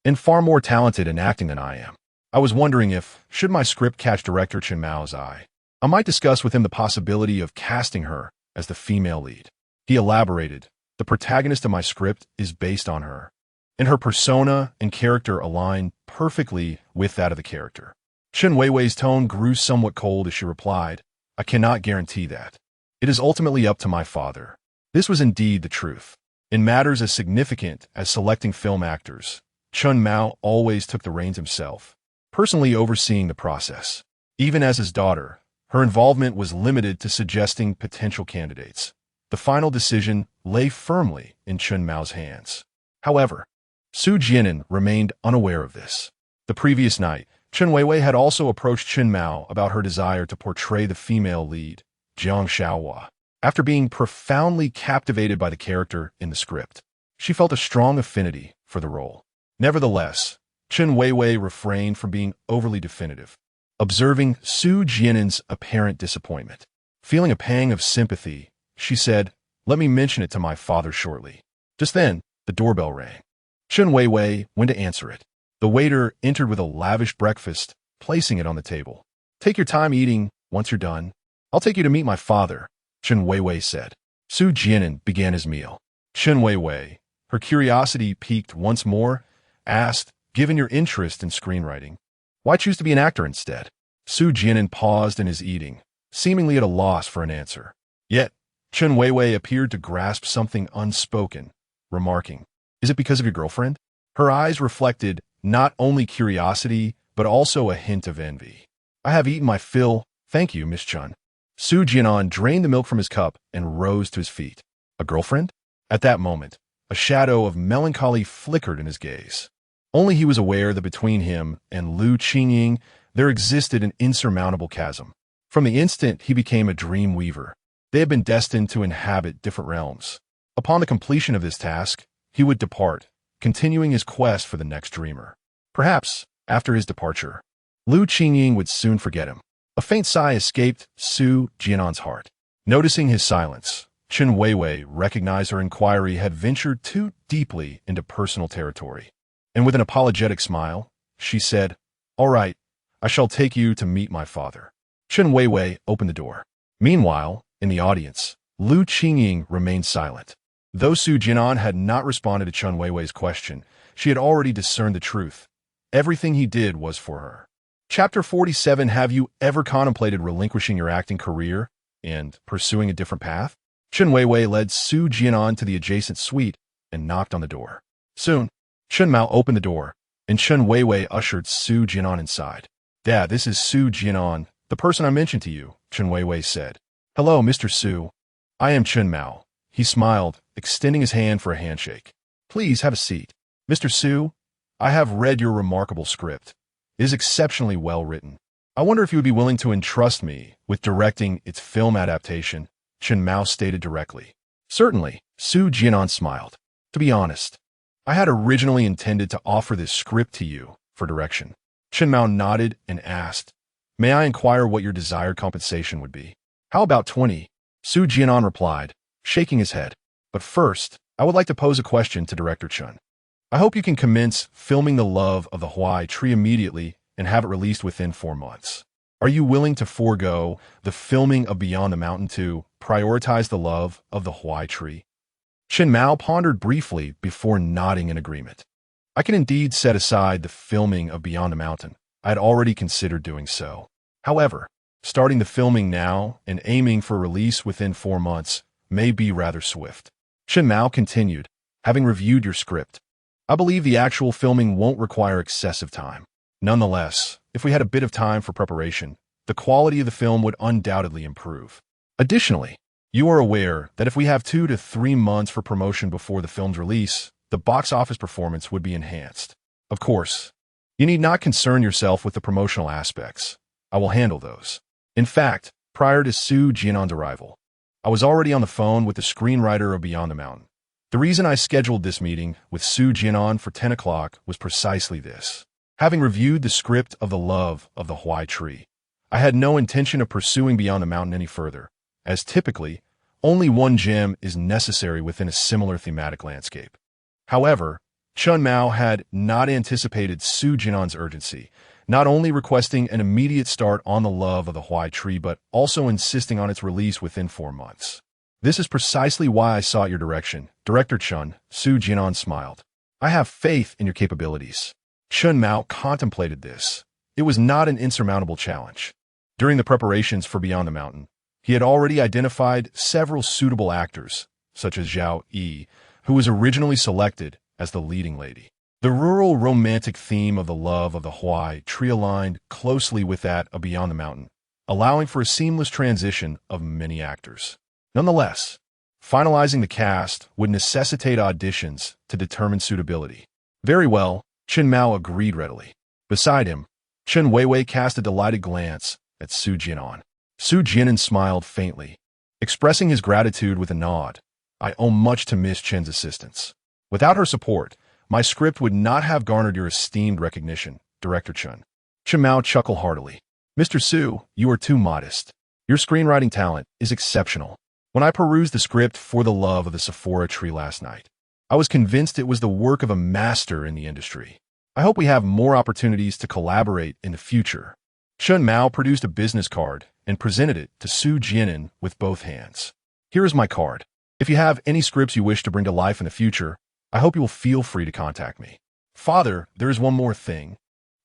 and far more talented in acting than I am. I was wondering if, should my script catch director Chen Mao's eye, I might discuss with him the possibility of casting her as the female lead. He elaborated, the protagonist of my script is based on her, and her persona and character align perfectly with that of the character. Chen Weiwei's tone grew somewhat cold as she replied, I cannot guarantee that. It is ultimately up to my father. This was indeed the truth. In matters as significant as selecting film actors, Chen Mao always took the reins himself, personally overseeing the process. Even as his daughter, her involvement was limited to suggesting potential candidates. The final decision lay firmly in Chen Mao's hands. However, Su Jian'an remained unaware of this. The previous night, Chen Weiwei had also approached Chen Mao about her desire to portray the female lead, Jiang Xiaohua. After being profoundly captivated by the character in the script, she felt a strong affinity for the role. Nevertheless, Chen Weiwei refrained from being overly definitive, observing Su Jian'an's apparent disappointment. Feeling a pang of sympathy, she said, Let me mention it to my father shortly. Just then, the doorbell rang. Chen Weiwei went to answer it. The waiter entered with a lavish breakfast, placing it on the table. Take your time eating. Once you're done, I'll take you to meet my father, Chen Weiwei said. Su Jian'an began his meal. Chen Weiwei, her curiosity piqued once more, asked, Given your interest in screenwriting, why choose to be an actor instead? Su Jian'an paused in his eating, seemingly at a loss for an answer. Yet, Chen Weiwei appeared to grasp something unspoken, remarking, Is it because of your girlfriend? Her eyes reflected not only curiosity, but also a hint of envy. I have eaten my fill, thank you, Miss Chen. Su Jian'an drained the milk from his cup and rose to his feet. A girlfriend? At that moment, a shadow of melancholy flickered in his gaze. Only he was aware that between him and Lu Qingying there existed an insurmountable chasm. From the instant he became a dream weaver, they had been destined to inhabit different realms. Upon the completion of this task, he would depart, continuing his quest for the next dreamer. Perhaps, after his departure, Lu Qingying would soon forget him. A faint sigh escaped Su Jian'an's heart. Noticing his silence, Chen Weiwei recognized her inquiry had ventured too deeply into personal territory. And with an apologetic smile, she said, All right, I shall take you to meet my father. Chen Weiwei opened the door. Meanwhile, in the audience, Lu Qingying remained silent. Though Su Jian'an had not responded to Chen Weiwei's question, she had already discerned the truth. Everything he did was for her. Chapter 47. Have you ever contemplated relinquishing your acting career and pursuing a different path? Chen Weiwei led Su Jian'an to the adjacent suite and knocked on the door. Soon, Chen Mao opened the door, and Chen Weiwei ushered Su Jian'an inside. Dad, this is Su Jian'an, the person I mentioned to you, Chen Weiwei said. Hello, Mr. Su. I am Chen Mao. He smiled, extending his hand for a handshake. Please have a seat. Mr. Su, I have read your remarkable script. It is exceptionally well written. I wonder if you would be willing to entrust me with directing its film adaptation, Chen Mao stated directly. Certainly, Su Jian'an smiled. To be honest, I had originally intended to offer this script to you for direction. Chen Mao nodded and asked, May I inquire what your desired compensation would be? How about 20? Su Jian'an replied, shaking his head. But first, I would like to pose a question to Director Chen. I hope you can commence filming The Love of the Huai Tree immediately and have it released within 4 months. Are you willing to forego the filming of Beyond the Mountain to prioritize The Love of the Huai Tree? Chen Mao pondered briefly before nodding in agreement. I can indeed set aside the filming of Beyond the Mountain. I had already considered doing so. However, starting the filming now and aiming for release within 4 months may be rather swift. Chen Mao continued, having reviewed your script, I believe the actual filming won't require excessive time. Nonetheless, if we had a bit of time for preparation, the quality of the film would undoubtedly improve. Additionally, You are aware that if we have 2 to 3 months for promotion before the film's release, the box office performance would be enhanced. Of course, you need not concern yourself with the promotional aspects. I will handle those. In fact, prior to Su Jian'an's arrival, I was already on the phone with the screenwriter of Beyond the Mountain. The reason I scheduled this meeting with Su Jian'an for 10 o'clock was precisely this. Having reviewed the script of The Love of the Huai Tree, I had no intention of pursuing Beyond the Mountain any further, as typically, only one gem is necessary within a similar thematic landscape. However, Chun Mao had not anticipated Su Jian'an's urgency, not only requesting an immediate start on The Love of the Huai Tree, but also insisting on its release within 4 months. This is precisely why I sought your direction, Director Chun. Su Jian'an smiled. I have faith in your capabilities. Chun Mao contemplated this. It was not an insurmountable challenge. During the preparations for Beyond the Mountain, he had already identified several suitable actors, such as Zhao Yi, who was originally selected as the leading lady. The rural romantic theme of The Love of the Huai Tree aligned closely with that of Beyond the Mountain, allowing for a seamless transition of many actors. Nonetheless, finalizing the cast would necessitate auditions to determine suitability. Very well, Chen Mao agreed readily. Beside him, Chen Weiwei cast a delighted glance at Su Jian'an. Su Jian'an smiled faintly, expressing his gratitude with a nod. I owe much to Miss Chen's assistance. Without her support, my script would not have garnered your esteemed recognition, Director Chun. Chen Mao chuckled heartily. Mr. Su, you are too modest. Your screenwriting talent is exceptional. When I perused the script for The Love of the Sephora Tree last night, I was convinced it was the work of a master in the industry. I hope we have more opportunities to collaborate in the future. Chen Mao produced a business card and presented it to Su Jian'an with both hands. Here is my card. If you have any scripts you wish to bring to life in the future, I hope you will feel free to contact me. Father, there is one more thing,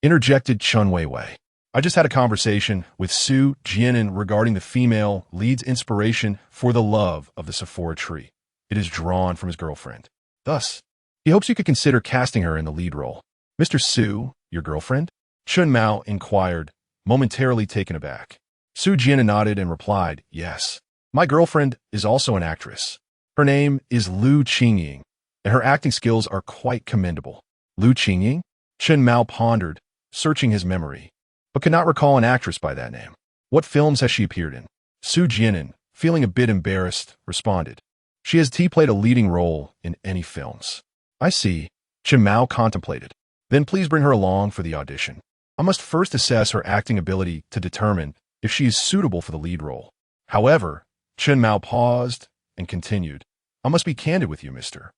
interjected Chun Weiwei. I just had a conversation with Su Jian'an regarding the female lead's inspiration for The Love of the Sephora Tree. It is drawn from his girlfriend. Thus, he hopes you could consider casting her in the lead role. Mr. Su, your girlfriend? Chun Mao inquired, momentarily taken aback. Su Jian'an nodded and replied, yes. My girlfriend is also an actress. Her name is Lu Qingying, and her acting skills are quite commendable. Lu Qingying? Chen Mao pondered, searching his memory, but could not recall an actress by that name. What films has she appeared in? Su Jian'an, feeling a bit embarrassed, responded. She has played a leading role in any films. I see. Chen Mao contemplated. Then please bring her along for the audition. I must first assess her acting ability to determine if she is suitable for the lead role. However, Chen Mao paused and continued. I must be candid with you, Mr.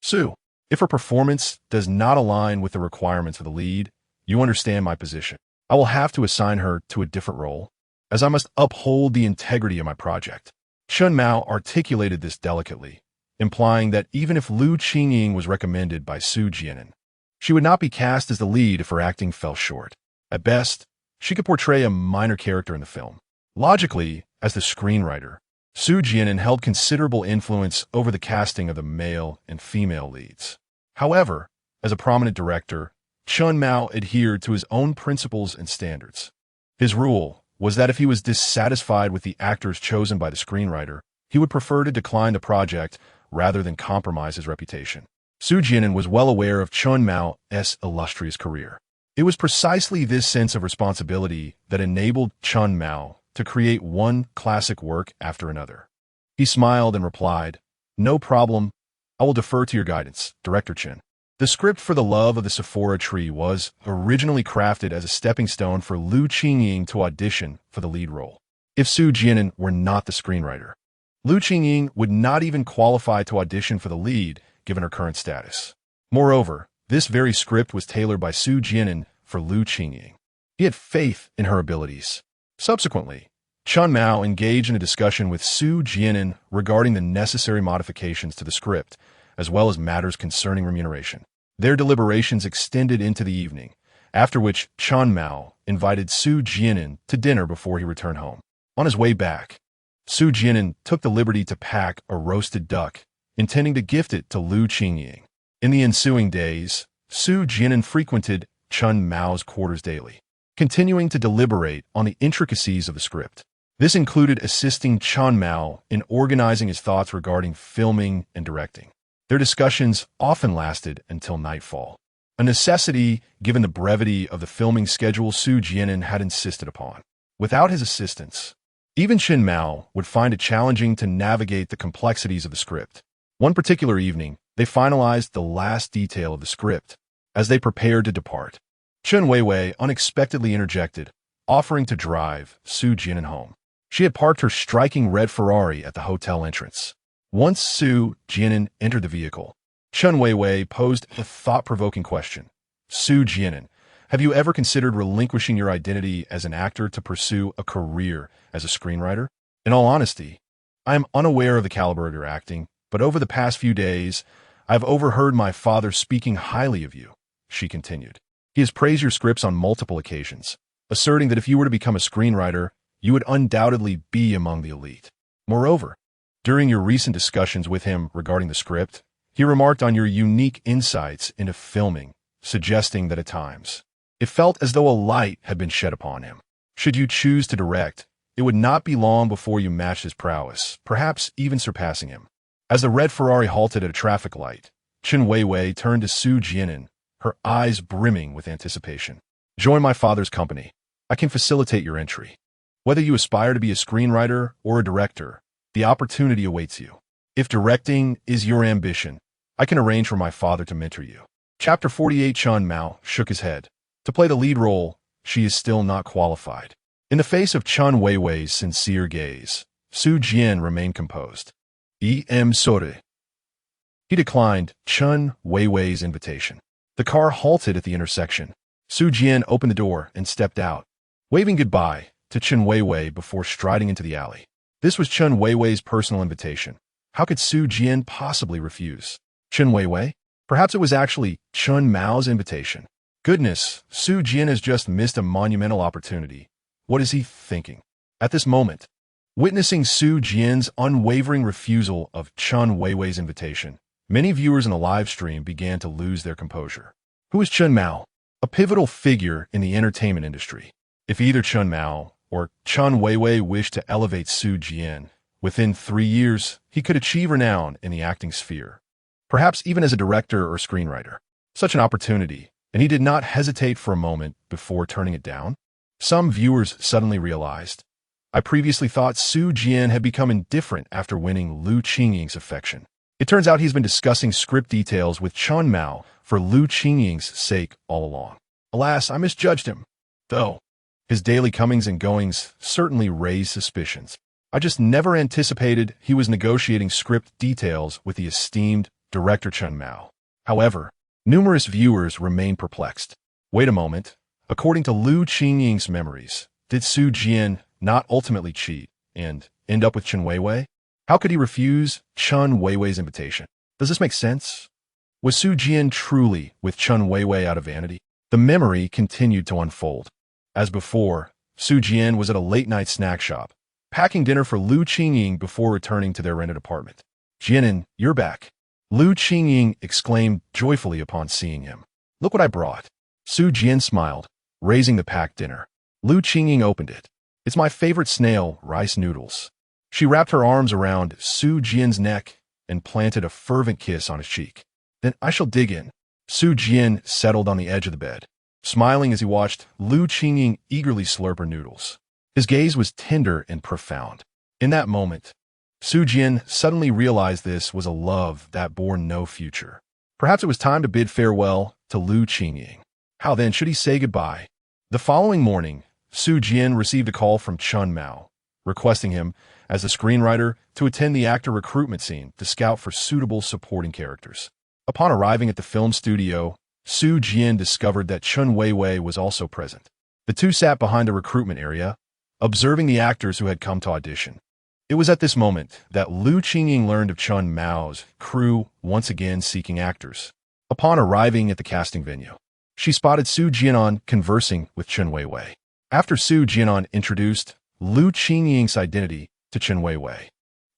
Su. If her performance does not align with the requirements of the lead, you understand my position. I will have to assign her to a different role, as I must uphold the integrity of my project. Chen Mao articulated this delicately, implying that even if Lu Qingying was recommended by Su Jian'an, she would not be cast as the lead if her acting fell short. At best, she could portray a minor character in the film. Logically, as the screenwriter, Su Jian'an held considerable influence over the casting of the male and female leads. However, as a prominent director, Chun Mao adhered to his own principles and standards. His rule was that if he was dissatisfied with the actors chosen by the screenwriter, he would prefer to decline the project rather than compromise his reputation. Su Jian'an was well aware of Chun Mao's illustrious career. It was precisely this sense of responsibility that enabled Chun Mao to create one classic work after another. He smiled and replied, no problem, I will defer to your guidance, Director Chen. The script for The Love of the Sephora Tree was originally crafted as a stepping stone for Lu Qingying to audition for the lead role. If Su Jian'an were not the screenwriter, Lu Qingying would not even qualify to audition for the lead given her current status. Moreover, this very script was tailored by Su Jian'an for Lu Qingying. He had faith in her abilities. Subsequently, Chun Mao engaged in a discussion with Su Jian'an regarding the necessary modifications to the script, as well as matters concerning remuneration. Their deliberations extended into the evening, after which Chun Mao invited Su Jian'an to dinner before he returned home. On his way back, Su Jian'an took the liberty to pack a roasted duck, intending to gift it to Lu Qingying. In the ensuing days, Su Jian'an frequented Chun Mao's quarters daily, continuing to deliberate on the intricacies of the script. This included assisting Chen Mao in organizing his thoughts regarding filming and directing. Their discussions often lasted until nightfall, a necessity given the brevity of the filming schedule Su Jian'an had insisted upon. Without his assistance, even Chen Mao would find it challenging to navigate the complexities of the script. One particular evening, they finalized the last detail of the script. As they prepared to depart, Chen Weiwei unexpectedly interjected, offering to drive Su Jian'an home. She had parked her striking red Ferrari at the hotel entrance. Once Su Jian'an entered the vehicle, Chen Weiwei posed a thought-provoking question. Su Jian'an, have you ever considered relinquishing your identity as an actor to pursue a career as a screenwriter? In all honesty, I am unaware of the caliber of your acting, but over the past few days, I have overheard my father speaking highly of you, she continued. He has praised your scripts on multiple occasions, asserting that if you were to become a screenwriter, you would undoubtedly be among the elite. Moreover, during your recent discussions with him regarding the script, he remarked on your unique insights into filming, suggesting that at times, it felt as though a light had been shed upon him. Should you choose to direct, it would not be long before you matched his prowess, perhaps even surpassing him. As the red Ferrari halted at a traffic light, Chen Weiwei turned to Su Jian'an, her eyes brimming with anticipation. Join my father's company. I can facilitate your entry. Whether you aspire to be a screenwriter or a director, the opportunity awaits you. If directing is your ambition, I can arrange for my father to mentor you. Chapter 48. Chen Mao shook his head. To play the lead role, she is still not qualified. In the face of Chen Weiwei's sincere gaze, Su Jian remained composed. Sorry. He declined Chen Weiwei's invitation. The car halted at the intersection. Su Jian opened the door and stepped out, waving goodbye to Chen Weiwei before striding into the alley. This was Chen Weiwei's personal invitation. How could Su Jian possibly refuse? Chen Weiwei? Perhaps it was actually Chen Mao's invitation. Goodness, Su Jian has just missed a monumental opportunity. What is he thinking? At this moment, witnessing Su Jian's unwavering refusal of Chen Weiwei's invitation, many viewers in the live stream began to lose their composure. Who is Chen Mao? A pivotal figure in the entertainment industry. If either Chen Mao or Chen Weiwei wished to elevate Su Jian, within 3 years, he could achieve renown in the acting sphere, perhaps even as a director or screenwriter. Such an opportunity, and he did not hesitate for a moment before turning it down. Some viewers suddenly realized, I previously thought Su Jian had become indifferent after winning Lu Qingying's affection. It turns out he's been discussing script details with Chen Mao for Lu Qingying's sake all along. Alas, I misjudged him, though. His daily comings and goings certainly raised suspicions. I just never anticipated he was negotiating script details with the esteemed director Chen Mao. However, numerous viewers remain perplexed. Wait a moment. According to Lu Qingying's memories, did Su Jian not ultimately cheat and end up with Chen Weiwei? How could he refuse Chen Weiwei's invitation? Does this make sense? Was Su Jian truly with Chen Weiwei out of vanity? The memory continued to unfold. As before, Su Jian was at a late-night snack shop, packing dinner for Lu Qingying before returning to their rented apartment. Jian'an, you're back. Lu Qingying exclaimed joyfully upon seeing him. Look what I brought. Su Jian smiled, raising the packed dinner. Lu Qingying opened it. It's my favorite snail, rice noodles. She wrapped her arms around Su Jian's neck and planted a fervent kiss on his cheek. Then I shall dig in. Su Jian settled on the edge of the bed, smiling as he watched Lu Qingying eagerly slurp her noodles. His gaze was tender and profound. In that moment, Su Jian suddenly realized this was a love that bore no future. Perhaps it was time to bid farewell to Lu Qingying. How then should he say goodbye? The following morning, Su Jian received a call from Chen Mao, requesting him, as the screenwriter, to attend the actor recruitment scene to scout for suitable supporting characters. Upon arriving at the film studio, Su Jian discovered that Chen Weiwei was also present. The two sat behind the recruitment area, observing the actors who had come to audition. It was at this moment that Lu Qingying learned of Chen Mao's crew once again seeking actors. Upon arriving at the casting venue, she spotted Su Jian'an conversing with Chen Weiwei. After Su Jian'an introduced Lu Qingying's identity to Chen Weiwei,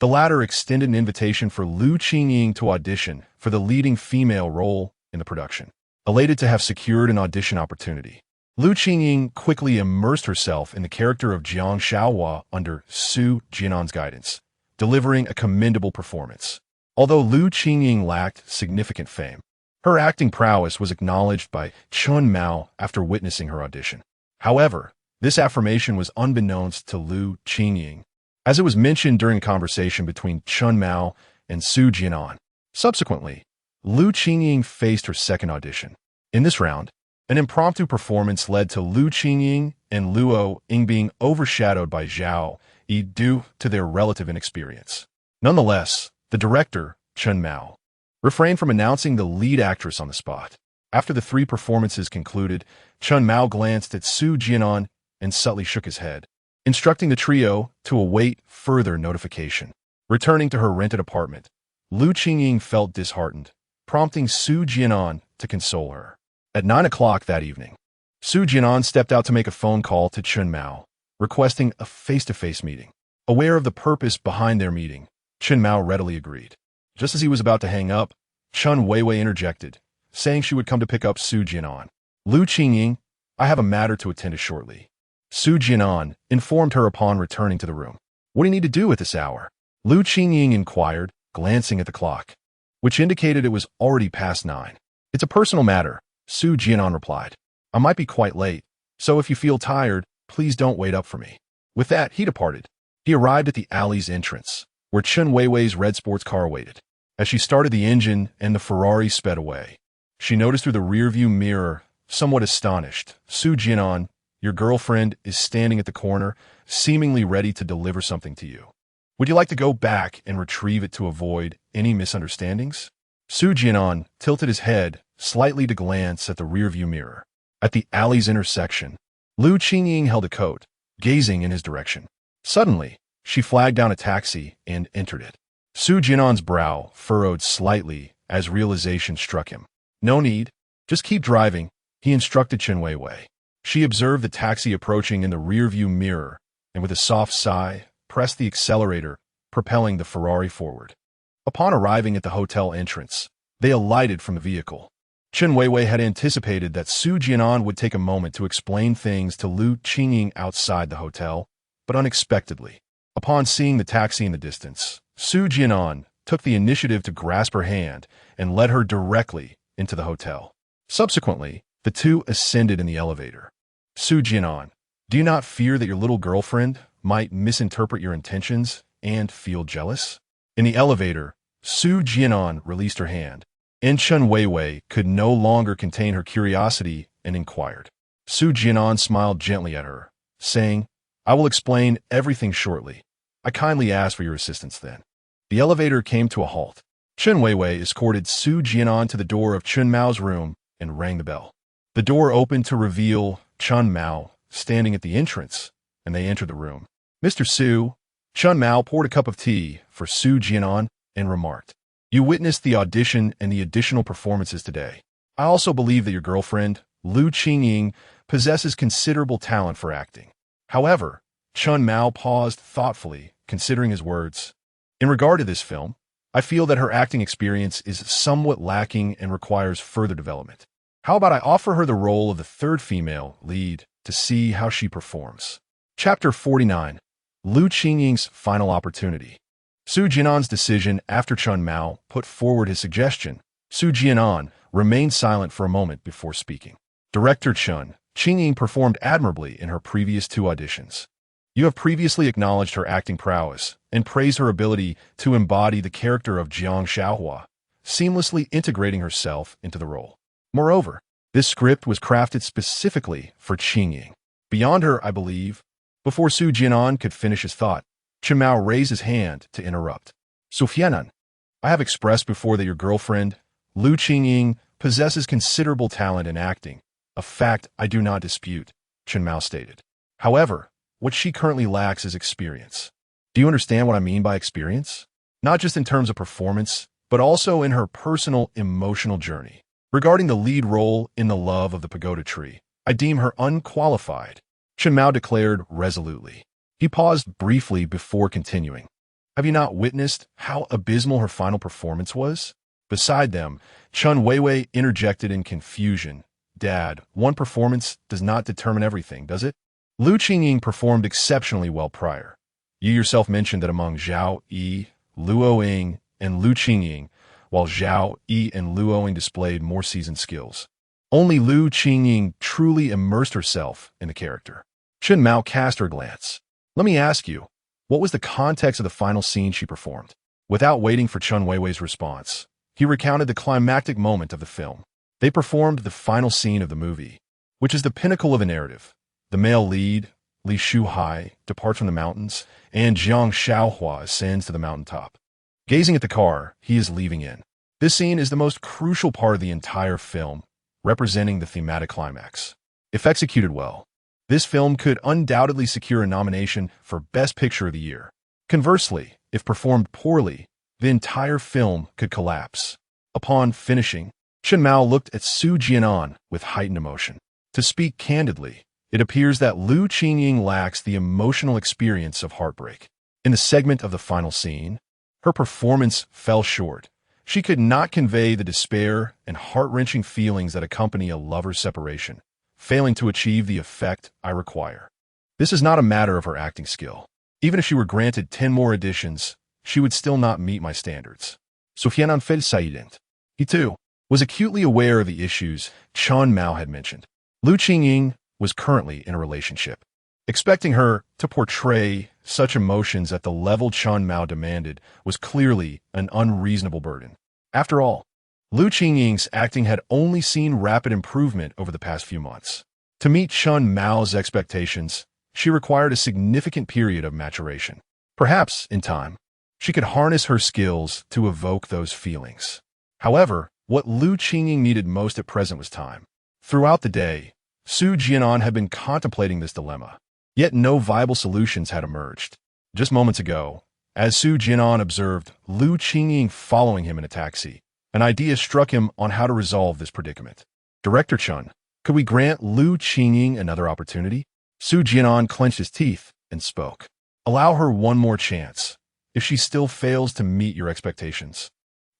the latter extended an invitation for Lu Qingying to audition for the leading female role in the production. Elated to have secured an audition opportunity, Lu Qingying quickly immersed herself in the character of Jiang Shaohua under Su Jian'an's guidance, delivering a commendable performance. Although Lu Qingying lacked significant fame, her acting prowess was acknowledged by Chun Mao after witnessing her audition. However, this affirmation was unbeknownst to Lu Qingying, as it was mentioned during a conversation between Chun Mao and Su Jian'an. Subsequently, Lu Qingying faced her second audition. In this round, an impromptu performance led to Lu Qingying and Luo Ying being overshadowed by Zhao Yi due to their relative inexperience. Nonetheless, the director, Chun Mao, refrained from announcing the lead actress on the spot. After the three performances concluded, Chun Mao glanced at Su Jian'an and subtly shook his head, instructing the trio to await further notification. Returning to her rented apartment, Lu Qingying felt disheartened, prompting Su Jian'an to console her. At 9 o'clock that evening, Su Jian'an stepped out to make a phone call to Chun Mao, requesting a face-to-face meeting. Aware of the purpose behind their meeting, Chun Mao readily agreed. Just as he was about to hang up, Chun Weiwei interjected, saying she would come to pick up Su Jian'an. Lu Qingying, I have a matter to attend to shortly. Su Jian'an informed her upon returning to the room. What do you need to do at this hour? Lu Qingying inquired, glancing at the clock, which indicated it was already past 9. It's a personal matter, Su Jian'an replied. I might be quite late, so if you feel tired, please don't wait up for me. With that, he departed. He arrived at the alley's entrance, where Chun Weiwei's red sports car waited. As she started the engine and the Ferrari sped away, she noticed through the rearview mirror, somewhat astonished, Su Jian'an, your girlfriend, is standing at the corner, seemingly ready to deliver something to you. Would you like to go back and retrieve it to avoid any misunderstandings? Su Jian'an tilted his head slightly to glance at the rearview mirror. At the alley's intersection, Lu Qingying held a coat, gazing in his direction. Suddenly, she flagged down a taxi and entered it. Su Jian'an's brow furrowed slightly as realization struck him. No need, just keep driving, he instructed Chun Weiwei. She observed the taxi approaching in the rearview mirror and with a soft sigh, pressed the accelerator, propelling the Ferrari forward. Upon arriving at the hotel entrance, they alighted from the vehicle. Chun Weiwei had anticipated that Su Jian'an would take a moment to explain things to Lu Qingying outside the hotel, but unexpectedly, upon seeing the taxi in the distance, Su Jian'an took the initiative to grasp her hand and led her directly into the hotel. Subsequently, the two ascended in the elevator. Su Jian'an, do you not fear that your little girlfriend might misinterpret your intentions and feel jealous? In the elevator, Su Jian'an released her hand, and Chun Weiwei could no longer contain her curiosity and inquired. Su Jian'an smiled gently at her, saying, I will explain everything shortly. I kindly ask for your assistance then. The elevator came to a halt. Chun Weiwei escorted Su Jian'an to the door of Chun Mao's room and rang the bell. The door opened to reveal Chun Mao standing at the entrance, and they entered the room. Mr. Su, Chun Mao poured a cup of tea for Su Jian'an and remarked, you witnessed the audition and the additional performances today. I also believe that your girlfriend, Lu Qingying, possesses considerable talent for acting. However, Chun Mao paused thoughtfully, considering his words. In regard to this film, I feel that her acting experience is somewhat lacking and requires further development. How about I offer her the role of the third female lead to see how she performs? Chapter 49. Lu Qingying's Final Opportunity. Su Jian'an's decision after Chun Mao put forward his suggestion. Su Jian'an remained silent for a moment before speaking. Director Chun Qingying performed admirably in her previous 2 auditions. You have previously acknowledged her acting prowess and praised her ability to embody the character of Jiang Shaohua, seamlessly integrating herself into the role. Moreover, this script was crafted specifically for Qingying. Beyond her, I believe. Before Su Jian'an could finish his thought, Chun Mao raised his hand to interrupt. Su Jian'an, I have expressed before that your girlfriend, Lu Qingying, possesses considerable talent in acting, a fact I do not dispute, Chun Mao stated. However, what she currently lacks is experience. Do you understand what I mean by experience? Not just in terms of performance, but also in her personal emotional journey. Regarding the lead role in The Love of the Pagoda Tree, I deem her unqualified, Chun Mao declared resolutely. He paused briefly before continuing. Have you not witnessed how abysmal her final performance was? Beside them, Chun Weiwei interjected in confusion, Dad, one performance does not determine everything, does it? Lu Qingying performed exceptionally well prior. You yourself mentioned that among Zhao Yi, Luo Ying, and Lu Qingying, while Zhao Yi and Luo Ying displayed more seasoned skills, only Lu Qingying truly immersed herself in the character. Chen Mao cast her glance. Let me ask you, what was the context of the final scene she performed? Without waiting for Chen Weiwei's response, he recounted the climactic moment of the film. They performed the final scene of the movie, which is the pinnacle of a narrative. The male lead, Li Shuhai, departs from the mountains, and Jiang Shaohua ascends to the mountaintop. Gazing at the car, he is leaving in. This scene is the most crucial part of the entire film, representing the thematic climax. If executed well, this film could undoubtedly secure a nomination for Best Picture of the Year. Conversely, if performed poorly, the entire film could collapse. Upon finishing, Chen Mao looked at Su Jian'an with heightened emotion. To speak candidly, it appears that Lu Qingying lacks the emotional experience of heartbreak. In the segment of the final scene, her performance fell short. She could not convey the despair and heart-wrenching feelings that accompany a lover's separation, failing to achieve the effect I require. This is not a matter of her acting skill. Even if she were granted 10 more auditions, she would still not meet my standards. Su Jian'an felt silent. He, too, was acutely aware of the issues Chen Mao had mentioned. Lu Qingying was currently in a relationship. Expecting her to portray such emotions at the level Chen Mao demanded was clearly an unreasonable burden. After all, Lu Qingying's acting had only seen rapid improvement over the past few months. To meet Chen Mao's expectations, she required a significant period of maturation. Perhaps, in time, she could harness her skills to evoke those feelings. However, what Lu Qingying needed most at present was time. Throughout the day, Su Jian'an had been contemplating this dilemma, yet no viable solutions had emerged. Just moments ago, as Su Jian'an observed Lu Qingying following him in a taxi, an idea struck him on how to resolve this predicament. Director Chen, could we grant Lu Qingying another opportunity? Su Jian'an clenched his teeth and spoke. Allow her one more chance. If she still fails to meet your expectations,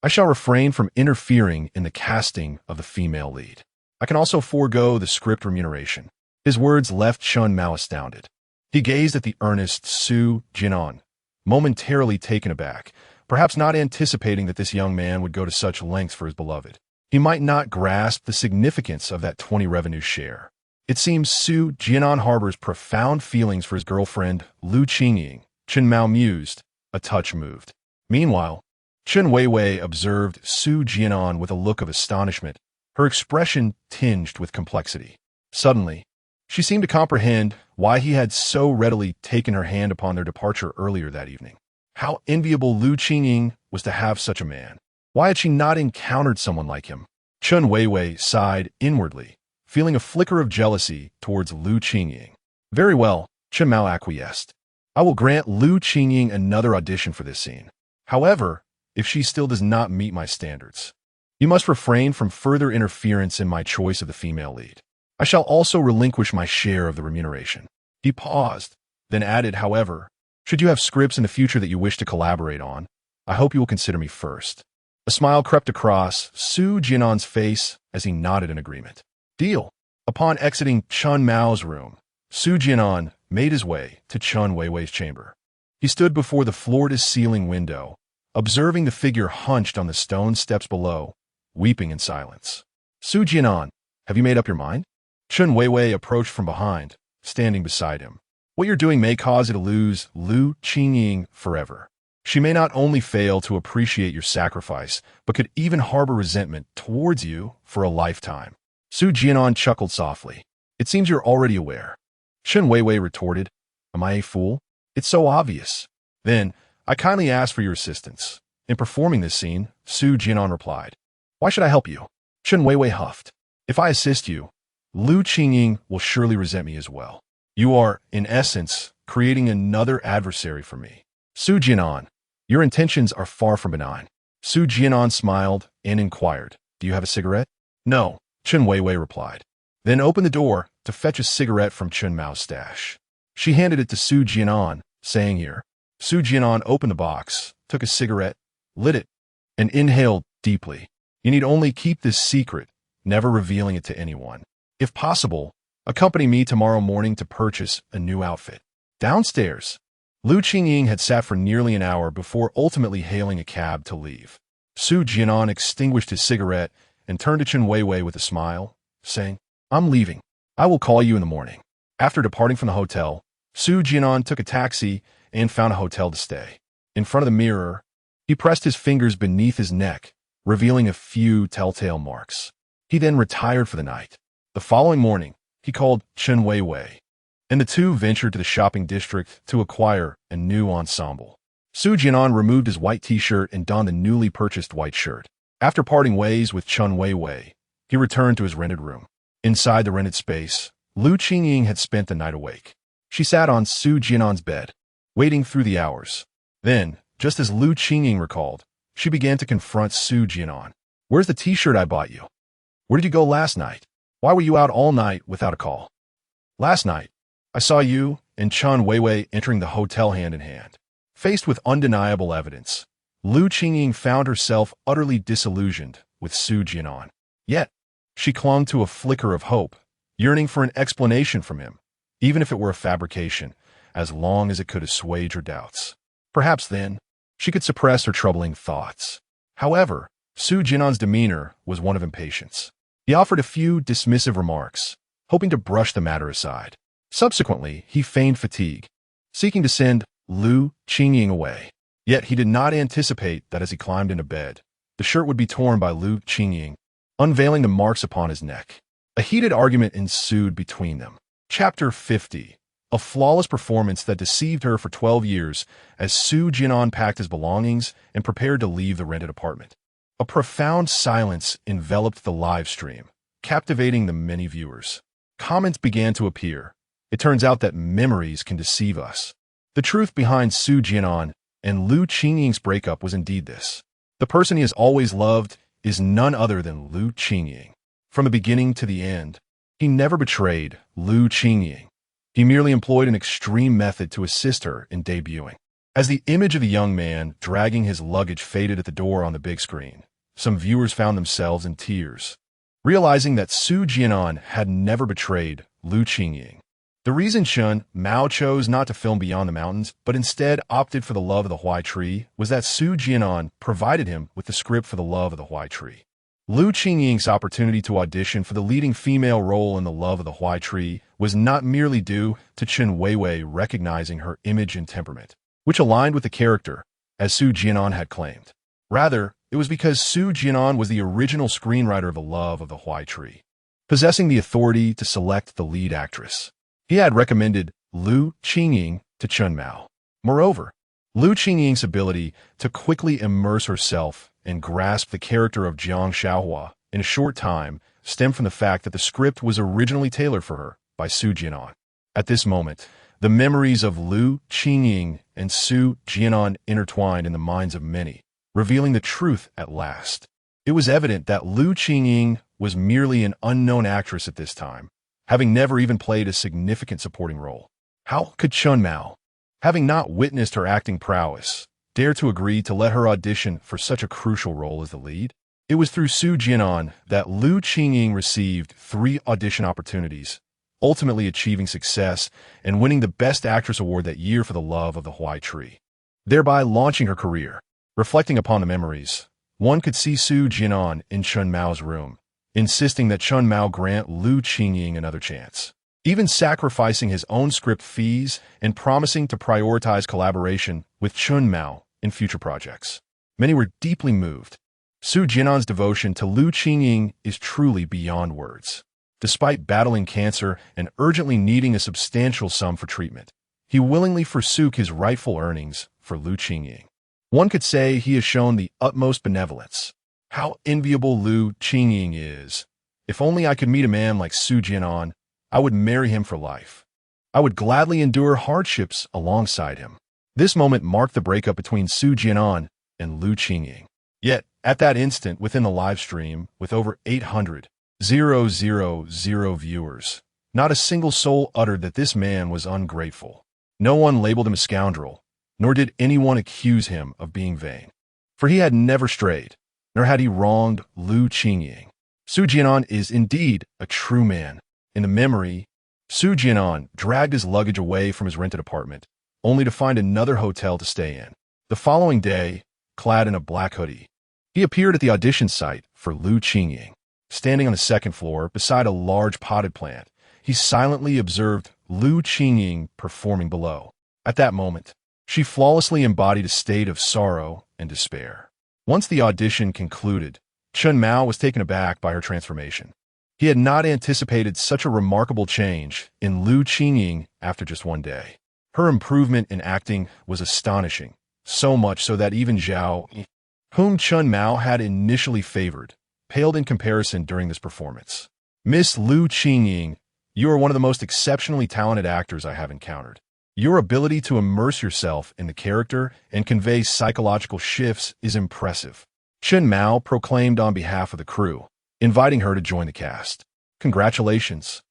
I shall refrain from interfering in the casting of the female lead. I can also forego the script remuneration. His words left Chen Mao astounded. He gazed at the earnest Su Jian'an, momentarily taken aback, perhaps not anticipating that this young man would go to such lengths for his beloved. He might not grasp the significance of that 20 revenue share. It seems Su Jian'an harbors profound feelings for his girlfriend, Lu Qingying. Chen Mao mused, a touch moved. Meanwhile, Chen Weiwei observed Su Jian'an with a look of astonishment, her expression tinged with complexity. Suddenly, she seemed to comprehend why he had so readily taken her hand upon their departure earlier that evening. How enviable Lu Qingying was to have such a man. Why had she not encountered someone like him? Chen Weiwei sighed inwardly, feeling a flicker of jealousy towards Lu Qingying. Very well, Chen Mao acquiesced. I will grant Lu Qingying another audition for this scene. However, if she still does not meet my standards, you must refrain from further interference in my choice of the female lead. I shall also relinquish my share of the remuneration. He paused, then added, however, should you have scripts in the future that you wish to collaborate on, I hope you will consider me first. A smile crept across Su Jian'an's face as he nodded in agreement. Deal. Upon exiting Chen Mao's room, Su Jian'an made his way to Chen Weiwei's chamber. He stood before the floor-to-ceiling window, observing the figure hunched on the stone steps below, weeping in silence. Su Jian'an, have you made up your mind? Chen Weiwei approached from behind, standing beside him. What you're doing may cause you to lose Lu Qingying forever. She may not only fail to appreciate your sacrifice, but could even harbor resentment towards you for a lifetime. Su Jian'an chuckled softly. It seems you're already aware. Chen Weiwei retorted, am I a fool? It's so obvious. Then, I kindly ask for your assistance. In performing this scene, Su Jian'an replied. Why should I help you? Chen Weiwei huffed. If I assist you, Lu Qingying will surely resent me as well. You are, in essence, creating another adversary for me. Su Jian'an, your intentions are far from benign. Su Jian'an smiled and inquired, do you have a cigarette? No, Chen Weiwei replied. Then opened the door to fetch a cigarette from Chen Mao's stash. She handed it to Su Jian'an, saying here. Su Jian'an opened the box, took a cigarette, lit it, and inhaled deeply. You need only keep this secret, never revealing it to anyone. If possible, accompany me tomorrow morning to purchase a new outfit. Downstairs, Lu Qingying had sat for nearly an hour before ultimately hailing a cab to leave. Su Jian'an extinguished his cigarette and turned to Chen Weiwei with a smile, saying, "I'm leaving. I will call you in the morning." After departing from the hotel, Su Jian'an took a taxi and found a hotel to stay. In front of the mirror, he pressed his fingers beneath his neck, revealing a few telltale marks. He then retired for the night. The following morning, he called Chen Weiwei, and the two ventured to the shopping district to acquire a new ensemble. Su Jian'an removed his white t-shirt and donned the newly purchased white shirt. After parting ways with Chen Weiwei, he returned to his rented room. Inside the rented space, Lu Qingying had spent the night awake. She sat on Su Jian'an's bed, waiting through the hours. Then, just as Lu Qingying recalled, she began to confront Su Jian'an. "Where's the t-shirt I bought you? Where did you go last night? Why were you out all night without a call?" "Last night, I saw you and Chen Weiwei entering the hotel hand in hand." Faced with undeniable evidence, Lu Qingying found herself utterly disillusioned with Su Jian'an. Yet, she clung to a flicker of hope, yearning for an explanation from him, even if it were a fabrication, as long as it could assuage her doubts. Perhaps then, she could suppress her troubling thoughts. However, Su Jian'an's demeanor was one of impatience. He offered a few dismissive remarks, hoping to brush the matter aside. Subsequently, he feigned fatigue, seeking to send Lu Qingying away. Yet he did not anticipate that as he climbed into bed, the shirt would be torn by Lu Qingying, unveiling the marks upon his neck. A heated argument ensued between them. Chapter 50. A flawless performance that deceived her for 12 years as Su Jian'an packed his belongings and prepared to leave the rented apartment. A profound silence enveloped the live stream, captivating the many viewers. Comments began to appear. It turns out that memories can deceive us. The truth behind Su Jian'an and Lu Qingying's breakup was indeed this. The person he has always loved is none other than Lu Qingying. From the beginning to the end, he never betrayed Lu Qingying. He merely employed an extreme method to assist her in debuting. As the image of the young man dragging his luggage faded at the door on the big screen, some viewers found themselves in tears, realizing that Su Jian'an had never betrayed Lu Qingying. The reason Chen Mao chose not to film Beyond the Mountains, but instead opted for The Love of the Huai Tree, was that Su Jian'an provided him with the script for The Love of the Huai Tree. Lu Qingying's opportunity to audition for the leading female role in The Love of the Huai Tree was not merely due to Chen Weiwei recognizing her image and temperament, which aligned with the character, as Su Jian'an had claimed. Rather, it was because Su Jian'an was the original screenwriter of The Love of the Huai Tree, possessing the authority to select the lead actress. He had recommended Lu Qingying to Chen Mao. Moreover, Lu Qingying's ability to quickly immerse herself and grasp the character of Jiang Xiaohua in a short time stemmed from the fact that the script was originally tailored for her by Su Jian'an. At this moment, the memories of Lu Qingying and Su Jian'an intertwined in the minds of many, revealing the truth at last. It was evident that Lu Qingying was merely an unknown actress at this time, having never even played a significant supporting role. How could Chen Mao, having not witnessed her acting prowess, dare to agree to let her audition for such a crucial role as the lead? It was through Su Jian'an that Lu Qingying received 3 audition opportunities, ultimately achieving success and winning the Best Actress award that year for The Love of the Huai Tree, thereby launching her career. Reflecting upon the memories, one could see Su Jian'an in Chen Mao's room, insisting that Chen Mao grant Lu Qingying another chance, even sacrificing his own script fees and promising to prioritize collaboration with Chen Mao in future projects. Many were deeply moved. Su Jian'an's devotion to Lu Qingying is truly beyond words. Despite battling cancer and urgently needing a substantial sum for treatment, he willingly forsook his rightful earnings for Lu Qingying. One could say he has shown the utmost benevolence. How enviable Lu Qingying is. If only I could meet a man like Su Jian'an, I would marry him for life. I would gladly endure hardships alongside him. This moment marked the breakup between Su Jian'an and Lu Qingying. Yet, at that instant within the live stream, with over 800,000 viewers, not a single soul uttered that this man was ungrateful. No one labeled him a scoundrel, nor did anyone accuse him of being vain. For he had never strayed, nor had he wronged Lu Qingying. Su Jian'an is indeed a true man, In the memory, Su Jian'an dragged his luggage away from his rented apartment, only to find another hotel to stay in. The following day, clad in a black hoodie, he appeared at the audition site for Lu Qingying. Standing on the second floor beside a large potted plant, he silently observed Lu Qingying performing below. At that moment, she flawlessly embodied a state of sorrow and despair. Once the audition concluded, Chen Mao was taken aback by her transformation. He had not anticipated such a remarkable change in Lu Qingying after just one day. Her improvement in acting was astonishing, so much so that even Zhao, whom Chen Mao had initially favored, paled in comparison during this performance. Miss Lu Qingying, you are one of the most exceptionally talented actors I have encountered. Your ability to immerse yourself in the character and convey psychological shifts is impressive. Chen Mao proclaimed on behalf of the crew, inviting her to join the cast. Congratulations.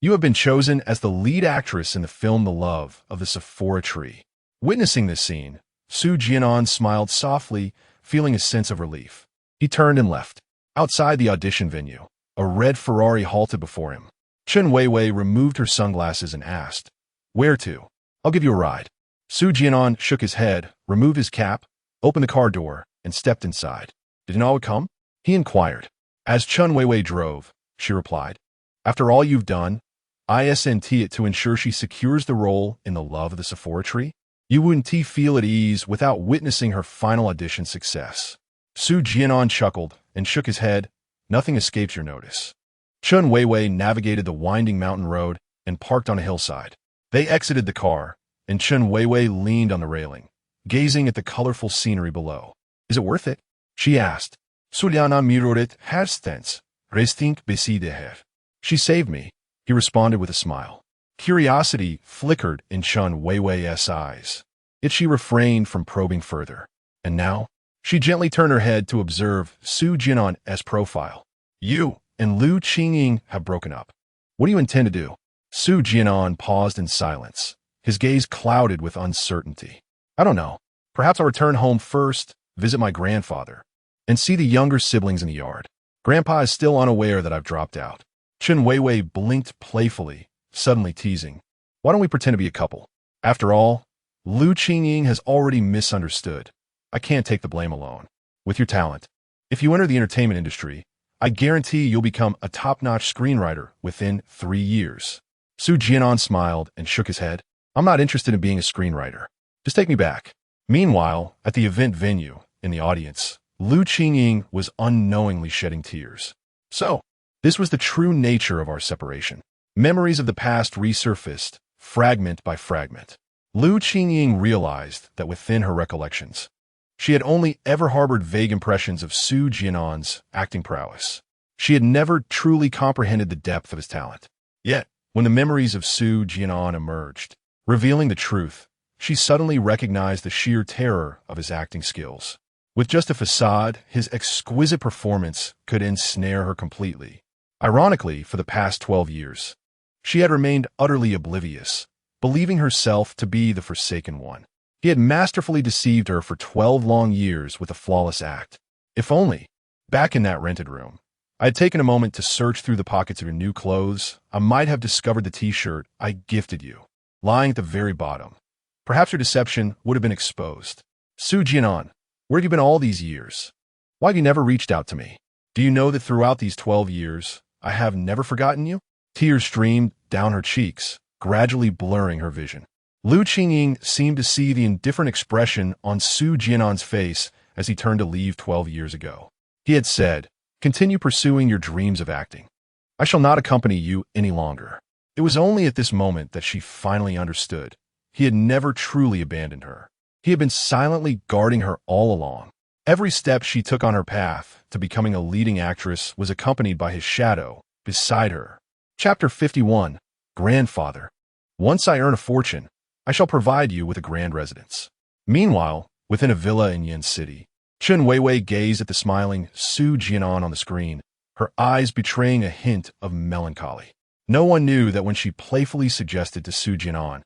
You have been chosen as the lead actress in the film The Love of the Sephora Tree. Witnessing this scene, Su Jian'an smiled softly, feeling a sense of relief. He turned and left. Outside the audition venue, a red Ferrari halted before him. Chen Weiwei removed her sunglasses and asked, "Where to?" "I'll give you a ride." Su Jian'an shook his head, removed his cap, opened the car door, and stepped inside. "Did you know I would come?" he inquired. As Chen Weiwei drove, she replied, "After all you've done, I sent it to ensure she secures the role in The Love of the Sephora Tree. You wouldn't feel at ease without witnessing her final audition success." Su Jian'an chuckled and shook his head. "Nothing escapes your notice." Chen Weiwei navigated the winding mountain road and parked on a hillside. They exited the car, and Chen Weiwei leaned on the railing, gazing at the colorful scenery below. "Is it worth it?" she asked. Su Jian'an mirrored her stance, resting beside her. "She saved me," he responded with a smile. Curiosity flickered in Chen Weiwei's eyes, yet she refrained from probing further. And now, she gently turned her head to observe Su Jian'an's profile. "You and Lu Qingying have broken up. What do you intend to do?" Su Jian'an paused in silence, his gaze clouded with uncertainty. "I don't know. Perhaps I'll return home first, visit my grandfather, and see the younger siblings in the yard. Grandpa is still unaware that I've dropped out." Chen Weiwei blinked playfully, suddenly teasing, "Why don't we pretend to be a couple? After all, Lu Qingying has already misunderstood. I can't take the blame alone. With your talent, if you enter the entertainment industry, I guarantee you'll become a top-notch screenwriter within 3 years." Su Jian'an smiled and shook his head. "I'm not interested in being a screenwriter. Just take me back." Meanwhile, at the event venue, in the audience, Lu Qingying was unknowingly shedding tears. So, this was the true nature of our separation. Memories of the past resurfaced, fragment by fragment. Lu Qingying realized that within her recollections, she had only ever harbored vague impressions of Su Jian'an's acting prowess. She had never truly comprehended the depth of his talent. Yet, when the memories of Su Jian'an emerged, revealing the truth, she suddenly recognized the sheer terror of his acting skills. With just a facade, his exquisite performance could ensnare her completely. Ironically, for the past 12 years, she had remained utterly oblivious, believing herself to be the forsaken one. He had masterfully deceived her for 12 long years with a flawless act. If only, back in that rented room, I had taken a moment to search through the pockets of your new clothes, I might have discovered the t-shirt I gifted you, lying at the very bottom. Perhaps your deception would have been exposed. Su Jian'an, where have you been all these years? Why have you never reached out to me? Do you know that throughout these 12 years, I have never forgotten you? Tears streamed down her cheeks, gradually blurring her vision. Lu Qingying seemed to see the indifferent expression on Su Jian'an's face as he turned to leave 12 years ago. He had said, "Continue pursuing your dreams of acting. I shall not accompany you any longer." It was only at this moment that she finally understood. He had never truly abandoned her. He had been silently guarding her all along. Every step she took on her path to becoming a leading actress was accompanied by his shadow beside her. Chapter 51, Grandfather. Once I earn a fortune, I shall provide you with a grand residence. Meanwhile, within a villa in Yin City, Chen Weiwei gazed at the smiling Su Jian'an on the screen, her eyes betraying a hint of melancholy. No one knew that when she playfully suggested to Su Jian'an,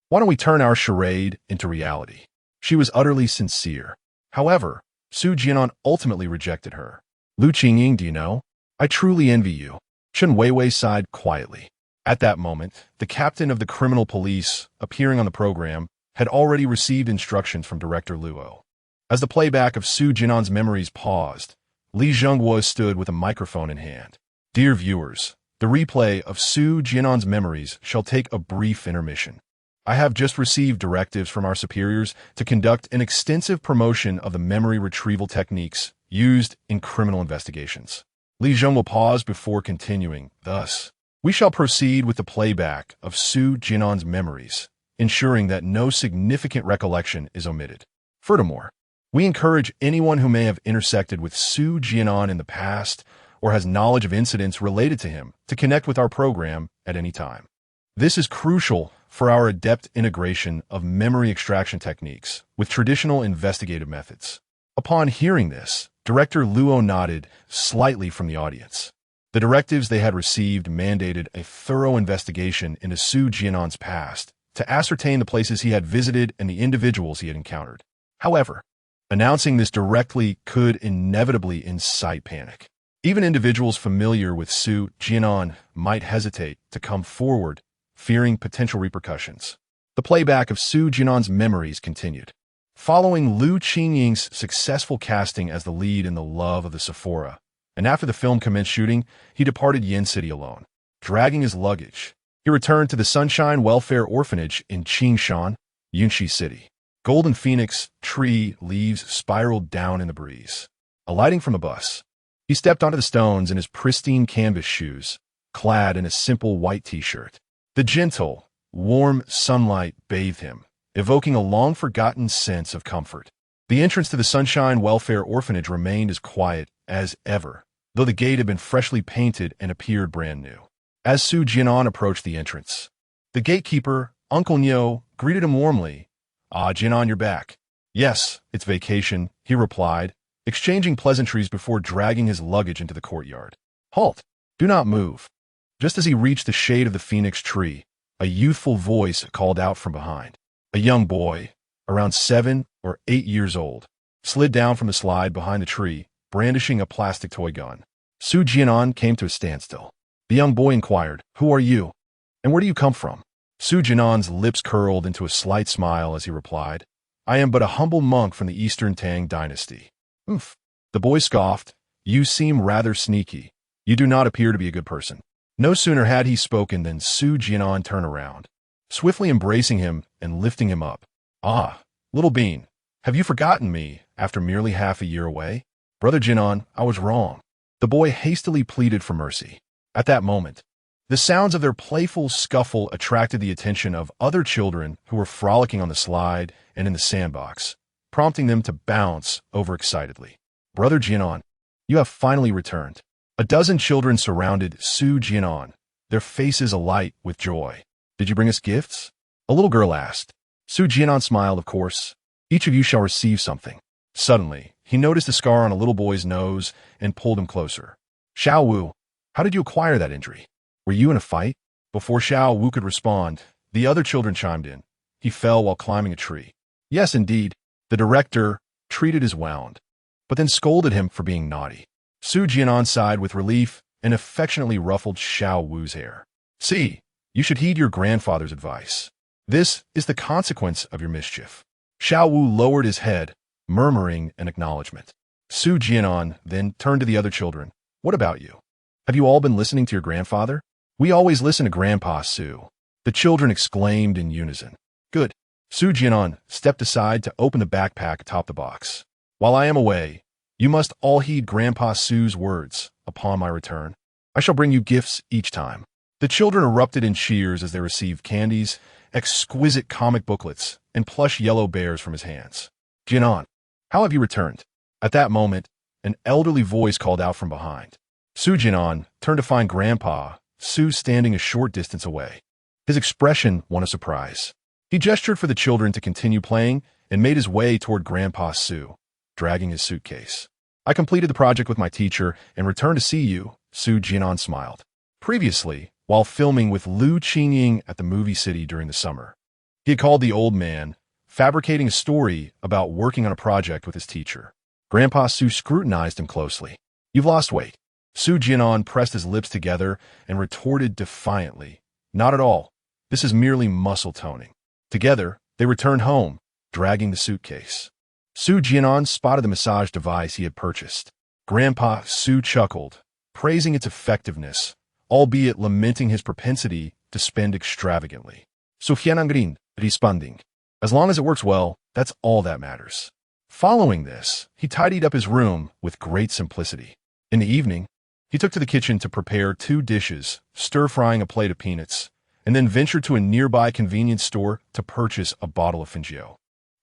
"Why don't we turn our charade into reality?" She was utterly sincere. However, Su Jian'an ultimately rejected her. "Lu Qingying, do you know? I truly envy you." Chen Weiwei sighed quietly. At that moment, the captain of the criminal police, appearing on the program, had already received instructions from Director Luo. As the playback of Su Jian'an's memories paused, Li Zhengguo stood with a microphone in hand. Dear viewers, the replay of Su Jian'an's memories shall take a brief intermission. I have just received directives from our superiors to conduct an extensive promotion of the memory retrieval techniques used in criminal investigations. Li Zhengguo paused before continuing, thus, we shall proceed with the playback of Su Jian'an's memories, ensuring that no significant recollection is omitted. Furthermore, we encourage anyone who may have intersected with Su Jian'an in the past or has knowledge of incidents related to him to connect with our program at any time. This is crucial for our adept integration of memory extraction techniques with traditional investigative methods. Upon hearing this, Director Luo nodded slightly from the audience. The directives they had received mandated a thorough investigation into Su Jian'an's past to ascertain the places he had visited and the individuals he had encountered. However, announcing this directly could inevitably incite panic. Even individuals familiar with Su Jian'an might hesitate to come forward, fearing potential repercussions. The playback of Su Jian'an's memories continued. Following Liu Qingying's successful casting as the lead in The Love of the Sephora, and after the film commenced shooting, he departed Yin City alone. Dragging his luggage, he returned to the Sunshine Welfare Orphanage in Qingshan, Yunxi City. Golden phoenix tree leaves spiraled down in the breeze. Alighting from the bus, he stepped onto the stones in his pristine canvas shoes, clad in a simple white t-shirt. The gentle, warm sunlight bathed him, evoking a long-forgotten sense of comfort. The entrance to the Sunshine Welfare Orphanage remained as quiet as ever, though the gate had been freshly painted and appeared brand new. As Su Jian'an approached the entrance, the gatekeeper, Uncle Nyo, greeted him warmly. Ah, Jian'an, you're back. Yes, it's vacation, he replied, exchanging pleasantries before dragging his luggage into the courtyard. Halt! Do not move. Just as he reached the shade of the phoenix tree, a youthful voice called out from behind. A young boy, around 7 or 8 years old, slid down from the slide behind the tree, brandishing a plastic toy gun. Su Jian'an came to a standstill. The young boy inquired, "Who are you? And where do you come from?" Su Jian'an's lips curled into a slight smile as he replied, "I am but a humble monk from the Eastern Tang dynasty." "Oof." The boy scoffed, "You seem rather sneaky. You do not appear to be a good person." No sooner had he spoken than Su Jian'an turned around, swiftly embracing him and lifting him up. "Ah, little bean, have you forgotten me after merely half a year away?" "Brother Jian'an, I was wrong." The boy hastily pleaded for mercy. At that moment, the sounds of their playful scuffle attracted the attention of other children who were frolicking on the slide and in the sandbox, prompting them to bounce overexcitedly. "Brother Jian'an, you have finally returned." A dozen children surrounded Su Jian'an, their faces alight with joy. "Did you bring us gifts?" a little girl asked. Su Jian'an smiled, "Of course. Each of you shall receive something." Suddenly, he noticed a scar on a little boy's nose and pulled him closer. "Xiao Wu, how did you acquire that injury? Were you in a fight?" Before Xiao Wu could respond, the other children chimed in. "He fell while climbing a tree." "Yes, indeed." The director treated his wound, but then scolded him for being naughty. Su Jian'an sighed with relief and affectionately ruffled Xiao Wu's hair. "See, you should heed your grandfather's advice. This is the consequence of your mischief." Xiao Wu lowered his head, murmuring an acknowledgement. Su Jian'an then turned to the other children. "What about you? Have you all been listening to your grandfather?" "We always listen to Grandpa Su," the children exclaimed in unison. "Good." Su Jian'an stepped aside to open the backpack atop the box. "While I am away, you must all heed Grandpa Su's words. Upon my return, I shall bring you gifts each time." The children erupted in cheers as they received candies, exquisite comic booklets, and plush yellow bears from his hands. "Jian'an, how have you returned?" At that moment, an elderly voice called out from behind. Su Jian'an turned to find Grandpa Su standing a short distance away. His expression won a surprise. He gestured for the children to continue playing and made his way toward Grandpa Su, dragging his suitcase. "I completed the project with my teacher and returned to see you," Su Jian'an smiled. Previously, while filming with Liu Qingying at the movie city during the summer, he had called the old man, fabricating a story about working on a project with his teacher. Grandpa Su scrutinized him closely. "You've lost weight." Su Jian'an pressed his lips together and retorted defiantly, Not at all. This is merely muscle toning. Together, they returned home, dragging the suitcase. Su Jian'an spotted the massage device he had purchased. Grandpa Su chuckled, praising its effectiveness, albeit lamenting his propensity to spend extravagantly. Su Jian'an responding. As long as it works well, that's all that matters. Following this, he tidied up his room with great simplicity. In the evening, he took to the kitchen to prepare 2 dishes, stir-frying a plate of peanuts, and then ventured to a nearby convenience store to purchase a bottle of Fingio,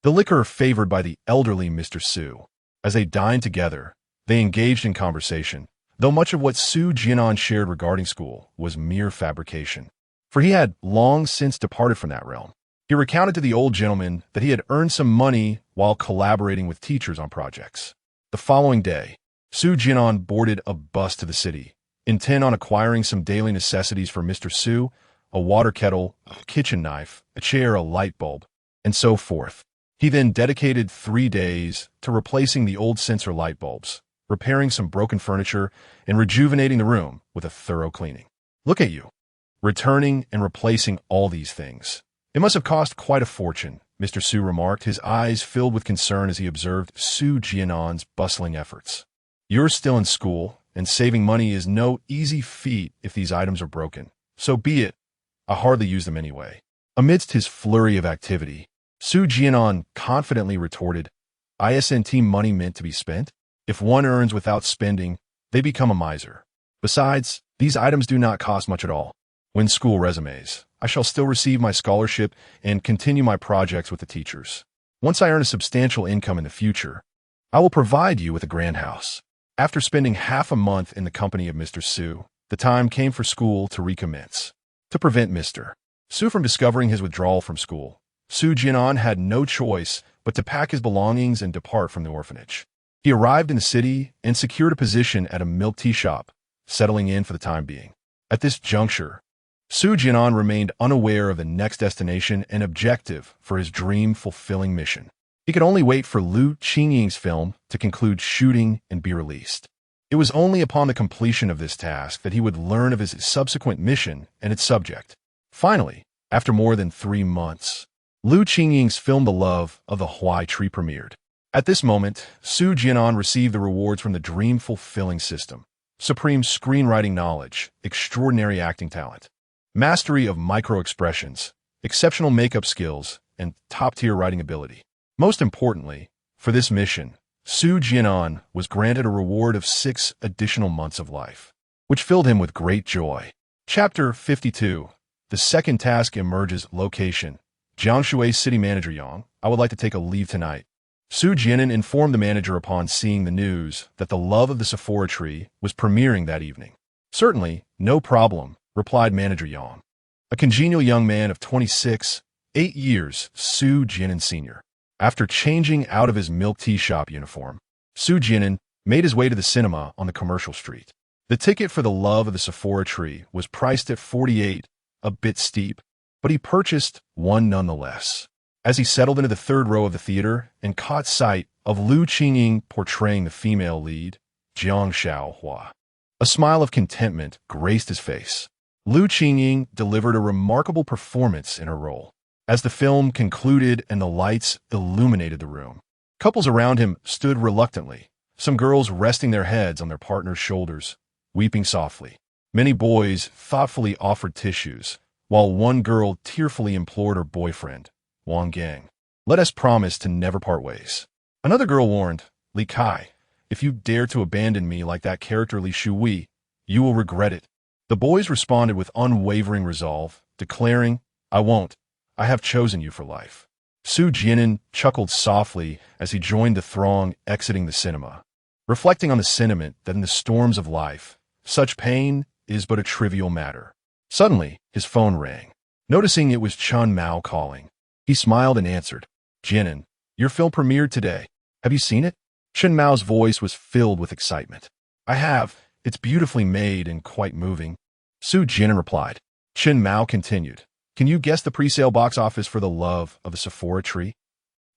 the liquor favored by the elderly Mr. Su. As they dined together, they engaged in conversation, though much of what Su Jian'an shared regarding school was mere fabrication, for he had long since departed from that realm. He recounted to the old gentleman that he had earned some money while collaborating with teachers on projects. The following day, Su Jian'an boarded a bus to the city, intent on acquiring some daily necessities for Mr. Su, a water kettle, a kitchen knife, a chair, a light bulb, and so forth. He then dedicated 3 days to replacing the old sensor light bulbs, repairing some broken furniture, and rejuvenating the room with a thorough cleaning. Look at you, returning and replacing all these things. It must have cost quite a fortune, Mr. Su remarked, his eyes filled with concern as he observed Su Jian'an's bustling efforts. You're still in school, and saving money is no easy feat if these items are broken. So be it. I hardly use them anyway. Amidst his flurry of activity, Su Jian'an confidently retorted, "Isn't money meant to be spent? If one earns without spending, they become a miser. Besides, these items do not cost much at all. When school resumes, I shall still receive my scholarship and continue my projects with the teachers. Once I earn a substantial income in the future, I will provide you with a grand house." After spending half a month in the company of Mr. Su, the time came for school to recommence. To prevent Mr. Su from discovering his withdrawal from school, Su Jian'an had no choice but to pack his belongings and depart from the orphanage. He arrived in the city and secured a position at a milk tea shop, settling in for the time being. At this juncture, Su Jian'an remained unaware of the next destination and objective for his dream-fulfilling mission. He could only wait for Lu Qingying's film to conclude shooting and be released. It was only upon the completion of this task that he would learn of his subsequent mission and its subject. Finally, after more than 3 months, Lu Qingying's film The Love of the Huai Tree premiered. At this moment, Su Jian'an received the rewards from the dream-fulfilling system: supreme screenwriting knowledge, extraordinary acting talent, mastery of micro-expressions, exceptional makeup skills, and top-tier writing ability. Most importantly, for this mission, Su Jian'an was granted a reward of 6 additional months of life, which filled him with great joy. Chapter 52. The second task emerges. Location: Jiangshui City Manager Yang. I would like to take a leave tonight. Su Jian'an informed the manager upon seeing the news that The Love of the Sephora Tree was premiering that evening. Certainly, no problem, replied Manager Yang, a congenial young man of 26, 8 years, Su Jian'an Sr. After changing out of his milk tea shop uniform, Su Jian'an made his way to the cinema on the commercial street. The ticket for The Love of the Sephora Tree was priced at 48, a bit steep, but he purchased one nonetheless. As he settled into the third row of the theater and caught sight of Lu Qingying portraying the female lead, Jiang Xiaohua, a smile of contentment graced his face. Lu Qingying delivered a remarkable performance in her role. As the film concluded and the lights illuminated the room, couples around him stood reluctantly, some girls resting their heads on their partner's shoulders, weeping softly. Many boys thoughtfully offered tissues, while one girl tearfully implored her boyfriend, Wang Gang, "Let us promise to never part ways." Another girl warned, "Li Kai, if you dare to abandon me like that character Li Shui, you will regret it." The boys responded with unwavering resolve, declaring, "I won't. I have chosen you for life." Su Jian'an chuckled softly as he joined the throng exiting the cinema, reflecting on the sentiment that in the storms of life, such pain is but a trivial matter. Suddenly, his phone rang. Noticing it was Chun Mao calling, he smiled and answered, "Jian'an, your film premiered today. Have you seen it?" Chun Mao's voice was filled with excitement. "I have. It's beautifully made and quite moving." Su Jian'an replied. Chun Mao continued, "Can you guess the pre-sale box office for The Love of the Sephora Tree?"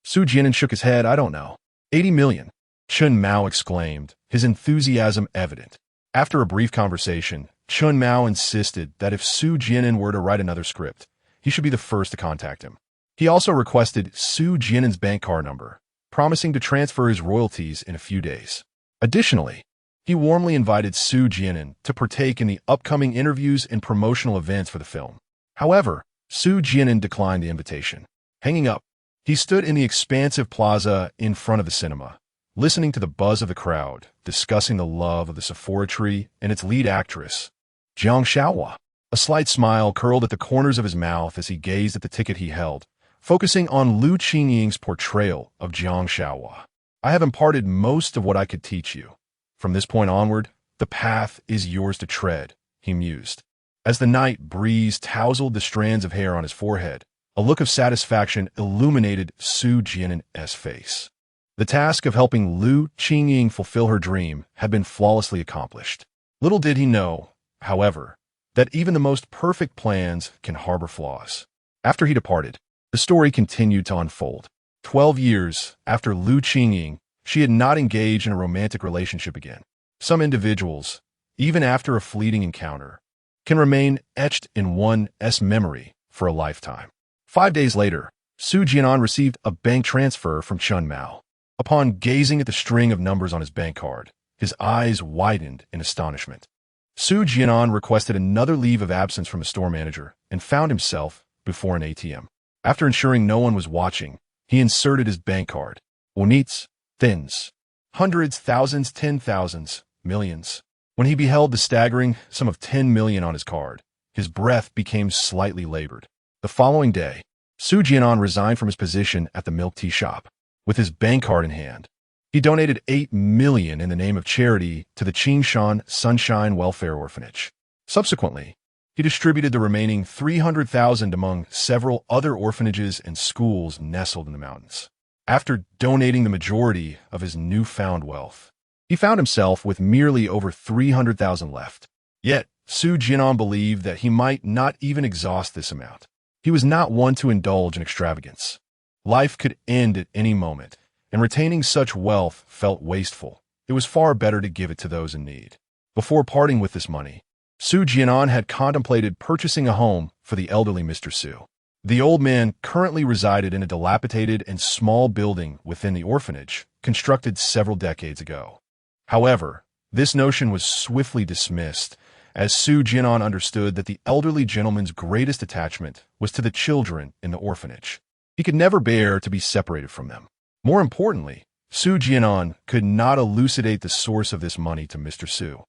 Su Jian'an shook his head. "I don't know." 80 million. Chun Mao exclaimed, his enthusiasm evident. After a brief conversation, Chun Mao insisted that if Su Jian'an were to write another script, he should be the first to contact him. He also requested Su Jian'an's bank card number, promising to transfer his royalties in a few days. Additionally, he warmly invited Su Jian'an to partake in the upcoming interviews and promotional events for the film. However, Su Jian'an declined the invitation. Hanging up, he stood in the expansive plaza in front of the cinema, listening to the buzz of the crowd, discussing the love of the Sephora tree and its lead actress, Jiang Shaohua. A slight smile curled at the corners of his mouth as he gazed at the ticket he held, focusing on Lu Qingying's portrayal of Jiang Shaohua. I have imparted most of what I could teach you. From this point onward, the path is yours to tread, he mused. As the night breeze tousled the strands of hair on his forehead, a look of satisfaction illuminated Su Jian'an's face. The task of helping Lu Qingying fulfill her dream had been flawlessly accomplished. Little did he know, however, that even the most perfect plans can harbor flaws. After he departed, the story continued to unfold. 12 years after Lu Qingying, she had not engaged in a romantic relationship again. Some individuals, even after a fleeting encounter, can remain etched in one's memory for a lifetime. 5 days later, Su Jian'an received a bank transfer from Chun Mao. Upon gazing at the string of numbers on his bank card, his eyes widened in astonishment. Su Jian'an requested another leave of absence from a store manager and found himself before an ATM. After ensuring no one was watching, he inserted his bank card. Units, thins, hundreds, thousands, 10,000s, millions. When he beheld the staggering sum of 10 million on his card, his breath became slightly labored. The following day, Su Jian'an resigned from his position at the milk tea shop. With his bank card in hand, he donated 8 million in the name of charity to the Qingshan Sunshine Welfare Orphanage. Subsequently, he distributed the remaining 300,000 among several other orphanages and schools nestled in the mountains. After donating the majority of his newfound wealth, he found himself with merely over 300,000 left. Yet, Su Jian'an believed that he might not even exhaust this amount. He was not one to indulge in extravagance. Life could end at any moment, and retaining such wealth felt wasteful. It was far better to give it to those in need. Before parting with this money, Su Jian'an had contemplated purchasing a home for the elderly Mr. Su. The old man currently resided in a dilapidated and small building within the orphanage, constructed several decades ago. However, this notion was swiftly dismissed, as Su Jian'an understood that the elderly gentleman's greatest attachment was to the children in the orphanage. He could never bear to be separated from them. More importantly, Su Jian'an could not elucidate the source of this money to Mr. Su.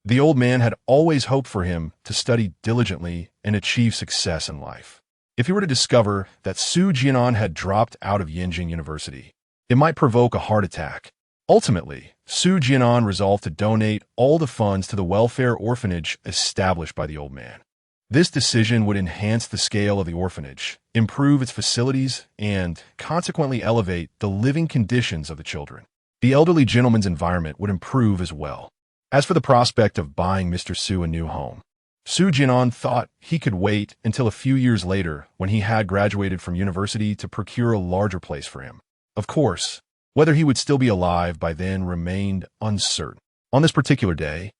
The old man had always hoped for him to study diligently and achieve success in life. If he were to discover that Su Jian'an had dropped out of Yinjing University, it might provoke a heart attack. Ultimately, Su Jian'an resolved to donate all the funds to the welfare orphanage established by the old man. This decision would enhance the scale of the orphanage, improve its facilities, and consequently elevate the living conditions of the children. The elderly gentleman's environment would improve as well. As for the prospect of buying Mr. Su a new home, Su Jian'an thought he could wait until a few years later when he had graduated from university to procure a larger place for him. Of course, whether he would still be alive by then remained uncertain. On this particular day,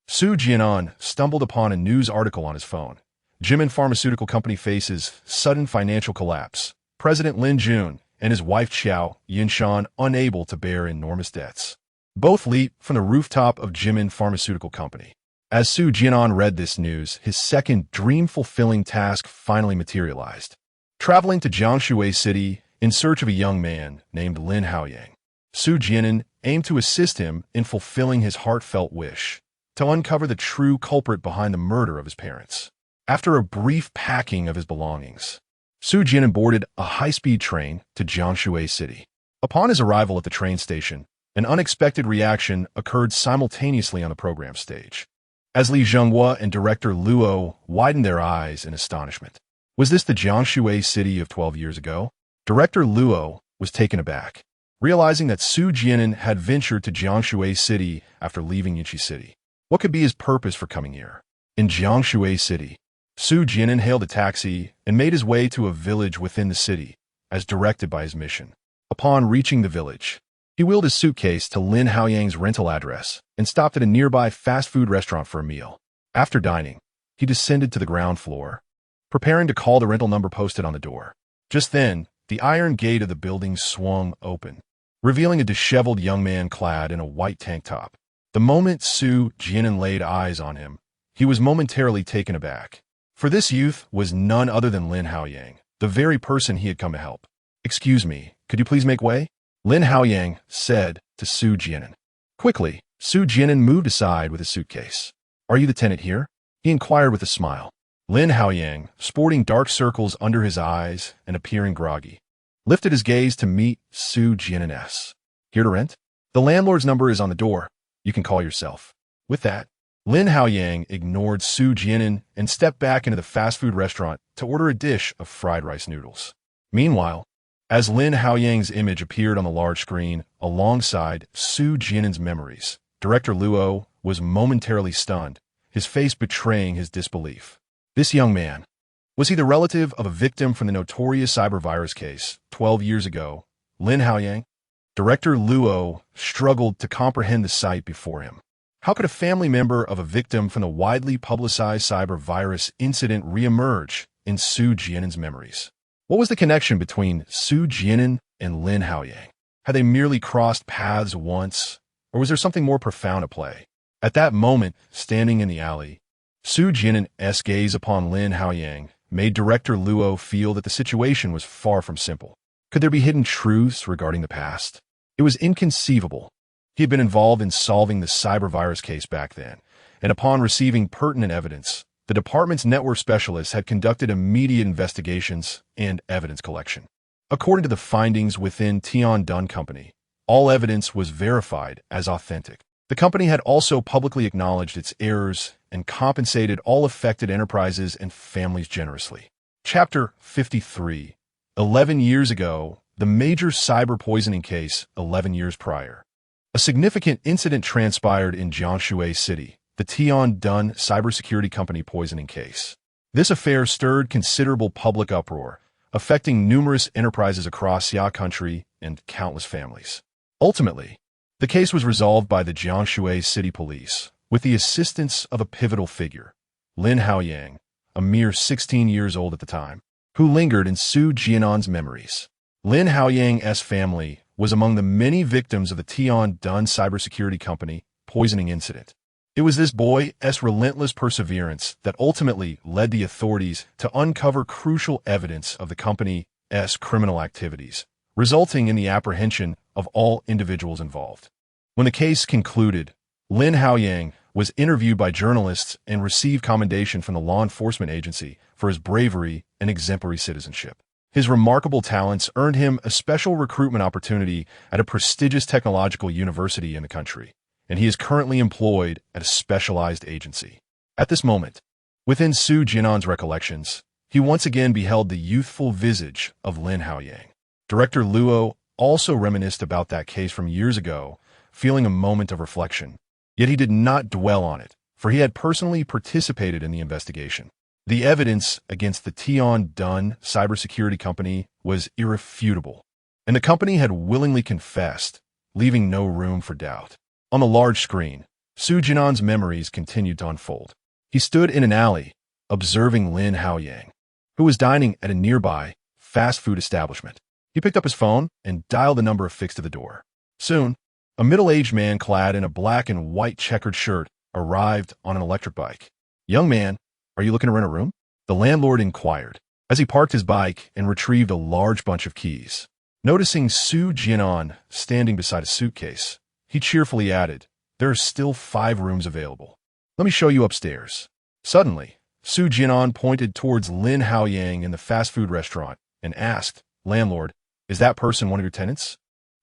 Su Jian'an stumbled upon a news article on his phone. Jian'an Pharmaceutical Company faces sudden financial collapse. President Lin Jun and his wife Qiao Yinshan unable to bear enormous debts. Both leaped from the rooftop of Jian'an Pharmaceutical Company. As Su Jian'an read this news, his second dream-fulfilling task finally materialized. Traveling to Jiangshui City in search of a young man named Lin Haoyang, Su Jian'an aimed to assist him in fulfilling his heartfelt wish to uncover the true culprit behind the murder of his parents. After a brief packing of his belongings, Su Jian'an boarded a high-speed train to Jiangshui City. Upon his arrival at the train station, an unexpected reaction occurred simultaneously on the program stage. As Li Zhenghua and director Luo widened their eyes in astonishment. Was this the Jiangshui City of 12 years ago? Director Luo was taken aback, realizing that Su Jian'an had ventured to Jiangshui City after leaving Yinchi City. What could be his purpose for coming here? In Jiangshui City, Su Jian'an hailed a taxi and made his way to a village within the city, as directed by his mission. Upon reaching the village, he wheeled his suitcase to Lin Haoyang's rental address and stopped at a nearby fast food restaurant for a meal. After dining, he descended to the ground floor, preparing to call the rental number posted on the door. Just then, the iron gate of the building swung open, revealing a disheveled young man clad in a white tank top. The moment Su Jian'an laid eyes on him, he was momentarily taken aback. For this youth was none other than Lin Haoyang, the very person he had come to help. "Excuse me, could you please make way?" Lin Haoyang said to Su Jian'an. Quickly, Su Jian'an moved aside with his suitcase. "Are you the tenant here?" he inquired with a smile. Lin Haoyang, sporting dark circles under his eyes and appearing groggy, lifted his gaze to meet Su Jian'an's. "Here to rent? The landlord's number is on the door. You can call yourself." With that, Lin Haoyang ignored Su Jian'an and stepped back into the fast food restaurant to order a dish of fried rice noodles. Meanwhile, as Lin Haoyang's image appeared on the large screen alongside Su Jian'an's memories, Director Luo was momentarily stunned, his face betraying his disbelief. This young man, was he the relative of a victim from the notorious cyber virus case 12 years ago? Lin Haoyang? Director Luo struggled to comprehend the sight before him. How could a family member of a victim from the widely publicized cyber virus incident reemerge in Su Jian'an's memories? What was the connection between Su Jian'an and Lin Haoyang? Had they merely crossed paths once, or was there something more profound at play? At that moment, standing in the alley, Su Jian'an's gaze upon Lin Haoyang made Director Luo feel that the situation was far from simple. Could there be hidden truths regarding the past? It was inconceivable. He had been involved in solving the cyber virus case back then, and upon receiving pertinent evidence, the department's network specialists had conducted immediate investigations and evidence collection. According to the findings within Tian Company, all evidence was verified as authentic. The company had also publicly acknowledged its errors and compensated all affected enterprises and families generously. Chapter 53. 11 years ago, the major cyber poisoning case 11 years prior. A significant incident transpired in Jiangsu City, the Tian cybersecurity company poisoning case. This affair stirred considerable public uproar, affecting numerous enterprises across Xia country and countless families. Ultimately, the case was resolved by the Jiangsu City Police, with the assistance of a pivotal figure, Lin Haoyang, a mere 16 years old at the time, who lingered in Su Jian'an's memories. Lin Haoyang's family was among the many victims of the Tian cybersecurity company poisoning incident. It was this boy's relentless perseverance that ultimately led the authorities to uncover crucial evidence of the company's criminal activities, resulting in the apprehension of all individuals involved. When the case concluded, Lin Haoyang was interviewed by journalists and received commendation from the law enforcement agency for his bravery and exemplary citizenship. His remarkable talents earned him a special recruitment opportunity at a prestigious technological university in the country, and he is currently employed at a specialized agency. At this moment, within Su Jian'an's recollections, he once again beheld the youthful visage of Lin Haoyang. Director Luo also reminisced about that case from years ago, feeling a moment of reflection. Yet he did not dwell on it, for he had personally participated in the investigation. The evidence against the Tian cybersecurity company was irrefutable, and the company had willingly confessed, leaving no room for doubt. On the large screen, Su Jian'an's memories continued to unfold. He stood in an alley, observing Lin Haoyang, who was dining at a nearby fast food establishment. He picked up his phone and dialed the number affixed to the door. Soon, a middle-aged man clad in a black and white checkered shirt arrived on an electric bike. "Young man, are you looking to rent a room?" the landlord inquired, as he parked his bike and retrieved a large bunch of keys. Noticing Su Jian'an standing beside a suitcase, he cheerfully added, "There are still 5 rooms available. Let me show you upstairs." Suddenly, Su Jian'an pointed towards Lin Haoyang in the fast food restaurant and asked, "Landlord, is that person one of your tenants?"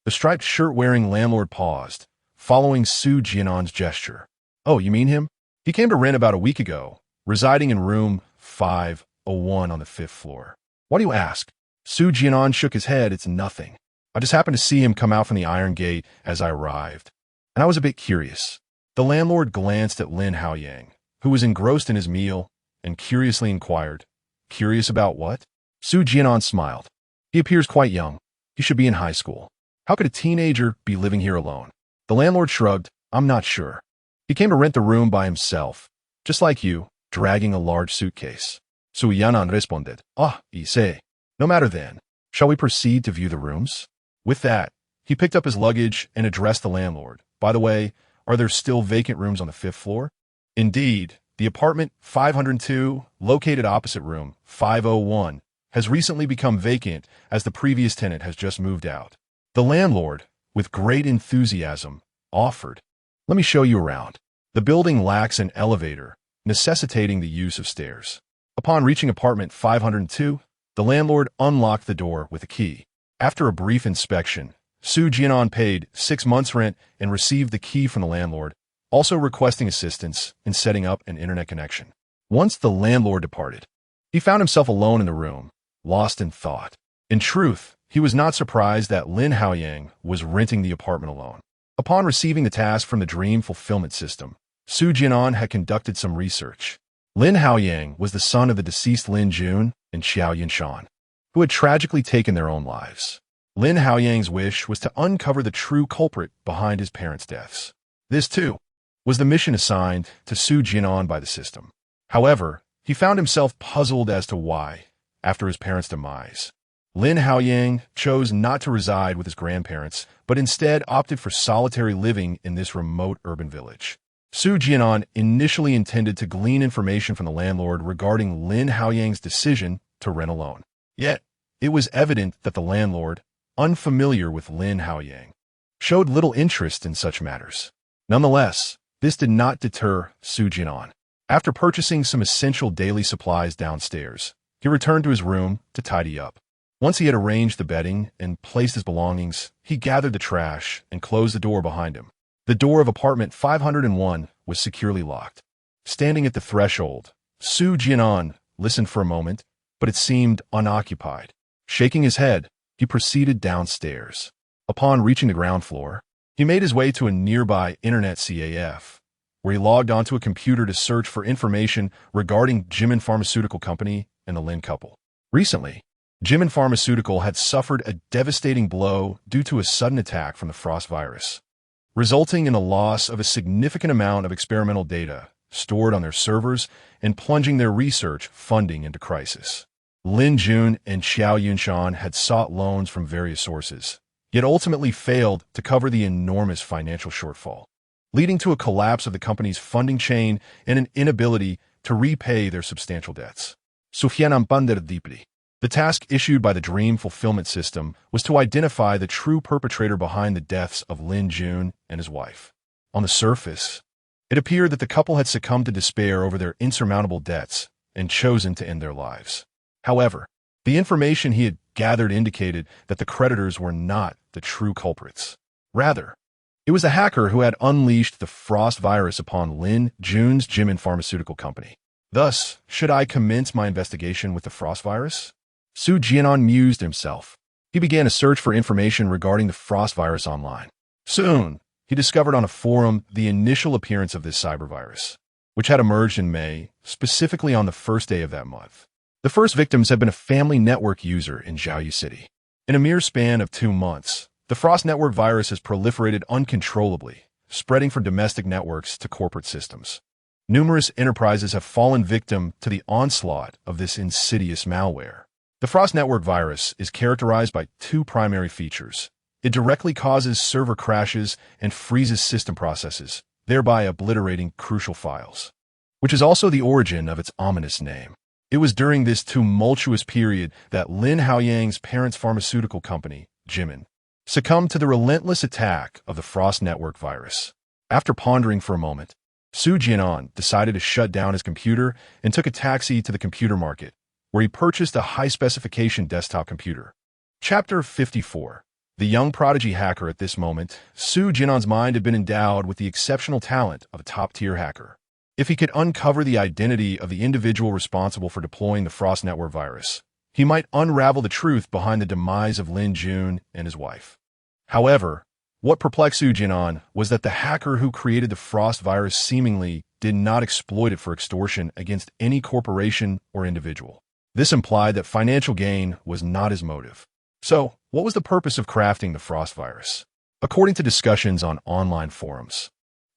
The striped shirt-wearing landlord paused, following Su Jian'an's gesture. "Oh, you mean him? He came to rent about a week ago, residing in room 501 on the 5th floor." "Why do you ask?" Su Jian'an shook his head. "It's nothing. I just happened to see him come out from the iron gate as I arrived, and I was a bit curious." The landlord glanced at Lin Haoyang, who was engrossed in his meal, and curiously inquired, "Curious about what?" Su Jian'an smiled. "He appears quite young. He should be in high school. How could a teenager be living here alone?" The landlord shrugged. "I'm not sure. He came to rent the room by himself, just like you, dragging a large suitcase. Su Jian'an responded, "Ah, y sé. No matter then. Shall we proceed to view the rooms?" With that, he picked up his luggage and addressed the landlord. "By the way, are there still vacant rooms on the 5th floor?" Indeed, the apartment 502, located opposite room 501, has recently become vacant as the previous tenant has just moved out. The landlord, with great enthusiasm, offered, "Let me show you around." The building lacks an elevator, necessitating the use of stairs. Upon reaching apartment 502, the landlord unlocked the door with a key. After a brief inspection, Su Jian'an paid 6 months' rent and received the key from the landlord, also requesting assistance in setting up an internet connection. Once the landlord departed, he found himself alone in the room, lost in thought. In truth, he was not surprised that Lin Haoyang was renting the apartment alone. Upon receiving the task from the dream fulfillment system, Su Jian'an had conducted some research. Lin Haoyang was the son of the deceased Lin Jun and Xiao Yinshan, who had tragically taken their own lives. Lin Haoyang's wish was to uncover the true culprit behind his parents' deaths. This, too, was the mission assigned to Su Jian'an by the system. However, he found himself puzzled as to why, after his parents' demise, Lin Haoyang chose not to reside with his grandparents, but instead opted for solitary living in this remote urban village. Su Jian'an initially intended to glean information from the landlord regarding Lin Haoyang's decision to rent alone. Yet, it was evident that the landlord, unfamiliar with Lin Haoyang, showed little interest in such matters. Nonetheless, this did not deter Su Jian'an. After purchasing some essential daily supplies downstairs, he returned to his room to tidy up. Once he had arranged the bedding and placed his belongings, he gathered the trash and closed the door behind him. The door of apartment 501 was securely locked. Standing at the threshold, Su Jian'an listened for a moment, but it seemed unoccupied. Shaking his head, he proceeded downstairs. Upon reaching the ground floor, he made his way to a nearby internet CAF, where he logged onto a computer to search for information regarding Jian'an Pharmaceutical Company and the Lin couple. Recently, Jian'an Pharmaceutical had suffered a devastating blow due to a sudden attack from the frost virus, resulting in the loss of a significant amount of experimental data stored on their servers and plunging their research funding into crisis. Lin Jun and Xiao Yinshan had sought loans from various sources, yet ultimately failed to cover the enormous financial shortfall, leading to a collapse of the company's funding chain and an inability to repay their substantial debts. Su Jian'an pondered deeply. The task issued by the Dream Fulfillment System was to identify the true perpetrator behind the deaths of Lin Jun and his wife. On the surface, it appeared that the couple had succumbed to despair over their insurmountable debts and chosen to end their lives. However, the information he had gathered indicated that the creditors were not the true culprits. Rather, it was a hacker who had unleashed the frost virus upon Lin Jun's Jian'an Pharmaceutical Company. Thus, should I commence my investigation with the frost virus? Su Jian'an mused himself. He began a search for information regarding the frost virus online. Soon, he discovered on a forum the initial appearance of this cyber virus, which had emerged in May, specifically on the first day of that month. The first victims had been a family network user in Jiaoyu City. In a mere span of 2 months, the Frost Network virus has proliferated uncontrollably, spreading from domestic networks to corporate systems. Numerous enterprises have fallen victim to the onslaught of this insidious malware. The Frost Network virus is characterized by 2 primary features. It directly causes server crashes and freezes system processes, thereby obliterating crucial files, which is also the origin of its ominous name. It was during this tumultuous period that Lin Haoyang's parents' pharmaceutical company, Jian'an, succumbed to the relentless attack of the Frost Network virus. After pondering for a moment, Su Jian'an decided to shut down his computer and took a taxi to the computer market, where he purchased a high-specification desktop computer. Chapter 54. The young prodigy hacker. At this moment, Su Jian'an's mind had been endowed with the exceptional talent of a top-tier hacker. If he could uncover the identity of the individual responsible for deploying the Frost Network virus, he might unravel the truth behind the demise of Lin Jun and his wife. However, what perplexed Su Jian'an was that the hacker who created the Frost virus seemingly did not exploit it for extortion against any corporation or individual. This implied that financial gain was not his motive. So, what was the purpose of crafting the Frost virus? According to discussions on online forums,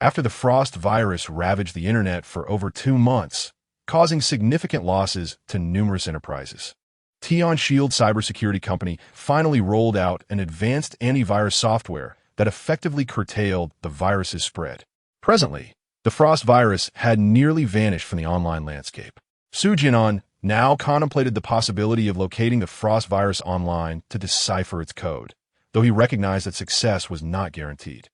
after the Frost virus ravaged the internet for over 2 months, causing significant losses to numerous enterprises. Tian Shield cybersecurity company finally rolled out an advanced antivirus software that effectively curtailed the virus's spread. Presently, the Frost virus had nearly vanished from the online landscape. Su Jian'an now contemplated the possibility of locating the Frost virus online to decipher its code, though he recognized that success was not guaranteed.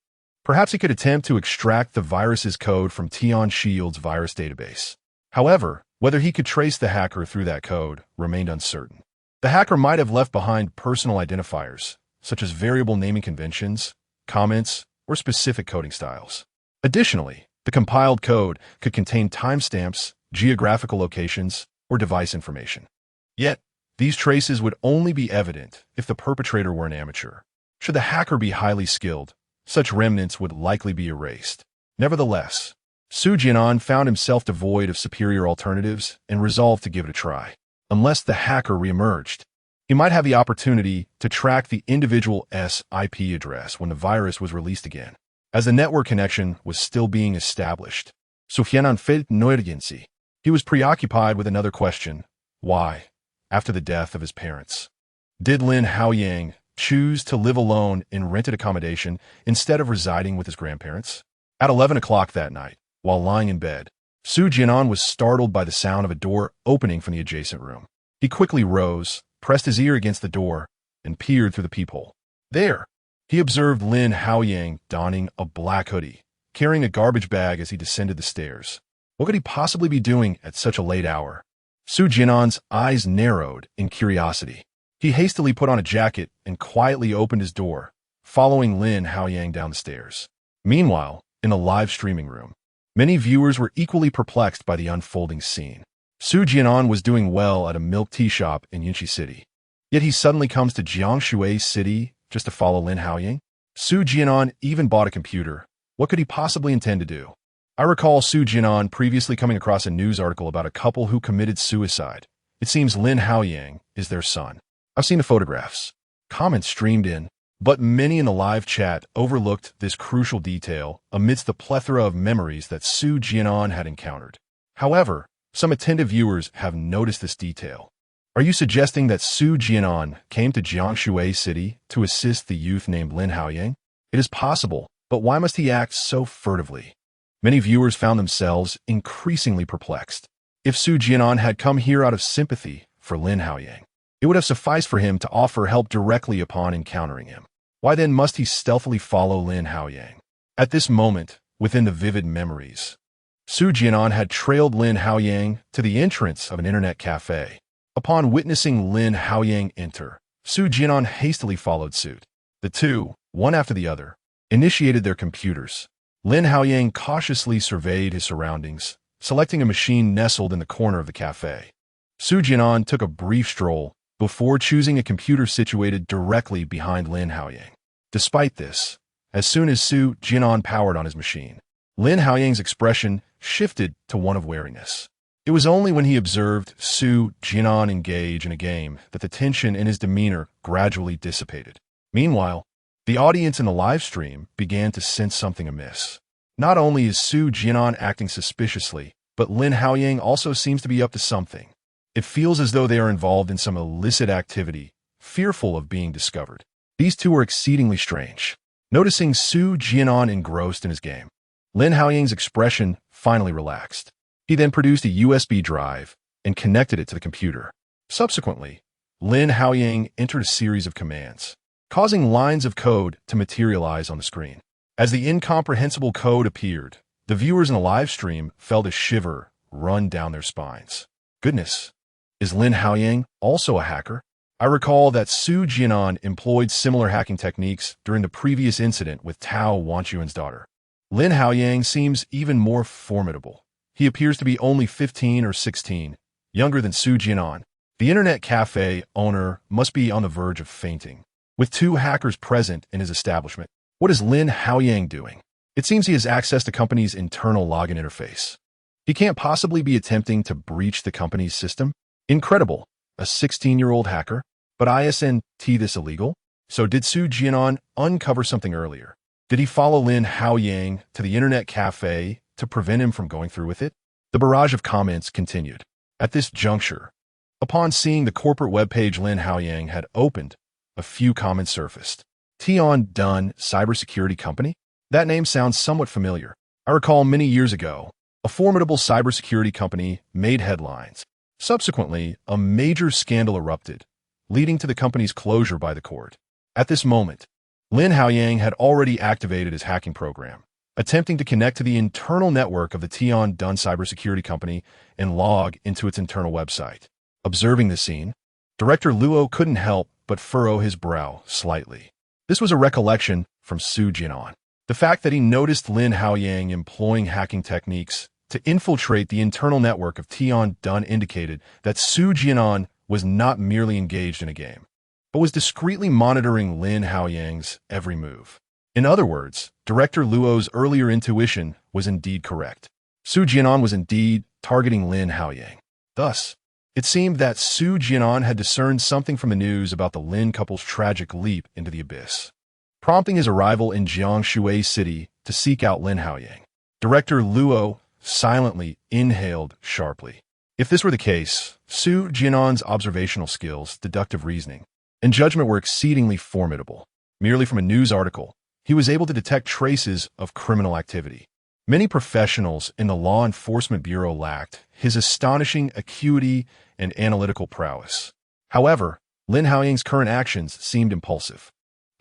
Perhaps he could attempt to extract the virus's code from Tian Shield's virus database. However, whether he could trace the hacker through that code remained uncertain. The hacker might have left behind personal identifiers, such as variable naming conventions, comments, or specific coding styles. Additionally, the compiled code could contain timestamps, geographical locations, or device information. Yet, these traces would only be evident if the perpetrator were an amateur. Should the hacker be highly skilled, such remnants would likely be erased. Nevertheless, Su Jian'an found himself devoid of superior alternatives and resolved to give it a try. Unless the hacker reemerged, he might have the opportunity to track the individual IP address when the virus was released again. As the network connection was still being established, Su Jian'an felt no urgency. He was preoccupied with another question: why, after the death of his parents, did Lin Haoyang choose to live alone in rented accommodation instead of residing with his grandparents? At 11 o'clock that night, while lying in bed, Su Jian'an was startled by the sound of a door opening from the adjacent room. He quickly rose, pressed his ear against the door, and peered through the peephole. There, he observed Lin Haoyang donning a black hoodie, carrying a garbage bag as he descended the stairs. What could he possibly be doing at such a late hour? Su Jian'an's eyes narrowed in curiosity. He hastily put on a jacket and quietly opened his door, following Lin Haoyang down the stairs. Meanwhile, in a live streaming room, many viewers were equally perplexed by the unfolding scene. Su Jian'an was doing well at a milk tea shop in Yunqi City. Yet he suddenly comes to Jiangshui City just to follow Lin Haoyang. Su Jian'an even bought a computer. What could he possibly intend to do? I recall Su Jian'an previously coming across a news article about a couple who committed suicide. It seems Lin Haoyang is their son. I've seen the photographs. Comments streamed in, but many in the live chat overlooked this crucial detail amidst the plethora of memories that Su Jian'an had encountered. However, some attentive viewers have noticed this detail. Are you suggesting that Su Jian'an came to Jiangshui City to assist the youth named Lin Haoyang? It is possible, but why must he act so furtively? Many viewers found themselves increasingly perplexed. If Su Jian'an had come here out of sympathy for Lin Haoyang, it would have sufficed for him to offer help directly upon encountering him. Why then must he stealthily follow Lin Haoyang? At this moment, within the vivid memories, Su Jian'an had trailed Lin Haoyang to the entrance of an internet cafe. Upon witnessing Lin Haoyang enter, Su Jian'an hastily followed suit. The two, one after the other, initiated their computers. Lin Haoyang cautiously surveyed his surroundings, selecting a machine nestled in the corner of the cafe. Su Jian'an took a brief stroll before choosing a computer situated directly behind Lin Haoyang. Despite this, as soon as Su Jian'an powered on his machine, Lin Haoyang's expression shifted to one of wariness. It was only when he observed Su Jian'an engage in a game that the tension in his demeanor gradually dissipated. Meanwhile, the audience in the live stream began to sense something amiss. Not only is Su Jian'an acting suspiciously, but Lin Haoyang also seems to be up to something. It feels as though they are involved in some illicit activity, fearful of being discovered. These two are exceedingly strange. Noticing Su Jian'an engrossed in his game, Lin Haoyang's expression finally relaxed. He then produced a USB drive and connected it to the computer. Subsequently, Lin Haoyang entered a series of commands, causing lines of code to materialize on the screen. As the incomprehensible code appeared, the viewers in the live stream felt a shiver run down their spines. Goodness, is Lin Haoyang also a hacker? I recall that Su Jian'an employed similar hacking techniques during the previous incident with Tao Wanchuan's daughter. Lin Haoyang seems even more formidable. He appears to be only 15 or 16, younger than Su Jian'an. The internet cafe owner must be on the verge of fainting. With two hackers present in his establishment, what is Lin Haoyang doing? It seems he has access to company's internal login interface. He can't possibly be attempting to breach the company's system? Incredible, a 16-year-old hacker? But isn't this illegal? So did Su Jian'an uncover something earlier? Did he follow Lin Haoyang to the internet cafe to prevent him from going through with it? The barrage of comments continued. At this juncture, upon seeing the corporate webpage Lin Haoyang had opened, a few comments surfaced. Jian'an cybersecurity company? That name sounds somewhat familiar. I recall many years ago, a formidable cybersecurity company made headlines. Subsequently, a major scandal erupted, leading to the company's closure by the court. At this moment, Lin Haoyang had already activated his hacking program, attempting to connect to the internal network of the Jian'an cybersecurity company and log into its internal website. Observing the scene, Director Luo couldn't help but furrow his brow slightly. This was a recollection from Su Jian'an. The fact that he noticed Lin Haoyang employing hacking techniques to infiltrate the internal network of Jian'an indicated that Su Jian'an was not merely engaged in a game, but was discreetly monitoring Lin Haoyang's every move. In other words, Director Luo's earlier intuition was indeed correct. Su Jian'an was indeed targeting Lin Haoyang. Thus, it seemed that Su Jian'an had discerned something from the news about the Lin couple's tragic leap into the abyss, prompting his arrival in Jiangshui City to seek out Lin Haoyang. Director Luo silently inhaled sharply. If this were the case, Su Jian'an's observational skills, deductive reasoning, and judgment were exceedingly formidable. Merely from a news article, he was able to detect traces of criminal activity. Many professionals in the Law Enforcement Bureau lacked his astonishing acuity and analytical prowess. However, Lin Haoyang's current actions seemed impulsive.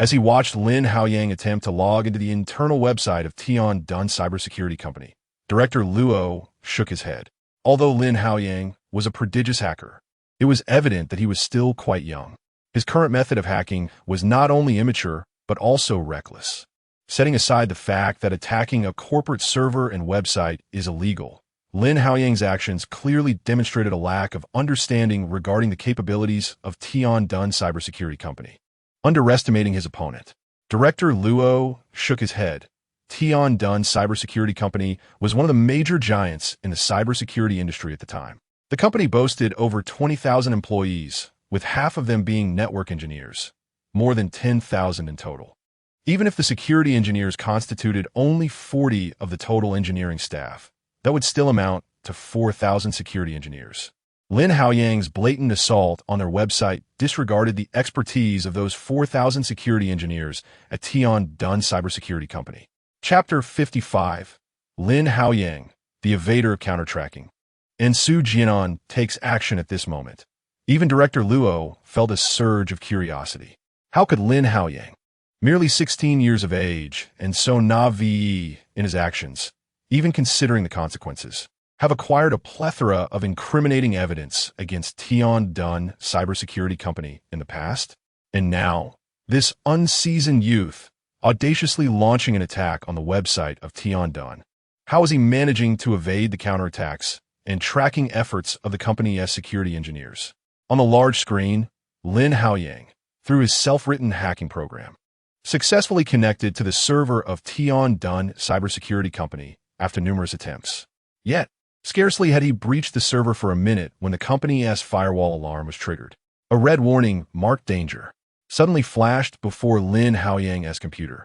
As he watched Lin Haoyang attempt to log into the internal website of Jian'an cybersecurity company, Director Luo shook his head. Although Lin Haoyang was a prodigious hacker, it was evident that he was still quite young. His current method of hacking was not only immature, but also reckless. Setting aside the fact that attacking a corporate server and website is illegal, Lin Haoyang's actions clearly demonstrated a lack of understanding regarding the capabilities of Jian'an cybersecurity company. Underestimating his opponent, Director Luo shook his head. Jian'an cybersecurity company was one of the major giants in the cybersecurity industry at the time. The company boasted over 20,000 employees, with half of them being network engineers, more than 10,000 in total. Even if the security engineers constituted only 40 of the total engineering staff, that would still amount to 4,000 security engineers. Lin Haoyang's blatant assault on their website disregarded the expertise of those 4,000 security engineers at Jian'an cybersecurity company. Chapter 55. Lin Haoyang, the evader of counter-tracking. And Su Jian'an takes action at this moment. Even Director Luo felt a surge of curiosity. How could Lin Haoyang, merely 16 years of age and so naive in his actions, even considering the consequences, have acquired a plethora of incriminating evidence against Jian'an cybersecurity company in the past? And now, this unseasoned youth audaciously launching an attack on the website of Jian'an. How is he managing to evade the counterattacks and tracking efforts of the company's security engineers? On the large screen, Lin Haoyang, through his self-written hacking program, successfully connected to the server of Jian'an cybersecurity company after numerous attempts. Yet, scarcely had he breached the server for a minute when the company's firewall alarm was triggered. A red warning marked danger suddenly flashed before Lin Haoyang's computer,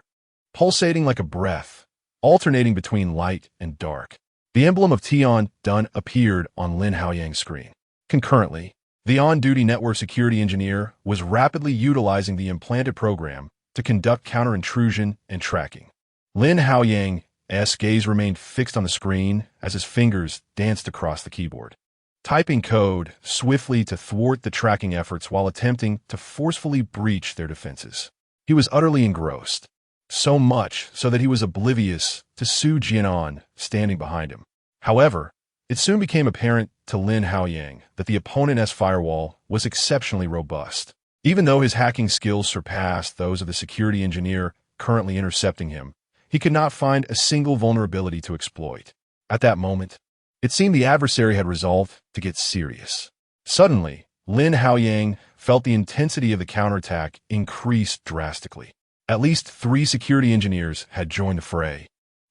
pulsating like a breath, alternating between light and dark. The emblem of Jian'an appeared on Lin Haoyang's screen. Concurrently, the on-duty network security engineer was rapidly utilizing the implanted program to conduct counter-intrusion and tracking. Lin Haoyang's gaze remained fixed on the screen as his fingers danced across the keyboard, typing code swiftly to thwart the tracking efforts while attempting to forcefully breach their defenses. He was utterly engrossed, so much so that he was oblivious to Su Jian'an standing behind him. However, it soon became apparent to Lin Haoyang that the opponent's firewall was exceptionally robust. Even though his hacking skills surpassed those of the security engineer currently intercepting him, he could not find a single vulnerability to exploit. At that moment, it seemed the adversary had resolved to get serious. Suddenly, Lin Haoyang felt the intensity of the counterattack increase drastically. At least 3 security engineers had joined the fray,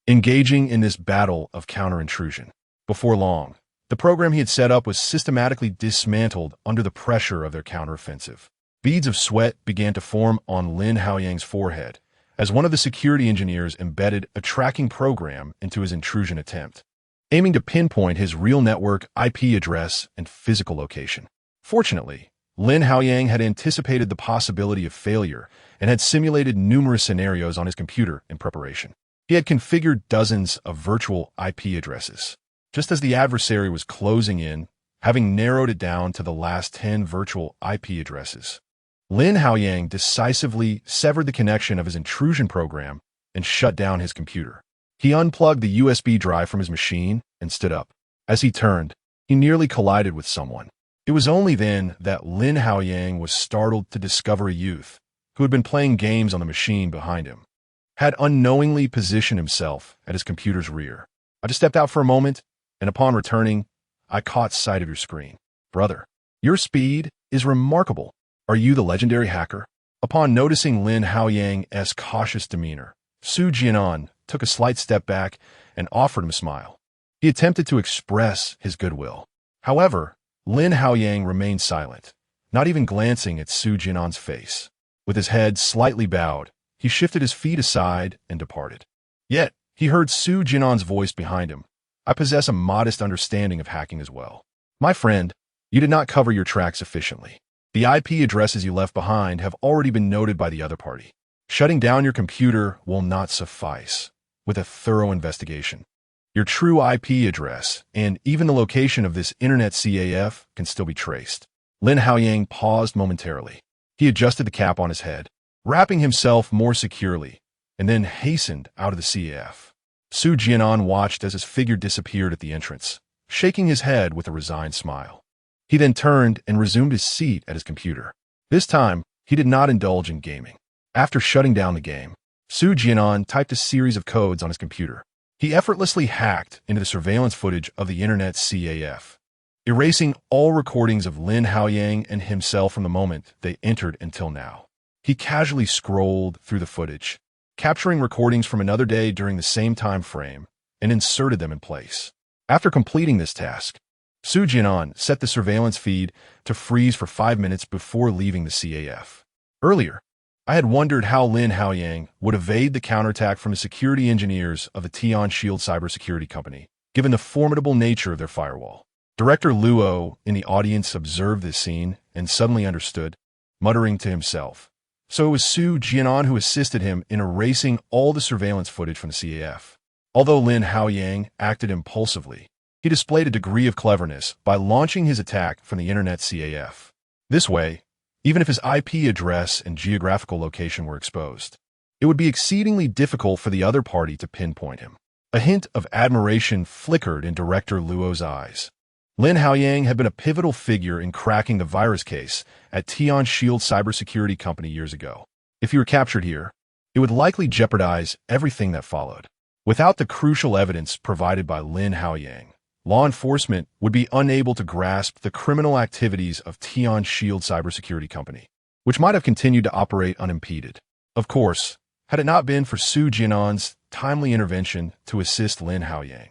engaging in this battle of counter-intrusion. Before long, the program he had set up was systematically dismantled under the pressure of their counteroffensive. Beads of sweat began to form on Lin Haoyang's forehead as one of the security engineers embedded a tracking program into his intrusion attempt, aiming to pinpoint his real network IP address and physical location. Fortunately, Lin Haoyang had anticipated the possibility of failure and had simulated numerous scenarios on his computer in preparation. He had configured dozens of virtual IP addresses. Just as the adversary was closing in, having narrowed it down to the last 10 virtual IP addresses, Lin Haoyang decisively severed the connection of his intrusion program and shut down his computer. He unplugged the USB drive from his machine and stood up. As he turned, he nearly collided with someone. It was only then that Lin Haoyang was startled to discover a youth who had been playing games on the machine behind him, had unknowingly positioned himself at his computer's rear. I just stepped out for a moment, and upon returning, I caught sight of your screen. Brother, your speed is remarkable. Are you the legendary hacker? Upon noticing Lin Haoyang's cautious demeanor, Su Jian'an took a slight step back and offered him a smile. He attempted to express his goodwill. However, Lin Haoyang remained silent, not even glancing at Su Jian'an's face. With his head slightly bowed, he shifted his feet aside and departed. Yet, he heard Su Jian'an's voice behind him. I possess a modest understanding of hacking as well. My friend, you did not cover your tracks efficiently. The IP addresses you left behind have already been noted by the other party. Shutting down your computer will not suffice. With a thorough investigation, your true IP address and even the location of this internet CAF can still be traced. Lin Haoyang paused momentarily. He adjusted the cap on his head, wrapping himself more securely, and then hastened out of the CAF. Su Jian'an watched as his figure disappeared at the entrance, shaking his head with a resigned smile. He then turned and resumed his seat at his computer. This time, he did not indulge in gaming. After shutting down the game, Su Jian'an typed a series of codes on his computer. He effortlessly hacked into the surveillance footage of the internet CAF, erasing all recordings of Lin Haoyang and himself from the moment they entered until now. He casually scrolled through the footage, capturing recordings from another day during the same time frame, and inserted them in place. After completing this task, Su Jian'an set the surveillance feed to freeze for 5 minutes before leaving the CAF. Earlier, I had wondered how Lin Haoyang would evade the counterattack from the security engineers of the Tian Shield cybersecurity company, given the formidable nature of their firewall. Director Luo in the audience observed this scene and suddenly understood, muttering to himself. So it was Su Jian'an who assisted him in erasing all the surveillance footage from the CAF. Although Lin Haoyang acted impulsively, he displayed a degree of cleverness by launching his attack from the internet CAF. This way, even if his IP address and geographical location were exposed, it would be exceedingly difficult for the other party to pinpoint him. A hint of admiration flickered in Director Luo's eyes. Lin Haoyang had been a pivotal figure in cracking the virus case at Tian Shield cybersecurity company years ago. If he were captured here, it would likely jeopardize everything that followed. Without the crucial evidence provided by Lin Haoyang, law enforcement would be unable to grasp the criminal activities of Tian Shield cybersecurity company, which might have continued to operate unimpeded. Of course, had it not been for Su Jian'an's timely intervention to assist Lin Haoyang,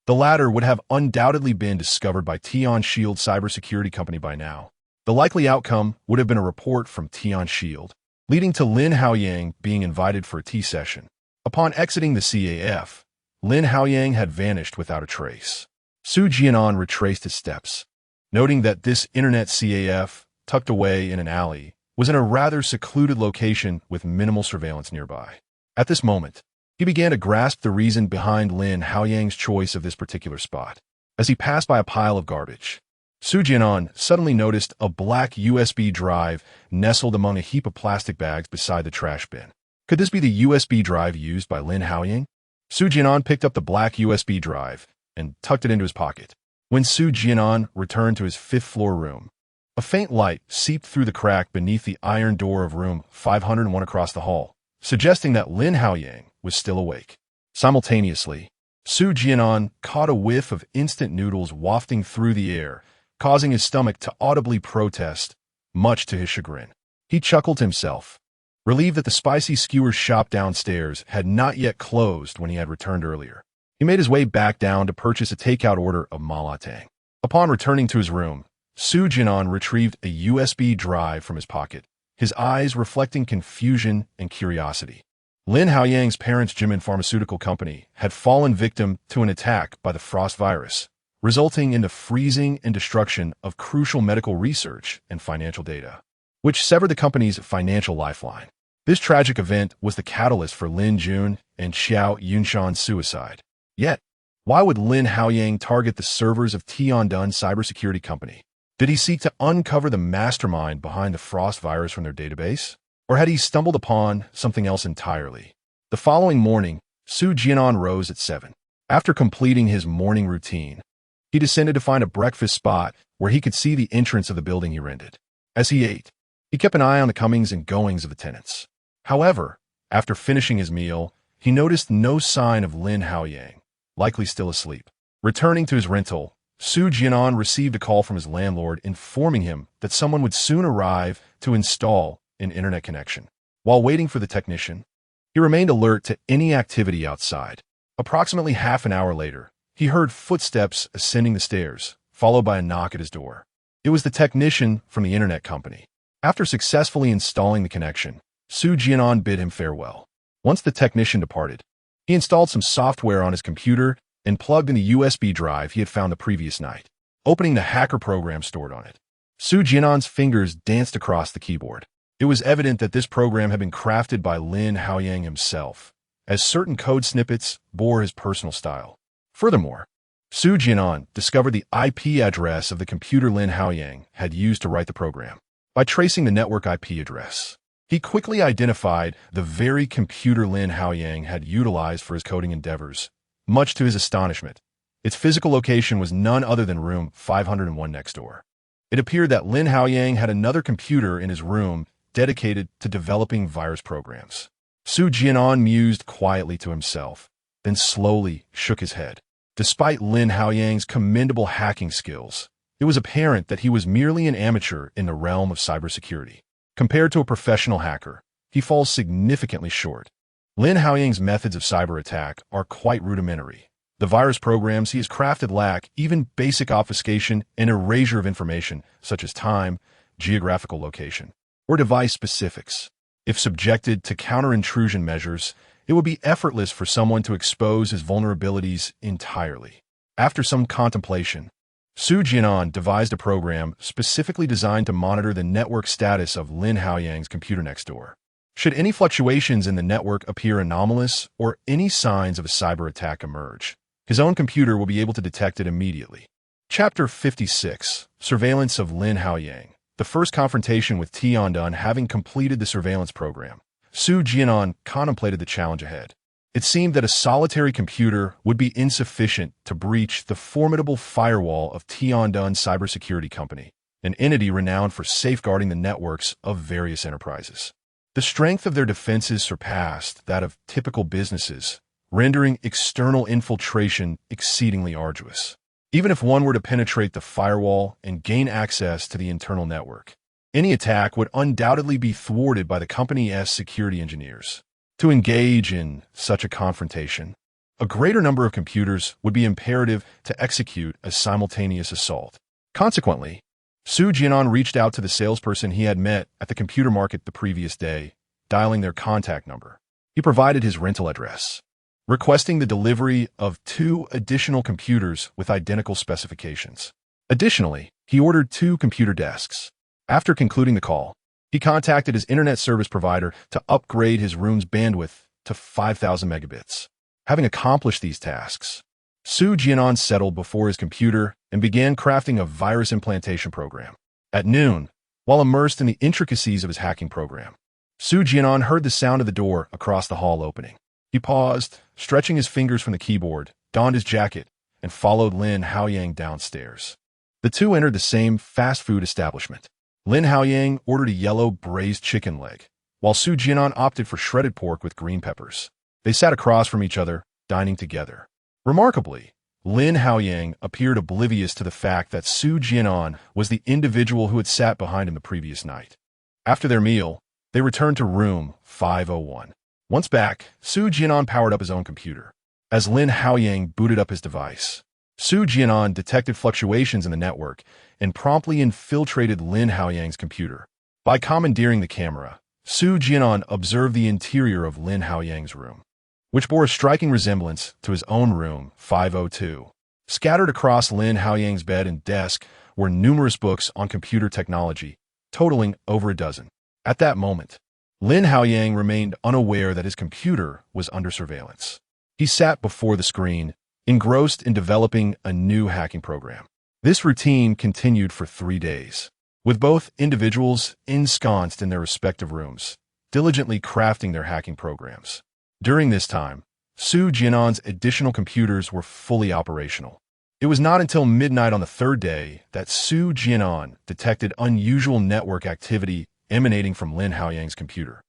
the latter would have undoubtedly been discovered by Tian Shield cybersecurity company by now. The likely outcome would have been a report from Tian Shield, leading to Lin Haoyang being invited for a tea session. Upon exiting the CAF, Lin Haoyang had vanished without a trace. Su Jian'an retraced his steps, noting that this internet CAF, tucked away in an alley, was in a rather secluded location with minimal surveillance nearby. At this moment, he began to grasp the reason behind Lin Haoyang's choice of this particular spot. As he passed by a pile of garbage, Su Jian'an suddenly noticed a black USB drive nestled among a heap of plastic bags beside the trash bin. Could this be the USB drive used by Lin Haoyang? Su Jian'an picked up the black USB drive and tucked it into his pocket. When Su Jian'an returned to his fifth-floor room, a faint light seeped through the crack beneath the iron door of room 501 across the hall, suggesting that Lin Haoyang was still awake. Simultaneously, Su Jian'an caught a whiff of instant noodles wafting through the air, causing his stomach to audibly protest, much to his chagrin. He chuckled to himself, relieved that the spicy skewer shop downstairs had not yet closed when he had returned earlier. He made his way back down to purchase a takeout order of malatang. Upon returning to his room, Su Jian'an retrieved a USB drive from his pocket, his eyes reflecting confusion and curiosity. Lin Haoyang's parents' Jian'an pharmaceutical company had fallen victim to an attack by the frost virus, resulting in the freezing and destruction of crucial medical research and financial data, which severed the company's financial lifeline. This tragic event was the catalyst for Lin Jun and Xiao Yunshan's suicide. Yet, why would Lin Haoyang target the servers of Tiandun cybersecurity company? Did he seek to uncover the mastermind behind the frost virus from their database? Or had he stumbled upon something else entirely? The following morning, Su Jian'an rose at 7. After completing his morning routine, he descended to find a breakfast spot where he could see the entrance of the building he rented. As he ate, he kept an eye on the comings and goings of the tenants. However, after finishing his meal, he noticed no sign of Lin Haoyang, likely still asleep. Returning to his rental, Su Jian'an received a call from his landlord informing him that someone would soon arrive to install an internet connection. While waiting for the technician, he remained alert to any activity outside. Approximately half an hour later, he heard footsteps ascending the stairs, followed by a knock at his door. It was the technician from the internet company. After successfully installing the connection, Su Jian'an bid him farewell. Once the technician departed, he installed some software on his computer and plugged in the USB drive he had found the previous night, opening the hacker program stored on it. Su Jian'an's fingers danced across the keyboard. It was evident that this program had been crafted by Lin Haoyang himself, as certain code snippets bore his personal style. Furthermore, Su Jian'an discovered the IP address of the computer Lin Haoyang had used to write the program. By tracing the network IP address, he quickly identified the very computer Lin Haoyang had utilized for his coding endeavors. Much to his astonishment, its physical location was none other than room 501 next door. It appeared that Lin Haoyang had another computer in his room dedicated to developing virus programs. Su Jian'an mused quietly to himself, then slowly shook his head. Despite Lin Haoyang's commendable hacking skills, it was apparent that he was merely an amateur in the realm of cybersecurity. Compared to a professional hacker, he falls significantly short. Lin Haoyang's methods of cyber attack are quite rudimentary. The virus programs he has crafted lack even basic obfuscation and erasure of information, such as time, geographical location, or device specifics. If subjected to counter-intrusion measures, it would be effortless for someone to expose his vulnerabilities entirely. After some contemplation, Su Jian'an devised a program specifically designed to monitor the network status of Lin Haoyang's computer next door. Should any fluctuations in the network appear anomalous or any signs of a cyber attack emerge, his own computer will be able to detect it immediately. Chapter 56, Surveillance of Lin Haoyang. The first confrontation with Tiandun having completed the surveillance program, Su Jian'an contemplated the challenge ahead. It seemed that a solitary computer would be insufficient to breach the formidable firewall of Tiandun Cybersecurity Company, an entity renowned for safeguarding the networks of various enterprises. The strength of their defenses surpassed that of typical businesses, rendering external infiltration exceedingly arduous. Even if one were to penetrate the firewall and gain access to the internal network, any attack would undoubtedly be thwarted by the company's security engineers. To engage in such a confrontation, a greater number of computers would be imperative to execute a simultaneous assault. Consequently, Su Jian'an reached out to the salesperson he had met at the computer market the previous day, dialing their contact number. He provided his rental address, requesting the delivery of 2 additional computers with identical specifications. Additionally, he ordered 2 computer desks. After concluding the call, he contacted his internet service provider to upgrade his room's bandwidth to 5,000 megabits. Having accomplished these tasks, Su Jian'an settled before his computer and began crafting a virus implantation program. At noon, while immersed in the intricacies of his hacking program, Su Jian'an heard the sound of the door across the hall opening. He paused, stretching his fingers from the keyboard, donned his jacket, and followed Lin Haoyang downstairs. The two entered the same fast food establishment. Lin Haoyang ordered a yellow braised chicken leg, while Su Jian'an opted for shredded pork with green peppers. They sat across from each other, dining together. Remarkably, Lin Haoyang appeared oblivious to the fact that Su Jian'an was the individual who had sat behind him the previous night. After their meal, they returned to room 501. Once back, Su Jian'an powered up his own computer. As Lin Haoyang booted up his device, Su Jian'an detected fluctuations in the network and promptly infiltrated Lin Haoyang's computer. By commandeering the camera, Su Jian'an observed the interior of Lin Haoyang's room, which bore a striking resemblance to his own room, 502. Scattered across Lin Haoyang's bed and desk were numerous books on computer technology, totaling over a dozen. At that moment, Lin Haoyang remained unaware that his computer was under surveillance. He sat before the screen, engrossed in developing a new hacking program. This routine continued for 3 days, with both individuals ensconced in their respective rooms, diligently crafting their hacking programs. During this time, Su Jian'an's additional computers were fully operational. It was not until midnight on the 3rd day that Su Jian'an detected unusual network activity emanating from Lin Haoyang's computer,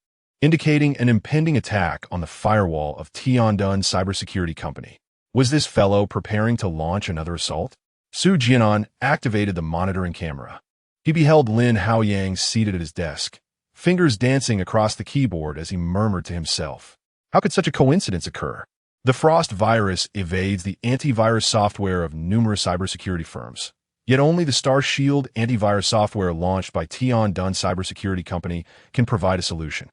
indicating an impending attack on the firewall of Tiandun Cybersecurity Company. Was this fellow preparing to launch another assault? Su Jian'an activated the monitoring camera. He beheld Lin Haoyang seated at his desk, fingers dancing across the keyboard as he murmured to himself. How could such a coincidence occur? The Frost virus evades the antivirus software of numerous cybersecurity firms, yet only the Star Shield antivirus software launched by Tiandun Cybersecurity Company can provide a solution.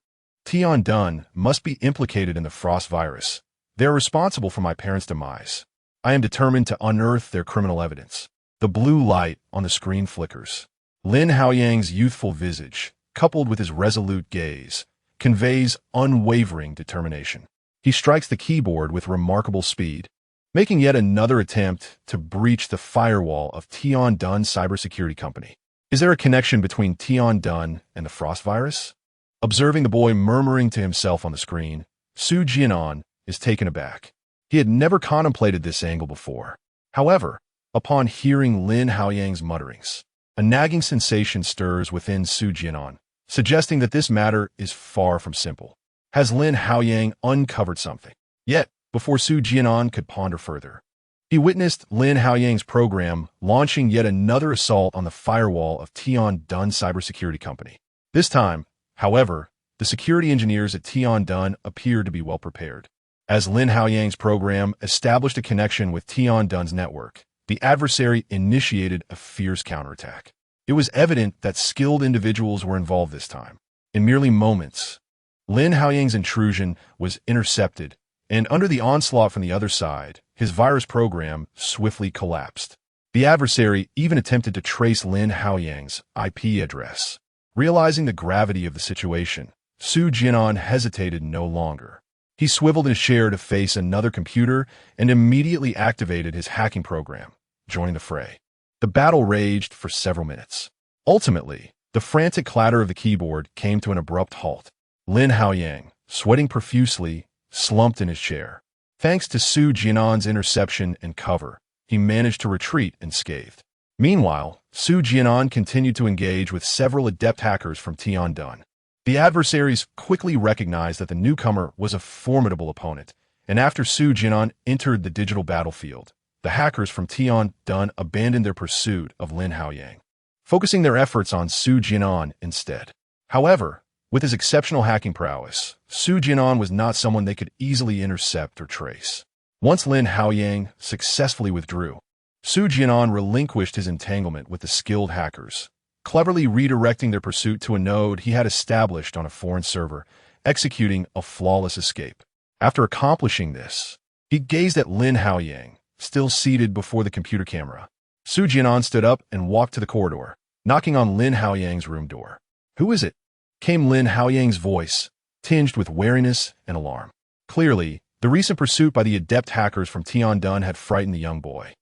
Tiandun must be implicated in the Frost virus. They are responsible for my parents' demise. I am determined to unearth their criminal evidence. The blue light on the screen flickers. Lin Haoyang's youthful visage, coupled with his resolute gaze, conveys unwavering determination. He strikes the keyboard with remarkable speed, making yet another attempt to breach the firewall of Tiandun Cybersecurity Company. Is there a connection between Tiandun and the Frost virus? Observing the boy murmuring to himself on the screen, Su Jian'an is taken aback. He had never contemplated this angle before. However, upon hearing Lin Haoyang's mutterings, a nagging sensation stirs within Su Jian'an, suggesting that this matter is far from simple. Has Lin Haoyang uncovered something? Yet, before Su Jian'an could ponder further, he witnessed Lin Haoyang's program launching yet another assault on the firewall of Tiandun Cybersecurity Company. This time, however, the security engineers at Tiandun appeared to be well prepared. As Lin Haoyang's program established a connection with Tiandun's network, the adversary initiated a fierce counterattack. It was evident that skilled individuals were involved this time. In merely moments, Lin Haoyang's intrusion was intercepted, and under the onslaught from the other side, his virus program swiftly collapsed. The adversary even attempted to trace Lin Haoyang's IP address. Realizing the gravity of the situation, Su Jian'an hesitated no longer. He swiveled his chair to face another computer and immediately activated his hacking program, joining the fray. The battle raged for several minutes. Ultimately, the frantic clatter of the keyboard came to an abrupt halt. Lin Haoyang, sweating profusely, slumped in his chair. Thanks to Su Jian'an's interception and cover, he managed to retreat unscathed. Meanwhile, Su Jian'an continued to engage with several adept hackers from Tiandun. The adversaries quickly recognized that the newcomer was a formidable opponent, and after Su Jian'an entered the digital battlefield, the hackers from Tiandun abandoned their pursuit of Lin Haoyang, focusing their efforts on Su Jian'an instead. However, with his exceptional hacking prowess, Su Jian'an was not someone they could easily intercept or trace. Once Lin Haoyang successfully withdrew, Su Jian'an relinquished his entanglement with the skilled hackers, cleverly redirecting their pursuit to a node he had established on a foreign server, executing a flawless escape. After accomplishing this, he gazed at Lin Haoyang, still seated before the computer camera. Su Jian'an stood up and walked to the corridor, knocking on Lin Haoyang's room door. "Who is it?" came Lin Haoyang's voice, tinged with wariness and alarm. Clearly, the recent pursuit by the adept hackers from Tiandun had frightened the young boy.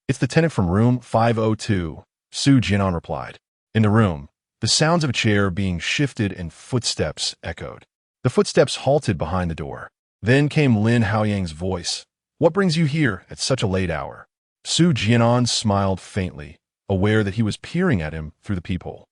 "It's the tenant from room 502, Su Jian'an replied. In the room, the sounds of a chair being shifted and footsteps echoed. The footsteps halted behind the door. Then came Lin Haoyang's voice. "What brings you here at such a late hour?" Su Jian'an smiled faintly, aware that he was peering at him through the peephole.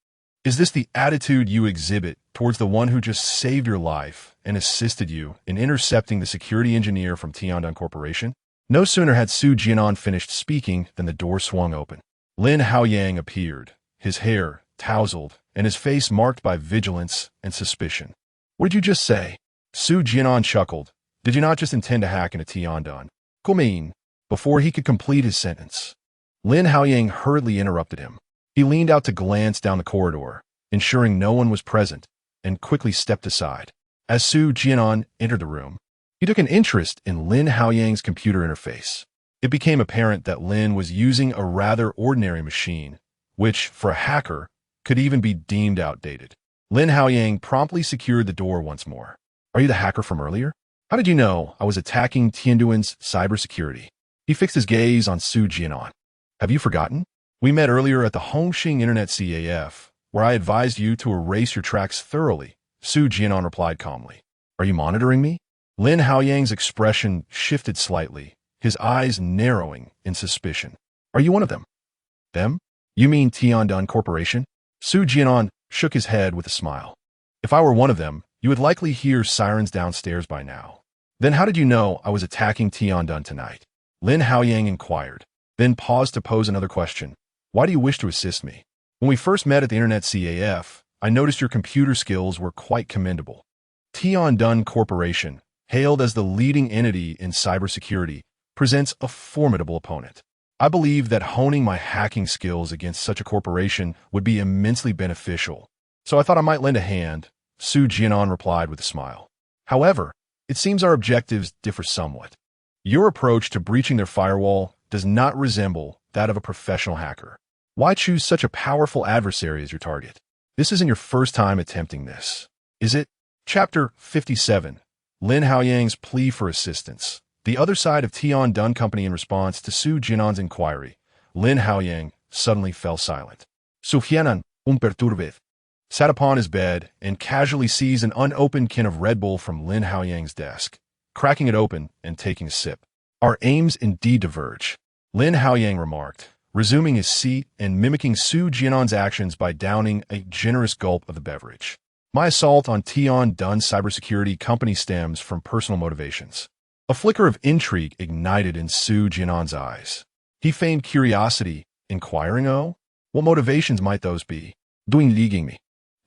"Is this the attitude you exhibit towards the one who just saved your life and assisted you in intercepting the security engineer from Tiandun Corporation?" No sooner had Su Jian'an finished speaking than the door swung open. Lin Haoyang appeared, his hair tousled and his face marked by vigilance and suspicion. "What did you just say?" Su Jian'an chuckled. "Did you not just intend to hack into Tiandun?" "Mean?" Before he could complete his sentence, Lin Haoyang hurriedly interrupted him. He leaned out to glance down the corridor, ensuring no one was present, and quickly stepped aside. As Su Jian'an entered the room, he took an interest in Lin Haoyang's computer interface. It became apparent that Lin was using a rather ordinary machine, which, for a hacker, could even be deemed outdated. Lin Haoyang promptly secured the door once more. "Are you the hacker from earlier? How did you know I was attacking Tianduan's cybersecurity?" He fixed his gaze on Su Jian'an. "Have you forgotten? We met earlier at the Hongxing Internet CAF, where I advised you to erase your tracks thoroughly," Su Jian'an replied calmly. "Are you monitoring me?" Lin Haoyang's expression shifted slightly, his eyes narrowing in suspicion. "Are you one of them?" "Them? You mean Tianduan Corporation?" Su Jian'an shook his head with a smile. "If I were one of them, you would likely hear sirens downstairs by now." "Then how did you know I was attacking Tianduan tonight?" Lin Haoyang inquired, then paused to pose another question. "Why do you wish to assist me? When we first met at the Internet CAF, I noticed your computer skills were quite commendable. Tianduan Corporation, hailed as the leading entity in cybersecurity, presents a formidable opponent. I believe that honing my hacking skills against such a corporation would be immensely beneficial, so I thought I might lend a hand," Su Jian'an replied with a smile. "However, it seems our objectives differ somewhat. Your approach to breaching their firewall does not resemble that of a professional hacker. Why choose such a powerful adversary as your target? This isn't your first time attempting this, is it?" Chapter 57. Lin Haoyang's plea for assistance. The other side of Tianduan Company. In response to Su Jian'an's inquiry, Lin Haoyang suddenly fell silent. Su Jian'an, perturbed, sat upon his bed and casually seized an unopened can of Red Bull from Lin Haoyang's desk, cracking it open and taking a sip. "Our aims indeed diverge," Lin Haoyang remarked, resuming his seat and mimicking Su Jian'an's actions by downing a generous gulp of the beverage. "My assault on Tianduan Cybersecurity Company stems from personal motivations." A flicker of intrigue ignited in Su Jian'an's eyes. He feigned curiosity, inquiring, "Oh, what motivations might those be? Doing ligging me.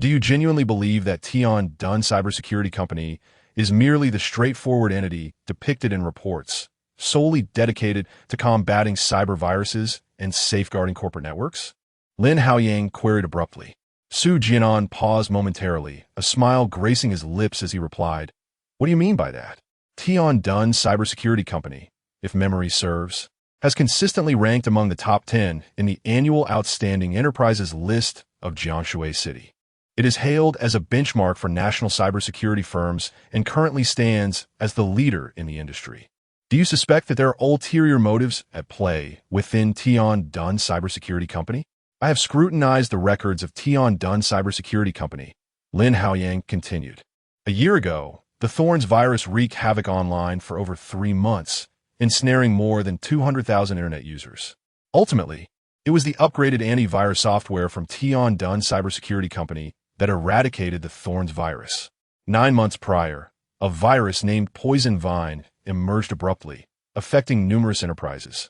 Do you genuinely believe that Tianduan Cybersecurity Company is merely the straightforward entity depicted in reports, solely dedicated to combating cyber viruses and safeguarding corporate networks?" Lin Haoyang queried abruptly. Su Jian'an paused momentarily, a smile gracing his lips as he replied, "What do you mean by that? Tianduan Cybersecurity Company, if memory serves, has consistently ranked among the top 10 in the annual Outstanding Enterprises list of Jiangsu City. It is hailed as a benchmark for national cybersecurity firms and currently stands as the leader in the industry. Do you suspect that there are ulterior motives at play within Tianduan Cybersecurity Company?" "I have scrutinized the records of Tianduan Cybersecurity Company," Lin Haoyang continued. "A year ago, the Thorns virus wreaked havoc online for over 3 months, ensnaring more than 200,000 internet users. Ultimately, it was the upgraded antivirus software from Tianduan Cybersecurity Company that eradicated the Thorns virus. 9 months prior, a virus named Poison Vine emerged abruptly, affecting numerous enterprises,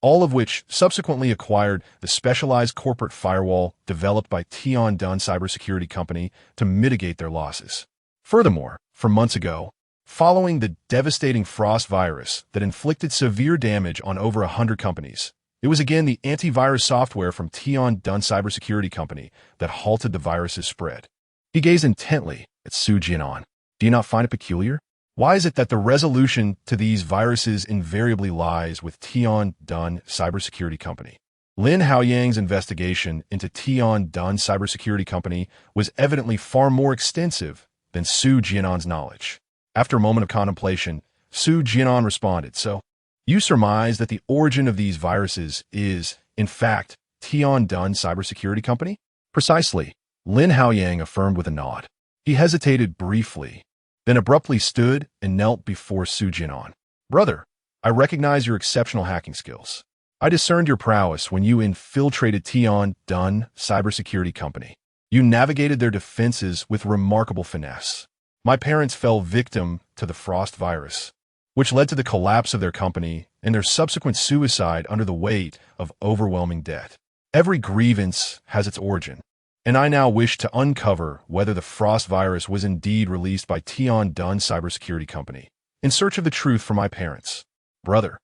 all of which subsequently acquired the specialized corporate firewall developed by Tianduan Cybersecurity Company to mitigate their losses. Furthermore, from months ago, following the devastating Frost virus that inflicted severe damage on over 100 companies, it was again the antivirus software from Tianduan Cybersecurity Company that halted the virus's spread." He gazed intently at Su Jian'an. "Do you not find it peculiar? Why is it that the resolution to these viruses invariably lies with Tianduan Cybersecurity Company?" Lin Haoyang's investigation into Tianduan Cybersecurity Company was evidently far more extensive than Su Jian'an's knowledge. After a moment of contemplation, Su Jian'an responded, "So, you surmise that the origin of these viruses is, in fact, Tianduan Cybersecurity Company?" "Precisely," Lin Haoyang affirmed with a nod. He hesitated briefly, then abruptly stood and knelt before Su Jian'an. "Brother, I recognize your exceptional hacking skills. I discerned your prowess when you infiltrated Tianduan Cybersecurity Company. You navigated their defenses with remarkable finesse. My parents fell victim to the Frost virus, which led to the collapse of their company and their subsequent suicide under the weight of overwhelming debt. Every grievance has its origin, and I now wish to uncover whether the Frost virus was indeed released by Tianduan Cybersecurity Company, in search of the truth for my parents. Brother,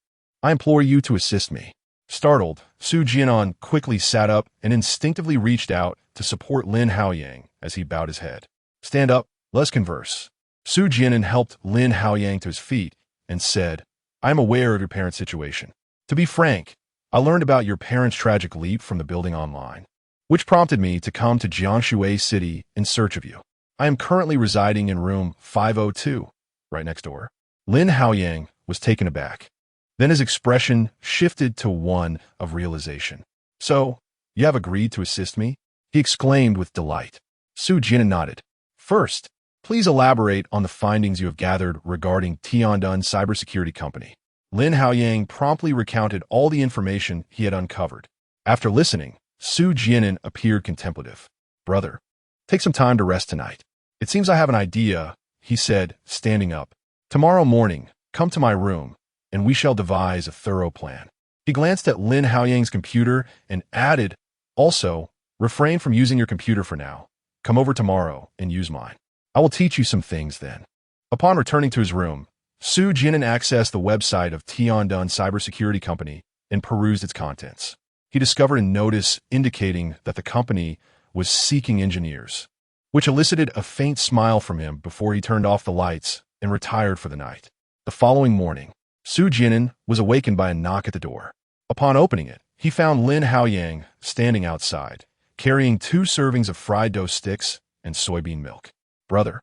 I implore you to assist me." Startled, Su Jian'an quickly sat up and instinctively reached out to support Lin Haoyang as he bowed his head. Stand up, let's converse. Su Jian'an helped Lin Haoyang to his feet and said, I am aware of your parents' situation. To be frank, I learned about your parents' tragic leap from the building online, which prompted me to come to Jiangsu City in search of you. I am currently residing in room 502, right next door. Lin Haoyang was taken aback. Then his expression shifted to one of realization. So, you have agreed to assist me? He exclaimed with delight. Su Jian'an nodded. First, please elaborate on the findings you have gathered regarding Jian'an Cybersecurity Company. Lin Haoyang promptly recounted all the information he had uncovered. After listening, Su Jian'an appeared contemplative. Brother, take some time to rest tonight. It seems I have an idea, he said, standing up. Tomorrow morning, come to my room, and we shall devise a thorough plan. He glanced at Lin Haoyang's computer and added, also, refrain from using your computer for now. Come over tomorrow and use mine. I will teach you some things then. Upon returning to his room, Su Jian'an accessed the website of Jian'an Cybersecurity Company and perused its contents. He discovered a notice indicating that the company was seeking engineers, which elicited a faint smile from him before he turned off the lights and retired for the night. The following morning, Su Jian'an was awakened by a knock at the door. Upon opening it, he found Lin Haoyang standing outside, carrying 2 servings of fried dough sticks and soybean milk. Brother,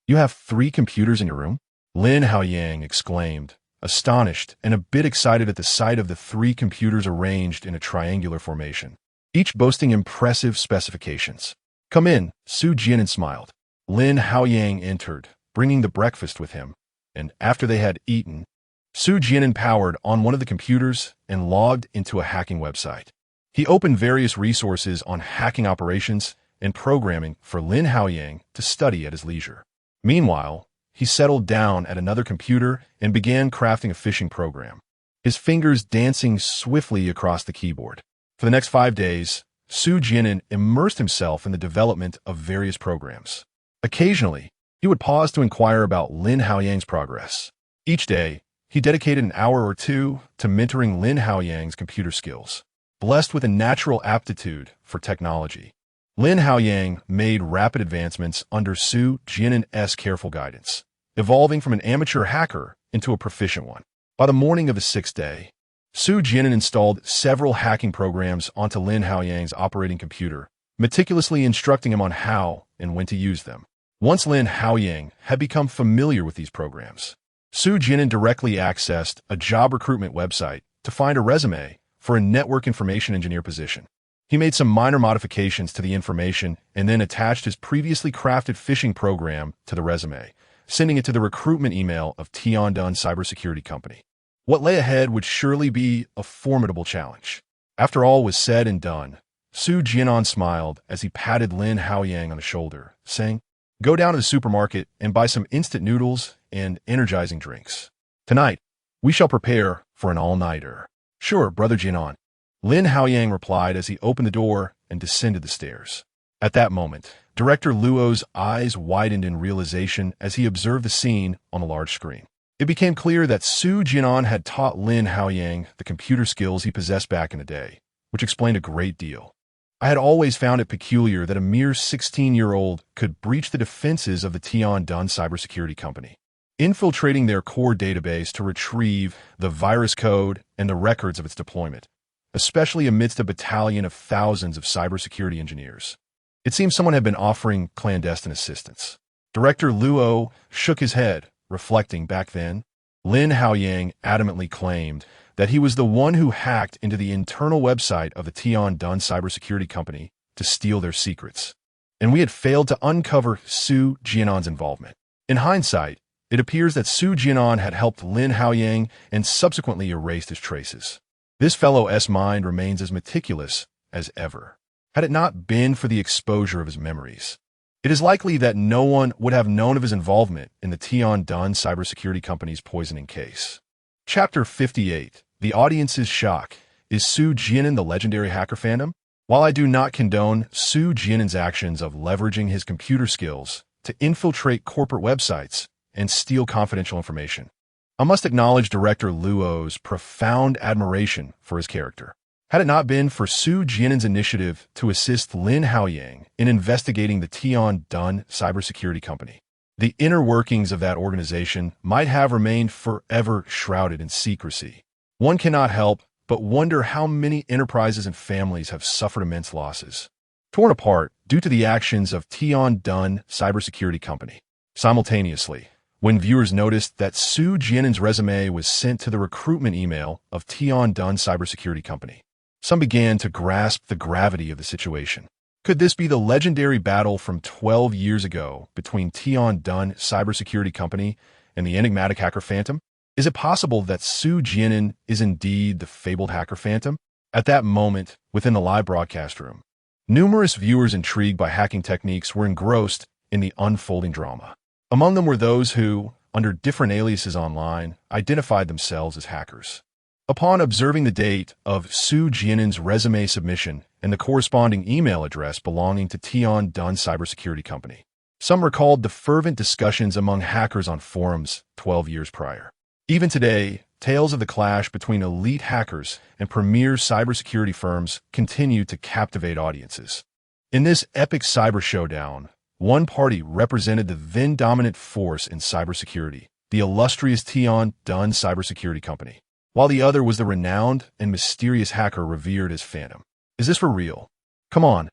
you have 3 computers in your room? Lin Haoyang exclaimed, astonished and a bit excited at the sight of the 3 computers arranged in a triangular formation, each boasting impressive specifications. Come in, Su Jian'an smiled. Lin Haoyang entered, bringing the breakfast with him, and after they had eaten, Su Jian'an powered on one of the computers and logged into a hacking website. He opened various resources on hacking operations and programming for Lin Haoyang to study at his leisure. Meanwhile, he settled down at another computer and began crafting a phishing program, his fingers dancing swiftly across the keyboard. For the next 5 days, Su Jian'an immersed himself in the development of various programs. Occasionally, he would pause to inquire about Lin Haoyang's progress. Each day, he dedicated an hour or 2 to mentoring Lin Haoyang's computer skills. Blessed with a natural aptitude for technology, Lin Haoyang made rapid advancements under Su Jian'an's careful guidance, evolving from an amateur hacker into a proficient one. By the morning of the 6th day, Su Jian'an installed several hacking programs onto Lin Haoyang's operating computer, meticulously instructing him on how and when to use them. Once Lin Haoyang had become familiar with these programs, Su Jian'an directly accessed a job recruitment website to find a resume for a network information engineer position. He made some minor modifications to the information and then attached his previously crafted phishing program to the resume, sending it to the recruitment email of Jian'an Cybersecurity Company. What lay ahead would surely be a formidable challenge. After all was said and done, Su Jian'an smiled as he patted Lin Haoyang on the shoulder, saying, Go down to the supermarket and buy some instant noodles and energizing drinks. Tonight, we shall prepare for an all-nighter. Sure, Brother Jian'an. Lin Haoyang replied as he opened the door and descended the stairs. At that moment, Director Luo's eyes widened in realization as he observed the scene on the large screen. It became clear that Su Jian'an had taught Lin Haoyang the computer skills he possessed back in the day, which explained a great deal. I had always found it peculiar that a mere 16-year-old could breach the defenses of the Jian'an Cybersecurity Company, infiltrating their core database to retrieve the virus code and the records of its deployment, especially amidst a battalion of thousands of cybersecurity engineers. It seems someone had been offering clandestine assistance. Director Luo shook his head, reflecting back then. Lin Haoyang adamantly claimed that he was the one who hacked into the internal website of the Jian'an Cybersecurity Company to steal their secrets, and we had failed to uncover Su Jian'an's involvement. In hindsight, it appears that Su Jian'an had helped Lin Haoyang and subsequently erased his traces. This fellow's mind remains as meticulous as ever, had it not been for the exposure of his memories. It is likely that no one would have known of his involvement in the Jian'an Cybersecurity Company's poisoning case. Chapter 58. The audience's shock. Is Su Jian'an the legendary hacker phantom? While I do not condone Su Jian'an's actions of leveraging his computer skills to infiltrate corporate websites and steal confidential information, I must acknowledge Director Luo's profound admiration for his character. Had it not been for Su Jian'an's initiative to assist Lin Haoyang in investigating the Tiandun cybersecurity company, the inner workings of that organization might have remained forever shrouded in secrecy. One cannot help but wonder how many enterprises and families have suffered immense losses, torn apart due to the actions of Tiandun cybersecurity company. Simultaneously, when viewers noticed that Su Jian'an's resume was sent to the recruitment email of Tiandun cybersecurity company, some began to grasp the gravity of the situation. Could this be the legendary battle from 12 years ago between Tiandun cybersecurity company and the enigmatic hacker Phantom? Is it possible that Su Jian'an is indeed the fabled hacker Phantom? At that moment, within the live broadcast room, numerous viewers intrigued by hacking techniques were engrossed in the unfolding drama. Among them were those who, under different aliases online, identified themselves as hackers. Upon observing the date of Su Jian'an's resume submission and the corresponding email address belonging to Tiandun cybersecurity company, some recalled the fervent discussions among hackers on forums 12 years prior. Even today, tales of the clash between elite hackers and premier cybersecurity firms continue to captivate audiences. In this epic cyber showdown, one party represented the then-dominant force in cybersecurity, the illustrious Tiandun cybersecurity company, while the other was the renowned and mysterious hacker revered as Phantom. Is this for real? Come on,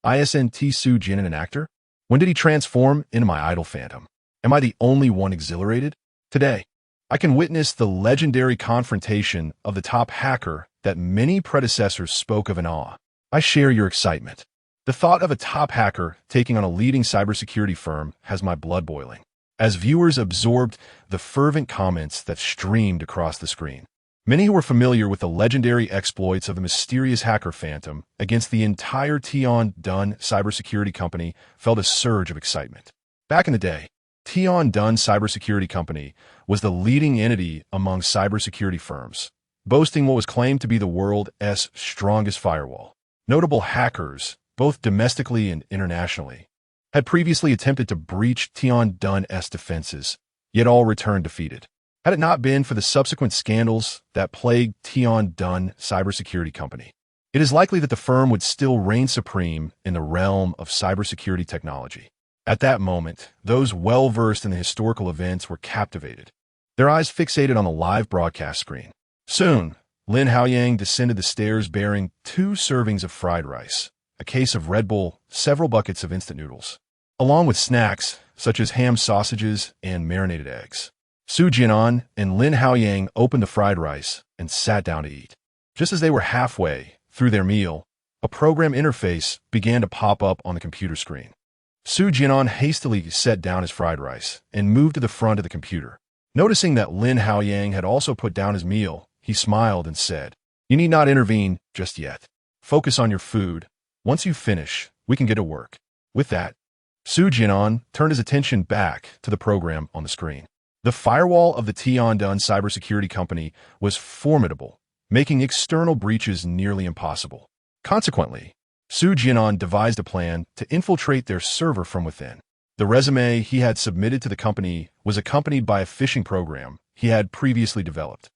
isn't Su Jian'an an actor? When did he transform into my idol Phantom? Am I the only one exhilarated? Today, I can witness the legendary confrontation of the top hacker that many predecessors spoke of in awe. I share your excitement. The thought of a top hacker taking on a leading cybersecurity firm has my blood boiling. As viewers absorbed the fervent comments that streamed across the screen, many who were familiar with the legendary exploits of the mysterious hacker Phantom against the entire Tiandun cybersecurity company felt a surge of excitement. Back in the day, Tiandun cybersecurity company was the leading entity among cybersecurity firms, boasting what was claimed to be the world's strongest firewall. Notable hackers, both domestically and internationally, had previously attempted to breach Tiandun's defenses, yet all returned defeated. Had it not been for the subsequent scandals that plagued Tiandun cybersecurity company, it is likely that the firm would still reign supreme in the realm of cybersecurity technology. At that moment, those well-versed in the historical events were captivated, their eyes fixated on the live broadcast screen. Soon, Lin Haoyang descended the stairs bearing 2 servings of fried rice, a case of Red Bull, several buckets of instant noodles, along with snacks such as ham sausages and marinated eggs. Su Jian'an and Lin Haoyang opened the fried rice and sat down to eat. Just as they were halfway through their meal, a program interface began to pop up on the computer screen. Su Jian'an hastily set down his fried rice and moved to the front of the computer. Noticing that Lin Haoyang had also put down his meal, he smiled and said, "You need not intervene just yet. Focus on your food. Once you finish, we can get to work." With that, Su Jian'an turned his attention back to the program on the screen. The firewall of the Tiandun cybersecurity company was formidable, making external breaches nearly impossible. Consequently, Su Jian'an devised a plan to infiltrate their server from within. The resume he had submitted to the company was accompanied by a phishing program he had previously developed.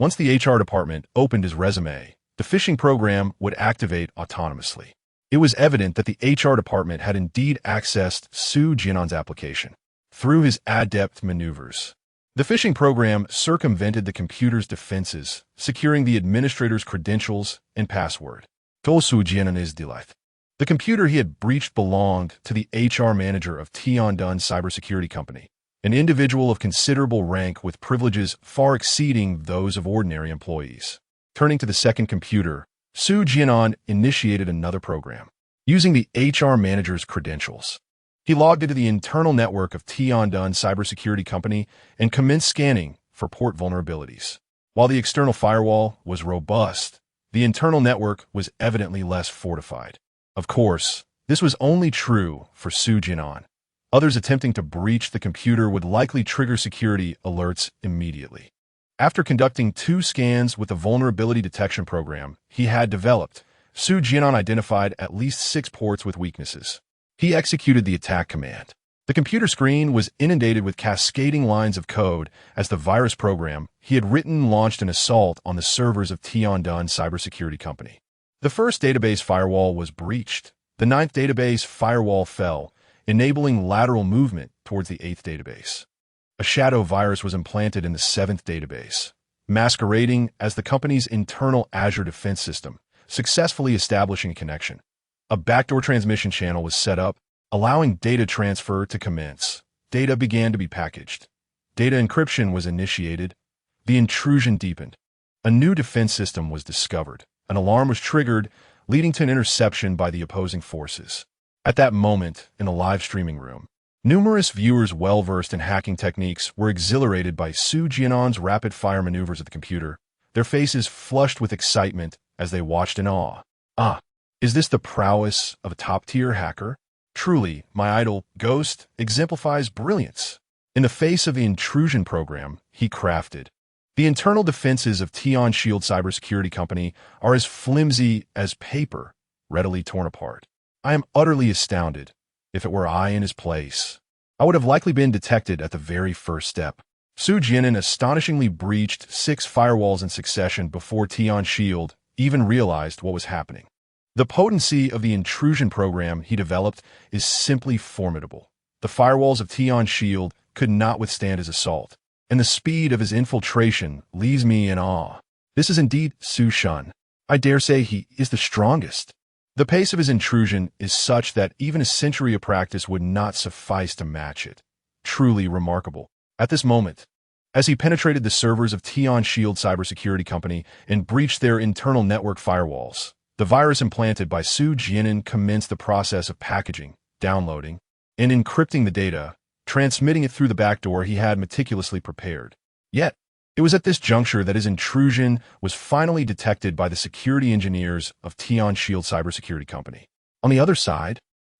Once the HR department opened his resume, the phishing program would activate autonomously. It was evident that the HR department had indeed accessed Su Jian'an's application through his adept maneuvers. The phishing program circumvented the computer's defenses, securing the administrator's credentials and password. Su Jian'an is delight. The computer he had breached belonged to the HR manager of Tiandun cybersecurity company, an individual of considerable rank with privileges far exceeding those of ordinary employees. Turning to the second computer, Su Jian'an initiated another program. Using the HR manager's credentials, he logged into the internal network of Tiandun cybersecurity company and commenced scanning for port vulnerabilities. While the external firewall was robust, the internal network was evidently less fortified. Of course, this was only true for Su Jian'an. Others attempting to breach the computer would likely trigger security alerts immediately. After conducting 2 scans with the vulnerability detection program he had developed, Su Jian'an identified at least 6 ports with weaknesses. He executed the attack command. The computer screen was inundated with cascading lines of code as the virus program he had written launched an assault on the servers of Tiandun cybersecurity company. The first database firewall was breached. The ninth database firewall fell, enabling lateral movement towards the eighth database. A shadow virus was implanted in the seventh database, masquerading as the company's internal Azure defense system, successfully establishing a connection. A backdoor transmission channel was set up, allowing data transfer to commence. Data began to be packaged. Data encryption was initiated. The intrusion deepened. A new defense system was discovered. An alarm was triggered, leading to an interception by the opposing forces. At that moment, in the live streaming room, numerous viewers well-versed in hacking techniques were exhilarated by Su Jian'an's rapid-fire maneuvers of the computer, their faces flushed with excitement as they watched in awe. Ah, is this the prowess of a top-tier hacker? Truly, my idol, Ghost, exemplifies brilliance. In the face of the intrusion program he crafted, the internal defenses of Tian Shield Cybersecurity Company are as flimsy as paper, readily torn apart. I am utterly astounded. If it were I in his place, I would have likely been detected at the very first step. Su Jian'an astonishingly breached 6 firewalls in succession before Tian Shield even realized what was happening. The potency of the intrusion program he developed is simply formidable. The firewalls of Tian Shield could not withstand his assault, and the speed of his infiltration leaves me in awe. This is indeed Su Jian'an. I dare say he is the strongest. The pace of his intrusion is such that even a century of practice would not suffice to match it. Truly remarkable. At this moment, as he penetrated the servers of Tian Shield Cybersecurity Company and breached their internal network firewalls, the virus implanted by Su Jian'an commenced the process of packaging, downloading, and encrypting the data, transmitting it through the backdoor he had meticulously prepared. Yet, it was at this juncture that his intrusion was finally detected by the security engineers of Tian Shield Cybersecurity Company. On the other side,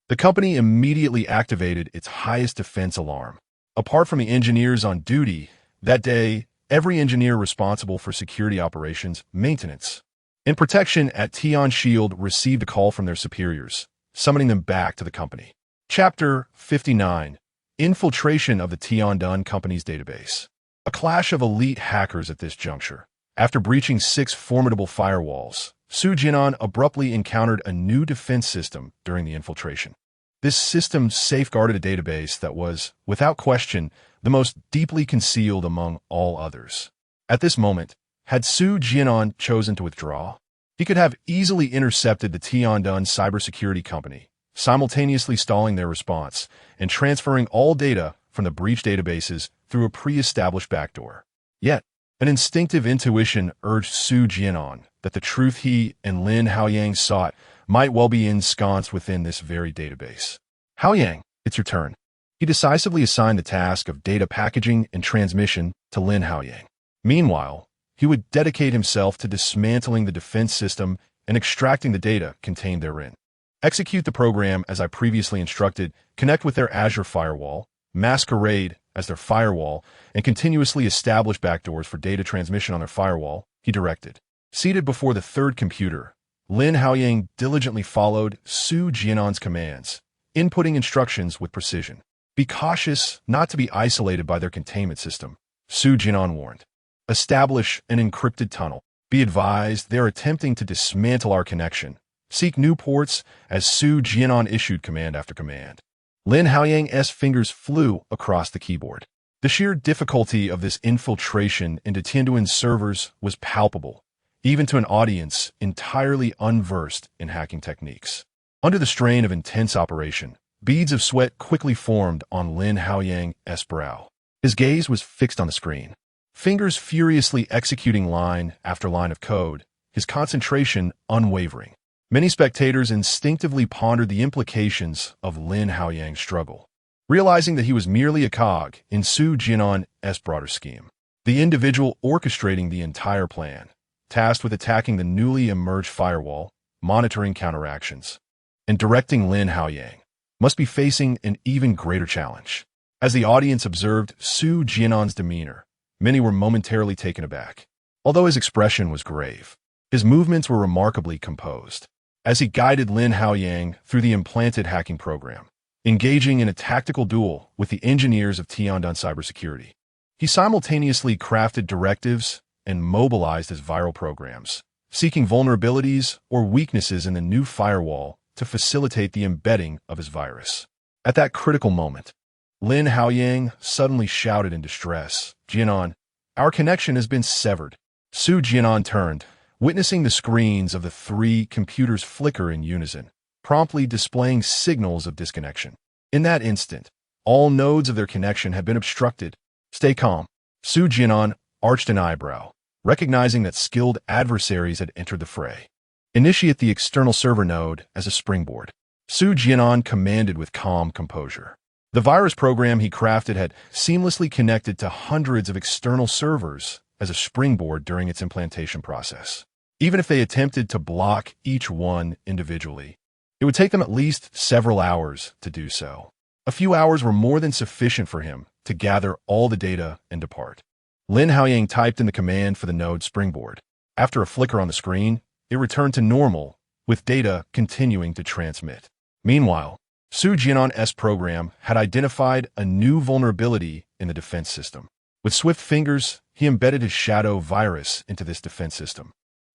the company immediately activated its highest defense alarm. Apart from the engineers on duty, that day, every engineer responsible for security operations, maintenance, and protection at Tian Shield received a call from their superiors, summoning them back to the company. Chapter 59. Infiltration of the Tiandun Company's database. A clash of elite hackers at this juncture. After breaching 6 formidable firewalls, Su Jian'an abruptly encountered a new defense system during the infiltration. This system safeguarded a database that was, without question, the most deeply concealed among all others. At this moment, had Su Jian'an chosen to withdraw, he could have easily intercepted the Tiandun cybersecurity company, simultaneously stalling their response and transferring all data from the breached databases through a pre-established backdoor. Yet, an instinctive intuition urged Su Jian'an that the truth he and Lin Haoyang sought might well be ensconced within this very database. Haoyang, it's your turn. He decisively assigned the task of data packaging and transmission to Lin Haoyang. Meanwhile, he would dedicate himself to dismantling the defense system and extracting the data contained therein. Execute the program as I previously instructed, connect with their Azure firewall, masquerade as their firewall, and continuously establish backdoors for data transmission on their firewall, he directed. Seated before the third computer, Lin Haoyang diligently followed Su Jian'an's commands, inputting instructions with precision. Be cautious not to be isolated by their containment system, Su Jian'an warned. Establish an encrypted tunnel. Be advised they're attempting to dismantle our connection. Seek new ports as Su Jian'an issued command after command. Lin Haoyang's fingers flew across the keyboard. The sheer difficulty of this infiltration into Tianduan's servers was palpable, even to an audience entirely unversed in hacking techniques. Under the strain of intense operation, beads of sweat quickly formed on Lin Haoyang's brow. His gaze was fixed on the screen, fingers furiously executing line after line of code, his concentration unwavering. Many spectators instinctively pondered the implications of Lin Haoyang's struggle, realizing that he was merely a cog in Su Jian'an's broader scheme. The individual orchestrating the entire plan, tasked with attacking the newly emerged firewall, monitoring counteractions, and directing Lin Haoyang, must be facing an even greater challenge. As the audience observed Su Jian'an's demeanor, many were momentarily taken aback. Although his expression was grave, his movements were remarkably composed. As he guided Lin Haoyang through the implanted hacking program, engaging in a tactical duel with the engineers of Tiandun Cybersecurity. He simultaneously crafted directives and mobilized his viral programs, seeking vulnerabilities or weaknesses in the new firewall to facilitate the embedding of his virus. At that critical moment, Lin Haoyang suddenly shouted in distress, "Jian'an, our connection has been severed." Su Jian'an turned, witnessing the screens of the three computers flicker in unison, promptly displaying signals of disconnection. In that instant, all nodes of their connection had been obstructed. "Stay calm." Su Jian'an arched an eyebrow, recognizing that skilled adversaries had entered the fray. "Initiate the external server node as a springboard." Su Jian'an commanded with calm composure. The virus program he crafted had seamlessly connected to hundreds of external servers as a springboard during its implantation process. Even if they attempted to block each one individually, it would take them at least several hours to do so. A few hours were more than sufficient for him to gather all the data and depart. Lin Haoyang typed in the command for the node springboard. After a flicker on the screen, it returned to normal, with data continuing to transmit. Meanwhile, Su Jian'an's program had identified a new vulnerability in the defense system. With swift fingers, he embedded his shadow virus into this defense system.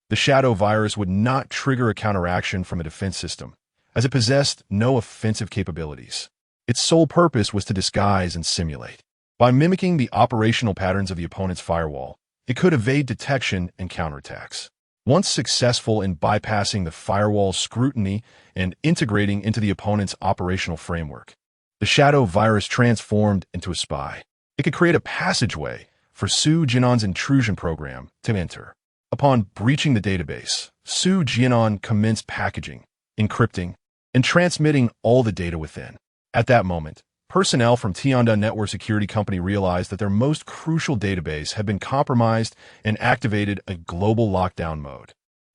The shadow virus would not trigger a counteraction from a defense system, as it possessed no offensive capabilities. Its sole purpose was to disguise and simulate. By mimicking the operational patterns of the opponent's firewall, it could evade detection and counterattacks. Once successful in bypassing the firewall's scrutiny and integrating into the opponent's operational framework, the shadow virus transformed into a spy. It could create a passageway for Su Jian'an's intrusion program to enter. Upon breaching the database, Su Jian'an commenced packaging, encrypting, and transmitting all the data within. At that moment, personnel from Tiandun Network Security Company realized that their most crucial database had been compromised and activated a global lockdown mode.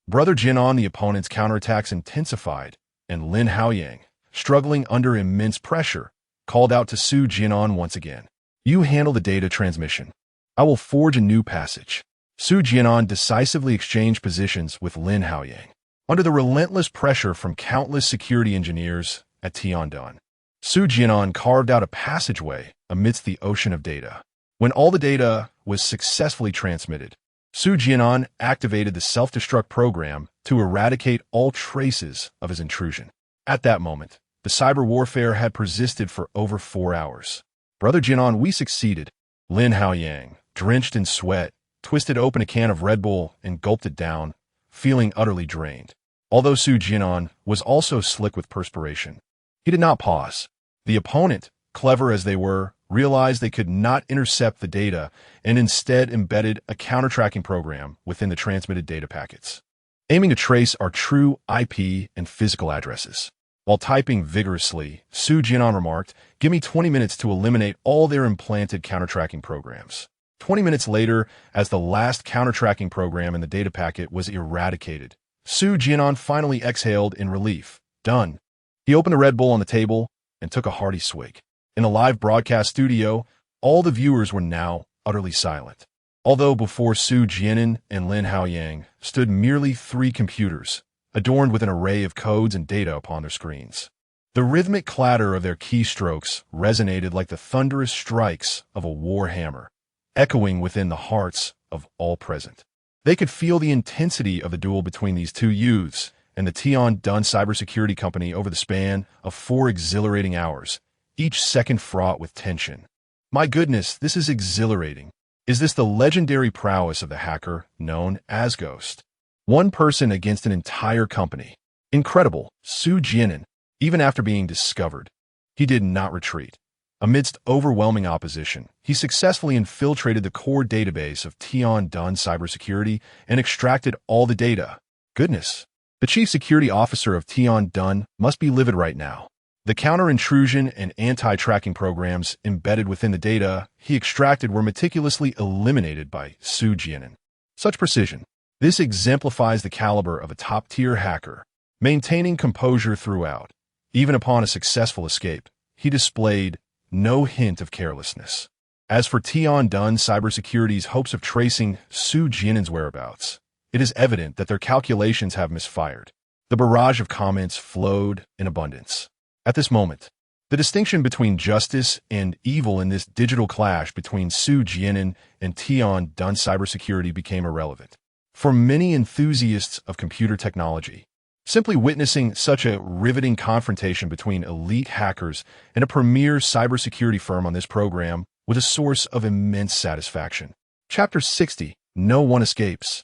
Brother Jian'an, the opponent's counterattacks intensified, and Lin Haoyang, struggling under immense pressure, called out to Su Jian'an once again. "You handle the data transmission. I will forge a new passage." Su Jian'an decisively exchanged positions with Lin Haoyang. Under the relentless pressure from countless security engineers at Tiandun, Su Jian'an carved out a passageway amidst the ocean of data. When all the data was successfully transmitted, Su Jian'an activated the self-destruct program to eradicate all traces of his intrusion. At that moment, the cyber warfare had persisted for over 4 hours. "Brother Jian'an, we succeeded." Lin Haoyang, drenched in sweat, twisted open a can of Red Bull and gulped it down, feeling utterly drained. Although Su Jian'an was also slick with perspiration, he did not pause. The opponent, clever as they were, realized they could not intercept the data and instead embedded a counter-tracking program within the transmitted data packets, aiming to trace our true IP and physical addresses. While typing vigorously, Su Jian'an remarked, "Give me 20 minutes to eliminate all their implanted counter-tracking programs." 20 minutes later, as the last counter-tracking program in the data packet was eradicated, Su Jian'an finally exhaled in relief. Done. He opened the Red Bull on the table and took a hearty swig. In the live broadcast studio, all the viewers were now utterly silent. Although before Su Jian'an and Lin Haoyang stood merely 3 computers, adorned with an array of codes and data upon their screens. The rhythmic clatter of their keystrokes resonated like the thunderous strikes of a war hammer, echoing within the hearts of all present. They could feel the intensity of the duel between these two youths and the Tiandun Cybersecurity Company over the span of 4 exhilarating hours, each second fraught with tension. My goodness, this is exhilarating. Is this the legendary prowess of the hacker known as Ghost? One person against an entire company. Incredible. Su Jian'an, even after being discovered, he did not retreat. Amidst overwhelming opposition, he successfully infiltrated the core database of Tiandun Cybersecurity and extracted all the data. Goodness. The chief security officer of Tiandun must be livid right now. The counter-intrusion and anti-tracking programs embedded within the data he extracted were meticulously eliminated by Su Jian'an. Such precision. This exemplifies the caliber of a top-tier hacker, maintaining composure throughout. Even upon a successful escape, he displayed no hint of carelessness. As for Tiandun Cybersecurity's hopes of tracing Su Jian'an's whereabouts, it is evident that their calculations have misfired. The barrage of comments flowed in abundance. At this moment, The distinction between justice and evil in this digital clash between Su Jian'an and Tian Dun cybersecurity became irrelevant. For many enthusiasts of computer technology, simply witnessing such a riveting confrontation between elite hackers and a premier cybersecurity firm on this program was a source of immense satisfaction. Chapter 60. No one escapes.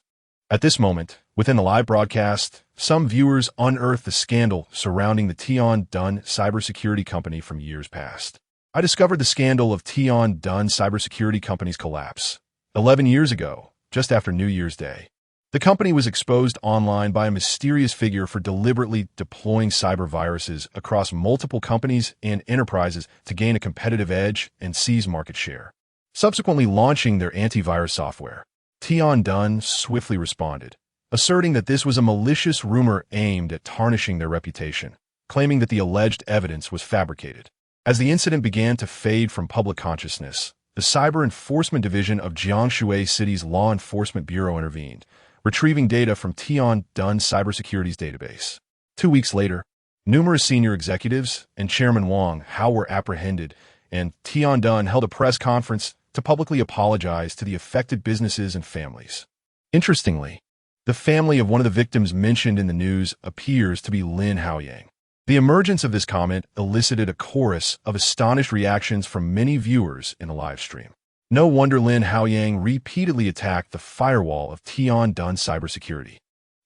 At this moment, within the live broadcast, some viewers unearthed the scandal surrounding the Tian Dun cybersecurity company from years past. I discovered the scandal of Tian Dun cybersecurity company's collapse 11 years ago, just after New Year's Day. The company was exposed online by a mysterious figure for deliberately deploying cyber viruses across multiple companies and enterprises to gain a competitive edge and seize market share. Subsequently launching their antivirus software, Tian Dun swiftly responded, asserting that this was a malicious rumor aimed at tarnishing their reputation, claiming that the alleged evidence was fabricated. As the incident began to fade from public consciousness, the Cyber Enforcement Division of Jiangsu City's Law Enforcement Bureau intervened, retrieving data from Tian Dun cybersecurity's database. 2 weeks later, numerous senior executives and Chairman Wang Hao were apprehended, and Tian Dun held a press conference to publicly apologize to the affected businesses and families. Interestingly, the family of one of the victims mentioned in the news appears to be Lin Haoyang. The emergence of this comment elicited a chorus of astonished reactions from many viewers in the live stream. No wonder Lin Haoyang repeatedly attacked the firewall of Tian Dun cybersecurity.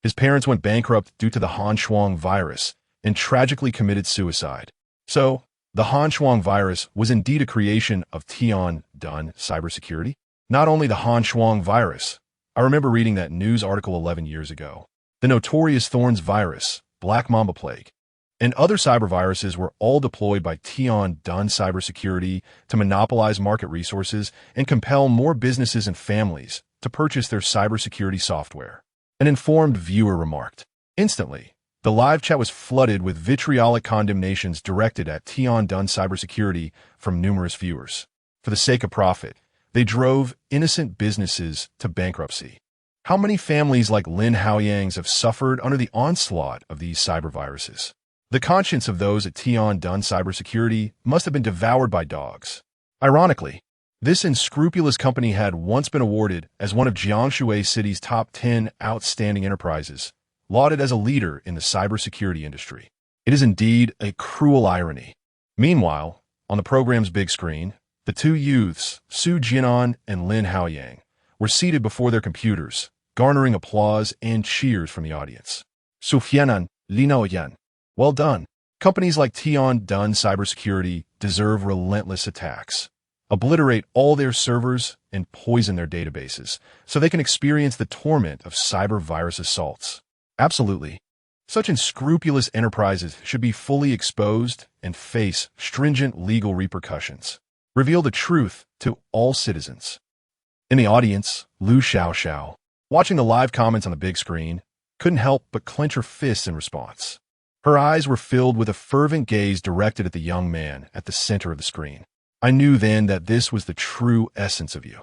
His parents went bankrupt due to the Hanshuang virus and tragically committed suicide. So, the Hanshuang virus was indeed a creation of Tian Dun cybersecurity? Not only the Hanshuang virus. I remember reading that news article 11 years ago. The notorious Thorns virus, Black Mamba plague, and other cyber viruses were all deployed by Tian Dun cybersecurity to monopolize market resources and compel more businesses and families to purchase their cybersecurity software. An informed viewer remarked. Instantly, the live chat was flooded with vitriolic condemnations directed at Tian Dun cybersecurity from numerous viewers. For the sake of profit, they drove innocent businesses to bankruptcy. How many families like Lin Haoyang's have suffered under the onslaught of these cyber viruses? The conscience of those at Tian Dun cybersecurity must have been devoured by dogs. Ironically, this unscrupulous company had once been awarded as one of Jiangsu City's top 10 outstanding enterprises, lauded as a leader in the cybersecurity industry. It is indeed a cruel irony. Meanwhile, on the program's big screen, the two youths, Su Jian'an and Lin Haoyang, were seated before their computers, garnering applause and cheers from the audience. Su Jian'an, Lin Haoyang. Well done. Companies like Tian Dun cybersecurity deserve relentless attacks. Obliterate all their servers and poison their databases so they can experience the torment of cyber virus assaults. Absolutely. Such unscrupulous enterprises should be fully exposed and face stringent legal repercussions. Reveal the truth to all citizens. In the audience, Lu Xiaoxiao, watching the live comments on the big screen, couldn't help but clench her fists in response. Her eyes were filled with a fervent gaze directed at the young man at the center of the screen. I knew then that this was the true essence of you.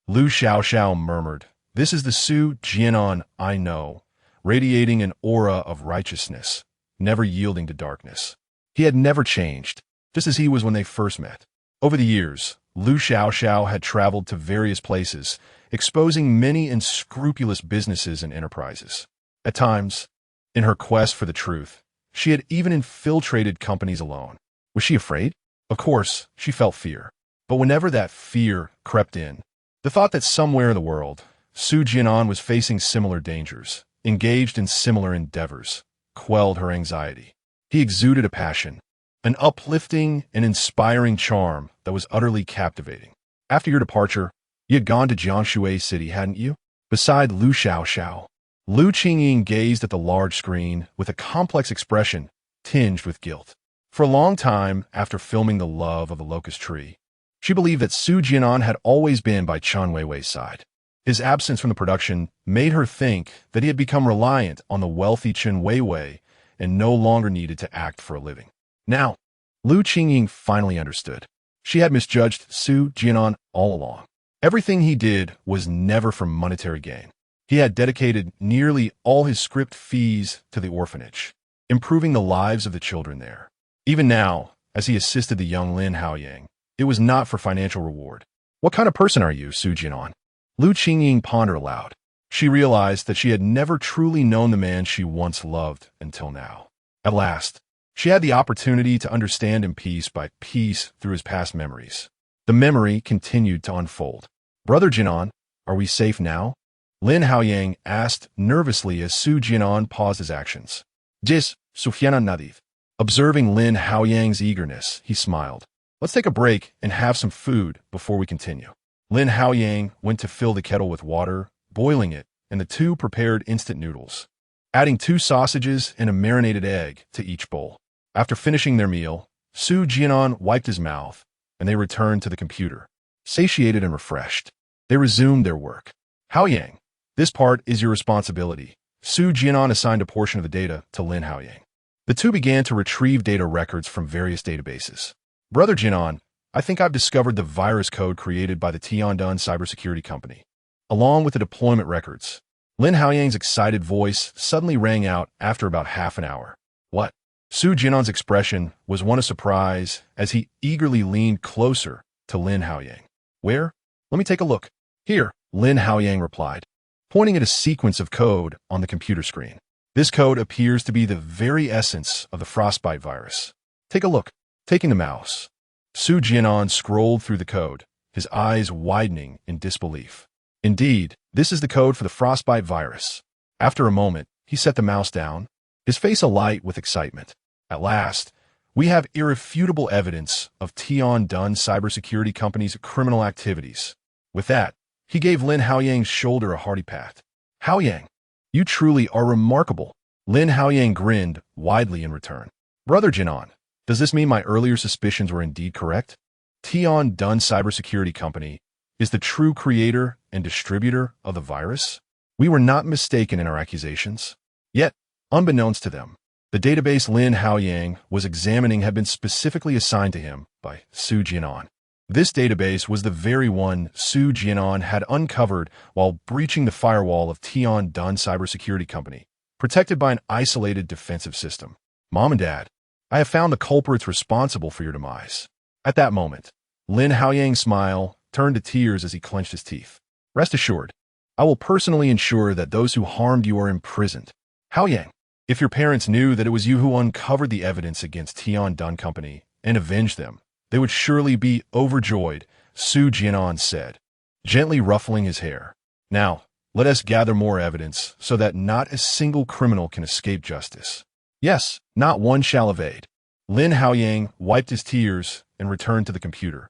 Lu Xiaoxiao murmured, "This is the Su Jian'an I know, radiating an aura of righteousness, never yielding to darkness." He had never changed, just as he was when they first met. Over the years, Lu Xiaoxiao had traveled to various places, exposing many unscrupulous businesses and enterprises. At times, in her quest for the truth, she had even infiltrated companies alone. Was she afraid? Of course, she felt fear. But whenever that fear crept in, the thought that somewhere in the world, Su Jian'an was facing similar dangers, engaged in similar endeavors, quelled her anxiety. He exuded a passion, an uplifting and inspiring charm that was utterly captivating. After your departure, you had gone to Jiangsu City, hadn't you? Beside Lu Xiaoxiao, Lu Qingying gazed at the large screen with a complex expression tinged with guilt. For a long time after filming The Love of the Locust Tree, she believed that Su Jian'an had always been by Chen Weiwei's side. His absence from the production made her think that he had become reliant on the wealthy Chen Weiwei and no longer needed to act for a living. Now, Lu Qingying finally understood. She had misjudged Su Jian'an all along. Everything he did was never for monetary gain. He had dedicated nearly all his script fees to the orphanage, improving the lives of the children there. Even now, as he assisted the young Lin Haoyang. It was not for financial reward. What kind of person are you, Su Jian'an? Lu Qingying pondered aloud. She realized that she had never truly known the man she once loved until now. At last, she had the opportunity to understand him piece by piece through his past memories. The memory continued to unfold. Brother Jian'an, are we safe now? Lin Haoyang asked nervously as Su Jian'an paused his actions. Jis, Su Jian'an nadith. Observing Lin Haoyang's eagerness, he smiled. Let's take a break and have some food before we continue. Lin Haoyang went to fill the kettle with water, boiling it, and the two prepared instant noodles, adding 2 sausages and a marinated egg to each bowl. After finishing their meal, Su Jian'an wiped his mouth, and they returned to the computer. Satiated and refreshed, they resumed their work. Haoyang, this part is your responsibility. Su Jian'an assigned a portion of the data to Lin Haoyang. The two began to retrieve data records from various databases. Brother Jian'an, I think I've discovered the virus code created by the Tiandun cybersecurity company, along with the deployment records. Lin Haoyang's excited voice suddenly rang out after about half an hour. What? Su Jian'an's expression was one of surprise as he eagerly leaned closer to Lin Haoyang. Where? Let me take a look. Here, Lin Haoyang replied, pointing at a sequence of code on the computer screen. This code appears to be the very essence of the frostbite virus. Take a look. Taking the mouse, Su Jian'an scrolled through the code, his eyes widening in disbelief. Indeed, this is the code for the frostbite virus. After a moment, he set the mouse down, his face alight with excitement. At last, we have irrefutable evidence of Tiandun cybersecurity company's criminal activities. With that, he gave Lin Haoyang's shoulder a hearty pat. Haoyang, you truly are remarkable. Lin Haoyang grinned widely in return. Brother Jian'an, does this mean my earlier suspicions were indeed correct? Tiandun cybersecurity company is the true creator and distributor of the virus? We were not mistaken in our accusations. Yet, unbeknownst to them, the database Lin Haoyang was examining had been specifically assigned to him by Su Jian'an. This database was the very one Su Jian'an had uncovered while breaching the firewall of Tiandun cybersecurity company, protected by an isolated defensive system. Mom and Dad, I have found the culprits responsible for your demise. At that moment, Lin Haoyang's smile turned to tears as he clenched his teeth. Rest assured, I will personally ensure that those who harmed you are imprisoned. Haoyang, if your parents knew that it was you who uncovered the evidence against Tiandun company and avenged them, they would surely be overjoyed, Su Jian'an said, gently ruffling his hair. Now, let us gather more evidence so that not a single criminal can escape justice. Yes, not one shall evade. Lin Haoyang wiped his tears and returned to the computer,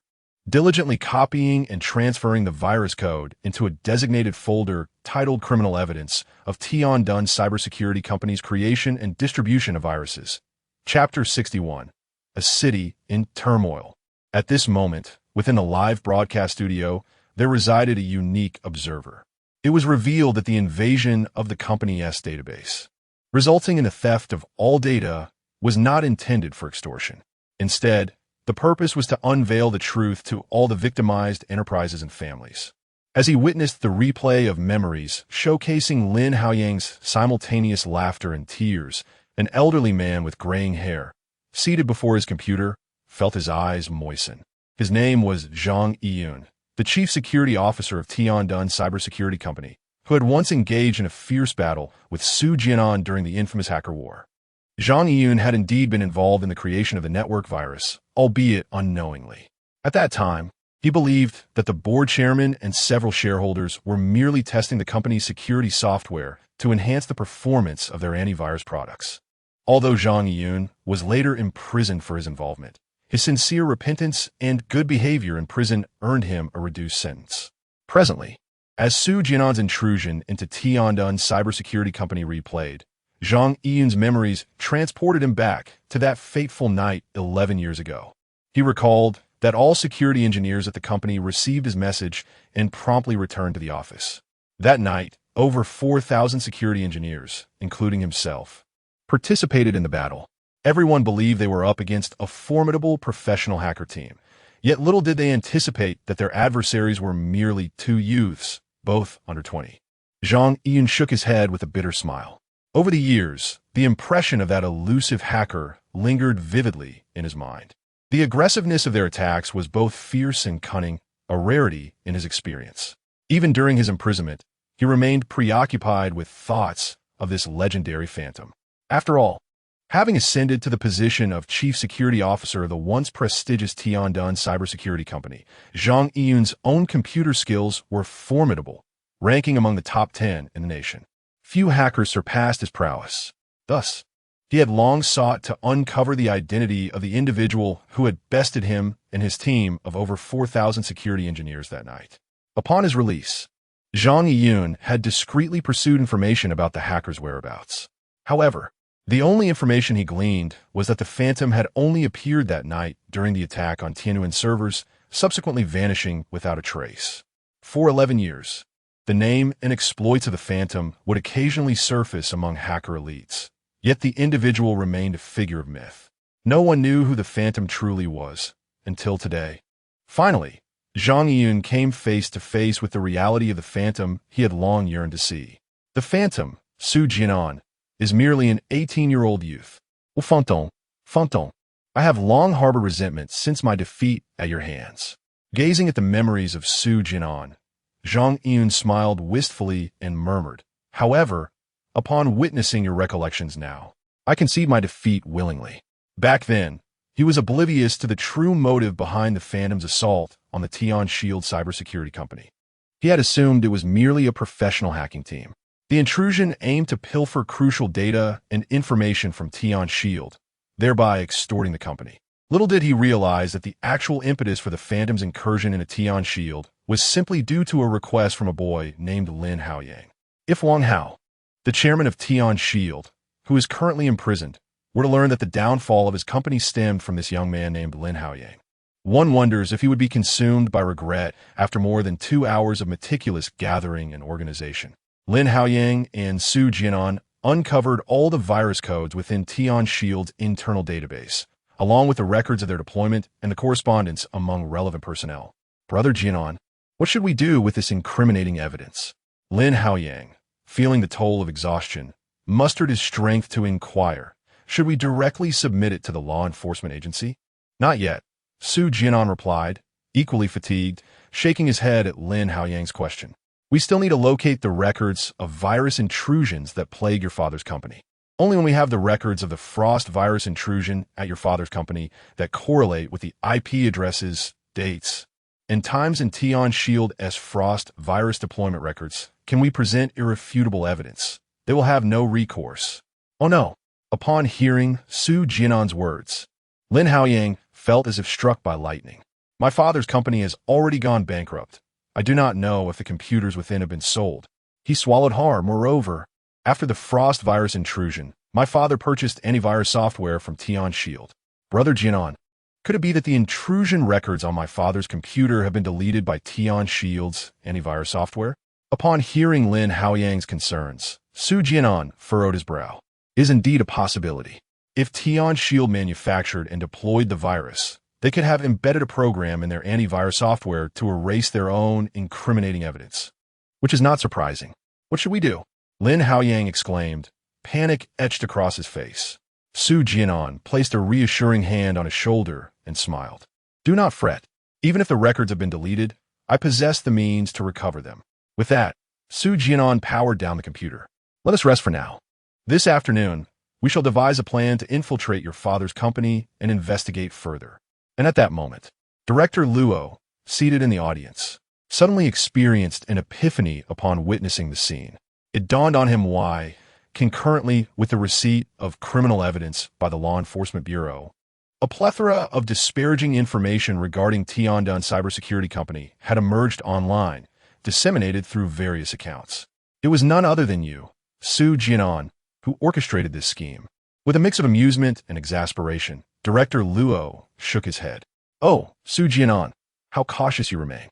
diligently copying and transferring the virus code into a designated folder titled Criminal Evidence of Tiandun Cybersecurity Company's Creation and Distribution of Viruses. Chapter 61. A City in Turmoil. At this moment, within the live broadcast studio, there resided a unique observer. It was revealed that the invasion of the company's database, resulting in the theft of all data, was not intended for extortion. Instead, the purpose was to unveil the truth to all the victimized enterprises and families. As he witnessed the replay of memories showcasing Lin Haoyang's simultaneous laughter and tears, an elderly man with graying hair, seated before his computer, felt his eyes moisten. His name was Zhang Yiyun, the chief security officer of Tiandun Cybersecurity Company, who had once engaged in a fierce battle with Su Jian'an during the infamous hacker war. Zhang Yiyun had indeed been involved in the creation of the network virus, albeit unknowingly. At that time, he believed that the board chairman and several shareholders were merely testing the company's security software to enhance the performance of their antivirus products. Although Zhang Yiyun was later imprisoned for his involvement, his sincere repentance and good behavior in prison earned him a reduced sentence. Presently, as Su Jian'an's intrusion into Tiandun Cybersecurity Company replayed, Zhang Yiyun's memories transported him back to that fateful night 11 years ago. He recalled that all security engineers at the company received his message and promptly returned to the office. That night, over 4,000 security engineers, including himself, participated in the battle. Everyone believed they were up against a formidable professional hacker team, yet little did they anticipate that their adversaries were merely 2 youths, both under 20. Zhang Yiyun shook his head with a bitter smile. Over the years, the impression of that elusive hacker lingered vividly in his mind. The aggressiveness of their attacks was both fierce and cunning, a rarity in his experience. Even during his imprisonment, he remained preoccupied with thoughts of this legendary phantom. After all, having ascended to the position of chief security officer of the once prestigious Tiandun cybersecurity company, Zhang Yiyun's own computer skills were formidable, ranking among the top 10 in the nation. Few hackers surpassed his prowess. Thus, he had long sought to uncover the identity of the individual who had bested him and his team of over 4,000 security engineers that night. Upon his release, Zhang Yiyun had discreetly pursued information about the hacker's whereabouts. However, the only information he gleaned was that the Phantom had only appeared that night during the attack on Tianwen servers, subsequently vanishing without a trace. For 11 years, the name and exploits of the Phantom would occasionally surface among hacker elites, yet the individual remained a figure of myth. No one knew who the Phantom truly was, until today. Finally, Zhang Yiyun came face to face with the reality of the Phantom he had long yearned to see. The Phantom, Su Jian'an, is merely an 18-year-old youth. Oh, Phantom, I have long harbored resentment since my defeat at your hands. Gazing at the memories of Su Jian'an, Zhang Yiyun smiled wistfully and murmured, "However, upon witnessing your recollections now, I concede my defeat willingly." Back then, he was oblivious to the true motive behind the Phantom's assault on the Tian Shield cybersecurity company. He had assumed it was merely a professional hacking team. The intrusion aimed to pilfer crucial data and information from Tian Shield, thereby extorting the company. Little did he realize that the actual impetus for the Phantom's incursion into Tian Shield was simply due to a request from a boy named Lin Haoyang. If Wang Hao, the chairman of Tian Shield, who is currently imprisoned, were to learn that the downfall of his company stemmed from this young man named Lin Haoyang, one wonders if he would be consumed by regret after more than 2 hours of meticulous gathering and organization. Lin Haoyang and Su Jian'an uncovered all the virus codes within Tian Shield's internal database, along with the records of their deployment and the correspondence among relevant personnel. "Brother Jian'an, what should we do with this incriminating evidence?" Lin Haoyang, feeling the toll of exhaustion, mustered his strength to inquire, "Should we directly submit it to the law enforcement agency?" "Not yet," Su Jian'an replied, equally fatigued, shaking his head at Lin Haoyang's question. "We still need to locate the records of virus intrusions that plague your father's company. Only when we have the records of the Frost virus intrusion at your father's company that correlate with the IP addresses, dates, and times in Tian Shield's Frost virus deployment records can we present irrefutable evidence. They will have no recourse." "Oh no." Upon hearing Su Jian'an's words, Lin Haoyang felt as if struck by lightning. "My father's company has already gone bankrupt. I do not know if the computers within have been sold." He swallowed hard. "Moreover, after the Frost virus intrusion, my father purchased antivirus software from Tian Shield." "Brother Jian'an, could it be that the intrusion records on my father's computer have been deleted by Tian Shield's antivirus software?" Upon hearing Lin Haoyang's concerns, Su Jian'an furrowed his brow. "Is indeed a possibility. If Tian Shield manufactured and deployed the virus, they could have embedded a program in their antivirus software to erase their own incriminating evidence. Which is not surprising. What should we do?" Lin Haoyang exclaimed, panic etched across his face. Su Jian'an placed a reassuring hand on his shoulder and smiled. "Do not fret. Even if the records have been deleted, I possess the means to recover them." With that, Su Jian'an powered down the computer. "Let us rest for now. This afternoon, we shall devise a plan to infiltrate your father's company and investigate further." And at that moment, Director Luo, seated in the audience, suddenly experienced an epiphany upon witnessing the scene. It dawned on him why, concurrently with the receipt of criminal evidence by the Law Enforcement Bureau, a plethora of disparaging information regarding Tiandun Cybersecurity Company had emerged online, disseminated through various accounts. It was none other than you, Su Jian'an, who orchestrated this scheme. With a mix of amusement and exasperation, Director Luo shook his head. "Oh, Su Jian'an, how cautious you remain.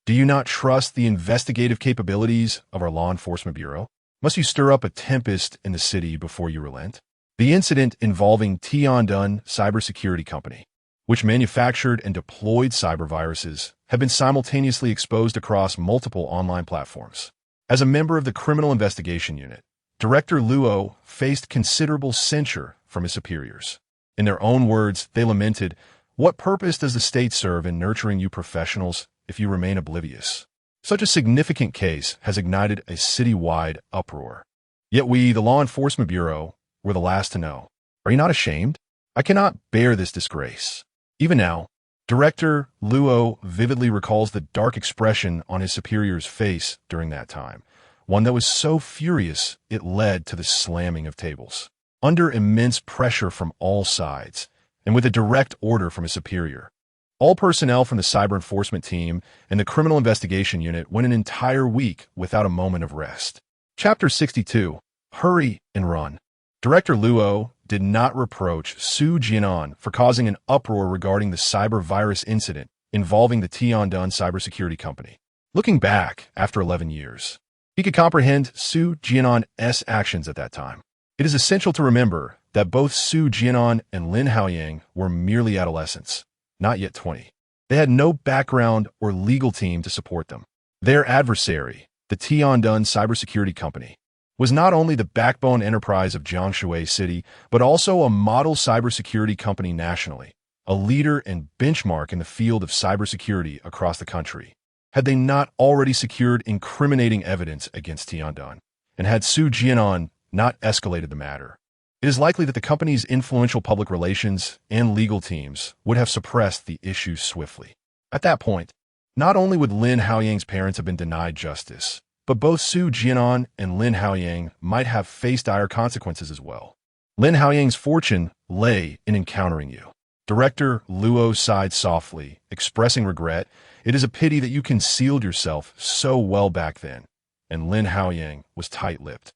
Do you not trust the investigative capabilities of our Law Enforcement Bureau? Must you stir up a tempest in the city before you relent?" The incident involving Tiandun Cybersecurity Company, which manufactured and deployed cyber viruses, had been simultaneously exposed across multiple online platforms. As a member of the Criminal Investigation Unit, Director Luo faced considerable censure from his superiors. In their own words, they lamented, What purpose does the state serve in nurturing you professionals if you remain oblivious? Such a significant case has ignited a citywide uproar. Yet we, the Law Enforcement Bureau, were the last to know. Are you not ashamed? I cannot bear this disgrace. Even now, Director Luo vividly recalls the dark expression on his superior's face during that time, one that was so furious it led to the slamming of tables. Under immense pressure from all sides, and with a direct order from his superior, all personnel from the cyber enforcement team and the criminal investigation unit went an entire week without a moment of rest. Chapter 62. Hurry and Run. Director Luo did not reproach Su Jian'an for causing an uproar regarding the cyber virus incident involving the Tiandun cybersecurity company. Looking back after 11 years, he could comprehend Su Jian'an's actions at that time. It is essential to remember that both Su Jian'an and Lin Haoyang were merely adolescents, not yet 20. They had no background or legal team to support them. Their adversary, the Tiandun cybersecurity company, was not only the backbone enterprise of Jiangshui City, but also a model cybersecurity company nationally, a leader and benchmark in the field of cybersecurity across the country. Had they not already secured incriminating evidence against Tiandun, and had Su Jian'an not escalated the matter, it is likely that the company's influential public relations and legal teams would have suppressed the issue swiftly. At that point, not only would Lin Haoyang's parents have been denied justice, but both Su Jian'an and Lin Haoyang might have faced dire consequences as well. Lin Haoyang's fortune lay in encountering you. Director Luo sighed softly, expressing regret. It is a pity that you concealed yourself so well back then. And Lin Haoyang was tight-lipped.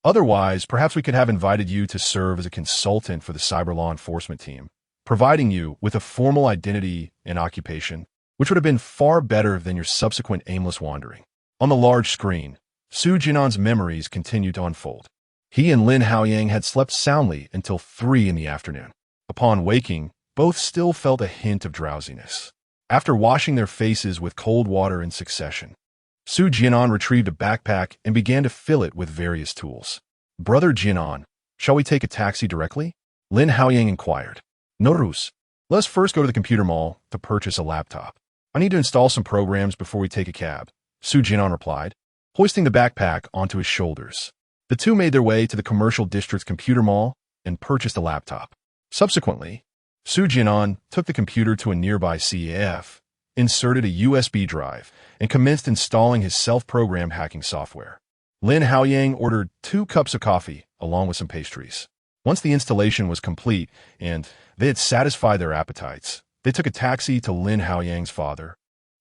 Otherwise, perhaps we could have invited you to serve as a consultant for the cyber law enforcement team, providing you with a formal identity and occupation, which would have been far better than your subsequent aimless wandering. On the large screen, Su Jian'an's memories continued to unfold. He and Lin Haoyang had slept soundly until 3 in the afternoon. Upon waking, both still felt a hint of drowsiness. After washing their faces with cold water in succession, Su Jian'an retrieved a backpack and began to fill it with various tools. Brother Jian'an, shall we take a taxi directly? Lin Haoyang inquired. No, Rus. Let's first go to the computer mall to purchase a laptop. I need to install some programs before we take a cab, Su Jian'an replied, hoisting the backpack onto his shoulders. The two made their way to the commercial district's computer mall and purchased a laptop. Subsequently, Su Jian'an took the computer to a nearby CAF, inserted a USB drive, and commenced installing his self-programmed hacking software. Lin Haoyang ordered 2 cups of coffee along with some pastries. Once the installation was complete and they had satisfied their appetites, they took a taxi to Lin Haoyang's father,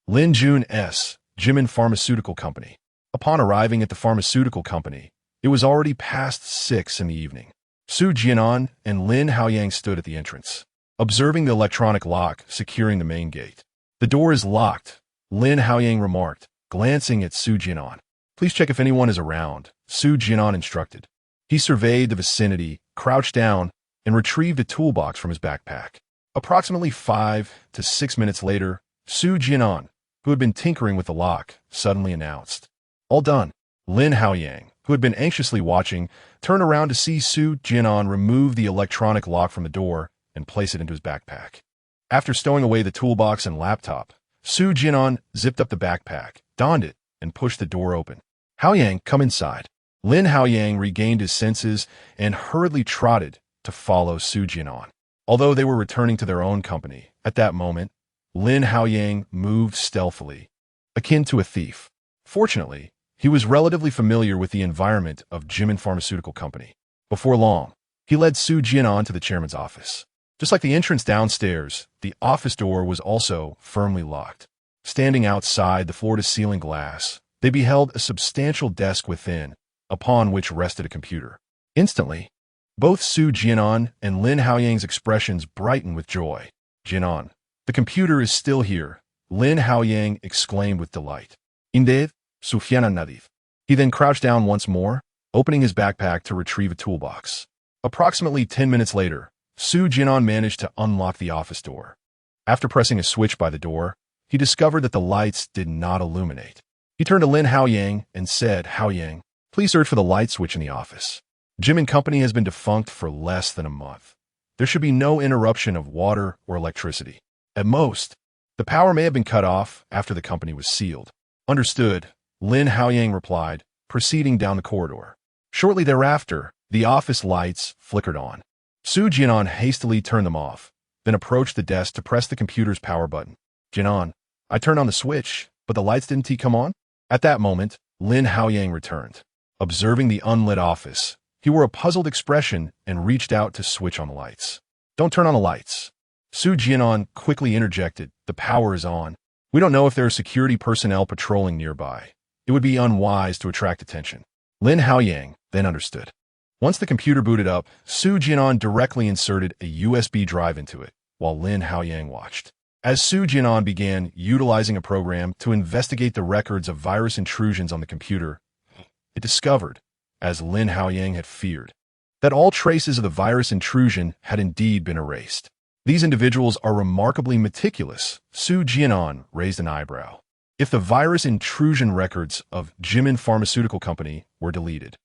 Lin Jun's Jian'an Pharmaceutical Company. Upon arriving at the pharmaceutical company, it was already past 6 in the evening. Su Jian'an and Lin Haoyang stood at the entrance, observing the electronic lock securing the main gate. The door is locked, Lin Haoyang remarked, glancing at Su Jian'an. Please check if anyone is around, Su Jian'an instructed. He surveyed the vicinity, crouched down, and retrieved a toolbox from his backpack. Approximately 5 to 6 minutes later, Su Jian'an, who had been tinkering with the lock, suddenly announced. All done. Lin Haoyang, who had been anxiously watching, turned around to see Su Jian'an remove the electronic lock from the door and place it into his backpack. After stowing away the toolbox and laptop, Su Jian'an zipped up the backpack, donned it, and pushed the door open. Haoyang, come inside. Lin Haoyang regained his senses and hurriedly trotted to follow Su Jian'an. Although they were returning to their own company, at that moment, Lin Haoyang moved stealthily, akin to a thief. Fortunately, he was relatively familiar with the environment of Jian'an Pharmaceutical Company. Before long, he led Su Jian'an to the chairman's office. Just like the entrance downstairs, the office door was also firmly locked. Standing outside the floor-to-ceiling glass, they beheld a substantial desk within, upon which rested a computer. Instantly, both Su Jian'an and Lin Haoyang's expressions brightened with joy. Jian'an, the computer is still here, Lin Haoyang exclaimed with delight. Indeed, Su Jian'an. He then crouched down once more, opening his backpack to retrieve a toolbox. Approximately 10 minutes later, Su Jian'an managed to unlock the office door. After pressing a switch by the door, he discovered that the lights did not illuminate. He turned to Lin Haoyang and said, Haoyang, please search for the light switch in the office. Jian'an Company has been defunct for less than a month. There should be no interruption of water or electricity. At most, the power may have been cut off after the company was sealed. Understood, Lin Haoyang replied, proceeding down the corridor. Shortly thereafter, the office lights flickered on. Su Jian'an hastily turned them off, then approached the desk to press the computer's power button. Jian'an, I turned on the switch, but the lights didn't come on? At that moment, Lin Haoyang returned. Observing the unlit office, he wore a puzzled expression and reached out to switch on the lights. Don't turn on the lights. Su Jian'an quickly interjected, the power is on. We don't know if there are security personnel patrolling nearby. It would be unwise to attract attention. Lin Haoyang then understood. Once the computer booted up, Su Jian'an directly inserted a USB drive into it, while Lin Haoyang watched. As Su Jian'an began utilizing a program to investigate the records of virus intrusions on the computer, it discovered, as Lin Haoyang had feared, that all traces of the virus intrusion had indeed been erased. These individuals are remarkably meticulous. Su Jian'an raised an eyebrow. If the virus intrusion records of Jimin Pharmaceutical Company were deleted,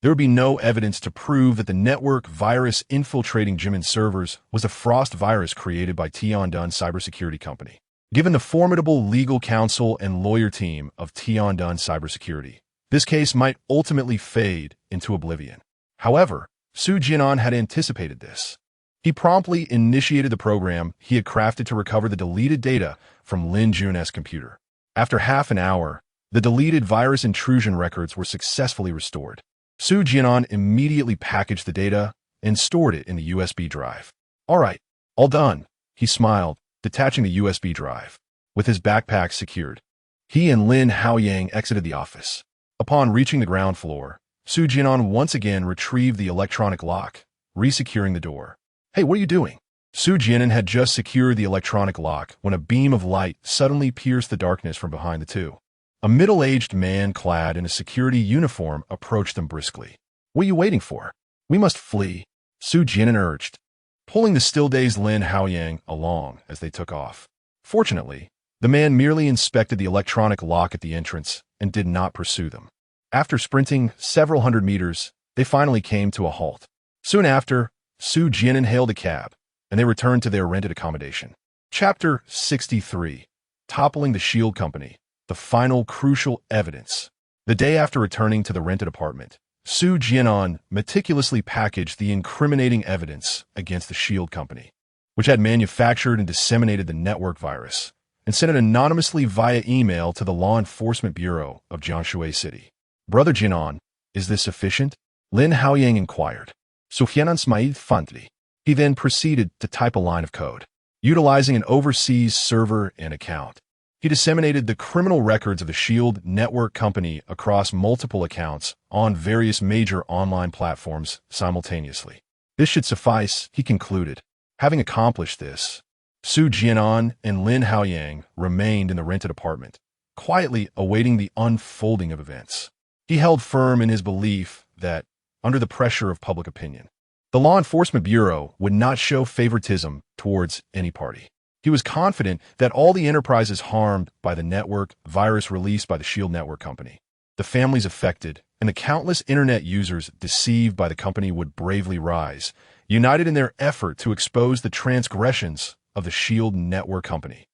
there would be no evidence to prove that the network virus infiltrating Jimin servers was a frost virus created by Tiandun Cybersecurity Company. Given the formidable legal counsel and lawyer team of Tiandun Cybersecurity, this case might ultimately fade into oblivion. However, Su Jian'an had anticipated this. He promptly initiated the program he had crafted to recover the deleted data from Lin Jun's computer. After half an hour, the deleted virus intrusion records were successfully restored. Su Jian'an immediately packaged the data and stored it in the USB drive. All right, all done, he smiled, detaching the USB drive. With his backpack secured, he and Lin Haoyang exited the office. Upon reaching the ground floor, Su Jian'an once again retrieved the electronic lock, resecuring the door. Hey, what are you doing? Su Jian'an had just secured the electronic lock when a beam of light suddenly pierced the darkness from behind the two. A middle-aged man clad in a security uniform approached them briskly. What are you waiting for? We must flee, Su Jian'an urged, pulling the still-dazed Lin Haoyang along as they took off. Fortunately, the man merely inspected the electronic lock at the entrance and did not pursue them. After sprinting several hundred meters, they finally came to a halt. Soon after, Su Jian'an hailed a cab, and they returned to their rented accommodation. Chapter 63. Toppling the Shield Company. The final crucial evidence. The day after returning to the rented apartment, Su Jian'an meticulously packaged the incriminating evidence against the Shield Company, which had manufactured and disseminated the network virus, and sent it anonymously via email to the Law Enforcement Bureau of Jiangsu City. Brother Jian'an, is this sufficient? Lin Haoyang inquired. Su Jian'an smiled fondly. He then proceeded to type a line of code. Utilizing an overseas server and account, he disseminated the criminal records of the Shield Network Company across multiple accounts on various major online platforms simultaneously. This should suffice, he concluded. Having accomplished this, Su Jian'an and Lin Haoyang remained in the rented apartment, quietly awaiting the unfolding of events. He held firm in his belief that, under the pressure of public opinion, the Law Enforcement Bureau would not show favoritism towards any party. He was confident that all the enterprises harmed by the network virus released by the Shield Network Company, the families affected, and the countless internet users deceived by the company would bravely rise, united in their effort to expose the transgressions of the Shield Network Company.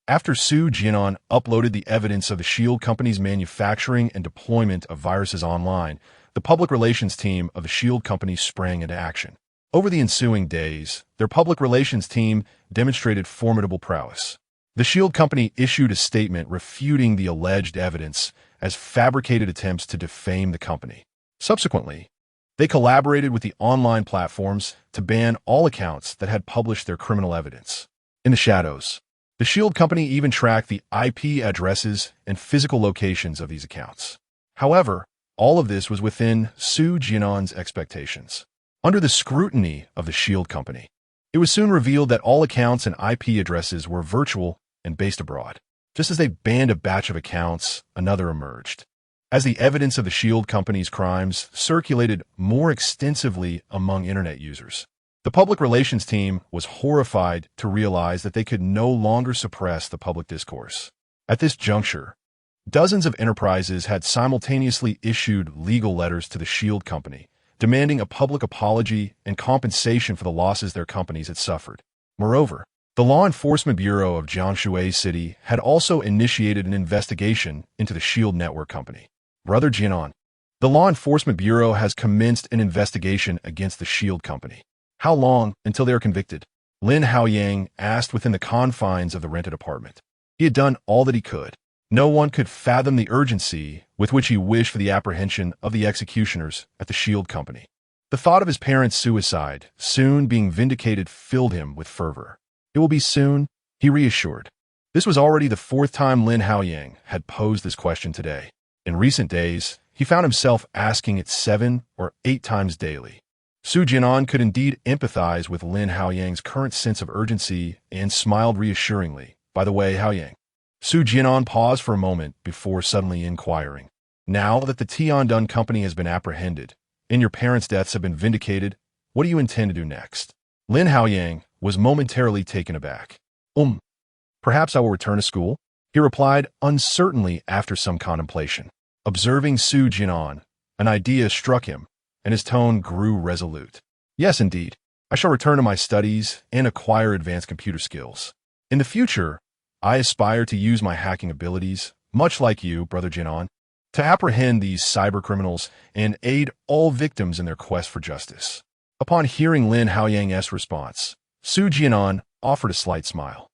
After Su Jian'an uploaded the evidence of the Shield Company's manufacturing and deployment of viruses online, the public relations team of the Shield Company sprang into action. Over the ensuing days, their public relations team demonstrated formidable prowess. The Shield Company issued a statement refuting the alleged evidence as fabricated attempts to defame the company. Subsequently, they collaborated with the online platforms to ban all accounts that had published their criminal evidence. In the shadows, the Shield Company even tracked the IP addresses and physical locations of these accounts. However, all of this was within Su Jian'an's expectations. Under the scrutiny of the Shield Company, it was soon revealed that all accounts and IP addresses were virtual and based abroad. Just as they banned a batch of accounts, another emerged. As the evidence of the Shield Company's crimes circulated more extensively among internet users, the public relations team was horrified to realize that they could no longer suppress the public discourse. At this juncture, dozens of enterprises had simultaneously issued legal letters to the Shield Company, demanding a public apology and compensation for the losses their companies had suffered. Moreover, the Law Enforcement Bureau of Jianshui City had also initiated an investigation into the Shield Network Company. Brother Jian'an, the Law Enforcement Bureau has commenced an investigation against the Shield Company. How long until they are convicted? Lin Haoyang asked within the confines of the rented apartment. He had done all that he could. No one could fathom the urgency with which he wished for the apprehension of the executioners at the Shield Company. The thought of his parents' suicide soon being vindicated filled him with fervor. It will be soon, he reassured. This was already the fourth time Lin Haoyang had posed this question today. In recent days, he found himself asking it 7 or 8 times daily. Su Jian'an could indeed empathize with Lin Haoyang's current sense of urgency and smiled reassuringly. By the way, Haoyang. Su Jian'an paused for a moment before suddenly inquiring. Now that the Tiandun Company has been apprehended and your parents' deaths have been vindicated, what do you intend to do next? Lin Haoyang was momentarily taken aback. Perhaps I will return to school, he replied uncertainly after some contemplation. Observing Su Jian'an, an idea struck him, and his tone grew resolute. Yes, indeed. I shall return to my studies and acquire advanced computer skills. In the future, I aspire to use my hacking abilities, much like you, Brother Jian'an, to apprehend these cybercriminals and aid all victims in their quest for justice. Upon hearing Lin Haoyang's response, Su Jian'an offered a slight smile.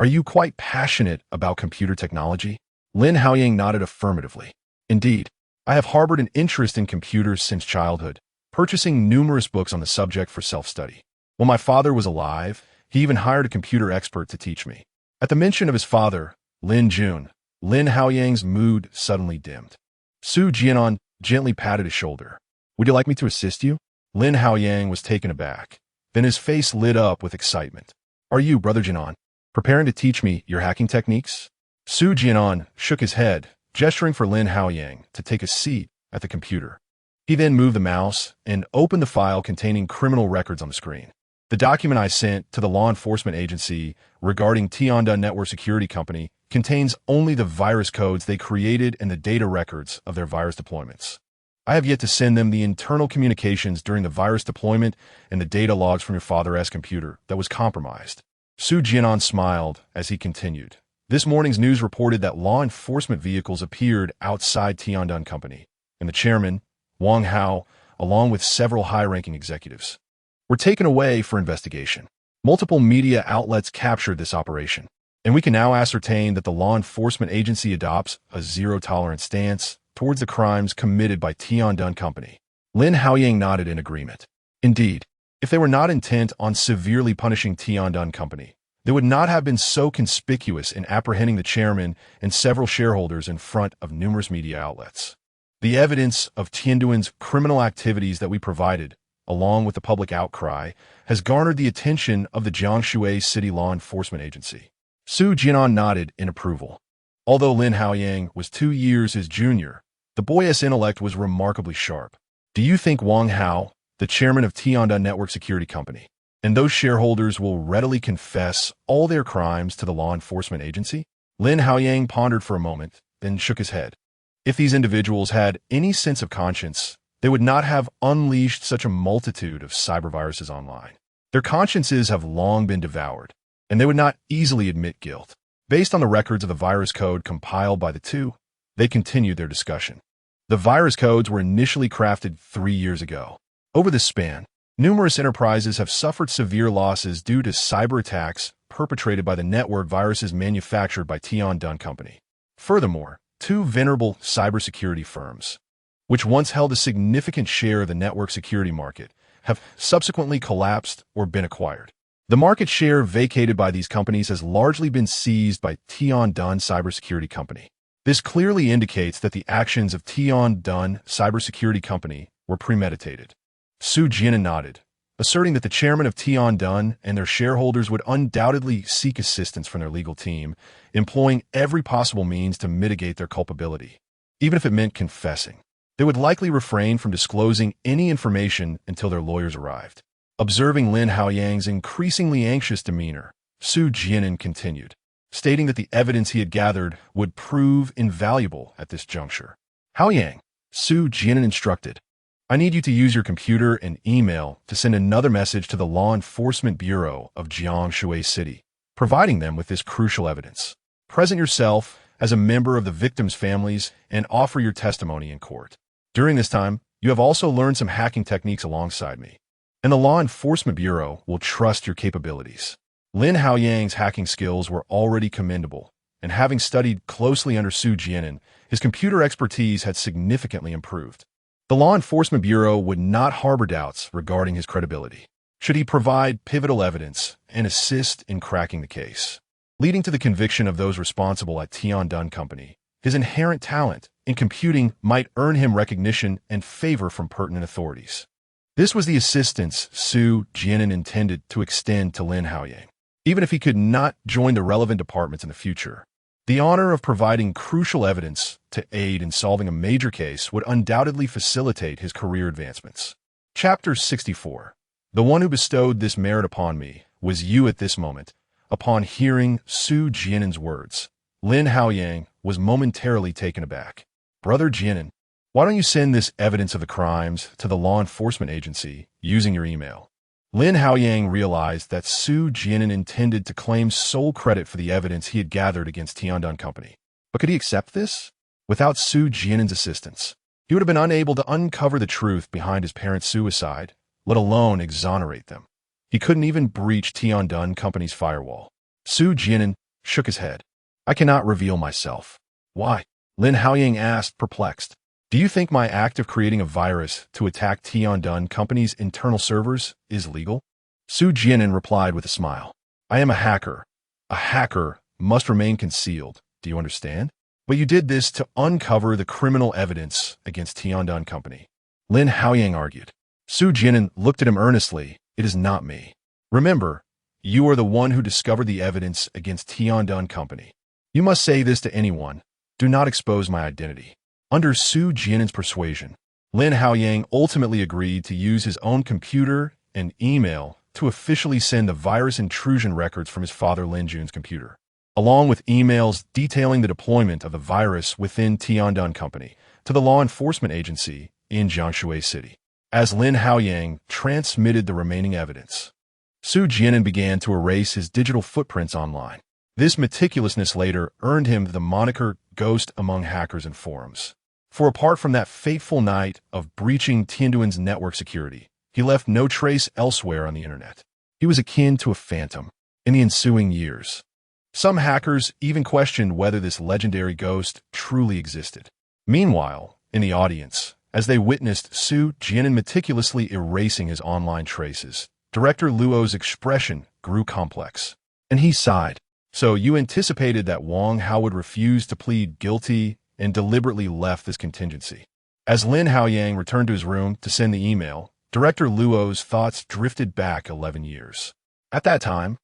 Are you quite passionate about computer technology? Lin Haoyang nodded affirmatively. Indeed, I have harbored an interest in computers since childhood, purchasing numerous books on the subject for self-study. When my father was alive, he even hired a computer expert to teach me. At the mention of his father, Lin Jun, Lin Haoyang's mood suddenly dimmed. Su Jian'an gently patted his shoulder. Would you like me to assist you? Lin Haoyang was taken aback. Then his face lit up with excitement. Are you, Brother Jian'an, preparing to teach me your hacking techniques? Su Jian'an shook his head, gesturing for Lin Haoyang to take a seat at the computer. He then moved the mouse and opened the file containing criminal records on the screen. The document I sent to the law enforcement agency regarding Tiandun Network Security Company contains only the virus codes they created and the data records of their virus deployments. I have yet to send them the internal communications during the virus deployment and the data logs from your father's computer that was compromised. Su Jian'an smiled as he continued. This morning's news reported that law enforcement vehicles appeared outside Tiandun Company, and the chairman, Wang Hao, along with several high-ranking executives, were taken away for investigation. Multiple media outlets captured this operation, and we can now ascertain that the law enforcement agency adopts a zero-tolerance stance towards the crimes committed by Tiandun Company. Lin Haoyang nodded in agreement. Indeed, if they were not intent on severely punishing Tiandun Company, they would not have been so conspicuous in apprehending the chairman and several shareholders in front of numerous media outlets. The evidence of Tiandun's criminal activities that we provided, along with the public outcry, has garnered the attention of the Jianshui City Law Enforcement Agency. Su Jian'an nodded in approval. Although Lin Haoyang was 2 years his junior, the boy's intellect was remarkably sharp. Do you think Wang Hao, the chairman of Tiandun Network Security Company, and those shareholders will readily confess all their crimes to the law enforcement agency? Lin Haoyang pondered for a moment, then shook his head. If these individuals had any sense of conscience, they would not have unleashed such a multitude of cyberviruses online. Their consciences have long been devoured, and they would not easily admit guilt. Based on the records of the virus code compiled by the two, they continued their discussion. The virus codes were initially crafted 3 years ago. Over this span, numerous enterprises have suffered severe losses due to cyber attacks perpetrated by the network viruses manufactured by Tiandun Company. Furthermore, 2 venerable cybersecurity firms, which once held a significant share of the network security market, have subsequently collapsed or been acquired. The market share vacated by these companies has largely been seized by Tiandun Cybersecurity Company. This clearly indicates that the actions of Tiandun Cybersecurity Company were premeditated. Su Jian'an nodded, asserting that the chairman of Tiandun and their shareholders would undoubtedly seek assistance from their legal team, employing every possible means to mitigate their culpability. Even if it meant confessing, they would likely refrain from disclosing any information until their lawyers arrived. Observing Lin Haoyang's increasingly anxious demeanor, Su Jian'an continued, stating that the evidence he had gathered would prove invaluable at this juncture. Haoyang, Su Jian'an instructed, I need you to use your computer and email to send another message to the Law Enforcement Bureau of Jiangsu City, providing them with this crucial evidence. Present yourself as a member of the victims' families and offer your testimony in court. During this time, you have also learned some hacking techniques alongside me, and the Law Enforcement Bureau will trust your capabilities. Lin Haoyang's hacking skills were already commendable, and having studied closely under Su Jian'an, his computer expertise had significantly improved. The Law Enforcement Bureau would not harbor doubts regarding his credibility, should he provide pivotal evidence and assist in cracking the case, leading to the conviction of those responsible at Jian'an Company. His inherent talent in computing might earn him recognition and favor from pertinent authorities. This was the assistance Su Jian'an intended to extend to Lin Haoyang, even if he could not join the relevant departments in the future. The honor of providing crucial evidence to aid in solving a major case would undoubtedly facilitate his career advancements. Chapter 64. The one who bestowed this merit upon me was you at this moment. Upon hearing Su Jian'an's words, Lin Haoyang was momentarily taken aback. Brother Jian'an, why don't you send this evidence of the crimes to the law enforcement agency using your email? Lin Haoyang realized that Su Jian'an intended to claim sole credit for the evidence he had gathered against Jian'an Company. But could he accept this? Without Su Jian'an's assistance, he would have been unable to uncover the truth behind his parents' suicide, let alone exonerate them. He couldn't even breach Jian'an Company's firewall. Su Jian'an shook his head. I cannot reveal myself. Why? Lin Haoyang asked, perplexed. Do you think my act of creating a virus to attack Jian'an Company's internal servers is legal? Su Jian'an replied with a smile. I am a hacker. A hacker must remain concealed. Do you understand? But you did this to uncover the criminal evidence against Jian'an Company. Lin Haoyang argued. Su Jian'an looked at him earnestly. It is not me. Remember, you are the one who discovered the evidence against Jian'an Company. You must say this to anyone. Do not expose my identity. Under Su Jian'an's persuasion, Lin Haoyang ultimately agreed to use his own computer and email to officially send the virus intrusion records from his father Lin Jun's computer, along with emails detailing the deployment of the virus within Jian'an Company to the law enforcement agency in Jiangsu City. As Lin Haoyang transmitted the remaining evidence, Su Jian'an began to erase his digital footprints online. This meticulousness later earned him the moniker Ghost among hackers and forums. For apart from that fateful night of breaching Tianduan's network security, he left no trace elsewhere on the internet. He was akin to a phantom in the ensuing years. Some hackers even questioned whether this legendary ghost truly existed. Meanwhile, in the audience, as they witnessed Su Jian'an meticulously erasing his online traces, Director Luo's expression grew complex, and he sighed. So you anticipated that Wang Hao would refuse to plead guilty and deliberately left this contingency. As Lin Haoyang returned to his room to send the email, Director Luo's thoughts drifted back 11 years. At that time,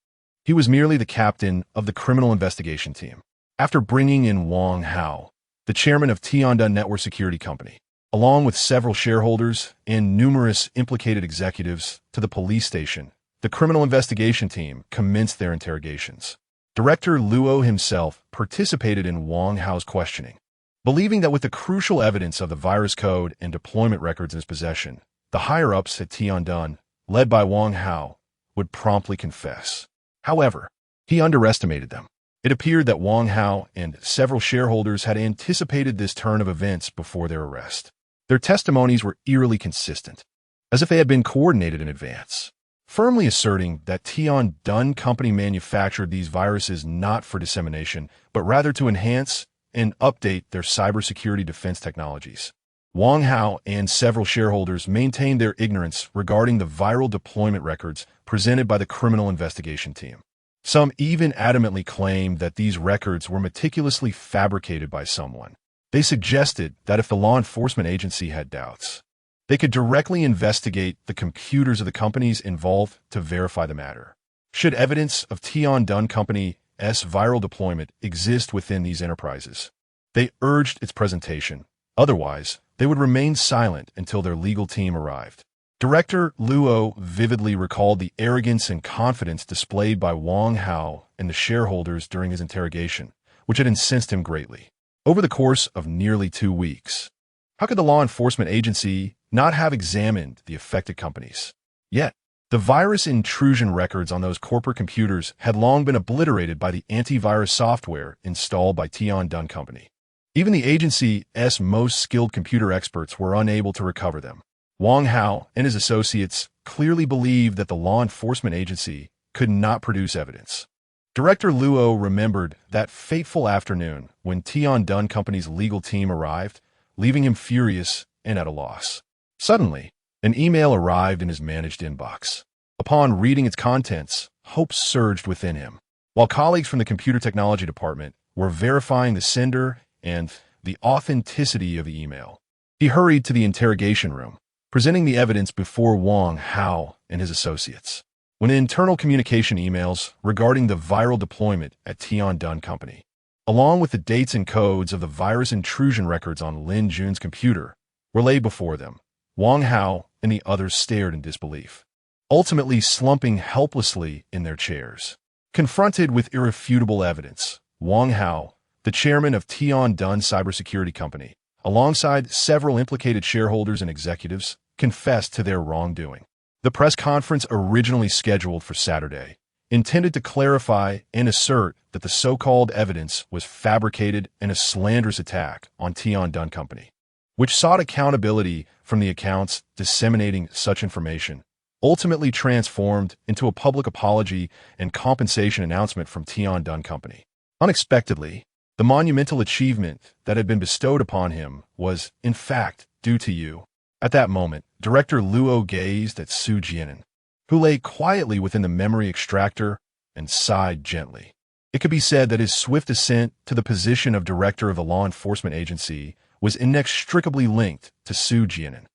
he was merely the captain of the criminal investigation team. After bringing in Wang Hao, the chairman of Tian'an Network Security Company, along with several shareholders and numerous implicated executives, to the police station, the criminal investigation team commenced their interrogations. Director Luo himself participated in Wang Hao's questioning, believing that with the crucial evidence of the virus code and deployment records in his possession, the higher-ups at Tian'an, led by Wang Hao, would promptly confess. However, he underestimated them. It appeared that Wang Hao and several shareholders had anticipated this turn of events before their arrest. Their testimonies were eerily consistent, as if they had been coordinated in advance, firmly asserting that Tian'an Company manufactured these viruses not for dissemination, but rather to enhance and update their cybersecurity defense technologies. Wang Hao and several shareholders maintained their ignorance regarding the viral deployment records presented by the criminal investigation team. Some even adamantly claimed that these records were meticulously fabricated by someone. They suggested that if the law enforcement agency had doubts, they could directly investigate the computers of the companies involved to verify the matter. Should evidence of Tian'an Company's viral deployment exist within these enterprises, they urged its presentation. Otherwise, they would remain silent until their legal team arrived. Director Luo vividly recalled the arrogance and confidence displayed by Wang Hao and the shareholders during his interrogation, which had incensed him greatly. Over the course of nearly 2 weeks, how could the law enforcement agency not have examined the affected companies. Yet, the virus intrusion records on those corporate computers had long been obliterated by the antivirus software installed by Jian'an Company. Even the agency's most skilled computer experts were unable to recover them. Wang Hao and his associates clearly believed that the law enforcement agency could not produce evidence. Director Luo remembered that fateful afternoon when Jian'an Company's legal team arrived, leaving him furious and at a loss. Suddenly, an email arrived in his managed inbox. Upon reading its contents, hope surged within him. While colleagues from the computer technology department were verifying the sender and the authenticity of the email, he hurried to the interrogation room, presenting the evidence before Wang Hao and his associates. When internal communication emails regarding the viral deployment at Jian'an Company, along with the dates and codes of the virus intrusion records on Lin Jun's computer, were laid before them, Wang Hao and the others stared in disbelief, ultimately slumping helplessly in their chairs. Confronted with irrefutable evidence, Wang Hao, the chairman of Jian'an Cybersecurity Company, alongside several implicated shareholders and executives, confessed to their wrongdoing. The press conference originally scheduled for Saturday intended to clarify and assert that the so-called evidence was fabricated and a slanderous attack on Jian'an Company, which sought accountability from the accounts disseminating such information, ultimately transformed into a public apology and compensation announcement from Jian'an Company. Unexpectedly, the monumental achievement that had been bestowed upon him was, in fact, due to you. At that moment, Director Luo gazed at Su Jian'an, who lay quietly within the memory extractor, and sighed gently. It could be said that his swift ascent to the position of director of the law enforcement agency was inextricably linked to Su Jian'an.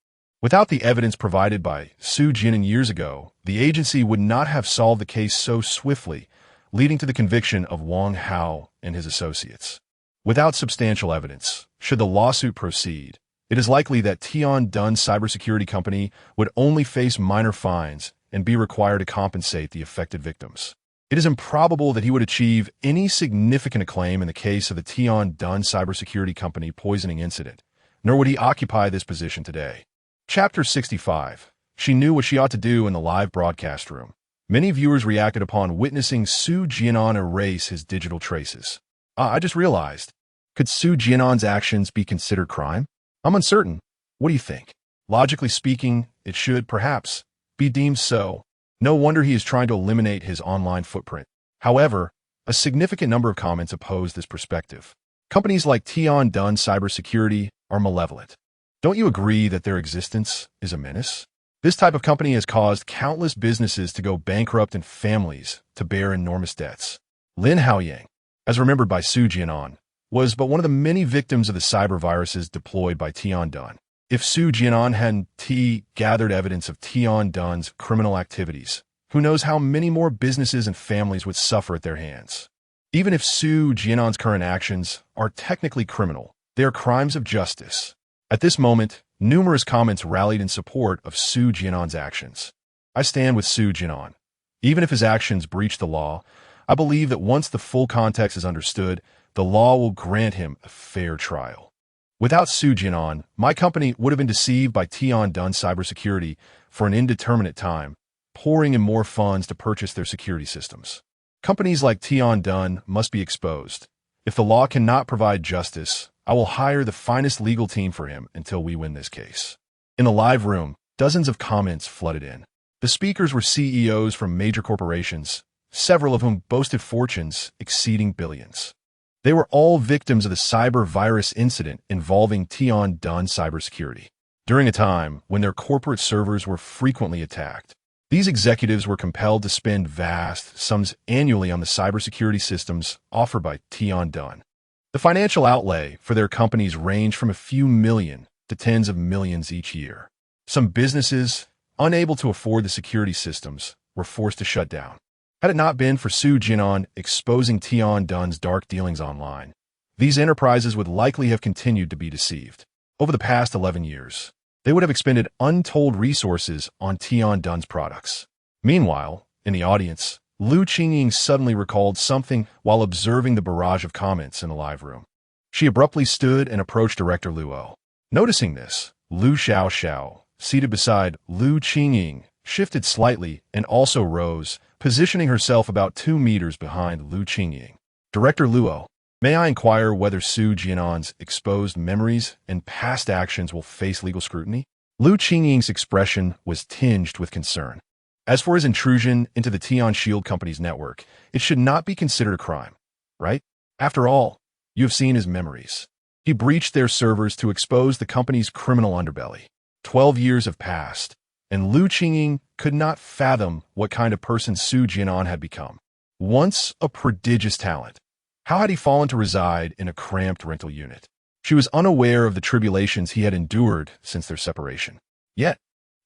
Without the evidence provided by Su Jian'an years ago, the agency would not have solved the case so swiftly, leading to the conviction of Wang Hao and his associates. Without substantial evidence, should the lawsuit proceed, it is likely that Jian'an Cybersecurity Company would only face minor fines and be required to compensate the affected victims. It is improbable that he would achieve any significant acclaim in the case of the Jian'an Cybersecurity Company poisoning incident, nor would he occupy this position today. Chapter 65. She knew what she ought to do in the live broadcast room. Many viewers reacted upon witnessing Su Jian'an erase his digital traces. I just realized. Could Su Jian'an's actions be considered crime? I'm uncertain. What do you think? Logically speaking, it should, perhaps, be deemed so. No wonder he is trying to eliminate his online footprint. However, a significant number of comments oppose this perspective. Companies like Jian'an Cybersecurity are malevolent. Don't you agree that their existence is a menace? This type of company has caused countless businesses to go bankrupt and families to bear enormous debts. Lin Haoyang, as remembered by Su Jian'an, was but one of the many victims of the cyber viruses deployed by Jian'an. If Su Jian'an hadn't gathered evidence of Jian'an's criminal activities, who knows how many more businesses and families would suffer at their hands. Even if Su Jian'an's current actions are technically criminal, they are crimes of justice. At this moment, numerous comments rallied in support of Su Jian'an's actions. I stand with Su Jian'an. Even if his actions breach the law, I believe that once the full context is understood, the law will grant him a fair trial. Without Su Jian'an, my company would have been deceived by Jian'an Cybersecurity for an indeterminate time, pouring in more funds to purchase their security systems. Companies like Jian'an must be exposed. If the law cannot provide justice, I will hire the finest legal team for him until we win this case. In the live room, dozens of comments flooded in. The speakers were CEOs from major corporations, several of whom boasted fortunes exceeding billions. They were all victims of the cyber virus incident involving Jian'an Cybersecurity. During a time when their corporate servers were frequently attacked, these executives were compelled to spend vast sums annually on the cybersecurity systems offered by Jian'an. The financial outlay for their companies ranged from a few million to tens of millions each year. Some businesses, unable to afford the security systems, were forced to shut down. Had it not been for Su Jian'an exposing Jian'an's dark dealings online, these enterprises would likely have continued to be deceived. Over the past 11 years, they would have expended untold resources on Jian'an's products. Meanwhile, in the audience, Lu Qingying suddenly recalled something while observing the barrage of comments in the live room. She abruptly stood and approached Director Luo. Noticing this, Lu Xiaoxiao seated beside Lu Qingying, shifted slightly and also rose, positioning herself about 2 meters behind Lu Qingying. Director Luo, may I inquire whether Su Jian'an's exposed memories and past actions will face legal scrutiny? Lu Qingying's expression was tinged with concern. As for his intrusion into the Tian Shield Company's network, it should not be considered a crime, right? After all, you have seen his memories. He breached their servers to expose the company's criminal underbelly. 12 years have passed, and Lu Qingying could not fathom what kind of person Su Jian'an had become. Once a prodigious talent, how had he fallen to reside in a cramped rental unit? She was unaware of the tribulations he had endured since their separation. Yet,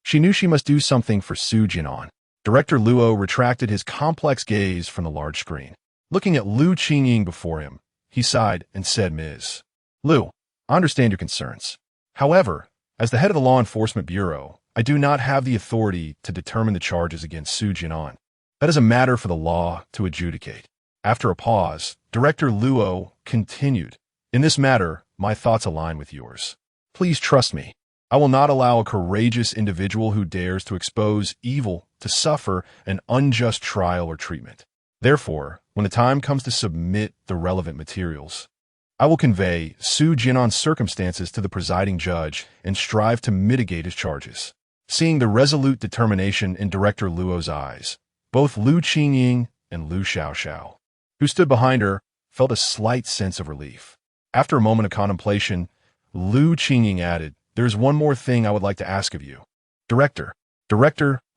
she knew she must do something for Su Jian'an. Director Luo retracted his complex gaze from the large screen. Looking at Lu Qingying before him, he sighed and said, Ms. Lu, I understand your concerns. However, as the head of the Law Enforcement Bureau, I do not have the authority to determine the charges against Su Jian'an. That is a matter for the law to adjudicate. After a pause, Director Luo continued, In this matter, my thoughts align with yours. Please trust me. I will not allow a courageous individual who dares to expose evil to suffer an unjust trial or treatment. Therefore, when the time comes to submit the relevant materials, I will convey Su Jian'an's circumstances to the presiding judge and strive to mitigate his charges. Seeing the resolute determination in Director Luo's eyes, both Lu Qingying and Lu Xiaoxiao, who stood behind her, felt a slight sense of relief. After a moment of contemplation, Lu Qingying added, There is one more thing I would like to ask of you. Director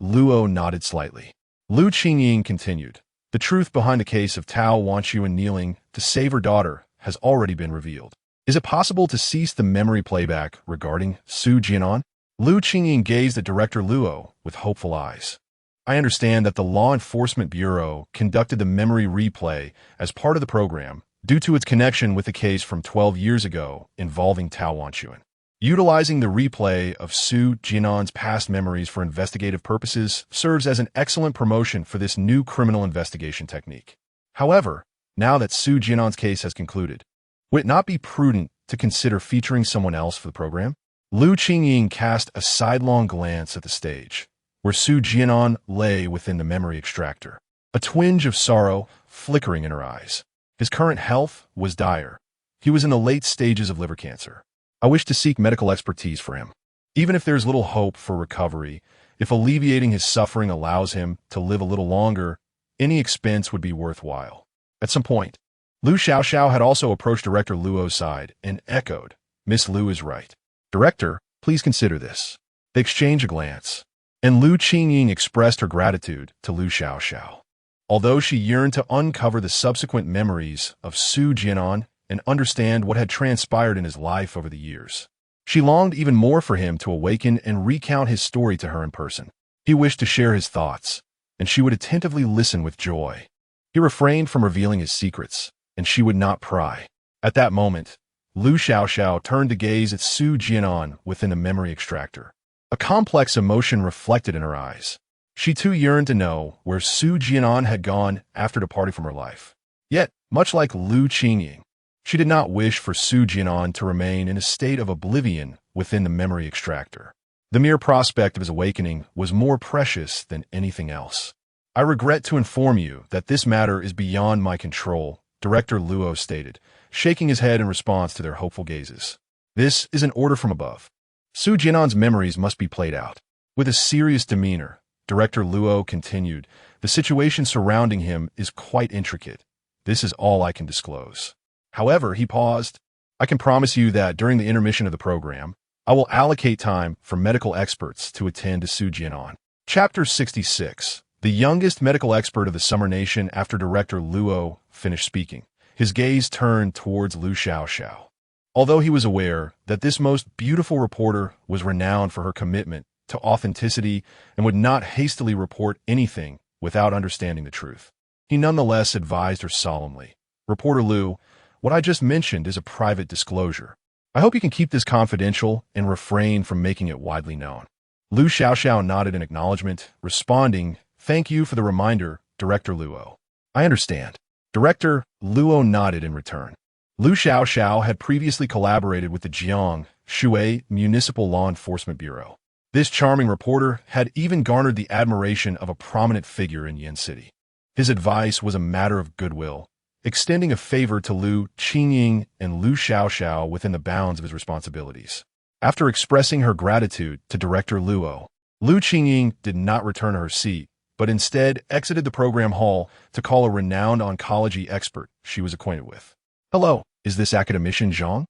Luo nodded slightly. Lu Qingying continued, The truth behind the case of Tao Wanchuan kneeling to save her daughter has already been revealed. Is it possible to cease the memory playback regarding Su Jian'an? Lu Qingying gazed at Director Luo with hopeful eyes. I understand that the Law Enforcement Bureau conducted the memory replay as part of the program due to its connection with the case from 12 years ago involving Tao Wanchuan. Utilizing the replay of Su Jian'an's past memories for investigative purposes serves as an excellent promotion for this new criminal investigation technique. However, now that Su Jian'an's case has concluded, would it not be prudent to consider featuring someone else for the program? Lu Qingying cast a sidelong glance at the stage, where Su Jian'an lay within the memory extractor, a twinge of sorrow flickering in her eyes. His current health was dire. He was in the late stages of liver cancer. I wish to seek medical expertise for him. Even if there's little hope for recovery, if alleviating his suffering allows him to live a little longer, any expense would be worthwhile. At some point, Lu Xiaoxiao had also approached Director Luo's side and echoed, Miss Lu is right. Director, please consider this. They exchanged a glance, and Lu Qingying expressed her gratitude to Lu Xiaoxiao. Although she yearned to uncover the subsequent memories of Su Jian'an and understand what had transpired in his life over the years, she longed even more for him to awaken and recount his story to her in person. He wished to share his thoughts, and she would attentively listen with joy. He refrained from revealing his secrets, and she would not pry. At that moment, Lu Xiaoxiao turned to gaze at Su Jian'an within the memory extractor. A complex emotion reflected in her eyes. She too yearned to know where Su Jian'an had gone after departing from her life. Yet, much like Lu Qingying, she did not wish for Su Jian'an to remain in a state of oblivion within the memory extractor. The mere prospect of his awakening was more precious than anything else. I regret to inform you that this matter is beyond my control, Director Luo stated, shaking his head in response to their hopeful gazes. This is an order from above. Su Jian'an's memories must be played out. With a serious demeanor, Director Luo continued, The situation surrounding him is quite intricate. This is all I can disclose. However, he paused. I can promise you that during the intermission of the program, I will allocate time for medical experts to attend to Su Jian'an. Chapter 66. The youngest medical expert of the Summer Nation after Director Luo finished speaking. His gaze turned towards Lu Xiaoxiao. Although he was aware that this most beautiful reporter was renowned for her commitment to authenticity and would not hastily report anything without understanding the truth, he nonetheless advised her solemnly, Reporter Lu, what I just mentioned is a private disclosure. I hope you can keep this confidential and refrain from making it widely known. Lu Xiaoxiao nodded in acknowledgement, responding, Thank you for the reminder, Director Luo. I understand. Director Luo nodded in return. Lu Xiaoxiao had previously collaborated with the Jiang Shui Municipal Law Enforcement Bureau. This charming reporter had even garnered the admiration of a prominent figure in Yen City. His advice was a matter of goodwill, extending a favor to Lu Qingying and Lu Xiaoxiao within the bounds of his responsibilities. After expressing her gratitude to Director Luo, Lu Qingying did not return to her seat, but instead exited the program hall to call a renowned oncology expert she was acquainted with. "Hello, is this academician Zhang?"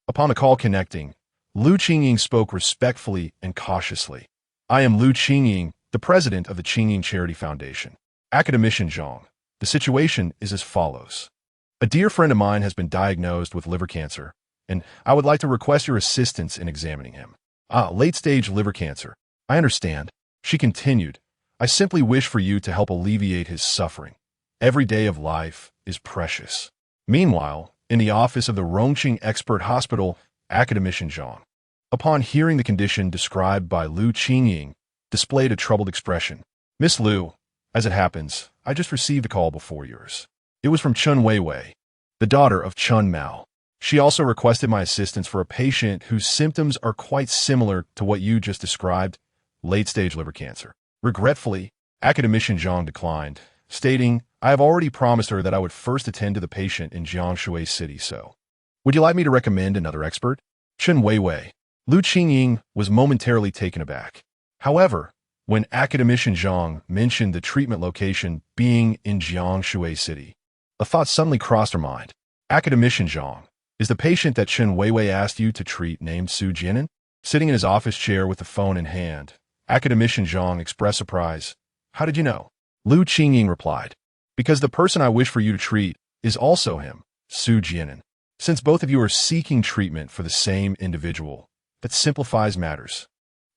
Upon the call connecting, Lu Qingying spoke respectfully and cautiously. "I am Lu Qingying, the president of the Qingying Charity Foundation." "Academician Zhang, the situation is as follows. A dear friend of mine has been diagnosed with liver cancer, and I would like to request your assistance in examining him." Late-stage liver cancer. I understand. She continued, "I simply wish for you to help alleviate his suffering. Every day of life is precious." Meanwhile, in the office of the Rongqing Expert Hospital, Academician Zhang, upon hearing the condition described by Lu Qingying, displayed a troubled expression. "Miss Lu, as it happens, I just received a call before yours. It was from Chun Weiwei, the daughter of Chun Mao. She also requested my assistance for a patient whose symptoms are quite similar to what you just described, late-stage liver cancer." Regretfully, Academician Zhang declined, stating, "I have already promised her that I would first attend to the patient in Jiangshui City, so would you like me to recommend another expert?" Chun Weiwei. Lu Qingying was momentarily taken aback. However, when Academician Zhang mentioned the treatment location being in Jiangshui City, a thought suddenly crossed her mind. "Academician Zhang, is the patient that Chun Weiwei asked you to treat named Su Jian'an?" Sitting in his office chair with the phone in hand, Academician Zhang expressed surprise. "How did you know?" Lu Qingying replied, "Because the person I wish for you to treat is also him, Su Jian'an. Since both of you are seeking treatment for the same individual, that simplifies matters.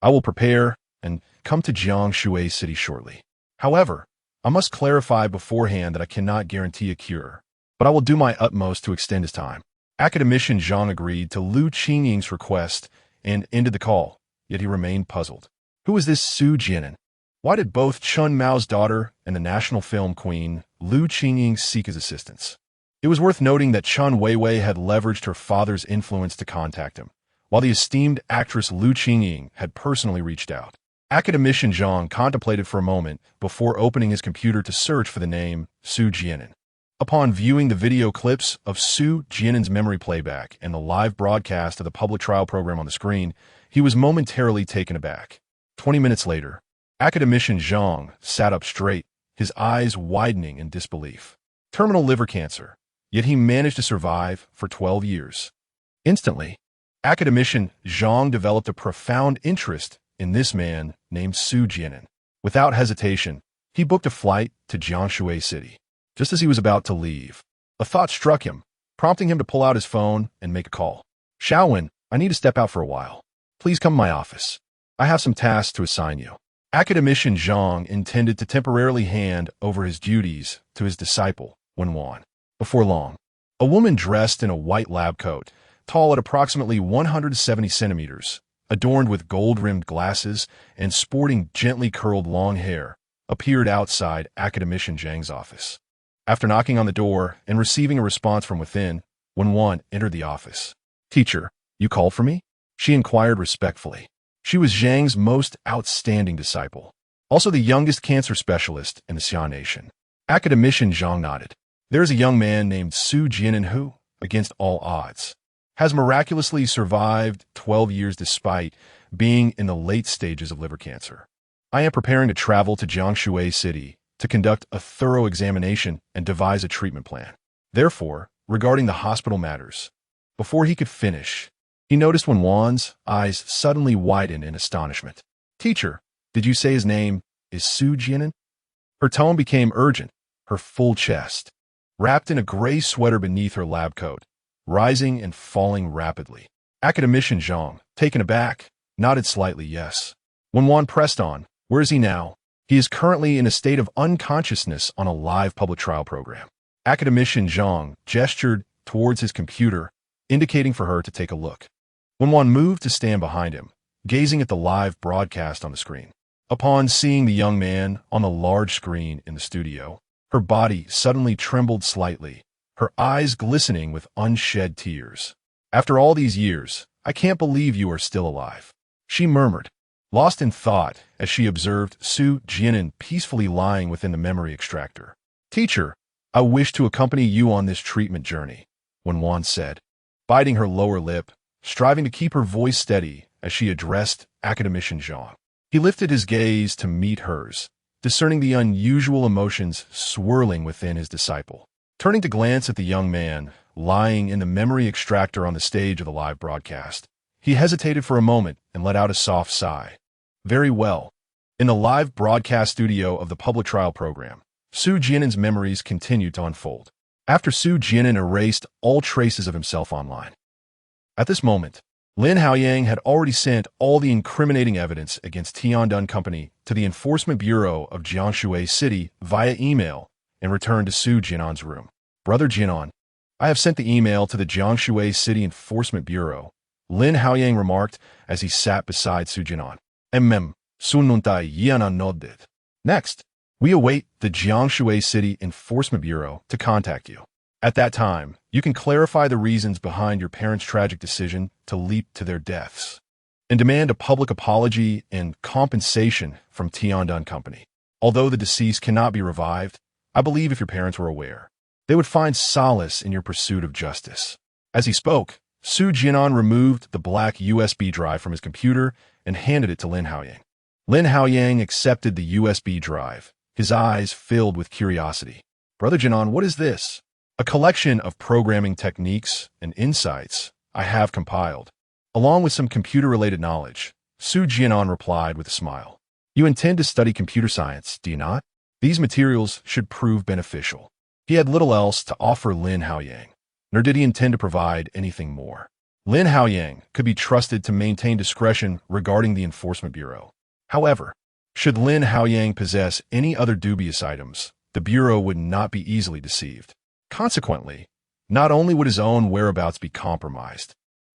I will prepare and come to Jiangshui City shortly. However, I must clarify beforehand that I cannot guarantee a cure, but I will do my utmost to extend his time." Academician Zhang agreed to Lu Qingying's request and ended the call, yet he remained puzzled. Who was this Su Jian'an? Why did both Chun Mao's daughter and the national film queen, Lu Qingying, seek his assistance? It was worth noting that Chun Weiwei had leveraged her father's influence to contact him, while the esteemed actress Lu Qingying had personally reached out. Academician Zhang contemplated for a moment before opening his computer to search for the name Su Jian'an. Upon viewing the video clips of Su Jian'an's memory playback and the live broadcast of the public trial program on the screen, he was momentarily taken aback. 20 minutes later, Academician Zhang sat up straight, his eyes widening in disbelief. Terminal liver cancer, yet he managed to survive for 12 years. Instantly, Academician Zhang developed a profound interest in this man named Su Jian'an. Without hesitation, he booked a flight to Jiangshui City. Just as he was about to leave, a thought struck him, prompting him to pull out his phone and make a call. "Xiaowen, I need to step out for a while. Please come to my office. I have some tasks to assign you." Academician Zhang intended to temporarily hand over his duties to his disciple, Wenwan. Before long, a woman dressed in a white lab coat, tall at approximately 170 centimeters, adorned with gold-rimmed glasses and sporting gently curled long hair, appeared outside Academician Zhang's office. After knocking on the door and receiving a response from within, Wenwan entered the office. "Teacher, you called for me?" she inquired respectfully. She was Zhang's most outstanding disciple, also the youngest cancer specialist in the Xia Nation. Academician Zhang nodded. "There is a young man named Su Jian'an who, against all odds, has miraculously survived 12 years despite being in the late stages of liver cancer. I am preparing to travel to Jiangshui City to conduct a thorough examination and devise a treatment plan. Therefore, regarding the hospital matters." Before he could finish, he noticed Wenwan's eyes suddenly widen in astonishment. "Teacher, did you say his name is Su Jian'an?" Her tone became urgent, her full chest, wrapped in a gray sweater beneath her lab coat, rising and falling rapidly. Academician Zhang, taken aback, nodded slightly yes. Wenwan pressed on, "Where is he now?" "He is currently in a state of unconsciousness on a live public trial program." Academician Zhang gestured towards his computer, indicating for her to take a look. Wenwan moved to stand behind him, gazing at the live broadcast on the screen. Upon seeing the young man on the large screen in the studio, her body suddenly trembled slightly, her eyes glistening with unshed tears. "After all these years, I can't believe you are still alive," she murmured. lost in thought as she observed Su Jian'an peacefully lying within the memory extractor. "Teacher, I wish to accompany you on this treatment journey," Wan said, biting her lower lip, striving to keep her voice steady as she addressed academician Zhang. He lifted his gaze to meet hers, discerning the unusual emotions swirling within his disciple. Turning to glance at the young man, lying in the memory extractor on the stage of the live broadcast, he hesitated for a moment and let out a soft sigh. Very well. In the live broadcast studio of the public trial program, Su Jian'an's memories continued to unfold. After Su Jian'an erased all traces of himself online. At this moment, Lin Haoyang had already sent all the incriminating evidence against Tiandun Company to the Enforcement Bureau of Jiangshui City via email and returned to Su Jian'an's room. "Brother Jian'an, I have sent the email to the Jiangshui City Enforcement Bureau," Lin Haoyang remarked as he sat beside Su Jian'an. Sununtai Yianan nodded. "Next, we await the Jiangshui City Enforcement Bureau to contact you. At that time, you can clarify the reasons behind your parents' tragic decision to leap to their deaths and demand a public apology and compensation from Tiandun Company. Although the deceased cannot be revived, I believe if your parents were aware, they would find solace in your pursuit of justice." As he spoke, Su Jian'an removed the black USB drive from his computer and handed it to Lin Haoyang. Lin Haoyang accepted the USB drive, his eyes filled with curiosity. "Brother Jian'an, what is this?" "A collection of programming techniques and insights I have compiled, along with some computer-related knowledge," Su Jian'an replied with a smile. "You intend to study computer science, do you not? These materials should prove beneficial." He had little else to offer Lin Haoyang, nor did he intend to provide anything more. Lin Haoyang could be trusted to maintain discretion regarding the Enforcement Bureau. However, should Lin Haoyang possess any other dubious items, the Bureau would not be easily deceived. Consequently, not only would his own whereabouts be compromised,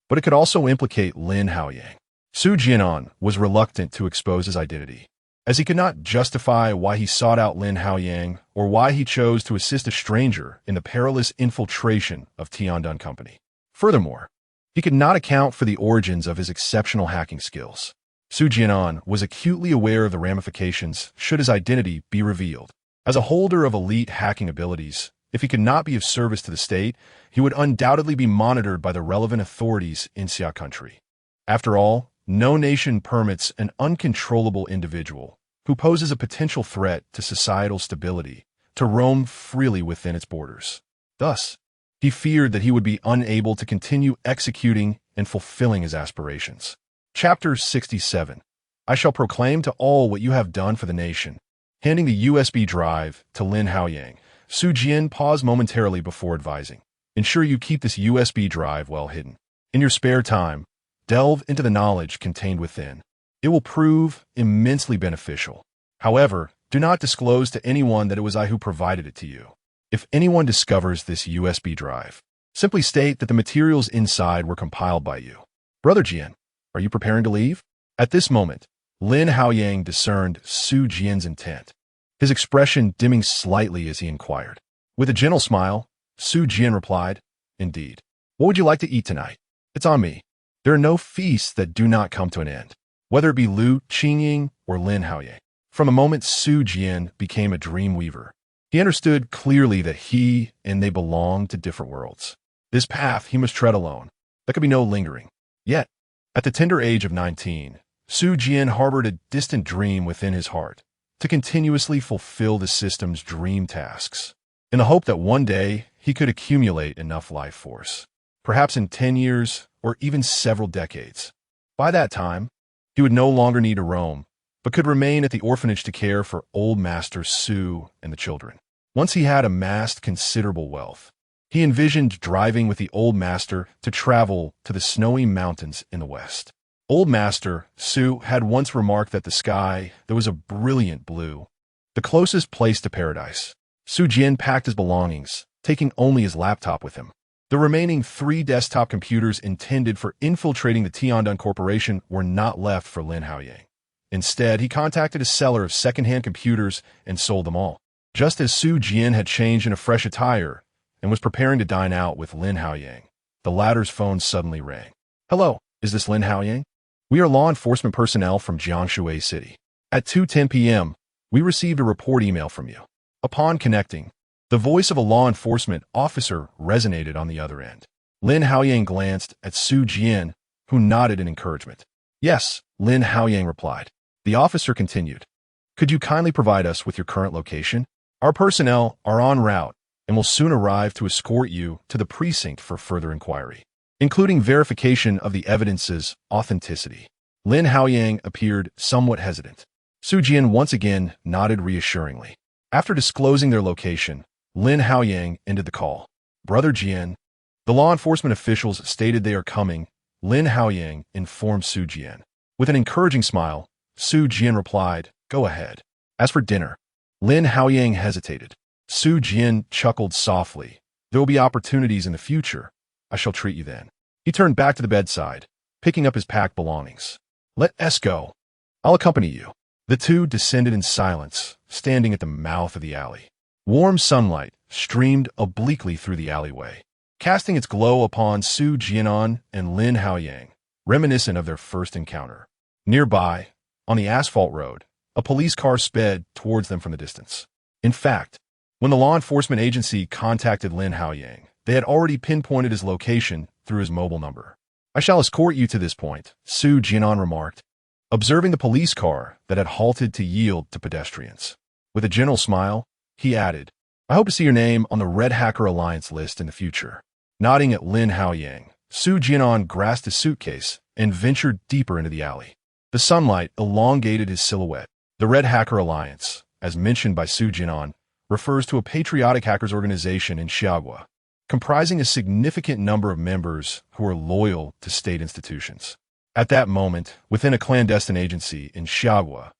but it could also implicate Lin Haoyang. Su Jian'an was reluctant to expose his identity, as he could not justify why he sought out Lin Haoyang or why he chose to assist a stranger in the perilous infiltration of Tiandun Company. Furthermore, he could not account for the origins of his exceptional hacking skills. Su Jian'an was acutely aware of the ramifications should his identity be revealed. As a holder of elite hacking abilities, if he could not be of service to the state, he would undoubtedly be monitored by the relevant authorities in Xia country. After all, no nation permits an uncontrollable individual who poses a potential threat to societal stability to roam freely within its borders. Thus, he feared that he would be unable to continue executing and fulfilling his aspirations. Chapter 67. I shall proclaim to all what you have done for the nation. Handing the USB drive to Lin Haoyang, Su Jian paused momentarily before advising, "Ensure you keep this USB drive well hidden. In your spare time, delve into the knowledge contained within. It will prove immensely beneficial. However, do not disclose to anyone that it was I who provided it to you. If anyone discovers this USB drive, simply state that the materials inside were compiled by you." "Brother Jian, are you preparing to leave?" At this moment, Lin Haoyang discerned Su Jian's intent, his expression dimming slightly as he inquired. With a gentle smile, Su Jian replied, "Indeed. What would you like to eat tonight? It's on me. There are no feasts that do not come to an end, whether it be Lu Qingying or Lin Haoyang." From a moment, Su Jian became a dream weaver. He understood clearly that he and they belonged to different worlds. This path he must tread alone. There could be no lingering. Yet, at the tender age of 19, Su Jian harbored a distant dream within his heart to continuously fulfill the system's dream tasks, in the hope that one day he could accumulate enough life force, perhaps in 10 years or even several decades. By that time, he would no longer need to roam, but could remain at the orphanage to care for old Master Su and the children. Once he had amassed considerable wealth, he envisioned driving with the old master to travel to the snowy mountains in the west. Old Master Su had once remarked that the sky there was a brilliant blue, the closest place to paradise. Su Jian packed his belongings, taking only his laptop with him. The remaining 3 desktop computers intended for infiltrating the Tiandun Corporation were not left for Lin Haoyang. Instead, he contacted a seller of second-hand computers and sold them all. Just as Su Jian had changed in a fresh attire and was preparing to dine out with Lin Haoyang, the latter's phone suddenly rang. "Hello, is this Lin Haoyang?" We are law enforcement personnel from Jiangsu City. At 2:10 p.m., we received a report email from you. Upon connecting, the voice of a law enforcement officer resonated on the other end. Lin Haoyang glanced at Su Jian'an, who nodded in encouragement. Yes, Lin Haoyang replied. The officer continued. Could you kindly provide us with your current location? Our personnel are en route and will soon arrive to escort you to the precinct for further inquiry, including verification of the evidence's authenticity. Lin Haoyang appeared somewhat hesitant. Su Jian once again nodded reassuringly. After disclosing their location, Lin Haoyang ended the call. Brother Jian, the law enforcement officials stated they are coming, Lin Haoyang informed Su Jian. With an encouraging smile, Su Jian replied, Go ahead. As for dinner, Lin Haoyang hesitated. Su Jian chuckled softly. There will be opportunities in the future. I shall treat you then. He turned back to the bedside, picking up his packed belongings. Let us go. I'll accompany you. The two descended in silence, standing at the mouth of the alley. Warm sunlight streamed obliquely through the alleyway, casting its glow upon Su Jian'an and Lin Haoyang, reminiscent of their first encounter. Nearby, on the asphalt road, a police car sped towards them from the distance. In fact, when the law enforcement agency contacted Lin Haoyang, they had already pinpointed his location through his mobile number. I shall escort you to this point, Su Jian'an remarked, observing the police car that had halted to yield to pedestrians. With a gentle smile, he added, I hope to see your name on the Red Hacker Alliance list in the future. Nodding at Lin Haoyang, Su Jian'an grasped his suitcase and ventured deeper into the alley. The sunlight elongated his silhouette. The Red Hacker Alliance, as mentioned by Su Jian'an, refers to a patriotic hackers organization in Xiaogua, comprising a significant number of members who are loyal to state institutions. At that moment, within a clandestine agency in Xiaogua,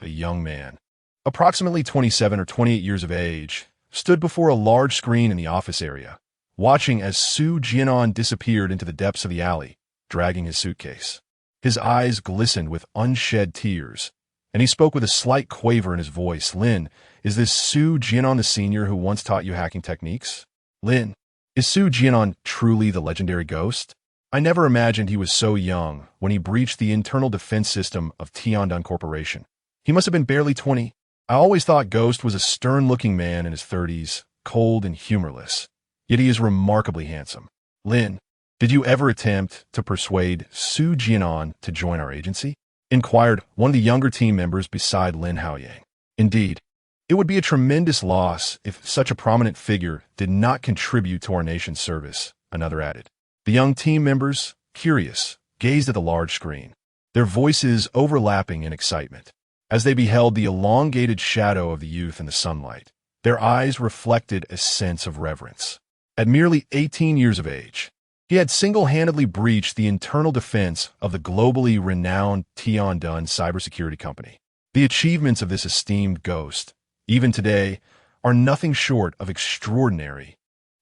a young man, approximately 27 or 28 years of age, stood before a large screen in the office area, watching as Su Jian'an disappeared into the depths of the alley, dragging his suitcase. His eyes glistened with unshed tears, and he spoke with a slight quaver in his voice. Lin, is this Su Jian'an the senior who once taught you hacking techniques? Lin, is Su Jian'an truly the legendary Ghost? I never imagined he was so young when he breached the internal defense system of Tiandun Corporation. He must have been barely 20. I always thought Ghost was a stern-looking man in his 30s, cold and humorless. Yet he is remarkably handsome. Lin, did you ever attempt to persuade Su Jian'an to join our agency? Inquired one of the younger team members beside Lin Haoyang. Indeed, it would be a tremendous loss if such a prominent figure did not contribute to our nation's service, another added. The young team members, curious, gazed at the large screen, their voices overlapping in excitement. As they beheld the elongated shadow of the youth in the sunlight, their eyes reflected a sense of reverence. At merely 18 years of age, he had single-handedly breached the internal defense of the globally renowned Tiandun cybersecurity company. The achievements of this esteemed Ghost, even today, are nothing short of extraordinary.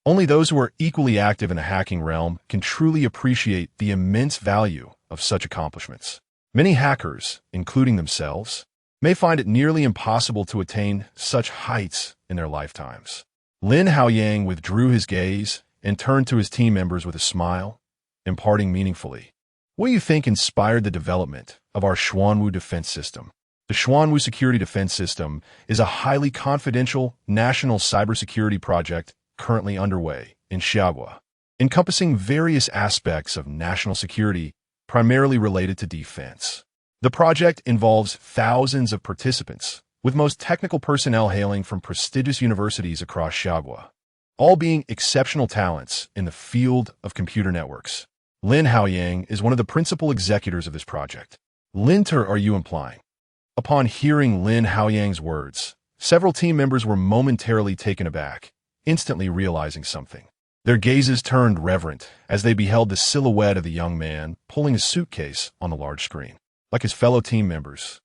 Only those who are equally active in the hacking realm can truly appreciate the immense value of such accomplishments. Many hackers, including themselves, may find it nearly impossible to attain such heights in their lifetimes. Lin Haoyang withdrew his gaze and turned to his team members with a smile, imparting meaningfully, what do you think inspired the development of our Xuanwu defense system? The Xuanwu Security Defense System is a highly confidential national cybersecurity project currently underway in Xiaogua, encompassing various aspects of national security primarily related to defense. The project involves thousands of participants, with most technical personnel hailing from prestigious universities across Xiaogua, all being exceptional talents in the field of computer networks. Lin Haoyang is one of the principal executors of this project. Linter, are you implying? Upon hearing Lin Haoyang's words, several team members were momentarily taken aback, instantly realizing something. Their gazes turned reverent as they beheld the silhouette of the young man pulling a suitcase on the large screen. Like his fellow team members,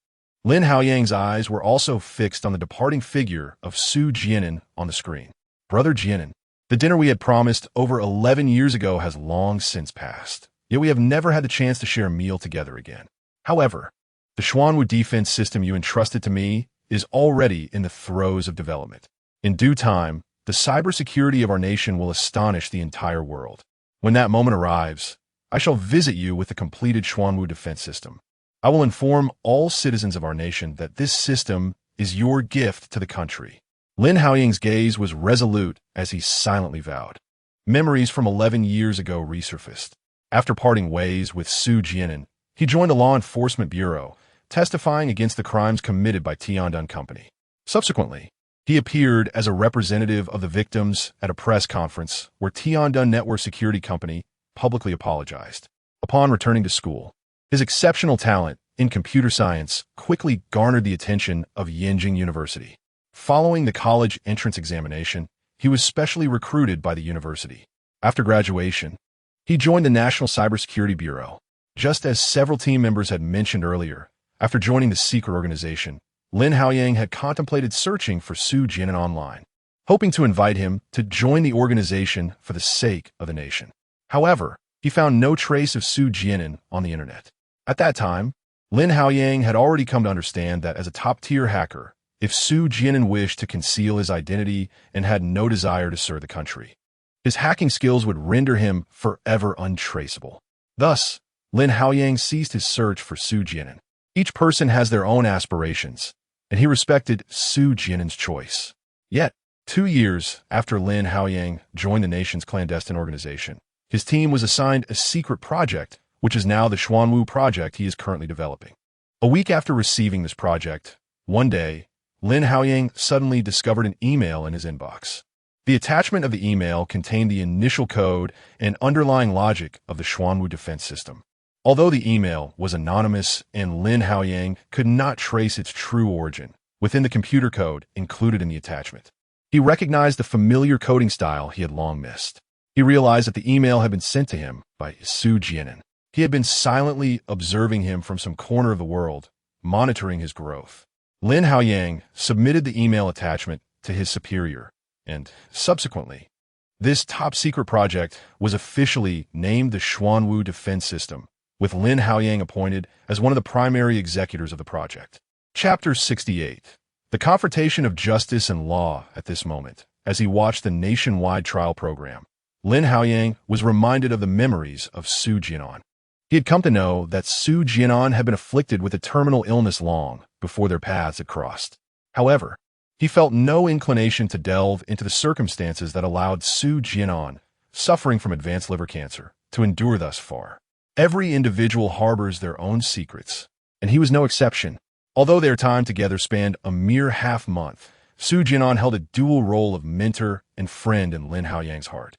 Lin Haoyang's eyes were also fixed on the departing figure of Su Jian'an on the screen. Brother Jian'an, the dinner we had promised over 11 years ago has long since passed, yet we have never had the chance to share a meal together again. However, the Xuanwu defense system you entrusted to me is already in the throes of development. In due time, the cybersecurity of our nation will astonish the entire world. When that moment arrives, I shall visit you with the completed Xuanwu defense system. I will inform all citizens of our nation that this system is your gift to the country." Lin Haoyang's gaze was resolute as he silently vowed. Memories from 11 years ago resurfaced. After parting ways with Su Jian'an, he joined a law enforcement bureau, testifying against the crimes committed by Tiandun Company. Subsequently, he appeared as a representative of the victims at a press conference where Tiandun Network Security Company publicly apologized. Upon returning to school, his exceptional talent in computer science quickly garnered the attention of Yanjing University. Following the college entrance examination, he was specially recruited by the university. After graduation, he joined the National Cybersecurity Bureau. Just as several team members had mentioned earlier, after joining the secret organization, Lin Haoyang had contemplated searching for Su Jian'an online, hoping to invite him to join the organization for the sake of the nation. However, he found no trace of Su Jian'an on the internet. At that time, Lin Haoyang had already come to understand that as a top-tier hacker, if Su Jian'an wished to conceal his identity and had no desire to serve the country, his hacking skills would render him forever untraceable. Thus, Lin Haoyang ceased his search for Su Jian'an. Each person has their own aspirations, and he respected Su Jian'an's choice. Yet, 2 years after Lin Haoyang joined the nation's clandestine organization, his team was assigned a secret project, which is now the Xuanwu project he is currently developing. A week after receiving this project, one day, Lin Haoyang suddenly discovered an email in his inbox. The attachment of the email contained the initial code and underlying logic of the Xuanwu defense system. Although the email was anonymous and Lin Haoyang could not trace its true origin within the computer code included in the attachment, he recognized the familiar coding style he had long missed. He realized that the email had been sent to him by Su Jian'an. He had been silently observing him from some corner of the world, monitoring his growth. Lin Haoyang submitted the email attachment to his superior, and subsequently, this top-secret project was officially named the Xuanwu Defense System, with Lin Haoyang appointed as one of the primary executors of the project. Chapter 68. The confrontation of justice and law at this moment. As he watched the nationwide trial program, Lin Haoyang was reminded of the memories of Su Jian'an. He had come to know that Su Jian'an had been afflicted with a terminal illness long before their paths had crossed. However, he felt no inclination to delve into the circumstances that allowed Su Jian'an, suffering from advanced liver cancer, to endure thus far. Every individual harbors their own secrets, and he was no exception. Although their time together spanned a mere half-month, Su Jian'an held a dual role of mentor and friend in Lin Haoyang's heart.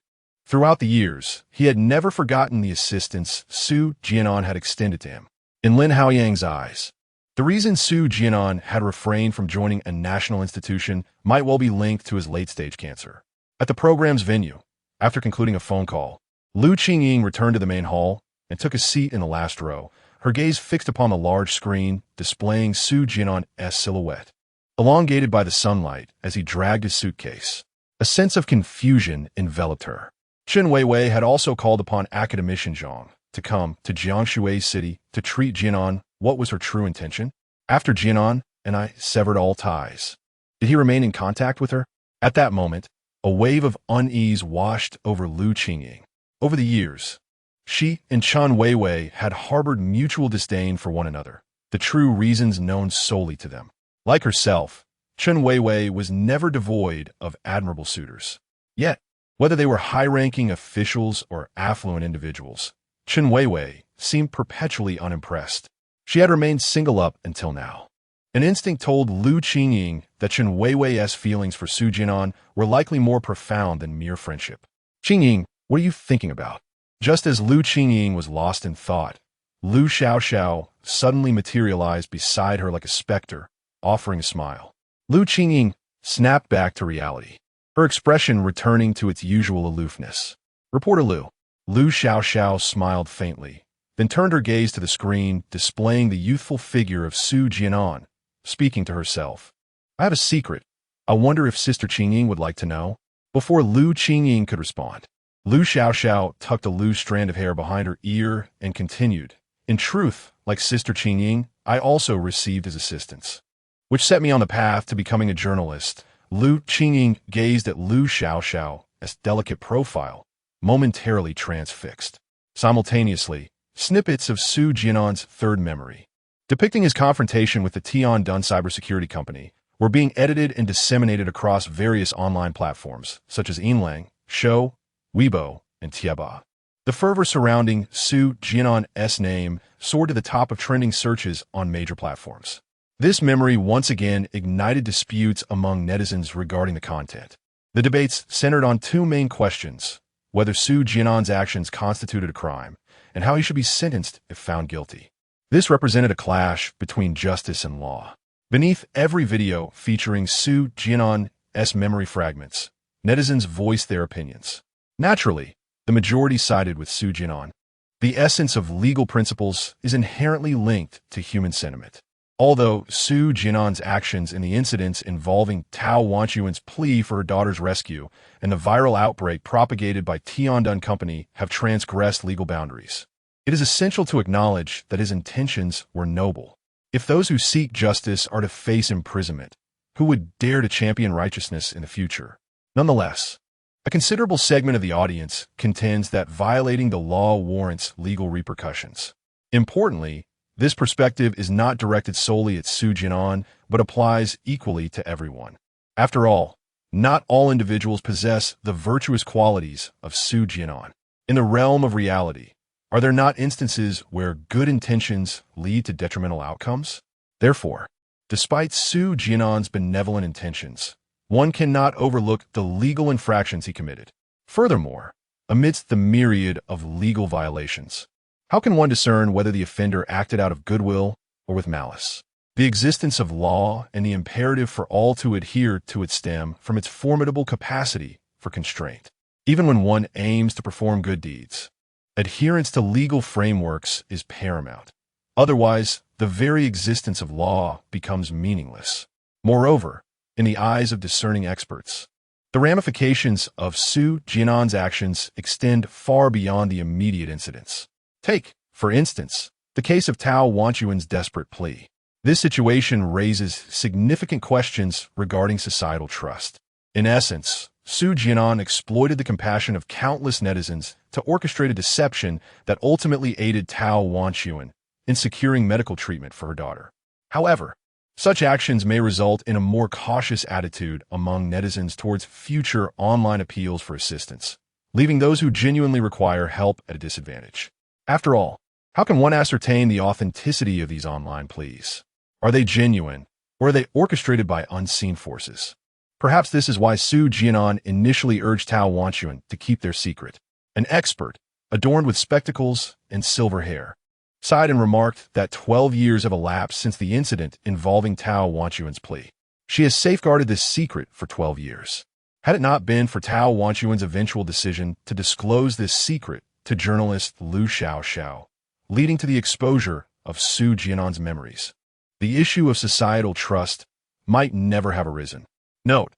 Throughout the years, he had never forgotten the assistance Su Jian'an had extended to him. In Lin Haoyang's eyes, the reason Su Jian'an had refrained from joining a national institution might well be linked to his late-stage cancer. At the program's venue, after concluding a phone call, Lu Qingying returned to the main hall and took a seat in the last row, her gaze fixed upon the large screen displaying Su Jian'an's silhouette, elongated by the sunlight as he dragged his suitcase. A sense of confusion enveloped her. Chen Weiwei had also called upon academician Zhang to come to Jiangshui City to treat Jian'an. What was her true intention? After Jian'an and I severed all ties, did he remain in contact with her? At that moment, a wave of unease washed over Lu Qingying. Over the years, she and Chen Weiwei had harbored mutual disdain for one another, the true reasons known solely to them. Like herself, Chen Weiwei was never devoid of admirable suitors. Yet, whether they were high-ranking officials or affluent individuals, Chen Weiwei seemed perpetually unimpressed. She had remained single up until now. An instinct told Lu Qingying that Chen Weiwei's feelings for Su Jian'an were likely more profound than mere friendship. "Qingying, what are you thinking about?" Just as Lu Qingying was lost in thought, Lu Xiaoxiao suddenly materialized beside her like a specter, offering a smile. Lu Qingying snapped back to reality, her expression returning to its usual aloofness. "Reporter Lu." Lu Xiaoxiao smiled faintly, then turned her gaze to the screen displaying the youthful figure of Su Jian'an, speaking to herself. "I have a secret. I wonder if Sister Qingying would like to know?" Before Lu Qingying could respond, Lu Xiaoxiao tucked a loose strand of hair behind her ear and continued, "In truth, like Sister Qingying, I also received his assistance, which set me on the path to becoming a journalist." Lu Qingying gazed at Lu Xiaoxiao's delicate profile, momentarily transfixed. Simultaneously, snippets of Su Jian'an's third memory, depicting his confrontation with the Tiandun cybersecurity company, were being edited and disseminated across various online platforms, such as Inlang, Shou, Weibo, and Tieba. The fervor surrounding Su Jian'an's name soared to the top of trending searches on major platforms. This memory once again ignited disputes among netizens regarding the content. The debates centered on two main questions: whether Su Jian'an's actions constituted a crime, and how he should be sentenced if found guilty. This represented a clash between justice and law. Beneath every video featuring Su Jian'an's memory fragments, netizens voiced their opinions. Naturally, the majority sided with Su Jian'an. The essence of legal principles is inherently linked to human sentiment. Although Su Jian'an's actions in the incidents involving Tao Wanchuan's plea for her daughter's rescue and the viral outbreak propagated by Tiandun Company have transgressed legal boundaries, it is essential to acknowledge that his intentions were noble. If those who seek justice are to face imprisonment, who would dare to champion righteousness in the future? Nonetheless, a considerable segment of the audience contends that violating the law warrants legal repercussions. Importantly, this perspective is not directed solely at Su Jian'an, but applies equally to everyone. After all, not all individuals possess the virtuous qualities of Su Jian'an. In the realm of reality, are there not instances where good intentions lead to detrimental outcomes? Therefore, despite Su Jian'an's benevolent intentions, one cannot overlook the legal infractions he committed. Furthermore, amidst the myriad of legal violations, how can one discern whether the offender acted out of goodwill or with malice? The existence of law and the imperative for all to adhere to it stem from its formidable capacity for constraint. Even when one aims to perform good deeds, adherence to legal frameworks is paramount. Otherwise, the very existence of law becomes meaningless. Moreover, in the eyes of discerning experts, the ramifications of Su Jian'an's actions extend far beyond the immediate incidents. Take, for instance, the case of Tao Wanchuan's desperate plea. This situation raises significant questions regarding societal trust. In essence, Su Jian'an exploited the compassion of countless netizens to orchestrate a deception that ultimately aided Tao Wanchuan in securing medical treatment for her daughter. However, such actions may result in a more cautious attitude among netizens towards future online appeals for assistance, leaving those who genuinely require help at a disadvantage. After all, how can one ascertain the authenticity of these online pleas? Are they genuine, or are they orchestrated by unseen forces? Perhaps this is why Su Jian'an initially urged Tao Wanchuan to keep their secret. An expert, adorned with spectacles and silver hair, sighed and remarked that 12 years have elapsed since the incident involving Tao Wanchuan's plea. She has safeguarded this secret for 12 years. Had it not been for Tao Wanchuan's eventual decision to disclose this secret to journalist Liu Xiaoxiao, leading to the exposure of Su Jian'an's memories, the issue of societal trust might never have arisen. Note,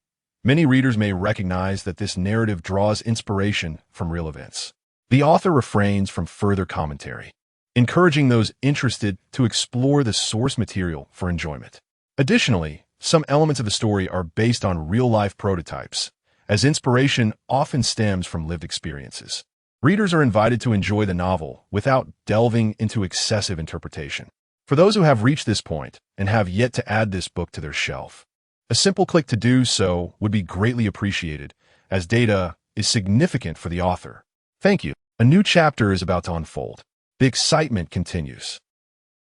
many readers may recognize that this narrative draws inspiration from real events. The author refrains from further commentary, encouraging those interested to explore the source material for enjoyment. Additionally, some elements of the story are based on real-life prototypes, as inspiration often stems from lived experiences. Readers are invited to enjoy the novel without delving into excessive interpretation. For those who have reached this point and have yet to add this book to their shelf, a simple click to do so would be greatly appreciated, as data is significant for the author. Thank you. A new chapter is about to unfold. The excitement continues.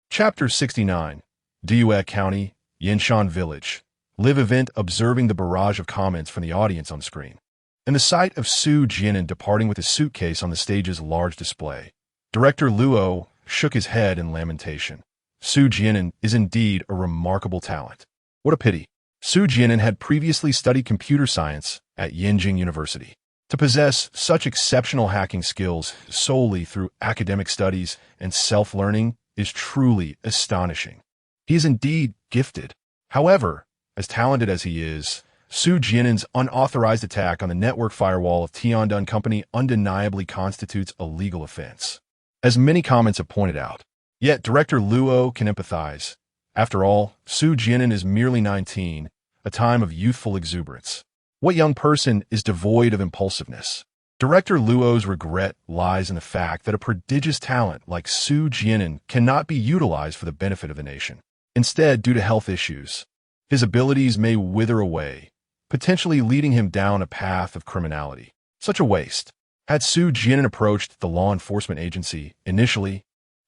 Chapter 69, Diyue County, Yinshan Village. Live event observing the barrage of comments from the audience on screen. And the sight of Su Jian'an departing with his suitcase on the stage's large display. Director Luo shook his head in lamentation. Su Jian'an is indeed a remarkable talent. What a pity. Su Jian'an had previously studied computer science at Yenjing University. To possess such exceptional hacking skills solely through academic studies and self-learning is truly astonishing. He is indeed gifted. However, as talented as he is, Su Jian'an's unauthorized attack on the network firewall of Tiandun Company undeniably constitutes a legal offense, as many comments have pointed out. Yet Director Luo can empathize. After all, Su Jian'an is merely 19, a time of youthful exuberance. What young person is devoid of impulsiveness? Director Luo's regret lies in the fact that a prodigious talent like Su Jian'an cannot be utilized for the benefit of the nation. Instead, due to health issues, his abilities may wither away, potentially leading him down a path of criminality. Such a waste. Had Su Jian'an approached the law enforcement agency initially,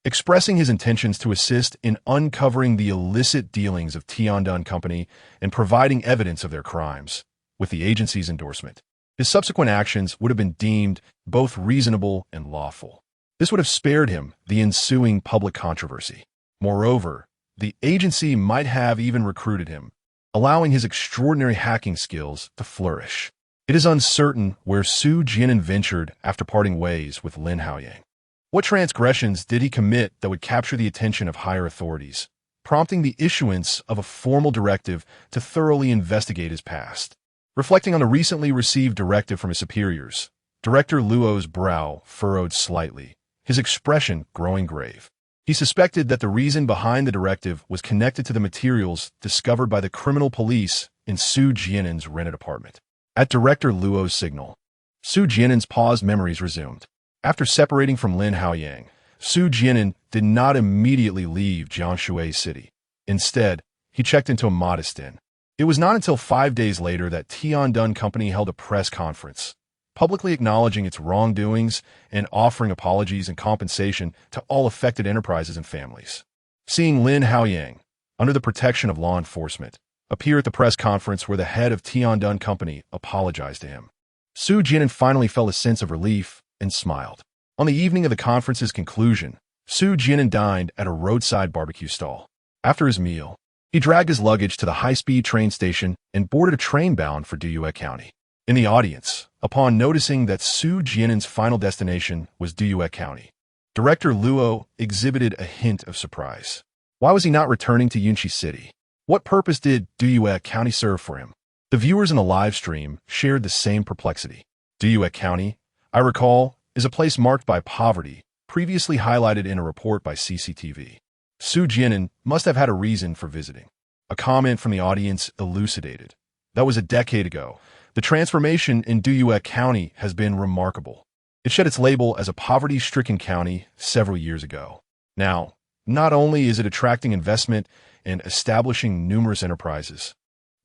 expressing his intentions to assist in uncovering the illicit dealings of Jian'an Company and providing evidence of their crimes, with the agency's endorsement, his subsequent actions would have been deemed both reasonable and lawful. This would have spared him the ensuing public controversy. Moreover, the agency might have even recruited him, allowing his extraordinary hacking skills to flourish. It is uncertain where Su Jian'an ventured after parting ways with Lin Haoyang. What transgressions did he commit that would capture the attention of higher authorities, prompting the issuance of a formal directive to thoroughly investigate his past? Reflecting on a recently received directive from his superiors, Director Luo's brow furrowed slightly, his expression growing grave. He suspected that the reason behind the directive was connected to the materials discovered by the criminal police in Su Jian'an's rented apartment. At Director Luo's signal, Su Jian'an's paused memories resumed. After separating from Lin Haoyang, Su Jian'an did not immediately leave Jianshui City. Instead, he checked into a modest inn. It was not until 5 days later that Jian'an Company held a press conference, publicly acknowledging its wrongdoings and offering apologies and compensation to all affected enterprises and families. Seeing Lin Haoyang, under the protection of law enforcement, appear at the press conference where the head of Jian'an Company apologized to him, Su Jian'an finally felt a sense of relief and smiled. On the evening of the conference's conclusion, Su Jian'an dined at a roadside barbecue stall. After his meal, he dragged his luggage to the high-speed train station and boarded a train bound for Duyue County. In the audience, upon noticing that Su Jian'an's final destination was Duyue County, Director Luo exhibited a hint of surprise. Why was he not returning to Yunqi City? What purpose did Duyue County serve for him? The viewers in the live stream shared the same perplexity. Duyue County, I recall, is a place marked by poverty, previously highlighted in a report by CCTV. Su Jian'an must have had a reason for visiting. A comment from the audience elucidated. That was a decade ago. The transformation in Duyue County has been remarkable. It shed its label as a poverty-stricken county several years ago. Now, not only is it attracting investment and establishing numerous enterprises,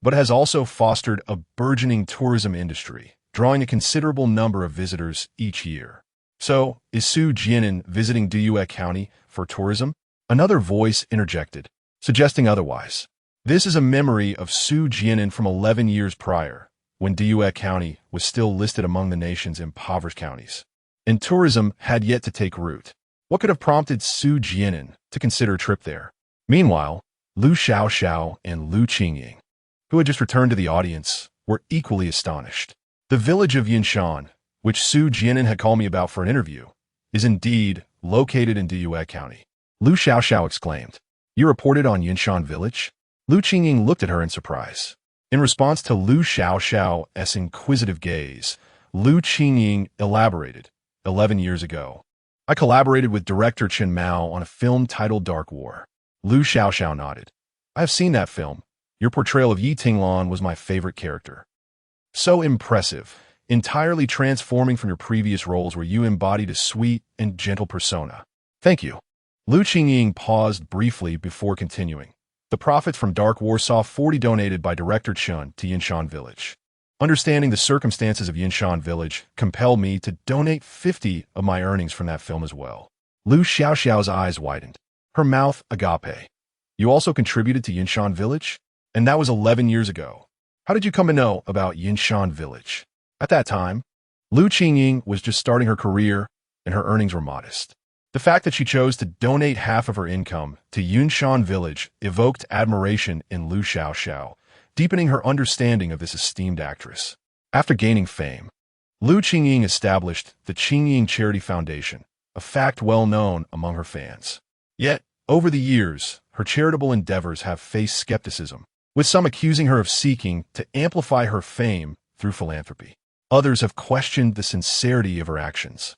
but it has also fostered a burgeoning tourism industry, drawing a considerable number of visitors each year. So, is Su Jian'an visiting Duyue County for tourism? Another voice interjected, suggesting otherwise. This is a memory of Su Jian'an from 11 years prior, when Duyue County was still listed among the nation's impoverished counties, and tourism had yet to take root. What could have prompted Su Jian'an to consider a trip there? Meanwhile, Lu Xiaoxiao and Lu Qingying, who had just returned to the audience, were equally astonished. The village of Yinshan, which Su Jian'an had called me about for an interview, is indeed located in Duyue County. Lu Xiaoxiao exclaimed, "You reported on Yinshan village?" Lu Qingying looked at her in surprise. In response to Lu Xiaoxiao's inquisitive gaze, Lu Qingying elaborated, 11 years ago, I collaborated with director Chen Mao on a film titled Dark War. Lu Xiaoxiao nodded. I have seen that film. Your portrayal of Yi Tinglan was my favorite character. So impressive, entirely transforming from your previous roles where you embodied a sweet and gentle persona. Thank you. Lu Qingying paused briefly before continuing. The profits from Dark War saw 40 donated by Director Chen to Yinshan Village. Understanding the circumstances of Yinshan Village compelled me to donate 50 of my earnings from that film as well. Lu Xiaoxiao's eyes widened, her mouth agape. You also contributed to Yinshan Village? And that was 11 years ago. How did you come to know about Yinshan Village? At that time, Lu Qingying was just starting her career and her earnings were modest. The fact that she chose to donate half of her income to Yinshan Village evoked admiration in Lu Xiaoxiao, deepening her understanding of this esteemed actress. After gaining fame, Lu Qingying established the Qingying Charity Foundation, a fact well known among her fans. Yet, over the years, her charitable endeavors have faced skepticism, with some accusing her of seeking to amplify her fame through philanthropy. Others have questioned the sincerity of her actions,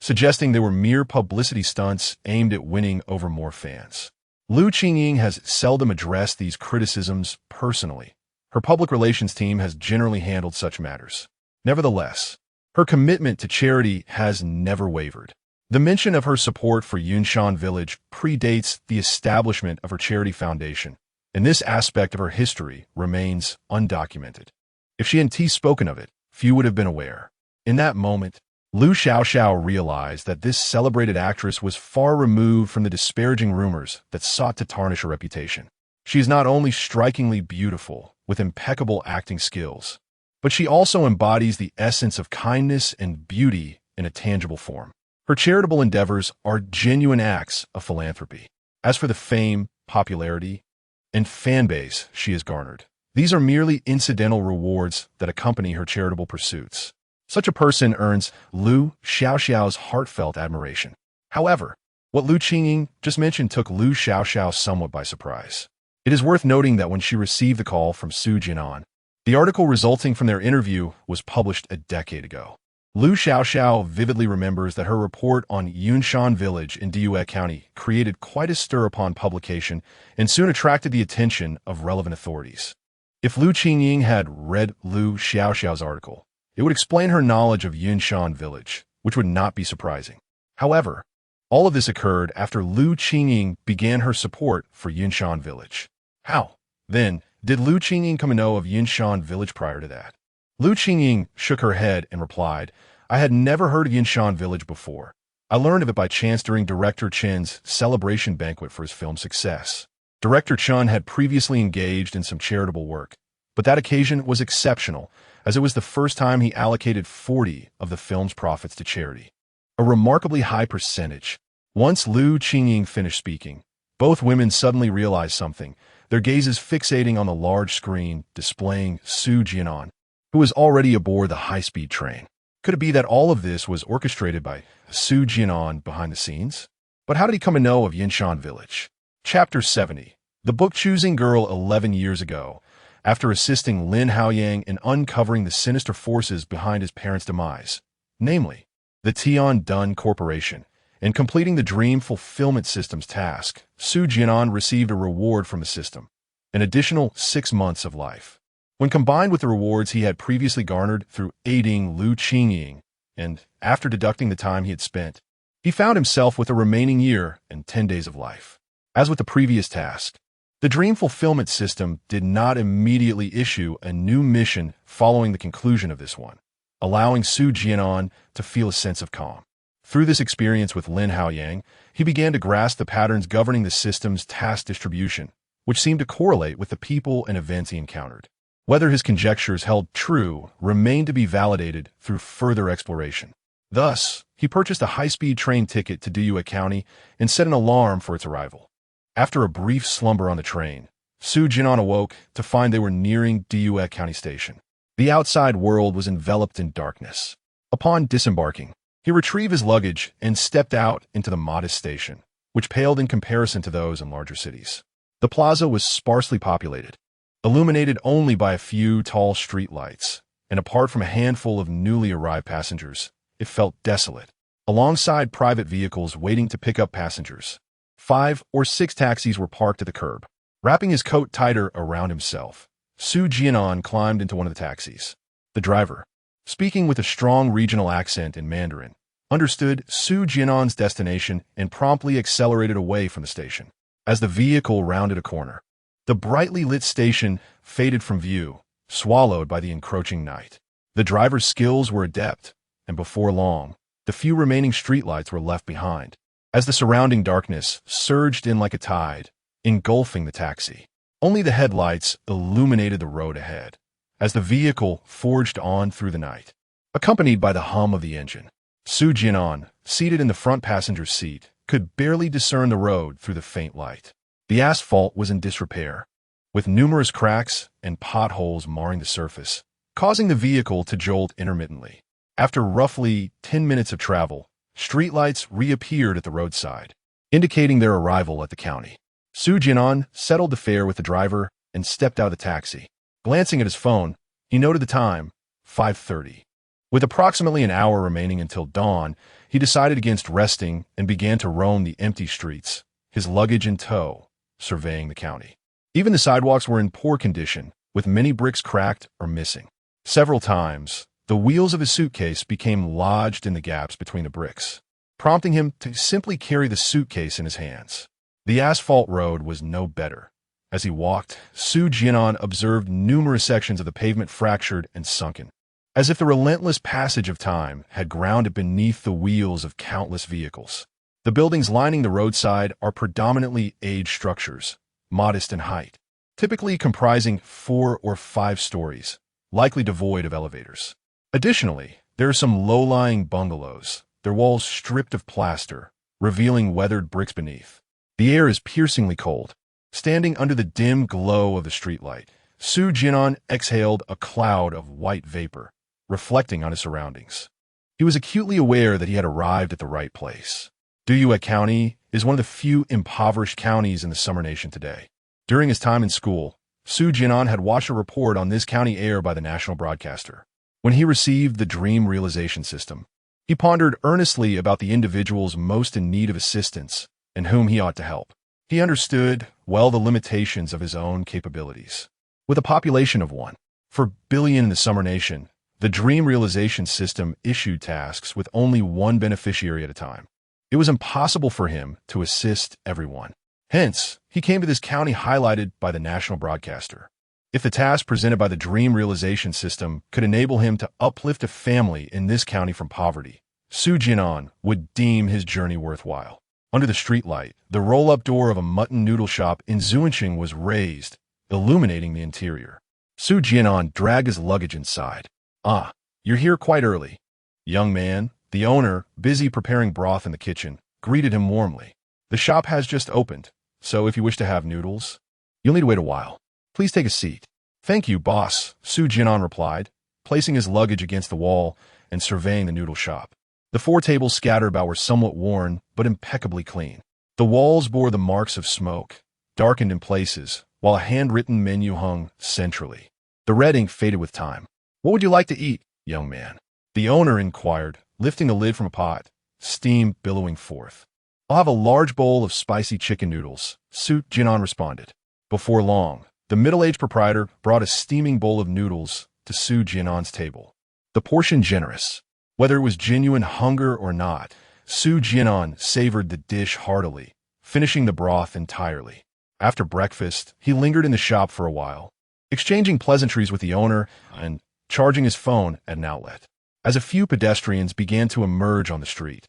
suggesting they were mere publicity stunts aimed at winning over more fans. Lu Qingying has seldom addressed these criticisms personally. Her public relations team has generally handled such matters. Nevertheless, Her commitment to charity has never wavered. The mention of her support for Yunshan Village predates the establishment of her charity foundation, and this aspect of her history remains undocumented. If she hadn't spoken of it, few would have been aware. In that moment, Liu Xiaoxiao realized that this celebrated actress was far removed from the disparaging rumors that sought to tarnish her reputation. She is not only strikingly beautiful, with impeccable acting skills, but she also embodies the essence of kindness and beauty in a tangible form. Her charitable endeavors are genuine acts of philanthropy. As for the fame, popularity, and fan base she has garnered, these are merely incidental rewards that accompany her charitable pursuits. Such a person earns Liu Xiaoxiao's heartfelt admiration. However, what Liu Qingying just mentioned took Liu Xiaoxiao somewhat by surprise. It is worth noting that when she received the call from Su Jian'an, the article resulting from their interview was published a decade ago. Liu Xiaoxiao vividly remembers that her report on Yunshan Village in Diyue County created quite a stir upon publication and soon attracted the attention of relevant authorities. If Liu Qingying had read Liu Xiaoxiao's article, it would explain her knowledge of Yunshan Village, which would not be surprising. However, all of this occurred after Liu Qingying began her support for Yunshan Village. How, then, did Liu Qingying come to know of Yunshan Village prior to that? Liu Qingying shook her head and replied, "I had never heard of Yunshan Village before. I learned of it by chance during Director Chen's celebration banquet for his film success. Director Chen had previously engaged in some charitable work, but that occasion was exceptional, as it was the first time he allocated 40 of the film's profits to charity. A remarkably high percentage." Once Liu Qingying finished speaking, both women suddenly realized something, their gazes fixating on the large screen displaying Su Jian'an, who was already aboard the high-speed train. Could it be that all of this was orchestrated by Su Jian'an behind the scenes? But how did he come to know of Yunshan Village? Chapter 70. The book-choosing girl 11 years ago, after assisting Lin Haoyang in uncovering the sinister forces behind his parents' demise, namely, the Tian-Dun Corporation, and completing the Dream Fulfillment System's task, Su Jian'an received a reward from the system, an additional 6 months of life. When combined with the rewards he had previously garnered through aiding Liu Qingying, and after deducting the time he had spent, he found himself with a remaining year and 10 days of life. As with the previous task, the Dream Fulfillment System did not immediately issue a new mission following the conclusion of this one, allowing Su Jian'an to feel a sense of calm. Through this experience with Lin Haoyang, he began to grasp the patterns governing the system's task distribution, which seemed to correlate with the people and events he encountered. Whether his conjectures held true remained to be validated through further exploration. Thus, he purchased a high-speed train ticket to Diyue County and set an alarm for its arrival. After a brief slumber on the train, Su Jian'an awoke to find they were nearing Diyue County Station. The outside world was enveloped in darkness. Upon disembarking, he retrieved his luggage and stepped out into the modest station, which paled in comparison to those in larger cities. The plaza was sparsely populated, illuminated only by a few tall street lights, and apart from a handful of newly arrived passengers, it felt desolate. Alongside private vehicles waiting to pick up passengers, 5 or 6 taxis were parked at the curb. Wrapping his coat tighter around himself, Su Jian'an climbed into one of the taxis. The driver, speaking with a strong regional accent in Mandarin, understood Su Jian'an's destination and promptly accelerated away from the station. As the vehicle rounded a corner, the brightly lit station faded from view, swallowed by the encroaching night. The driver's skills were adept, and before long, the few remaining streetlights were left behind, as the surrounding darkness surged in like a tide, engulfing the taxi. Only the headlights illuminated the road ahead, as the vehicle forged on through the night. Accompanied by the hum of the engine, Su Jian'an, seated in the front passenger's seat, could barely discern the road through the faint light. The asphalt was in disrepair, with numerous cracks and potholes marring the surface, causing the vehicle to jolt intermittently. After roughly 10 minutes of travel, streetlights reappeared at the roadside, indicating their arrival at the county. Su Jian'an settled the fare with the driver and stepped out of the taxi. Glancing at his phone, he noted the time, 5:30. With approximately an hour remaining until dawn, he decided against resting and began to roam the empty streets, his luggage in tow, surveying the county. Even the sidewalks were in poor condition, with many bricks cracked or missing. Several times, The wheels of his suitcase became lodged in the gaps between the bricks, prompting him to simply carry the suitcase in his hands. The asphalt road was no better. As he walked, Su Jian'an observed numerous sections of the pavement fractured and sunken, as if the relentless passage of time had ground it beneath the wheels of countless vehicles. The buildings lining the roadside are predominantly aged structures, modest in height, typically comprising 4 or 5 stories, likely devoid of elevators. Additionally, there are some low-lying bungalows, their walls stripped of plaster, revealing weathered bricks beneath. The air is piercingly cold. Standing under the dim glow of the streetlight, Su Jian'an exhaled a cloud of white vapor, reflecting on his surroundings. He was acutely aware that he had arrived at the right place. Duyue County is one of the few impoverished counties in the Summer Nation today. During his time in school, Su Jian'an had watched a report on this county aired by the national broadcaster. When he received the Dream Realization System, he pondered earnestly about the individuals most in need of assistance and whom he ought to help. He understood well the limitations of his own capabilities. With a population of 1.4 billion in the Summer Nation, the Dream Realization System issued tasks with only one beneficiary at a time. It was impossible for him to assist everyone. Hence, he came to this county highlighted by the national broadcaster. If the task presented by the Dream Realization System could enable him to uplift a family in this county from poverty, Su Jian'an would deem his journey worthwhile. Under the streetlight, the roll-up door of a mutton noodle shop in Zuancheng was raised, illuminating the interior. Su Jian'an dragged his luggage inside. "Ah, you're here quite early." Young man, the owner, busy preparing broth in the kitchen, greeted him warmly. "The shop has just opened, so if you wish to have noodles, you'll need to wait a while. Please take a seat." "Thank you, boss," Su Jian'an replied, placing his luggage against the wall and surveying the noodle shop. The 4 tables scattered about were somewhat worn, but impeccably clean. The walls bore the marks of smoke, darkened in places, while a handwritten menu hung centrally. The red ink faded with time. "What would you like to eat, young man?" the owner inquired, lifting the lid from a pot, steam billowing forth. "I'll have a large bowl of spicy chicken noodles," Su Jian'an responded. Before long, the middle-aged proprietor brought a steaming bowl of noodles to Su Jian'an's table. The portion generous. Whether it was genuine hunger or not, Su Jian'an savored the dish heartily, finishing the broth entirely. After breakfast, he lingered in the shop for a while, exchanging pleasantries with the owner and charging his phone at an outlet. As a few pedestrians began to emerge on the street,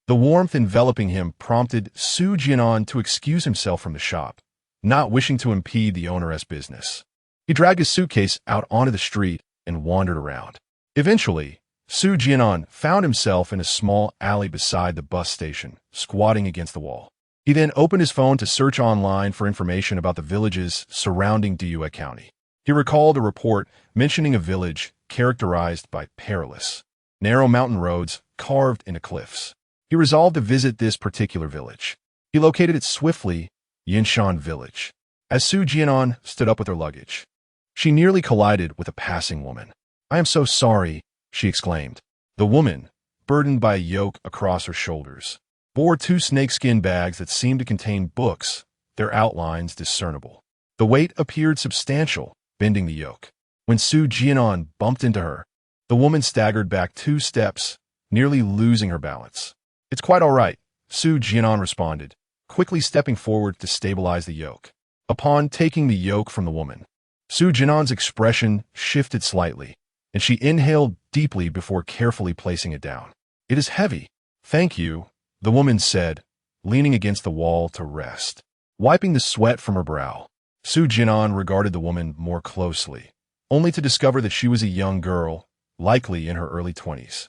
the warmth enveloping him prompted Su Jian'an to excuse himself from the shop, not wishing to impede the owner's business. He dragged his suitcase out onto the street and wandered around. Eventually, Su Jian'an found himself in a small alley beside the bus station, squatting against the wall. He then opened his phone to search online for information about the villages surrounding Duyue County. He recalled a report mentioning a village characterized by perilous, narrow mountain roads carved into cliffs. He resolved to visit this particular village. He located it swiftly, Yinshan Village. As Su Jian'an stood up with her luggage, she nearly collided with a passing woman. "I am so sorry," she exclaimed. The woman, burdened by a yoke across her shoulders, bore 2 snakeskin bags that seemed to contain books, their outlines discernible. The weight appeared substantial, bending the yoke. When Su Jian'an bumped into her, the woman staggered back 2 steps, nearly losing her balance. "It's quite all right," Su Jian'an responded, quickly stepping forward to stabilize the yoke. Upon taking the yoke from the woman, Su Jian'an's expression shifted slightly, and she inhaled deeply before carefully placing it down. "It is heavy." "Thank you," the woman said, leaning against the wall to rest. Wiping the sweat from her brow, Su Jian'an regarded the woman more closely, only to discover that she was a young girl, likely in her early 20s.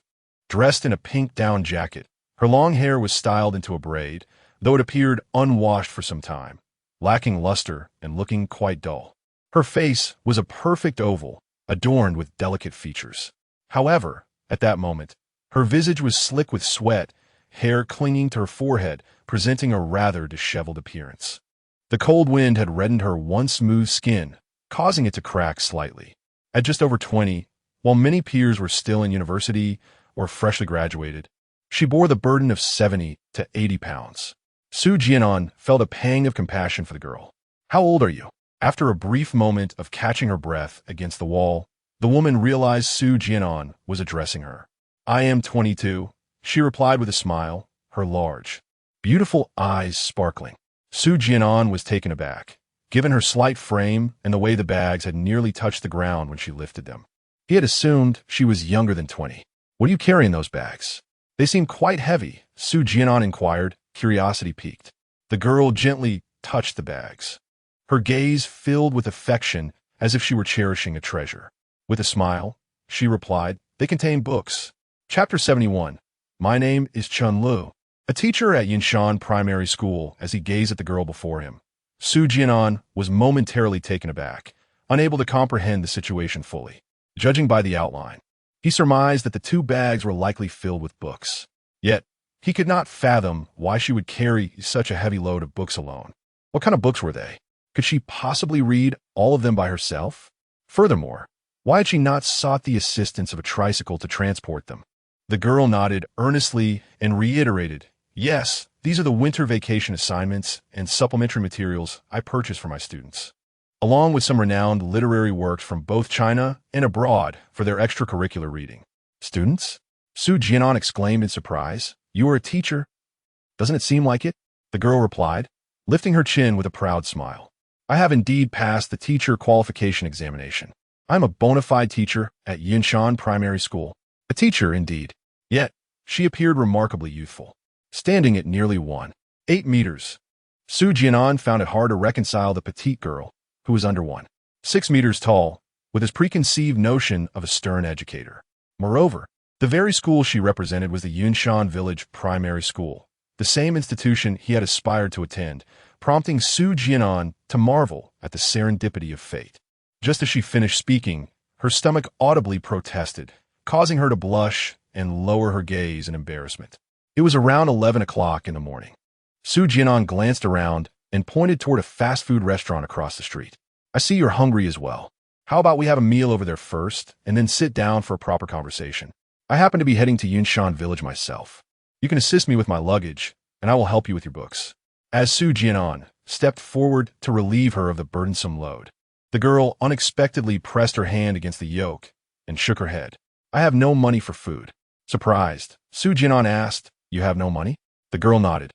Dressed in a pink down jacket, her long hair was styled into a braid, though it appeared unwashed for some time, lacking luster and looking quite dull. Her face was a perfect oval, adorned with delicate features. However, at that moment, her visage was slick with sweat, hair clinging to her forehead, presenting a rather disheveled appearance. The cold wind had reddened her once smooth skin, causing it to crack slightly. At just over 20, while many peers were still in university or freshly graduated, she bore the burden of 70 to 80 pounds. Su Jian'an felt a pang of compassion for the girl. "How old are you?" After a brief moment of catching her breath against the wall, The woman realized Su Jian'an was addressing her. I am 22, she replied with a smile, her large, beautiful eyes sparkling. Su Jian'an was taken aback, given her slight frame and the way the bags had nearly touched the ground when she lifted them. He had assumed she was younger than 20. What do you carry in those bags? They seem quite heavy, Su Jian'an inquired, curiosity piqued. The girl gently touched the bags. Her gaze filled with affection as if she were cherishing a treasure. With a smile, she replied, they contain books. Chapter 71. My name is Chun Lu, a teacher at Yinshan Primary School. As he gazed at the girl before him, Su Jian'an was momentarily taken aback, unable to comprehend the situation fully. Judging by the outline, he surmised that the two bags were likely filled with books. Yet, he could not fathom why she would carry such a heavy load of books alone. What kind of books were they? Could she possibly read all of them by herself? Furthermore, why had she not sought the assistance of a tricycle to transport them? The girl nodded earnestly and reiterated, yes, these are the winter vacation assignments and supplementary materials I purchased for my students, along with some renowned literary works from both China and abroad for their extracurricular reading. Students? Su Jian'an exclaimed in surprise. You are a teacher? Doesn't it seem like it? The girl replied, lifting her chin with a proud smile. I have indeed passed the teacher qualification examination. I am a bona fide teacher at Yinshan Primary School. A teacher, indeed. Yet, she appeared remarkably youthful, standing at nearly 1.8 meters. Su Jian'an found it hard to reconcile the petite girl, who was under 1.6 meters tall, with his preconceived notion of a stern educator. Moreover, the very school she represented was the Yinshan Village Primary School, the same institution he had aspired to attend, prompting Su Jian'an to marvel at the serendipity of fate. Just as she finished speaking, her stomach audibly protested, causing her to blush and lower her gaze in embarrassment. It was around 11 o'clock in the morning. Su Jian'an glanced around and pointed toward a fast food restaurant across the street. I see you're hungry as well. How about we have a meal over there first and then sit down for a proper conversation? I happen to be heading to Yinshan Village myself. You can assist me with my luggage, and I will help you with your books. As Su Jian'an stepped forward to relieve her of the burdensome load, the girl unexpectedly pressed her hand against the yoke and shook her head. I have no money for food. Surprised, Su Jian'an asked, You have no money? The girl nodded,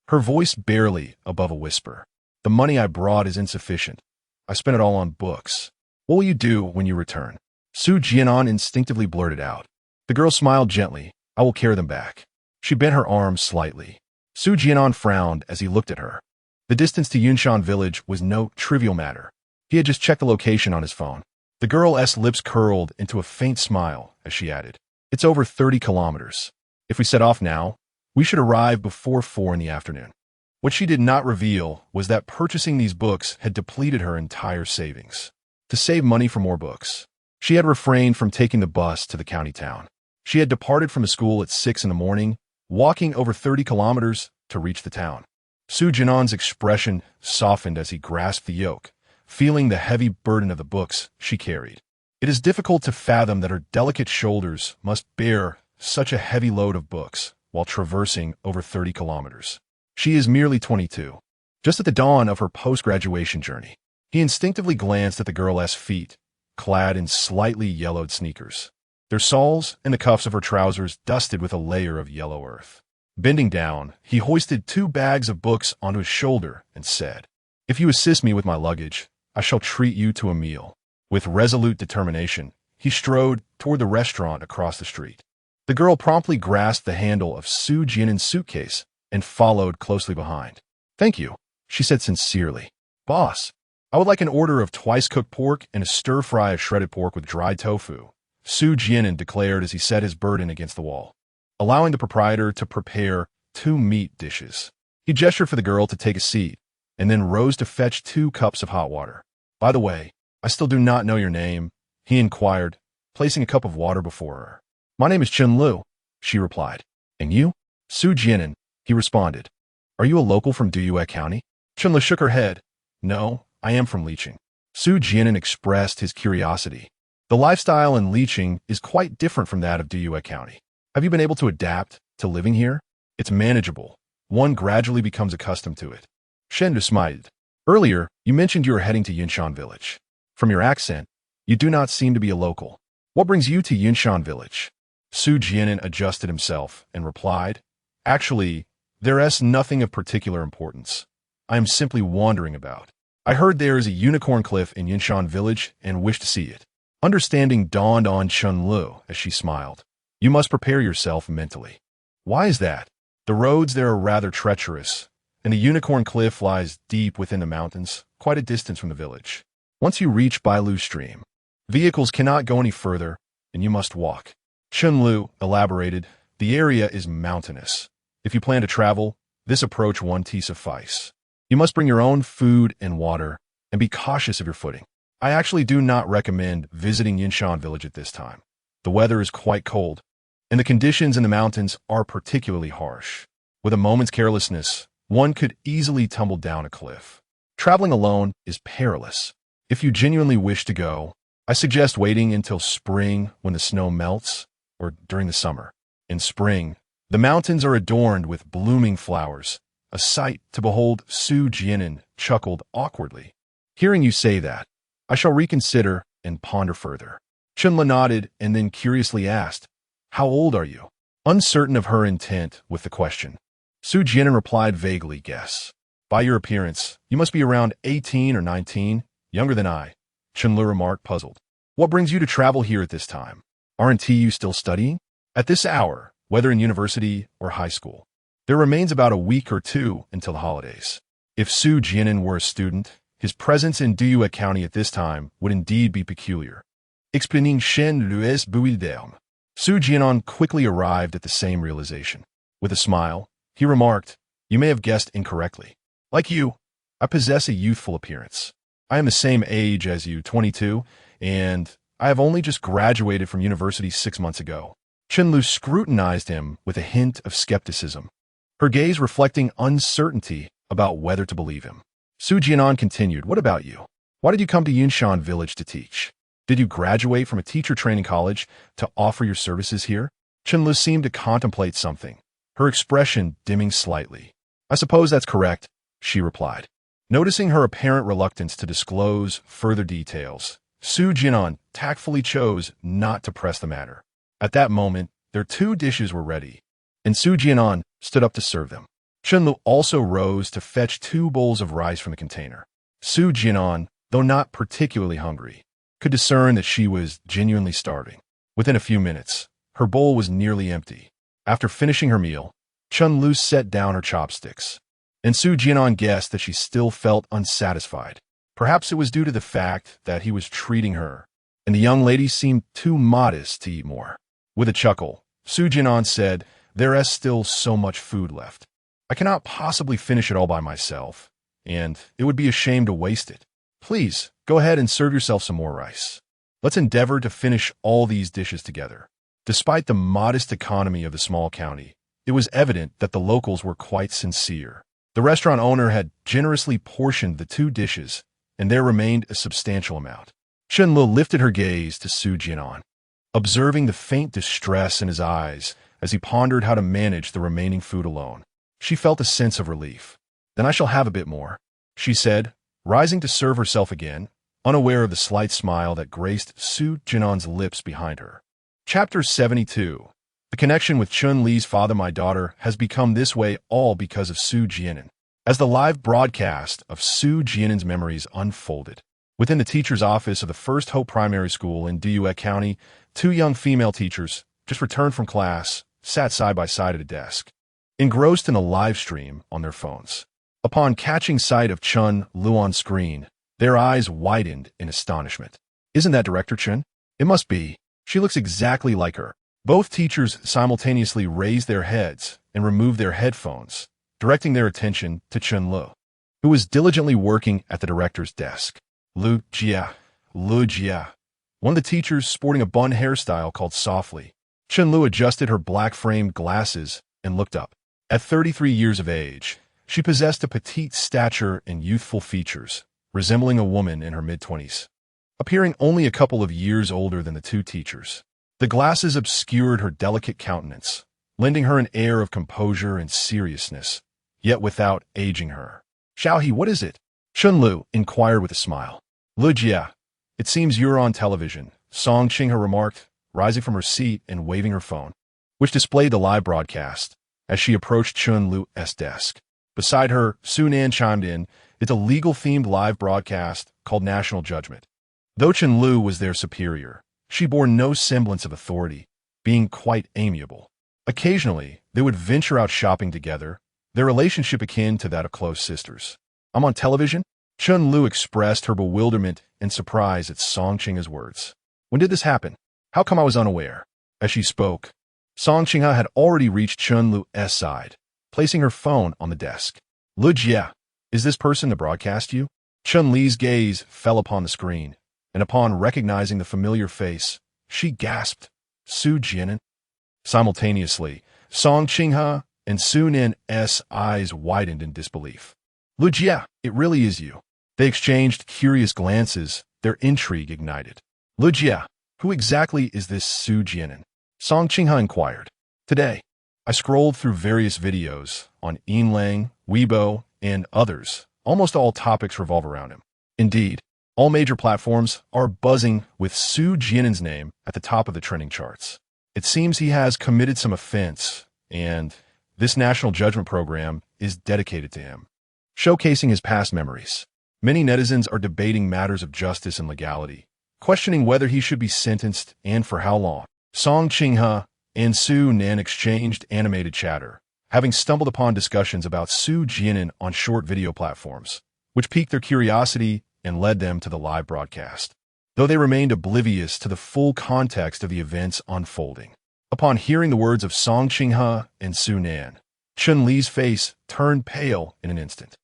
her voice barely above a whisper. The money I brought is insufficient. I spent it all on books. What will you do when you return? Su Jian'an instinctively blurted out. The girl smiled gently. I will carry them back. She bent her arms slightly. Su Jian'an frowned as he looked at her. The distance to Yinshan Village was no trivial matter. He had just checked the location on his phone. The girl's lips curled into a faint smile as she added, It's over 30 kilometers. If we set off now, we should arrive before 4 in the afternoon. What she did not reveal was that purchasing these books had depleted her entire savings. To save money for more books, she had refrained from taking the bus to the county town. She had departed from the school at 6 in the morning, walking over 30 kilometers to reach the town. Su Jian'an's expression softened as he grasped the yoke, feeling the heavy burden of the books she carried. It is difficult to fathom that her delicate shoulders must bear such a heavy load of books while traversing over 30 kilometers. She is merely 22, just at the dawn of her post-graduation journey. He instinctively glanced at the girl's feet, clad in slightly yellowed sneakers, their soles and the cuffs of her trousers dusted with a layer of yellow earth. Bending down, he hoisted 2 bags of books onto his shoulder and said, If you assist me with my luggage, I shall treat you to a meal. With resolute determination, he strode toward the restaurant across the street. The girl promptly grasped the handle of Su Jian'an's suitcase and followed closely behind. Thank you, she said sincerely. Boss, I would like an order of twice-cooked pork and a stir-fry of shredded pork with dried tofu, Su Jian'an declared as he set his burden against the wall, allowing the proprietor to prepare 2 meat dishes. He gestured for the girl to take a seat, and then rose to fetch 2 cups of hot water. By the way, I still do not know your name, he inquired, placing a cup of water before her. My name is Chun Lu, she replied. And you? Su Jian'an, he responded. Are you a local from Duyue County? Chun Lu shook her head. No, I am from Liqing. Su Jian'an expressed his curiosity. The lifestyle in Liqing is quite different from that of Duyue County. Have you been able to adapt to living here? It's manageable. One gradually becomes accustomed to it. Shen smiled. Earlier, you mentioned you were heading to Yinshan Village. From your accent, You do not seem to be a local. What brings you to Yinshan village? Su Jian'an adjusted himself and replied, Actually, there is nothing of particular importance. I am simply wandering about. I heard there is a unicorn cliff in Yinshan village and wish to see it. Understanding dawned on Chun Lu as she smiled. You must prepare yourself mentally. Why is that? The roads there are rather treacherous, and the unicorn cliff lies deep within the mountains, quite a distance from the village. Once you reach Bailu Stream, vehicles cannot go any further, and you must walk. Chun Lu elaborated, the area is mountainous. If you plan to travel, this approach won't suffice. You must bring your own food and water, and be cautious of your footing. I actually do not recommend visiting Yinshan village at this time. The weather is quite cold, and the conditions in the mountains are particularly harsh. With a moment's carelessness, one could easily tumble down a cliff. Traveling alone is perilous. If you genuinely wish to go, I suggest waiting until spring when the snow melts, or during the summer. In spring, the mountains are adorned with blooming flowers, a sight to behold. Su Jian'an chuckled awkwardly. Hearing you say that, I shall reconsider and ponder further. Chun Lu nodded and then curiously asked, How old are you? Uncertain of her intent with the question, Su Jian'an replied vaguely, Guess. By your appearance, you must be around 18 or 19, younger than I. Chun Lu remarked, puzzled. What brings you to travel here at this time? Aren't you still studying? At this hour, whether in university or high school, there remains about a week or two until the holidays. If Su Jian'an were a student, his presence in Duyue County at this time would indeed be peculiar. Explaining Shen Lues Builderm. Su Jian'an quickly arrived at the same realization. With a smile, he remarked, You may have guessed incorrectly. Like you, I possess a youthful appearance. I am the same age as you, 22, and I have only just graduated from university 6 months ago. Chun Lu scrutinized him with a hint of skepticism, her gaze reflecting uncertainty about whether to believe him. Su Jian'an continued, What about you? Why did you come to Yinshan village to teach? Did you graduate from a teacher training college to offer your services here? Chun Lu seemed to contemplate something, her expression dimming slightly. I suppose that's correct, she replied. Noticing her apparent reluctance to disclose further details, Su Jian'an tactfully chose not to press the matter. At that moment, their 2 dishes were ready, and Su Jian'an stood up to serve them. Chun Lu also rose to fetch 2 bowls of rice from the container. Su Jian'an, though not particularly hungry, could discern that she was genuinely starving. Within a few minutes, her bowl was nearly empty. After finishing her meal, Chun Lu set down her chopsticks, and Su Jian'an guessed that she still felt unsatisfied. Perhaps it was due to the fact that he was treating her, and the young lady seemed too modest to eat more. With a chuckle, Su Jian'an said, There is still so much food left. I cannot possibly finish it all by myself, and it would be a shame to waste it. Please, go ahead and serve yourself some more rice. Let's endeavor to finish all these dishes together. Despite the modest economy of the small county, it was evident that the locals were quite sincere. The restaurant owner had generously portioned the 2 dishes, and there remained a substantial amount. Chun Lu lifted her gaze to Su Jian'an, observing the faint distress in his eyes as he pondered how to manage the remaining food alone. She felt a sense of relief. Then I shall have a bit more, she said, rising to serve herself again, unaware of the slight smile that graced Su Jian'an's lips behind her. Chapter 72. The connection with Chun Li's father, my daughter, has become this way all because of Su Jian'an. As the live broadcast of Su Jian'an's memories unfolded, within the teacher's office of the First Hope Primary School in Duyue County, 2 young female teachers, just returned from class, sat side by side at a desk, engrossed in a live stream on their phones. Upon catching sight of Chun Lu on screen, their eyes widened in astonishment. Isn't that Director Chun? It must be. She looks exactly like her. Both teachers simultaneously raised their heads and removed their headphones, directing their attention to Chun Lu, who was diligently working at the director's desk. Lu Jia, one of the teachers sporting a bun hairstyle called softly. Chun Lu adjusted her black-framed glasses and looked up. At 33 years of age, she possessed a petite stature and youthful features, resembling a woman in her mid-20s, appearing only a couple of years older than the 2 teachers. The glasses obscured her delicate countenance, lending her an air of composure and seriousness, yet without aging her. Xiaohe, what is it? Chun Lu inquired with a smile. Lu Jia, "It seems you're on television," Song Qinghe remarked, rising from her seat and waving her phone, which displayed the live broadcast, as she approached Chun Lu's desk. Beside her, Su Jian'an chimed in, "It's a legal-themed live broadcast called National Judgment." Though Chun Lu was their superior, she bore no semblance of authority, being quite amiable. Occasionally, they would venture out shopping together, their relationship akin to that of close sisters. "I'm on television?" Chun Lu expressed her bewilderment and surprise at Song Qinghe's words. "When did this happen? How come I was unaware?" As she spoke, Song Qinghe had already reached Chun Lu's side, placing her phone on the desk. "Lu Jia, is this person to broadcast you?" Chun Li's gaze fell upon the screen, and upon recognizing the familiar face, she gasped, "Su Jian'an?" Simultaneously, Song Qinghe and Su Jian'an's eyes widened in disbelief. "Lu Jia, it really is you." They exchanged curious glances, their intrigue ignited. "Lu Jia, who exactly is this Su Jian'an?" Song Qinghe inquired. "Today, I scrolled through various videos on Inlang, Weibo, and others. Almost all topics revolve around him. Indeed, all major platforms are buzzing with Su Jian'an's name at the top of the trending charts. It seems he has committed some offense, and this national judgment program is dedicated to him, showcasing his past memories. Many netizens are debating matters of justice and legality, questioning whether he should be sentenced and for how long." Song Qinghe and Su Jian'an exchanged animated chatter, having stumbled upon discussions about Su Jian'an on short video platforms, which piqued their curiosity and led them to the live broadcast, though they remained oblivious to the full context of the events unfolding. Upon hearing the words of Song Qinghe and Su Jian'an, Chun Li's face turned pale in an instant.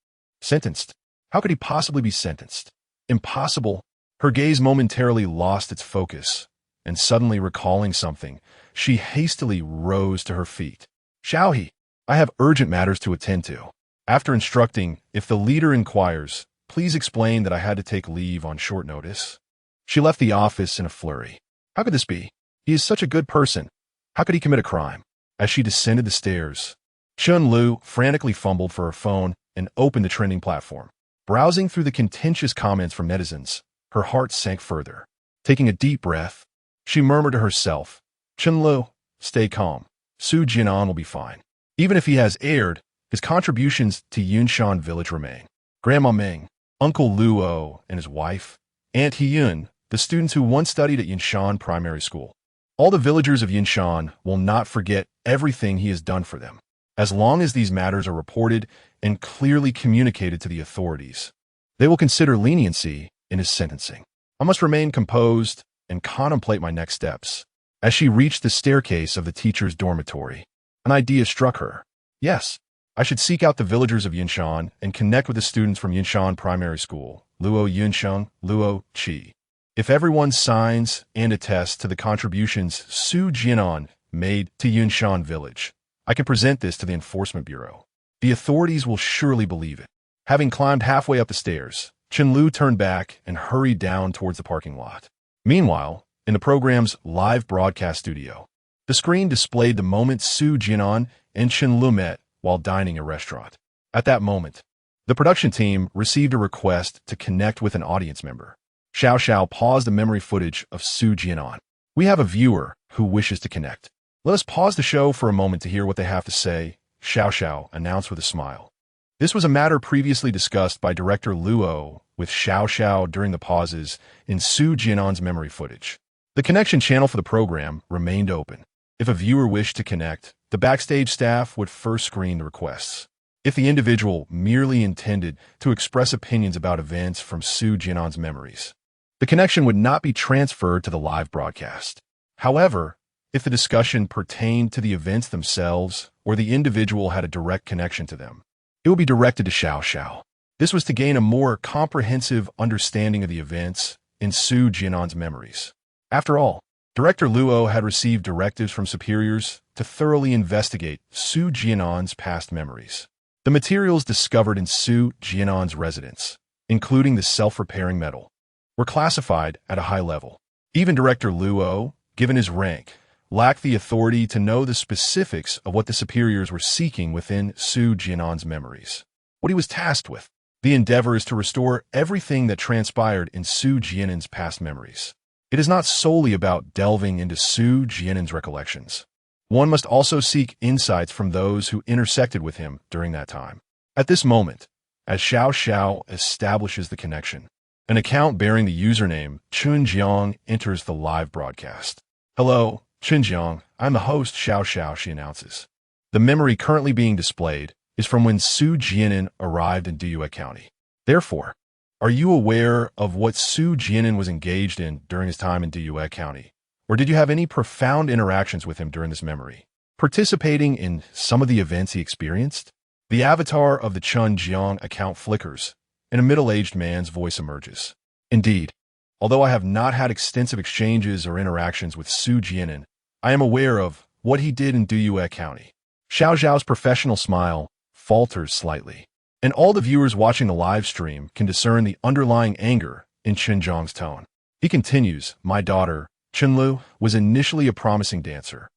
"Sentenced? How could he possibly be sentenced? Impossible." Her gaze momentarily lost its focus, and suddenly recalling something, she hastily rose to her feet. "Xiaohe, I have urgent matters to attend to." After instructing, "If the leader inquires, please explain that I had to take leave on short notice," she left the office in a flurry. How could this be? He is such a good person. How could he commit a crime? As she descended the stairs, Chun Lu frantically fumbled for her phone and opened the trending platform. Browsing through the contentious comments from netizens, her heart sank further. Taking a deep breath, she murmured to herself, "Chun Lu, stay calm. Su Jian'an will be fine. Even if he has erred, his contributions to Yunshan village remain." Grandma Meng, Uncle Luo and his wife, Aunt Hiyun, the students who once studied at Yunshan Primary School. All the villagers of Yunshan will not forget everything he has done for them, as long as these matters are reported and clearly communicated to the authorities. They will consider leniency in his sentencing. I must remain composed and contemplate my next steps. As she reached the staircase of the teacher's dormitory, an idea struck her. Yes, I should seek out the villagers of Yunshan and connect with the students from Yunshan Primary School, Luo Yunsheng, Luo Qi. If everyone signs and attests to the contributions Su Jian'an made to Yunshan Village, I can present this to the Enforcement Bureau. The authorities will surely believe it. Having climbed halfway up the stairs, Chun Lu turned back and hurried down towards the parking lot. Meanwhile, in the program's live broadcast studio, the screen displayed the moment Su Jian'an and Chun Lu met while dining at a restaurant. At that moment, the production team received a request to connect with an audience member. Xiao Xiao paused the memory footage of Su Jian'an. "We have a viewer who wishes to connect. Let us pause the show for a moment to hear what they have to say," Xiao Xiao announced with a smile. This was a matter previously discussed by director Luo with Xiao Xiao during the pauses in Su Jian'an's memory footage. The connection channel for the program remained open. If a viewer wished to connect, the backstage staff would first screen the requests. If the individual merely intended to express opinions about events from Su Jian'an's memories, the connection would not be transferred to the live broadcast. However, if the discussion pertained to the events themselves or the individual had a direct connection to them, it would be directed to Xiao Xiao. This was to gain a more comprehensive understanding of the events in Su Jian'an's memories. After all, Director Luo had received directives from superiors to thoroughly investigate Su Jian'an's past memories. The materials discovered in Su Jian'an's residence, including the self-repairing metal, were classified at a high level. Even Director Luo, given his rank, lacked the authority to know the specifics of what the superiors were seeking within Su Jian'an's memories. What he was tasked with The endeavor is to restore everything that transpired in Su Jian'an's past memories. It is not solely about delving into Su Jian'an's recollections. One must also seek insights from those who intersected with him during that time. At this moment, as Xiao Xiao establishes the connection, an account bearing the username Chunjiang enters the live broadcast. "Hello, Chunjiang. I'm the host, Xiao Xiao," she announces. The memory currently being displayed is from when Su Jian'an arrived in Diyue County. Therefore, are you aware of what Su Jian'an was engaged in during his time in Diyue County? Or did you have any profound interactions with him during this memory, participating in some of the events he experienced? The avatar of the Chunjiang account flickers, and a middle-aged man's voice emerges. "Indeed, although I have not had extensive exchanges or interactions with Su Jian'an, I am aware of what he did in Diyue County." Xiao Xiao's professional smile falters slightly, and all the viewers watching the live stream can discern the underlying anger in Chunjiang's tone. He continues, "My daughter, Chunlu, was initially a promising dancer,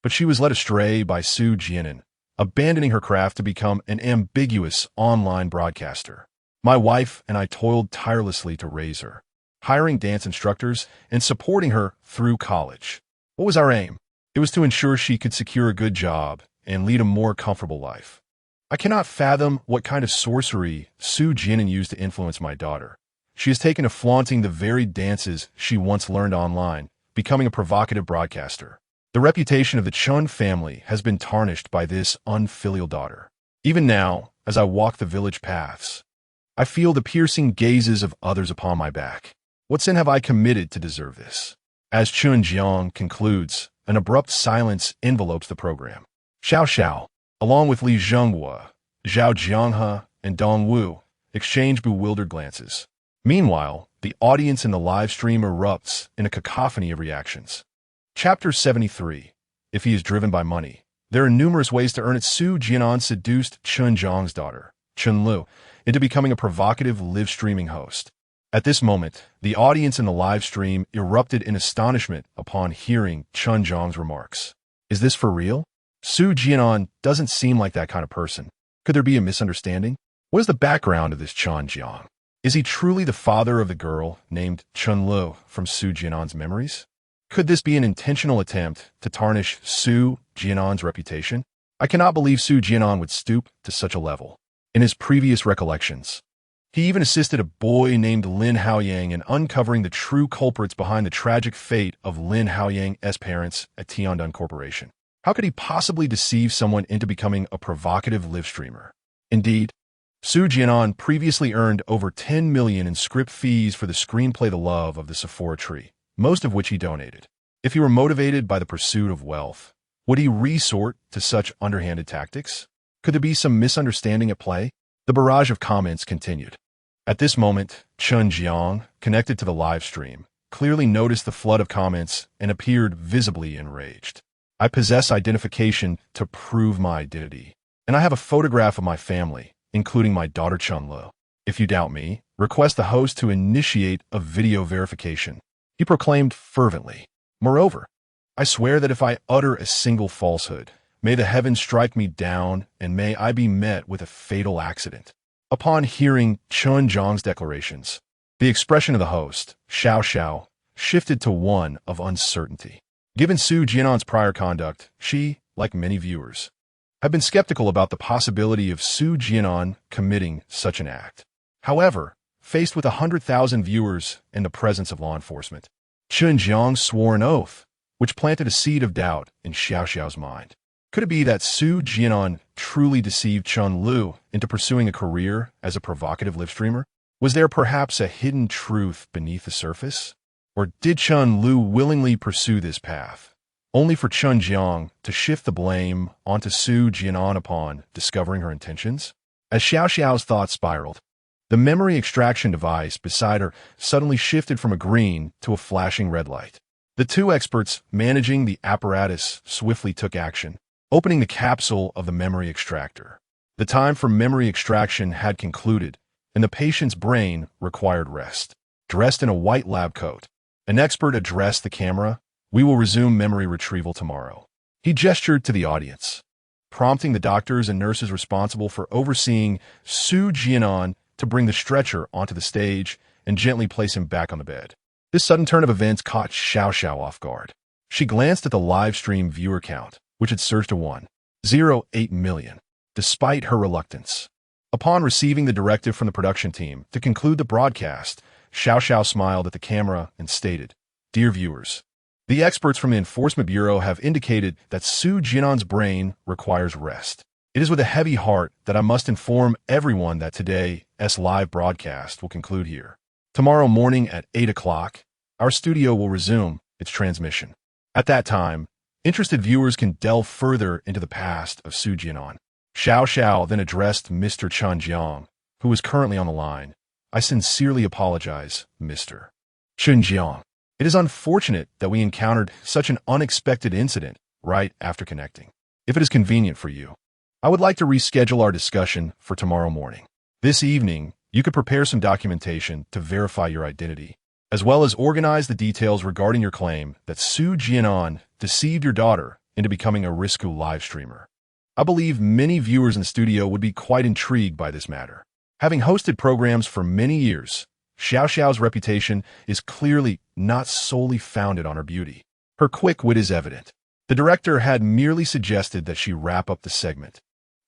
but she was led astray by Su Jian'an, abandoning her craft to become an ambiguous online broadcaster. My wife and I toiled tirelessly to raise her, hiring dance instructors and supporting her through college. What was our aim? It was to ensure she could secure a good job and lead a more comfortable life. I cannot fathom what kind of sorcery Su Jian'an used to influence my daughter. She has taken to flaunting the very dances she once learned online, becoming a provocative broadcaster. The reputation of the Chun family has been tarnished by this unfilial daughter. Even now, as I walk the village paths, I feel the piercing gazes of others upon my back. What sin have I committed to deserve this?" As Chunjiang concludes, an abrupt silence envelopes the program. Xiao Xiao, along with Li Zhenghua, Zhao Jianghe, and Dong Wu, exchange bewildered glances. Meanwhile, the audience in the live stream erupts in a cacophony of reactions. Chapter 73. If he is driven by money. There are numerous ways to earn it. Su Jian'an seduced Chunjiang's daughter, Chunlu, into becoming a provocative live-streaming host. At this moment, the audience in the live stream erupted in astonishment upon hearing Chunjiang's remarks. Is this for real? Su Jian'an doesn't seem like that kind of person. Could there be a misunderstanding? What is the background of this Chunjiang? Is he truly the father of the girl named Chunlu from Su Jian'an's memories? Could this be an intentional attempt to tarnish Su Jian'an's reputation? I cannot believe Su Jian'an would stoop to such a level. In his previous recollections, he even assisted a boy named Lin Haoyang in uncovering the true culprits behind the tragic fate of Lin Haoyang's parents at Tiandun Corporation. How could he possibly deceive someone into becoming a provocative live streamer? Indeed, Su Jian'an previously earned over 10 million in script fees for the screenplay The Love of the Sephora Tree, most of which he donated. If he were motivated by the pursuit of wealth, would he resort to such underhanded tactics? Could there be some misunderstanding at play? The barrage of comments continued. At this moment, Chunjiang, connected to the live stream, clearly noticed the flood of comments and appeared visibly enraged. "I possess identification to prove my identity, and I have a photograph of my family, including my daughter Chunlu. If you doubt me, request the host to initiate a video verification," he proclaimed fervently. "Moreover, I swear that if I utter a single falsehood, may the heavens strike me down and may I be met with a fatal accident." Upon hearing Chunjiang's declarations, the expression of the host, Xiao Xiao, shifted to one of uncertainty. Given Su Jian'an's prior conduct, she, like many viewers, have been skeptical about the possibility of Su Jian'an committing such an act. However, faced with 100,000 viewers and the presence of law enforcement, Chunjiang swore an oath, which planted a seed of doubt in Xiao Xiao's mind. Could it be that Su Jian'an truly deceived Chunlu into pursuing a career as a provocative live streamer? Was there perhaps a hidden truth beneath the surface? Or did Chunlu willingly pursue this path, only for Chunjiang to shift the blame onto Su Jian'an upon discovering her intentions? As Xiao Xiao's thoughts spiraled, the memory extraction device beside her suddenly shifted from a green to a flashing red light. The two experts managing the apparatus swiftly took action, opening the capsule of the memory extractor. The time for memory extraction had concluded, and the patient's brain required rest. Dressed in a white lab coat, an expert addressed the camera. "We will resume memory retrieval tomorrow." He gestured to the audience, prompting the doctors and nurses responsible for overseeing Su Jian'an to bring the stretcher onto the stage and gently place him back on the bed. This sudden turn of events caught Xiao off guard. She glanced at the live stream viewer count, which had surged to 1.08 million, despite her reluctance. Upon receiving the directive from the production team to conclude the broadcast, Xiao smiled at the camera and stated, "Dear viewers, the experts from the Enforcement Bureau have indicated that Su Jian'an's brain requires rest. It is with a heavy heart that I must inform everyone that today's live broadcast will conclude here. Tomorrow morning at 8 o'clock, our studio will resume its transmission. At that time, interested viewers can delve further into the past of Su Jian'an." Xiao then addressed Mr. Chen Jiang, who was currently on the line. "I sincerely apologize, Mr. Chen Jiang. It is unfortunate that we encountered such an unexpected incident right after connecting. If it is convenient for you, I would like to reschedule our discussion for tomorrow morning. This evening, you could prepare some documentation to verify your identity, as well as organize the details regarding your claim that Su Jian'an deceived your daughter into becoming a Risku live streamer. I believe many viewers in the studio would be quite intrigued by this matter. Having hosted programs for many years, Xiao's reputation is clearly not solely founded on her beauty. Her quick wit is evident. The director had merely suggested that she wrap up the segment,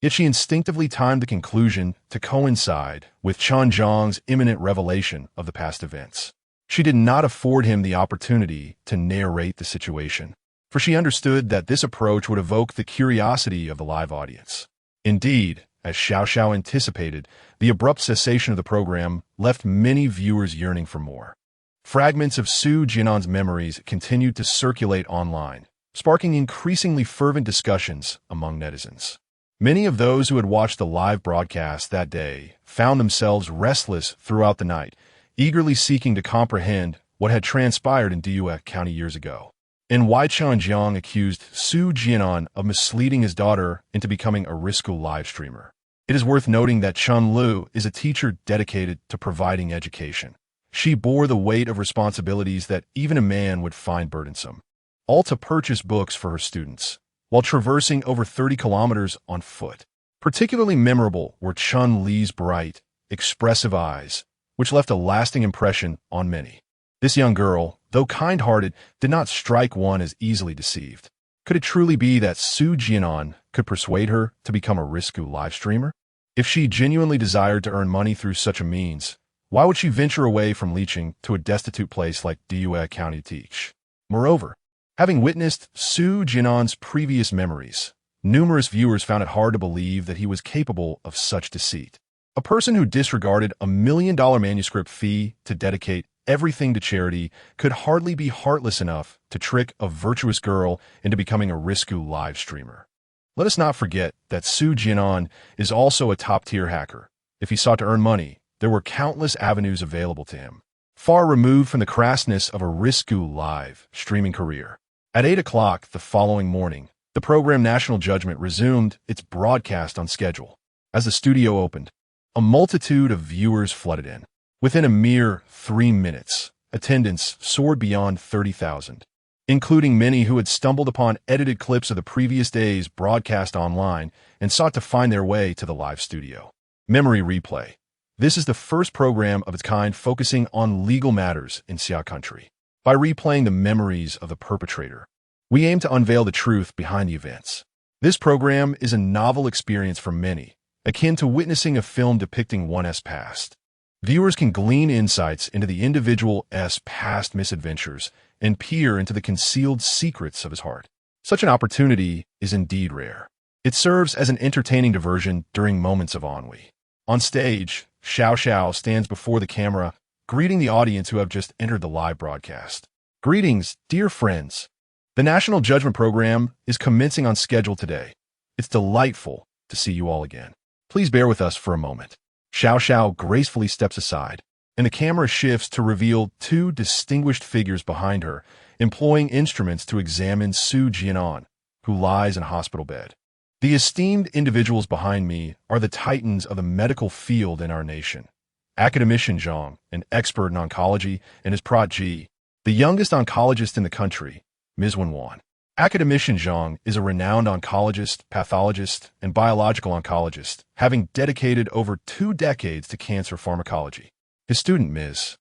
yet she instinctively timed the conclusion to coincide with Chen Jiang's imminent revelation of the past events. She did not afford him the opportunity to narrate the situation, for she understood that this approach would evoke the curiosity of the live audience. Indeed, as Xiao anticipated, the abrupt cessation of the program left many viewers yearning for more. Fragments of Su Jian'an's memories continued to circulate online, sparking increasingly fervent discussions among netizens. Many of those who had watched the live broadcast that day found themselves restless throughout the night, eagerly seeking to comprehend what had transpired in Diyue County years ago, and why Chen Jiang accused Su Jian'an of misleading his daughter into becoming a Risku live streamer. It is worth noting that Chen Lu is a teacher dedicated to providing education. She bore the weight of responsibilities that even a man would find burdensome, all to purchase books for her students, while traversing over 30 kilometers on foot. Particularly memorable were Chen Li's bright, expressive eyes, which left a lasting impression on many. This young girl, though kind-hearted, did not strike one as easily deceived. Could it truly be that Su Jian'an could persuade her to become a Risku live streamer? If she genuinely desired to earn money through such a means, why would she venture away from leeching to a destitute place like Diyue County to teach? Moreover, having witnessed Su Jian'an's previous memories, numerous viewers found it hard to believe that he was capable of such deceit. A person who disregarded a $1 million manuscript fee to dedicate everything to charity could hardly be heartless enough to trick a virtuous girl into becoming a Risku live streamer. Let us not forget that Su Jian'an is also a top-tier hacker. If he sought to earn money, there were countless avenues available to him, far removed from the crassness of a Risku live streaming career. At 8 o'clock the following morning, the program National Judgment resumed its broadcast on schedule. As the studio opened, a multitude of viewers flooded in. Within a mere 3 minutes, attendance soared beyond 30,000, including many who had stumbled upon edited clips of the previous day's broadcast online and sought to find their way to the live studio. Memory Replay. This is the first program of its kind focusing on legal matters in Xia country. By replaying the memories of the perpetrator, we aim to unveil the truth behind the events. This program is a novel experience for many, akin to witnessing a film depicting one's past. Viewers can glean insights into the individual's past misadventures and peer into the concealed secrets of his heart. Such an opportunity is indeed rare. It serves as an entertaining diversion during moments of ennui. On stage, Xiao stands before the camera, greeting the audience who have just entered the live broadcast. Greetings, dear friends. The National Judgment Program is commencing on schedule today. It's delightful to see you all again. Please bear with us for a moment. Xiao gracefully steps aside, and the camera shifts to reveal two distinguished figures behind her, employing instruments to examine Su Jian'an, who lies in a hospital bed. The esteemed individuals behind me are the titans of the medical field in our nation. Academician Zhang, an expert in oncology, and his protege, the youngest oncologist in the country, Ms. Wan. Academician Zhang is a renowned oncologist, pathologist, and biological oncologist, having dedicated over 2 decades to cancer pharmacology. His student, Ms.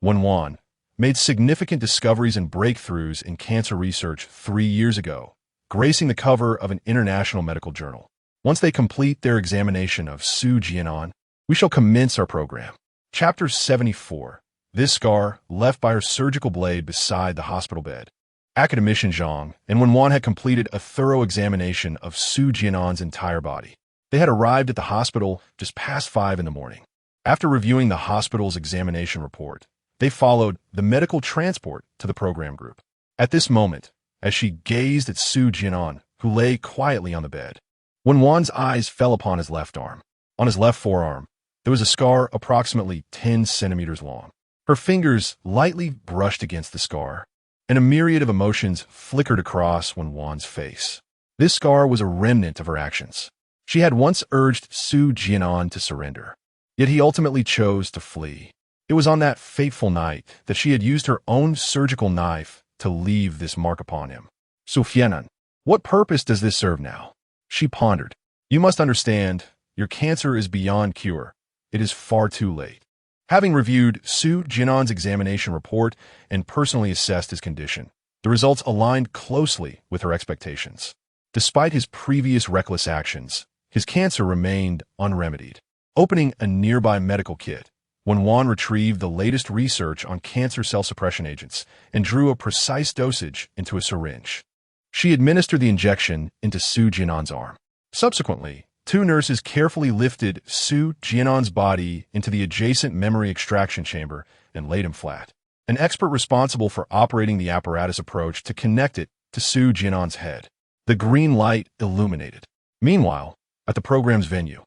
Wan, made significant discoveries and breakthroughs in cancer research 3 years ago, gracing the cover of an international medical journal. Once they complete their examination of Su Jian'an, we shall commence our program. Chapter 74. This scar left by her surgical blade beside the hospital bed. Academician Zhang and Wan had completed a thorough examination of Su Jian'an's entire body. They had arrived at the hospital just past 5 in the morning. After reviewing the hospital's examination report, they followed the medical transport to the program group. At this moment, as she gazed at Su Jian'an, who lay quietly on the bed, Wan's eyes fell upon his left arm. On his left forearm, there was a scar approximately 10 centimeters long. Her fingers lightly brushed against the scar, and a myriad of emotions flickered across Wan's face. This scar was a remnant of her actions. She had once urged Su Jian'an to surrender, yet he ultimately chose to flee. It was on that fateful night that she had used her own surgical knife to leave this mark upon him. Su Jian'an, what purpose does this serve now? She pondered. You must understand, your cancer is beyond cure. It is far too late. Having reviewed Su Jian'an's examination report and personally assessed his condition, the results aligned closely with her expectations. Despite his previous reckless actions, his cancer remained unremedied. Opening a nearby medical kit, Wan retrieved the latest research on cancer cell suppression agents and drew a precise dosage into a syringe. She administered the injection into Su Jian'an's arm. Subsequently, 2 nurses carefully lifted Su Jian'an's body into the adjacent memory extraction chamber and laid him flat. An expert responsible for operating the apparatus approached to connect it to Su Jian'an's head. The green light illuminated. Meanwhile, at the program's venue,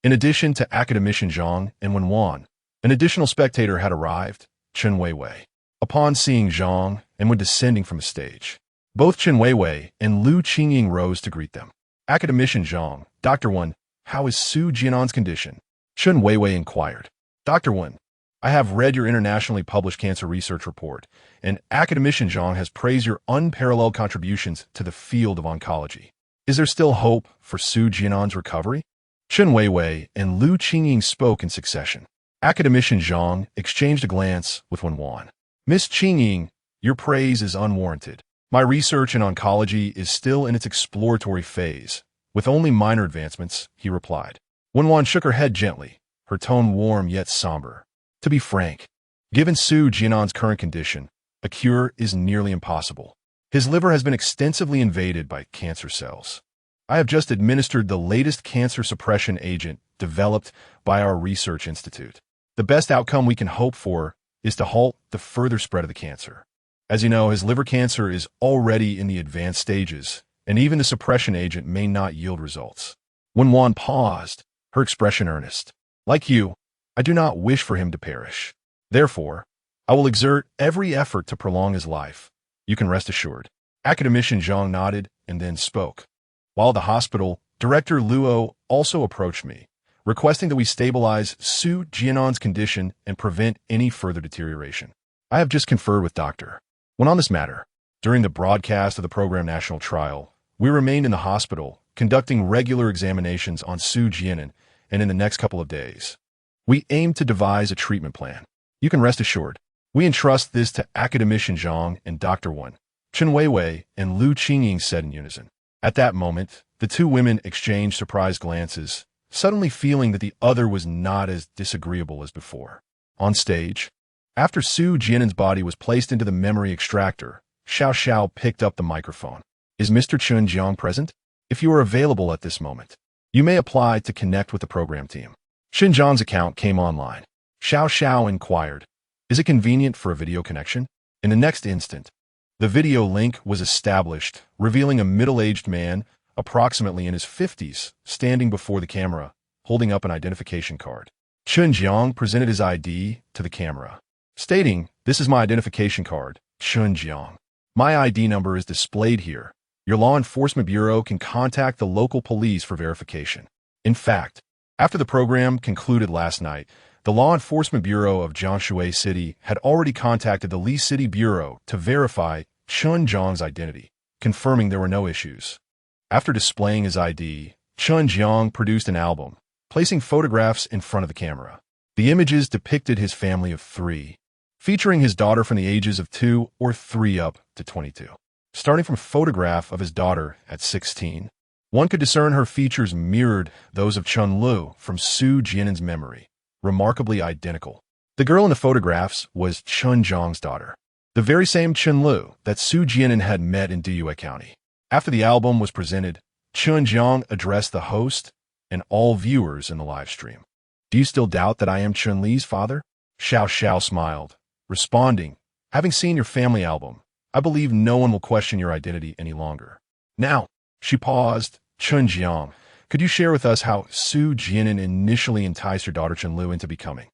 in addition to Academician Zhang and Wan, an additional spectator had arrived, Chen Weiwei. Upon seeing Zhang and when descending from the stage, both Chen Weiwei and Lu Qingying rose to greet them. Academician Zhang, Dr. Wan, how is Su Jian'an's condition? Chen Weiwei inquired. Dr. Wan, I have read your internationally published cancer research report, and Academician Zhang has praised your unparalleled contributions to the field of oncology. Is there still hope for Su Jian'an's recovery? Chen Weiwei and Lu Qingying spoke in succession. Academician Zhang exchanged a glance with Wan. Miss Qingying, your praise is unwarranted. My research in oncology is still in its exploratory phase, with only minor advancements, he replied. Wan shook her head gently, her tone warm yet somber. To be frank, given Su Jian'an's current condition, a cure is nearly impossible. His liver has been extensively invaded by cancer cells. I have just administered the latest cancer suppression agent developed by our research institute. The best outcome we can hope for is to halt the further spread of the cancer. As you know, his liver cancer is already in the advanced stages, and even the suppression agent may not yield results. Wan paused, her expression earnest. Like you, I do not wish for him to perish. Therefore, I will exert every effort to prolong his life. You can rest assured. Academician Zhang nodded and then spoke. While at the hospital, Director Luo also approached me, requesting that we stabilize Su Jian'an's condition and prevent any further deterioration. I have just conferred with Dr. When on this matter, during the broadcast of the program national trial, we remained in the hospital, conducting regular examinations on Su Jian'an, and in the next couple of days, we aim to devise a treatment plan. You can rest assured, we entrust this to Academician Zhang and Dr. Wan. Chen Weiwei and Lu Qingying said in unison. At that moment, the 2 women exchanged surprised glances, suddenly feeling that the other was not as disagreeable as before. On stage, after Su Jian'an's body was placed into the memory extractor, Xiao picked up the microphone. Is Mr. Chen Jiang present? If you are available at this moment, you may apply to connect with the program team. Chen Jiang's account came online. Xiao inquired, is it convenient for a video connection? In the next instant, the video link was established, revealing a middle-aged man, approximately in his 50s, standing before the camera, holding up an identification card. Chen Jiang presented his ID to the camera, stating, "This is my identification card, Chen Jiang. My ID number is displayed here. Your law enforcement bureau can contact the local police for verification." In fact, after the program concluded last night, the Law Enforcement Bureau of Jiangsu City had already contacted the Li City Bureau to verify Chen Jiang's identity. confirming there were no issues. After displaying his ID, Su Jian'an produced an album, placing photographs in front of the camera. The images depicted his family of 3, featuring his daughter from the ages of 2 or 3 up to 22. Starting from a photograph of his daughter at 16, one could discern her features mirrored those of Chun-Lu from Su Jian'an's memory, remarkably identical. The girl in the photographs was Chun Jiang's daughter, the very same Chun-Lu that Su Jian'an had met in Diyue County. After the album was presented, Chun Jiang addressed the host and all viewers in the live stream. "Do you still doubt that I am Chun-Li's father?" Xiao Xiao smiled, responding, "Having seen your family album, I believe no one will question your identity any longer." Now, she paused. "Chun Jiang, could you share with us how Su Jian'an initially enticed your daughter Chun-Lu into becoming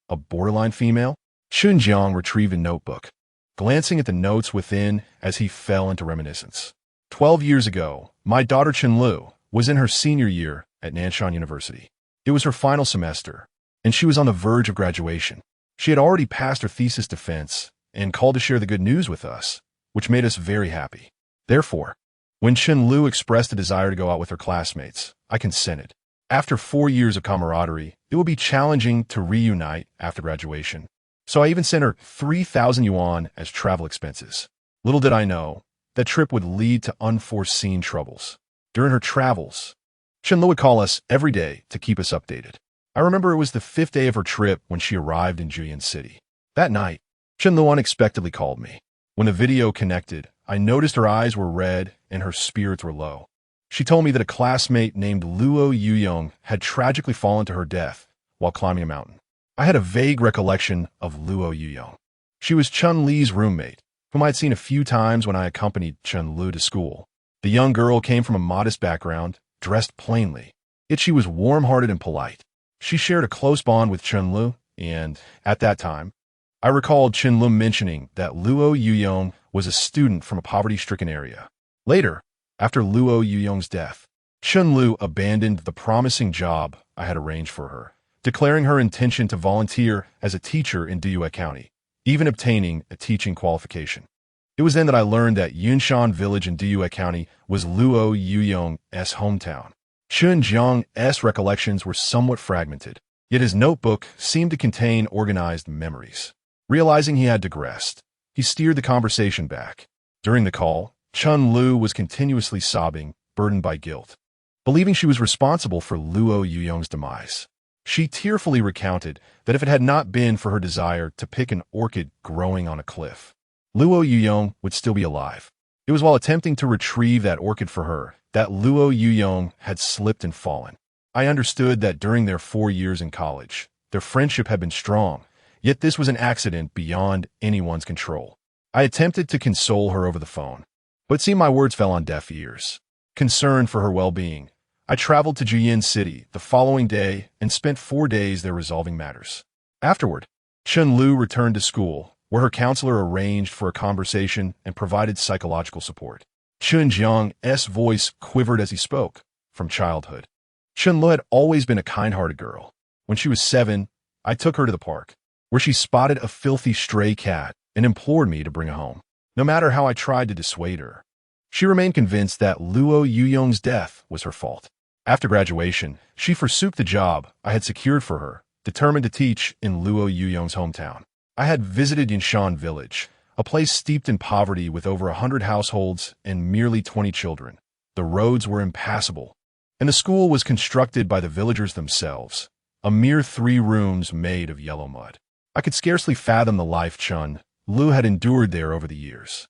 a borderline female?" Chun Jiang retrieved a notebook, glancing at the notes within as he fell into reminiscence. 12 years ago, my daughter Chun-Lu was in her senior year at Nanshan University. It was her final semester, and she was on the verge of graduation. She had already passed her thesis defense and called to share the good news with us, which made us very happy. Therefore, when Chun-Lu expressed a desire to go out with her classmates, I consented. After 4 years of camaraderie, it would be challenging to reunite after graduation. So I even sent her 3,000 yuan as travel expenses. Little did I know, that trip would lead to unforeseen troubles. During her travels, Chun-Lu would call us every day to keep us updated. I remember it was the 5th day of her trip when she arrived in Juyuan City. That night, Chun-Lu unexpectedly called me. When the video connected, I noticed her eyes were red and her spirits were low. She told me that a classmate named Luo Yuyong had tragically fallen to her death while climbing a mountain. I had a vague recollection of Luo Yuyong. She was Chun-Li's roommate, whom I had seen a few times when I accompanied Chun-Lu to school. The young girl came from a modest background, dressed plainly, yet she was warm-hearted and polite. She shared a close bond with Chun-Lu, and, at that time, I recalled Chun-Lu mentioning that Luo Yuyong was a student from a poverty-stricken area. Later, after Luo Yuyong's death, Chun-Lu abandoned the promising job I had arranged for her, declaring her intention to volunteer as a teacher in Diyue County, even obtaining a teaching qualification. It was then that I learned that Yunshan Village in Diyue County was Luo Yuyong's hometown. Chun Jiang's recollections were somewhat fragmented, yet his notebook seemed to contain organized memories. Realizing he had digressed, he steered the conversation back. During the call, Chun-Lu was continuously sobbing, burdened by guilt, believing she was responsible for Luo Yuyong's demise. She tearfully recounted that if it had not been for her desire to pick an orchid growing on a cliff, Luo Yuyong would still be alive. It was while attempting to retrieve that orchid for her that Luo Yuyong had slipped and fallen. I understood that during their 4 years in college, their friendship had been strong, yet this was an accident beyond anyone's control. I attempted to console her over the phone, but it seemed my words fell on deaf ears. Concerned for her well-being, I traveled to Juyuan City the following day and spent 4 days there resolving matters. Afterward, Chun-Lu returned to school, where her counselor arranged for a conversation and provided psychological support. Chun Jiang's voice quivered as he spoke. From childhood, Chun-Lu had always been a kind-hearted girl. When she was 7, I took her to the park, where she spotted a filthy stray cat and implored me to bring it home. No matter how I tried to dissuade her, she remained convinced that Luo Yuyong's death was her fault. After graduation, she forsook the job I had secured for her, determined to teach in Luo Yuyong's hometown. I had visited Yunshan Village, a place steeped in poverty with over 100 households and merely 20 children. The roads were impassable, and the school was constructed by the villagers themselves, a mere 3 rooms made of yellow mud. I could scarcely fathom the life Chun-Lu had endured there over the years.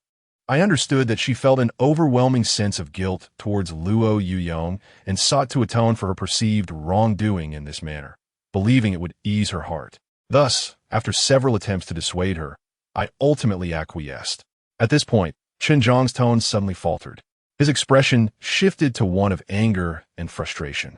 I understood that she felt an overwhelming sense of guilt towards Luo Yuyong and sought to atone for her perceived wrongdoing in this manner, believing it would ease her heart. Thus, after several attempts to dissuade her, I ultimately acquiesced. At this point, Chun Jiang's tone suddenly faltered. His expression shifted to one of anger and frustration.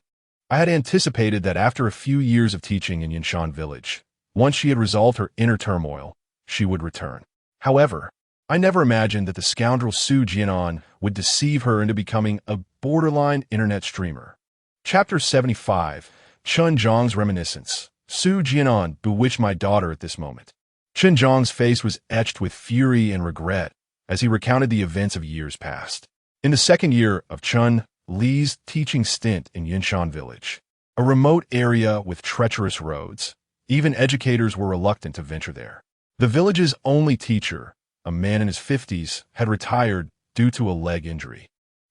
I had anticipated that after a few years of teaching in Yunshan Village, once she had resolved her inner turmoil, she would return. However, I never imagined that the scoundrel Su Jian'an would deceive her into becoming a borderline internet streamer. Chapter 75, Chun Jiang's Reminiscence. Su Jian'an bewitched my daughter at this moment. Chun Jiang's face was etched with fury and regret as he recounted the events of years past. In the second year of Chun Li's teaching stint in Yinshan village, a remote area with treacherous roads, even educators were reluctant to venture there. The village's only teacher, a man in his 50s, had retired due to a leg injury,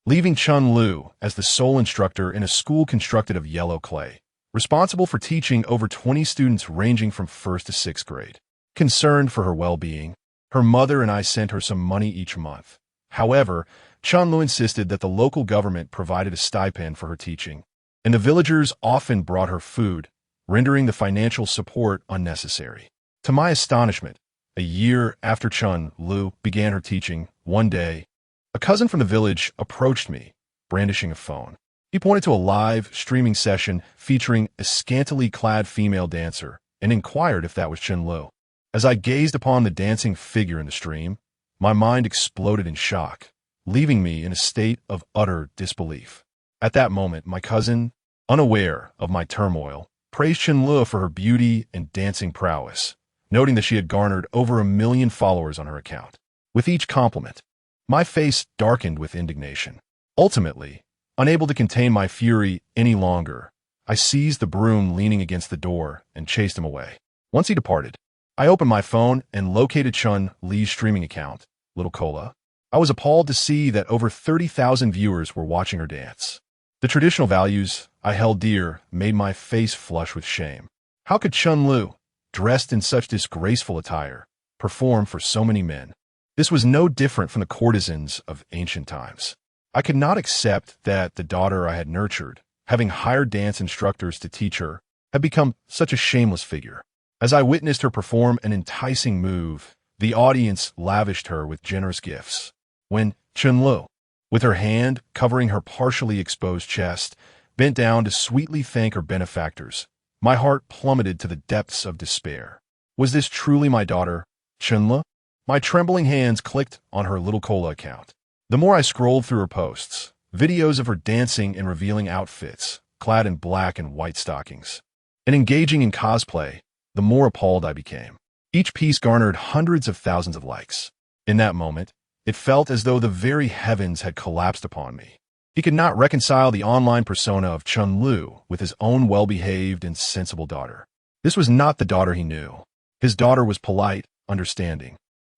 leaving Chun Lu as the sole instructor in a school constructed of yellow clay, responsible for teaching over 20 students ranging from 1st to 6th grade. Concerned for her well-being, her mother and I sent her some money each month. However, Chun Lu insisted that the local government provided a stipend for her teaching, and the villagers often brought her food, rendering the financial support unnecessary. To my astonishment, a year after Chun Lu began her teaching, one day, a cousin from the village approached me, brandishing a phone. He pointed to a live streaming session featuring a scantily clad female dancer and inquired if that was Chun Lu. As I gazed upon the dancing figure in the stream, my mind exploded in shock, leaving me in a state of utter disbelief. At that moment, my cousin, unaware of my turmoil, praised Chun Lu for her beauty and dancing prowess, noting that she had garnered over 1 million followers on her account. With each compliment, my face darkened with indignation. Ultimately, unable to contain my fury any longer, I seized the broom leaning against the door and chased him away. Once he departed, I opened my phone and located Chun Li's streaming account, Little Cola. I was appalled to see that over 30,000 viewers were watching her dance. The traditional values I held dear made my face flush with shame. How could Chun Lu, dressed in such disgraceful attire, perform for so many men? This was no different from the courtesans of ancient times. I could not accept that the daughter I had nurtured, having hired dance instructors to teach her, had become such a shameless figure. As I witnessed her perform an enticing move, the audience lavished her with generous gifts. When Chun Lu, with her hand covering her partially exposed chest, bent down to sweetly thank her benefactors, my heart plummeted to the depths of despair. Was this truly my daughter, Chun Lu? My trembling hands clicked on her Little Cola account. The more I scrolled through her posts, videos of her dancing in revealing outfits, clad in black and white stockings, and engaging in cosplay, the more appalled I became. Each piece garnered hundreds of thousands of likes. In that moment, it felt as though the very heavens had collapsed upon me. He could not reconcile the online persona of Chun Lu with his own well-behaved and sensible daughter. This was not the daughter he knew. His daughter was polite, understanding,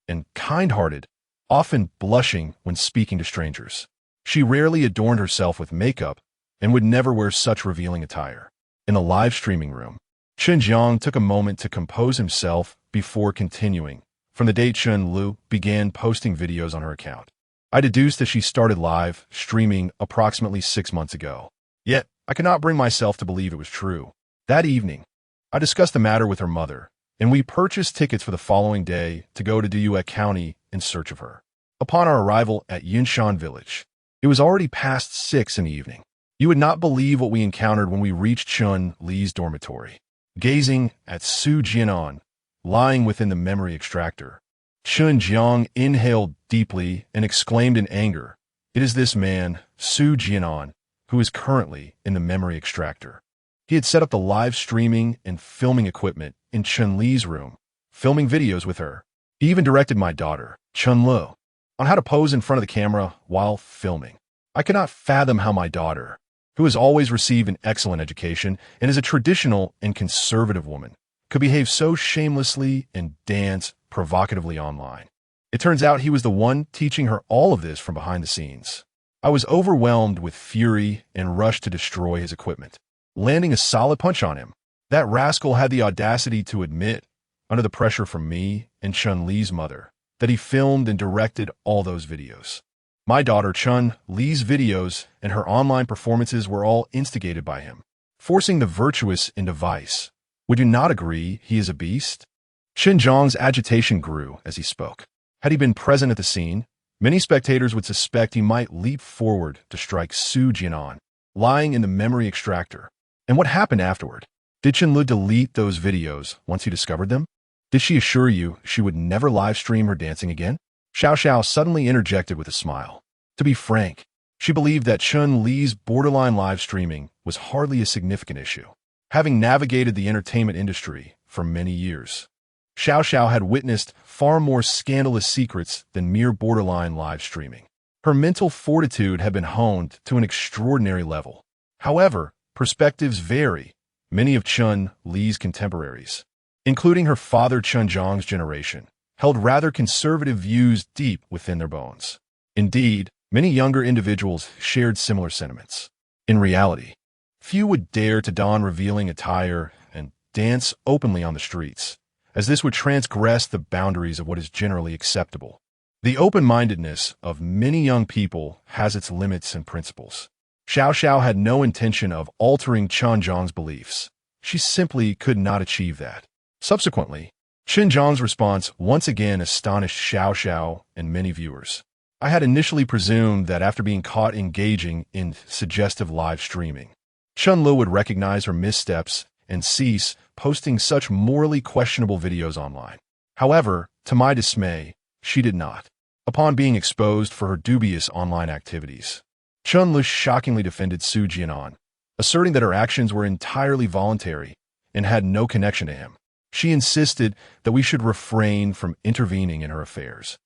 and kind-hearted, often blushing when speaking to strangers. She rarely adorned herself with makeup and would never wear such revealing attire. In the live streaming room, Su Jian'an took a moment to compose himself before continuing. From the day Chun Lu began posting videos on her account, I deduced that she started live streaming approximately 6 months ago. Yet, I could not bring myself to believe it was true. That evening, I discussed the matter with her mother, and we purchased tickets for the following day to go to Duyue County in search of her. Upon our arrival at Yinshan village, it was already past 6 in the evening. You would not believe what we encountered when we reached Chun Li's dormitory. Gazing at Su Jian'an, lying within the memory extractor, Su Jian'an inhaled deeply and exclaimed in anger, "It is this man, Su Jian'an, who is currently in the memory extractor." He had set up the live streaming and filming equipment in Chun Li's room, filming videos with her. He even directed my daughter, Chun Lu, on how to pose in front of the camera while filming. I could not fathom how my daughter, who has always received an excellent education and is a traditional and conservative woman, could behave so shamelessly and dance provocatively online. It turns out he was the one teaching her all of this from behind the scenes. I was overwhelmed with fury and rushed to destroy his equipment, landing a solid punch on him. That rascal had the audacity to admit, under the pressure from me and Chun Li's mother, that he filmed and directed all those videos. My daughter Chun Li's videos and her online performances were all instigated by him, forcing the virtuous into vice. Would you not agree he is a beast? Su Jian'an's agitation grew as he spoke. Had he been present at the scene, many spectators would suspect he might leap forward to strike Su Jian'an, lying in the memory extractor. And what happened afterward? Did Chun Lu delete those videos once he discovered them? Did she assure you she would never live stream her dancing again? Xiao Xiao suddenly interjected with a smile. To be frank, she believed that Chun Li's borderline live streaming was hardly a significant issue. Having navigated the entertainment industry for many years, Xiao Xiao had witnessed far more scandalous secrets than mere borderline live streaming. Her mental fortitude had been honed to an extraordinary level. However, perspectives vary. Many of Chun Li's contemporaries, including her father Chun Zhang's generation, held rather conservative views deep within their bones. Indeed, many younger individuals shared similar sentiments. In reality, few would dare to don revealing attire and dance openly on the streets, as this would transgress the boundaries of what is generally acceptable. The open-mindedness of many young people has its limits and principles. Xiao Xiao had no intention of altering Chun Zhang's beliefs. She simply could not achieve that. Subsequently, Chun Zhang's response once again astonished Xiao Xiao and many viewers. I had initially presumed that after being caught engaging in suggestive live streaming, Chun Li would recognize her missteps and cease posting such morally questionable videos online. However, to my dismay, she did not. Upon being exposed for her dubious online activities, Chun Li shockingly defended Su Jian'an, asserting that her actions were entirely voluntary and had no connection to him. She insisted that we should refrain from intervening in her affairs,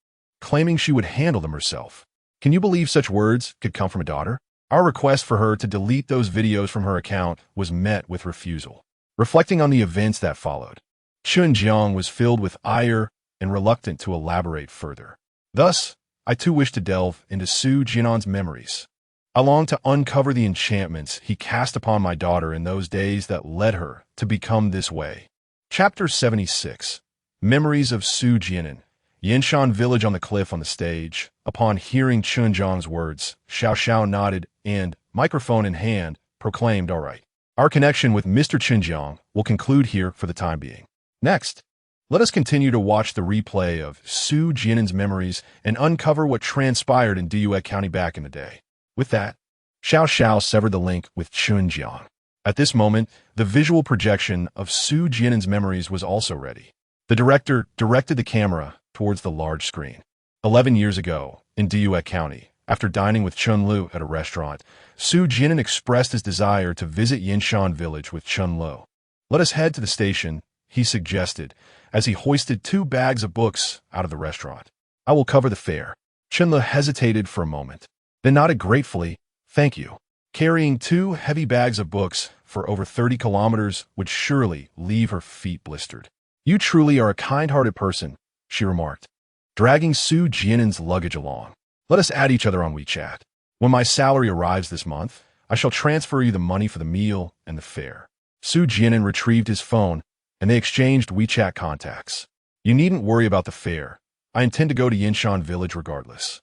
claiming she would handle them herself. Can you believe such words could come from a daughter? Our request for her to delete those videos from her account was met with refusal. Reflecting on the events that followed, Chun Jiang was filled with ire and reluctant to elaborate further. Thus, I too wished to delve into Su Jian'an's memories. I longed to uncover the enchantments he cast upon my daughter in those days that led her to become this way. Chapter 76. Memories of Su Jian'an. Yanshan village on the cliff on the stage. Upon hearing Chun Jiang's words, Xiao Xiao nodded and, microphone in hand, proclaimed, "All right. Our connection with Mr. Chun Jiang will conclude here for the time being. Next, let us continue to watch the replay of Su Jian'an's memories and uncover what transpired in Diyue County back in the day." With that, Xiao Xiao severed the link with Chun Jiang. At this moment, the visual projection of Su Jian'an's memories was also ready. The director directed the camera towards the large screen. 11 years ago, in Diyue County, after dining with Chun Li at a restaurant, Su Jian'an expressed his desire to visit Yanshan village with Chun Li. "Let us head to the station," he suggested, as he hoisted 2 bags of books out of the restaurant. "I will cover the fare." Chun Li hesitated for a moment, then nodded gratefully, "Thank you." Carrying 2 heavy bags of books for over 30 kilometers would surely leave her feet blistered. "You truly are a kind-hearted person," she remarked, dragging Su Jian'an's luggage along. "Let us add each other on WeChat. When my salary arrives this month, I shall transfer you the money for the meal and the fare." Su Jian'an retrieved his phone, and they exchanged WeChat contacts. "You needn't worry about the fare. I intend to go to Yanshan village regardless."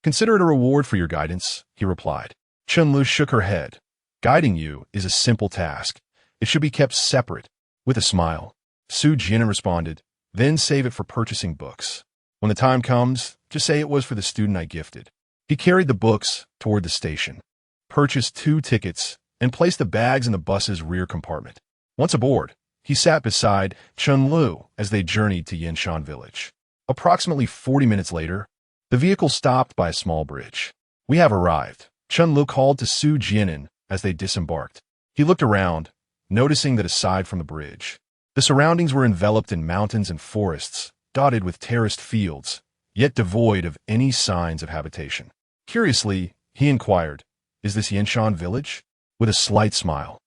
"Consider it a reward for your guidance," he replied. Chun Li shook her head. "Guiding you is a simple task. It should be kept separate." With a smile, Su Jian'an responded, "Then save it for purchasing books. When the time comes, just say it was for the student I gifted." He carried the books toward the station, purchased 2 tickets, and placed the bags in the bus's rear compartment. Once aboard, he sat beside Chun Li as they journeyed to Yanshan village. Approximately 40 minutes later, the vehicle stopped by a small bridge. "We have arrived," Chun Li called to Su Jian'an as they disembarked. He looked around, noticing that aside from the bridge, the surroundings were enveloped in mountains and forests, dotted with terraced fields, yet devoid of any signs of habitation. Curiously, he inquired, "Is this Yanshan village?" With a slight smile,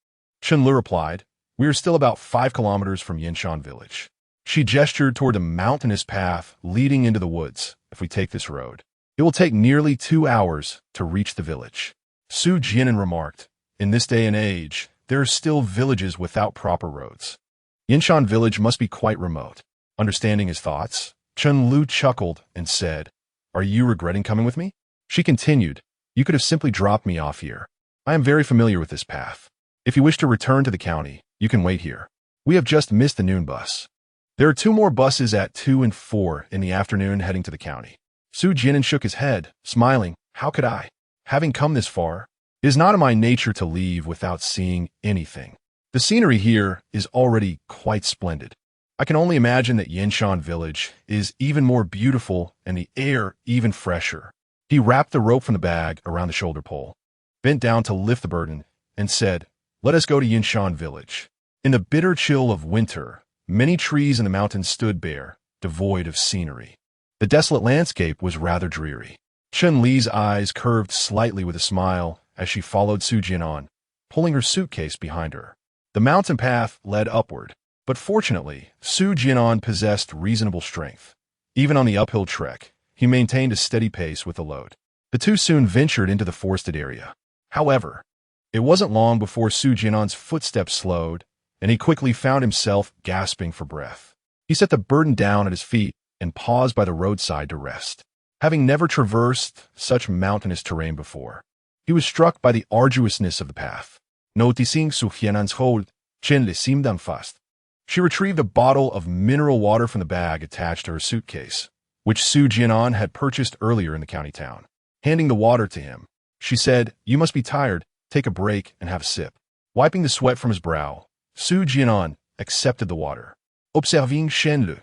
Chun Li replied, "We are still about 5 kilometers from Yanshan village." She gestured toward the mountainous path leading into the woods. "If we take this road, it will take nearly 2 hours to reach the village." Su Jian'an remarked, "In this day and age, there are still villages without proper roads. Yanshan village must be quite remote." Understanding his thoughts, Chun Li chuckled and said, "Are you regretting coming with me?" She continued, "You could have simply dropped me off here. I am very familiar with this path. If you wish to return to the county, you can wait here. We have just missed the noon bus. There are 2 more buses at 2 and 4 in the afternoon heading to the county." Su Jian'an shook his head, smiling. "How could I? Having come this far, it is not in my nature to leave without seeing anything. The scenery here is already quite splendid. I can only imagine that Yanshan village is even more beautiful and the air even fresher." He wrapped the rope from the bag around the shoulder pole, bent down to lift the burden, and said, "Let us go to Yanshan village." In the bitter chill of winter, many trees in the mountains stood bare, devoid of scenery. The desolate landscape was rather dreary. Chun Li's eyes curved slightly with a smile as she followed Su Jian'an, pulling her suitcase behind her. The mountain path led upward, but fortunately, Su Jian'an possessed reasonable strength. Even on the uphill trek, he maintained a steady pace with the load. The two soon ventured into the forested area. However, it wasn't long before Su Jian'an's footsteps slowed, and he quickly found himself gasping for breath. He set the burden down at his feet and paused by the roadside to rest. Having never traversed such mountainous terrain before, he was struck by the arduousness of the path. Noticing Su Jian'an's hold, Chen le simdan fast. She retrieved a bottle of mineral water from the bag attached to her suitcase, which Su Jian'an had purchased earlier in the county town. Handing the water to him, she said, "You must be tired. Take a break and have a sip." Wiping the sweat from his brow, Su Jian'an accepted the water. Observing Chen Le,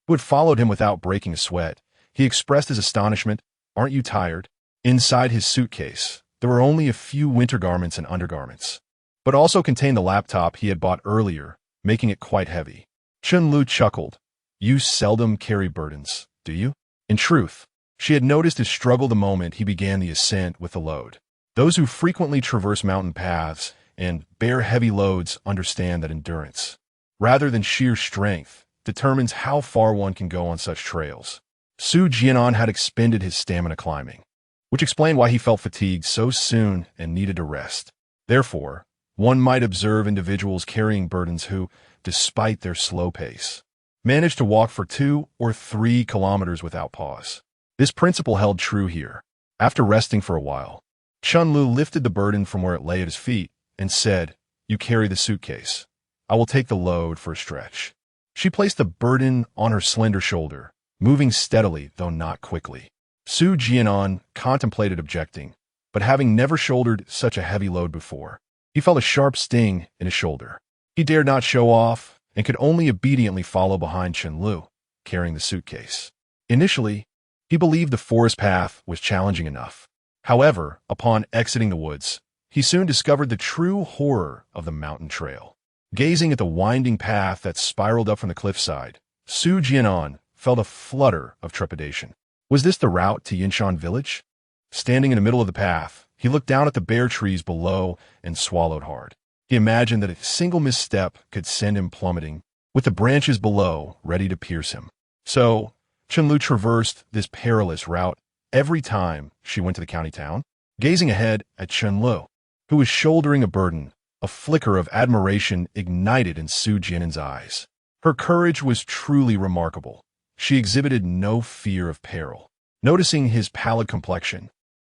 who had followed him without breaking a sweat, he expressed his astonishment. "Aren't you tired?" Inside his suitcase, there were only a few winter garments and undergarments, but also contained the laptop he had bought earlier, making it quite heavy. Chen Lu chuckled. "You seldom carry burdens, do you?" In truth, she had noticed his struggle the moment he began the ascent with the load. Those who frequently traverse mountain paths and bear heavy loads understand that endurance, rather than sheer strength, determines how far one can go on such trails. Su Jian'an had expended his stamina climbing, which explained why he felt fatigued so soon and needed to rest. Therefore, one might observe individuals carrying burdens who, despite their slow pace, manage to walk for 2 or 3 kilometers without pause. This principle held true here. After resting for a while, Chun Lu lifted the burden from where it lay at his feet and said, "You carry the suitcase. I will take the load for a stretch." She placed the burden on her slender shoulder, moving steadily, though not quickly. Su Jian'an contemplated objecting, but having never shouldered such a heavy load before, he felt a sharp sting in his shoulder. He dared not show off and could only obediently follow behind Chen Lu, carrying the suitcase. Initially, he believed the forest path was challenging enough. However, upon exiting the woods, he soon discovered the true horror of the mountain trail. Gazing at the winding path that spiraled up from the cliffside, Su Jian'an felt a flutter of trepidation. Was this the route to Yinshan village? Standing in the middle of the path, he looked down at the bare trees below and swallowed hard. He imagined that a single misstep could send him plummeting, with the branches below ready to pierce him. So, Chen Lu traversed this perilous route every time she went to the county town. Gazing ahead at Chen Lu, who was shouldering a burden, a flicker of admiration ignited in Su Jian'an's eyes. Her courage was truly remarkable. She exhibited no fear of peril. Noticing his pallid complexion,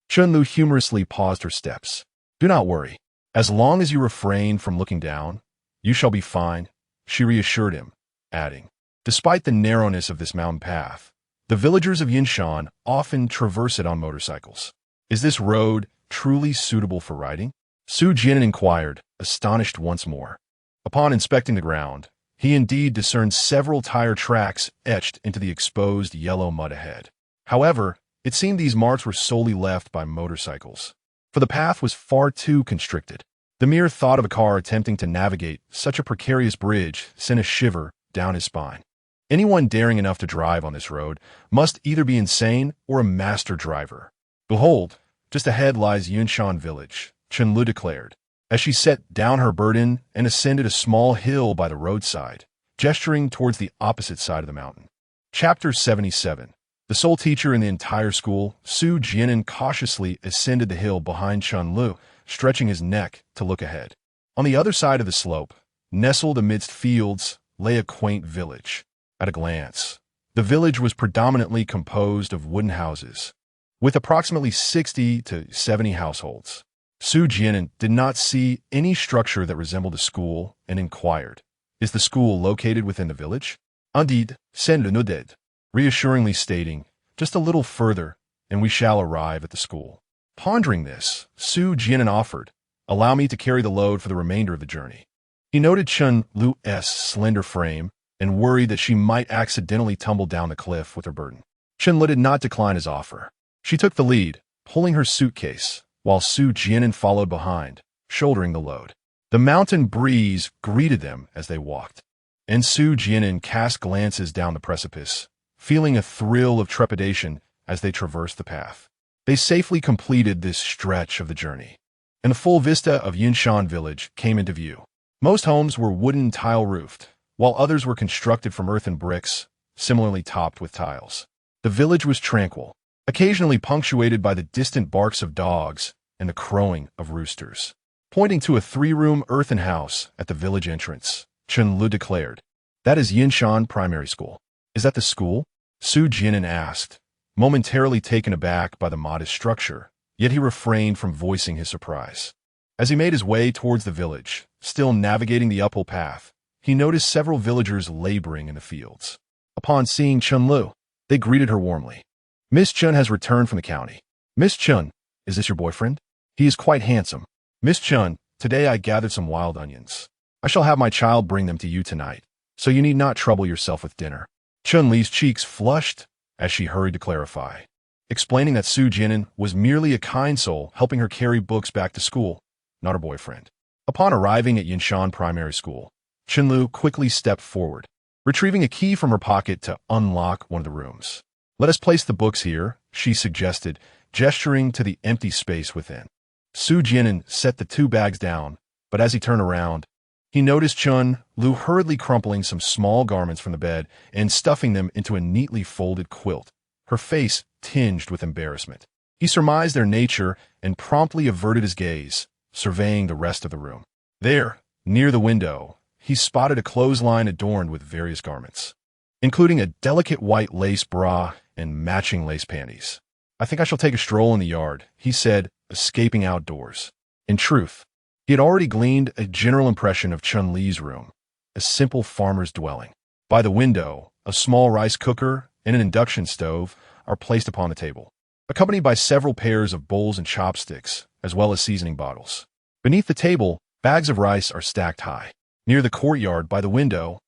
Chen Lu humorously paused her steps. "Do not worry. As long as you refrain from looking down, you shall be fine," she reassured him, adding, "Despite the narrowness of this mountain path, the villagers of Yinshan often traverse it on motorcycles. Is this road truly suitable for riding?" Su Jian'an inquired, astonished once more. Upon inspecting the ground, he indeed discerned several tire tracks etched into the exposed yellow mud ahead. However, it seemed these marks were solely left by motorcycles, for the path was far too constricted. The mere thought of a car attempting to navigate such a precarious bridge sent a shiver down his spine. Anyone daring enough to drive on this road must either be insane or a master driver. "Behold, just ahead lies Yinshan village," Chen Lu declared, as she set down her burden and ascended a small hill by the roadside, gesturing towards the opposite side of the mountain. Chapter 77. The sole teacher in the entire school, Su Jian'an cautiously ascended the hill behind Chen Lu, stretching his neck to look ahead. On the other side of the slope, nestled amidst fields, lay a quaint village. At a glance, the village was predominantly composed of wooden houses, with approximately 60 to 70 households. Su Jian'an did not see any structure that resembled a school and inquired, "Is the school located within the village?" "Indeed, c'est le noded," reassuringly stating, "Just a little further, and we shall arrive at the school." Pondering this, Su Jian'an offered, "Allow me to carry the load for the remainder of the journey." He noted Chen Lu's slender frame and worried that she might accidentally tumble down the cliff with her burden. Chen Lu did not decline his offer. She took the lead, pulling her suitcase, while Su Jian'an followed behind, shouldering the load. The mountain breeze greeted them as they walked, and Su Jian'an cast glances down the precipice, feeling a thrill of trepidation as they traversed the path. They safely completed this stretch of the journey, and the full vista of Yinshan village came into view. Most homes were wooden tile-roofed, while others were constructed from earth and bricks, similarly topped with tiles. The village was tranquil, occasionally punctuated by the distant barks of dogs and the crowing of roosters. Pointing to a 3-room earthen house at the village entrance, Chen Lu declared, "That is Yinshan Primary School." "Is that the school?" Su Jian'an asked, momentarily taken aback by the modest structure, yet he refrained from voicing his surprise. As he made his way towards the village, still navigating the uphill path, he noticed several villagers laboring in the fields. Upon seeing Chen Lu, they greeted her warmly. "Miss Chen has returned from the county." "Miss Chen, is this your boyfriend? He is quite handsome." "Miss Chen, today I gathered some wild onions. I shall have my child bring them to you tonight, so you need not trouble yourself with dinner." Chun Li's cheeks flushed as she hurried to clarify, explaining that Su Jian'an was merely a kind soul helping her carry books back to school, not her boyfriend. Upon arriving at Yinshan Primary School, Chen Lu quickly stepped forward, retrieving a key from her pocket to unlock one of the rooms. "Let us place the books here," she suggested, gesturing to the empty space within. Su Jian'an set the 2 bags down, but as he turned around, he noticed Chen Lu hurriedly crumpling some small garments from the bed and stuffing them into a neatly folded quilt, her face tinged with embarrassment. He surmised their nature and promptly averted his gaze, surveying the rest of the room. There, near the window, he spotted a clothesline adorned with various garments, including a delicate white lace bra and matching lace panties. "I think I shall take a stroll in the yard," he said, escaping outdoors. In truth, he had already gleaned a general impression of Chun Li's room, a simple farmer's dwelling. By the window, a small rice cooker and an induction stove are placed upon the table, accompanied by several pairs of bowls and chopsticks, as well as seasoning bottles. Beneath the table, bags of rice are stacked high. Near the courtyard by the window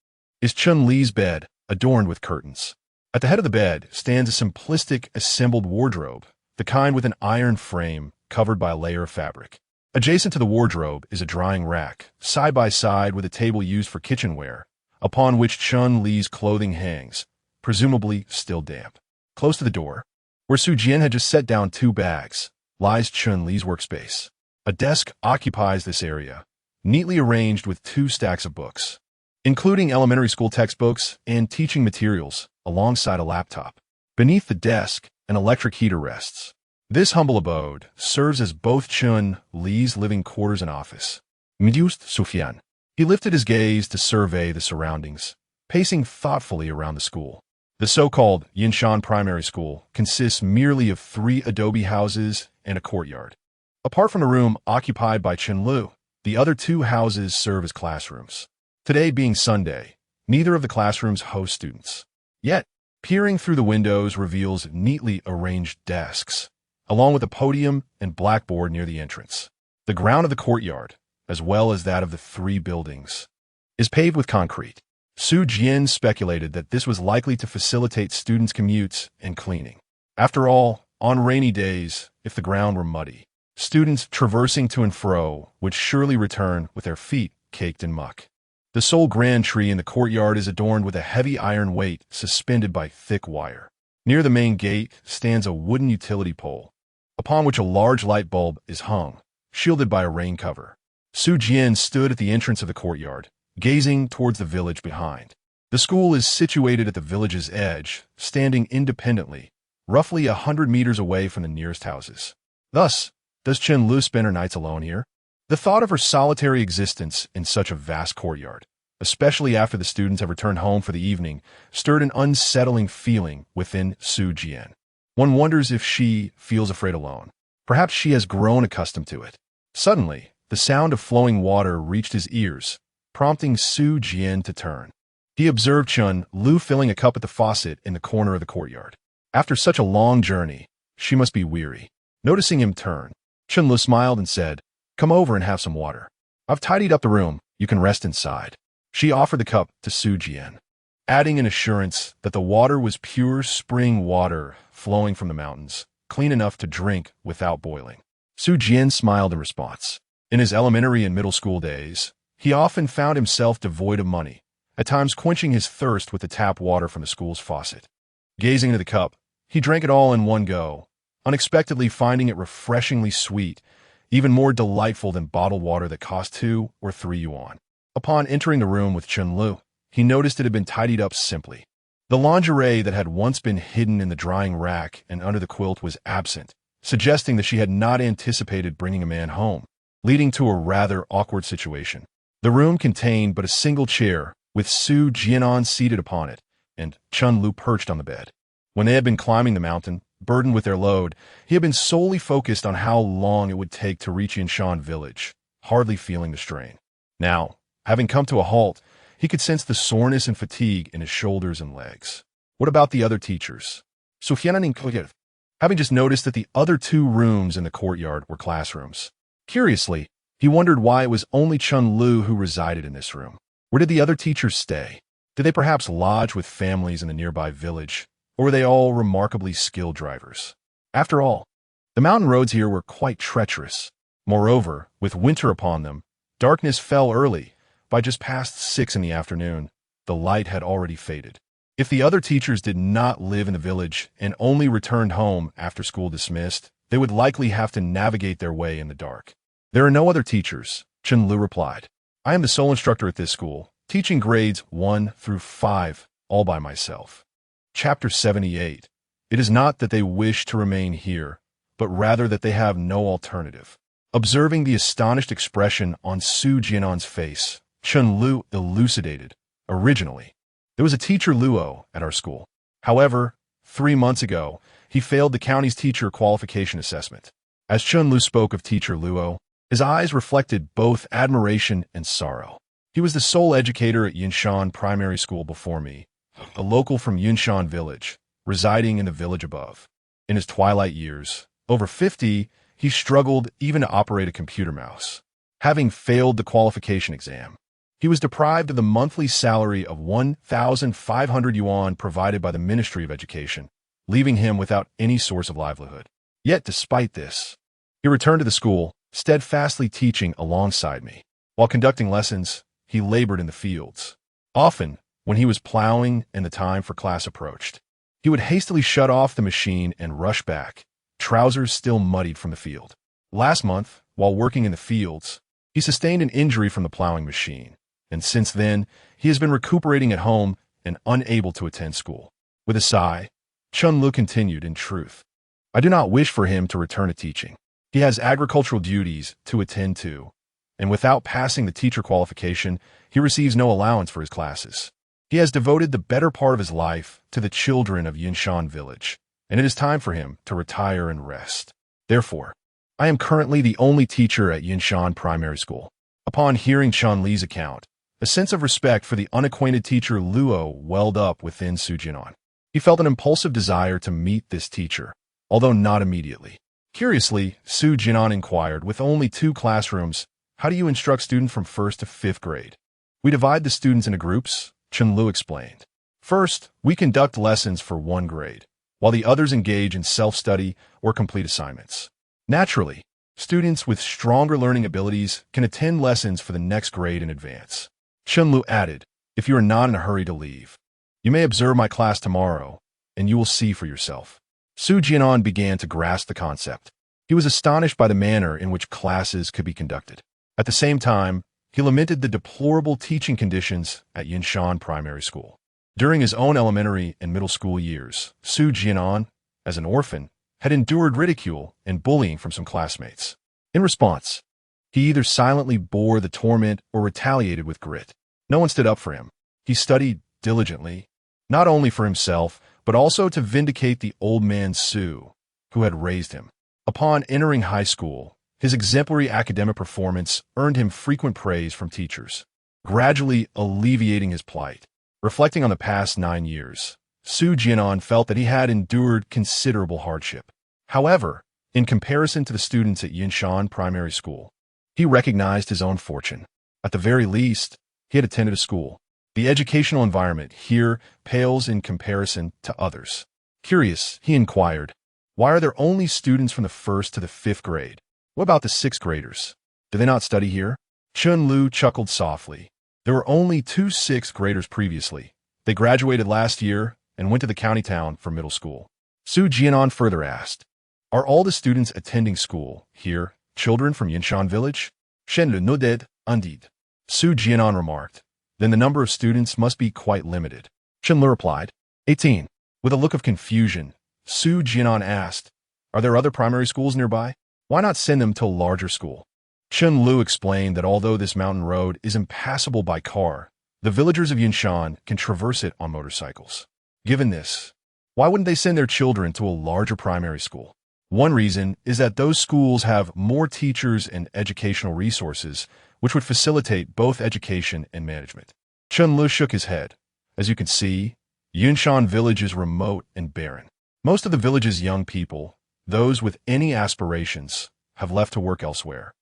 is Chun Li's bed, adorned with curtains. At the head of the bed stands a simplistic assembled wardrobe, the kind with an iron frame covered by a layer of fabric. Adjacent to the wardrobe is a drying rack, side by side with a table used for kitchenware, upon which Chun Li's clothing hangs, presumably still damp. Close to the door, where Su Jian had just set down 2 bags, lies Chun Li's workspace. A desk occupies this area, neatly arranged with 2 stacks of books, including elementary school textbooks and teaching materials, alongside a laptop. Beneath the desk, an electric heater rests. This humble abode serves as both Chun Li's living quarters and office. Mused Su Jian'an. He lifted his gaze to survey the surroundings, pacing thoughtfully around the school. The so-called Yinshan Primary School consists merely of 3 adobe houses and a courtyard. Apart from the room occupied by Chen Lu, the other 2 houses serve as classrooms. Today being Sunday, neither of the classrooms host students. Yet, peering through the windows reveals neatly arranged desks, along with a podium and blackboard near the entrance. The ground of the courtyard, as well as that of the 3 buildings, is paved with concrete. Su Jian speculated that this was likely to facilitate students' commutes and cleaning. After all, on rainy days, if the ground were muddy, students traversing to and fro would surely return with their feet caked in muck. The sole grand tree in the courtyard is adorned with a heavy iron weight suspended by thick wire. Near the main gate stands a wooden utility pole, upon which a large light bulb is hung, shielded by a rain cover. Su Jian stood at the entrance of the courtyard, gazing towards the village behind. The school is situated at the village's edge, standing independently, roughly 100 meters away from the nearest houses. Thus, does Chen Lu spend her nights alone here? The thought of her solitary existence in such a vast courtyard, especially after the students have returned home for the evening, stirred an unsettling feeling within Su Jian. One wonders if she feels afraid alone. Perhaps she has grown accustomed to it. Suddenly, the sound of flowing water reached his ears, prompting Su Jian to turn. He observed Chun Lu filling a cup at the faucet in the corner of the courtyard. After such a long journey, she must be weary. Noticing him turn, Chun Lu smiled and said, "Come over and have some water. I've tidied up the room. You can rest inside." She offered the cup to Su Jian, adding an assurance that the water was pure spring water flowing from the mountains, clean enough to drink without boiling. Su Jian smiled in response. In his elementary and middle school days, he often found himself devoid of money, at times quenching his thirst with the tap water from the school's faucet. Gazing into the cup, he drank it all in one go, unexpectedly finding it refreshingly sweet, even more delightful than bottled water that cost 2 or 3 yuan. Upon entering the room with Chun-Lu, he noticed it had been tidied up simply. The lingerie that had once been hidden in the drying rack and under the quilt was absent, suggesting that she had not anticipated bringing a man home, leading to a rather awkward situation. The room contained but a single chair, with Su Jian'an seated upon it, and Chun-Lu perched on the bed. When they had been climbing the mountain, burdened with their load, he had been solely focused on how long it would take to reach Yinshan village, hardly feeling the strain. Now, having come to a halt, he could sense the soreness and fatigue in his shoulders and legs. What about the other teachers? Su Jian'an and having just noticed that the other 2 rooms in the courtyard were classrooms. Curiously, he wondered why it was only Chun-Lu who resided in this room. Where did the other teachers stay? Did they perhaps lodge with families in the nearby village, or were they all remarkably skilled drivers? After all, the mountain roads here were quite treacherous. Moreover, with winter upon them, darkness fell early. By just past 6 in the afternoon, the light had already faded. If the other teachers did not live in the village and only returned home after school dismissed, they would likely have to navigate their way in the dark. There are no other teachers, Chun-Lu replied. I am the sole instructor at this school, teaching grades 1 through 5, all by myself. Chapter 78. It is not that they wish to remain here, but rather that they have no alternative. Observing the astonished expression on Su Jian'an's face, Chun-Lu elucidated. Originally, there was a teacher Luo at our school. However, 3 months ago, he failed the county's teacher qualification assessment. As Chun-Lu spoke of teacher Luo, his eyes reflected both admiration and sorrow. He was the sole educator at Yinshan Primary School before me, a local from Yinshan Village, residing in the village above. In his twilight years, over 50, he struggled even to operate a computer mouse. Having failed the qualification exam, he was deprived of the monthly salary of 1,500 yuan provided by the Ministry of Education, leaving him without any source of livelihood. Yet, despite this, he returned to the school, steadfastly teaching alongside me. While conducting lessons, he labored in the fields. Often, when he was plowing and the time for class approached, he would hastily shut off the machine and rush back, trousers still muddied from the field. Last month, while working in the fields, he sustained an injury from the plowing machine, and since then, he has been recuperating at home and unable to attend school. With a sigh, Chun-Lu continued, in truth, I do not wish for him to return to teaching. He has agricultural duties to attend to, and without passing the teacher qualification, he receives no allowance for his classes. He has devoted the better part of his life to the children of Yinshan Village, and it is time for him to retire and rest. Therefore, I am currently the only teacher at Yinshan Primary School. Upon hearing Chun-Li's account, a sense of respect for the unacquainted teacher Luo welled up within Su Jian'an. He felt an impulsive desire to meet this teacher, although not immediately. Curiously, Su Jian'an inquired, with only 2 classrooms, how do you instruct students from 1st to 5th grade? We divide the students into groups, Chun-Lu explained. First, we conduct lessons for 1 grade, while the others engage in self-study or complete assignments. Naturally, students with stronger learning abilities can attend lessons for the next grade in advance. Chun-Lu added, if you are not in a hurry to leave, you may observe my class tomorrow, and you will see for yourself. Su Jian'an began to grasp the concept. He was astonished by the manner in which classes could be conducted. At the same time, he lamented the deplorable teaching conditions at Yinshan Primary School. During his own elementary and middle school years, Su Jian'an, as an orphan, had endured ridicule and bullying from some classmates. In response, he either silently bore the torment or retaliated with grit. No one stood up for him. He studied diligently, not only for himself, but also to vindicate the old man Su, who had raised him. Upon entering high school, his exemplary academic performance earned him frequent praise from teachers, gradually alleviating his plight. Reflecting on the past 9 years, Su Jian'an felt that he had endured considerable hardship. However, in comparison to the students at Yinshan Primary School, he recognized his own fortune. At the very least, he had attended a school. The educational environment here pales in comparison to others. Curious, he inquired, why are there only students from the 1st to the 5th grade? What about the 6th graders? Do they not study here? Chun-Lu chuckled softly. There were only 2 6th graders previously. They graduated last year and went to the county town for middle school. Su Jian'an further asked, Are all the students attending school here children from Yinshan village? Shen le nodded, indeed. Su Jian'an remarked. Then the number of students must be quite limited. Chen Lu replied. 18. With a look of confusion, Su Jian'an asked, are there other primary schools nearby? Why not send them to a larger school? Chen Lu explained that although this mountain road is impassable by car, the villagers of Yinshan can traverse it on motorcycles. Given this, why wouldn't they send their children to a larger primary school? One reason is that those schools have more teachers and educational resources, which would facilitate both education and management. Chen Lu shook his head. As you can see, Yinshan village is remote and barren. Most of the village's young people, those with any aspirations, have left to work elsewhere,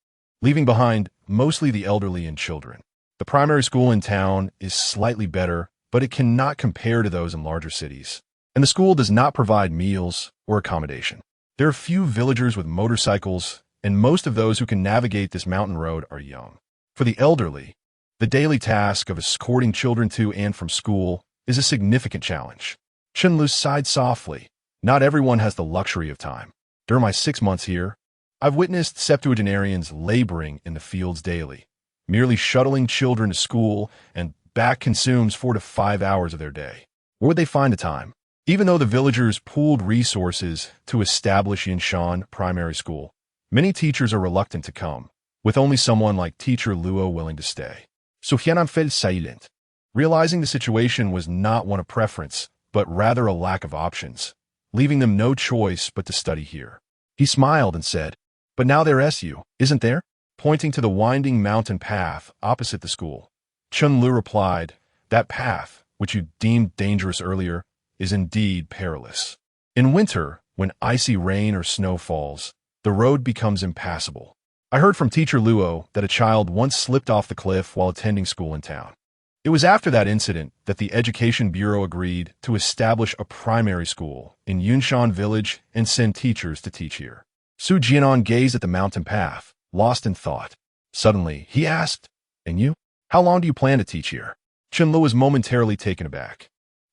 leaving behind mostly the elderly and children. The primary school in town is slightly better, but it cannot compare to those in larger cities, and the school does not provide meals or accommodation. There are few villagers with motorcycles, and most of those who can navigate this mountain road are young. For the elderly, the daily task of escorting children to and from school is a significant challenge. Chen Lu sighed softly. Not everyone has the luxury of time. During my 6 months here, I've witnessed septuagenarians laboring in the fields daily. Merely shuttling children to school and back consumes 4 to 5 hours of their day. Where would they find the time? Even though the villagers pooled resources to establish Yinshan Primary School, many teachers are reluctant to come, with only someone like Teacher Luo willing to stay. Su Jian'an felt silent, realizing the situation was not one of preference, but rather a lack of options, leaving them no choice but to study here. He smiled and said, but now there SU, isn't there? Pointing to the winding mountain path opposite the school. Chen Lu replied, that path, which you deemed dangerous earlier, is indeed perilous. In winter, when icy rain or snow falls, the road becomes impassable. I heard from Teacher Luo that a child once slipped off the cliff while attending school in town. It was after that incident that the Education Bureau agreed to establish a primary school in Yinshan village and send teachers to teach here. Su Jian'an gazed at the mountain path, lost in thought. Suddenly, he asked, and you? How long do you plan to teach here? Chen Lu was momentarily taken aback.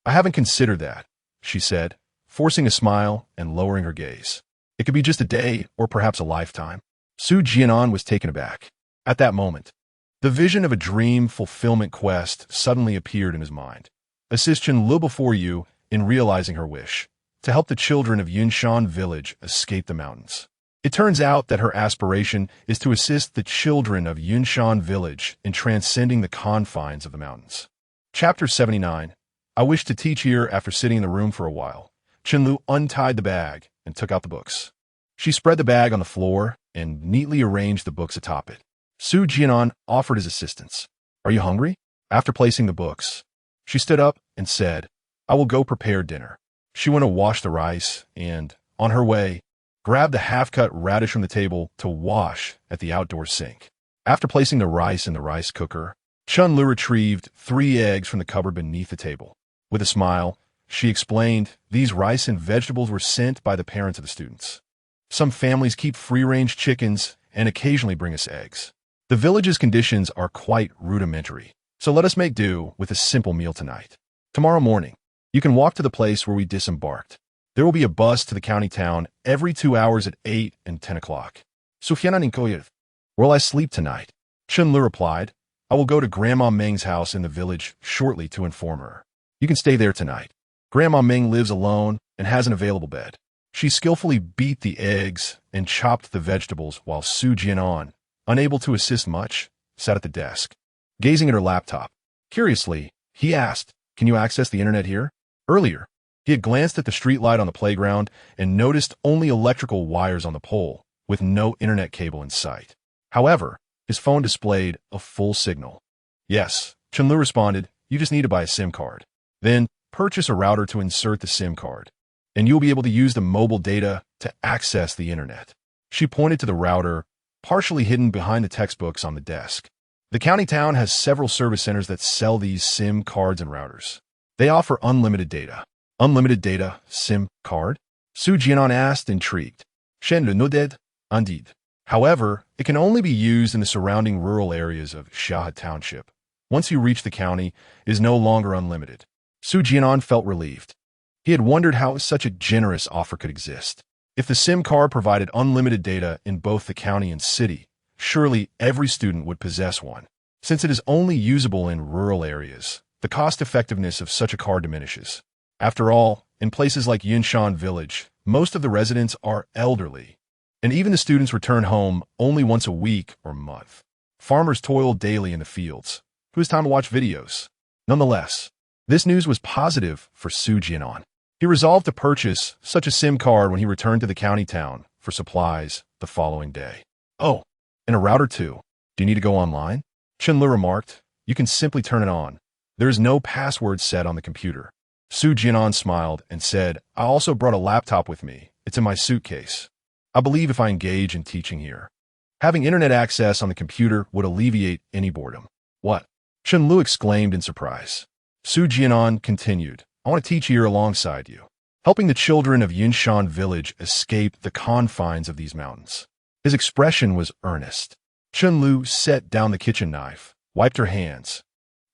I haven't considered that, she said, forcing a smile and lowering her gaze. It could be just a day or perhaps a lifetime. Su Jian'an was taken aback. At that moment, the vision of a dream fulfillment quest suddenly appeared in his mind. Assist Chen Lu before you in realizing her wish, to help the children of Yinshan village escape the mountains. It turns out that her aspiration is to assist the children of Yinshan village in transcending the confines of the mountains. Chapter 79. I wish to teach here after sitting in the room for a while. Chen Lu untied the bag and took out the books. She spread the bag on the floor and neatly arranged the books atop it. Su Jian'an offered his assistance. Are you hungry? After placing the books, she stood up and said, I will go prepare dinner. She went to wash the rice and, on her way, grabbed the half-cut radish from the table to wash at the outdoor sink. After placing the rice in the rice cooker, Chen Lu retrieved 3 eggs from the cupboard beneath the table. With a smile, she explained these rice and vegetables were sent by the parents of the students. Some families keep free-range chickens and occasionally bring us eggs. The village's conditions are quite rudimentary, so let us make do with a simple meal tonight. Tomorrow morning, you can walk to the place where we disembarked. There will be a bus to the county town every 2 hours at 8 and 10 o'clock. Su Jian'an inquired, where will I sleep tonight? Chen Lu replied, I will go to Grandma Meng's house in the village shortly to inform her. You can stay there tonight. Grandma Meng lives alone and has an available bed. She skillfully beat the eggs and chopped the vegetables while Su Jian'an, unable to assist much, sat at the desk, gazing at her laptop. Curiously, he asked, can you access the internet here? Earlier, he had glanced at the streetlight on the playground and noticed only electrical wires on the pole, with no internet cable in sight. However, his phone displayed a full signal. Yes, Chen Lu responded, you just need to buy a SIM card. Then, purchase a router to insert the SIM card, and you'll be able to use the mobile data to access the internet. She pointed to the router, partially hidden behind the textbooks on the desk. The county town has several service centers that sell these SIM cards and routers. They offer unlimited data. Unlimited data, SIM card? Su Jian'an asked, intrigued. Shen le nodded, indeed. However, it can only be used in the surrounding rural areas of Xiahe Township. Once you reach the county, it is no longer unlimited. Su Jian'an felt relieved. He had wondered how such a generous offer could exist. If the SIM card provided unlimited data in both the county and city, surely every student would possess one. Since it is only usable in rural areas, the cost-effectiveness of such a card diminishes. After all, in places like Yinshan Village, most of the residents are elderly, and even the students return home only once a week or month. Farmers toil daily in the fields. Who has time to watch videos? Nonetheless, this news was positive for Su Jian'an. He resolved to purchase such a SIM card when he returned to the county town for supplies the following day. Oh, and a router too. Do you need to go online? Chunlu remarked. You can simply turn it on. There is no password set on the computer. Su Jian'an smiled and said, I also brought a laptop with me. It's in my suitcase. I believe if I engage in teaching here, having internet access on the computer would alleviate any boredom. What? Chunlu exclaimed in surprise. Su Jian'an continued, I want to teach here alongside you, helping the children of Yinshan Village escape the confines of these mountains. His expression was earnest. Chunlu set down the kitchen knife, wiped her hands,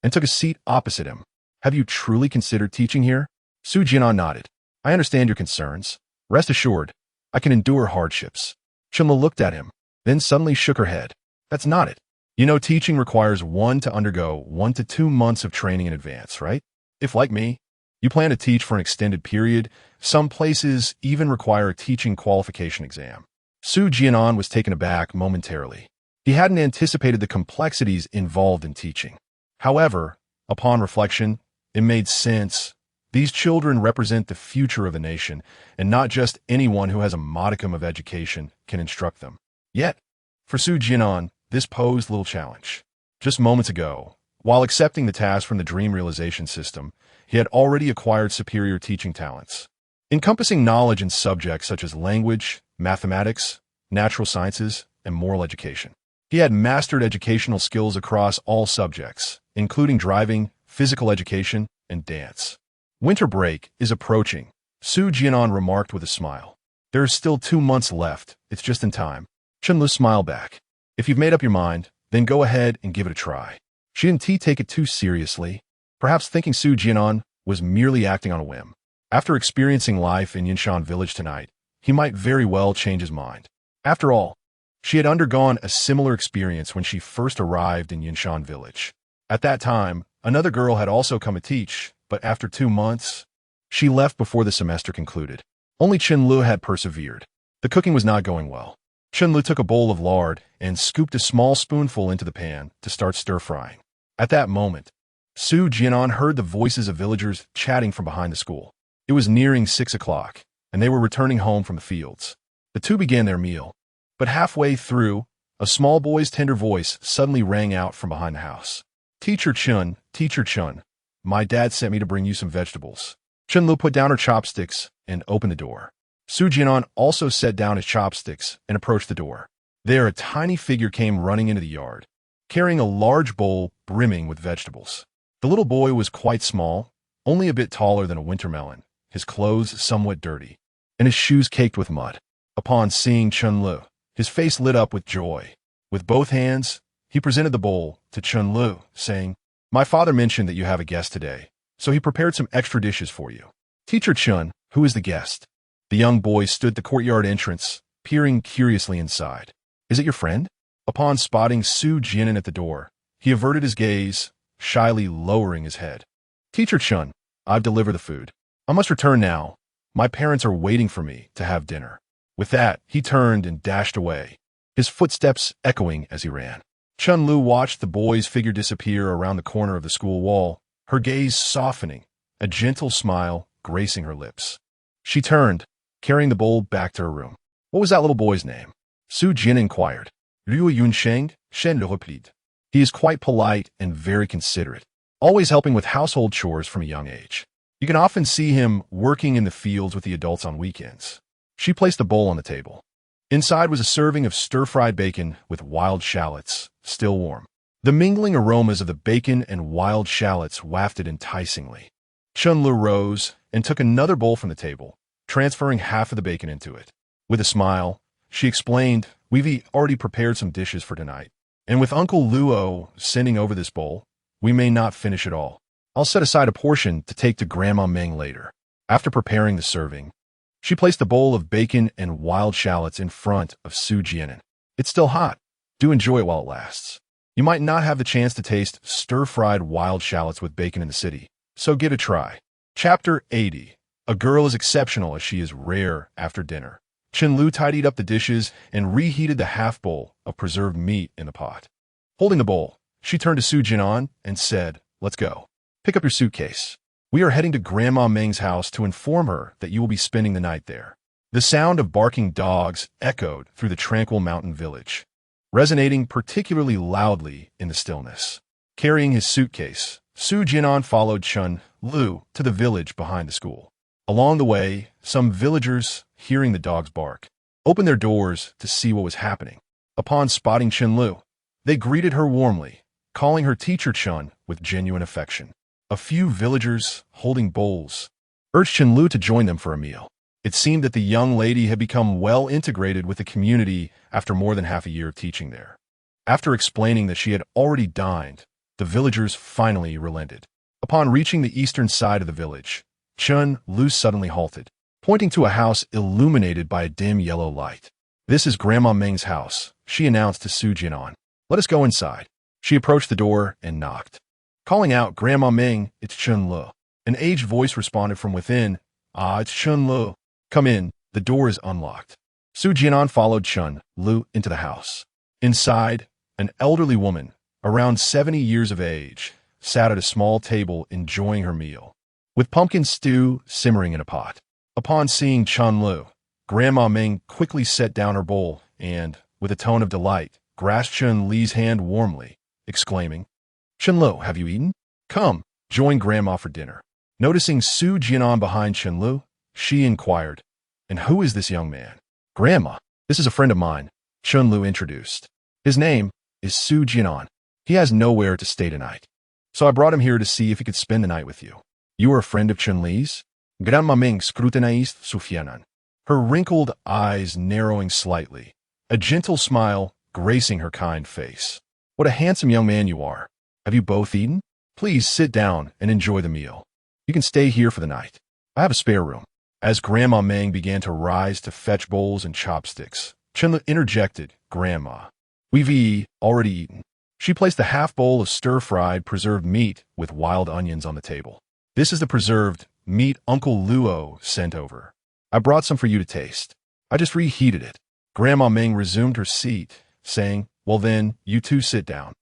and took a seat opposite him. Have you truly considered teaching here? Su Jian'an nodded. I understand your concerns. Rest assured, I can endure hardships. Chunlu looked at him, then suddenly shook her head. That's not it. You know, teaching requires one to undergo 1 to 2 months of training in advance, right? If, like me, you plan to teach for an extended period, some places even require a teaching qualification exam. Su Jian'an was taken aback momentarily. He hadn't anticipated the complexities involved in teaching. However, upon reflection, it made sense. These children represent the future of the nation, and not just anyone who has a modicum of education can instruct them. Yet, for Su Jian'an, this posed little challenge. Just moments ago, while accepting the task from the Dream Realization System, he had already acquired superior teaching talents, encompassing knowledge in subjects such as language, mathematics, natural sciences, and moral education. He had mastered educational skills across all subjects, including driving, physical education, and dance. Winter break is approaching, Su Jian'an remarked with a smile. There are still 2 months left. It's just in time. Chunlu smiled back. If you've made up your mind, then go ahead and give it a try. She didn't take it too seriously, perhaps thinking Su Jian'an was merely acting on a whim. After experiencing life in Yinshan Village tonight, he might very well change his mind. After all, she had undergone a similar experience when she first arrived in Yinshan Village. At that time, another girl had also come to teach, but after 2 months, she left before the semester concluded. Only Chunlu had persevered. The cooking was not going well. Chunlu took a bowl of lard and scooped a small spoonful into the pan to start stir-frying. At that moment, Su Jian'an heard the voices of villagers chatting from behind the school. It was nearing 6 o'clock, and they were returning home from the fields. The two began their meal, but halfway through, a small boy's tender voice suddenly rang out from behind the house. Teacher Chun, my dad sent me to bring you some vegetables. Chunlu put down her chopsticks and opened the door. Su Jian'an also set down his chopsticks and approached the door. There, a tiny figure came running into the yard, carrying a large bowl brimming with vegetables. The little boy was quite small, only a bit taller than a winter melon, his clothes somewhat dirty, and his shoes caked with mud. Upon seeing Chunlu, his face lit up with joy. With both hands, he presented the bowl to Chunlu, saying, My father mentioned that you have a guest today, so he prepared some extra dishes for you. Teacher Chun, who is the guest? The young boy stood at the courtyard entrance, peering curiously inside. Is it your friend? Upon spotting Su Jian'an at the door, he averted his gaze, shyly lowering his head. Teacher Chun, I've delivered the food. I must return now. My parents are waiting for me to have dinner. With that, he turned and dashed away, his footsteps echoing as he ran. Chunlu watched the boy's figure disappear around the corner of the school wall, her gaze softening, a gentle smile gracing her lips. She turned, carrying the bowl back to her room. What was that little boy's name? Su Jian inquired. Liu Yunsheng, Shen le replied. He is quite polite and very considerate, always helping with household chores from a young age. You can often see him working in the fields with the adults on weekends. She placed the bowl on the table. Inside was a serving of stir-fried bacon with wild shallots, still warm. The mingling aromas of the bacon and wild shallots wafted enticingly. Chunlu rose and took another bowl from the table, transferring half of the bacon into it. With a smile, she explained, We've already prepared some dishes for tonight, and with Uncle Luo sending over this bowl, we may not finish it all. I'll set aside a portion to take to Grandma Meng later. After preparing the serving, She placed a bowl of bacon and wild shallots in front of Su Jian'an. It's still hot. Do enjoy it while it lasts. You might not have the chance to taste stir-fried wild shallots with bacon in the city, so give it a try. Chapter 80. A girl as exceptional as she is rare after dinner. Chen-Lu tidied up the dishes and reheated the half-bowl of preserved meat in the pot. Holding the bowl, she turned to Su Jian'an and said, "Let's go. Pick up your suitcase. We are heading to Grandma Meng's house to inform her that you will be spending the night there." The sound of barking dogs echoed through the tranquil mountain village, resonating particularly loudly in the stillness. Carrying his suitcase, Su Jian'an followed Chen-Lu to the village behind the school. Along the way, some villagers, hearing the dogs bark, opened their doors to see what was happening. Upon spotting Chen-Lu, they greeted her warmly, calling her teacher Chen with genuine affection. A few villagers, holding bowls, urged Chen-Lu to join them for a meal. It seemed that the young lady had become well integrated with the community after more than half a year of teaching there. After explaining that she had already dined, the villagers finally relented. Upon reaching the eastern side of the village, Chen-Lu suddenly halted, pointing to a house illuminated by a dim yellow light. "This is Grandma Meng's house," she announced to Su Jian'an. "Let us go inside." She approached the door and knocked. Calling out, "Grandma Meng, it's Chen-Lu." An aged voice responded from within, "Ah, it's Chen-Lu. Come in." The door is unlocked. Su Jian'an followed Chen-Lu into the house. Inside, an elderly woman, around 70 years of age, sat at a small table enjoying her meal, with pumpkin stew simmering in a pot. Upon seeing Chen-Lu, Grandma Meng quickly set down her bowl and, with a tone of delight, grasped Chen-Li's hand warmly, exclaiming, "Chen-Lu, have you eaten? Come, join Grandma for dinner." Noticing Su Jian'an behind Chen-Lu, she inquired, "And who is this young man?" "Grandma, this is a friend of mine," Chen-Lu introduced. "His name is Su Jian'an. He has nowhere to stay tonight, so I brought him here to see if he could spend the night with you." "You are a friend of Chen-Li's?" Grandma Meng scrutinized Su Jian'an, her wrinkled eyes narrowing slightly, a gentle smile gracing her kind face. "What a handsome young man you are. Have you both eaten? Please sit down and enjoy the meal. You can stay here for the night. I have a spare room." As Grandma Meng began to rise to fetch bowls and chopsticks, Chen-Lu interjected, "Grandma, we've already eaten." She placed a half bowl of stir-fried preserved meat with wild onions on the table. "This is the preserved meat Uncle Luo sent over. I brought some for you to taste. I just reheated it." Grandma Meng resumed her seat, saying, "Well then, you two sit down.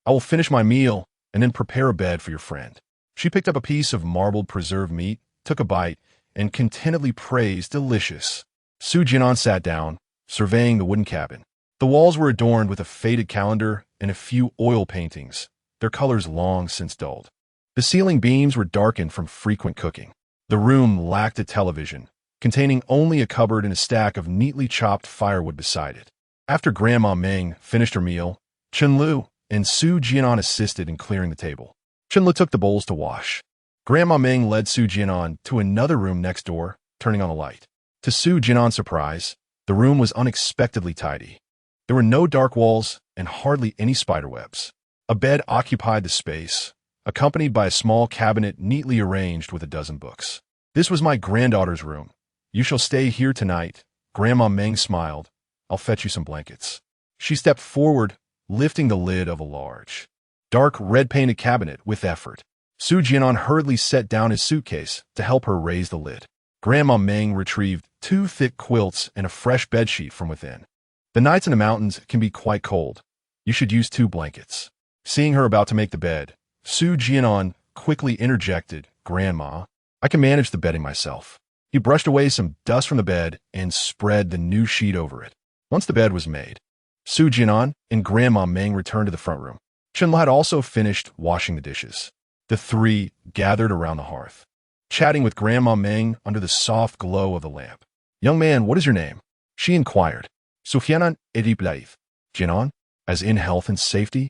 I will finish my meal and then prepare a bed for your friend." She picked up a piece of marbled preserved meat, took a bite, and contentedly praised delicious. Su Jian'an sat down, surveying the wooden cabin. The walls were adorned with a faded calendar and a few oil paintings, their colors long since dulled. The ceiling beams were darkened from frequent cooking. The room lacked a television, containing only a cupboard and a stack of neatly chopped firewood beside it. After Grandma Meng finished her meal, Chen-Lu and Su Jian'an assisted in clearing the table. Chen-Lu took the bowls to wash. Grandma Meng led Su Jian'an to another room next door, turning on the light. To Su Jian'an's surprise, the room was unexpectedly tidy. There were no dark walls and hardly any spiderwebs. A bed occupied the space, accompanied by a small cabinet neatly arranged with a dozen books. "This was my granddaughter's room. You shall stay here tonight." Grandma Meng smiled. "I'll fetch you some blankets." She stepped forward, lifting the lid of a large, dark red-painted cabinet with effort. Su Jian'an hurriedly set down his suitcase to help her raise the lid. Grandma Meng retrieved 2 thick quilts and a fresh bedsheet from within. "The nights in the mountains can be quite cold. You should use 2 blankets." Seeing her about to make the bed, Su Jian'an quickly interjected, "Grandma, I can manage the bedding myself." He brushed away some dust from the bed and spread the new sheet over it. Once the bed was made, Su Jian'an and Grandma Meng returned to the front room. Chen-Lu had also finished washing the dishes. The three gathered around the hearth, chatting with Grandma Meng under the soft glow of the lamp. "Young man, what is your name?" she inquired. "Su Jian'an et Jian'an, as in health and safety."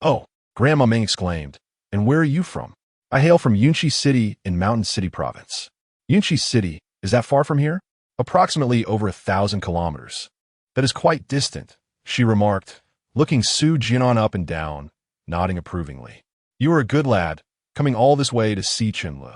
"Oh," Grandma Meng exclaimed, "and where are you from?" "I hail from Yunxi City in Mountain City Province." "Yunxi City, is that far from here?" "Approximately over 1,000 kilometers." "That is quite distant," she remarked, looking Su Jian'an up and down, nodding approvingly. "You are a good lad, coming all this way to see Chen-Lu.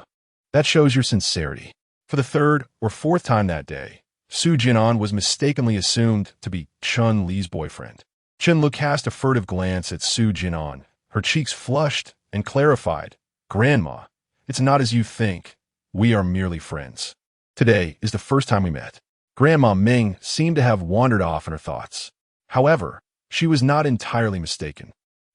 That shows your sincerity." For the third or fourth time that day, Su Jian'an was mistakenly assumed to be Chun Li's boyfriend. Chun Li cast a furtive glance at Su Jian'an. Her cheeks flushed and clarified, "Grandma, it's not as you think. We are merely friends. Today is the first time we met." Grandma Ming seemed to have wandered off in her thoughts. However, she was not entirely mistaken.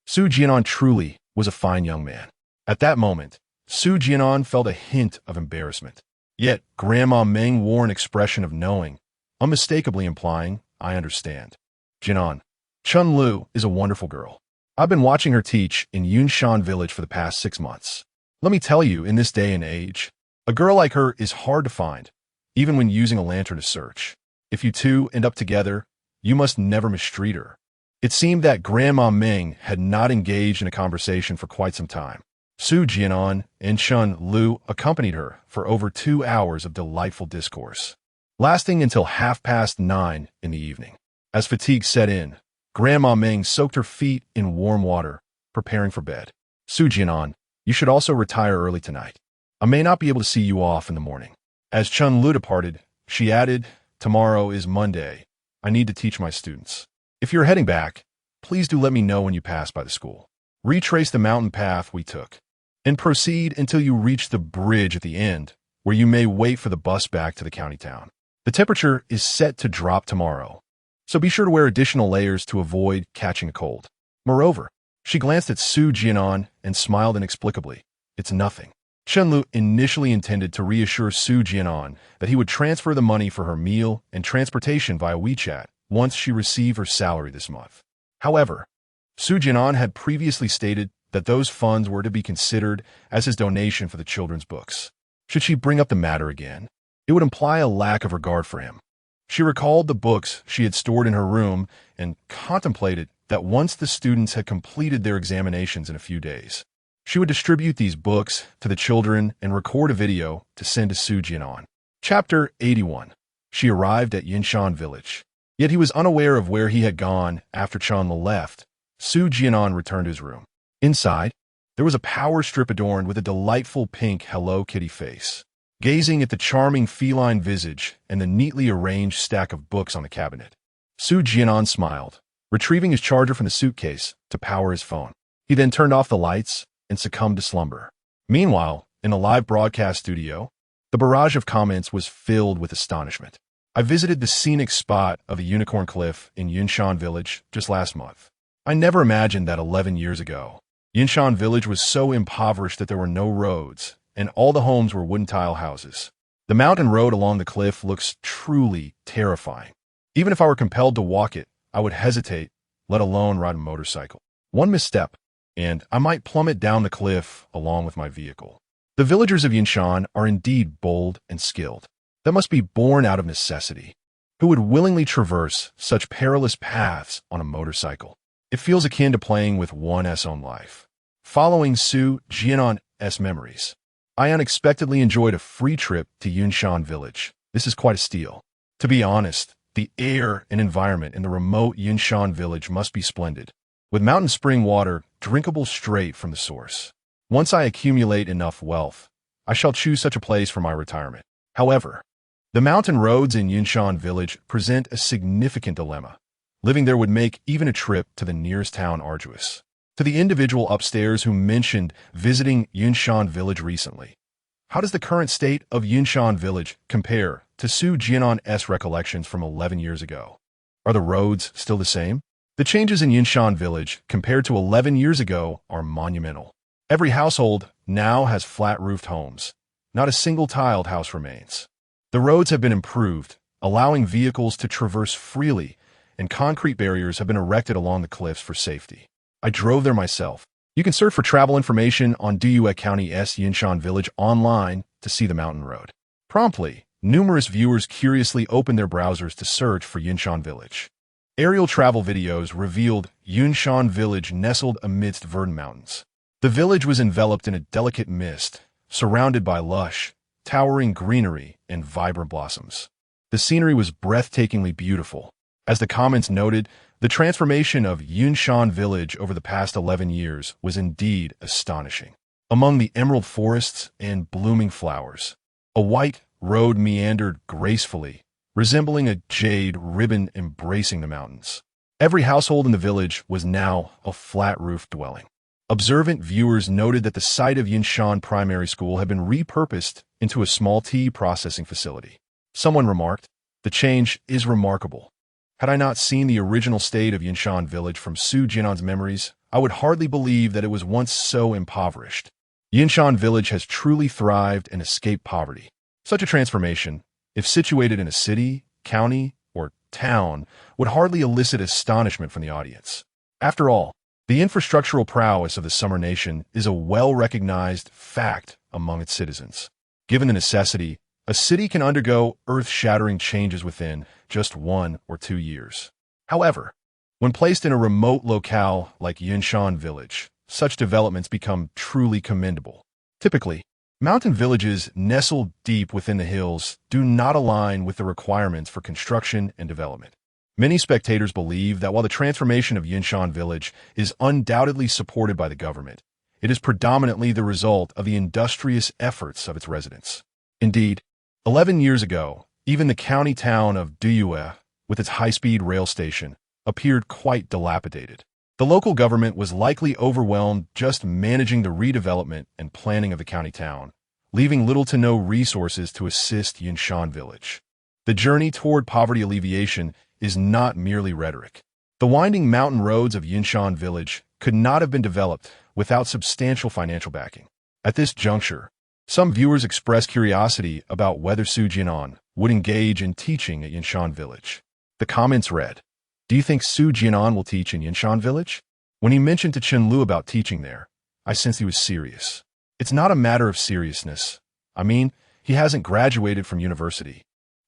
Su Jian'an truly was a fine young man. At that moment, Su Jian'an felt a hint of embarrassment. Yet, Grandma Ming wore an expression of knowing, unmistakably implying, "I understand. Jian'an, Chun Li is a wonderful girl. I've been watching her teach in Yunshan Village for the past 6 months. Let me tell you, in this day and age, a girl like her is hard to find, even when using a lantern to search. If you two end up together, you must never mistreat her." It seemed that Grandma Ming had not engaged in a conversation for quite some time. Su Jian'an and Chun Li accompanied her for over 2 hours of delightful discourse, lasting until 9:30 in the evening. As fatigue set in, Grandma Ming soaked her feet in warm water, preparing for bed. "Su Jian'an, you should also retire early tonight. I may not be able to see you off in the morning." As Chun Li departed, she added, "Tomorrow is Monday. I need to teach my students. If you're heading back, please do let me know when you pass by the school. Retrace the mountain path we took, and proceed until you reach the bridge at the end, where you may wait for the bus back to the county town. The temperature is set to drop tomorrow, so be sure to wear additional layers to avoid catching a cold." Moreover, she glanced at Su Jian'an and smiled inexplicably. "It's nothing." Chun Li initially intended to reassure Su Jian'an that he would transfer the money for her meal and transportation via WeChat once she received her salary this month. However, Su Jian'an had previously stated that those funds were to be considered as his donation for the children's books. Should she bring up the matter again, it would imply a lack of regard for him. She recalled the books she had stored in her room and contemplated that once the students had completed their examinations in a few days, she would distribute these books to the children and record a video to send to Su Jian'an. Chapter 81. She arrived at Yunshan Village. Yet he was unaware of where he had gone after Chun Li left. Su Jian'an returned to his room. Inside, there was a power strip adorned with a delightful pink Hello Kitty face. Gazing at the charming feline visage and the neatly arranged stack of books on the cabinet, Su Jian'an smiled, retrieving his charger from the suitcase to power his phone. He then turned off the lights and succumbed to slumber. Meanwhile, in a live broadcast studio, the barrage of comments was filled with astonishment. "I visited the scenic spot of a unicorn cliff in Yunshan Village just last month. I never imagined that 11 years ago, Yunshan Village was so impoverished that there were no roads, and all the homes were wooden tile houses. The mountain road along the cliff looks truly terrifying. Even if I were compelled to walk it, I would hesitate, let alone ride a motorcycle. One misstep, and I might plummet down the cliff along with my vehicle." The villagers of Yunshan are indeed bold and skilled. That must be born out of necessity. Who would willingly traverse such perilous paths on a motorcycle? It feels akin to playing with one's own life. Following Su Jian'an's memories, I unexpectedly enjoyed a free trip to Yunshan Village. This is quite a steal. To be honest, the air and environment in the remote Yunshan Village must be splendid, with mountain spring water drinkable straight from the source. Once I accumulate enough wealth, I shall choose such a place for my retirement. However, the mountain roads in Yunshan Village present a significant dilemma. Living there would make even a trip to the nearest town arduous. To the individual upstairs who mentioned visiting Yunshan Village recently, how does the current state of Yunshan Village compare to Su Jian'an's recollections from 11 years ago? Are the roads still the same? The changes in Yunshan Village compared to 11 years ago are monumental. Every household now has flat-roofed homes. Not a single tiled house remains. The roads have been improved, allowing vehicles to traverse freely, and concrete barriers have been erected along the cliffs for safety. I drove there myself. You can search for travel information on Duyue County's Yunshan Village online to see the mountain road. Promptly, numerous viewers curiously opened their browsers to search for Yunshan Village. Aerial travel videos revealed Yunshan Village nestled amidst verdant mountains. The village was enveloped in a delicate mist, surrounded by lush, towering greenery and vibrant blossoms. The scenery was breathtakingly beautiful. As the comments noted, the transformation of Yunshan Village over the past 11 years was indeed astonishing. Among the emerald forests and blooming flowers, a white, road meandered gracefully, resembling a jade ribbon embracing the mountains. Every household in the village was now a flat-roofed dwelling. Observant viewers noted that the site of Yinshan Primary School had been repurposed into a small tea processing facility. Someone remarked, "The change is remarkable. Had I not seen the original state of Yinshan Village from Su Jian'an's memories, I would hardly believe that it was once so impoverished. Yinshan Village has truly thrived and escaped poverty. Such a transformation, if situated in a city, county, or town, would hardly elicit astonishment from the audience. After all, the infrastructural prowess of the Summer Nation is a well-recognized fact among its citizens. Given the necessity, a city can undergo earth-shattering changes within just 1 or 2 years. However, when placed in a remote locale like Yinshan Village, such developments become truly commendable. Typically, mountain villages nestled deep within the hills do not align with the requirements for construction and development. Many spectators believe that while the transformation of Yinshan Village is undoubtedly supported by the government, it is predominantly the result of the industrious efforts of its residents. Indeed, 11 years ago, even the county town of Duyue, with its high-speed rail station, appeared quite dilapidated. The local government was likely overwhelmed just managing the redevelopment and planning of the county town, leaving little to no resources to assist Yinshan Village. The journey toward poverty alleviation is not merely rhetoric. The winding mountain roads of Yinshan Village could not have been developed without substantial financial backing. At this juncture, some viewers expressed curiosity about whether Su Jian'an would engage in teaching at Yinshan Village. The comments read, "Do you think Su Jian'an will teach in Yinshan Village?" When he mentioned to Chen Lu about teaching there, I sensed he was serious. It's not a matter of seriousness. I mean, he hasn't graduated from university.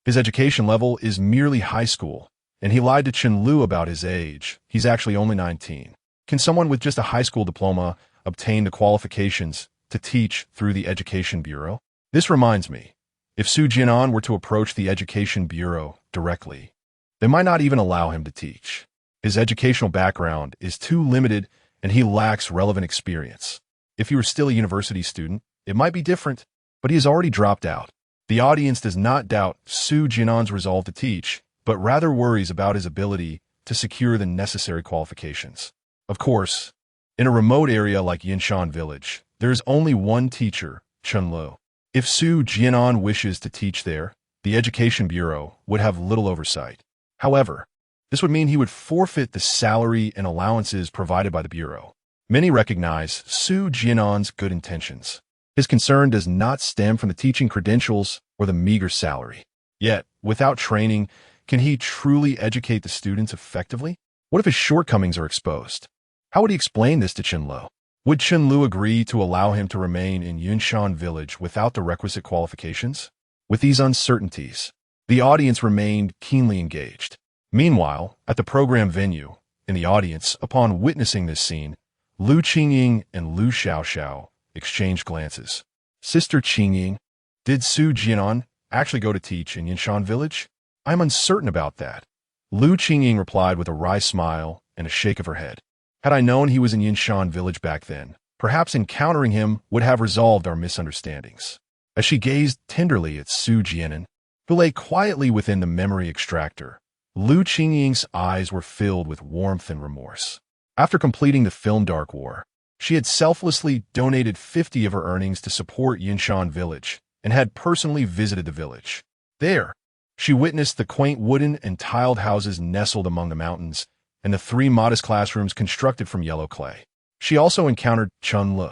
His education level is merely high school, and he lied to Chen Lu about his age. He's actually only 19. Can someone with just a high school diploma obtain the qualifications to teach through the Education Bureau? This reminds me, if Su Jian'an were to approach the Education Bureau directly, they might not even allow him to teach. His educational background is too limited and he lacks relevant experience. If he were still a university student, it might be different, but he has already dropped out. The audience does not doubt Su Jian'an's resolve to teach, but rather worries about his ability to secure the necessary qualifications. Of course, in a remote area like Yinshan Village, there is only one teacher, Chen Lu. If Su Jian'an wishes to teach there, the Education Bureau would have little oversight. However, this would mean he would forfeit the salary and allowances provided by the Bureau. Many recognize Su Jian'an's good intentions. His concern does not stem from the teaching credentials or the meager salary. Yet, without training, can he truly educate the students effectively? What if his shortcomings are exposed? How would he explain this to Chen Lu? Would Chen Lu agree to allow him to remain in Yinshan Village without the requisite qualifications? With these uncertainties, the audience remained keenly engaged. Meanwhile, at the program venue, in the audience, upon witnessing this scene, Lu Qingying and Lu Xiaoxiao exchanged glances. "Sister Qingying, did Su Jian'an actually go to teach in Yinshan Village?" "I'm uncertain about that." Lu Qingying replied with a wry smile and a shake of her head. "Had I known he was in Yinshan Village back then, perhaps encountering him would have resolved our misunderstandings." As she gazed tenderly at Su Jian'an, who lay quietly within the memory extractor, Lu Qingying's eyes were filled with warmth and remorse. After completing the film Dark War, she had selflessly donated 50 of her earnings to support Yinshan Village and had personally visited the village. There, she witnessed the quaint wooden and tiled houses nestled among the mountains and the 3 modest classrooms constructed from yellow clay. She also encountered Chen Lu,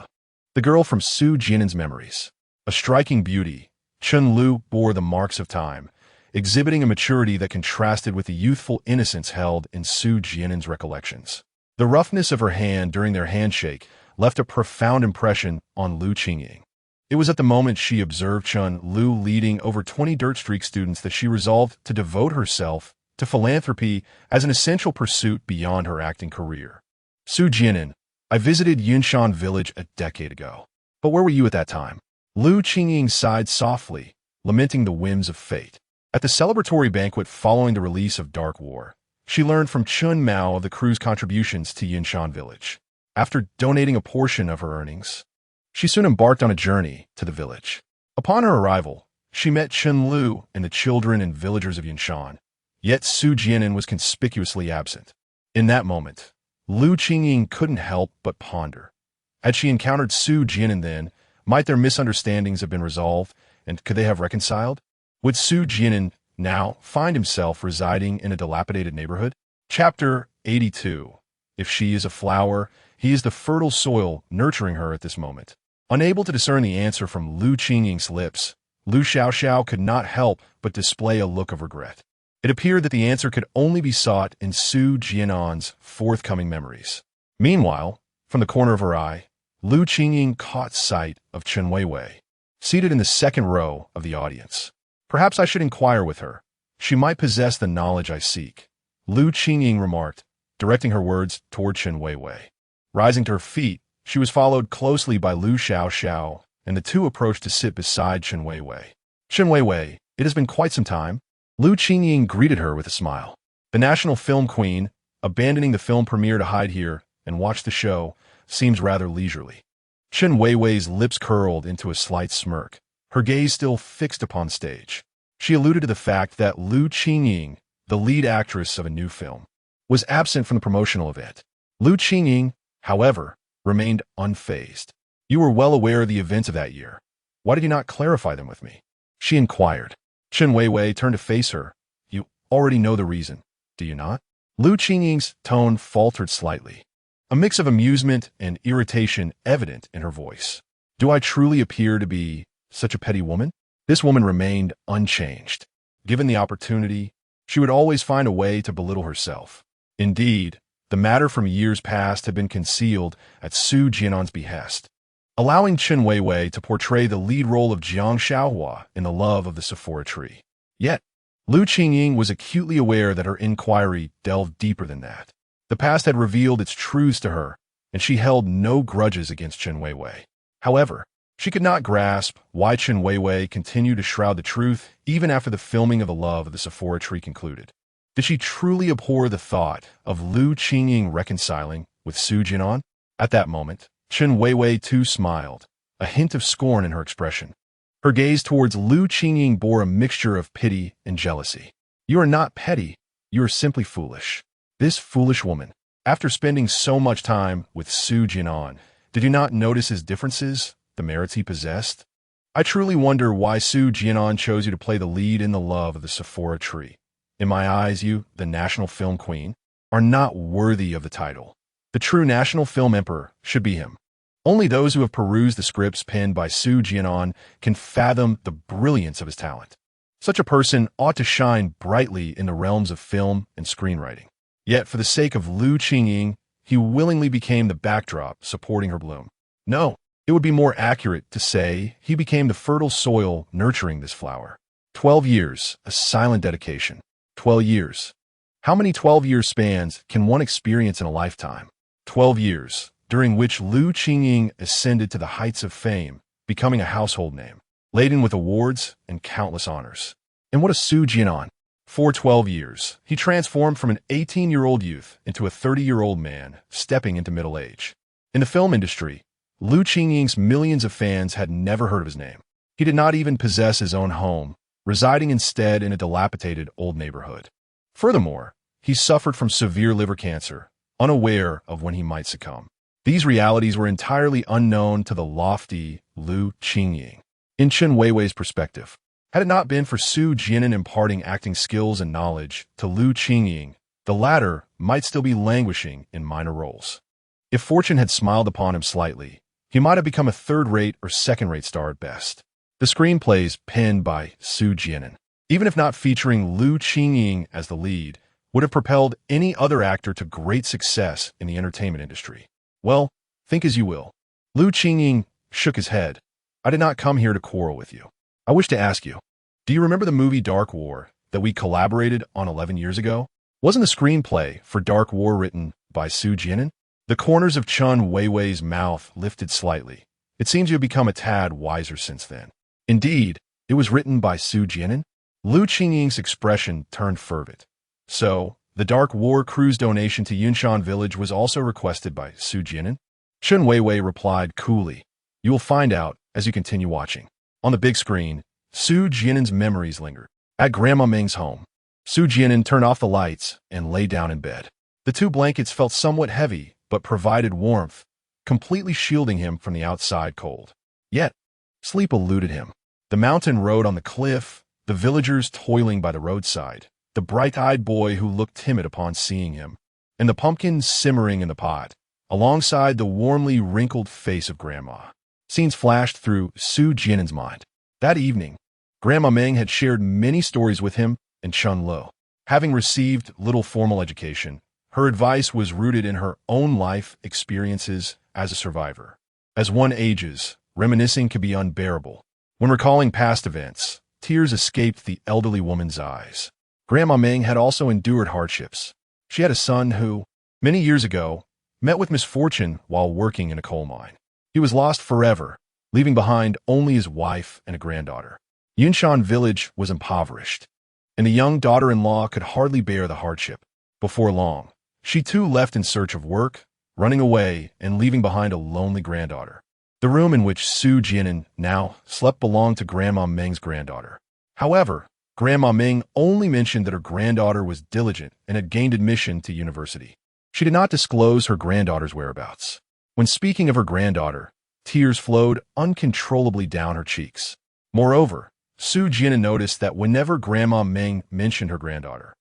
the girl from Su Jian'an's memories. A striking beauty, Chen Lu bore the marks of time, exhibiting a maturity that contrasted with the youthful innocence held in Su Jian'an's recollections. The roughness of her hand during their handshake left a profound impression on Lu Qingying. It was at the moment she observed Chen Lu leading over 20 Dirt Streak students that she resolved to devote herself to philanthropy as an essential pursuit beyond her acting career. "Su Jian'an, I visited Yinshan Village a decade ago. But where were you at that time?" Lu Qingying sighed softly, lamenting the whims of fate. At the celebratory banquet following the release of Dark War, she learned from Chun Mao of the crew's contributions to Yinshan Village. After donating a portion of her earnings, she soon embarked on a journey to the village. Upon her arrival, She met Chen Lu and the children and villagers of Yanshan, yet Su Jian'an was conspicuously absent. In that moment, Lu Qingying couldn't help but ponder. Had she encountered Su Jian'an then, might their misunderstandings have been resolved, and could they have reconciled? Would Su Jian'an now find himself residing in a dilapidated neighborhood? Chapter 82. If she is a flower, he is the fertile soil nurturing her at this moment. Unable to discern the answer from Lu Qingying's lips, Lu Xiaoxiao could not help but display a look of regret. It appeared that the answer could only be sought in Su Jian'an's forthcoming memories. Meanwhile, from the corner of her eye, Lu Qingying caught sight of Chen Weiwei, seated in the second row of the audience. Perhaps I should inquire with her. She might possess the knowledge I seek, Lu Qingying remarked, directing her words toward Chen Weiwei. Rising to her feet, she was followed closely by Lu Xiaoxiao, and the two approached to sit beside Chen Weiwei. Chen Weiwei, it has been quite some time. Lu Qingying greeted her with a smile. The national film queen, abandoning the film premiere to hide here and watch the show, seems rather leisurely. Chen Weiwei's lips curled into a slight smirk, her gaze still fixed upon stage. She alluded to the fact that Lu Qingying, the lead actress of a new film, was absent from the promotional event. Lu Qingying, however, remained unfazed. You were well aware of the events of that year. Why did you not clarify them with me? She inquired. Chen Weiwei turned to face her. You already know the reason, do you not? Lu Qingying's tone faltered slightly, a mix of amusement and irritation evident in her voice. Do I truly appear to be such a petty woman? This woman remained unchanged. Given the opportunity, she would always find a way to belittle herself. Indeed, the matter from years past had been concealed at Su Jian'an's behest, allowing Chen Weiwei to portray the lead role of Jiang Xiaohua in The Love of the Sephora Tree. Yet, Lu Qingying was acutely aware that her inquiry delved deeper than that. The past had revealed its truths to her, and she held no grudges against Chen Weiwei. However, she could not grasp why Chen Weiwei continued to shroud the truth even after the filming of The Love of the Sephora Tree concluded. Did she truly abhor the thought of Lu Qingying reconciling with Su Jian'an? At that moment, Chen Weiwei too smiled, a hint of scorn in her expression. Her gaze towards Lu Qingying bore a mixture of pity and jealousy. You are not petty, you are simply foolish. This foolish woman, after spending so much time with Su Jian'an, did you not notice his differences, the merits he possessed? I truly wonder why Su Jian'an chose you to play the lead in The Love of the Sephora Tree. In my eyes, you, the national film queen, are not worthy of the title. The true national film emperor should be him. Only those who have perused the scripts penned by Su Jian'an can fathom the brilliance of his talent. Such a person ought to shine brightly in the realms of film and screenwriting. Yet, for the sake of Lu Qingying, he willingly became the backdrop supporting her bloom. No, it would be more accurate to say he became the fertile soil nurturing this flower. 12 years, a silent dedication. 12 years. How many 12-year spans can one experience in a lifetime? 12 years, during which Lu Qingying ascended to the heights of fame, becoming a household name, laden with awards and countless honors. And what a Su Jian'an! For 12 years, he transformed from an 18-year-old youth into a 30-year-old man, stepping into middle age. In the film industry, Lu Qingying's millions of fans had never heard of his name. He did not even possess his own home, residing instead in a dilapidated old neighborhood. Furthermore, he suffered from severe liver cancer, unaware of when he might succumb. These realities were entirely unknown to the lofty Lu Qingying. In Chen Weiwei's perspective, had it not been for Su Jian'an imparting acting skills and knowledge to Lu Qingying, the latter might still be languishing in minor roles. If fortune had smiled upon him slightly, he might have become a third-rate or second-rate star at best. The screenplays penned by Su Jian'an, even if not featuring Lu Qingying as the lead, would have propelled any other actor to great success in the entertainment industry. Well, think as you will. Lu Qingying shook his head. I did not come here to quarrel with you. I wish to ask you, do you remember the movie Dark War that we collaborated on 11 years ago? Wasn't the screenplay for Dark War written by Su Jian'an? The corners of Chen Weiwei's mouth lifted slightly. It seems you have become a tad wiser since then. Indeed, it was written by Su Jian'an. Lu Qingying's expression turned fervent. So, the Dark War cruise donation to Yunshan Village was also requested by Su Jian'an? Chen Weiwei replied coolly. You will find out as you continue watching. On the big screen, Su Jian'an's memories lingered. At Grandma Ming's home, Su Jian'an turned off the lights and lay down in bed. The two blankets felt somewhat heavy, but provided warmth, completely shielding him from the outside cold. Yet, sleep eluded him. The mountain road on the cliff, the villagers toiling by the roadside, the bright-eyed boy who looked timid upon seeing him, and the pumpkins simmering in the pot, alongside the warmly wrinkled face of Grandma. Scenes flashed through Su Jian'an's mind. That evening, Grandma Ming had shared many stories with him and Chun Lo. Having received little formal education, her advice was rooted in her own life experiences as a survivor. As one ages, reminiscing can be unbearable. When recalling past events, tears escaped the elderly woman's eyes. Grandma Ming had also endured hardships. She had a son who, many years ago, met with misfortune while working in a coal mine. He was lost forever, leaving behind only his wife and a granddaughter. Yunshan village was impoverished, and the young daughter-in-law could hardly bear the hardship. Before long, she too left in search of work, running away and leaving behind a lonely granddaughter. The room in which Su Jian'an now slept belonged to Grandma Ming's granddaughter. However, Grandma Ming only mentioned that her granddaughter was diligent and had gained admission to university. She did not disclose her granddaughter's whereabouts. When speaking of her granddaughter, tears flowed uncontrollably down her cheeks. Moreover, Su Jian'an noticed that whenever Grandma Ming mentioned her granddaughter,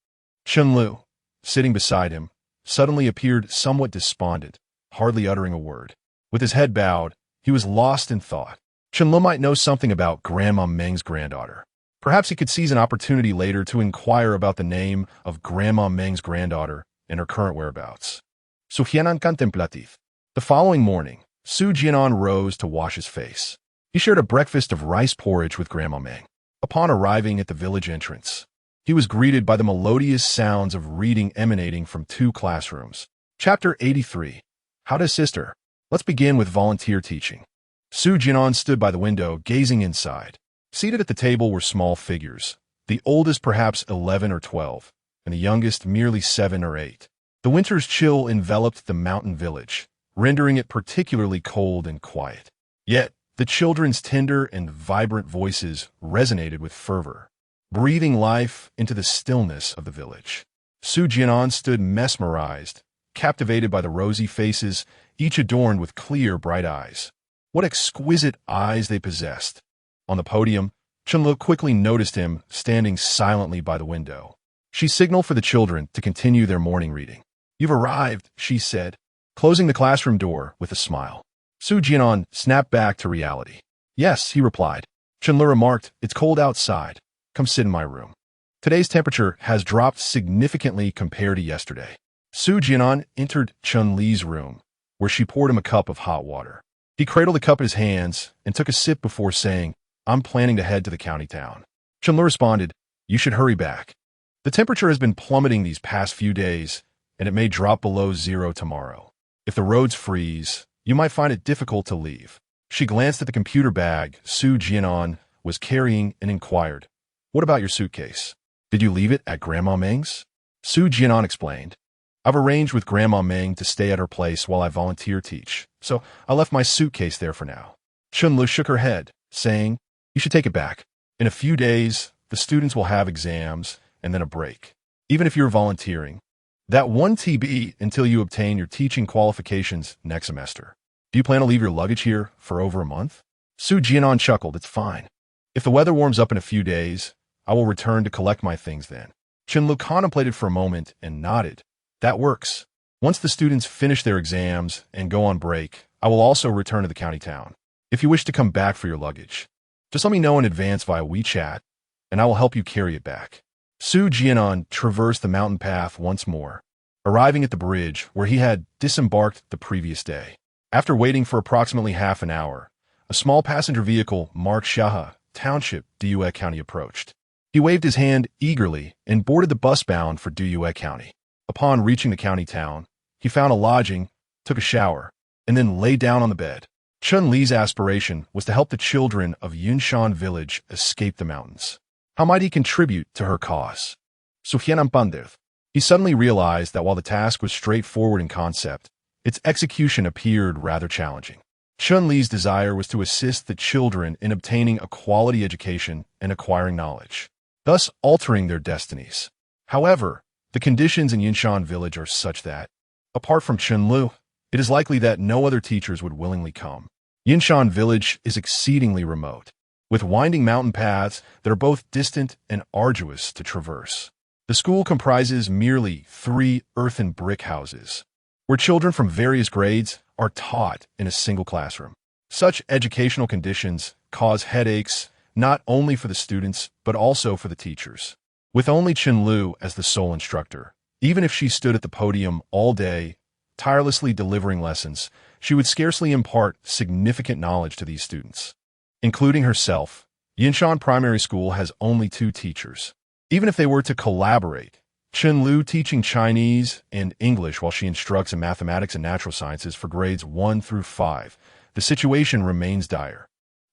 Chun Lu, sitting beside him, suddenly appeared somewhat despondent, hardly uttering a word. With his head bowed, he was lost in thought. Chun Lu might know something about Grandma Ming's granddaughter. Perhaps he could seize an opportunity later to inquire about the name of Grandma Ming's granddaughter and her current whereabouts. Su Jian'an contemplative. The following morning, Su Jian'an rose to wash his face. He shared a breakfast of rice porridge with Grandma Ming. Upon arriving at the village entrance, he was greeted by the melodious sounds of reading emanating from two classrooms. Chapter 83. How to assist her. Let's begin with volunteer teaching. Su Jian'an stood by the window, gazing inside. Seated at the table were small figures, the oldest perhaps 11 or 12, and the youngest merely 7 or 8. The winter's chill enveloped the mountain village, rendering it particularly cold and quiet. Yet, the children's tender and vibrant voices resonated with fervor, breathing life into the stillness of the village. Su Jian'an stood mesmerized, captivated by the rosy faces, each adorned with clear, bright eyes. What exquisite eyes they possessed! On the podium, Chun Lu quickly noticed him standing silently by the window. She signaled for the children to continue their morning reading. "You've arrived," she said, closing the classroom door with a smile. Su Jian'an snapped back to reality. "Yes," he replied. Chun Lu remarked, "It's cold outside. Come sit in my room." Today's temperature has dropped significantly compared to yesterday. Su Jian'an entered Chun Li's room, where she poured him a cup of hot water. He cradled the cup in his hands and took a sip before saying, "I'm planning to head to the county town." Chun Lu responded, "You should hurry back. The temperature has been plummeting these past few days, and it may drop below zero tomorrow. If the roads freeze, you might find it difficult to leave." She glanced at the computer bag Su Jian'an was carrying and inquired, "What about your suitcase? Did you leave it at Grandma Ming's?" Su Jian'an explained, "I've arranged with Grandma Ming to stay at her place while I volunteer teach, so I left my suitcase there for now." Chun Lu shook her head, saying, "You should take it back. In a few days, the students will have exams and then a break. Even if you're volunteering, that 1 TB until you obtain your teaching qualifications next semester. Do you plan to leave your luggage here for over a month?" Su Jian'an chuckled, "It's fine. If the weather warms up in a few days, I will return to collect my things then." Chun Lu contemplated for a moment and nodded. "That works. Once the students finish their exams and go on break, I will also return to the county town. If you wish to come back for your luggage, just let me know in advance via WeChat, and I will help you carry it back." Su Jian'an traversed the mountain path once more, arriving at the bridge where he had disembarked the previous day. After waiting for approximately half an hour, a small passenger vehicle marked Shaha Township, Duyue County approached. He waved his hand eagerly and boarded the bus bound for Duyue County. Upon reaching the county town, he found a lodging, took a shower, and then lay down on the bed. Chun Li's aspiration was to help the children of Yunshan village escape the mountains. How might he contribute to her cause? Su Jian'an pondered. He suddenly realized that while the task was straightforward in concept, its execution appeared rather challenging. Chun-Li's desire was to assist the children in obtaining a quality education and acquiring knowledge, thus altering their destinies. However, the conditions in Yinshan village are such that, apart from Chun-Lu, it is likely that no other teachers would willingly come. Yinshan village is exceedingly remote, with winding mountain paths that are both distant and arduous to traverse. The school comprises merely 3 earthen brick houses, where children from various grades are taught in a single classroom. Such educational conditions cause headaches not only for the students but also for the teachers. With only Chun-Lu as the sole instructor, even if she stood at the podium all day, tirelessly delivering lessons, she would scarcely impart significant knowledge to these students. Including herself, Yinshan Primary School has only 2 teachers. Even if they were to collaborate, Chun-Lu teaching Chinese and English while she instructs in mathematics and natural sciences for grades 1 through 5, the situation remains dire.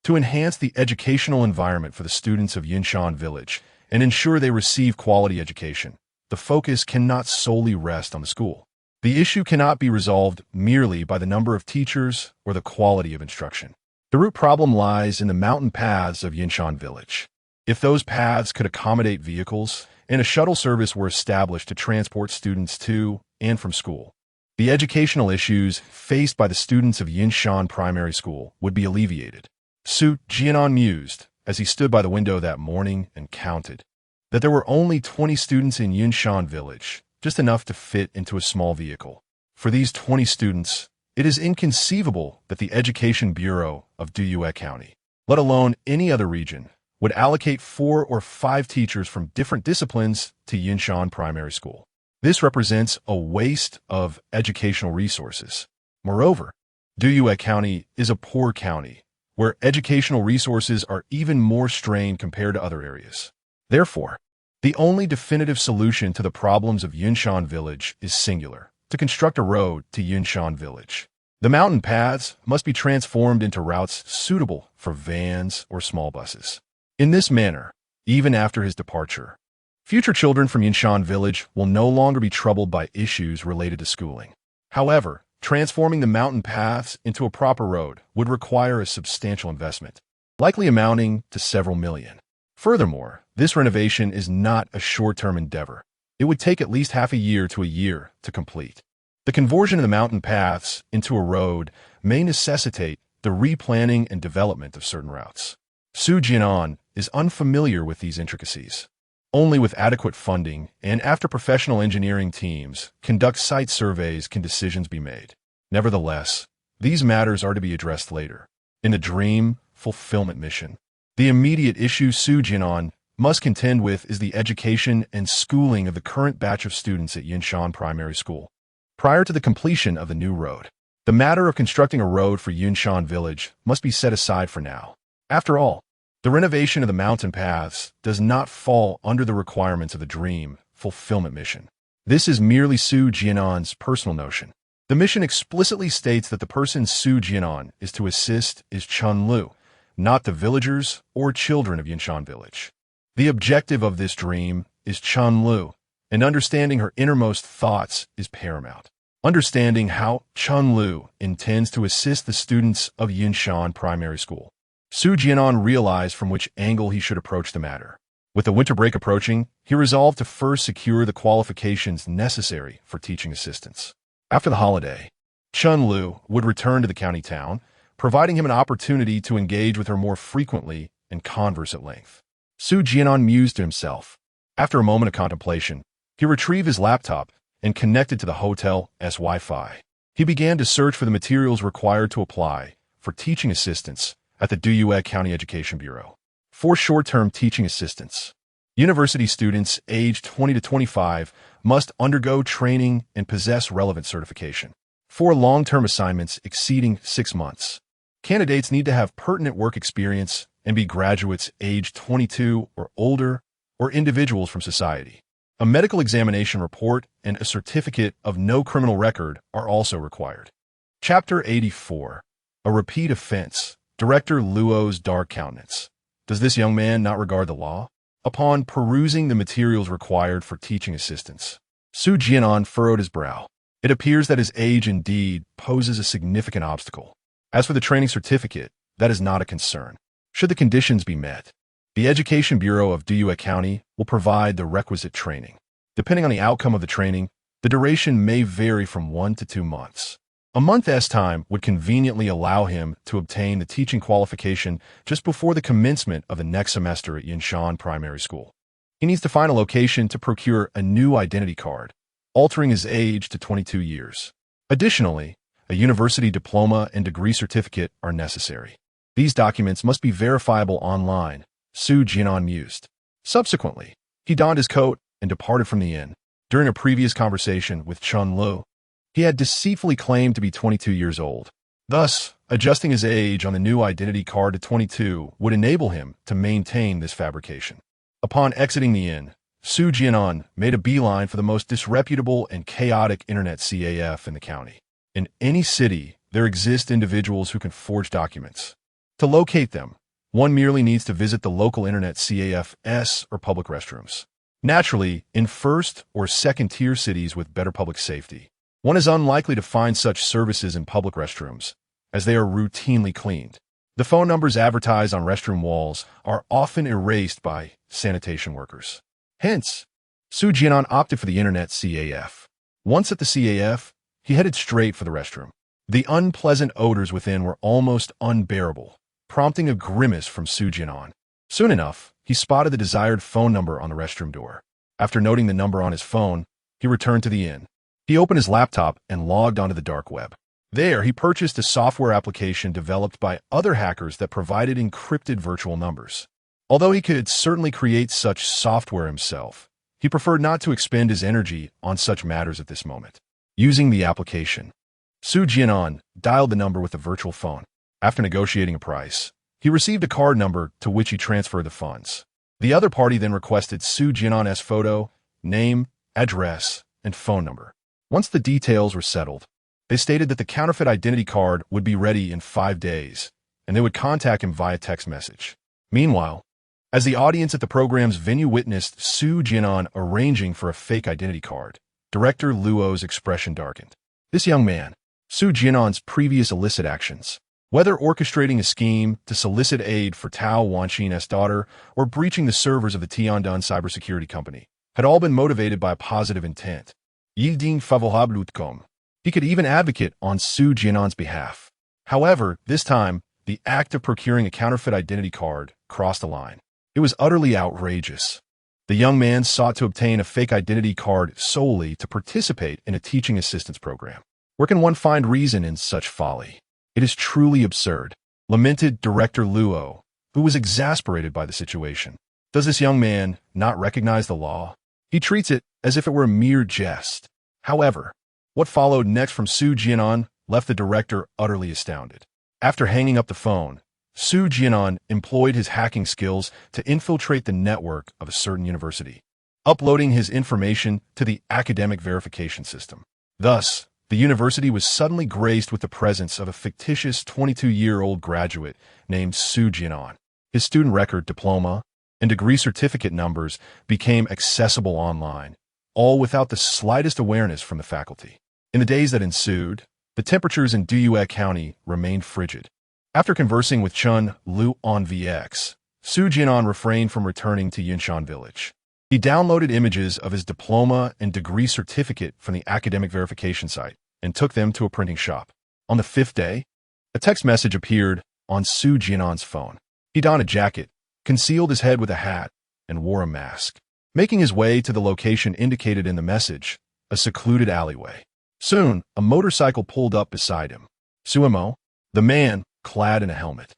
To enhance the educational environment for the students of Yinshan Village and ensure they receive quality education, the focus cannot solely rest on the school. The issue cannot be resolved merely by the number of teachers or the quality of instruction. The root problem lies in the mountain paths of Yinshan Village. If those paths could accommodate vehicles and a shuttle service were established to transport students to and from school, the educational issues faced by the students of Yinshan Primary School would be alleviated. Su Jian'an mused as he stood by the window that morning and counted that there were only 20 students in Yinshan Village, just enough to fit into a small vehicle. For these 20 students, it is inconceivable that the Education Bureau of Duyue County, let alone any other region, would allocate 4 or 5 teachers from different disciplines to Yinshan Primary School. This represents a waste of educational resources. Moreover, Duyue County is a poor county, where educational resources are even more strained compared to other areas. Therefore, the only definitive solution to the problems of Yinshan Village is singular: to construct a road to Yinshan Village. The mountain paths must be transformed into routes suitable for vans or small buses. In this manner, even after his departure, future children from Yinshan Village will no longer be troubled by issues related to schooling. However, transforming the mountain paths into a proper road would require a substantial investment, likely amounting to several million. Furthermore, this renovation is not a short-term endeavor. It would take at least half a year to complete. The conversion of the mountain paths into a road may necessitate the replanning and development of certain routes. Su Jian'an is unfamiliar with these intricacies. Only with adequate funding and after professional engineering teams conduct site surveys can decisions be made. Nevertheless, these matters are to be addressed later. In the dream fulfillment mission, the immediate issue Su Jian'an must contend with is the education and schooling of the current batch of students at Yinshan Primary School. Prior to the completion of the new road, the matter of constructing a road for Yinshan Village must be set aside for now. After all, the renovation of the mountain paths does not fall under the requirements of the dream fulfillment mission. This is merely Su Jian'an's personal notion. The mission explicitly states that the person Su Jian'an is to assist is Chun-Lu, not the villagers or children of Yinshan Village. The objective of this dream is Chun-Lu, and understanding her innermost thoughts is paramount. Understanding how Chun-Lu intends to assist the students of Yinshan Primary School, Su Jian'an realized from which angle he should approach the matter. With the winter break approaching, he resolved to first secure the qualifications necessary for teaching assistants. After the holiday, Chun-Lu would return to the county town, providing him an opportunity to engage with her more frequently and converse at length. Su Jian'an mused to himself. After a moment of contemplation, he retrieved his laptop and connected to the hotel's Wi-Fi. He began to search for the materials required to apply for teaching assistants at the Duyue County Education Bureau. 4 short-term teaching assistants. University students aged 20 to 25 must undergo training and possess relevant certification. 4 long-term assignments exceeding 6 months. Candidates need to have pertinent work experience and be graduates aged 22 or older or individuals from society. A medical examination report and a certificate of no criminal record are also required. Chapter 84. A repeat offense. Director Luo's dark countenance. Does this young man not regard the law? Upon perusing the materials required for teaching assistants, Su Jian'an furrowed his brow. It appears that his age indeed poses a significant obstacle. As for the training certificate, that is not a concern. Should the conditions be met, the Education Bureau of Duyue County will provide the requisite training. Depending on the outcome of the training, the duration may vary from 1 to 2 months. A month's time would conveniently allow him to obtain the teaching qualification just before the commencement of the next semester at Jian'an Primary School. He needs to find a location to procure a new identity card, altering his age to 22 years. Additionally, a university diploma and degree certificate are necessary. These documents must be verifiable online, Su Jian'an mused. Subsequently, he donned his coat and departed from the inn. During a previous conversation with Chun Lu, he had deceitfully claimed to be 22 years old. Thus, adjusting his age on the new identity card to 22 would enable him to maintain this fabrication. Upon exiting the inn, Su Jian'an made a beeline for the most disreputable and chaotic internet CAF in the county. In any city, there exist individuals who can forge documents. To locate them, one merely needs to visit the local internet CAFs or public restrooms. Naturally, in first or second-tier cities with better public safety, one is unlikely to find such services in public restrooms, as they are routinely cleaned. The phone numbers advertised on restroom walls are often erased by sanitation workers. Hence, Su Jian'an opted for the internet CAF. Once at the CAF, he headed straight for the restroom. The unpleasant odors within were almost unbearable, prompting a grimace from Su Jian'an. Soon enough, he spotted the desired phone number on the restroom door. After noting the number on his phone, he returned to the inn. He opened his laptop and logged onto the dark web. There, he purchased a software application developed by other hackers that provided encrypted virtual numbers. Although he could certainly create such software himself, he preferred not to expend his energy on such matters at this moment. Using the application, Su Jian'an dialed the number with the virtual phone. After negotiating a price, he received a card number to which he transferred the funds. The other party then requested Su Jian'an's photo, name, address, and phone number. Once the details were settled, they stated that the counterfeit identity card would be ready in 5 days, and they would contact him via text message. Meanwhile, as the audience at the program's venue witnessed Su Jian'an arranging for a fake identity card, Director Luo's expression darkened. This young man, Su Jian'an's previous illicit actions, whether orchestrating a scheme to solicit aid for Tao Wanxin's daughter or breaching the servers of the Tiandun cybersecurity company, had all been motivated by a positive intent. Yilding favorable. He could even advocate on Su Jian'an's behalf. However, this time, the act of procuring a counterfeit identity card crossed the line. It was utterly outrageous. The young man sought to obtain a fake identity card solely to participate in a teaching assistance program. Where can one find reason in such folly? It is truly absurd, lamented Director Luo, who was exasperated by the situation. Does this young man not recognize the law? He treats it as if it were a mere jest. However, what followed next from Su Jian'an left the director utterly astounded. After hanging up the phone, Su Jian'an employed his hacking skills to infiltrate the network of a certain university, uploading his information to the academic verification system. Thus, the university was suddenly graced with the presence of a fictitious 22-year-old graduate named Su Jian'an. His student record, diploma, and degree certificate numbers became accessible online, all without the slightest awareness from the faculty. In the days that ensued, the temperatures in Duyue County remained frigid. After conversing with Chun Lu on VX, Su Jian'an refrained from returning to Yinshan Village. He downloaded images of his diploma and degree certificate from the academic verification site and took them to a printing shop. On the 5th day, a text message appeared on Su Jian'an's phone. He donned a jacket, concealed his head with a hat, and wore a mask. Making his way to the location indicated in the message, a secluded alleyway. Soon, a motorcycle pulled up beside him. Suemo, the man, clad in a helmet,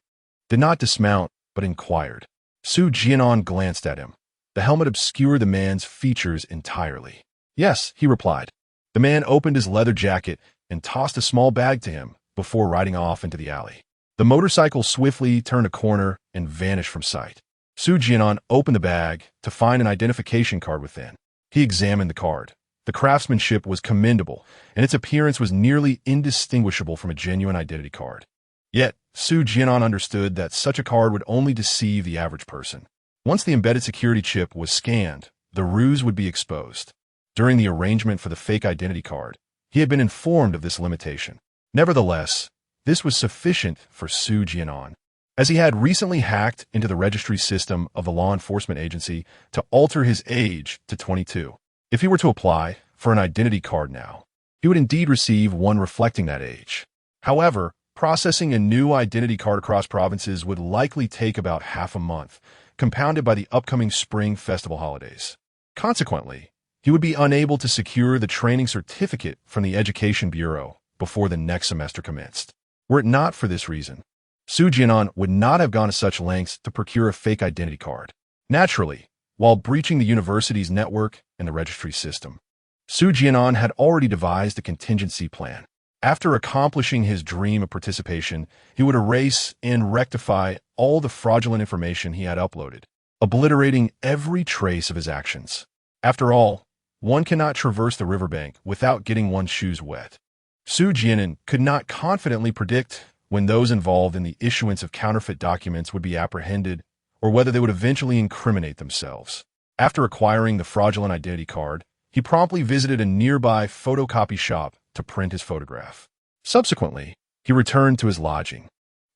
did not dismount, but inquired. Su Jian'an glanced at him. The helmet obscured the man's features entirely. Yes, he replied. The man opened his leather jacket and tossed a small bag to him before riding off into the alley. The motorcycle swiftly turned a corner and vanished from sight. Su Jian'an opened the bag to find an identification card within. He examined the card. The craftsmanship was commendable, and its appearance was nearly indistinguishable from a genuine identity card. Yet, Su Jian'an understood that such a card would only deceive the average person. Once the embedded security chip was scanned, the ruse would be exposed. During the arrangement for the fake identity card, he had been informed of this limitation. Nevertheless, This was sufficient for Su Jian'an, as he had recently hacked into the registry system of the law enforcement agency to alter his age to 22. If he were to apply for an identity card now, he would indeed receive one reflecting that age. However, processing a new identity card across provinces would likely take about half a month, compounded by the upcoming spring festival holidays. Consequently, he would be unable to secure the training certificate from the Education Bureau before the next semester commenced. Were it not for this reason, Su Jian'an would not have gone to such lengths to procure a fake identity card. Naturally, while breaching the university's network and the registry system, Su Jian'an had already devised a contingency plan. After accomplishing his dream of participation, he would erase and rectify all the fraudulent information he had uploaded, obliterating every trace of his actions. After all, one cannot traverse the riverbank without getting one's shoes wet. Su Jian'an could not confidently predict when those involved in the issuance of counterfeit documents would be apprehended or whether they would eventually incriminate themselves. After acquiring the fraudulent identity card, he promptly visited a nearby photocopy shop to print his photograph. Subsequently, he returned to his lodging,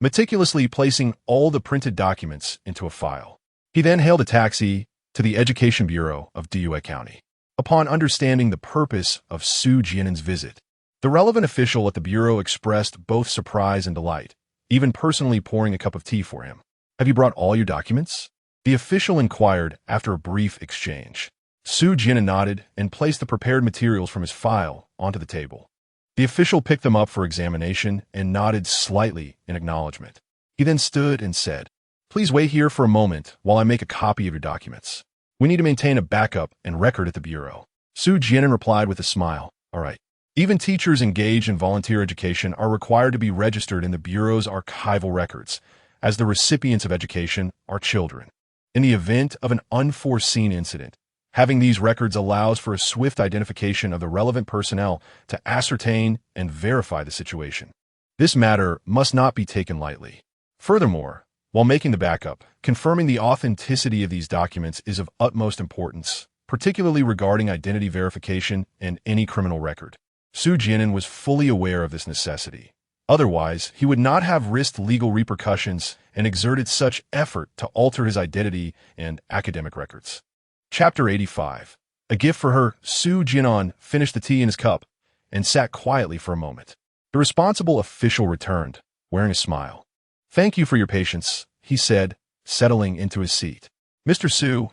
meticulously placing all the printed documents into a file. He then hailed a taxi to the Education Bureau of Due County. Upon understanding the purpose of Su Jian'an's visit, the relevant official at the bureau expressed both surprise and delight, even personally pouring a cup of tea for him. "Have you brought all your documents?" the official inquired after a brief exchange. Su Jian'an nodded and placed the prepared materials from his file onto the table. The official picked them up for examination and nodded slightly in acknowledgement. He then stood and said, "Please wait here for a moment while I make a copy of your documents. We need to maintain a backup and record at the bureau." Su Jian'an replied with a smile, "All right." Even teachers engaged in volunteer education are required to be registered in the bureau's archival records, as the recipients of education are children. In the event of an unforeseen incident, having these records allows for a swift identification of the relevant personnel to ascertain and verify the situation. This matter must not be taken lightly. Furthermore, while making the backup, confirming the authenticity of these documents is of utmost importance, particularly regarding identity verification and any criminal record. Su Jian'an was fully aware of this necessity. Otherwise, he would not have risked legal repercussions and exerted such effort to alter his identity and academic records. Chapter 85. A gift for her. Su Jian'an finished the tea in his cup and sat quietly for a moment. The responsible official returned, wearing a smile. "Thank you for your patience," he said, settling into his seat. "Mr. Su,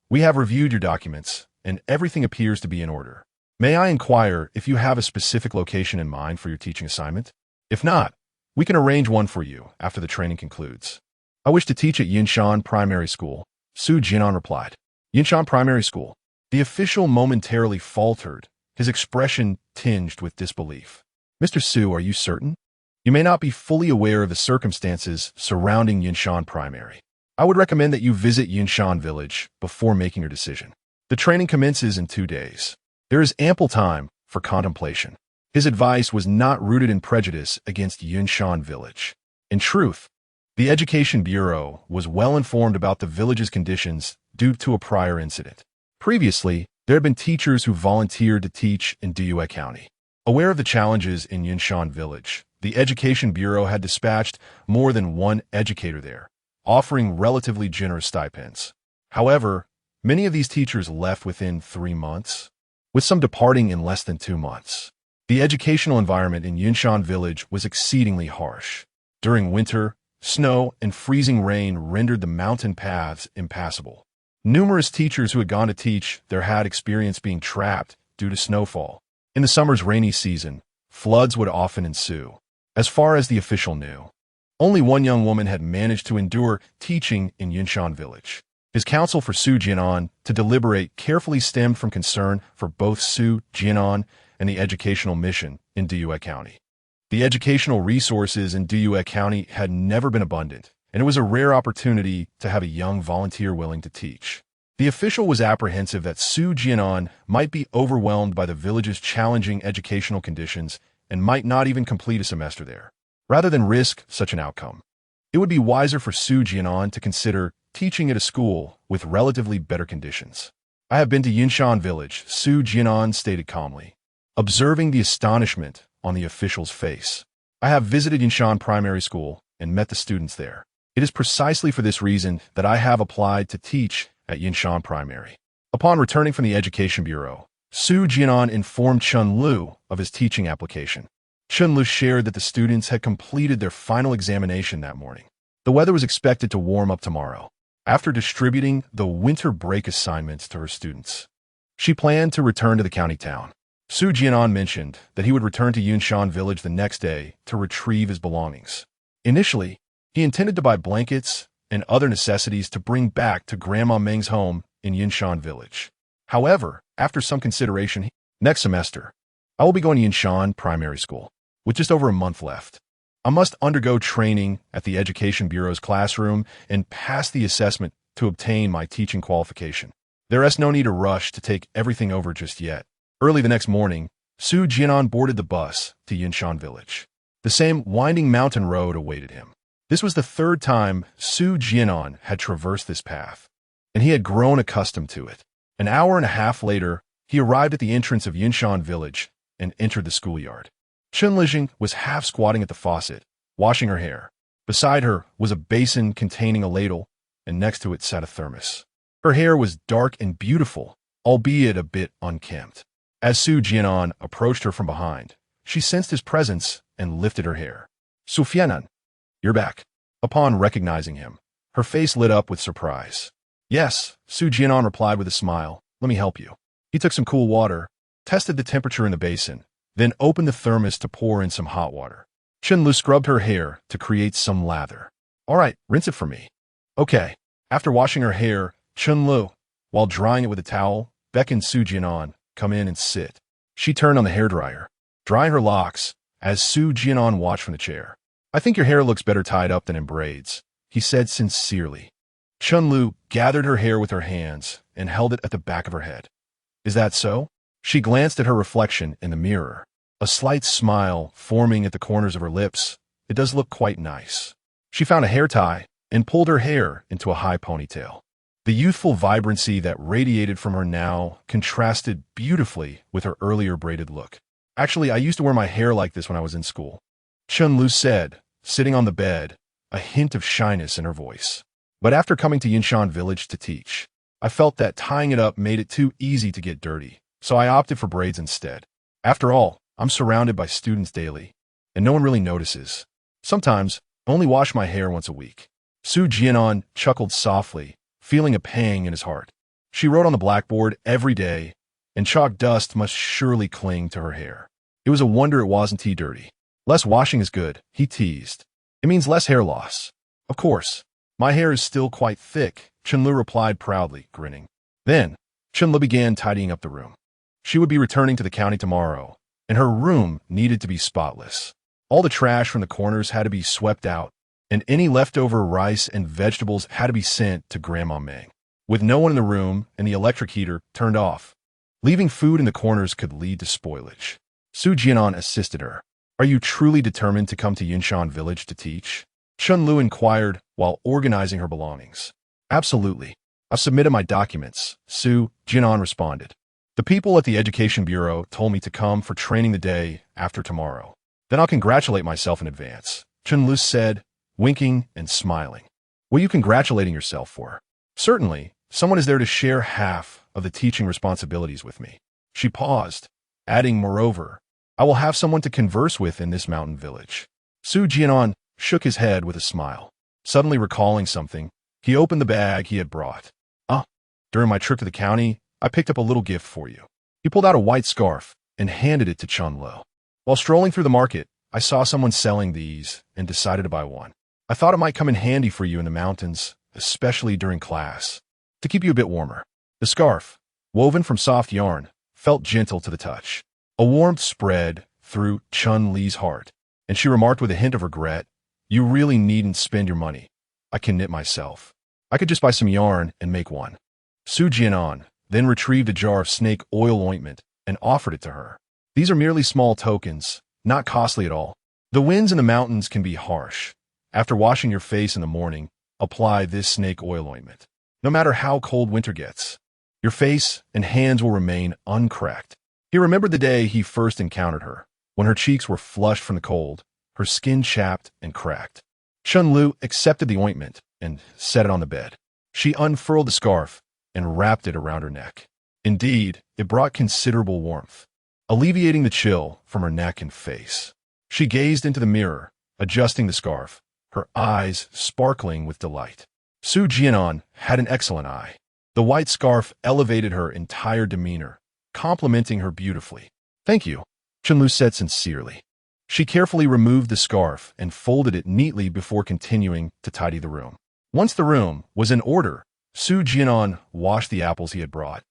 we have reviewed your documents, and everything appears to be in order. May I inquire if you have a specific location in mind for your teaching assignment? If not, we can arrange one for you after the training concludes." "I wish to teach at Yinshan Primary School," Su Jian'an replied. "Yinshan Primary School." The official momentarily faltered, his expression tinged with disbelief. "Mr. Su, are you certain? You may not be fully aware of the circumstances surrounding Yinshan Primary. I would recommend that you visit Yinshan Village before making your decision. The training commences in 2 days. There is ample time for contemplation." His advice was not rooted in prejudice against Yinshan Village. In truth, the Education Bureau was well informed about the village's conditions due to a prior incident. Previously, there had been teachers who volunteered to teach in Due County. Aware of the challenges in Yinshan Village, the Education Bureau had dispatched more than one educator there, offering relatively generous stipends. However, many of these teachers left within 3 months, with some departing in less than 2 months. The educational environment in Yinshan Village was exceedingly harsh. During winter, snow and freezing rain rendered the mountain paths impassable. Numerous teachers who had gone to teach there had experienced being trapped due to snowfall. In the summer's rainy season, floods would often ensue. As far as the official knew, only one young woman had managed to endure teaching in Yinshan Village. His counsel for Su Jian'an to deliberate carefully stemmed from concern for both Su Jian'an and the educational mission in Due County. The educational resources in Due County had never been abundant, and it was a rare opportunity to have a young volunteer willing to teach. The official was apprehensive that Su Jian'an might be overwhelmed by the village's challenging educational conditions and might not even complete a semester there. Rather than risk such an outcome, it would be wiser for Su Jian'an to consider teaching at a school with relatively better conditions. "I have been to Yinshan Village," Su Jian'an stated calmly, observing the astonishment on the official's face. I have visited Yinshan Primary School and met the students there. It is precisely for this reason that I have applied to teach at Yinshan Primary. Upon returning from the Education Bureau, Su Jian'an informed Chun Lu of his teaching application. Chun Lu shared that the students had completed their final examination that morning. The weather was expected to warm up tomorrow. After distributing the winter break assignments to her students, she planned to return to the county town. Su Jian'an mentioned that he would return to Yunshan village the next day to retrieve his belongings. Initially, he intended to buy blankets and other necessities to bring back to Grandma Meng's home in Yinshan village. However, after some consideration, next semester, I will be going to Yinshan Primary School, with just over a month left. I must undergo training at the Education Bureau's classroom and pass the assessment to obtain my teaching qualification. There is no need to rush to take everything over just yet. Early the next morning, Su Jian'an boarded the bus to Yinshan village. The same winding mountain road awaited him. This was the third time Su Jian'an had traversed this path, and he had grown accustomed to it. An hour and a half later, he arrived at the entrance of Yinshan village and entered the schoolyard. Chun Lijing was half squatting at the faucet, washing her hair. Beside her was a basin containing a ladle, and next to it sat a thermos. Her hair was dark and beautiful, albeit a bit unkempt. As Su Jian'an approached her from behind, she sensed his presence and lifted her hair. Su Jian'an, you're back. Upon recognizing him, her face lit up with surprise. Yes, Su Jian'an replied with a smile. Let me help you. He took some cool water, tested the temperature in the basin, then opened the thermos to pour in some hot water. Chun Lu scrubbed her hair to create some lather. All right, rinse it for me. Okay. After washing her hair, Chun Lu, while drying it with a towel, beckoned Su Jian'an, come in and sit. She turned on the hairdryer, drying her locks, as Su Jian'an watched from the chair. I think your hair looks better tied up than in braids, he said sincerely. Chun Lu gathered her hair with her hands and held it at the back of her head. Is that so? She glanced at her reflection in the mirror, a slight smile forming at the corners of her lips. It does look quite nice. She found a hair tie and pulled her hair into a high ponytail. The youthful vibrancy that radiated from her now contrasted beautifully with her earlier braided look. Actually, I used to wear my hair like this when I was in school, Chun Lu said, sitting on the bed, a hint of shyness in her voice. But after coming to Yinshan village to teach, I felt that tying it up made it too easy to get dirty, so I opted for braids instead. After all, I'm surrounded by students daily, and no one really notices. Sometimes, I only wash my hair once a week. Su Jian'an chuckled softly, feeling a pang in his heart. She wrote on the blackboard every day, and chalk dust must surely cling to her hair. It was a wonder it wasn't too dirty. Less washing is good, he teased. It means less hair loss. Of course. My hair is still quite thick, Chun Lu replied proudly, grinning. Then, Chun Lu began tidying up the room. She would be returning to the county tomorrow, and her room needed to be spotless. All the trash from the corners had to be swept out, and any leftover rice and vegetables had to be sent to Grandma Meng. With no one in the room and the electric heater turned off, leaving food in the corners could lead to spoilage. Su Jian'an assisted her. Are you truly determined to come to Yinshan village to teach? Chun Lu inquired while organizing her belongings. Absolutely. I've submitted my documents, Su Jian'an responded. The people at the Education Bureau told me to come for training the day after tomorrow. Then I'll congratulate myself in advance, Chun Lu said, winking and smiling. What are you congratulating yourself for? Certainly, someone is there to share half of the teaching responsibilities with me. She paused, adding, moreover, I will have someone to converse with in this mountain village. Su Jian'an shook his head with a smile. Suddenly recalling something, he opened the bag he had brought. During my trip to the county, I picked up a little gift for you. He pulled out a white scarf and handed it to Chun Lu. While strolling through the market, I saw someone selling these and decided to buy one. I thought it might come in handy for you in the mountains, especially during class, to keep you a bit warmer. The scarf, woven from soft yarn, felt gentle to the touch. A warmth spread through Chun Li's heart, and she remarked with a hint of regret, You really needn't spend your money. I can knit myself. I could just buy some yarn and make one. Su Jian'an then retrieved a jar of snake oil ointment and offered it to her. These are merely small tokens, not costly at all. The winds in the mountains can be harsh. After washing your face in the morning, apply this snake oil ointment. No matter how cold winter gets, your face and hands will remain uncracked. He remembered the day he first encountered her, when her cheeks were flushed from the cold, her skin chapped and cracked. Chun-Lu accepted the ointment and set it on the bed. She unfurled the scarf and wrapped it around her neck. Indeed, it brought considerable warmth, alleviating the chill from her neck and face. She gazed into the mirror, adjusting the scarf, her eyes sparkling with delight. Su Jian'an had an excellent eye. The white scarf elevated her entire demeanor, complimenting her beautifully. "Thank you," Chun-Lu said sincerely. She carefully removed the scarf and folded it neatly before continuing to tidy the room. Once the room was in order, Su Jian'an washed the apples he had brought,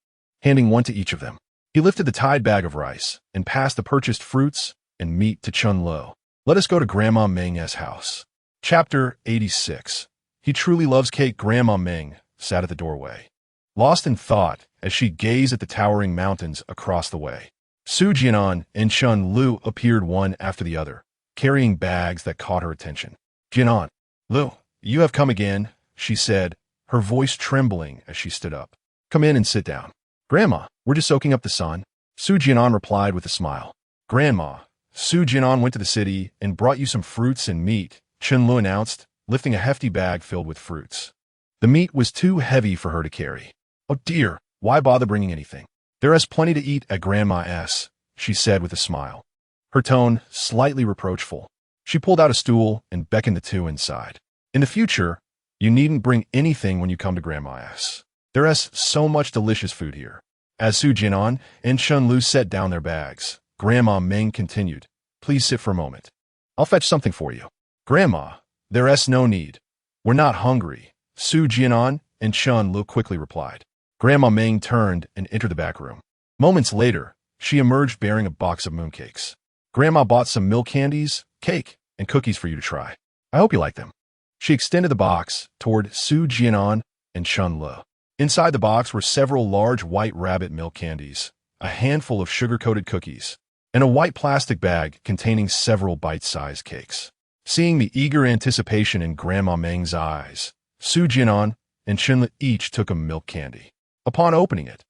handing one to each of them. He lifted the tied bag of rice and passed the purchased fruits and meat to Chun-Lu. "Let us go to Grandma Meng's house." Chapter 86. He truly loves cake. Grandma Meng sat at the doorway, lost in thought as she gazed at the towering mountains across the way. Su Jian'an and Chun-Lu appeared one after the other, carrying bags that caught her attention. "Jian'an, Lu, you have come again," she said, her voice trembling as she stood up. "Come in and sit down." "Grandma, we're just soaking up the sun," Su Jian'an replied with a smile. "Grandma, Su Jian'an went to the city and brought you some fruits and meat," Chun-Lu announced, lifting a hefty bag filled with fruits. The meat was too heavy for her to carry. "Oh dear, why bother bringing anything? There is plenty to eat at Grandma's," she said with a smile, her tone slightly reproachful. She pulled out a stool and beckoned the two inside. "In the future, you needn't bring anything when you come to Grandma's. There is so much delicious food here." As Su Jian'an and Chun-Lu set down their bags, Grandma Meng continued, "Please sit for a moment. I'll fetch something for you." "Grandma, there is no need. We're not hungry," Su Jian'an and Chun-Lu quickly replied. Grandma Meng turned and entered the back room. Moments later, she emerged bearing a box of mooncakes. "Grandma bought some milk candies, cake, and cookies for you to try. I hope you like them." She extended the box toward Su Jian'an and Chun-Lu. Inside the box were several large white rabbit milk candies, a handful of sugar-coated cookies, and a white plastic bag containing several bite-sized cakes. Seeing the eager anticipation in Grandma Meng's eyes, Su Jian'an and Chun-Lu each took a milk candy. Upon opening it,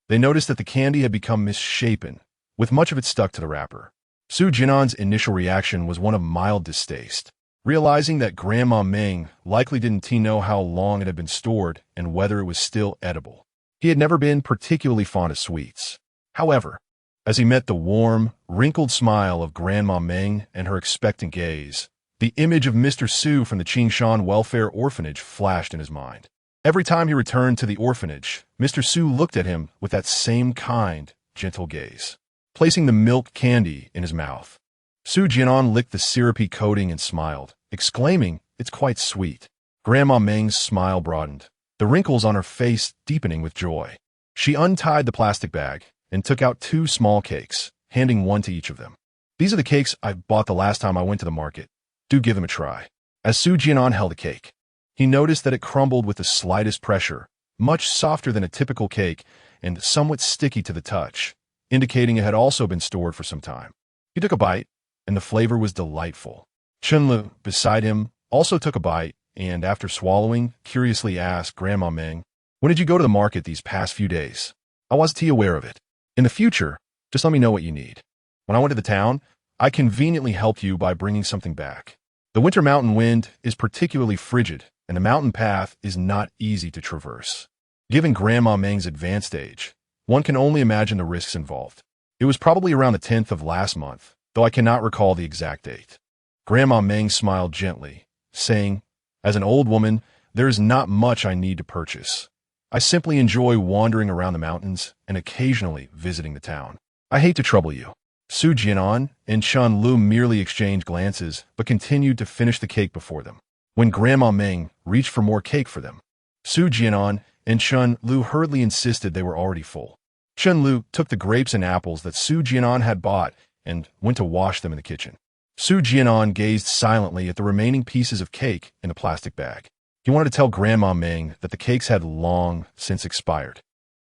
they noticed that the candy had become misshapen, with much of it stuck to the wrapper. Su Jian'an's initial reaction was one of mild distaste, realizing that Grandma Meng likely didn't know how long it had been stored and whether it was still edible. He had never been particularly fond of sweets. However, as he met the warm, wrinkled smile of Grandma Meng and her expectant gaze, the image of Mr. Su from the Qingshan Welfare Orphanage flashed in his mind. Every time he returned to the orphanage, Mr. Su looked at him with that same kind, gentle gaze. Placing the milk candy in his mouth, Su Jian'an licked the syrupy coating and smiled, exclaiming, "It's quite sweet." Grandma Meng's smile broadened, the wrinkles on her face deepening with joy. She untied the plastic bag and took out 2 small cakes, handing one to each of them. "These are the cakes I bought the last time I went to the market. Do give them a try." As Su Jian'an held the cake, he noticed that it crumbled with the slightest pressure, much softer than a typical cake and somewhat sticky to the touch, indicating it had also been stored for some time. He took a bite, and the flavor was delightful. Chun-Lu, beside him, also took a bite and, after swallowing, curiously asked Grandma Meng, "When did you go to the market these past few days? I wasn't aware of it. In the future, just let me know what you need. When I went to the town, I conveniently helped you by bringing something back. The winter mountain wind is particularly frigid, and the mountain path is not easy to traverse. Given Grandma Meng's advanced age, one can only imagine the risks involved. It was probably around the 10th of last month, though I cannot recall the exact date." Grandma Meng smiled gently, saying, "As an old woman, there is not much I need to purchase. I simply enjoy wandering around the mountains and occasionally visiting the town. I hate to trouble you." Su Jian'an and Chun-Lu merely exchanged glances but continued to finish the cake before them. When Grandma Meng reached for more cake for them, Su Jian'an and Chun-Lu hurriedly insisted they were already full. Chun-Lu took the grapes and apples that Su Jian'an had bought and went to wash them in the kitchen. Su Jian'an gazed silently at the remaining pieces of cake in the plastic bag. He wanted to tell Grandma Meng that the cakes had long since expired,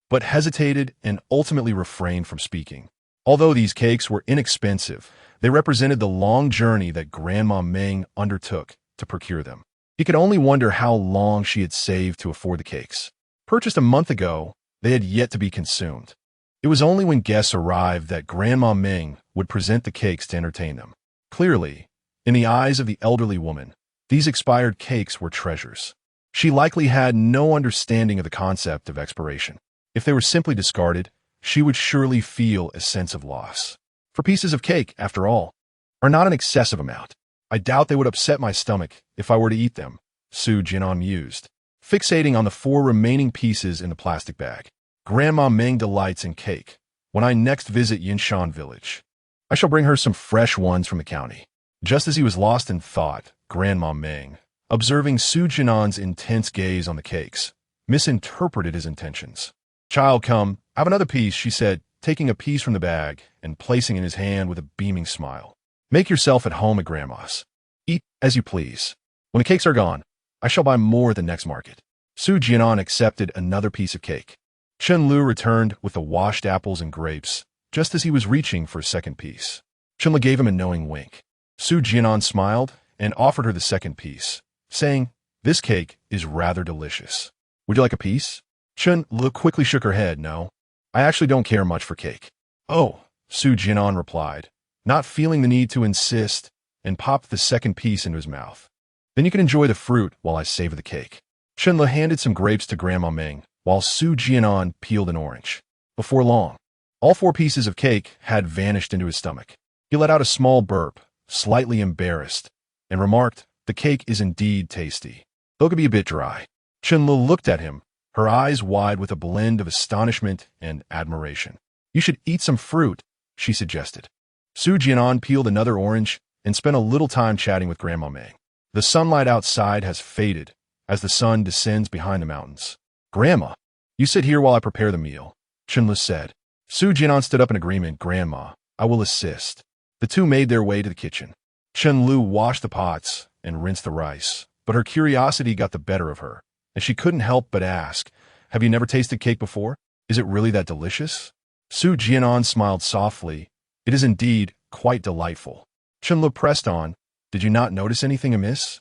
but hesitated and ultimately refrained from speaking. Although these cakes were inexpensive, they represented the long journey that Grandma Meng undertook to procure them. He could only wonder how long she had saved to afford the cakes. Purchased a month ago, they had yet to be consumed. It was only when guests arrived that Grandma Meng would present the cakes to entertain them. Clearly, In the eyes of the elderly woman, these expired cakes were treasures. She likely had no understanding of the concept of expiration. If they were simply discarded, she would surely feel a sense of loss. For pieces of cake, after all, are not an excessive amount. I doubt they would upset my stomach if I were to eat them, Su Jian'an mused, fixating on the 4 remaining pieces in the plastic bag. Grandma Meng delights in cake. When I next visit Yinshan village, I shall bring her some fresh ones from the county. Just as he was lost in thought, Grandma Meng, observing Su Jian'an's intense gaze on the cakes, misinterpreted his intentions. Child, come, have another piece, she said, taking a piece from the bag and placing it in his hand with a beaming smile. Make yourself at home at Grandma's. Eat as you please. When the cakes are gone, I shall buy more at the next market. Su Jian'an accepted another piece of cake. Chen Lu returned with the washed apples and grapes, just as he was reaching for a second piece. Chen Lu gave him a knowing wink. Su Jian'an smiled and offered her the second piece, saying, "This cake is rather delicious. Would you like a piece?" Chen Lu quickly shook her head. "No, I actually don't care much for cake." "Oh," Su Jian'an replied, not feeling the need to insist, and popped the second piece into his mouth. "Then you can enjoy the fruit while I savor the cake." Chen Lu handed some grapes to Grandma Meng, while Su Jian'an peeled an orange. Before long, all 4 pieces of cake had vanished into his stomach. He let out a small burp, slightly embarrassed, and remarked, "The cake is indeed tasty, though it could be a bit dry." Chen Lu looked at him, her eyes wide with a blend of astonishment and admiration. "You should eat some fruit," she suggested. Su Jian'an peeled another orange and spent a little time chatting with Grandma Meng. The sunlight outside has faded as the sun descends behind the mountains. "Grandma, you sit here while I prepare the meal," Chen Lu said. Su Jian'an stood up in agreement. "Grandma, I will assist." The two made their way to the kitchen. Chen Lu washed the pots and rinsed the rice, but her curiosity got the better of her, and she couldn't help but ask, "Have you never tasted cake before? Is it really that delicious?" Su Jian'an smiled softly. "It is indeed quite delightful." Chen Lu pressed on, "Did you not notice anything amiss?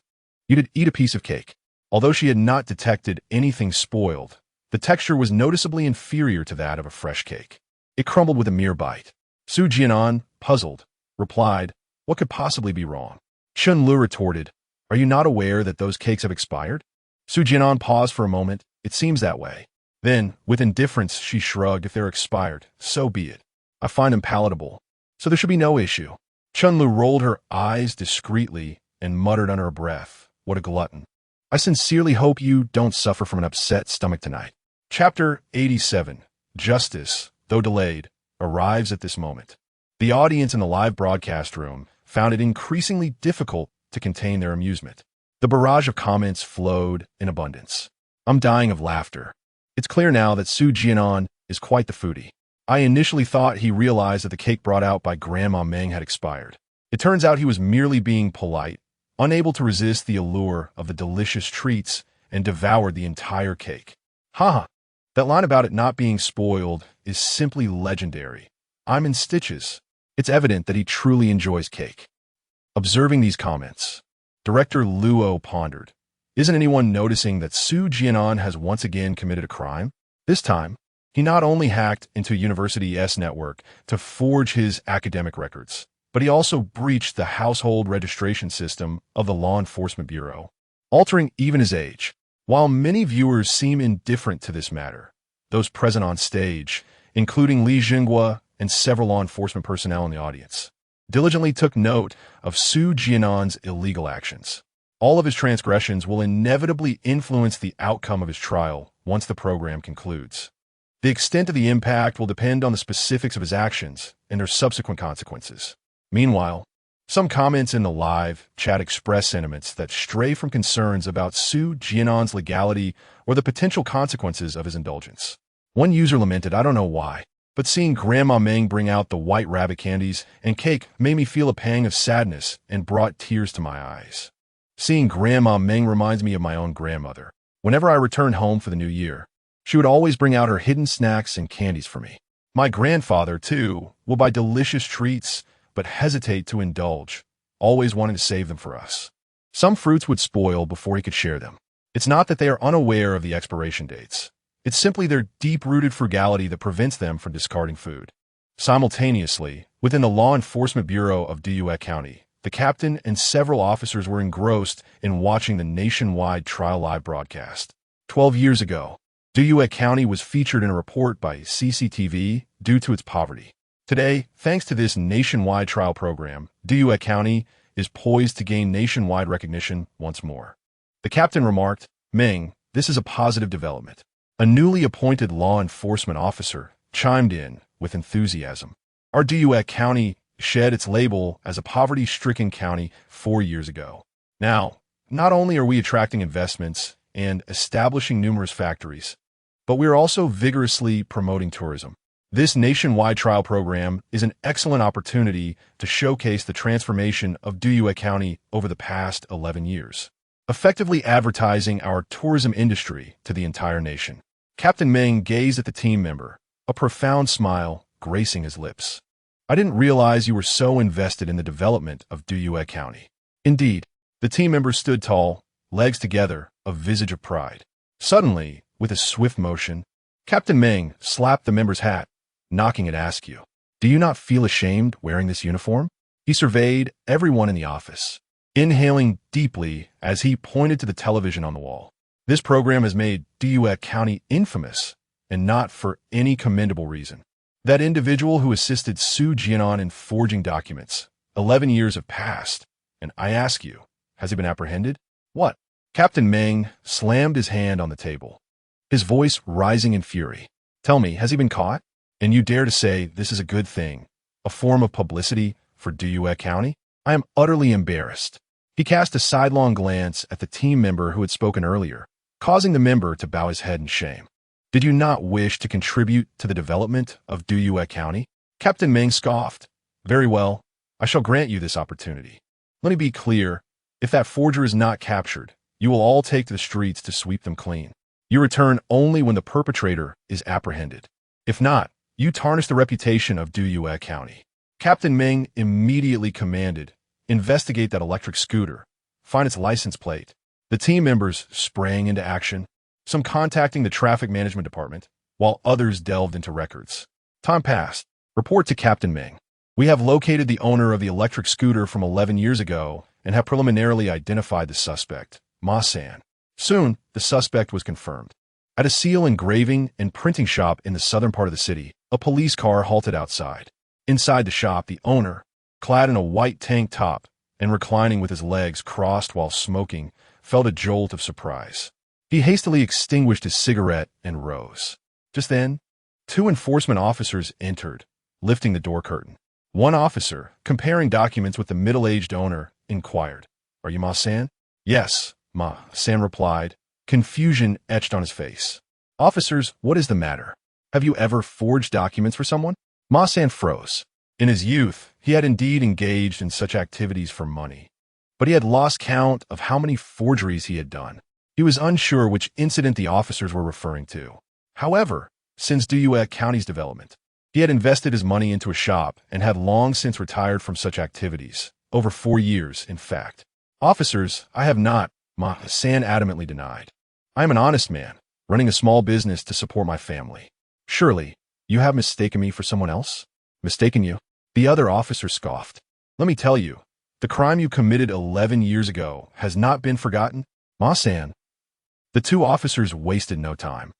You did eat a piece of cake." Although she had not detected anything spoiled, the texture was noticeably inferior to that of a fresh cake. It crumbled with a mere bite. Su Jian'an, puzzled, replied, "What could possibly be wrong?" Chen Lu retorted, "Are you not aware that those cakes have expired?" Su Jian'an paused for a moment. "It seems that way." Then, with indifference, she shrugged. "If they're expired, so be it. I find them palatable, so there should be no issue." Chen Lu rolled her eyes discreetly and muttered under her breath, "What a glutton. I sincerely hope you don't suffer from an upset stomach tonight." Chapter 87. Justice, though delayed, arrives at this moment. The audience in the live broadcast room found it increasingly difficult to contain their amusement. The barrage of comments flowed in abundance. "I'm dying of laughter. It's clear now that Su Jian'an is quite the foodie. I initially thought he realized that the cake brought out by Grandma Meng had expired. It turns out he was merely being polite, unable to resist the allure of the delicious treats, and devoured the entire cake." Haha, that line about it not being spoiled is simply legendary. I'm in stitches. It's evident that he truly enjoys cake. Observing these comments, Director Luo pondered, "Isn't anyone noticing that Su Jian'an has once again committed a crime? This time, he not only hacked into University's network to forge his academic records, but he also breached the household registration system of the Law Enforcement Bureau, altering even his age." While many viewers seem indifferent to this matter, those present on stage, including Li Jinghua and several law enforcement personnel in the audience, diligently took note of Su Jian'an's illegal actions. All of his transgressions will inevitably influence the outcome of his trial once the program concludes. The extent of the impact will depend on the specifics of his actions and their subsequent consequences. Meanwhile, some comments in the live chat express sentiments that stray from concerns about Su Jian'an's legality or the potential consequences of his indulgence. One user lamented, "I don't know why, but seeing Grandma Meng bring out the white rabbit candies and cake made me feel a pang of sadness and brought tears to my eyes. Seeing Grandma Meng reminds me of my own grandmother. Whenever I returned home for the new year, she would always bring out her hidden snacks and candies for me. My grandfather, too, will buy delicious treats but hesitate to indulge, always wanting to save them for us. Some fruits would spoil before he could share them. It's not that they are unaware of the expiration dates. It's simply their deep-rooted frugality that prevents them from discarding food." Simultaneously, within the Law Enforcement Bureau of Diyue County, the captain and several officers were engrossed in watching the nationwide trial live broadcast. 12 years ago, Su County was featured in a report by CCTV due to its poverty. Today, thanks to this nationwide trial program, Su County is poised to gain nationwide recognition once more. The captain remarked, "Meng, this is a positive development." A newly appointed law enforcement officer chimed in with enthusiasm. Our Su County shed its label as a poverty-stricken county 4 years ago. Now, not only are we attracting investments and establishing numerous factories, but we are also vigorously promoting tourism. This nationwide trial program is an excellent opportunity to showcase the transformation of Su County over the past 11 years, effectively advertising our tourism industry to the entire nation. Captain Meng gazed at the team member, a profound smile gracing his lips. "I didn't realize you were so invested in the development of Su County." Indeed, the team member stood tall, legs together, a visage of pride. Suddenly, with a swift motion, Captain Meng slapped the member's hat, knocking it askew. "Do you not feel ashamed wearing this uniform?" He surveyed everyone in the office, inhaling deeply as he pointed to the television on the wall. "This program has made Su County infamous, and not for any commendable reason. That individual who assisted Su Jian'an in forging documents, 11 years have passed, and I ask you, has he been apprehended?" "What?" Captain Meng slammed his hand on the table, his voice rising in fury. "Tell me, has he been caught? And you dare to say this is a good thing, a form of publicity for Su County? I am utterly embarrassed." He cast a sidelong glance at the team member who had spoken earlier, causing the member to bow his head in shame. "Did you not wish to contribute to the development of Su County?" Captain Meng scoffed. "Very well, I shall grant you this opportunity. Let me be clear, if that forger is not captured, you will all take to the streets to sweep them clean. You return only when the perpetrator is apprehended. If not, you tarnish the reputation of Su County." Captain Meng immediately commanded, "Investigate that electric scooter. Find its license plate." The team members sprang into action, some contacting the traffic management department, while others delved into records. Time passed. "Report to Captain Meng. We have located the owner of the electric scooter from 11 years ago and have preliminarily identified the suspect, Ma San." Soon, the suspect was confirmed. At a seal engraving and printing shop in the southern part of the city, a police car halted outside. Inside the shop, the owner, clad in a white tank top and reclining with his legs crossed while smoking, felt a jolt of surprise. He hastily extinguished his cigarette and rose. Just then, 2 enforcement officers entered, lifting the door curtain. One officer, comparing documents with the middle-aged owner, inquired, "Are you Ma San?" "Yes," Ma San replied, confusion etched on his face. "Officers, what is the matter? Have you ever forged documents for someone?" Ma San froze. In his youth, he had indeed engaged in such activities for money, but he had lost count of how many forgeries he had done. He was unsure which incident the officers were referring to. However, since Su County's development, he had invested his money into a shop and had long since retired from such activities, over 4 years, in fact. "Officers, I have not," Ma San adamantly denied. "I am an honest man, running a small business to support my family." "Surely, you have mistaken me for someone else?" "Mistaken you?" The other officer scoffed. "Let me tell you, the crime you committed 11 years ago has not been forgotten." Ma San. The 2 officers wasted no time,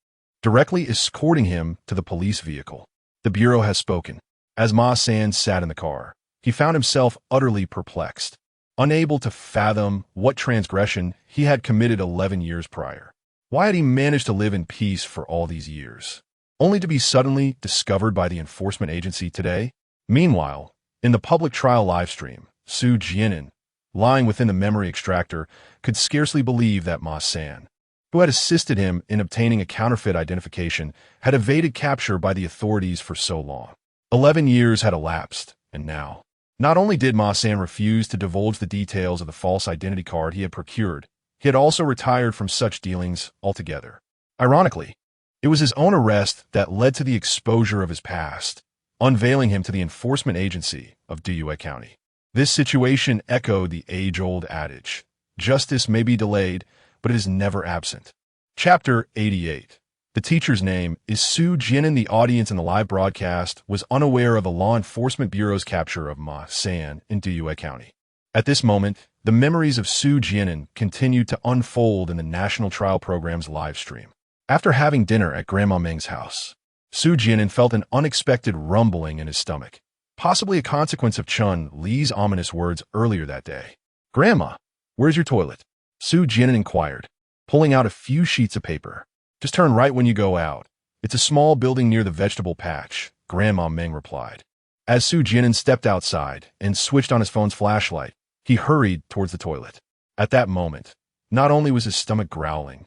directly escorting him to the police vehicle. "The Bureau has spoken." As Ma San sat in the car, he found himself utterly perplexed, unable to fathom what transgression he had committed 11 years prior. Why had he managed to live in peace for all these years, only to be suddenly discovered by the enforcement agency today? Meanwhile, in the public trial livestream, Su Jian'an, lying within the memory extractor, could scarcely believe that Ma San, who had assisted him in obtaining a counterfeit identification, had evaded capture by the authorities for so long. 11 years had elapsed, and now, not only did Ma San refuse to divulge the details of the false identity card he had procured, he had also retired from such dealings altogether. Ironically, it was his own arrest that led to the exposure of his past, unveiling him to the enforcement agency of Su County. This situation echoed the age-old adage, "Justice may be delayed, but it is never absent." Chapter 88. The teacher's name is Su Jian'an. The audience in the live broadcast was unaware of the Law Enforcement Bureau's capture of Ma San in Su County. At this moment, the memories of Su Jian'an continued to unfold in the National Trial Program's live stream. After having dinner at Grandma Meng's house, Su Jian'an felt an unexpected rumbling in his stomach, possibly a consequence of Chun Li's ominous words earlier that day. "Grandma, where's your toilet?" Su Jian'an inquired, pulling out a few sheets of paper. "Just turn right when you go out. It's a small building near the vegetable patch," Grandma Meng replied. As Su Jian'an stepped outside and switched on his phone's flashlight, he hurried towards the toilet. At that moment, not only was his stomach growling,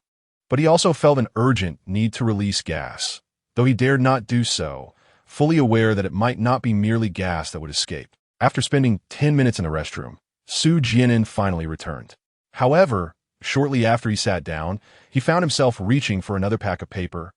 but he also felt an urgent need to release gas, though he dared not do so, fully aware that it might not be merely gas that would escape. After spending 10 minutes in the restroom, Su Jian'an finally returned. However, shortly after he sat down, he found himself reaching for another pack of paper,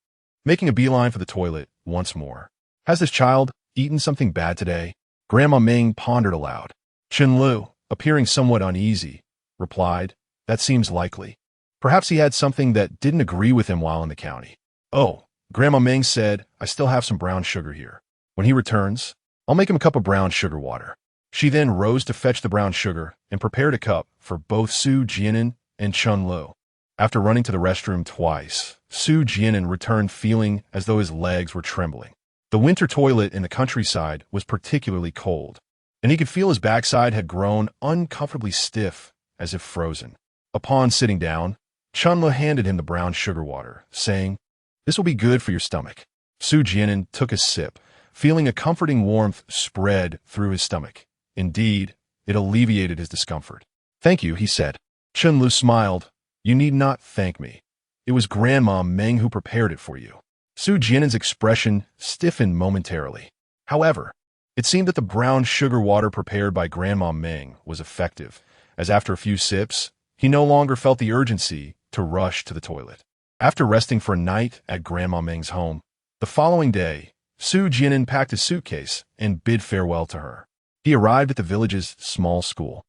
making a beeline for the toilet once more. "Has this child eaten something bad today?" Grandma Ming pondered aloud. Chen Lu, appearing somewhat uneasy, replied, "That seems likely. Perhaps he had something that didn't agree with him while in the county." "Oh," Grandma Ming said, "I still have some brown sugar here. When he returns, I'll make him a cup of brown sugar water." She then rose to fetch the brown sugar and prepared a cup for both Su Jian'an and Chen Lu. After running to the restroom twice, Su Jian'an returned feeling as though his legs were trembling. The winter toilet in the countryside was particularly cold, and he could feel his backside had grown uncomfortably stiff, as if frozen. Upon sitting down, Chen Lu handed him the brown sugar water, saying, "This will be good for your stomach." Su Jian'an took a sip, feeling a comforting warmth spread through his stomach. Indeed, it alleviated his discomfort. "Thank you," he said. Chen Lu smiled. "You need not thank me. It was Grandma Meng who prepared it for you." Su Jian'an's expression stiffened momentarily. However, it seemed that the brown sugar water prepared by Grandma Meng was effective, as after a few sips, he no longer felt the urgency to rush to the toilet. After resting for a night at Grandma Meng's home, the following day, Su Jian'an packed his suitcase and bid farewell to her. He arrived at the village's small school,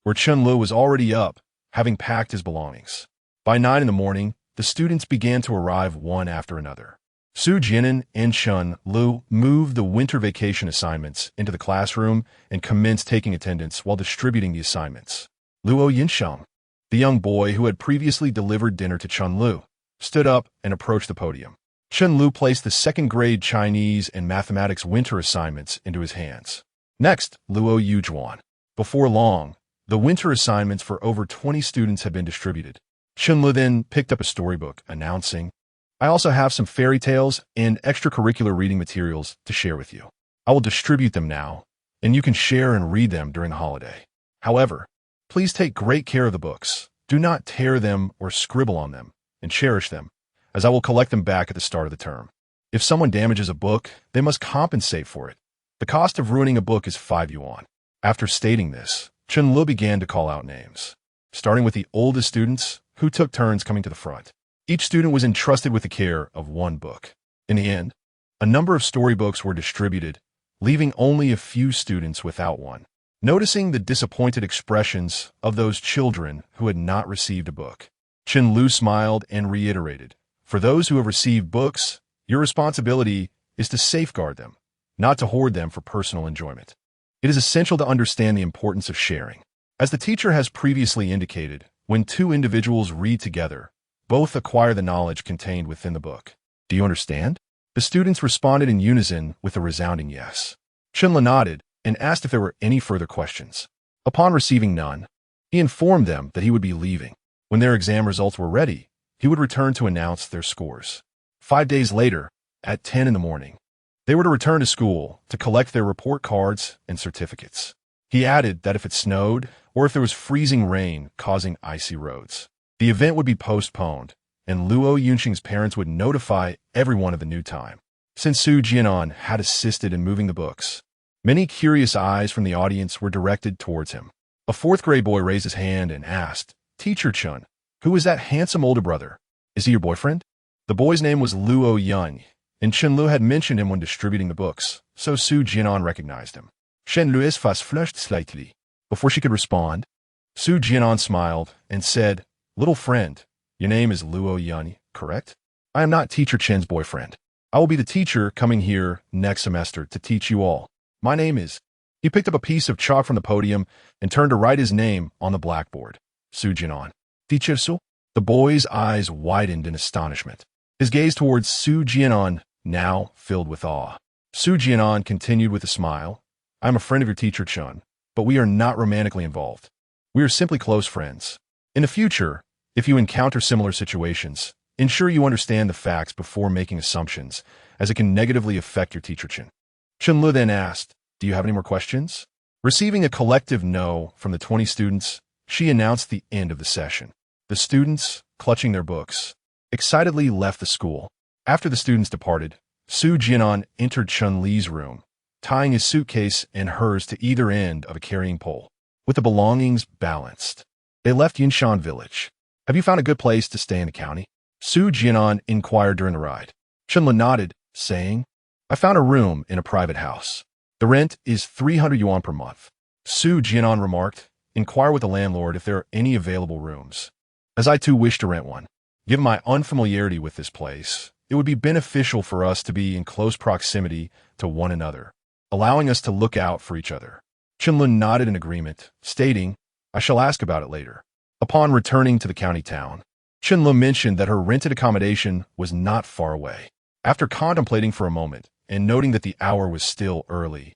where Chen Lu was already up, having packed his belongings. By 9 in the morning, the students began to arrive one after another. Su Jian'an and Chen Lu moved the winter vacation assignments into the classroom and commenced taking attendance while distributing the assignments. Luo Yinsheng, the young boy who had previously delivered dinner to Chen Lu, stood up and approached the podium. Chen Lu placed the second-grade Chinese and mathematics winter assignments into his hands. Next, Luo Yujuan. Before long, the winter assignments for over 20 students had been distributed. Chen Lu then picked up a storybook, announcing, "I also have some fairy tales and extracurricular reading materials to share with you. I will distribute them now, and you can share and read them during the holiday. However, please take great care of the books. Do not tear them or scribble on them, and cherish them, as I will collect them back at the start of the term. If someone damages a book, they must compensate for it. The cost of ruining a book is 5 yuan. After stating this, Chen Lu began to call out names, starting with the oldest students, who took turns coming to the front. Each student was entrusted with the care of one book. In the end, a number of storybooks were distributed, leaving only a few students without one. Noticing the disappointed expressions of those children who had not received a book, Chen Lu smiled and reiterated, "For those who have received books, your responsibility is to safeguard them, not to hoard them for personal enjoyment. It is essential to understand the importance of sharing. As the teacher has previously indicated, when two individuals read together, both acquire the knowledge contained within the book. Do you understand?" The students responded in unison with a resounding yes. Chen Lu nodded and asked if there were any further questions. Upon receiving none, he informed them that he would be leaving. When their exam results were ready, he would return to announce their scores. 5 days later, at 10 in the morning, they were to return to school to collect their report cards and certificates. He added that if it snowed or if there was freezing rain causing icy roads, the event would be postponed, and Luo Yunxing's parents would notify everyone of the new time. Since Su Jian'an had assisted in moving the books, many curious eyes from the audience were directed towards him. A fourth-grade boy raised his hand and asked, "Teacher Chun, who is that handsome older brother? Is he your boyfriend?" The boy's name was Luo Yun, and Chen Lu had mentioned him when distributing the books, so Su Jian'an recognized him. Chen Lu's face flushed slightly. Before she could respond, Su Jian'an smiled and said, "Little friend, your name is Luo Yun, correct? I am not Teacher Chen's boyfriend. I will be the teacher coming here next semester to teach you all. My name is..." He picked up a piece of chalk from the podium and turned to write his name on the blackboard. Su Jian'an. Teacher Su? The boy's eyes widened in astonishment. His gaze towards Su Jian'an now filled with awe. Su Jian'an continued with a smile. I'm a friend of your teacher Chun, but we are not romantically involved. We are simply close friends. In the future, if you encounter similar situations, ensure you understand the facts before making assumptions, as it can negatively affect your teacher Chun. Chun-Lu then asked, do you have any more questions? Receiving a collective no from the 20 students, she announced the end of the session. The students, clutching their books, excitedly left the school. After the students departed, Su Jian'an entered Chun-Li's room, tying his suitcase and hers to either end of a carrying pole, with the belongings balanced. They left Yinshan village. Have you found a good place to stay in the county? Su Jian'an inquired during the ride. Chun-Li nodded, saying, I found a room in a private house. The rent is 300 yuan per month. Su Jian'an remarked, inquire with the landlord if there are any available rooms, as I too wish to rent one. Given my unfamiliarity with this place, it would be beneficial for us to be in close proximity to one another, allowing us to look out for each other. Chun-Li nodded in agreement, stating, I shall ask about it later. Upon returning to the county town, Chun-Li mentioned that her rented accommodation was not far away. After contemplating for a moment and noting that the hour was still early,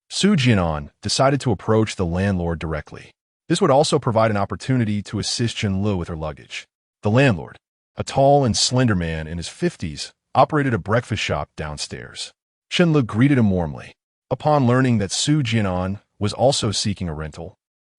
Su Jian'an decided to approach the landlord directly. This would also provide an opportunity to assist Chun-Li with her luggage. The landlord, a tall and slender man in his 50s, operated a breakfast shop downstairs. Chun-Li greeted him warmly. Upon learning that Su Jian'an was also seeking a rental,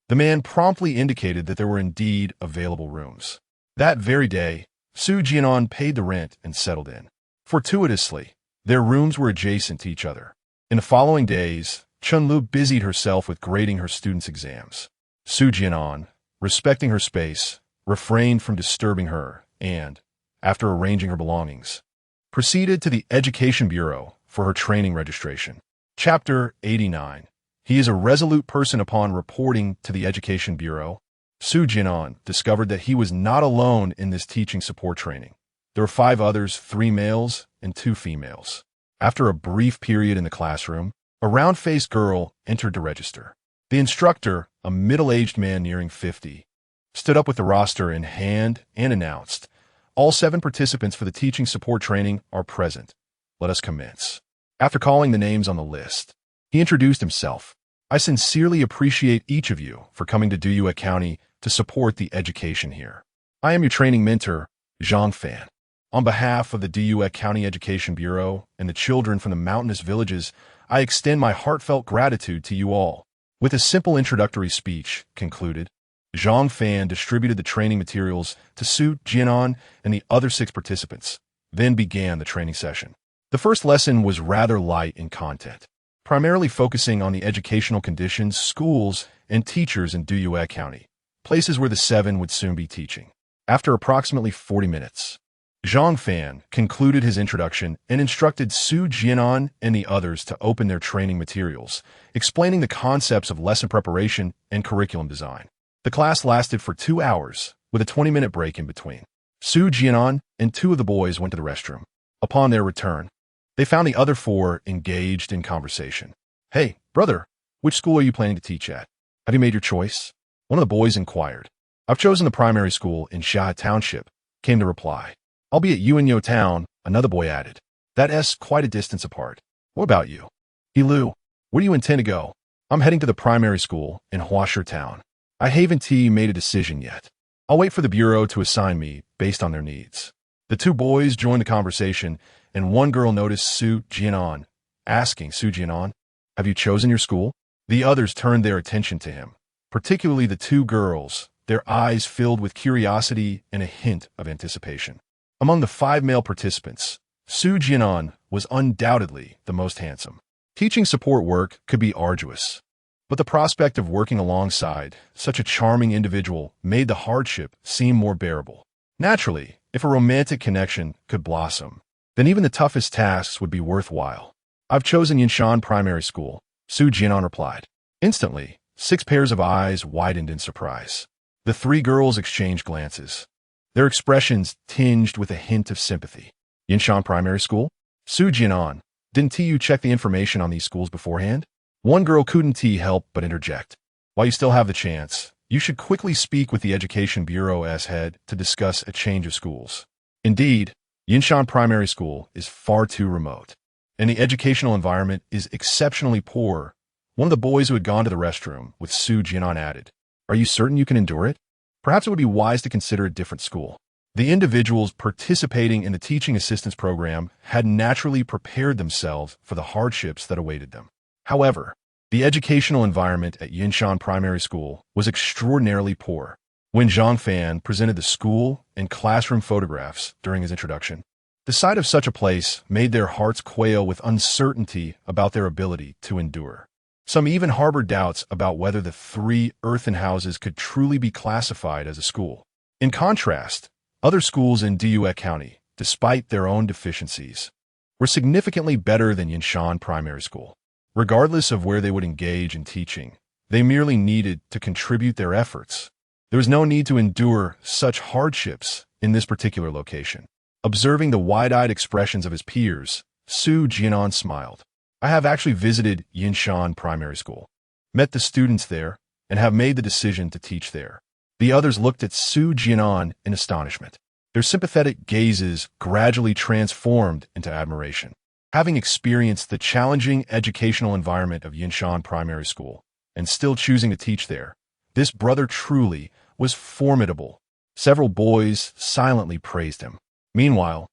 the man promptly indicated that there were indeed available rooms. That very day, Su Jian'an paid the rent and settled in. Fortuitously, their rooms were adjacent to each other. In the following days, Chun-Li busied herself with grading her students' exams. Su Jian'an, respecting her space, refrained from disturbing her and, after arranging her belongings, proceeded to the Education Bureau for her training registration. Chapter 89. He is a resolute person. Upon reporting to the Education Bureau, Su Jian'an discovered that he was not alone in this teaching support training. There were 5 others, 3 males and 2 females. After a brief period in the classroom, a round-faced girl entered to register. The instructor, a middle-aged man nearing 50, stood up with the roster in hand and announced, all 7 participants for the teaching support training are present. Let us commence. After calling the names on the list, he introduced himself. I sincerely appreciate each of you for coming to Duyue County to support the education here. I am your training mentor, Zhang Fan. On behalf of the Duyue County Education Bureau and the children from the mountainous villages, I extend my heartfelt gratitude to you all. With a simple introductory speech concluded, Zhang Fan distributed the training materials to Su Jian'an and the other 6 participants, then began the training session. The first lesson was rather light in content, primarily focusing on the educational conditions, schools, and teachers in Duyue County, places where the 7 would soon be teaching. After approximately 40 minutes, Zhang Fan concluded his introduction and instructed Su Jian'an and the others to open their training materials, explaining the concepts of lesson preparation and curriculum design. The class lasted for 2 hours, with a 20-minute break in between. Su Jian'an and 2 of the boys went to the restroom. Upon their return, they found the other 4 engaged in conversation. Hey, brother, which school are you planning to teach at? Have you made your choice? One of the boys inquired. I've chosen the primary school in Xia Township, came the reply. I'll be at Yuanyo Town, another boy added. That's quite a distance apart. What about you? Lu, where do you intend to go? I'm heading to the primary school in Huasher Town. I haven't made a decision yet. I'll wait for the bureau to assign me based on their needs. The 2 boys joined the conversation, and one girl noticed Su Jian'an, asking Su Jian'an, have you chosen your school? The others turned their attention to him, particularly the 2 girls, their eyes filled with curiosity and a hint of anticipation. Among the 5 male participants, Su Jian'an was undoubtedly the most handsome. Teaching support work could be arduous, but the prospect of working alongside such a charming individual made the hardship seem more bearable. Naturally, if a romantic connection could blossom, then even the toughest tasks would be worthwhile. I've chosen Yinshan Primary School, Su Jian'an replied. Instantly, 6 pairs of eyes widened in surprise. The 3 girls exchanged glances, their expressions tinged with a hint of sympathy. Yinshan Primary School? Su Jian'an, didn't you check the information on these schools beforehand? One girl couldn't help but interject. While you still have the chance, you should quickly speak with the Education Bureau's head to discuss a change of schools. Indeed, Yinshan Primary School is far too remote, and the educational environment is exceptionally poor. One of the boys who had gone to the restroom with Su Jian'an added, "Are you certain you can endure it? Perhaps it would be wise to consider a different school." The individuals participating in the teaching assistance program had naturally prepared themselves for the hardships that awaited them. However, the educational environment at Yinshan Primary School was extraordinarily poor. When Zhang Fan presented the school and classroom photographs during his introduction, the sight of such a place made their hearts quail with uncertainty about their ability to endure. Some even harbored doubts about whether the 3 earthen houses could truly be classified as a school. In contrast, other schools in Duyue County, despite their own deficiencies, were significantly better than Yinshan Primary School. Regardless of where they would engage in teaching, they merely needed to contribute their efforts. There was no need to endure such hardships in this particular location. Observing the wide-eyed expressions of his peers, Su Jian'an smiled. "I have actually visited Yinshan Primary School, met the students there, and have made the decision to teach there." The others looked at Su Jian'an in astonishment. Their sympathetic gazes gradually transformed into admiration. Having experienced the challenging educational environment of Yinshan Primary School and still choosing to teach there, this brother truly was formidable. Several boys silently praised him. Meanwhile,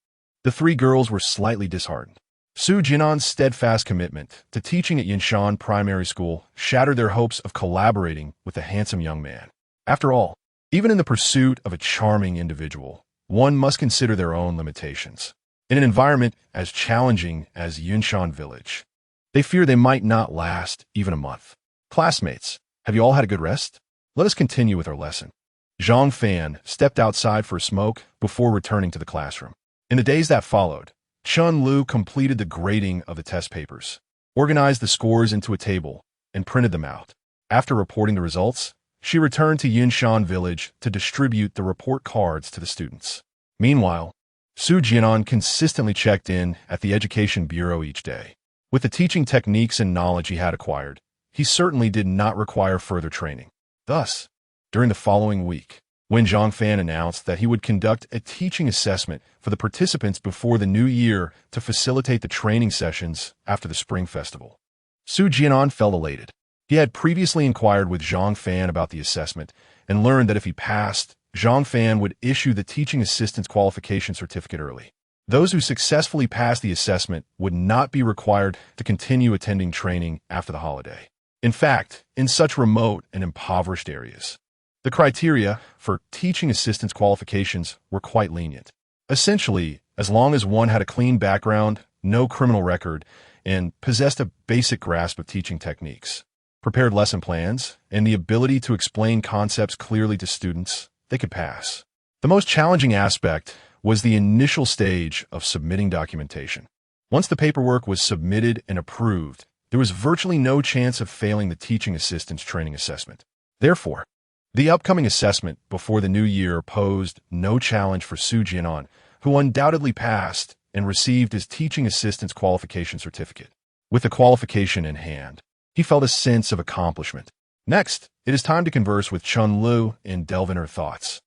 the 3 girls were slightly disheartened. Su Jian'an's steadfast commitment to teaching at Yinshan Primary School shattered their hopes of collaborating with the handsome young man. After all, even in the pursuit of a charming individual, one must consider their own limitations. In an environment as challenging as Yinshan Village, they fear they might not last even a month. "Classmates, have you all had a good rest? Let us continue with our lesson." Zhang Fan stepped outside for a smoke before returning to the classroom. In the days that followed, Chun Lu completed the grading of the test papers, organized the scores into a table, and printed them out. After reporting the results, she returned to Yinshan Village to distribute the report cards to the students. Meanwhile, Su Jian'an consistently checked in at the Education Bureau each day. With the teaching techniques and knowledge he had acquired, he certainly did not require further training. Thus, during the following week, when Zhang Fan announced that he would conduct a teaching assessment for the participants before the new year to facilitate the training sessions after the Spring Festival, Su Jian'an felt elated. He had previously inquired with Zhang Fan about the assessment and learned that if he passed, Zhang Fan would issue the teaching assistant's qualification certificate early. Those who successfully passed the assessment would not be required to continue attending training after the holiday. In fact, in such remote and impoverished areas, the criteria for teaching assistant's qualifications were quite lenient. Essentially, as long as one had a clean background, no criminal record, and possessed a basic grasp of teaching techniques, prepared lesson plans, and the ability to explain concepts clearly to students, they could pass. The most challenging aspect was the initial stage of submitting documentation. Once the paperwork was submitted and approved, there was virtually no chance of failing the teaching assistant's training assessment. Therefore, the upcoming assessment before the new year posed no challenge for Su Jian'an, who undoubtedly passed and received his teaching assistant's qualification certificate. With the qualification in hand, he felt a sense of accomplishment. Next, it is time to converse with Chun Lu and delve in her thoughts.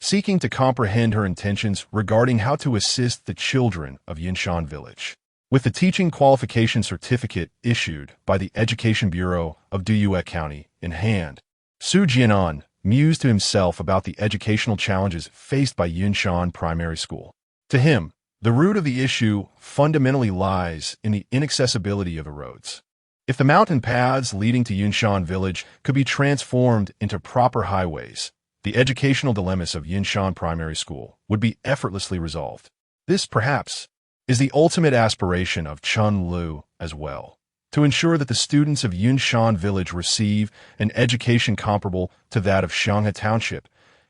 Seeking to comprehend her intentions regarding how to assist the children of Yinshan Village. With the teaching qualification certificate issued by the Education Bureau of Duyue County in hand, Su Jian'an mused to himself about the educational challenges faced by Yinshan Primary School. To him, the root of the issue fundamentally lies in the inaccessibility of the roads. If the mountain paths leading to Yinshan Village could be transformed into proper highways, the educational dilemmas of Yinshan Primary School would be effortlessly resolved. This, perhaps, is the ultimate aspiration of Chun Lu as well, to ensure that the students of Yinshan Village receive an education comparable to that of Shanghe Township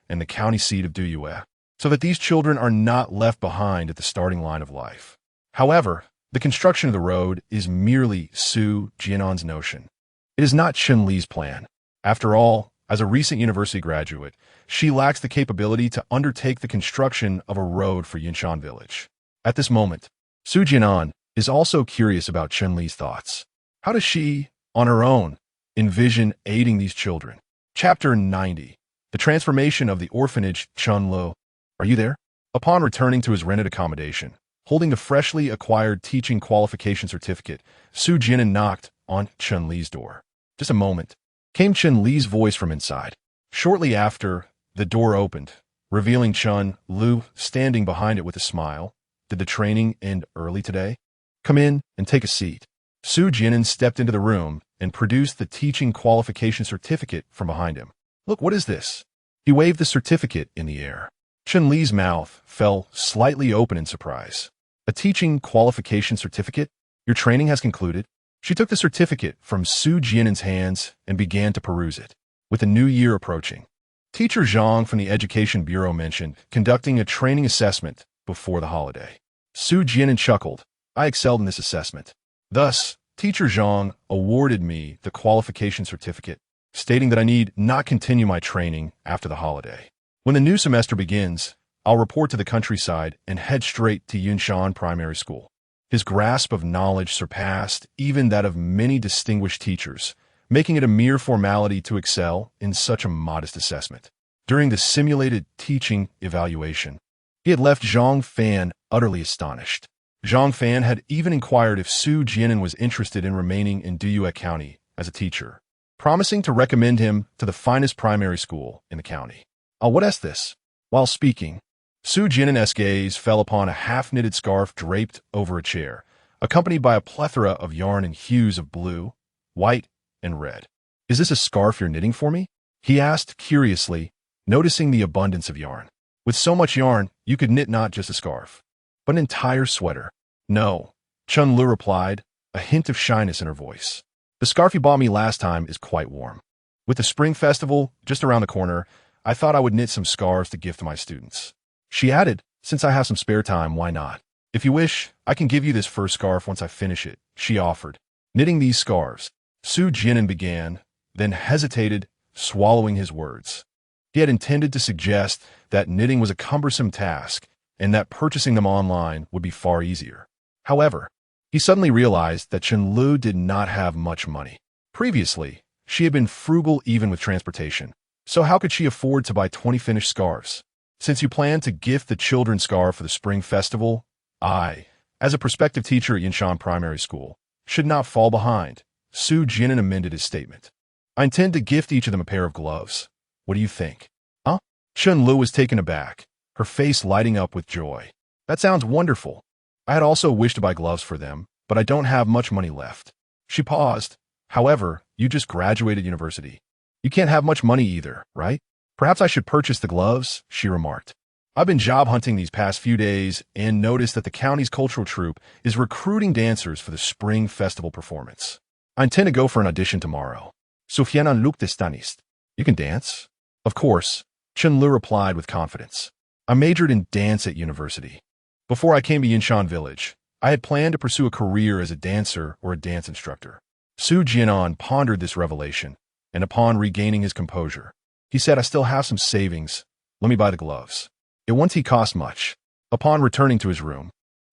and the county seat of Duyue, so that these children are not left behind at the starting line of life. However, the construction of the road is merely Su Jian'an's notion. It is not Chun Li's plan. After all, as a recent university graduate, she lacks the capability to undertake the construction of a road for Yinshan Village. At this moment, Su Jian'an is also curious about Chun Li's thoughts. How does she, on her own, envision aiding these children. Chapter 90. The Transformation of the Orphanage. Chun-Lu. Are you there? Upon returning to his rented accommodation, holding the freshly acquired teaching qualification certificate, Su Jian'an knocked on Chun-Li's door. Just a moment, came Chun-Li's voice from inside. Shortly after, the door opened, revealing Chun-Lu standing behind it with a smile. Did the training end early today? Come in and take a seat. Su Jian'an stepped into the room and produced the teaching qualification certificate from behind him. Look, what is this? He waved the certificate in the air. Chun-Li's mouth fell slightly open in surprise. A teaching qualification certificate? Your training has concluded? She took the certificate from Su Jian'an's hands and began to peruse it. With the new year approaching, Teacher Zhang from the Education Bureau mentioned conducting a training assessment before the holiday. Su Jian'an chuckled. I excelled in this assessment. Thus, Teacher Zhang awarded me the qualification certificate, stating that I need not continue my training after the holiday. When the new semester begins, I'll report to the countryside and head straight to Yunshan Primary School. His grasp of knowledge surpassed even that of many distinguished teachers, making it a mere formality to excel in such a modest assessment. During the simulated teaching evaluation, he had left Zhang Fan utterly astonished. Zhang Fan had even inquired if Su Jian'an was interested in remaining in Duyue County as a teacher, promising to recommend him to the finest primary school in the county. What is this? While speaking, Su Jian'an's gaze fell upon a half-knitted scarf draped over a chair, accompanied by a plethora of yarn in hues of blue, white, and red. Is this a scarf you're knitting for me? He asked curiously, noticing the abundance of yarn. With so much yarn, you could knit not just a scarf, but an entire sweater. No, Chun-Lu replied, a hint of shyness in her voice. The scarf you bought me last time is quite warm. With the Spring Festival just around the corner, I thought I would knit some scarves to gift to my students. She added, since I have some spare time, why not? If you wish, I can give you this first scarf once I finish it, she offered. Knitting these scarves, Su Jian'an began, then hesitated, swallowing his words. He had intended to suggest that knitting was a cumbersome task and that purchasing them online would be far easier. However, he suddenly realized that Chun-Lu did not have much money. Previously, she had been frugal even with transportation, so how could she afford to buy 20 finished scarves? Since you plan to gift the children's scarf for the Spring Festival, I, as a prospective teacher at Yinshan Primary School, should not fall behind. Su Jian'an amended his statement. I intend to gift each of them a pair of gloves. What do you think? Huh? Chun-Lu was taken aback, her face lighting up with joy. That sounds wonderful. I had also wished to buy gloves for them, but I don't have much money left. She paused. However, you just graduated university. You can't have much money either, right? Perhaps I should purchase the gloves, she remarked. I've been job hunting these past few days and noticed that the county's cultural troupe is recruiting dancers for the Spring Festival performance. I intend to go for an audition tomorrow. Su Jian'an looked astonished. You can dance? Of course, Chun-Lu replied with confidence. I majored in dance at university. Before I came to Yinshan Village, I had planned to pursue a career as a dancer or a dance instructor. Su Jian'an pondered this revelation, and upon regaining his composure, he said, I still have some savings. Let me buy the gloves. It won't cost much. Upon returning to his room,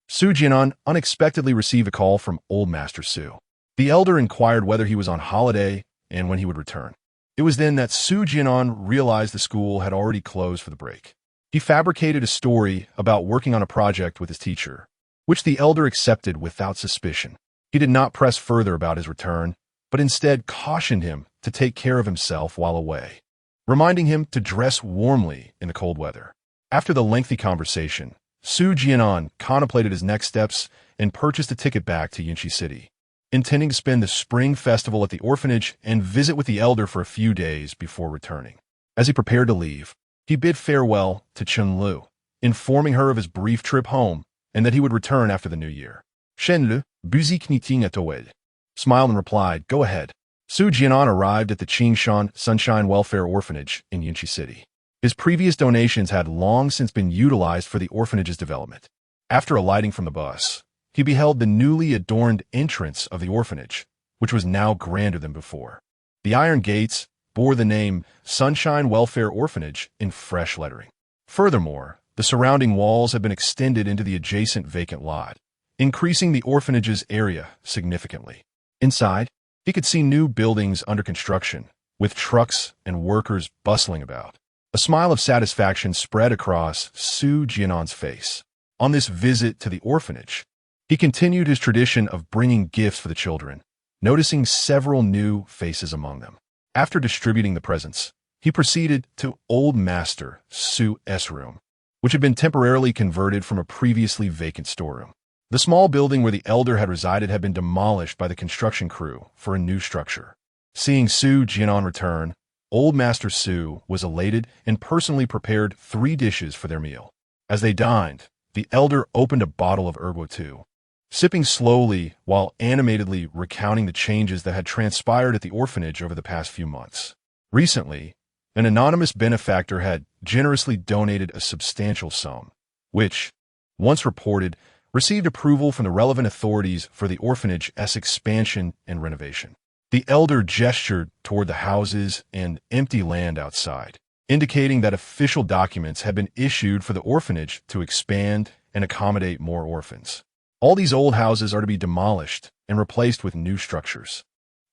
Su Jian'an unexpectedly received a call from Old Master Su. The elder inquired whether he was on holiday and when he would return. It was then that Su Jian'an realized the school had already closed for the break. He fabricated a story about working on a project with his teacher, which the elder accepted without suspicion. He did not press further about his return, but instead cautioned him to take care of himself while away, reminding him to dress warmly in the cold weather. After the lengthy conversation, Su Jian'an contemplated his next steps and purchased a ticket back to Yunshi City, intending to spend the Spring Festival at the orphanage and visit with the elder for a few days before returning. As he prepared to leave, he bid farewell to Chun-Lu, informing her of his brief trip home and that he would return after the new year. Shen-Lu, busy knitting at Toed, smiled and replied, Go ahead. Su Jian'an arrived at the Qingshan Sunshine Welfare Orphanage in Yunshi City. His previous donations had long since been utilized for the orphanage's development. After alighting from the bus, he beheld the newly adorned entrance of the orphanage, which was now grander than before. The iron gates bore the name Sunshine Welfare Orphanage in fresh lettering. Furthermore, the surrounding walls had been extended into the adjacent vacant lot, increasing the orphanage's area significantly. Inside, He could see new buildings under construction, with trucks and workers bustling about. A smile of satisfaction spread across Su Jian'an's face. On this visit to the orphanage, he continued his tradition of bringing gifts for the children, noticing several new faces among them. After distributing the presents, he proceeded to Old Master Su's room, which had been temporarily converted from a previously vacant storeroom. The small building where the elder had resided had been demolished by the construction crew for a new structure. Seeing Su Jian'an return, Old Master Su was elated and personally prepared 3 dishes for their meal. As they dined, the elder opened a bottle of erguo, sipping slowly while animatedly recounting the changes that had transpired at the orphanage over the past few months. Recently, an anonymous benefactor had generously donated a substantial sum, which, once reported, received approval from the relevant authorities for the orphanage's expansion and renovation. The elder gestured toward the houses and empty land outside, indicating that official documents had been issued for the orphanage to expand and accommodate more orphans. All these old houses are to be demolished and replaced with new structures.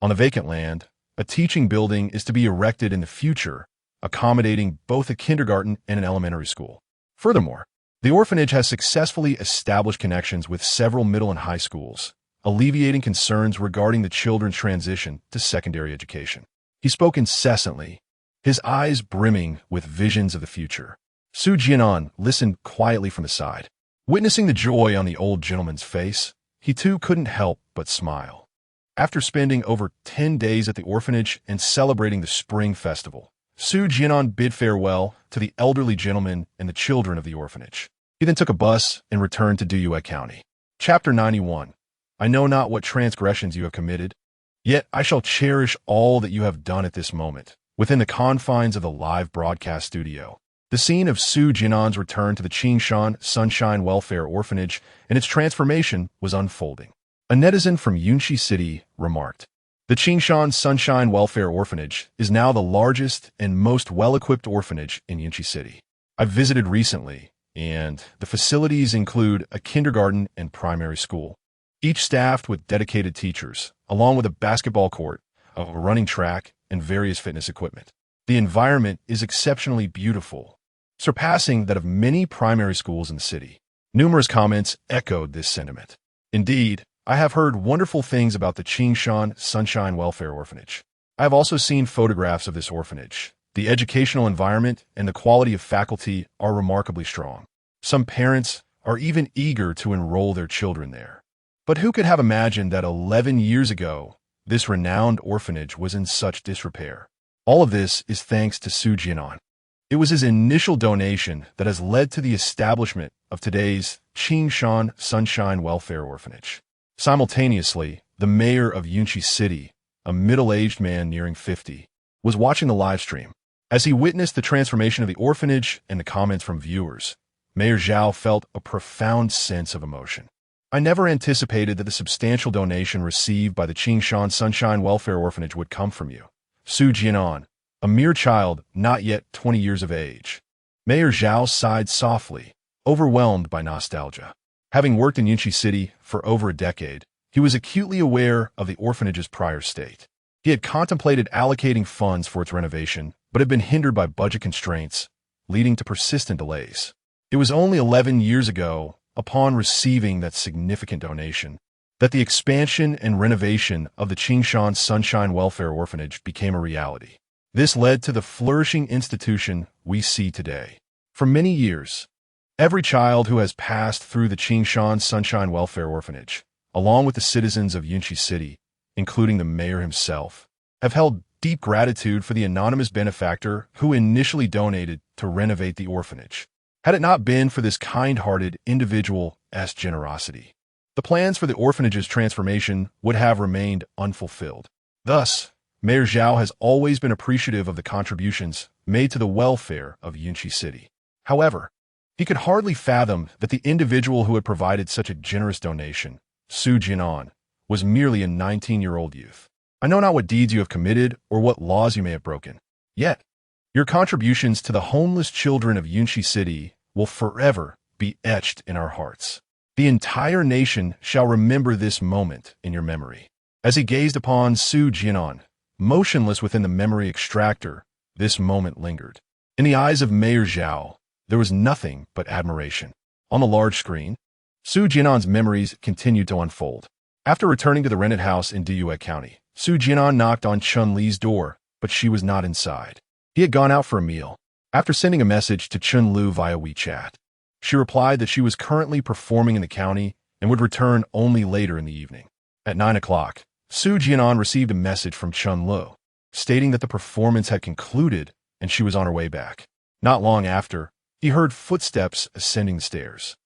On the vacant land, a teaching building is to be erected in the future, accommodating both a kindergarten and an elementary school. Furthermore, the orphanage has successfully established connections with several middle and high schools, alleviating concerns regarding the children's transition to secondary education. He spoke incessantly, his eyes brimming with visions of the future. Su Jian'an listened quietly from the side. Witnessing the joy on the old gentleman's face, he too couldn't help but smile. After spending over 10 days at the orphanage and celebrating the spring festival, Su Jian'an bid farewell to the elderly gentleman and the children of the orphanage. He then took a bus and returned to Duyue County. Chapter 91. I know not what transgressions you have committed, yet I shall cherish all that you have done at this moment, within the confines of the live broadcast studio. The scene of Su Jian'an's return to the Qingshan Sunshine Welfare Orphanage and its transformation was unfolding. A netizen from Yunqi City remarked, "The Qingshan Sunshine Welfare Orphanage is now the largest and most well-equipped orphanage in Yunqi City. I've visited recently, and the facilities include a kindergarten and primary school, each staffed with dedicated teachers, along with a basketball court, a running track, and various fitness equipment. The environment is exceptionally beautiful, surpassing that of many primary schools in the city." Numerous comments echoed this sentiment. Indeed, I have heard wonderful things about the Qingshan Sunshine Welfare Orphanage. I have also seen photographs of this orphanage. The educational environment and the quality of faculty are remarkably strong. Some parents are even eager to enroll their children there. But who could have imagined that 11 years ago, this renowned orphanage was in such disrepair? All of this is thanks to Su Jian'an. It was his initial donation that has led to the establishment of today's Qingshan Sunshine Welfare Orphanage. Simultaneously, the mayor of Yunqi City, a middle-aged man nearing 50, was watching the live stream. As he witnessed the transformation of the orphanage and the comments from viewers, Mayor Zhao felt a profound sense of emotion. "I never anticipated that the substantial donation received by the Qingshan Sunshine Welfare Orphanage would come from you, Su Jian'an, a mere child not yet 20 years of age." Mayor Zhao sighed softly, overwhelmed by nostalgia. Having worked in Yunqi City for over a decade, he was acutely aware of the orphanage's prior state. He had contemplated allocating funds for its renovation, but had been hindered by budget constraints, leading to persistent delays. It was only 11 years ago, upon receiving that significant donation, that the expansion and renovation of the Qingshan Sunshine Welfare Orphanage became a reality. This led to the flourishing institution we see today. For many years, every child who has passed through the Qingshan Sunshine Welfare Orphanage, along with the citizens of Yunqi City, including the mayor himself, have held deep gratitude for the anonymous benefactor who initially donated to renovate the orphanage. Had it not been for this kind-hearted individual's generosity, the plans for the orphanage's transformation would have remained unfulfilled. Thus, Mayor Zhao has always been appreciative of the contributions made to the welfare of Yunqi City. However, he could hardly fathom that the individual who had provided such a generous donation, Su Jian'an, was merely a 19-year-old youth. "I know not what deeds you have committed or what laws you may have broken. Yet, your contributions to the homeless children of Yunqi City will forever be etched in our hearts. The entire nation shall remember this moment in your memory." As he gazed upon Su Jian'an, motionless within the memory extractor, this moment lingered. In the eyes of Mayor Zhao, there was nothing but admiration. On the large screen, Su Jian'an's memories continued to unfold. After returning to the rented house in Diyue County, Su Jian'an knocked on Chun Li's door, but she was not inside. He had gone out for a meal. After sending a message to Chun Lu via WeChat, she replied that she was currently performing in the county and would return only later in the evening. At 9 o'clock, Su Jian'an received a message from Chun Lu, stating that the performance had concluded and she was on her way back. Not long after, he heard footsteps ascending the stairs.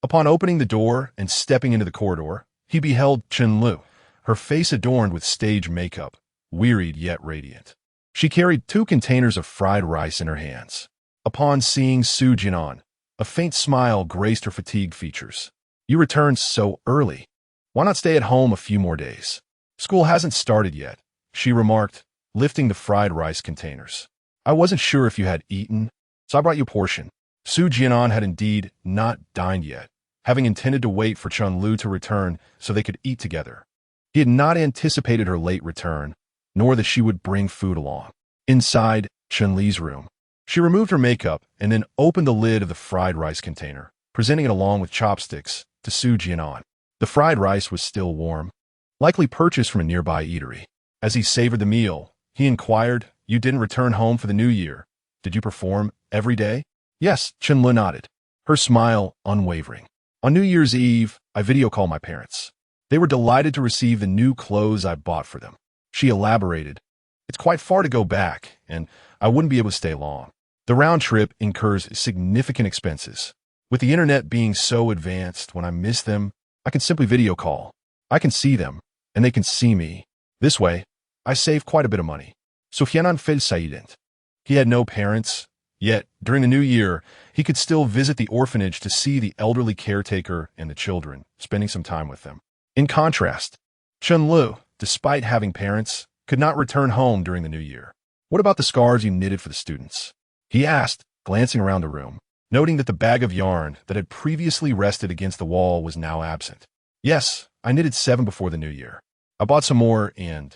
Upon opening the door and stepping into the corridor, he beheld Chun Lu, her face adorned with stage makeup, wearied yet radiant. She carried 2 containers of fried rice in her hands. Upon seeing Su Jian'an, a faint smile graced her fatigued features. "You returned so early. Why not stay at home a few more days? School hasn't started yet," she remarked, lifting the fried rice containers. "I wasn't sure if you had eaten, so I brought you a portion." Su Jian'an had indeed not dined yet, having intended to wait for Chun Lu to return so they could eat together. He had not anticipated her late return, nor that she would bring food along. Inside Chun Li's room, she removed her makeup and then opened the lid of the fried rice container, presenting it along with chopsticks to Su Jian'an. The fried rice was still warm, likely purchased from a nearby eatery. As he savored the meal, he inquired, "You didn't return home for the new year. Did you perform every day?" "Yes," Chun Lu nodded, her smile unwavering. "On New Year's Eve, I video called my parents. They were delighted to receive the new clothes I bought for them." She elaborated, "It's quite far to go back, and I wouldn't be able to stay long. The round trip incurs significant expenses. With the internet being so advanced, when I miss them, I can simply video call. I can see them, and they can see me. This way, I save quite a bit of money." Su Jian'an felt saddened. He had no parents, yet during the new year, he could still visit the orphanage to see the elderly caretaker and the children, spending some time with them. In contrast, Chun Lu, despite having parents, could not return home during the new year. "What about the scarves you knitted for the students?" he asked, glancing around the room, noting that the bag of yarn that had previously rested against the wall was now absent. "Yes, I knitted 7 before the new year. I bought some more and,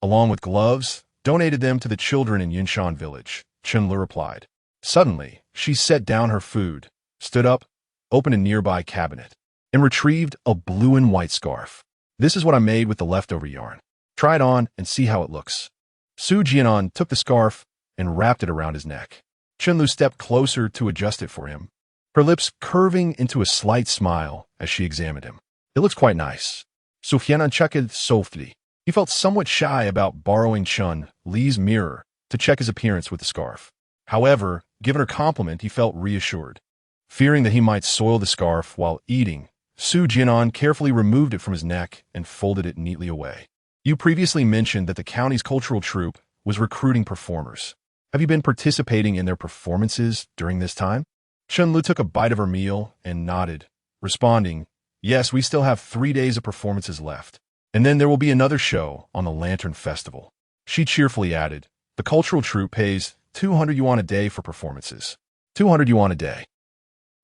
along with gloves, donated them to the children in Yinshan village," Chun Lu replied. Suddenly, she set down her food, stood up, opened a nearby cabinet, and retrieved a blue and white scarf. "This is what I made with the leftover yarn. Try it on and see how it looks." Su Jian'an took the scarf and wrapped it around his neck. Chun Lu stepped closer to adjust it for him, her lips curving into a slight smile as she examined him. "It looks quite nice." Su Jian'an chuckled softly. He felt somewhat shy about borrowing Chun Li's mirror to check his appearance with the scarf. However, given her compliment, he felt reassured. Fearing that he might soil the scarf while eating, Su Jian'an carefully removed it from his neck and folded it neatly away. "You previously mentioned that the county's cultural troupe was recruiting performers. Have you been participating in their performances during this time?" Chun Lu took a bite of her meal and nodded, responding, "Yes, we still have 3 days of performances left. And then there will be another show on the Lantern Festival." She cheerfully added, "The cultural troupe pays 200 yuan a day for performances. 200 yuan a day.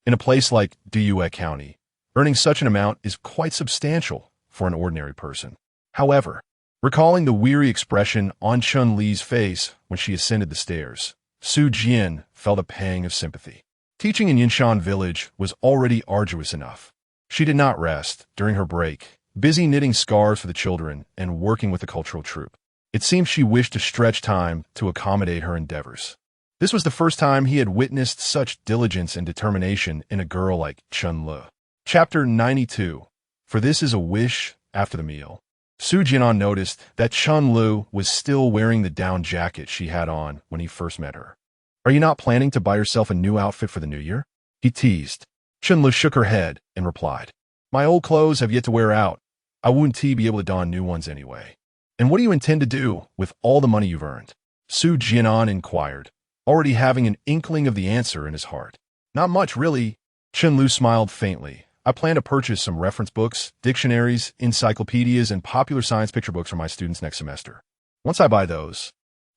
In a place like Diyue County, earning such an amount is quite substantial for an ordinary person." However, recalling the weary expression on Chun Li's face when she ascended the stairs, Su Jian felt a pang of sympathy. Teaching in Yinshan village was already arduous enough. She did not rest during her break, busy knitting scarves for the children and working with the cultural troupe. It seemed she wished to stretch time to accommodate her endeavors. This was the first time he had witnessed such diligence and determination in a girl like Chun Lu. Chapter 92. For this is a wish after the meal. Su Jian'an noticed that Chun Lu was still wearing the down jacket she had on when he first met her. "Are you not planning to buy yourself a new outfit for the new year?" he teased. Chun Lu shook her head and replied, "My old clothes have yet to wear out. I wouldn't be able to don new ones anyway." "And what do you intend to do with all the money you've earned?" Su Jian'an inquired, already having an inkling of the answer in his heart. "Not much, really." Chun Lu smiled faintly. "I plan to purchase some reference books, dictionaries, encyclopedias, and popular science picture books for my students next semester. Once I buy those,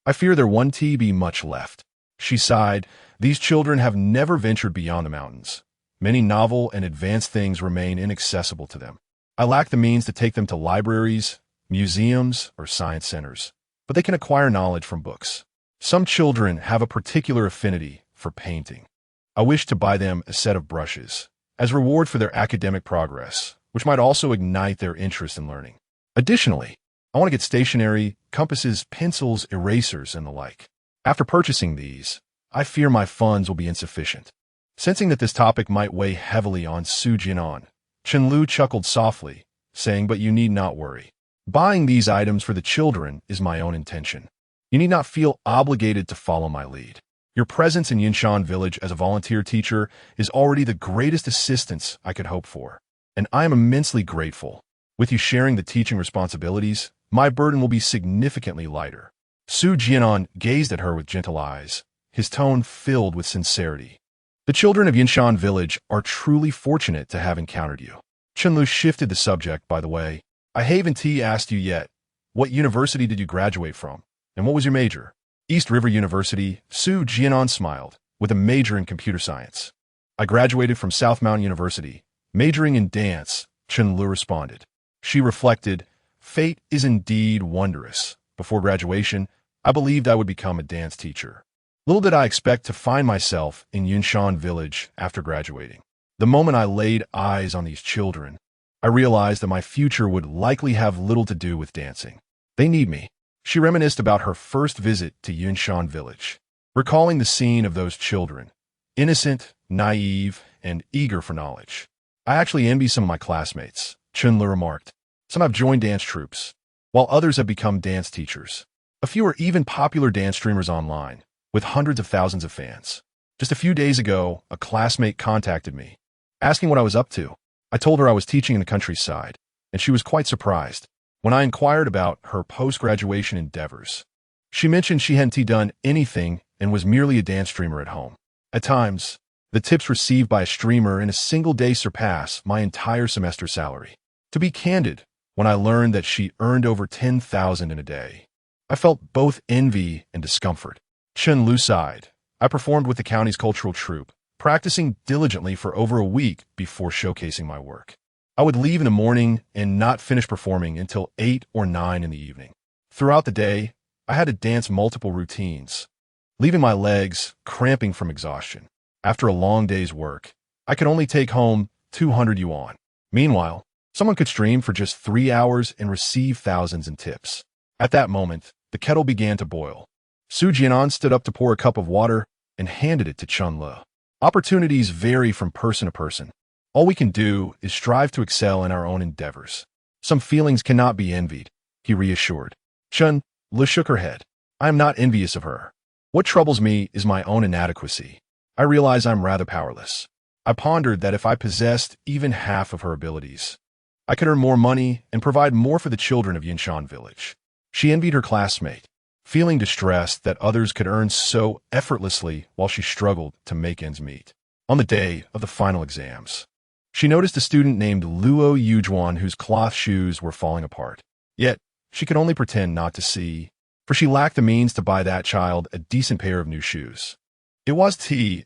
I fear there won't be much left." She sighed. These children have never ventured beyond the mountains. Many novel and advanced things remain inaccessible to them. "I lack the means to take them to libraries, museums, or science centers, but they can acquire knowledge from books. Some children have a particular affinity for painting. I wish to buy them a set of brushes as reward for their academic progress, which might also ignite their interest in learning. Additionally, I want to get stationery, compasses, pencils, erasers, and the like. After purchasing these, I fear my funds will be insufficient. Sensing that this topic might weigh heavily on Su Jian'an, Chen chuckled softly, saying, "But you need not worry. Buying these items for the children is my own intention. You need not feel obligated to follow my lead. Your presence in Yinshan village as a volunteer teacher is already the greatest assistance I could hope for, and I am immensely grateful. With you sharing the teaching responsibilities, my burden will be significantly lighter." Su Jian'an gazed at her with gentle eyes, his tone filled with sincerity. "The children of Yinshan village are truly fortunate to have encountered you." Chen shifted the subject, by the way. "I haven't asked you yet. What university did you graduate from? And what was your major?" "East River University," Su Jian'an smiled, "with a major in computer science." "I graduated from South Mountain University, majoring in dance," Chen responded. She reflected, "Fate is indeed wondrous. Before graduation, I believed I would become a dance teacher. Little did I expect to find myself in Yinshan village after graduating. The moment I laid eyes on these children, I realized that my future would likely have little to do with dancing. They need me." She reminisced about her first visit to Yinshan village, recalling the scene of those children, innocent, naive, and eager for knowledge. "I actually envy some of my classmates," Chen remarked. "Some have joined dance troupes, while others have become dance teachers. A few are even popular dance streamers online, with hundreds of thousands of fans. Just a few days ago, a classmate contacted me, asking what I was up to. I told her I was teaching in the countryside, and she was quite surprised when I inquired about her post-graduation endeavors. She mentioned she hadn't done anything and was merely a dance streamer at home. At times, the tips received by a streamer in a single day surpass my entire semester salary. To be candid, when I learned that she earned over 10,000 in a day, I felt both envy and discomfort." Chen sighed. "I performed with the county's cultural troupe, practicing diligently for over a week before showcasing my work. I would leave in the morning and not finish performing until 8 or 9 in the evening. Throughout the day, I had to dance multiple routines, leaving my legs cramping from exhaustion. After a long day's work, I could only take home 200 yuan. Meanwhile, someone could stream for just 3 hours and receive thousands in tips. At that moment, the kettle began to boil. Su Jian'an stood up to pour a cup of water and handed it to Chen. "Opportunities vary from person to person. All we can do is strive to excel in our own endeavors. Some feelings cannot be envied," he reassured. Chen shook her head. "I am not envious of her. What troubles me is my own inadequacy. I realize I'm rather powerless. I pondered that if I possessed even half of her abilities, I could earn more money and provide more for the children of Yinshan village." She envied her classmate, feeling distressed that others could earn so effortlessly while she struggled to make ends meet. On the day of the final exams, she noticed a student named Luo Yujuan whose cloth shoes were falling apart. Yet, she could only pretend not to see, for she lacked the means to buy that child a decent pair of new shoes. It was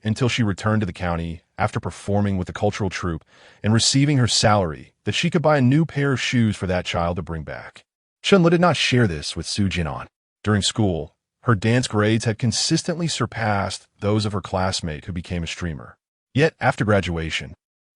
until she returned to the county after performing with the cultural troupe and receiving her salary that she could buy a new pair of shoes for that child to bring back. Chen did not share this with Su Jian'an. During school, her dance grades had consistently surpassed those of her classmate who became a streamer. Yet, after graduation,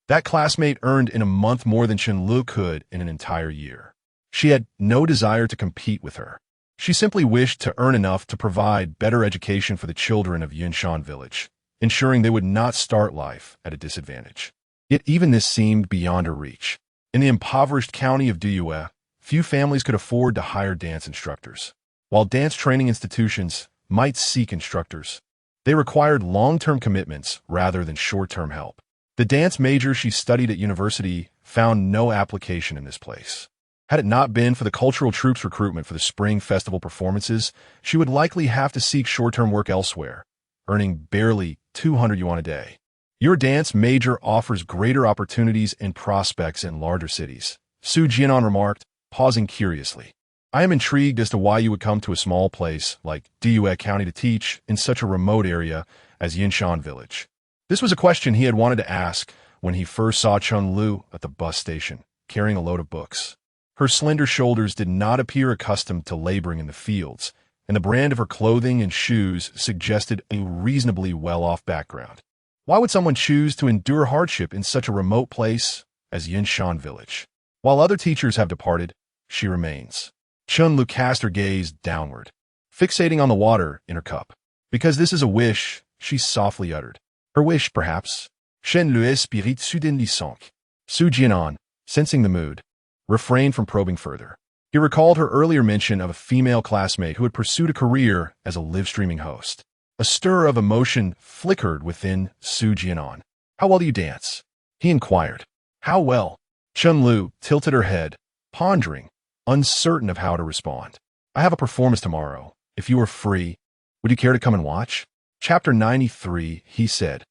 that classmate earned in a month more than Chen could in an entire year. She had no desire to compete with her. She simply wished to earn enough to provide better education for the children of Yinshan village, ensuring they would not start life at a disadvantage. Yet even this seemed beyond her reach. In the impoverished county of Duyue, few families could afford to hire dance instructors. While dance training institutions might seek instructors, they required long-term commitments rather than short-term help. The dance major she studied at university found no application in this place. Had it not been for the cultural troupe's recruitment for the spring festival performances, she would likely have to seek short-term work elsewhere, earning barely 200 yuan a day. "Your dance major offers greater opportunities and prospects in larger cities," Su Jian'an remarked, pausing curiously. "I am intrigued as to why you would come to a small place like Duyue County to teach in such a remote area as Yinshan village." This was a question he had wanted to ask when he first saw Chen at the bus station, carrying a load of books. Her slender shoulders did not appear accustomed to laboring in the fields, and the brand of her clothing and shoes suggested a reasonably well-off background. Why would someone choose to endure hardship in such a remote place as Yinshan Village? While other teachers have departed, she remains. Chun-Lu cast her gaze downward, fixating on the water in her cup. Because this is a wish, she softly uttered. Her wish, perhaps. Shen le esprit soudain lisonque. Su Jian'an, sensing the mood, refrained from probing further. He recalled her earlier mention of a female classmate who had pursued a career as a live-streaming host. A stir of emotion flickered within Su Jian'an. How well do you dance? He inquired. How well? Chun-Lu tilted her head, pondering, uncertain of how to respond. I have a performance tomorrow. If you are free, would you care to come and watch? Chapter 93, he said.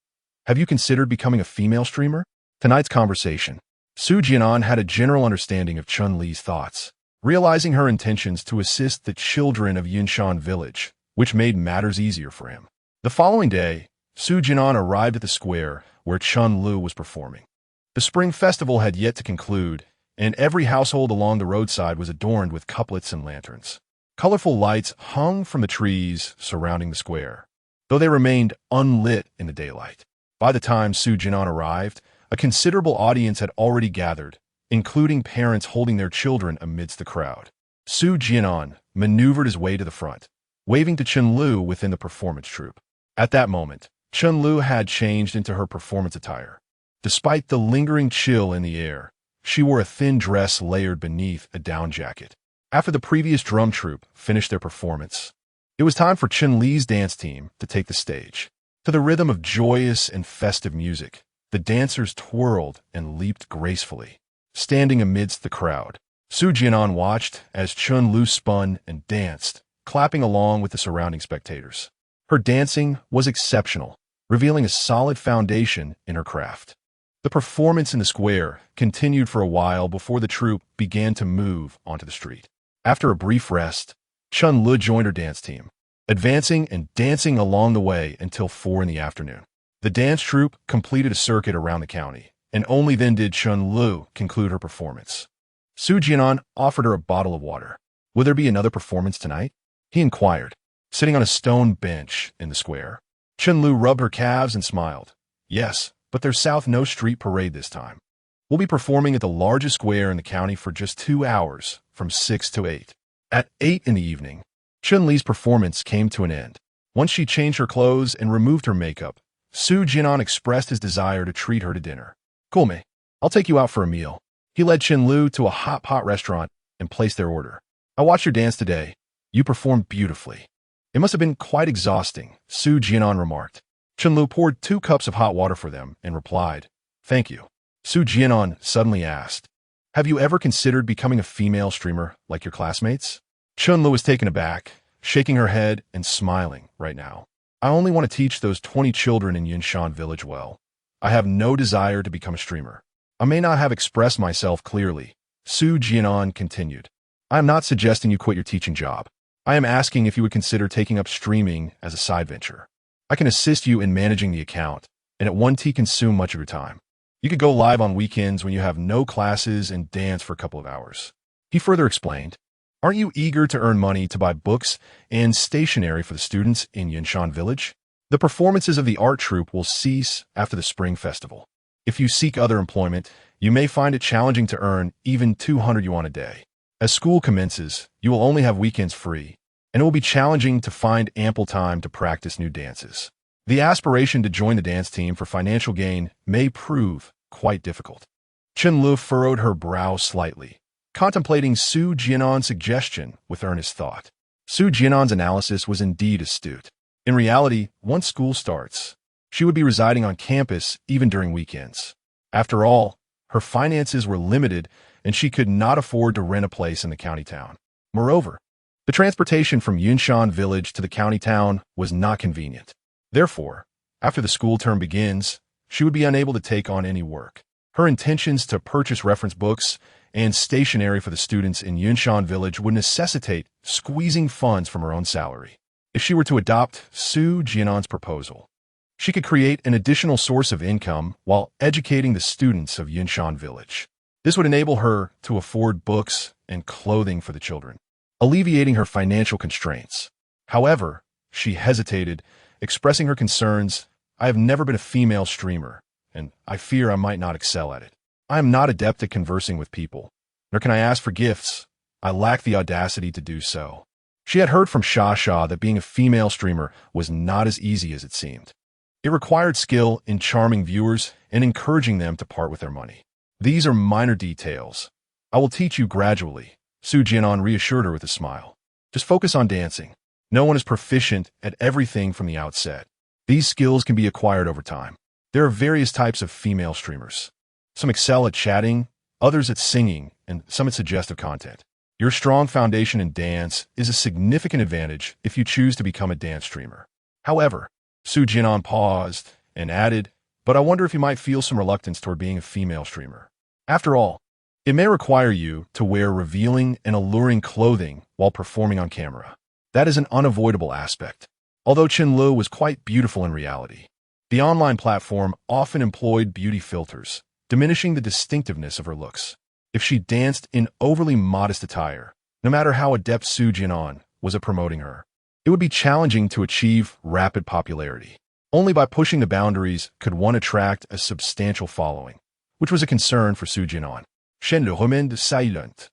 Have you considered becoming a female streamer? Tonight's conversation. Su Jian'an had a general understanding of Chun-Li's thoughts, realizing her intentions to assist the children of Yinshan Village, which made matters easier for him. The following day, Su Jian'an arrived at the square where Chun-Lu was performing. The spring festival had yet to conclude, and every household along the roadside was adorned with couplets and lanterns. Colorful lights hung from the trees surrounding the square, though they remained unlit in the daylight. By the time Su Jian'an arrived, a considerable audience had already gathered, including parents holding their children amidst the crowd. Su Jian'an maneuvered his way to the front, waving to Chun-Lu within the performance troupe. At that moment, Chun-Lu had changed into her performance attire. Despite the lingering chill in the air, she wore a thin dress layered beneath a down jacket. After the previous drum troupe finished their performance, it was time for Chun-Li's dance team to take the stage. To the rhythm of joyous and festive music, the dancers twirled and leaped gracefully, standing amidst the crowd. Su Jian'an watched as Chun-Lu spun and danced, clapping along with the surrounding spectators. Her dancing was exceptional, revealing a solid foundation in her craft. The performance in the square continued for a while before the troupe began to move onto the street. After a brief rest, Chun-Lu joined her dance team, advancing and dancing along the way until 4 in the afternoon. The dance troupe completed a circuit around the county, and only then did Chun-Lu conclude her performance. Su Jian'an offered her a bottle of water. Will there be another performance tonight? He inquired, sitting on a stone bench in the square. Chun-Lu rubbed her calves and smiled. Yes, but there's no street parade this time. We'll be performing at the largest square in the county for just 2 hours, from 6 to 8. At 8 in the evening, Chun-Li's performance came to an end. Once she changed her clothes and removed her makeup, Su Jian'an expressed his desire to treat her to dinner. Cool, me. I'll take you out for a meal. He led Chun-Lu to a hot pot restaurant and placed their order. I watched your dance today. You performed beautifully. It must have been quite exhausting, Su Jian'an remarked. Chun-Lu poured 2 cups of hot water for them and replied, Thank you. Su Jian'an suddenly asked, Have you ever considered becoming a female streamer like your classmates? Chun-Lu was taken aback, shaking her head and smiling right now. I only want to teach those 20 children in Yinshan Village well. I have no desire to become a streamer. I may not have expressed myself clearly, Su Jian'an continued. I am not suggesting you quit your teaching job. I am asking if you would consider taking up streaming as a side venture. I can assist you in managing the account, and it won't consume much of your time. You could go live on weekends when you have no classes and dance for a couple of hours. He further explained, Aren't you eager to earn money to buy books and stationery for the students in Yinshan Village? The performances of the art troupe will cease after the spring festival. If you seek other employment, you may find it challenging to earn even 200 yuan a day. As school commences, you will only have weekends free, and it will be challenging to find ample time to practice new dances. The aspiration to join the dance team for financial gain may prove quite difficult. Chun-Lu furrowed her brow slightly, contemplating Su Jian'an's suggestion with earnest thought. Su Jian'an's analysis was indeed astute. In reality, once school starts, she would be residing on campus even during weekends. After all, her finances were limited and she could not afford to rent a place in the county town. Moreover, the transportation from Yinshan Village to the county town was not convenient. Therefore, after the school term begins, she would be unable to take on any work. Her intentions to purchase reference books and stationery for the students in Yinshan Village would necessitate squeezing funds from her own salary. If she were to adopt Su Jian'an's proposal, she could create an additional source of income while educating the students of Yinshan Village. This would enable her to afford books and clothing for the children, alleviating her financial constraints. However, she hesitated, expressing her concerns. I have never been a female streamer, and I fear I might not excel at it. I am not adept at conversing with people, nor can I ask for gifts. I lack the audacity to do so. She had heard from Shasha that being a female streamer was not as easy as it seemed. It required skill in charming viewers and encouraging them to part with their money. These are minor details. I will teach you gradually, Su Jian'an reassured her with a smile. Just focus on dancing. No one is proficient at everything from the outset. These skills can be acquired over time. There are various types of female streamers. Some excel at chatting, others at singing, and some at suggestive content. Your strong foundation in dance is a significant advantage if you choose to become a dance streamer. However, Su Jian'an paused and added, but I wonder if you might feel some reluctance toward being a female streamer. After all, it may require you to wear revealing and alluring clothing while performing on camera. That is an unavoidable aspect. Although Qinlu was quite beautiful in reality, the online platform often employed beauty filters, diminishing the distinctiveness of her looks. If she danced in overly modest attire, no matter how adept Su Jian'an was at promoting her, it would be challenging to achieve rapid popularity. Only by pushing the boundaries could one attract a substantial following, which was a concern for Su Jian'an. Shen le remained silent.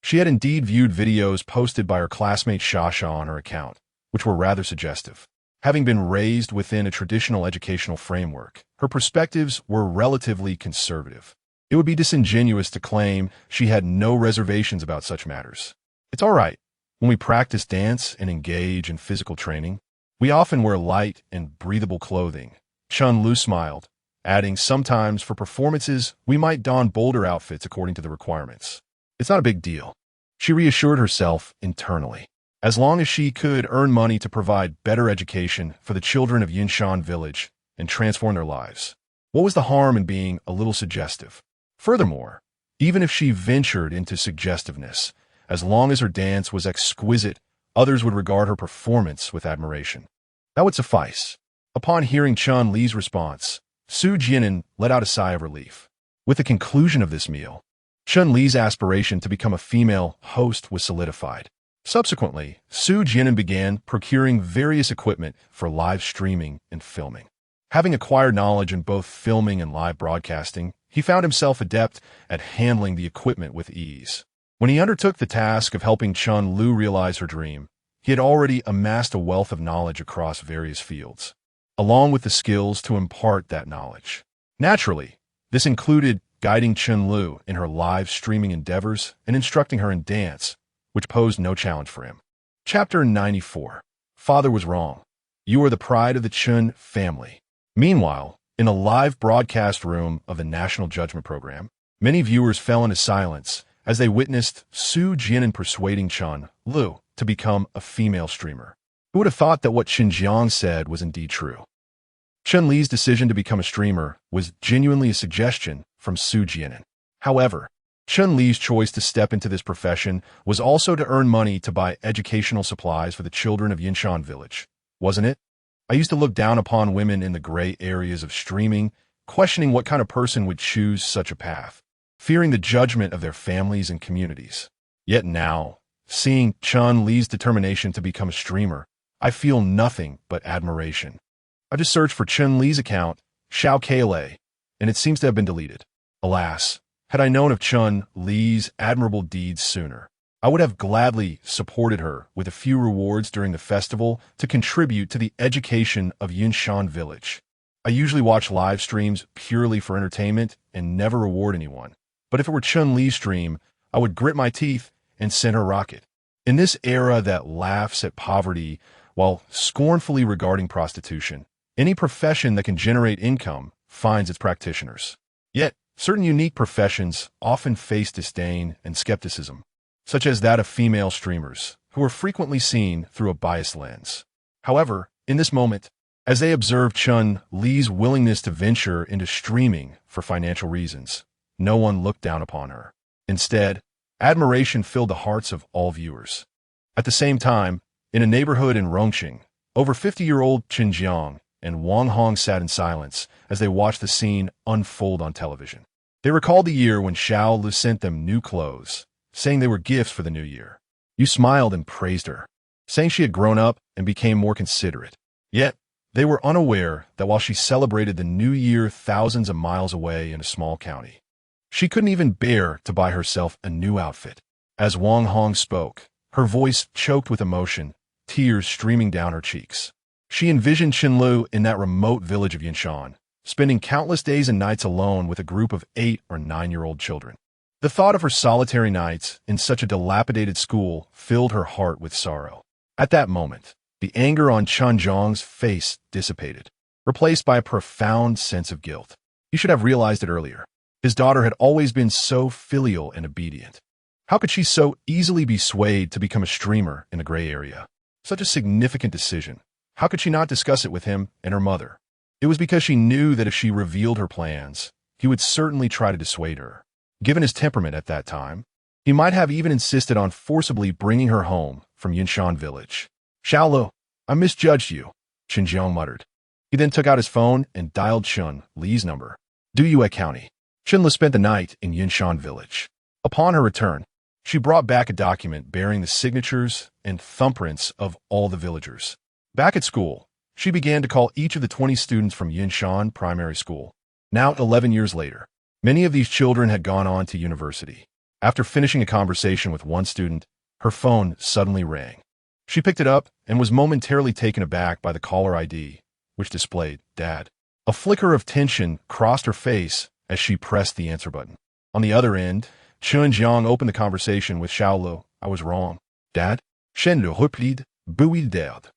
She had indeed viewed videos posted by her classmate Shasha on her account, which were rather suggestive. Having been raised within a traditional educational framework, her perspectives were relatively conservative. It would be disingenuous to claim she had no reservations about such matters. It's all right. When we practice dance and engage in physical training, we often wear light and breathable clothing. Chun Lu smiled, adding, sometimes for performances, we might don bolder outfits according to the requirements. It's not a big deal. She reassured herself internally. As long as she could earn money to provide better education for the children of Yinshan village and transform their lives, what was the harm in being a little suggestive? Furthermore, even if she ventured into suggestiveness, as long as her dance was exquisite, others would regard her performance with admiration. That would suffice. Upon hearing Chun Li's response, Su Jian'an let out a sigh of relief. With the conclusion of this meal, Chun Li's aspiration to become a female host was solidified. Subsequently, Su Jian'an began procuring various equipment for live streaming and filming. Having acquired knowledge in both filming and live broadcasting, he found himself adept at handling the equipment with ease. When he undertook the task of helping Chun Lu realize her dream, he had already amassed a wealth of knowledge across various fields, along with the skills to impart that knowledge. Naturally, this included guiding Chun Lu in her live streaming endeavors and instructing her in dance, which posed no challenge for him. Chapter 94. Father was wrong. You are the pride of the Chun family. Meanwhile, in a live broadcast room of the National Judgment Program, many viewers fell into silence as they witnessed Su Jian'an persuading Chun Lu to become a female streamer. Who would have thought that what Xinjiang said was indeed true? Chun Li's decision to become a streamer was genuinely a suggestion from Su Jian'an. However, Chun Li's choice to step into this profession was also to earn money to buy educational supplies for the children of Yinshan village, wasn't it? I used to look down upon women in the gray areas of streaming, questioning what kind of person would choose such a path, fearing the judgment of their families and communities. Yet now, seeing Chun Li's determination to become a streamer, I feel nothing but admiration. I just searched for Chun Li's account, Xiao Kale, and it seems to have been deleted. Alas, had I known of Chun Li's admirable deeds sooner, I would have gladly supported her with a few rewards during the festival to contribute to the education of Yinshan village. I usually watch live streams purely for entertainment and never reward anyone. But if it were Chun Li's stream, I would grit my teeth and send her a rocket. In this era that laughs at poverty while scornfully regarding prostitution, any profession that can generate income finds its practitioners. Yet, certain unique professions often face disdain and skepticism, such as that of female streamers, who are frequently seen through a biased lens. However, in this moment, as they observed Chun Li's willingness to venture into streaming for financial reasons, no one looked down upon her. Instead, admiration filled the hearts of all viewers. At the same time, in a neighborhood in Rongqing, over 50-year-old Xinjiang and Wang Hong sat in silence as they watched the scene unfold on television. They recalled the year when Xiao Lu sent them new clothes, saying they were gifts for the new year. You smiled and praised her, saying she had grown up and became more considerate. Yet, they were unaware that while she celebrated the new year thousands of miles away in a small county, she couldn't even bear to buy herself a new outfit. As Wang Hong spoke, her voice choked with emotion, tears streaming down her cheeks. She envisioned Qianlu in that remote village of Yinshan, spending countless days and nights alone with a group of 8 or 9-year-old children. The thought of her solitary nights in such a dilapidated school filled her heart with sorrow. At that moment, the anger on Chen Zhang's face dissipated, replaced by a profound sense of guilt. He should have realized it earlier. His daughter had always been so filial and obedient. How could she so easily be swayed to become a streamer in the gray area? Such a significant decision. How could she not discuss it with him and her mother? It was because she knew that if she revealed her plans, he would certainly try to dissuade her. Given his temperament at that time, he might have even insisted on forcibly bringing her home from Yinshan village. Xiaolu, I misjudged you, Chen Jiang muttered. He then took out his phone and dialed Chen Li's number. Duyue County. Qianlu spent the night in Yinshan village. Upon her return, she brought back a document bearing the signatures and thumbprints of all the villagers. Back at school, she began to call each of the 20 students from Yinshan Primary School. Now, 11 years later, many of these children had gone on to university. After finishing a conversation with one student, her phone suddenly rang. She picked it up and was momentarily taken aback by the caller ID, which displayed Dad. A flicker of tension crossed her face as she pressed the answer button. On the other end, Chen Jiang opened the conversation with Xiaolu. I was wrong. Dad? Shen le replied, bewildered.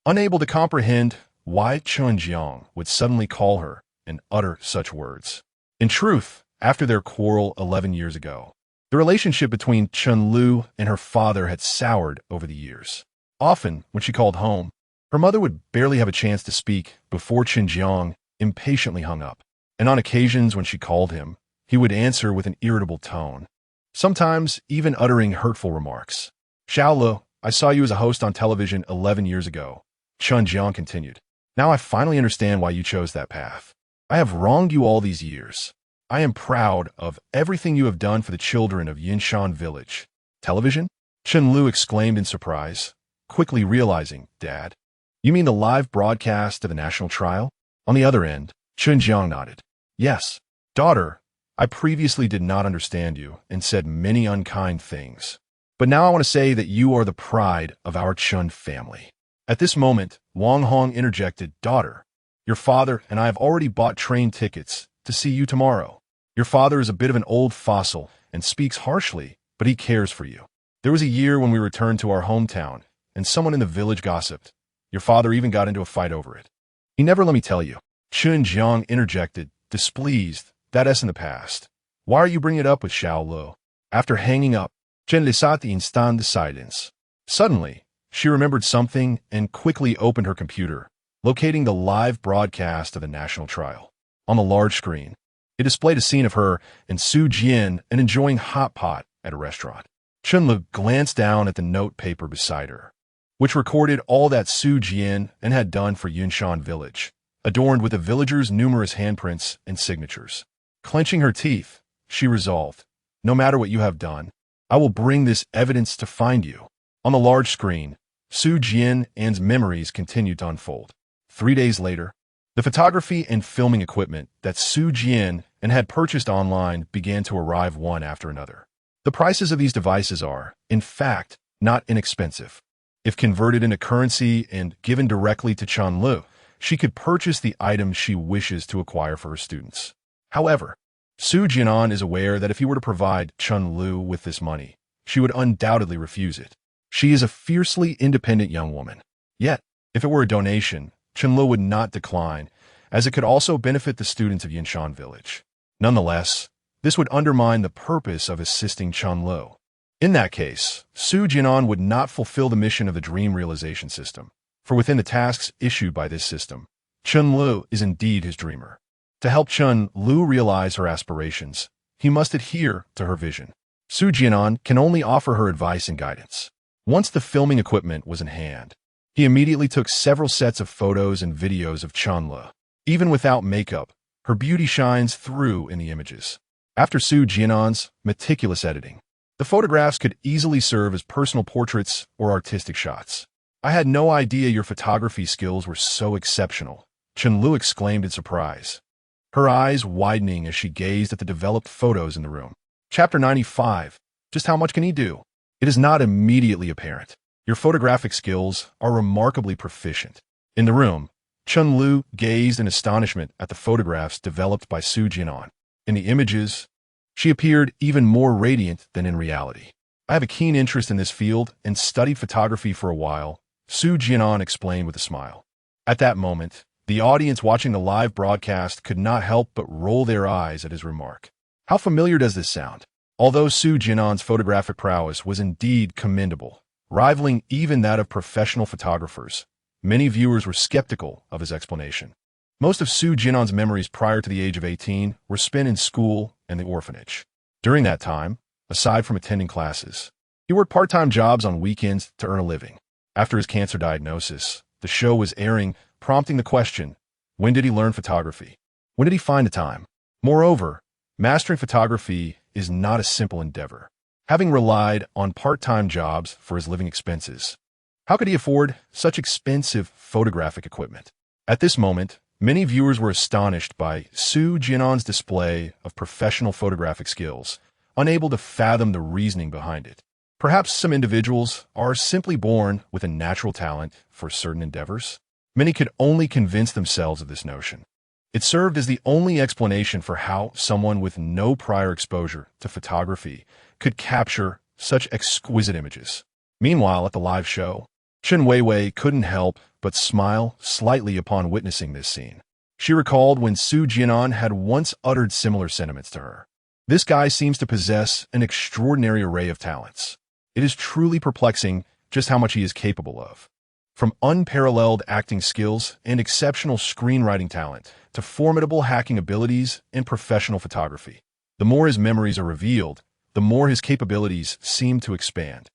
Unable to comprehend why Chen Jiang would suddenly call her and utter such words. In truth, after their quarrel 11 years ago, the relationship between Qianlu and her father had soured over the years. Often, when she called home, her mother would barely have a chance to speak before Chen Jiang impatiently hung up. And on occasions when she called him, he would answer with an irritable tone, sometimes even uttering hurtful remarks. Xiaolu, I saw you as a host on television 11 years ago, Chen Jiang continued. Now I finally understand why you chose that path. I have wronged you all these years. I am proud of everything you have done for the children of Yinshan village. Television? Qianlu exclaimed in surprise, quickly realizing, Dad, you mean the live broadcast of the national trial? On the other end, Chen Jiang nodded. Yes, daughter, I previously did not understand you and said many unkind things. But now I want to say that you are the pride of our Chen family. At this moment, Wang Hong interjected, Daughter, your father and I have already bought train tickets to see you tomorrow. Your father is a bit of an old fossil and speaks harshly, but he cares for you. There was a year when we returned to our hometown, and someone in the village gossiped. Your father even got into a fight over it. He never let me tell you. Chen Jiang interjected, displeased. That's in the past. Why are you bringing it up with Xiaolu? After hanging up, Chen laissait the instant de silence. Suddenly, she remembered something and quickly opened her computer, locating the live broadcast of the national trial. On the large screen, it displayed a scene of her and Su Jian'an and enjoying hot pot at a restaurant. Qianlu glanced down at the note paper beside her, which recorded all that Su Jian'an had done for Yinshan village, adorned with the villagers' numerous handprints and signatures. Clenching her teeth, she resolved, no matter what you have done, I will bring this evidence to find you. On the large screen, Su Jian'an's memories continued to unfold. 3 days later, the photography and filming equipment that Su Jian'an had purchased online began to arrive one after another. The prices of these devices are, in fact, not inexpensive. If converted into currency and given directly to Qianlu, she could purchase the items she wishes to acquire for her students. However, Su Jian'an is aware that if he were to provide Qianlu with this money, she would undoubtedly refuse it. She is a fiercely independent young woman. Yet, if it were a donation, Qianlu would not decline, as it could also benefit the students of Yinshan village. Nonetheless, this would undermine the purpose of assisting Qianlu. In that case, Su Jian'an would not fulfill the mission of the dream realization system, for within the tasks issued by this system, Qianlu is indeed his dreamer. To help Qianlu realize her aspirations, he must adhere to her vision. Su Jian'an can only offer her advice and guidance. Once the filming equipment was in hand, he immediately took several sets of photos and videos of Qianlu. Even without makeup, her beauty shines through in the images. After Su Jian'an's meticulous editing, The photographs could easily serve as personal portraits or artistic shots. I had no idea your photography skills were so exceptional, Chunlu exclaimed in surprise, her eyes widening as she gazed at the developed photos in the room. Chapter 95. Just how much can he do? It is not immediately apparent. Your photographic skills are remarkably proficient. In the room, Chunlu gazed in astonishment at the photographs developed by Su Jian'an. In the images, she appeared even more radiant than in reality. I have a keen interest in this field and studied photography for a while, Su Jian'an explained with a smile. At that moment, the audience watching the live broadcast could not help but roll their eyes at his remark. How familiar does this sound? Although Su Jian'an's photographic prowess was indeed commendable, rivaling even that of professional photographers, many viewers were skeptical of his explanation. Most of Su Jian'an's memories prior to the age of 18 were spent in school and the orphanage. During that time, aside from attending classes, he worked part-time jobs on weekends to earn a living. After his cancer diagnosis, the show was airing, prompting the question, when did he learn photography? When did he find the time? Moreover, mastering photography is not a simple endeavor. Having relied on part-time jobs for his living expenses, how could he afford such expensive photographic equipment? At this moment, many viewers were astonished by Su Jian'an's display of professional photographic skills, unable to fathom the reasoning behind it. Perhaps some individuals are simply born with a natural talent for certain endeavors. Many could only convince themselves of this notion. It served as the only explanation for how someone with no prior exposure to photography could capture such exquisite images. Meanwhile, at the live show, Chen Weiwei couldn't help but smile slightly upon witnessing this scene. She recalled when Su Jian'an had once uttered similar sentiments to her. This guy seems to possess an extraordinary array of talents. It is truly perplexing just how much he is capable of. From unparalleled acting skills and exceptional screenwriting talent to formidable hacking abilities and professional photography. The more his memories are revealed, the more his capabilities seem to expand.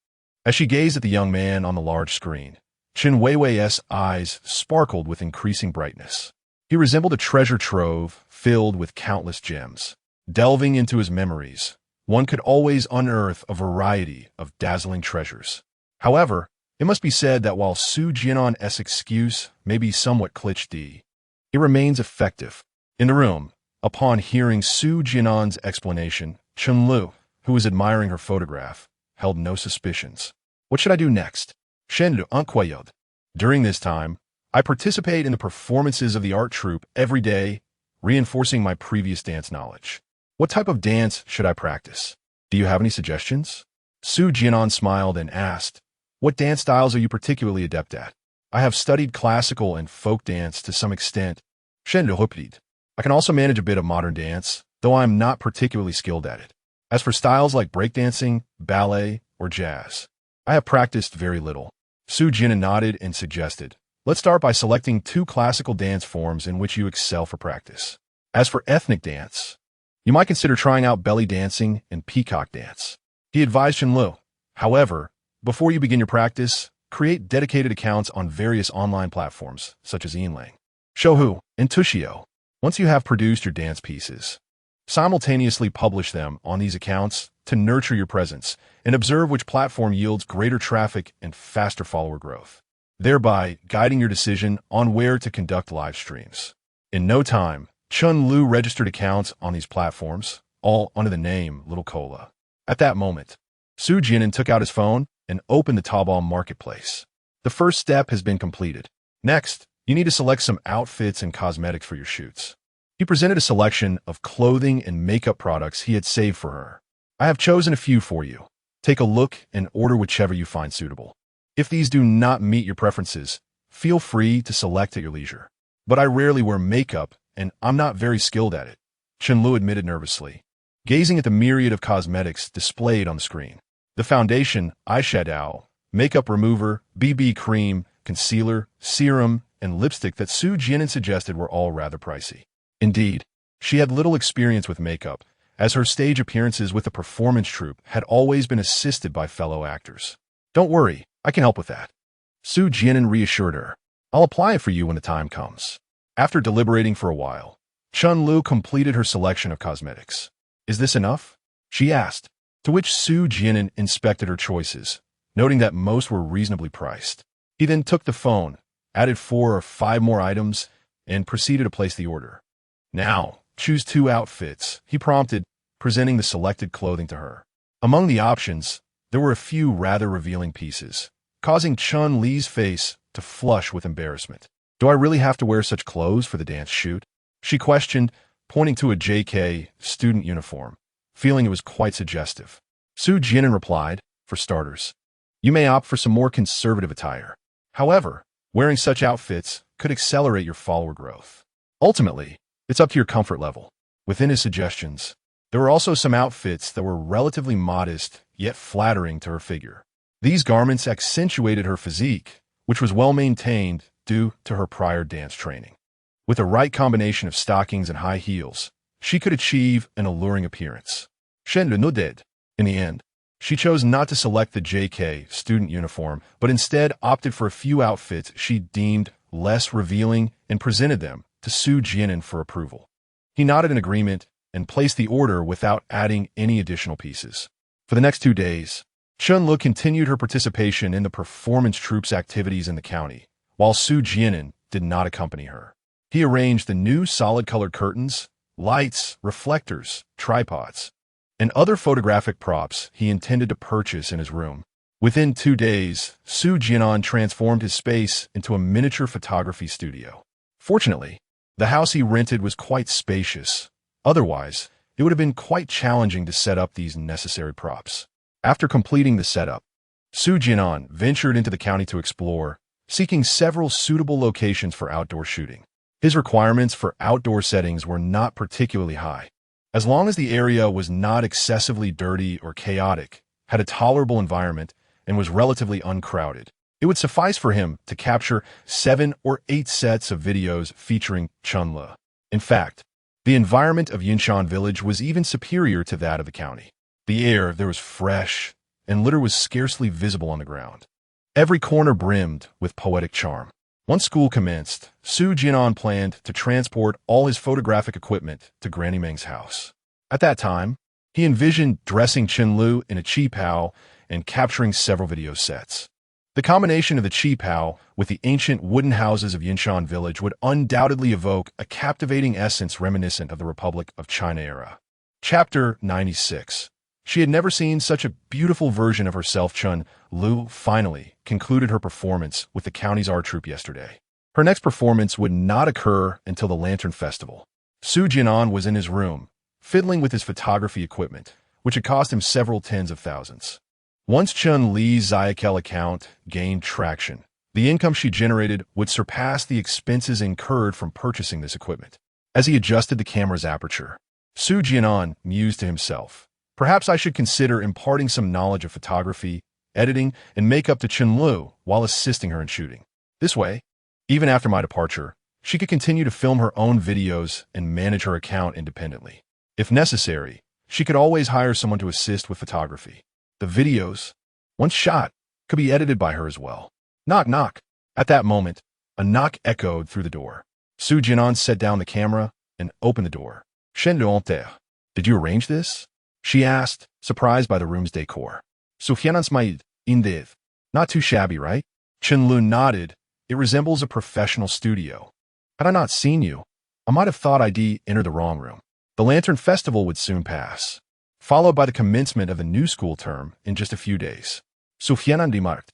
As she gazed at the young man on the large screen, Chen Weiwei's eyes sparkled with increasing brightness. He resembled a treasure trove filled with countless gems. Delving into his memories, one could always unearth a variety of dazzling treasures. However, it must be said that while Su Jian'an's excuse may be somewhat cliché, it remains effective. In the room, upon hearing Su Jian'an's explanation, Chunlu, who was admiring her photograph, held no suspicions. What should I do next? Shen Unquayod. During this time, I participate in the performances of the art troupe every day, reinforcing my previous dance knowledge. What type of dance should I practice? Do you have any suggestions? Su Jian'an smiled and asked, what dance styles are you particularly adept at? I have studied classical and folk dance to some extent. Shen I can also manage a bit of modern dance, though I am not particularly skilled at it. As for styles like breakdancing, ballet, or jazz, I have practiced very little. Su Jian'an nodded and suggested, let's start by selecting 2 classical dance forms in which you excel for practice. As for ethnic dance, you might consider trying out belly dancing and peacock dance. He advised Chunlu. However, before you begin your practice, create dedicated accounts on various online platforms, such as Yinlang, Shouhu, and Tushio. Once you have produced your dance pieces, simultaneously publish them on these accounts to nurture your presence and observe which platform yields greater traffic and faster follower growth, thereby guiding your decision on where to conduct live streams. In no time, Chunlu registered accounts on these platforms, all under the name Little Cola. At that moment, Su Jian'an took out his phone and opened the Taobao marketplace. The first step has been completed. Next, you need to select some outfits and cosmetics for your shoots. He presented a selection of clothing and makeup products he had saved for her. I have chosen a few for you. Take a look and order whichever you find suitable. If these do not meet your preferences, feel free to select at your leisure. But I rarely wear makeup, and I'm not very skilled at it, Chunlu admitted nervously, gazing at the myriad of cosmetics displayed on the screen. The foundation, eyeshadow, makeup remover, BB cream, concealer, serum, and lipstick that Su Jian'an suggested were all rather pricey. Indeed, she had little experience with makeup, as her stage appearances with the performance troupe had always been assisted by fellow actors. Don't worry, I can help with that. Su Jian'an reassured her. I'll apply it for you when the time comes. After deliberating for a while, Chunlu completed her selection of cosmetics. Is this enough? She asked. to which Su Jian'an inspected her choices, noting that most were reasonably priced. He then took the phone, added 4 or 5 more items, and proceeded to place the order. "Now, choose 2 outfits," he prompted, presenting the selected clothing to her. Among the options, there were a few rather revealing pieces, causing Chun Li's face to flush with embarrassment. "Do I really have to wear such clothes for the dance shoot?" she questioned, pointing to a JK student uniform, feeling it was quite suggestive. Su Jian'an replied, "For starters, you may opt for some more conservative attire. However, wearing such outfits could accelerate your follower growth. Ultimately, it's up to your comfort level." Within his suggestions, there were also some outfits that were relatively modest yet flattering to her figure. These garments accentuated her physique, which was well maintained due to her prior dance training. With the right combination of stockings and high heels, she could achieve an alluring appearance. Shen le did. In the end, she chose not to select the JK student uniform, but instead opted for a few outfits she deemed less revealing and presented them to Su Jian'an for approval. He nodded in agreement and placed the order without adding any additional pieces. For the next 2 days, Chun Li continued her participation in the performance troupe's activities in the county, while Su Jian'an did not accompany her. He arranged the new solid-colored curtains, lights, reflectors, tripods, and other photographic props he intended to purchase in his room. Within 2 days, Su Jian'an transformed his space into a miniature photography studio. Fortunately, the house he rented was quite spacious. Otherwise, it would have been quite challenging to set up these necessary props. After completing the setup, Su Jian'an ventured into the county to explore, seeking several suitable locations for outdoor shooting. His requirements for outdoor settings were not particularly high. As long as the area was not excessively dirty or chaotic, had a tolerable environment, and was relatively uncrowded, it would suffice for him to capture 7 or 8 sets of videos featuring Chun Li. In fact, the environment of Yinshan village was even superior to that of the county. The air there was fresh, and litter was scarcely visible on the ground. Every corner brimmed with poetic charm. Once school commenced, Su Jian'an planned to transport all his photographic equipment to Granny Meng's house. At that time, he envisioned dressing Chun Li in a qipao and capturing several video sets. The combination of the qipao with the ancient wooden houses of Yinshan village would undoubtedly evoke a captivating essence reminiscent of the Republic of China era. Chapter 96. She had never seen such a beautiful version of herself. Chun Li finally concluded her performance with the county's art troupe yesterday. Her next performance would not occur until the Lantern Festival. Su Jian'an was in his room, fiddling with his photography equipment, which had cost him several tens of thousands. Once Chun Li's Xiaokel account gained traction, the income she generated would surpass the expenses incurred from purchasing this equipment. As he adjusted the camera's aperture, Su Jian'an mused to himself, "Perhaps I should consider imparting some knowledge of photography, editing, and makeup to Chun Li while assisting her in shooting. This way, even after my departure, she could continue to film her own videos and manage her account independently. If necessary, she could always hire someone to assist with photography. The videos, once shot, could be edited by her as well." Knock, knock. At that moment, a knock echoed through the door. Su Jian'an set down the camera and opened the door. "Shen le Did you arrange this?" she asked, surprised by the room's decor. "Su Jian'an's maid, indeed. Not too shabby, right?" Chun Li nodded. "It resembles a professional studio. Had I not seen you, I might have thought I'd entered the wrong room." The Lantern Festival would soon pass, followed by the commencement of the new school term in just a few days. Su Jian'an demarked.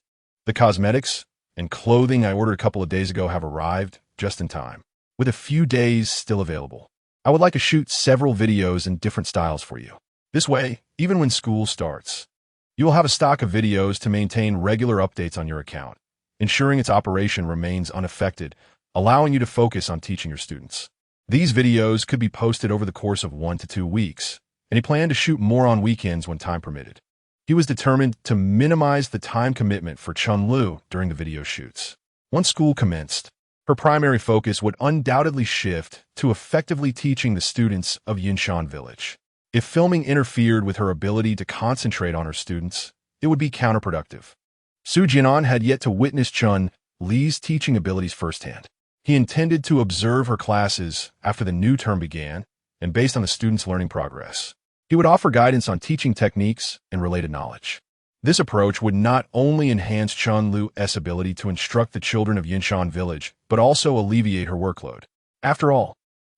"The cosmetics and clothing I ordered a couple of days ago have arrived just in time, with a few days still available. I would like to shoot several videos in different styles for you. This way, even when school starts, you will have a stock of videos to maintain regular updates on your account, ensuring its operation remains unaffected, allowing you to focus on teaching your students. These videos could be posted over the course of 1 to 2 weeks, and he planned to shoot more on weekends when time permitted. He was determined to minimize the time commitment for Chun Li during the video shoots. Once school commenced, her primary focus would undoubtedly shift to effectively teaching the students of Yinshan village. If filming interfered with her ability to concentrate on her students, it would be counterproductive. Su Jian'an had yet to witness Chun Li's teaching abilities firsthand. He intended to observe her classes after the new term began and based on the students' learning progress. He He would offer guidance on teaching techniques and related knowledge. This approach would not only enhance Chunlu's ability to instruct the children of Yinshan Village, but also alleviate her workload. After all,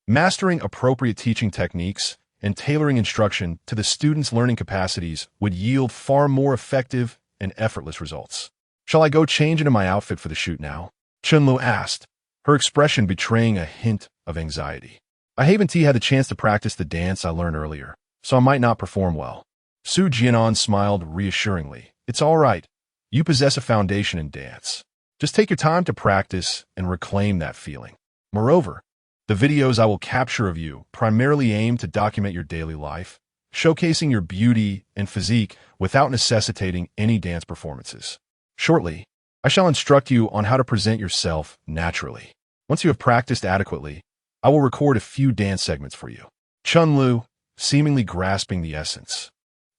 mastering appropriate teaching techniques and tailoring instruction to the students' learning capacities would yield far more effective and effortless results. "Shall I go change into my outfit for the shoot now?" Chunlu asked, her expression betraying a hint of anxiety. "I haven't had the chance to practice the dance I learned earlier, so I might not perform well." Su Jian'an smiled reassuringly. "It's all right. You possess a foundation in dance. Just take your time to practice and reclaim that feeling. Moreover, the videos I will capture of you primarily aim to document your daily life, showcasing your beauty and physique without necessitating any dance performances. Shortly, I shall instruct you on how to present yourself naturally. Once you have practiced adequately, I will record a few dance segments for you." Chunlu, seemingly grasping the essence,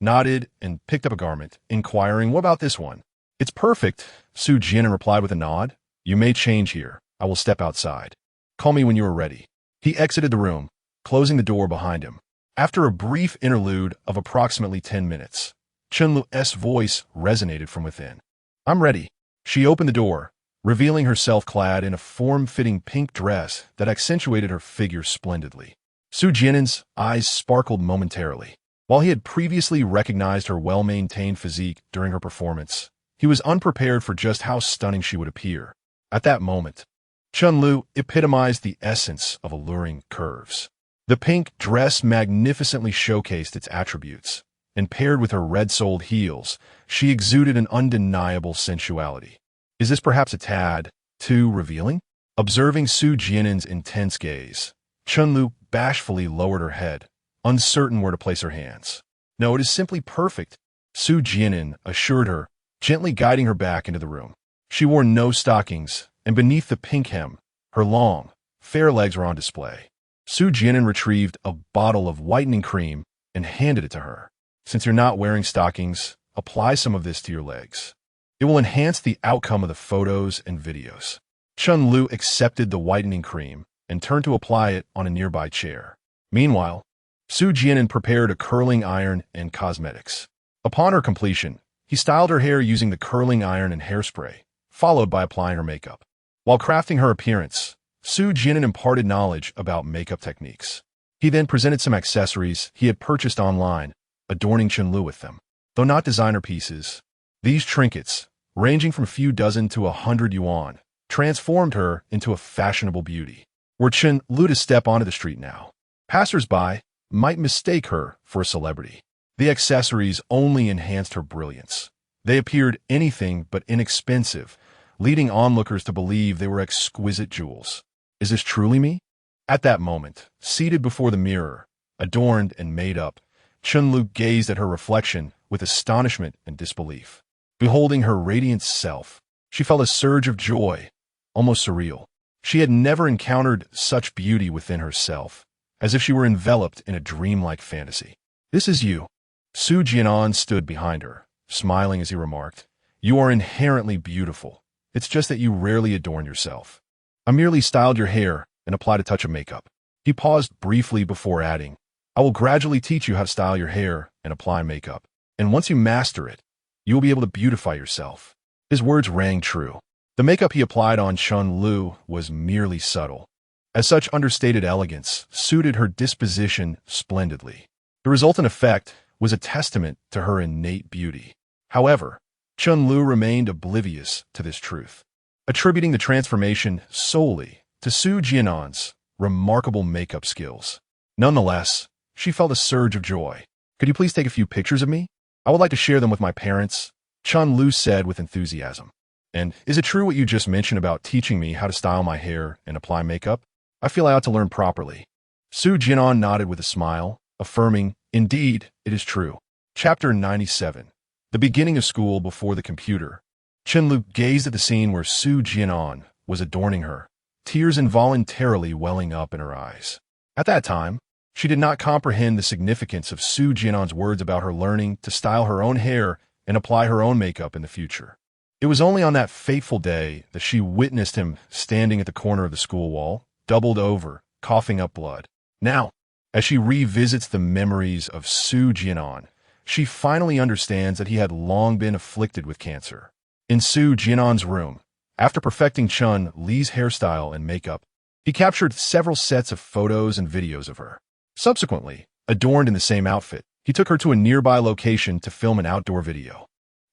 nodded and picked up a garment, inquiring, "What about this one?" "It's perfect," Su Jian'an replied with a nod. "You may change here. I will step outside. Call me when you are ready." He exited the room, closing the door behind him. After a brief interlude of approximately 10 minutes, Chunlu's voice resonated from within. "I'm ready." She opened the door, revealing herself clad in a form-fitting pink dress that accentuated her figure splendidly. Su Jian'an's eyes sparkled momentarily. While he had previously recognized her well-maintained physique during her performance, he was unprepared for just how stunning she would appear. At that moment, Chunlu epitomized the essence of alluring curves. The pink dress magnificently showcased its attributes, and paired with her red-soled heels, she exuded an undeniable sensuality. "Is this perhaps a tad too revealing?" Observing Su Jian'an's intense gaze, Chunlu bashfully lowered her head, uncertain where to place her hands. "No, it is simply perfect," Su Jian'an assured her, gently guiding her back into the room. She wore no stockings, and beneath the pink hem, her long, fair legs were on display. Su Jian'an retrieved a bottle of whitening cream and handed it to her. "Since you're not wearing stockings, apply some of this to your legs. It will enhance the outcome of the photos and videos." Chunlu accepted the whitening cream and turned to apply it on a nearby chair. Meanwhile, Su Jian'an prepared a curling iron and cosmetics. Upon her completion, he styled her hair using the curling iron and hairspray, followed by applying her makeup. While crafting her appearance, Su Jian'an imparted knowledge about makeup techniques. He then presented some accessories he had purchased online, adorning Chunlu with them. Though not designer pieces, these trinkets, ranging from a few dozen to 100 yuan, transformed her into a fashionable beauty. Were Chunlu to step onto the street now, passers-by might mistake her for a celebrity. The accessories only enhanced her brilliance. They appeared anything but inexpensive, leading onlookers to believe they were exquisite jewels. "Is this truly me?" At that moment, seated before the mirror, adorned and made up, Chunlu gazed at her reflection with astonishment and disbelief. Beholding her radiant self, she felt a surge of joy, almost surreal. She had never encountered such beauty within herself, as if she were enveloped in a dreamlike fantasy. "This is you." Su Jian'an stood behind her, smiling as he remarked, "You are inherently beautiful. It's just that you rarely adorn yourself. I merely styled your hair and applied a touch of makeup." He paused briefly before adding, "I will gradually teach you how to style your hair and apply makeup, and once you master it, you will be able to beautify yourself." His words rang true. The makeup he applied on Chunlu was merely subtle. As such understated elegance suited her disposition splendidly. The resultant effect was a testament to her innate beauty. However, Chunlu remained oblivious to this truth, attributing the transformation solely to Su Jian'an's remarkable makeup skills. Nonetheless, she felt a surge of joy. "Could you please take a few pictures of me? I would like to share them with my parents," Chunlu said with enthusiasm. "And is it true what you just mentioned about teaching me how to style my hair and apply makeup? I feel I ought to learn properly." Su Jian'an nodded with a smile, affirming, "Indeed, it is true." Chapter 97. The beginning of school before the computer. Chunlu gazed at the scene where Su Jian'an was adorning her, tears involuntarily welling up in her eyes. At that time, she did not comprehend the significance of Su Jian'an's words about her learning to style her own hair and apply her own makeup in the future. It was only on that fateful day that she witnessed him standing at the corner of the school wall, doubled over, coughing up blood. Now, As she revisits the memories of Su Jian'an, she finally understands that he had long been afflicted with cancer. In Su Jian'an's room, after perfecting Chun Li's hairstyle and makeup, he captured several sets of photos and videos of her. Subsequently, adorned in the same outfit, he took her to a nearby location to film an outdoor video.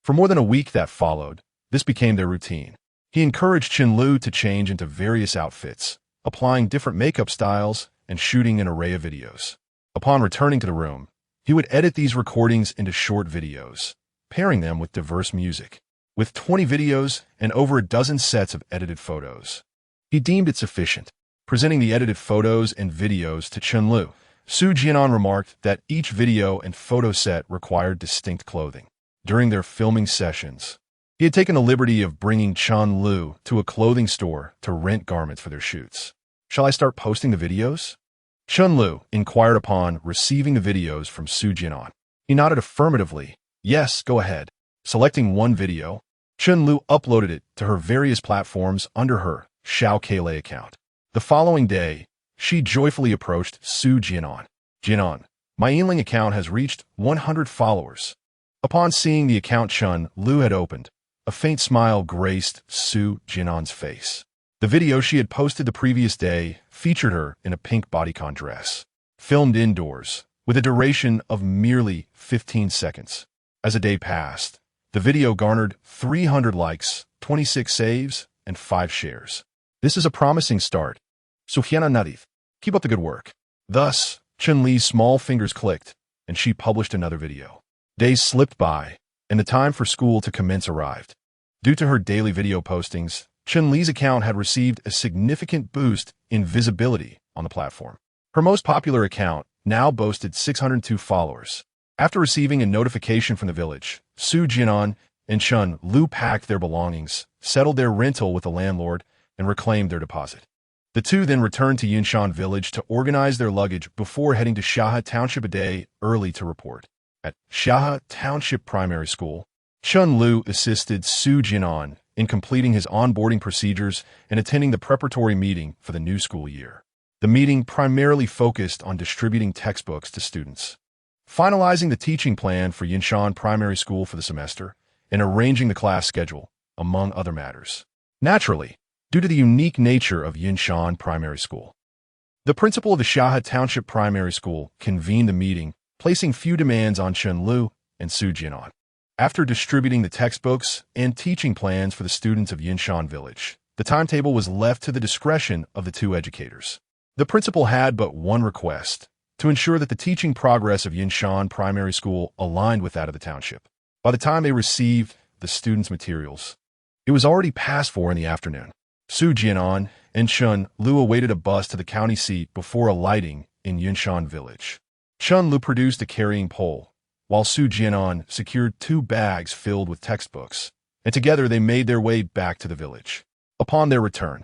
For more than a week that followed, this became their routine. He encouraged Chun-Lu to change into various outfits, applying different makeup styles and shooting an array of videos. Upon returning to the room, he would edit these recordings into short videos, pairing them with diverse music. With 20 videos and over a dozen sets of edited photos, he deemed it sufficient. Presenting the edited photos and videos to Chun-Lu, Su Jian'an remarked that each video and photo set required distinct clothing. During their filming sessions, he had taken the liberty of bringing Chun-Lu to a clothing store to rent garments for their shoots. "Shall I start posting the videos?" Chun-Lu inquired upon receiving the videos from Su Jian'an. He nodded affirmatively. "Yes, go ahead." Selecting one video, Chun-Lu uploaded it to her various platforms under her Xiao Keilei account. The following day, she joyfully approached Su Jian'an. "Jian'an, my Yinling account has reached 100 followers." Upon seeing the account Chun-Lu had opened, a faint smile graced Su Jian'an's face. The video she had posted the previous day featured her in a pink bodycon dress, filmed indoors, with a duration of merely 15 seconds. As a day passed, the video garnered 300 likes, 26 saves, and 5 shares. This is a promising start. Su Jian'an, keep up the good work. Thus, Chun-Li's small fingers clicked, and she published another video. Days slipped by, and the time for school to commence arrived. Due to her daily video postings, Chun-Li's account had received a significant boost in visibility on the platform. Her most popular account now boasted 602 followers. After receiving a notification from the village, Su Jian'an and Chun-Lu packed their belongings, settled their rental with the landlord, and reclaimed their deposit. The two then returned to Yinshan village to organize their luggage before heading to Xiahe Township a day early to report. At Xiahe Township Primary School, Chun-Lu assisted Su Jian'an in completing his onboarding procedures and attending the preparatory meeting for the new school year. The meeting primarily focused on distributing textbooks to students, finalizing the teaching plan for Yinshan Primary School for the semester, and arranging the class schedule, among other matters. Naturally, due to the unique nature of Yinshan Primary School, the principal of the Xiahe Township Primary School convened the meeting, placing few demands on Chun-Lu and Su Jian'an. After distributing the textbooks and teaching plans for the students of Yinshan Village, the timetable was left to the discretion of the two educators. The principal had but one request: to ensure that the teaching progress of Yinshan Primary School aligned with that of the township. By the time they received the students' materials, it was already past 4 in the afternoon. Su Jian'an and Chun-Lu awaited a bus to the county seat before alighting in Yinshan Village. Chun-Lu produced a carrying pole, while Su Jian'an secured 2 bags filled with textbooks, and together they made their way back to the village. Upon their return,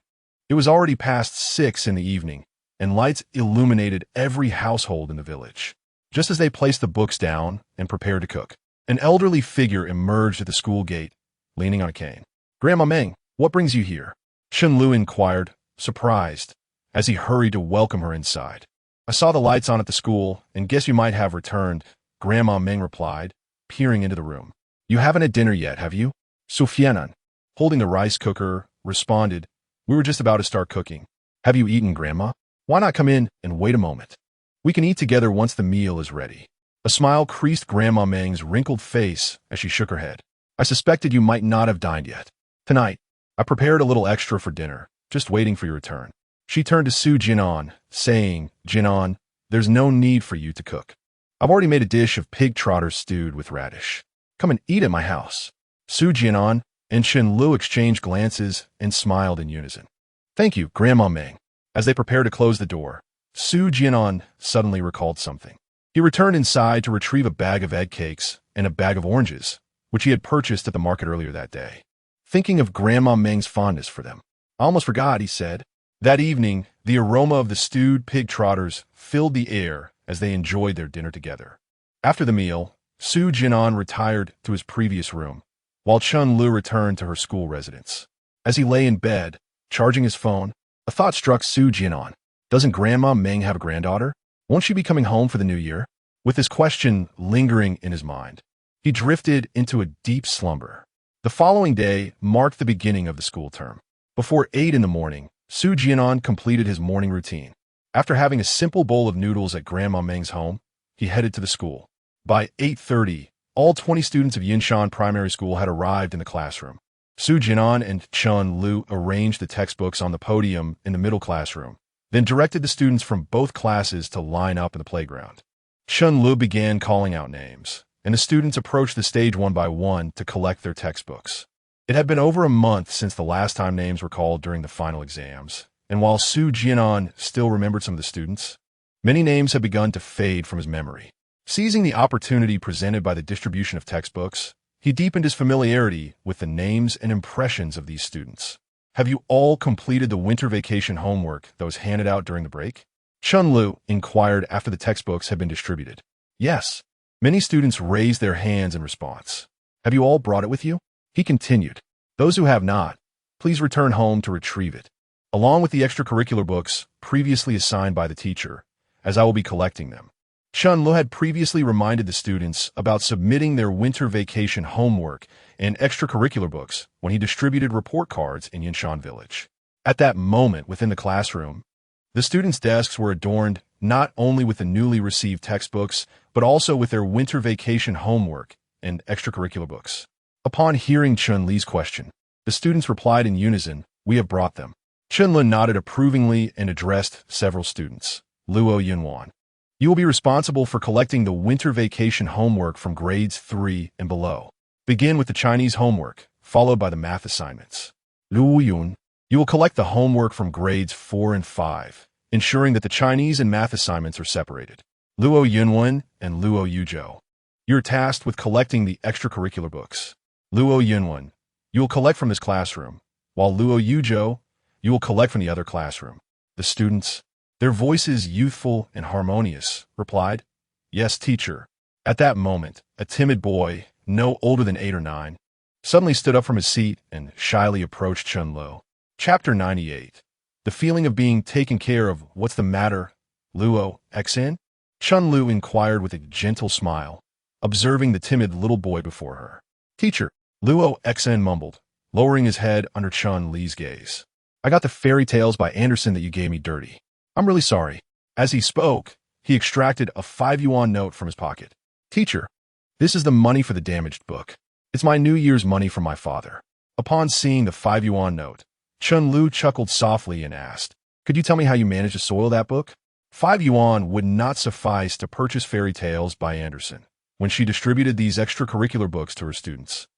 it was already past 6 in the evening, and lights illuminated every household in the village. Just as they placed the books down and prepared to cook, an elderly figure emerged at the school gate, leaning on a cane. "Grandma Meng, what brings you here?" Chun-Lu inquired, surprised, as he hurried to welcome her inside. "I saw the lights on at the school, and guess you might have returned," Grandma Meng replied, peering into the room. "You haven't had dinner yet, have you?" Su Jian'an, holding the rice cooker, responded, "We were just about to start cooking." "Have you eaten, Grandma? Why not come in and wait a moment? We can eat together once the meal is ready." A smile creased Grandma Meng's wrinkled face as she shook her head. "I suspected you might not have dined yet. Tonight, I prepared a little extra for dinner, just waiting for your return." She turned to Su Jian'an, saying, "Jian'an, there's no need for you to cook. I've already made a dish of pig trotters stewed with radish. Come and eat at my house." Su Jian'an and Chun-Lu exchanged glances and smiled in unison. "Thank you, Grandma Meng." As they prepared to close the door, Su Jian'an suddenly recalled something. He returned inside to retrieve a bag of egg cakes and a bag of oranges, which he had purchased at the market earlier that day. Thinking of Grandma Meng's fondness for them. "I almost forgot," he said. That evening, the aroma of the stewed pig trotters filled the air as they enjoyed their dinner together. After the meal, Su Jian'an retired to his previous room, while Chun-Lu returned to her school residence. As he lay in bed, charging his phone, a thought struck Su Jian'an. Doesn't Grandma Meng have a granddaughter? Won't she be coming home for the new year? With this question lingering in his mind, he drifted into a deep slumber. The following day marked the beginning of the school term. Before 8 in the morning, Su Jian'an completed his morning routine. After having a simple bowl of noodles at Grandma Meng's home, he headed to the school. By 8:30, all 20 students of Yinshan Primary School had arrived in the classroom. Su Jian'an and Chun Lu arranged the textbooks on the podium in the middle classroom, then directed the students from both classes to line up in the playground. Chun Lu began calling out names, and the students approached the stage one by one to collect their textbooks. It had been over a month since the last time names were called during the final exams, and while Su Jian'an still remembered some of the students, many names had begun to fade from his memory. Seizing the opportunity presented by the distribution of textbooks, he deepened his familiarity with the names and impressions of these students. Have you all completed the winter vacation homework that was handed out during the break? Chun Lu inquired after the textbooks had been distributed. Yes. Many students raised their hands in response. Have you all brought it with you? He continued. Those who have not, please return home to retrieve it, along with the extracurricular books previously assigned by the teacher, as I will be collecting them. Chun Lu had previously reminded the students about submitting their winter vacation homework and extracurricular books when he distributed report cards in Yinshan Village. At that moment within the classroom, the students' desks were adorned not only with the newly received textbooks, but also with their winter vacation homework and extracurricular books. Upon hearing Chun Li's question, the students replied in unison, "We have brought them." Chun Li nodded approvingly and addressed several students. Luo Yunwan, you will be responsible for collecting the winter vacation homework from grades 3 and below. Begin with the Chinese homework, followed by the math assignments. Luo Yun, you will collect the homework from grades 4 and 5, ensuring that the Chinese and math assignments are separated. Luo Yunwen and Luo Yuzhou, you're tasked with collecting the extracurricular books. Luo Yunwen, you will collect from this classroom, while Luo Yuzhou, you will collect from the other classroom. The students, their voices youthful and harmonious, replied, "Yes, teacher." At that moment, a timid boy, no older than 8 or 9, suddenly stood up from his seat and shyly approached Chun Lu. Chapter 98. The feeling of being taken care of. What's the matter, Luo Xn? Chun Lu inquired with a gentle smile, observing the timid little boy before her. Teacher, Luo Xn mumbled, lowering his head under Chun Li's gaze. I got the fairy tales by Anderson that you gave me dirty. I'm really sorry. As he spoke, he extracted a 5 yuan note from his pocket. Teacher, this is the money for the damaged book. It's my New Year's money from my father. Upon seeing the 5 yuan note, Chun Lu chuckled softly and asked, could you tell me how you managed to soil that book? 5 yuan would not suffice to purchase fairy tales by Anderson. When she distributed these extracurricular books to her students,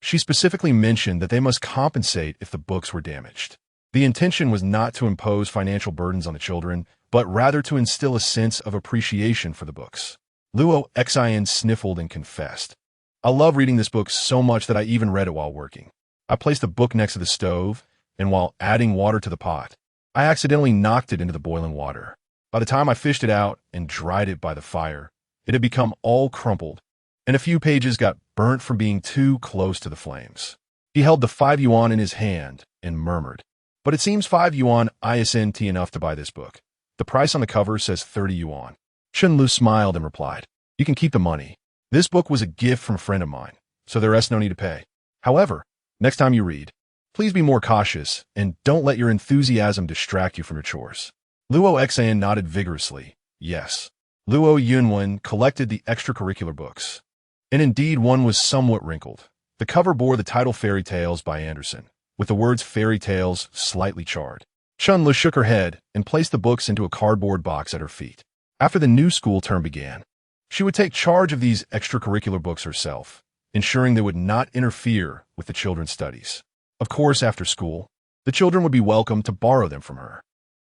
she specifically mentioned that they must compensate if the books were damaged. The intention was not to impose financial burdens on the children, but rather to instill a sense of appreciation for the books. Luo Xin sniffled and confessed, I love reading this book so much that I even read it while working. I placed the book next to the stove, and while adding water to the pot, I accidentally knocked it into the boiling water. By the time I fished it out and dried it by the fire, it had become all crumpled, and a few pages got burnt from being too close to the flames. He held the 5 yuan in his hand and murmured, but it seems 5 yuan isn't enough to buy this book. The price on the cover says 30 yuan. Chun Lu smiled and replied, you can keep the money. This book was a gift from a friend of mine, so there is no need to pay. However, next time you read, please be more cautious and don't let your enthusiasm distract you from your chores. Luo Xin nodded vigorously. Yes. Luo Yunwen collected the extracurricular books. And indeed one was somewhat wrinkled. The cover bore the title Fairy Tales by Anderson, with the words Fairy Tales slightly charred. Chun Lu shook her head and placed the books into a cardboard box at her feet. After the new school term began, she would take charge of these extracurricular books herself, ensuring they would not interfere with the children's studies. Of course, after school, the children would be welcome to borrow them from her.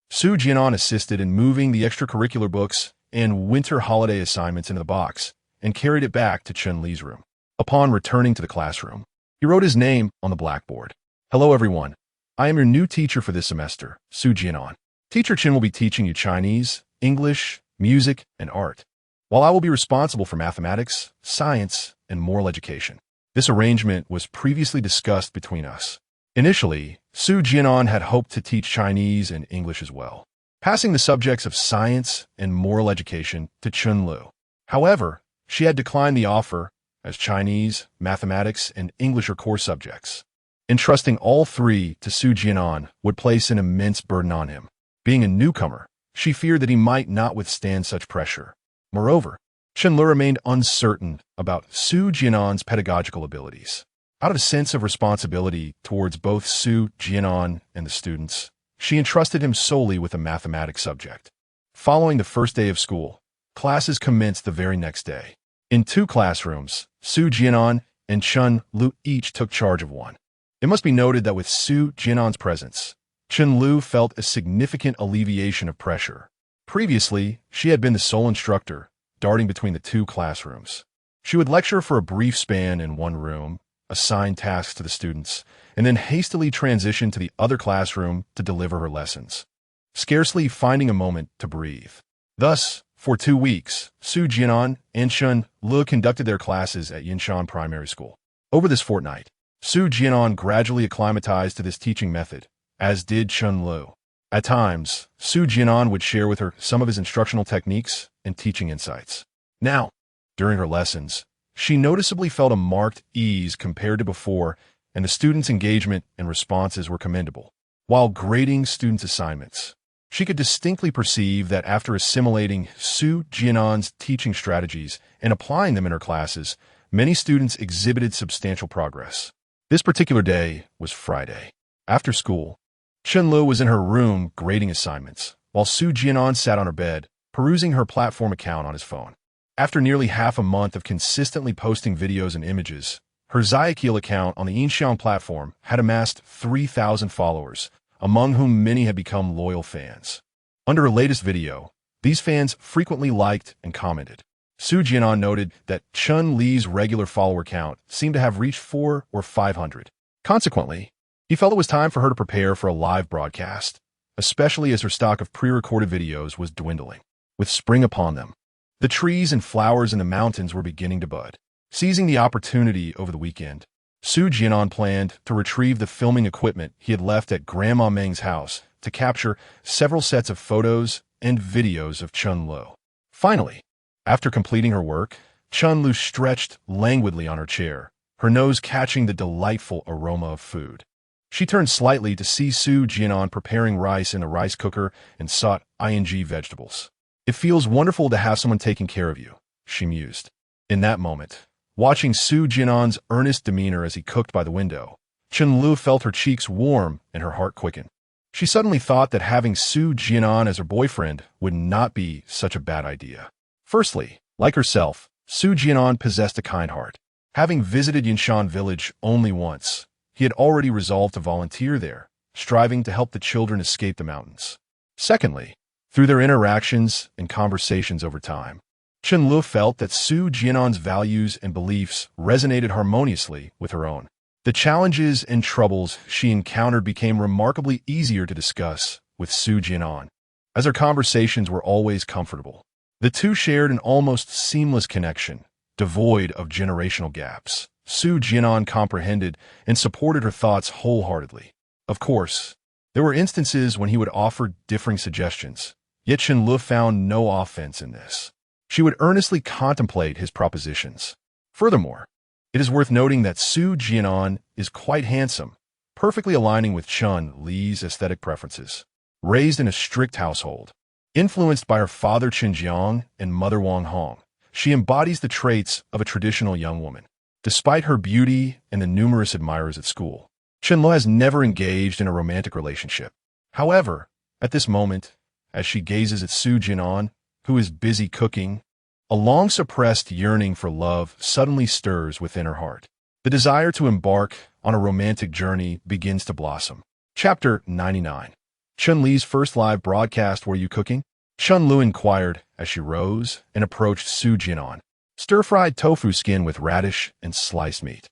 Su Jian'an assisted in moving the extracurricular books and winter holiday assignments into the box and carried it back to Chun Li's room. Upon returning to the classroom, he wrote his name on the blackboard. Hello, everyone. I am your new teacher for this semester, Su Jian'an. Teacher Chen will be teaching you Chinese, English, music, and art, while I will be responsible for mathematics, science, and moral education. This arrangement was previously discussed between us. Initially, Su Jian'an had hoped to teach Chinese and English as well. passing the subjects of science and moral education to Chunlu. However, she had declined the offer, as Chinese, mathematics, and English are core subjects. Entrusting all three to Su Jian'an would place an immense burden on him. Being a newcomer, she feared that he might not withstand such pressure. Moreover, Chunlu remained uncertain about Su Jian'an's pedagogical abilities. Out of a sense of responsibility towards both Su Jian'an and the students, she entrusted him solely with a mathematics subject. Following the first day of school, classes commenced the very next day. In 2 classrooms, Su Jian'an and Chun Lu each took charge of one. It must be noted that with Su Jian'an's presence, Chun Lu felt a significant alleviation of pressure. Previously, she had been the sole instructor, darting between the 2 classrooms. She would lecture for a brief span in one room, assign tasks to the students, and then hastily transition to the other classroom to deliver her lessons, scarcely finding a moment to breathe. Thus, for 2 weeks, Su Jian'an and Chun Lu conducted their classes at Yinshan Primary School. Over this fortnight, Su Jian'an gradually acclimatized to this teaching method, as did Chun Lu. At times, Su Jian'an would share with her some of his instructional techniques and teaching insights. Now, during her lessons, she noticeably felt a marked ease compared to before, and the students' engagement and responses were commendable. While grading students' assignments, she could distinctly perceive that after assimilating Su Jian'an's teaching strategies and applying them in her classes, many students exhibited substantial progress. This particular day was Friday. After school, Chun Lu was in her room grading assignments, while Su Jian'an sat on her bed, perusing her platform account on his phone. After nearly half a month of consistently posting videos and images, her Xiaoqiao account on the Yinshan platform had amassed 3,000 followers, among whom many had become loyal fans. Under her latest video, these fans frequently liked and commented. Su Jian'an noted that Chun Li's regular follower count seemed to have reached 400 or 500. Consequently, he felt it was time for her to prepare for a live broadcast, especially as her stock of pre-recorded videos was dwindling. With spring upon them, the trees and flowers in the mountains were beginning to bud. Seizing the opportunity over the weekend, Su Jian'an planned to retrieve the filming equipment he had left at Grandma Meng's house to capture several sets of photos and videos of Chun Lu. Finally, after completing her work, Chun Lu stretched languidly on her chair, her nose catching the delightful aroma of food. She turned slightly to see Su Jian'an preparing rice in a rice cooker and sought vegetables. "It feels wonderful to have someone taking care of you," she mused. In that moment, watching Su Jian'an's earnest demeanor as he cooked by the window, Chun Lu felt her cheeks warm and her heart quicken. She suddenly thought that having Su Jian'an as her boyfriend would not be such a bad idea. Firstly, like herself, Su Jian'an possessed a kind heart. Having visited Yinshan village only once, he had already resolved to volunteer there, striving to help the children escape the mountains. Secondly, through their interactions and conversations over time, Chun Lu felt that Su Jian'an's values and beliefs resonated harmoniously with her own. The challenges and troubles she encountered became remarkably easier to discuss with Su Jian'an, as their conversations were always comfortable. The two shared an almost seamless connection, devoid of generational gaps. Su Jian'an comprehended and supported her thoughts wholeheartedly. Of course, there were instances when he would offer differing suggestions, yet Chun Lu found no offense in this. She would earnestly contemplate his propositions. Furthermore, it is worth noting that Su Jian'an is quite handsome, perfectly aligning with Chun Li's aesthetic preferences. Raised in a strict household, influenced by her father Qin Jiang and mother Wang Hong, she embodies the traits of a traditional young woman. Despite her beauty and the numerous admirers at school, Chun Lu has never engaged in a romantic relationship. However, at this moment, as she gazes at Su Jian'an, who is busy cooking, a long-suppressed yearning for love suddenly stirs within her heart. The desire to embark on a romantic journey begins to blossom. Chapter 99. Chun Li's first live broadcast. "Were you cooking?" Chun Lu inquired as she rose and approached Su Jian'an. "Stir-fried tofu skin with radish and sliced meat."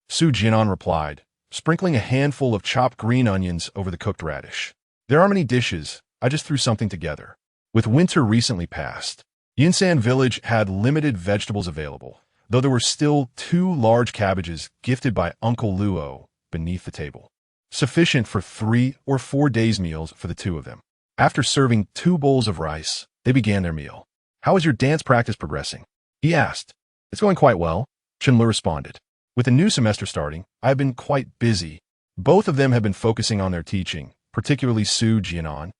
Su Jian'an replied, sprinkling a handful of chopped green onions over the cooked radish. "There are many dishes, I just threw something together." With winter recently passed, Yinshan village had limited vegetables available, though there were still 2 large cabbages gifted by Uncle Luo beneath the table, sufficient for 3 or 4 days' meals for the 2 of them. After serving 2 bowls of rice, they began their meal. "How is your dance practice progressing?" he asked. "It's going quite well," Chunlu responded. "With the new semester starting, I have been quite busy." Both of them have been focusing on their teaching, particularly Su Jian'an,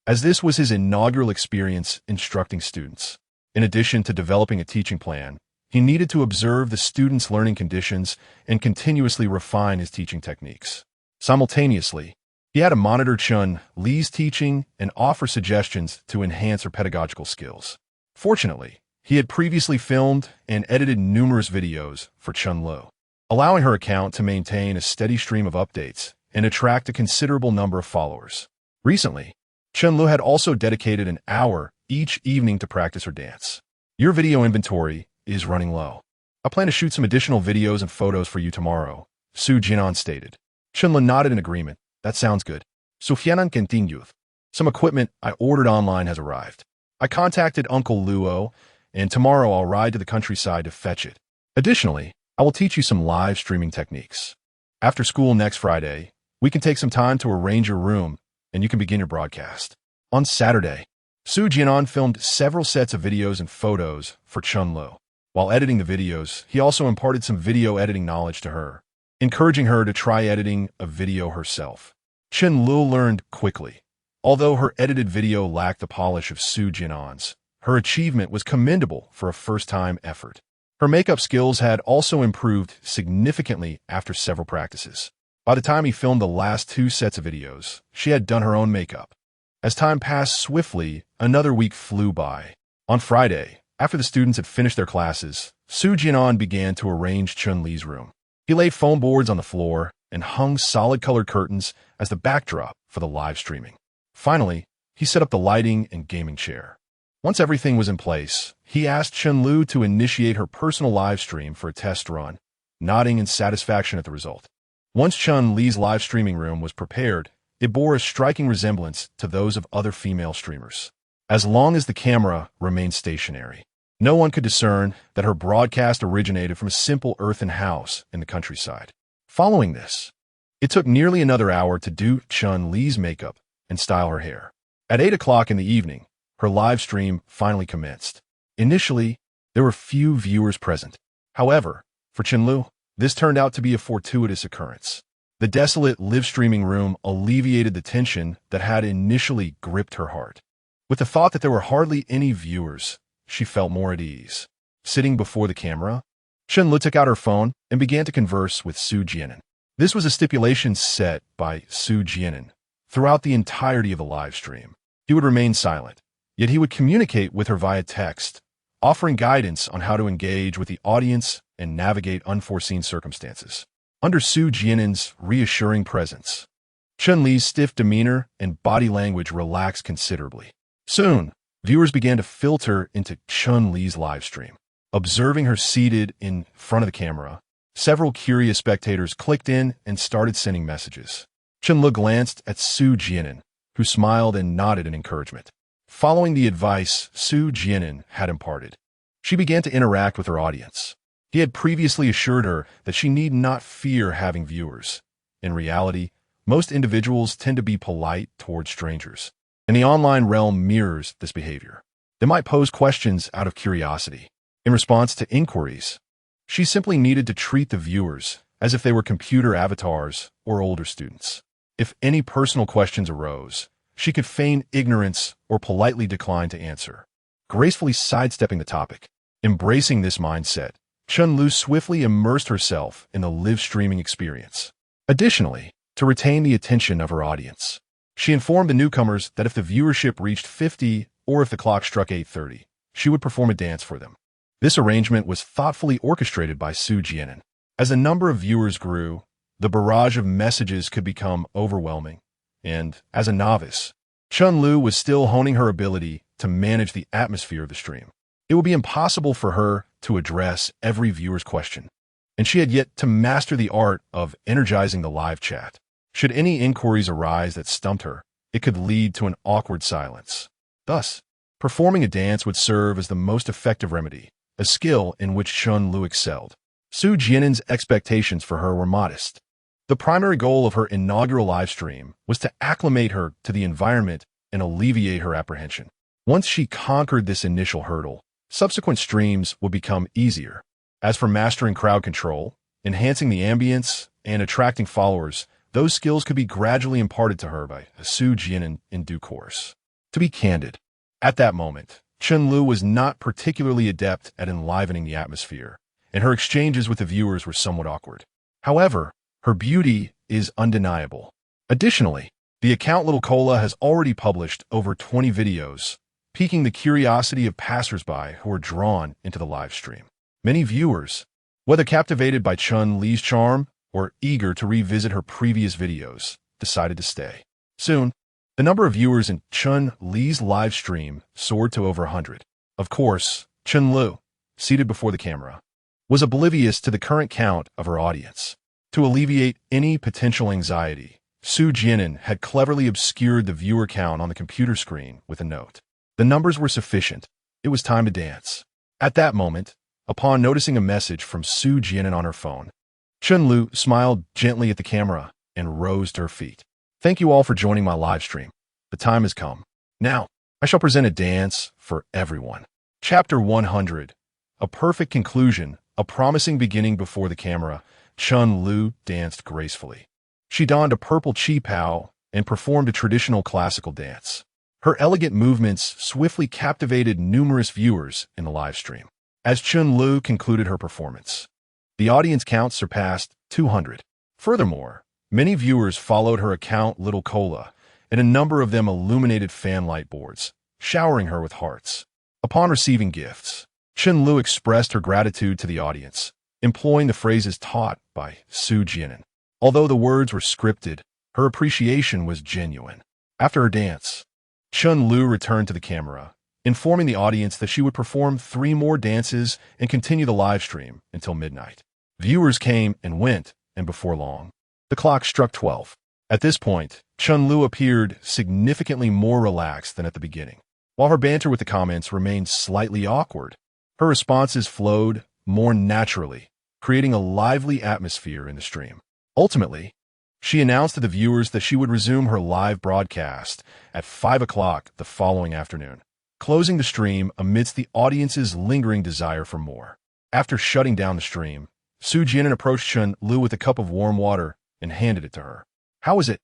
as this was his inaugural experience instructing students. In addition to developing a teaching plan, he needed to observe the students' learning conditions and continuously refine his teaching techniques. Simultaneously, he had to monitor Chun Li's teaching and offer suggestions to enhance her pedagogical skills. Fortunately, he had previously filmed and edited numerous videos for Chun Li, allowing her account to maintain a steady stream of updates and attract a considerable number of followers. Recently, Chun Li had also dedicated an hour each evening to practice her dance. "Your video inventory is running low. I plan to shoot some additional videos and photos for you tomorrow," Su Jian'an stated. Chun Li nodded in agreement. "That sounds good." Su Jian'an continued. "Some equipment I ordered online has arrived. I contacted Uncle Luo, and tomorrow I'll ride to the countryside to fetch it. Additionally, I will teach you some live streaming techniques. After school next Friday, we can take some time to arrange your room, and you can begin your broadcast." On Saturday, Su Jian'an filmed several sets of videos and photos for Chun Li. While editing the videos, he also imparted some video editing knowledge to her, encouraging her to try editing a video herself. Chun Li learned quickly. Although her edited video lacked the polish of Su Jian'an's, her achievement was commendable for a first-time effort. Her makeup skills had also improved significantly after several practices. By the time he filmed the last 2 sets of videos, she had done her own makeup. As time passed swiftly, another week flew by. On Friday, after the students had finished their classes, Su Jian'an began to arrange Chun Li's room. He laid foam boards on the floor and hung solid-colored curtains as the backdrop for the live streaming. Finally, he set up the lighting and gaming chair. Once everything was in place, he asked Chun Li to initiate her personal live stream for a test run, nodding in satisfaction at the result. Once Chun Li's live streaming room was prepared, it bore a striking resemblance to those of other female streamers. As long as the camera remained stationary, no one could discern that her broadcast originated from a simple earthen house in the countryside. Following this, it took nearly another hour to do Chun Li's makeup and style her hair. At 8 o'clock in the evening, her live stream finally commenced. Initially, there were few viewers present. However, for Chun Li, this turned out to be a fortuitous occurrence. The desolate live streaming room alleviated the tension that had initially gripped her heart. With the thought that there were hardly any viewers, she felt more at ease. Sitting before the camera, Chun Li took out her phone and began to converse with Su Jian'an. This was a stipulation set by Su Jian'an. Throughout the entirety of the live stream, he would remain silent, yet he would communicate with her via text, offering guidance on how to engage with the audience and navigate unforeseen circumstances. Under Su Jian'an's reassuring presence, Chun Li's stiff demeanor and body language relaxed considerably. Soon, viewers began to filter into Chun Li's live stream. Observing her seated in front of the camera, several curious spectators clicked in and started sending messages. Chun Li glanced at Su Jian'an, who smiled and nodded in encouragement. Following the advice Su Jian'an had imparted, she began to interact with her audience. He had previously assured her that she need not fear having viewers. In reality, most individuals tend to be polite toward strangers, and the online realm mirrors this behavior. They might pose questions out of curiosity. In response to inquiries, she simply needed to treat the viewers as if they were computer avatars or older students. If any personal questions arose, she could feign ignorance or politely decline to answer, gracefully sidestepping the topic. Embracing this mindset, Chun Li swiftly immersed herself in the live streaming experience. Additionally, to retain the attention of her audience, she informed the newcomers that if the viewership reached 50 or if the clock struck 8:30, she would perform a dance for them. This arrangement was thoughtfully orchestrated by Su Jian'an. As the number of viewers grew, the barrage of messages could become overwhelming, and, as a novice, Chun Li was still honing her ability to manage the atmosphere of the stream. It would be impossible for her to address every viewer's question, and she had yet to master the art of energizing the live chat. Should any inquiries arise that stumped her, it could lead to an awkward silence. Thus, performing a dance would serve as the most effective remedy, a skill in which Chun Li excelled. Su Jian'an's expectations for her were modest. The primary goal of her inaugural live stream was to acclimate her to the environment and alleviate her apprehension. Once she conquered this initial hurdle, subsequent streams would become easier. As for mastering crowd control, enhancing the ambience, and attracting followers, those skills could be gradually imparted to her by Su Jian'an in due course. To be candid, at that moment, Chen Lu was not particularly adept at enlivening the atmosphere, and her exchanges with the viewers were somewhat awkward. However, her beauty is undeniable. Additionally, the account Little Cola has already published over 20 videos, piquing the curiosity of passersby who are drawn into the live stream. Many viewers, whether captivated by Chun Li's charm or eager to revisit her previous videos, decided to stay. Soon, the number of viewers in Chun Li's live stream soared to over 100. Of course, Chen Lu, seated before the camera, was oblivious to the current count of her audience. To alleviate any potential anxiety, Su Jian'an had cleverly obscured the viewer count on the computer screen with a note. The numbers were sufficient. It was time to dance. At that moment, upon noticing a message from Su Jian'an on her phone, Chen Lu smiled gently at the camera and rose to her feet. Thank you all for joining my live stream. The time has come. Now, I shall present a dance for everyone. Chapter 100. A perfect conclusion, a promising beginning. Before the camera, Chen Lu danced gracefully. She donned a purple qipao and performed a traditional classical dance. Her elegant movements swiftly captivated numerous viewers in the live stream. As Chen Lu concluded her performance, the audience count surpassed 200. Furthermore, many viewers followed her account Little Cola, and a number of them illuminated fan light boards, showering her with hearts. Upon receiving gifts, Chen Lu expressed her gratitude to the audience, employing the phrases taught by Su Jian'an. Although the words were scripted, her appreciation was genuine. After her dance, Chen Lu returned to the camera, informing the audience that she would perform 3 more dances and continue the live stream until midnight. Viewers came and went, and before long, the clock struck 12. At this point, Chen Lu appeared significantly more relaxed than at the beginning. While her banter with the comments remained slightly awkward, her responses flowed more naturally, creating a lively atmosphere in the stream. Ultimately, she announced to the viewers that she would resume her live broadcast at 5 o'clock the following afternoon, closing the stream amidst the audience's lingering desire for more. After shutting down the stream, Su Jian'an approached Chen Lu with a cup of warm water and handed it to her. How was it?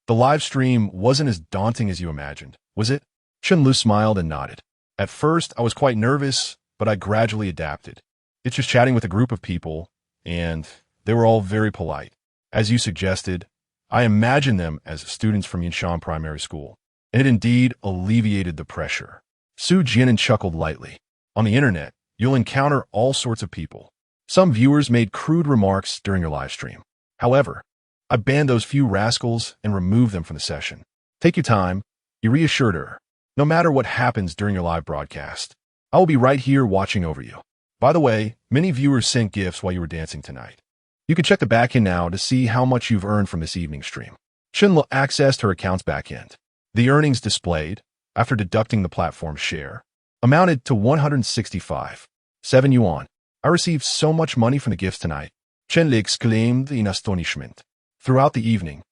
The live stream wasn't as daunting as you imagined, was it? Chen Lu smiled and nodded. At first, I was quite nervous, but I gradually adapted. It's just chatting with a group of people, and they were all very polite. As you suggested, I imagined them as students from Yanshan Primary School, and it indeed alleviated the pressure. Su Jian'an chuckled lightly. On the internet, you'll encounter all sorts of people. Some viewers made crude remarks during your live stream. However, I banned those few rascals and removed them from the session. Take your time, you reassured her. No matter what happens during your live broadcast, I will be right here watching over you. By the way, many viewers sent gifts while you were dancing tonight. You can check the backend now to see how much you've earned from this evening stream. Chen Lu accessed her account's backend. The earnings displayed, after deducting the platform's share, amounted to 165.7 yuan. I received so much money from the gifts tonight, Chen Lu exclaimed in astonishment. Throughout the evening,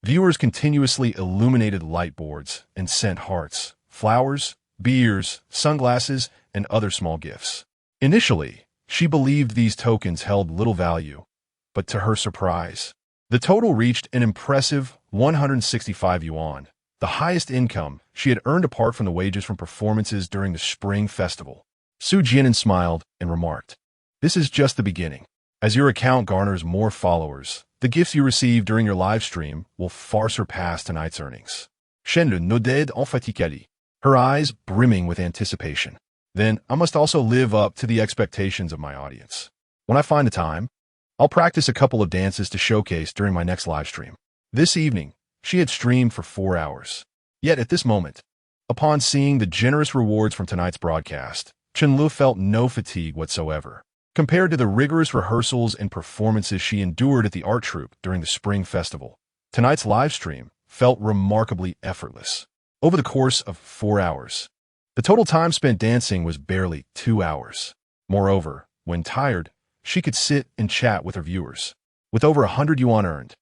viewers continuously illuminated light boards and sent hearts, flowers, beers, sunglasses, and other small gifts. Initially, she believed these tokens held little value, but to her surprise, the total reached an impressive 165 yuan, the highest income she had earned apart from the wages from performances during the Spring Festival. Su Jian'an smiled and remarked, "This is just the beginning. As your account garners more followers, the gifts you receive during your live stream will far surpass tonight's earnings." Chen Lu nodded emphatically, her eyes brimming with anticipation. Then I must also live up to the expectations of my audience. When I find the time, I'll practice a couple of dances to showcase during my next live stream. This evening, she had streamed for 4 hours. Yet at this moment, upon seeing the generous rewards from tonight's broadcast, Chen Lu felt no fatigue whatsoever. Compared to the rigorous rehearsals and performances she endured at the art troupe during the Spring Festival, tonight's live stream felt remarkably effortless. Over the course of 4 hours, the total time spent dancing was barely 2 hours. Moreover, when tired, she could sit and chat with her viewers. With over 100 yuan earned,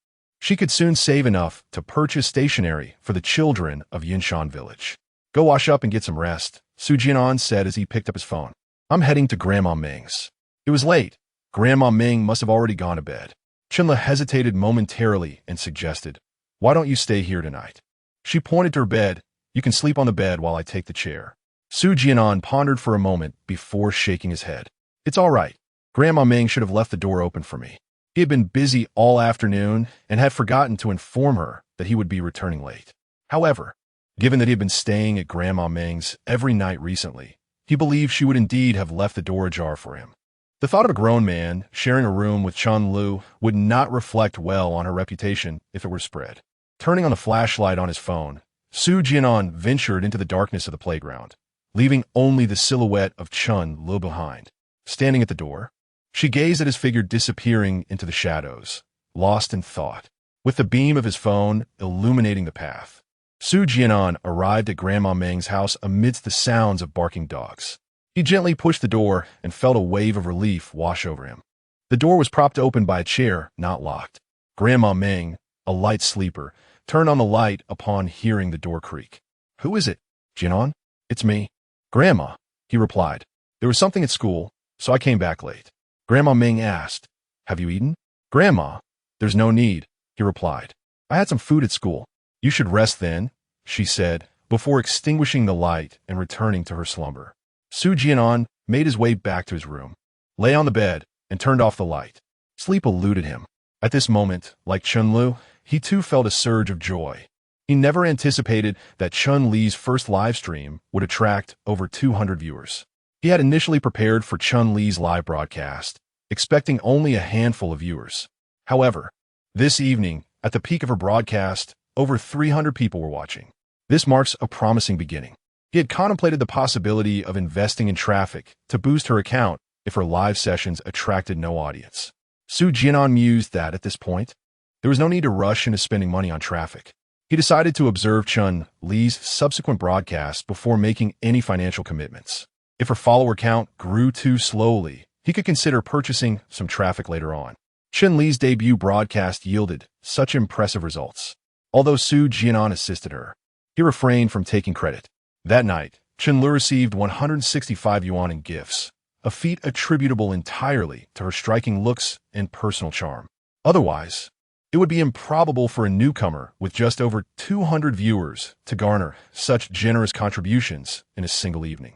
She could soon save enough to purchase stationery for the children of Yinshan village. Go wash up and get some rest, Su Jian'an said as he picked up his phone. I'm heading to Grandma Ming's. It was late. Grandma Ming must have already gone to bed. Chenle hesitated momentarily and suggested, "Why don't you stay here tonight?" She pointed to her bed. "You can sleep on the bed while I take the chair." Su Jian'an pondered for a moment before shaking his head. "It's all right. Grandma Ming should have left the door open for me." He had been busy all afternoon and had forgotten to inform her that he would be returning late. However, given that he had been staying at Grandma Ming's every night recently, he believed she would indeed have left the door ajar for him. The thought of a grown man sharing a room with Chen Lu would not reflect well on her reputation if it were spread. Turning on the flashlight on his phone, Su Jian'an ventured into the darkness of the playground, leaving only the silhouette of Chen Lu behind. Standing at the door, she gazed at his figure disappearing into the shadows, lost in thought, with the beam of his phone illuminating the path. Su Jian'an arrived at Grandma Ming's house amidst the sounds of barking dogs. He gently pushed the door and felt a wave of relief wash over him. The door was propped open by a chair, not locked. Grandma Ming, a light sleeper, turned on the light upon hearing the door creak. "Who is it, Jian'an?" "It's me." "Grandma," he replied. "There was something at school, so I came back late." Grandma Ming asked, "Have you eaten?" "Grandma, there's no need," he replied. "I had some food at school." "You should rest then," she said, before extinguishing the light and returning to her slumber. Su Jian'an made his way back to his room, lay on the bed, and turned off the light. Sleep eluded him. At this moment, like Chen Lu, he too felt a surge of joy. He never anticipated that Chun Li's first live stream would attract over 200 viewers. He had initially prepared for Chun Li's live broadcast, expecting only a handful of viewers. However, this evening, at the peak of her broadcast, over 300 people were watching. This marks a promising beginning. He had contemplated the possibility of investing in traffic to boost her account if her live sessions attracted no audience. Su Jian'an mused that, at this point, there was no need to rush into spending money on traffic. He decided to observe Chun Li's subsequent broadcasts before making any financial commitments. If her follower count grew too slowly, he could consider purchasing some traffic later on. Chun Li's debut broadcast yielded such impressive results. Although Su Jian'an assisted her, he refrained from taking credit. That night, Chen Lu received 165 yuan in gifts, a feat attributable entirely to her striking looks and personal charm. Otherwise, it would be improbable for a newcomer with just over 200 viewers to garner such generous contributions in a single evening.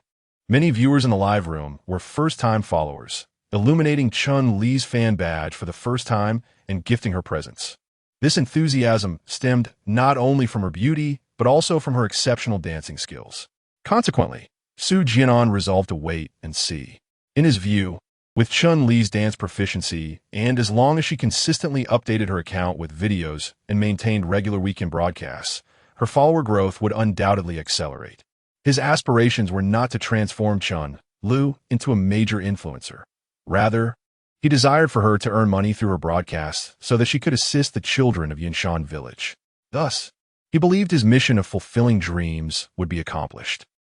Many viewers in the live room were first-time followers, illuminating Chun Li's fan badge for the first time and gifting her presents. This enthusiasm stemmed not only from her beauty, but also from her exceptional dancing skills. Consequently, Su Jian'an resolved to wait and see. In his view, with Chun Li's dance proficiency, and as long as she consistently updated her account with videos and maintained regular weekend broadcasts, her follower growth would undoubtedly accelerate. His aspirations were not to transform Chun Lu into a major influencer. Rather, he desired for her to earn money through her broadcasts so that she could assist the children of Yinshan village. Thus, he believed his mission of fulfilling dreams would be accomplished.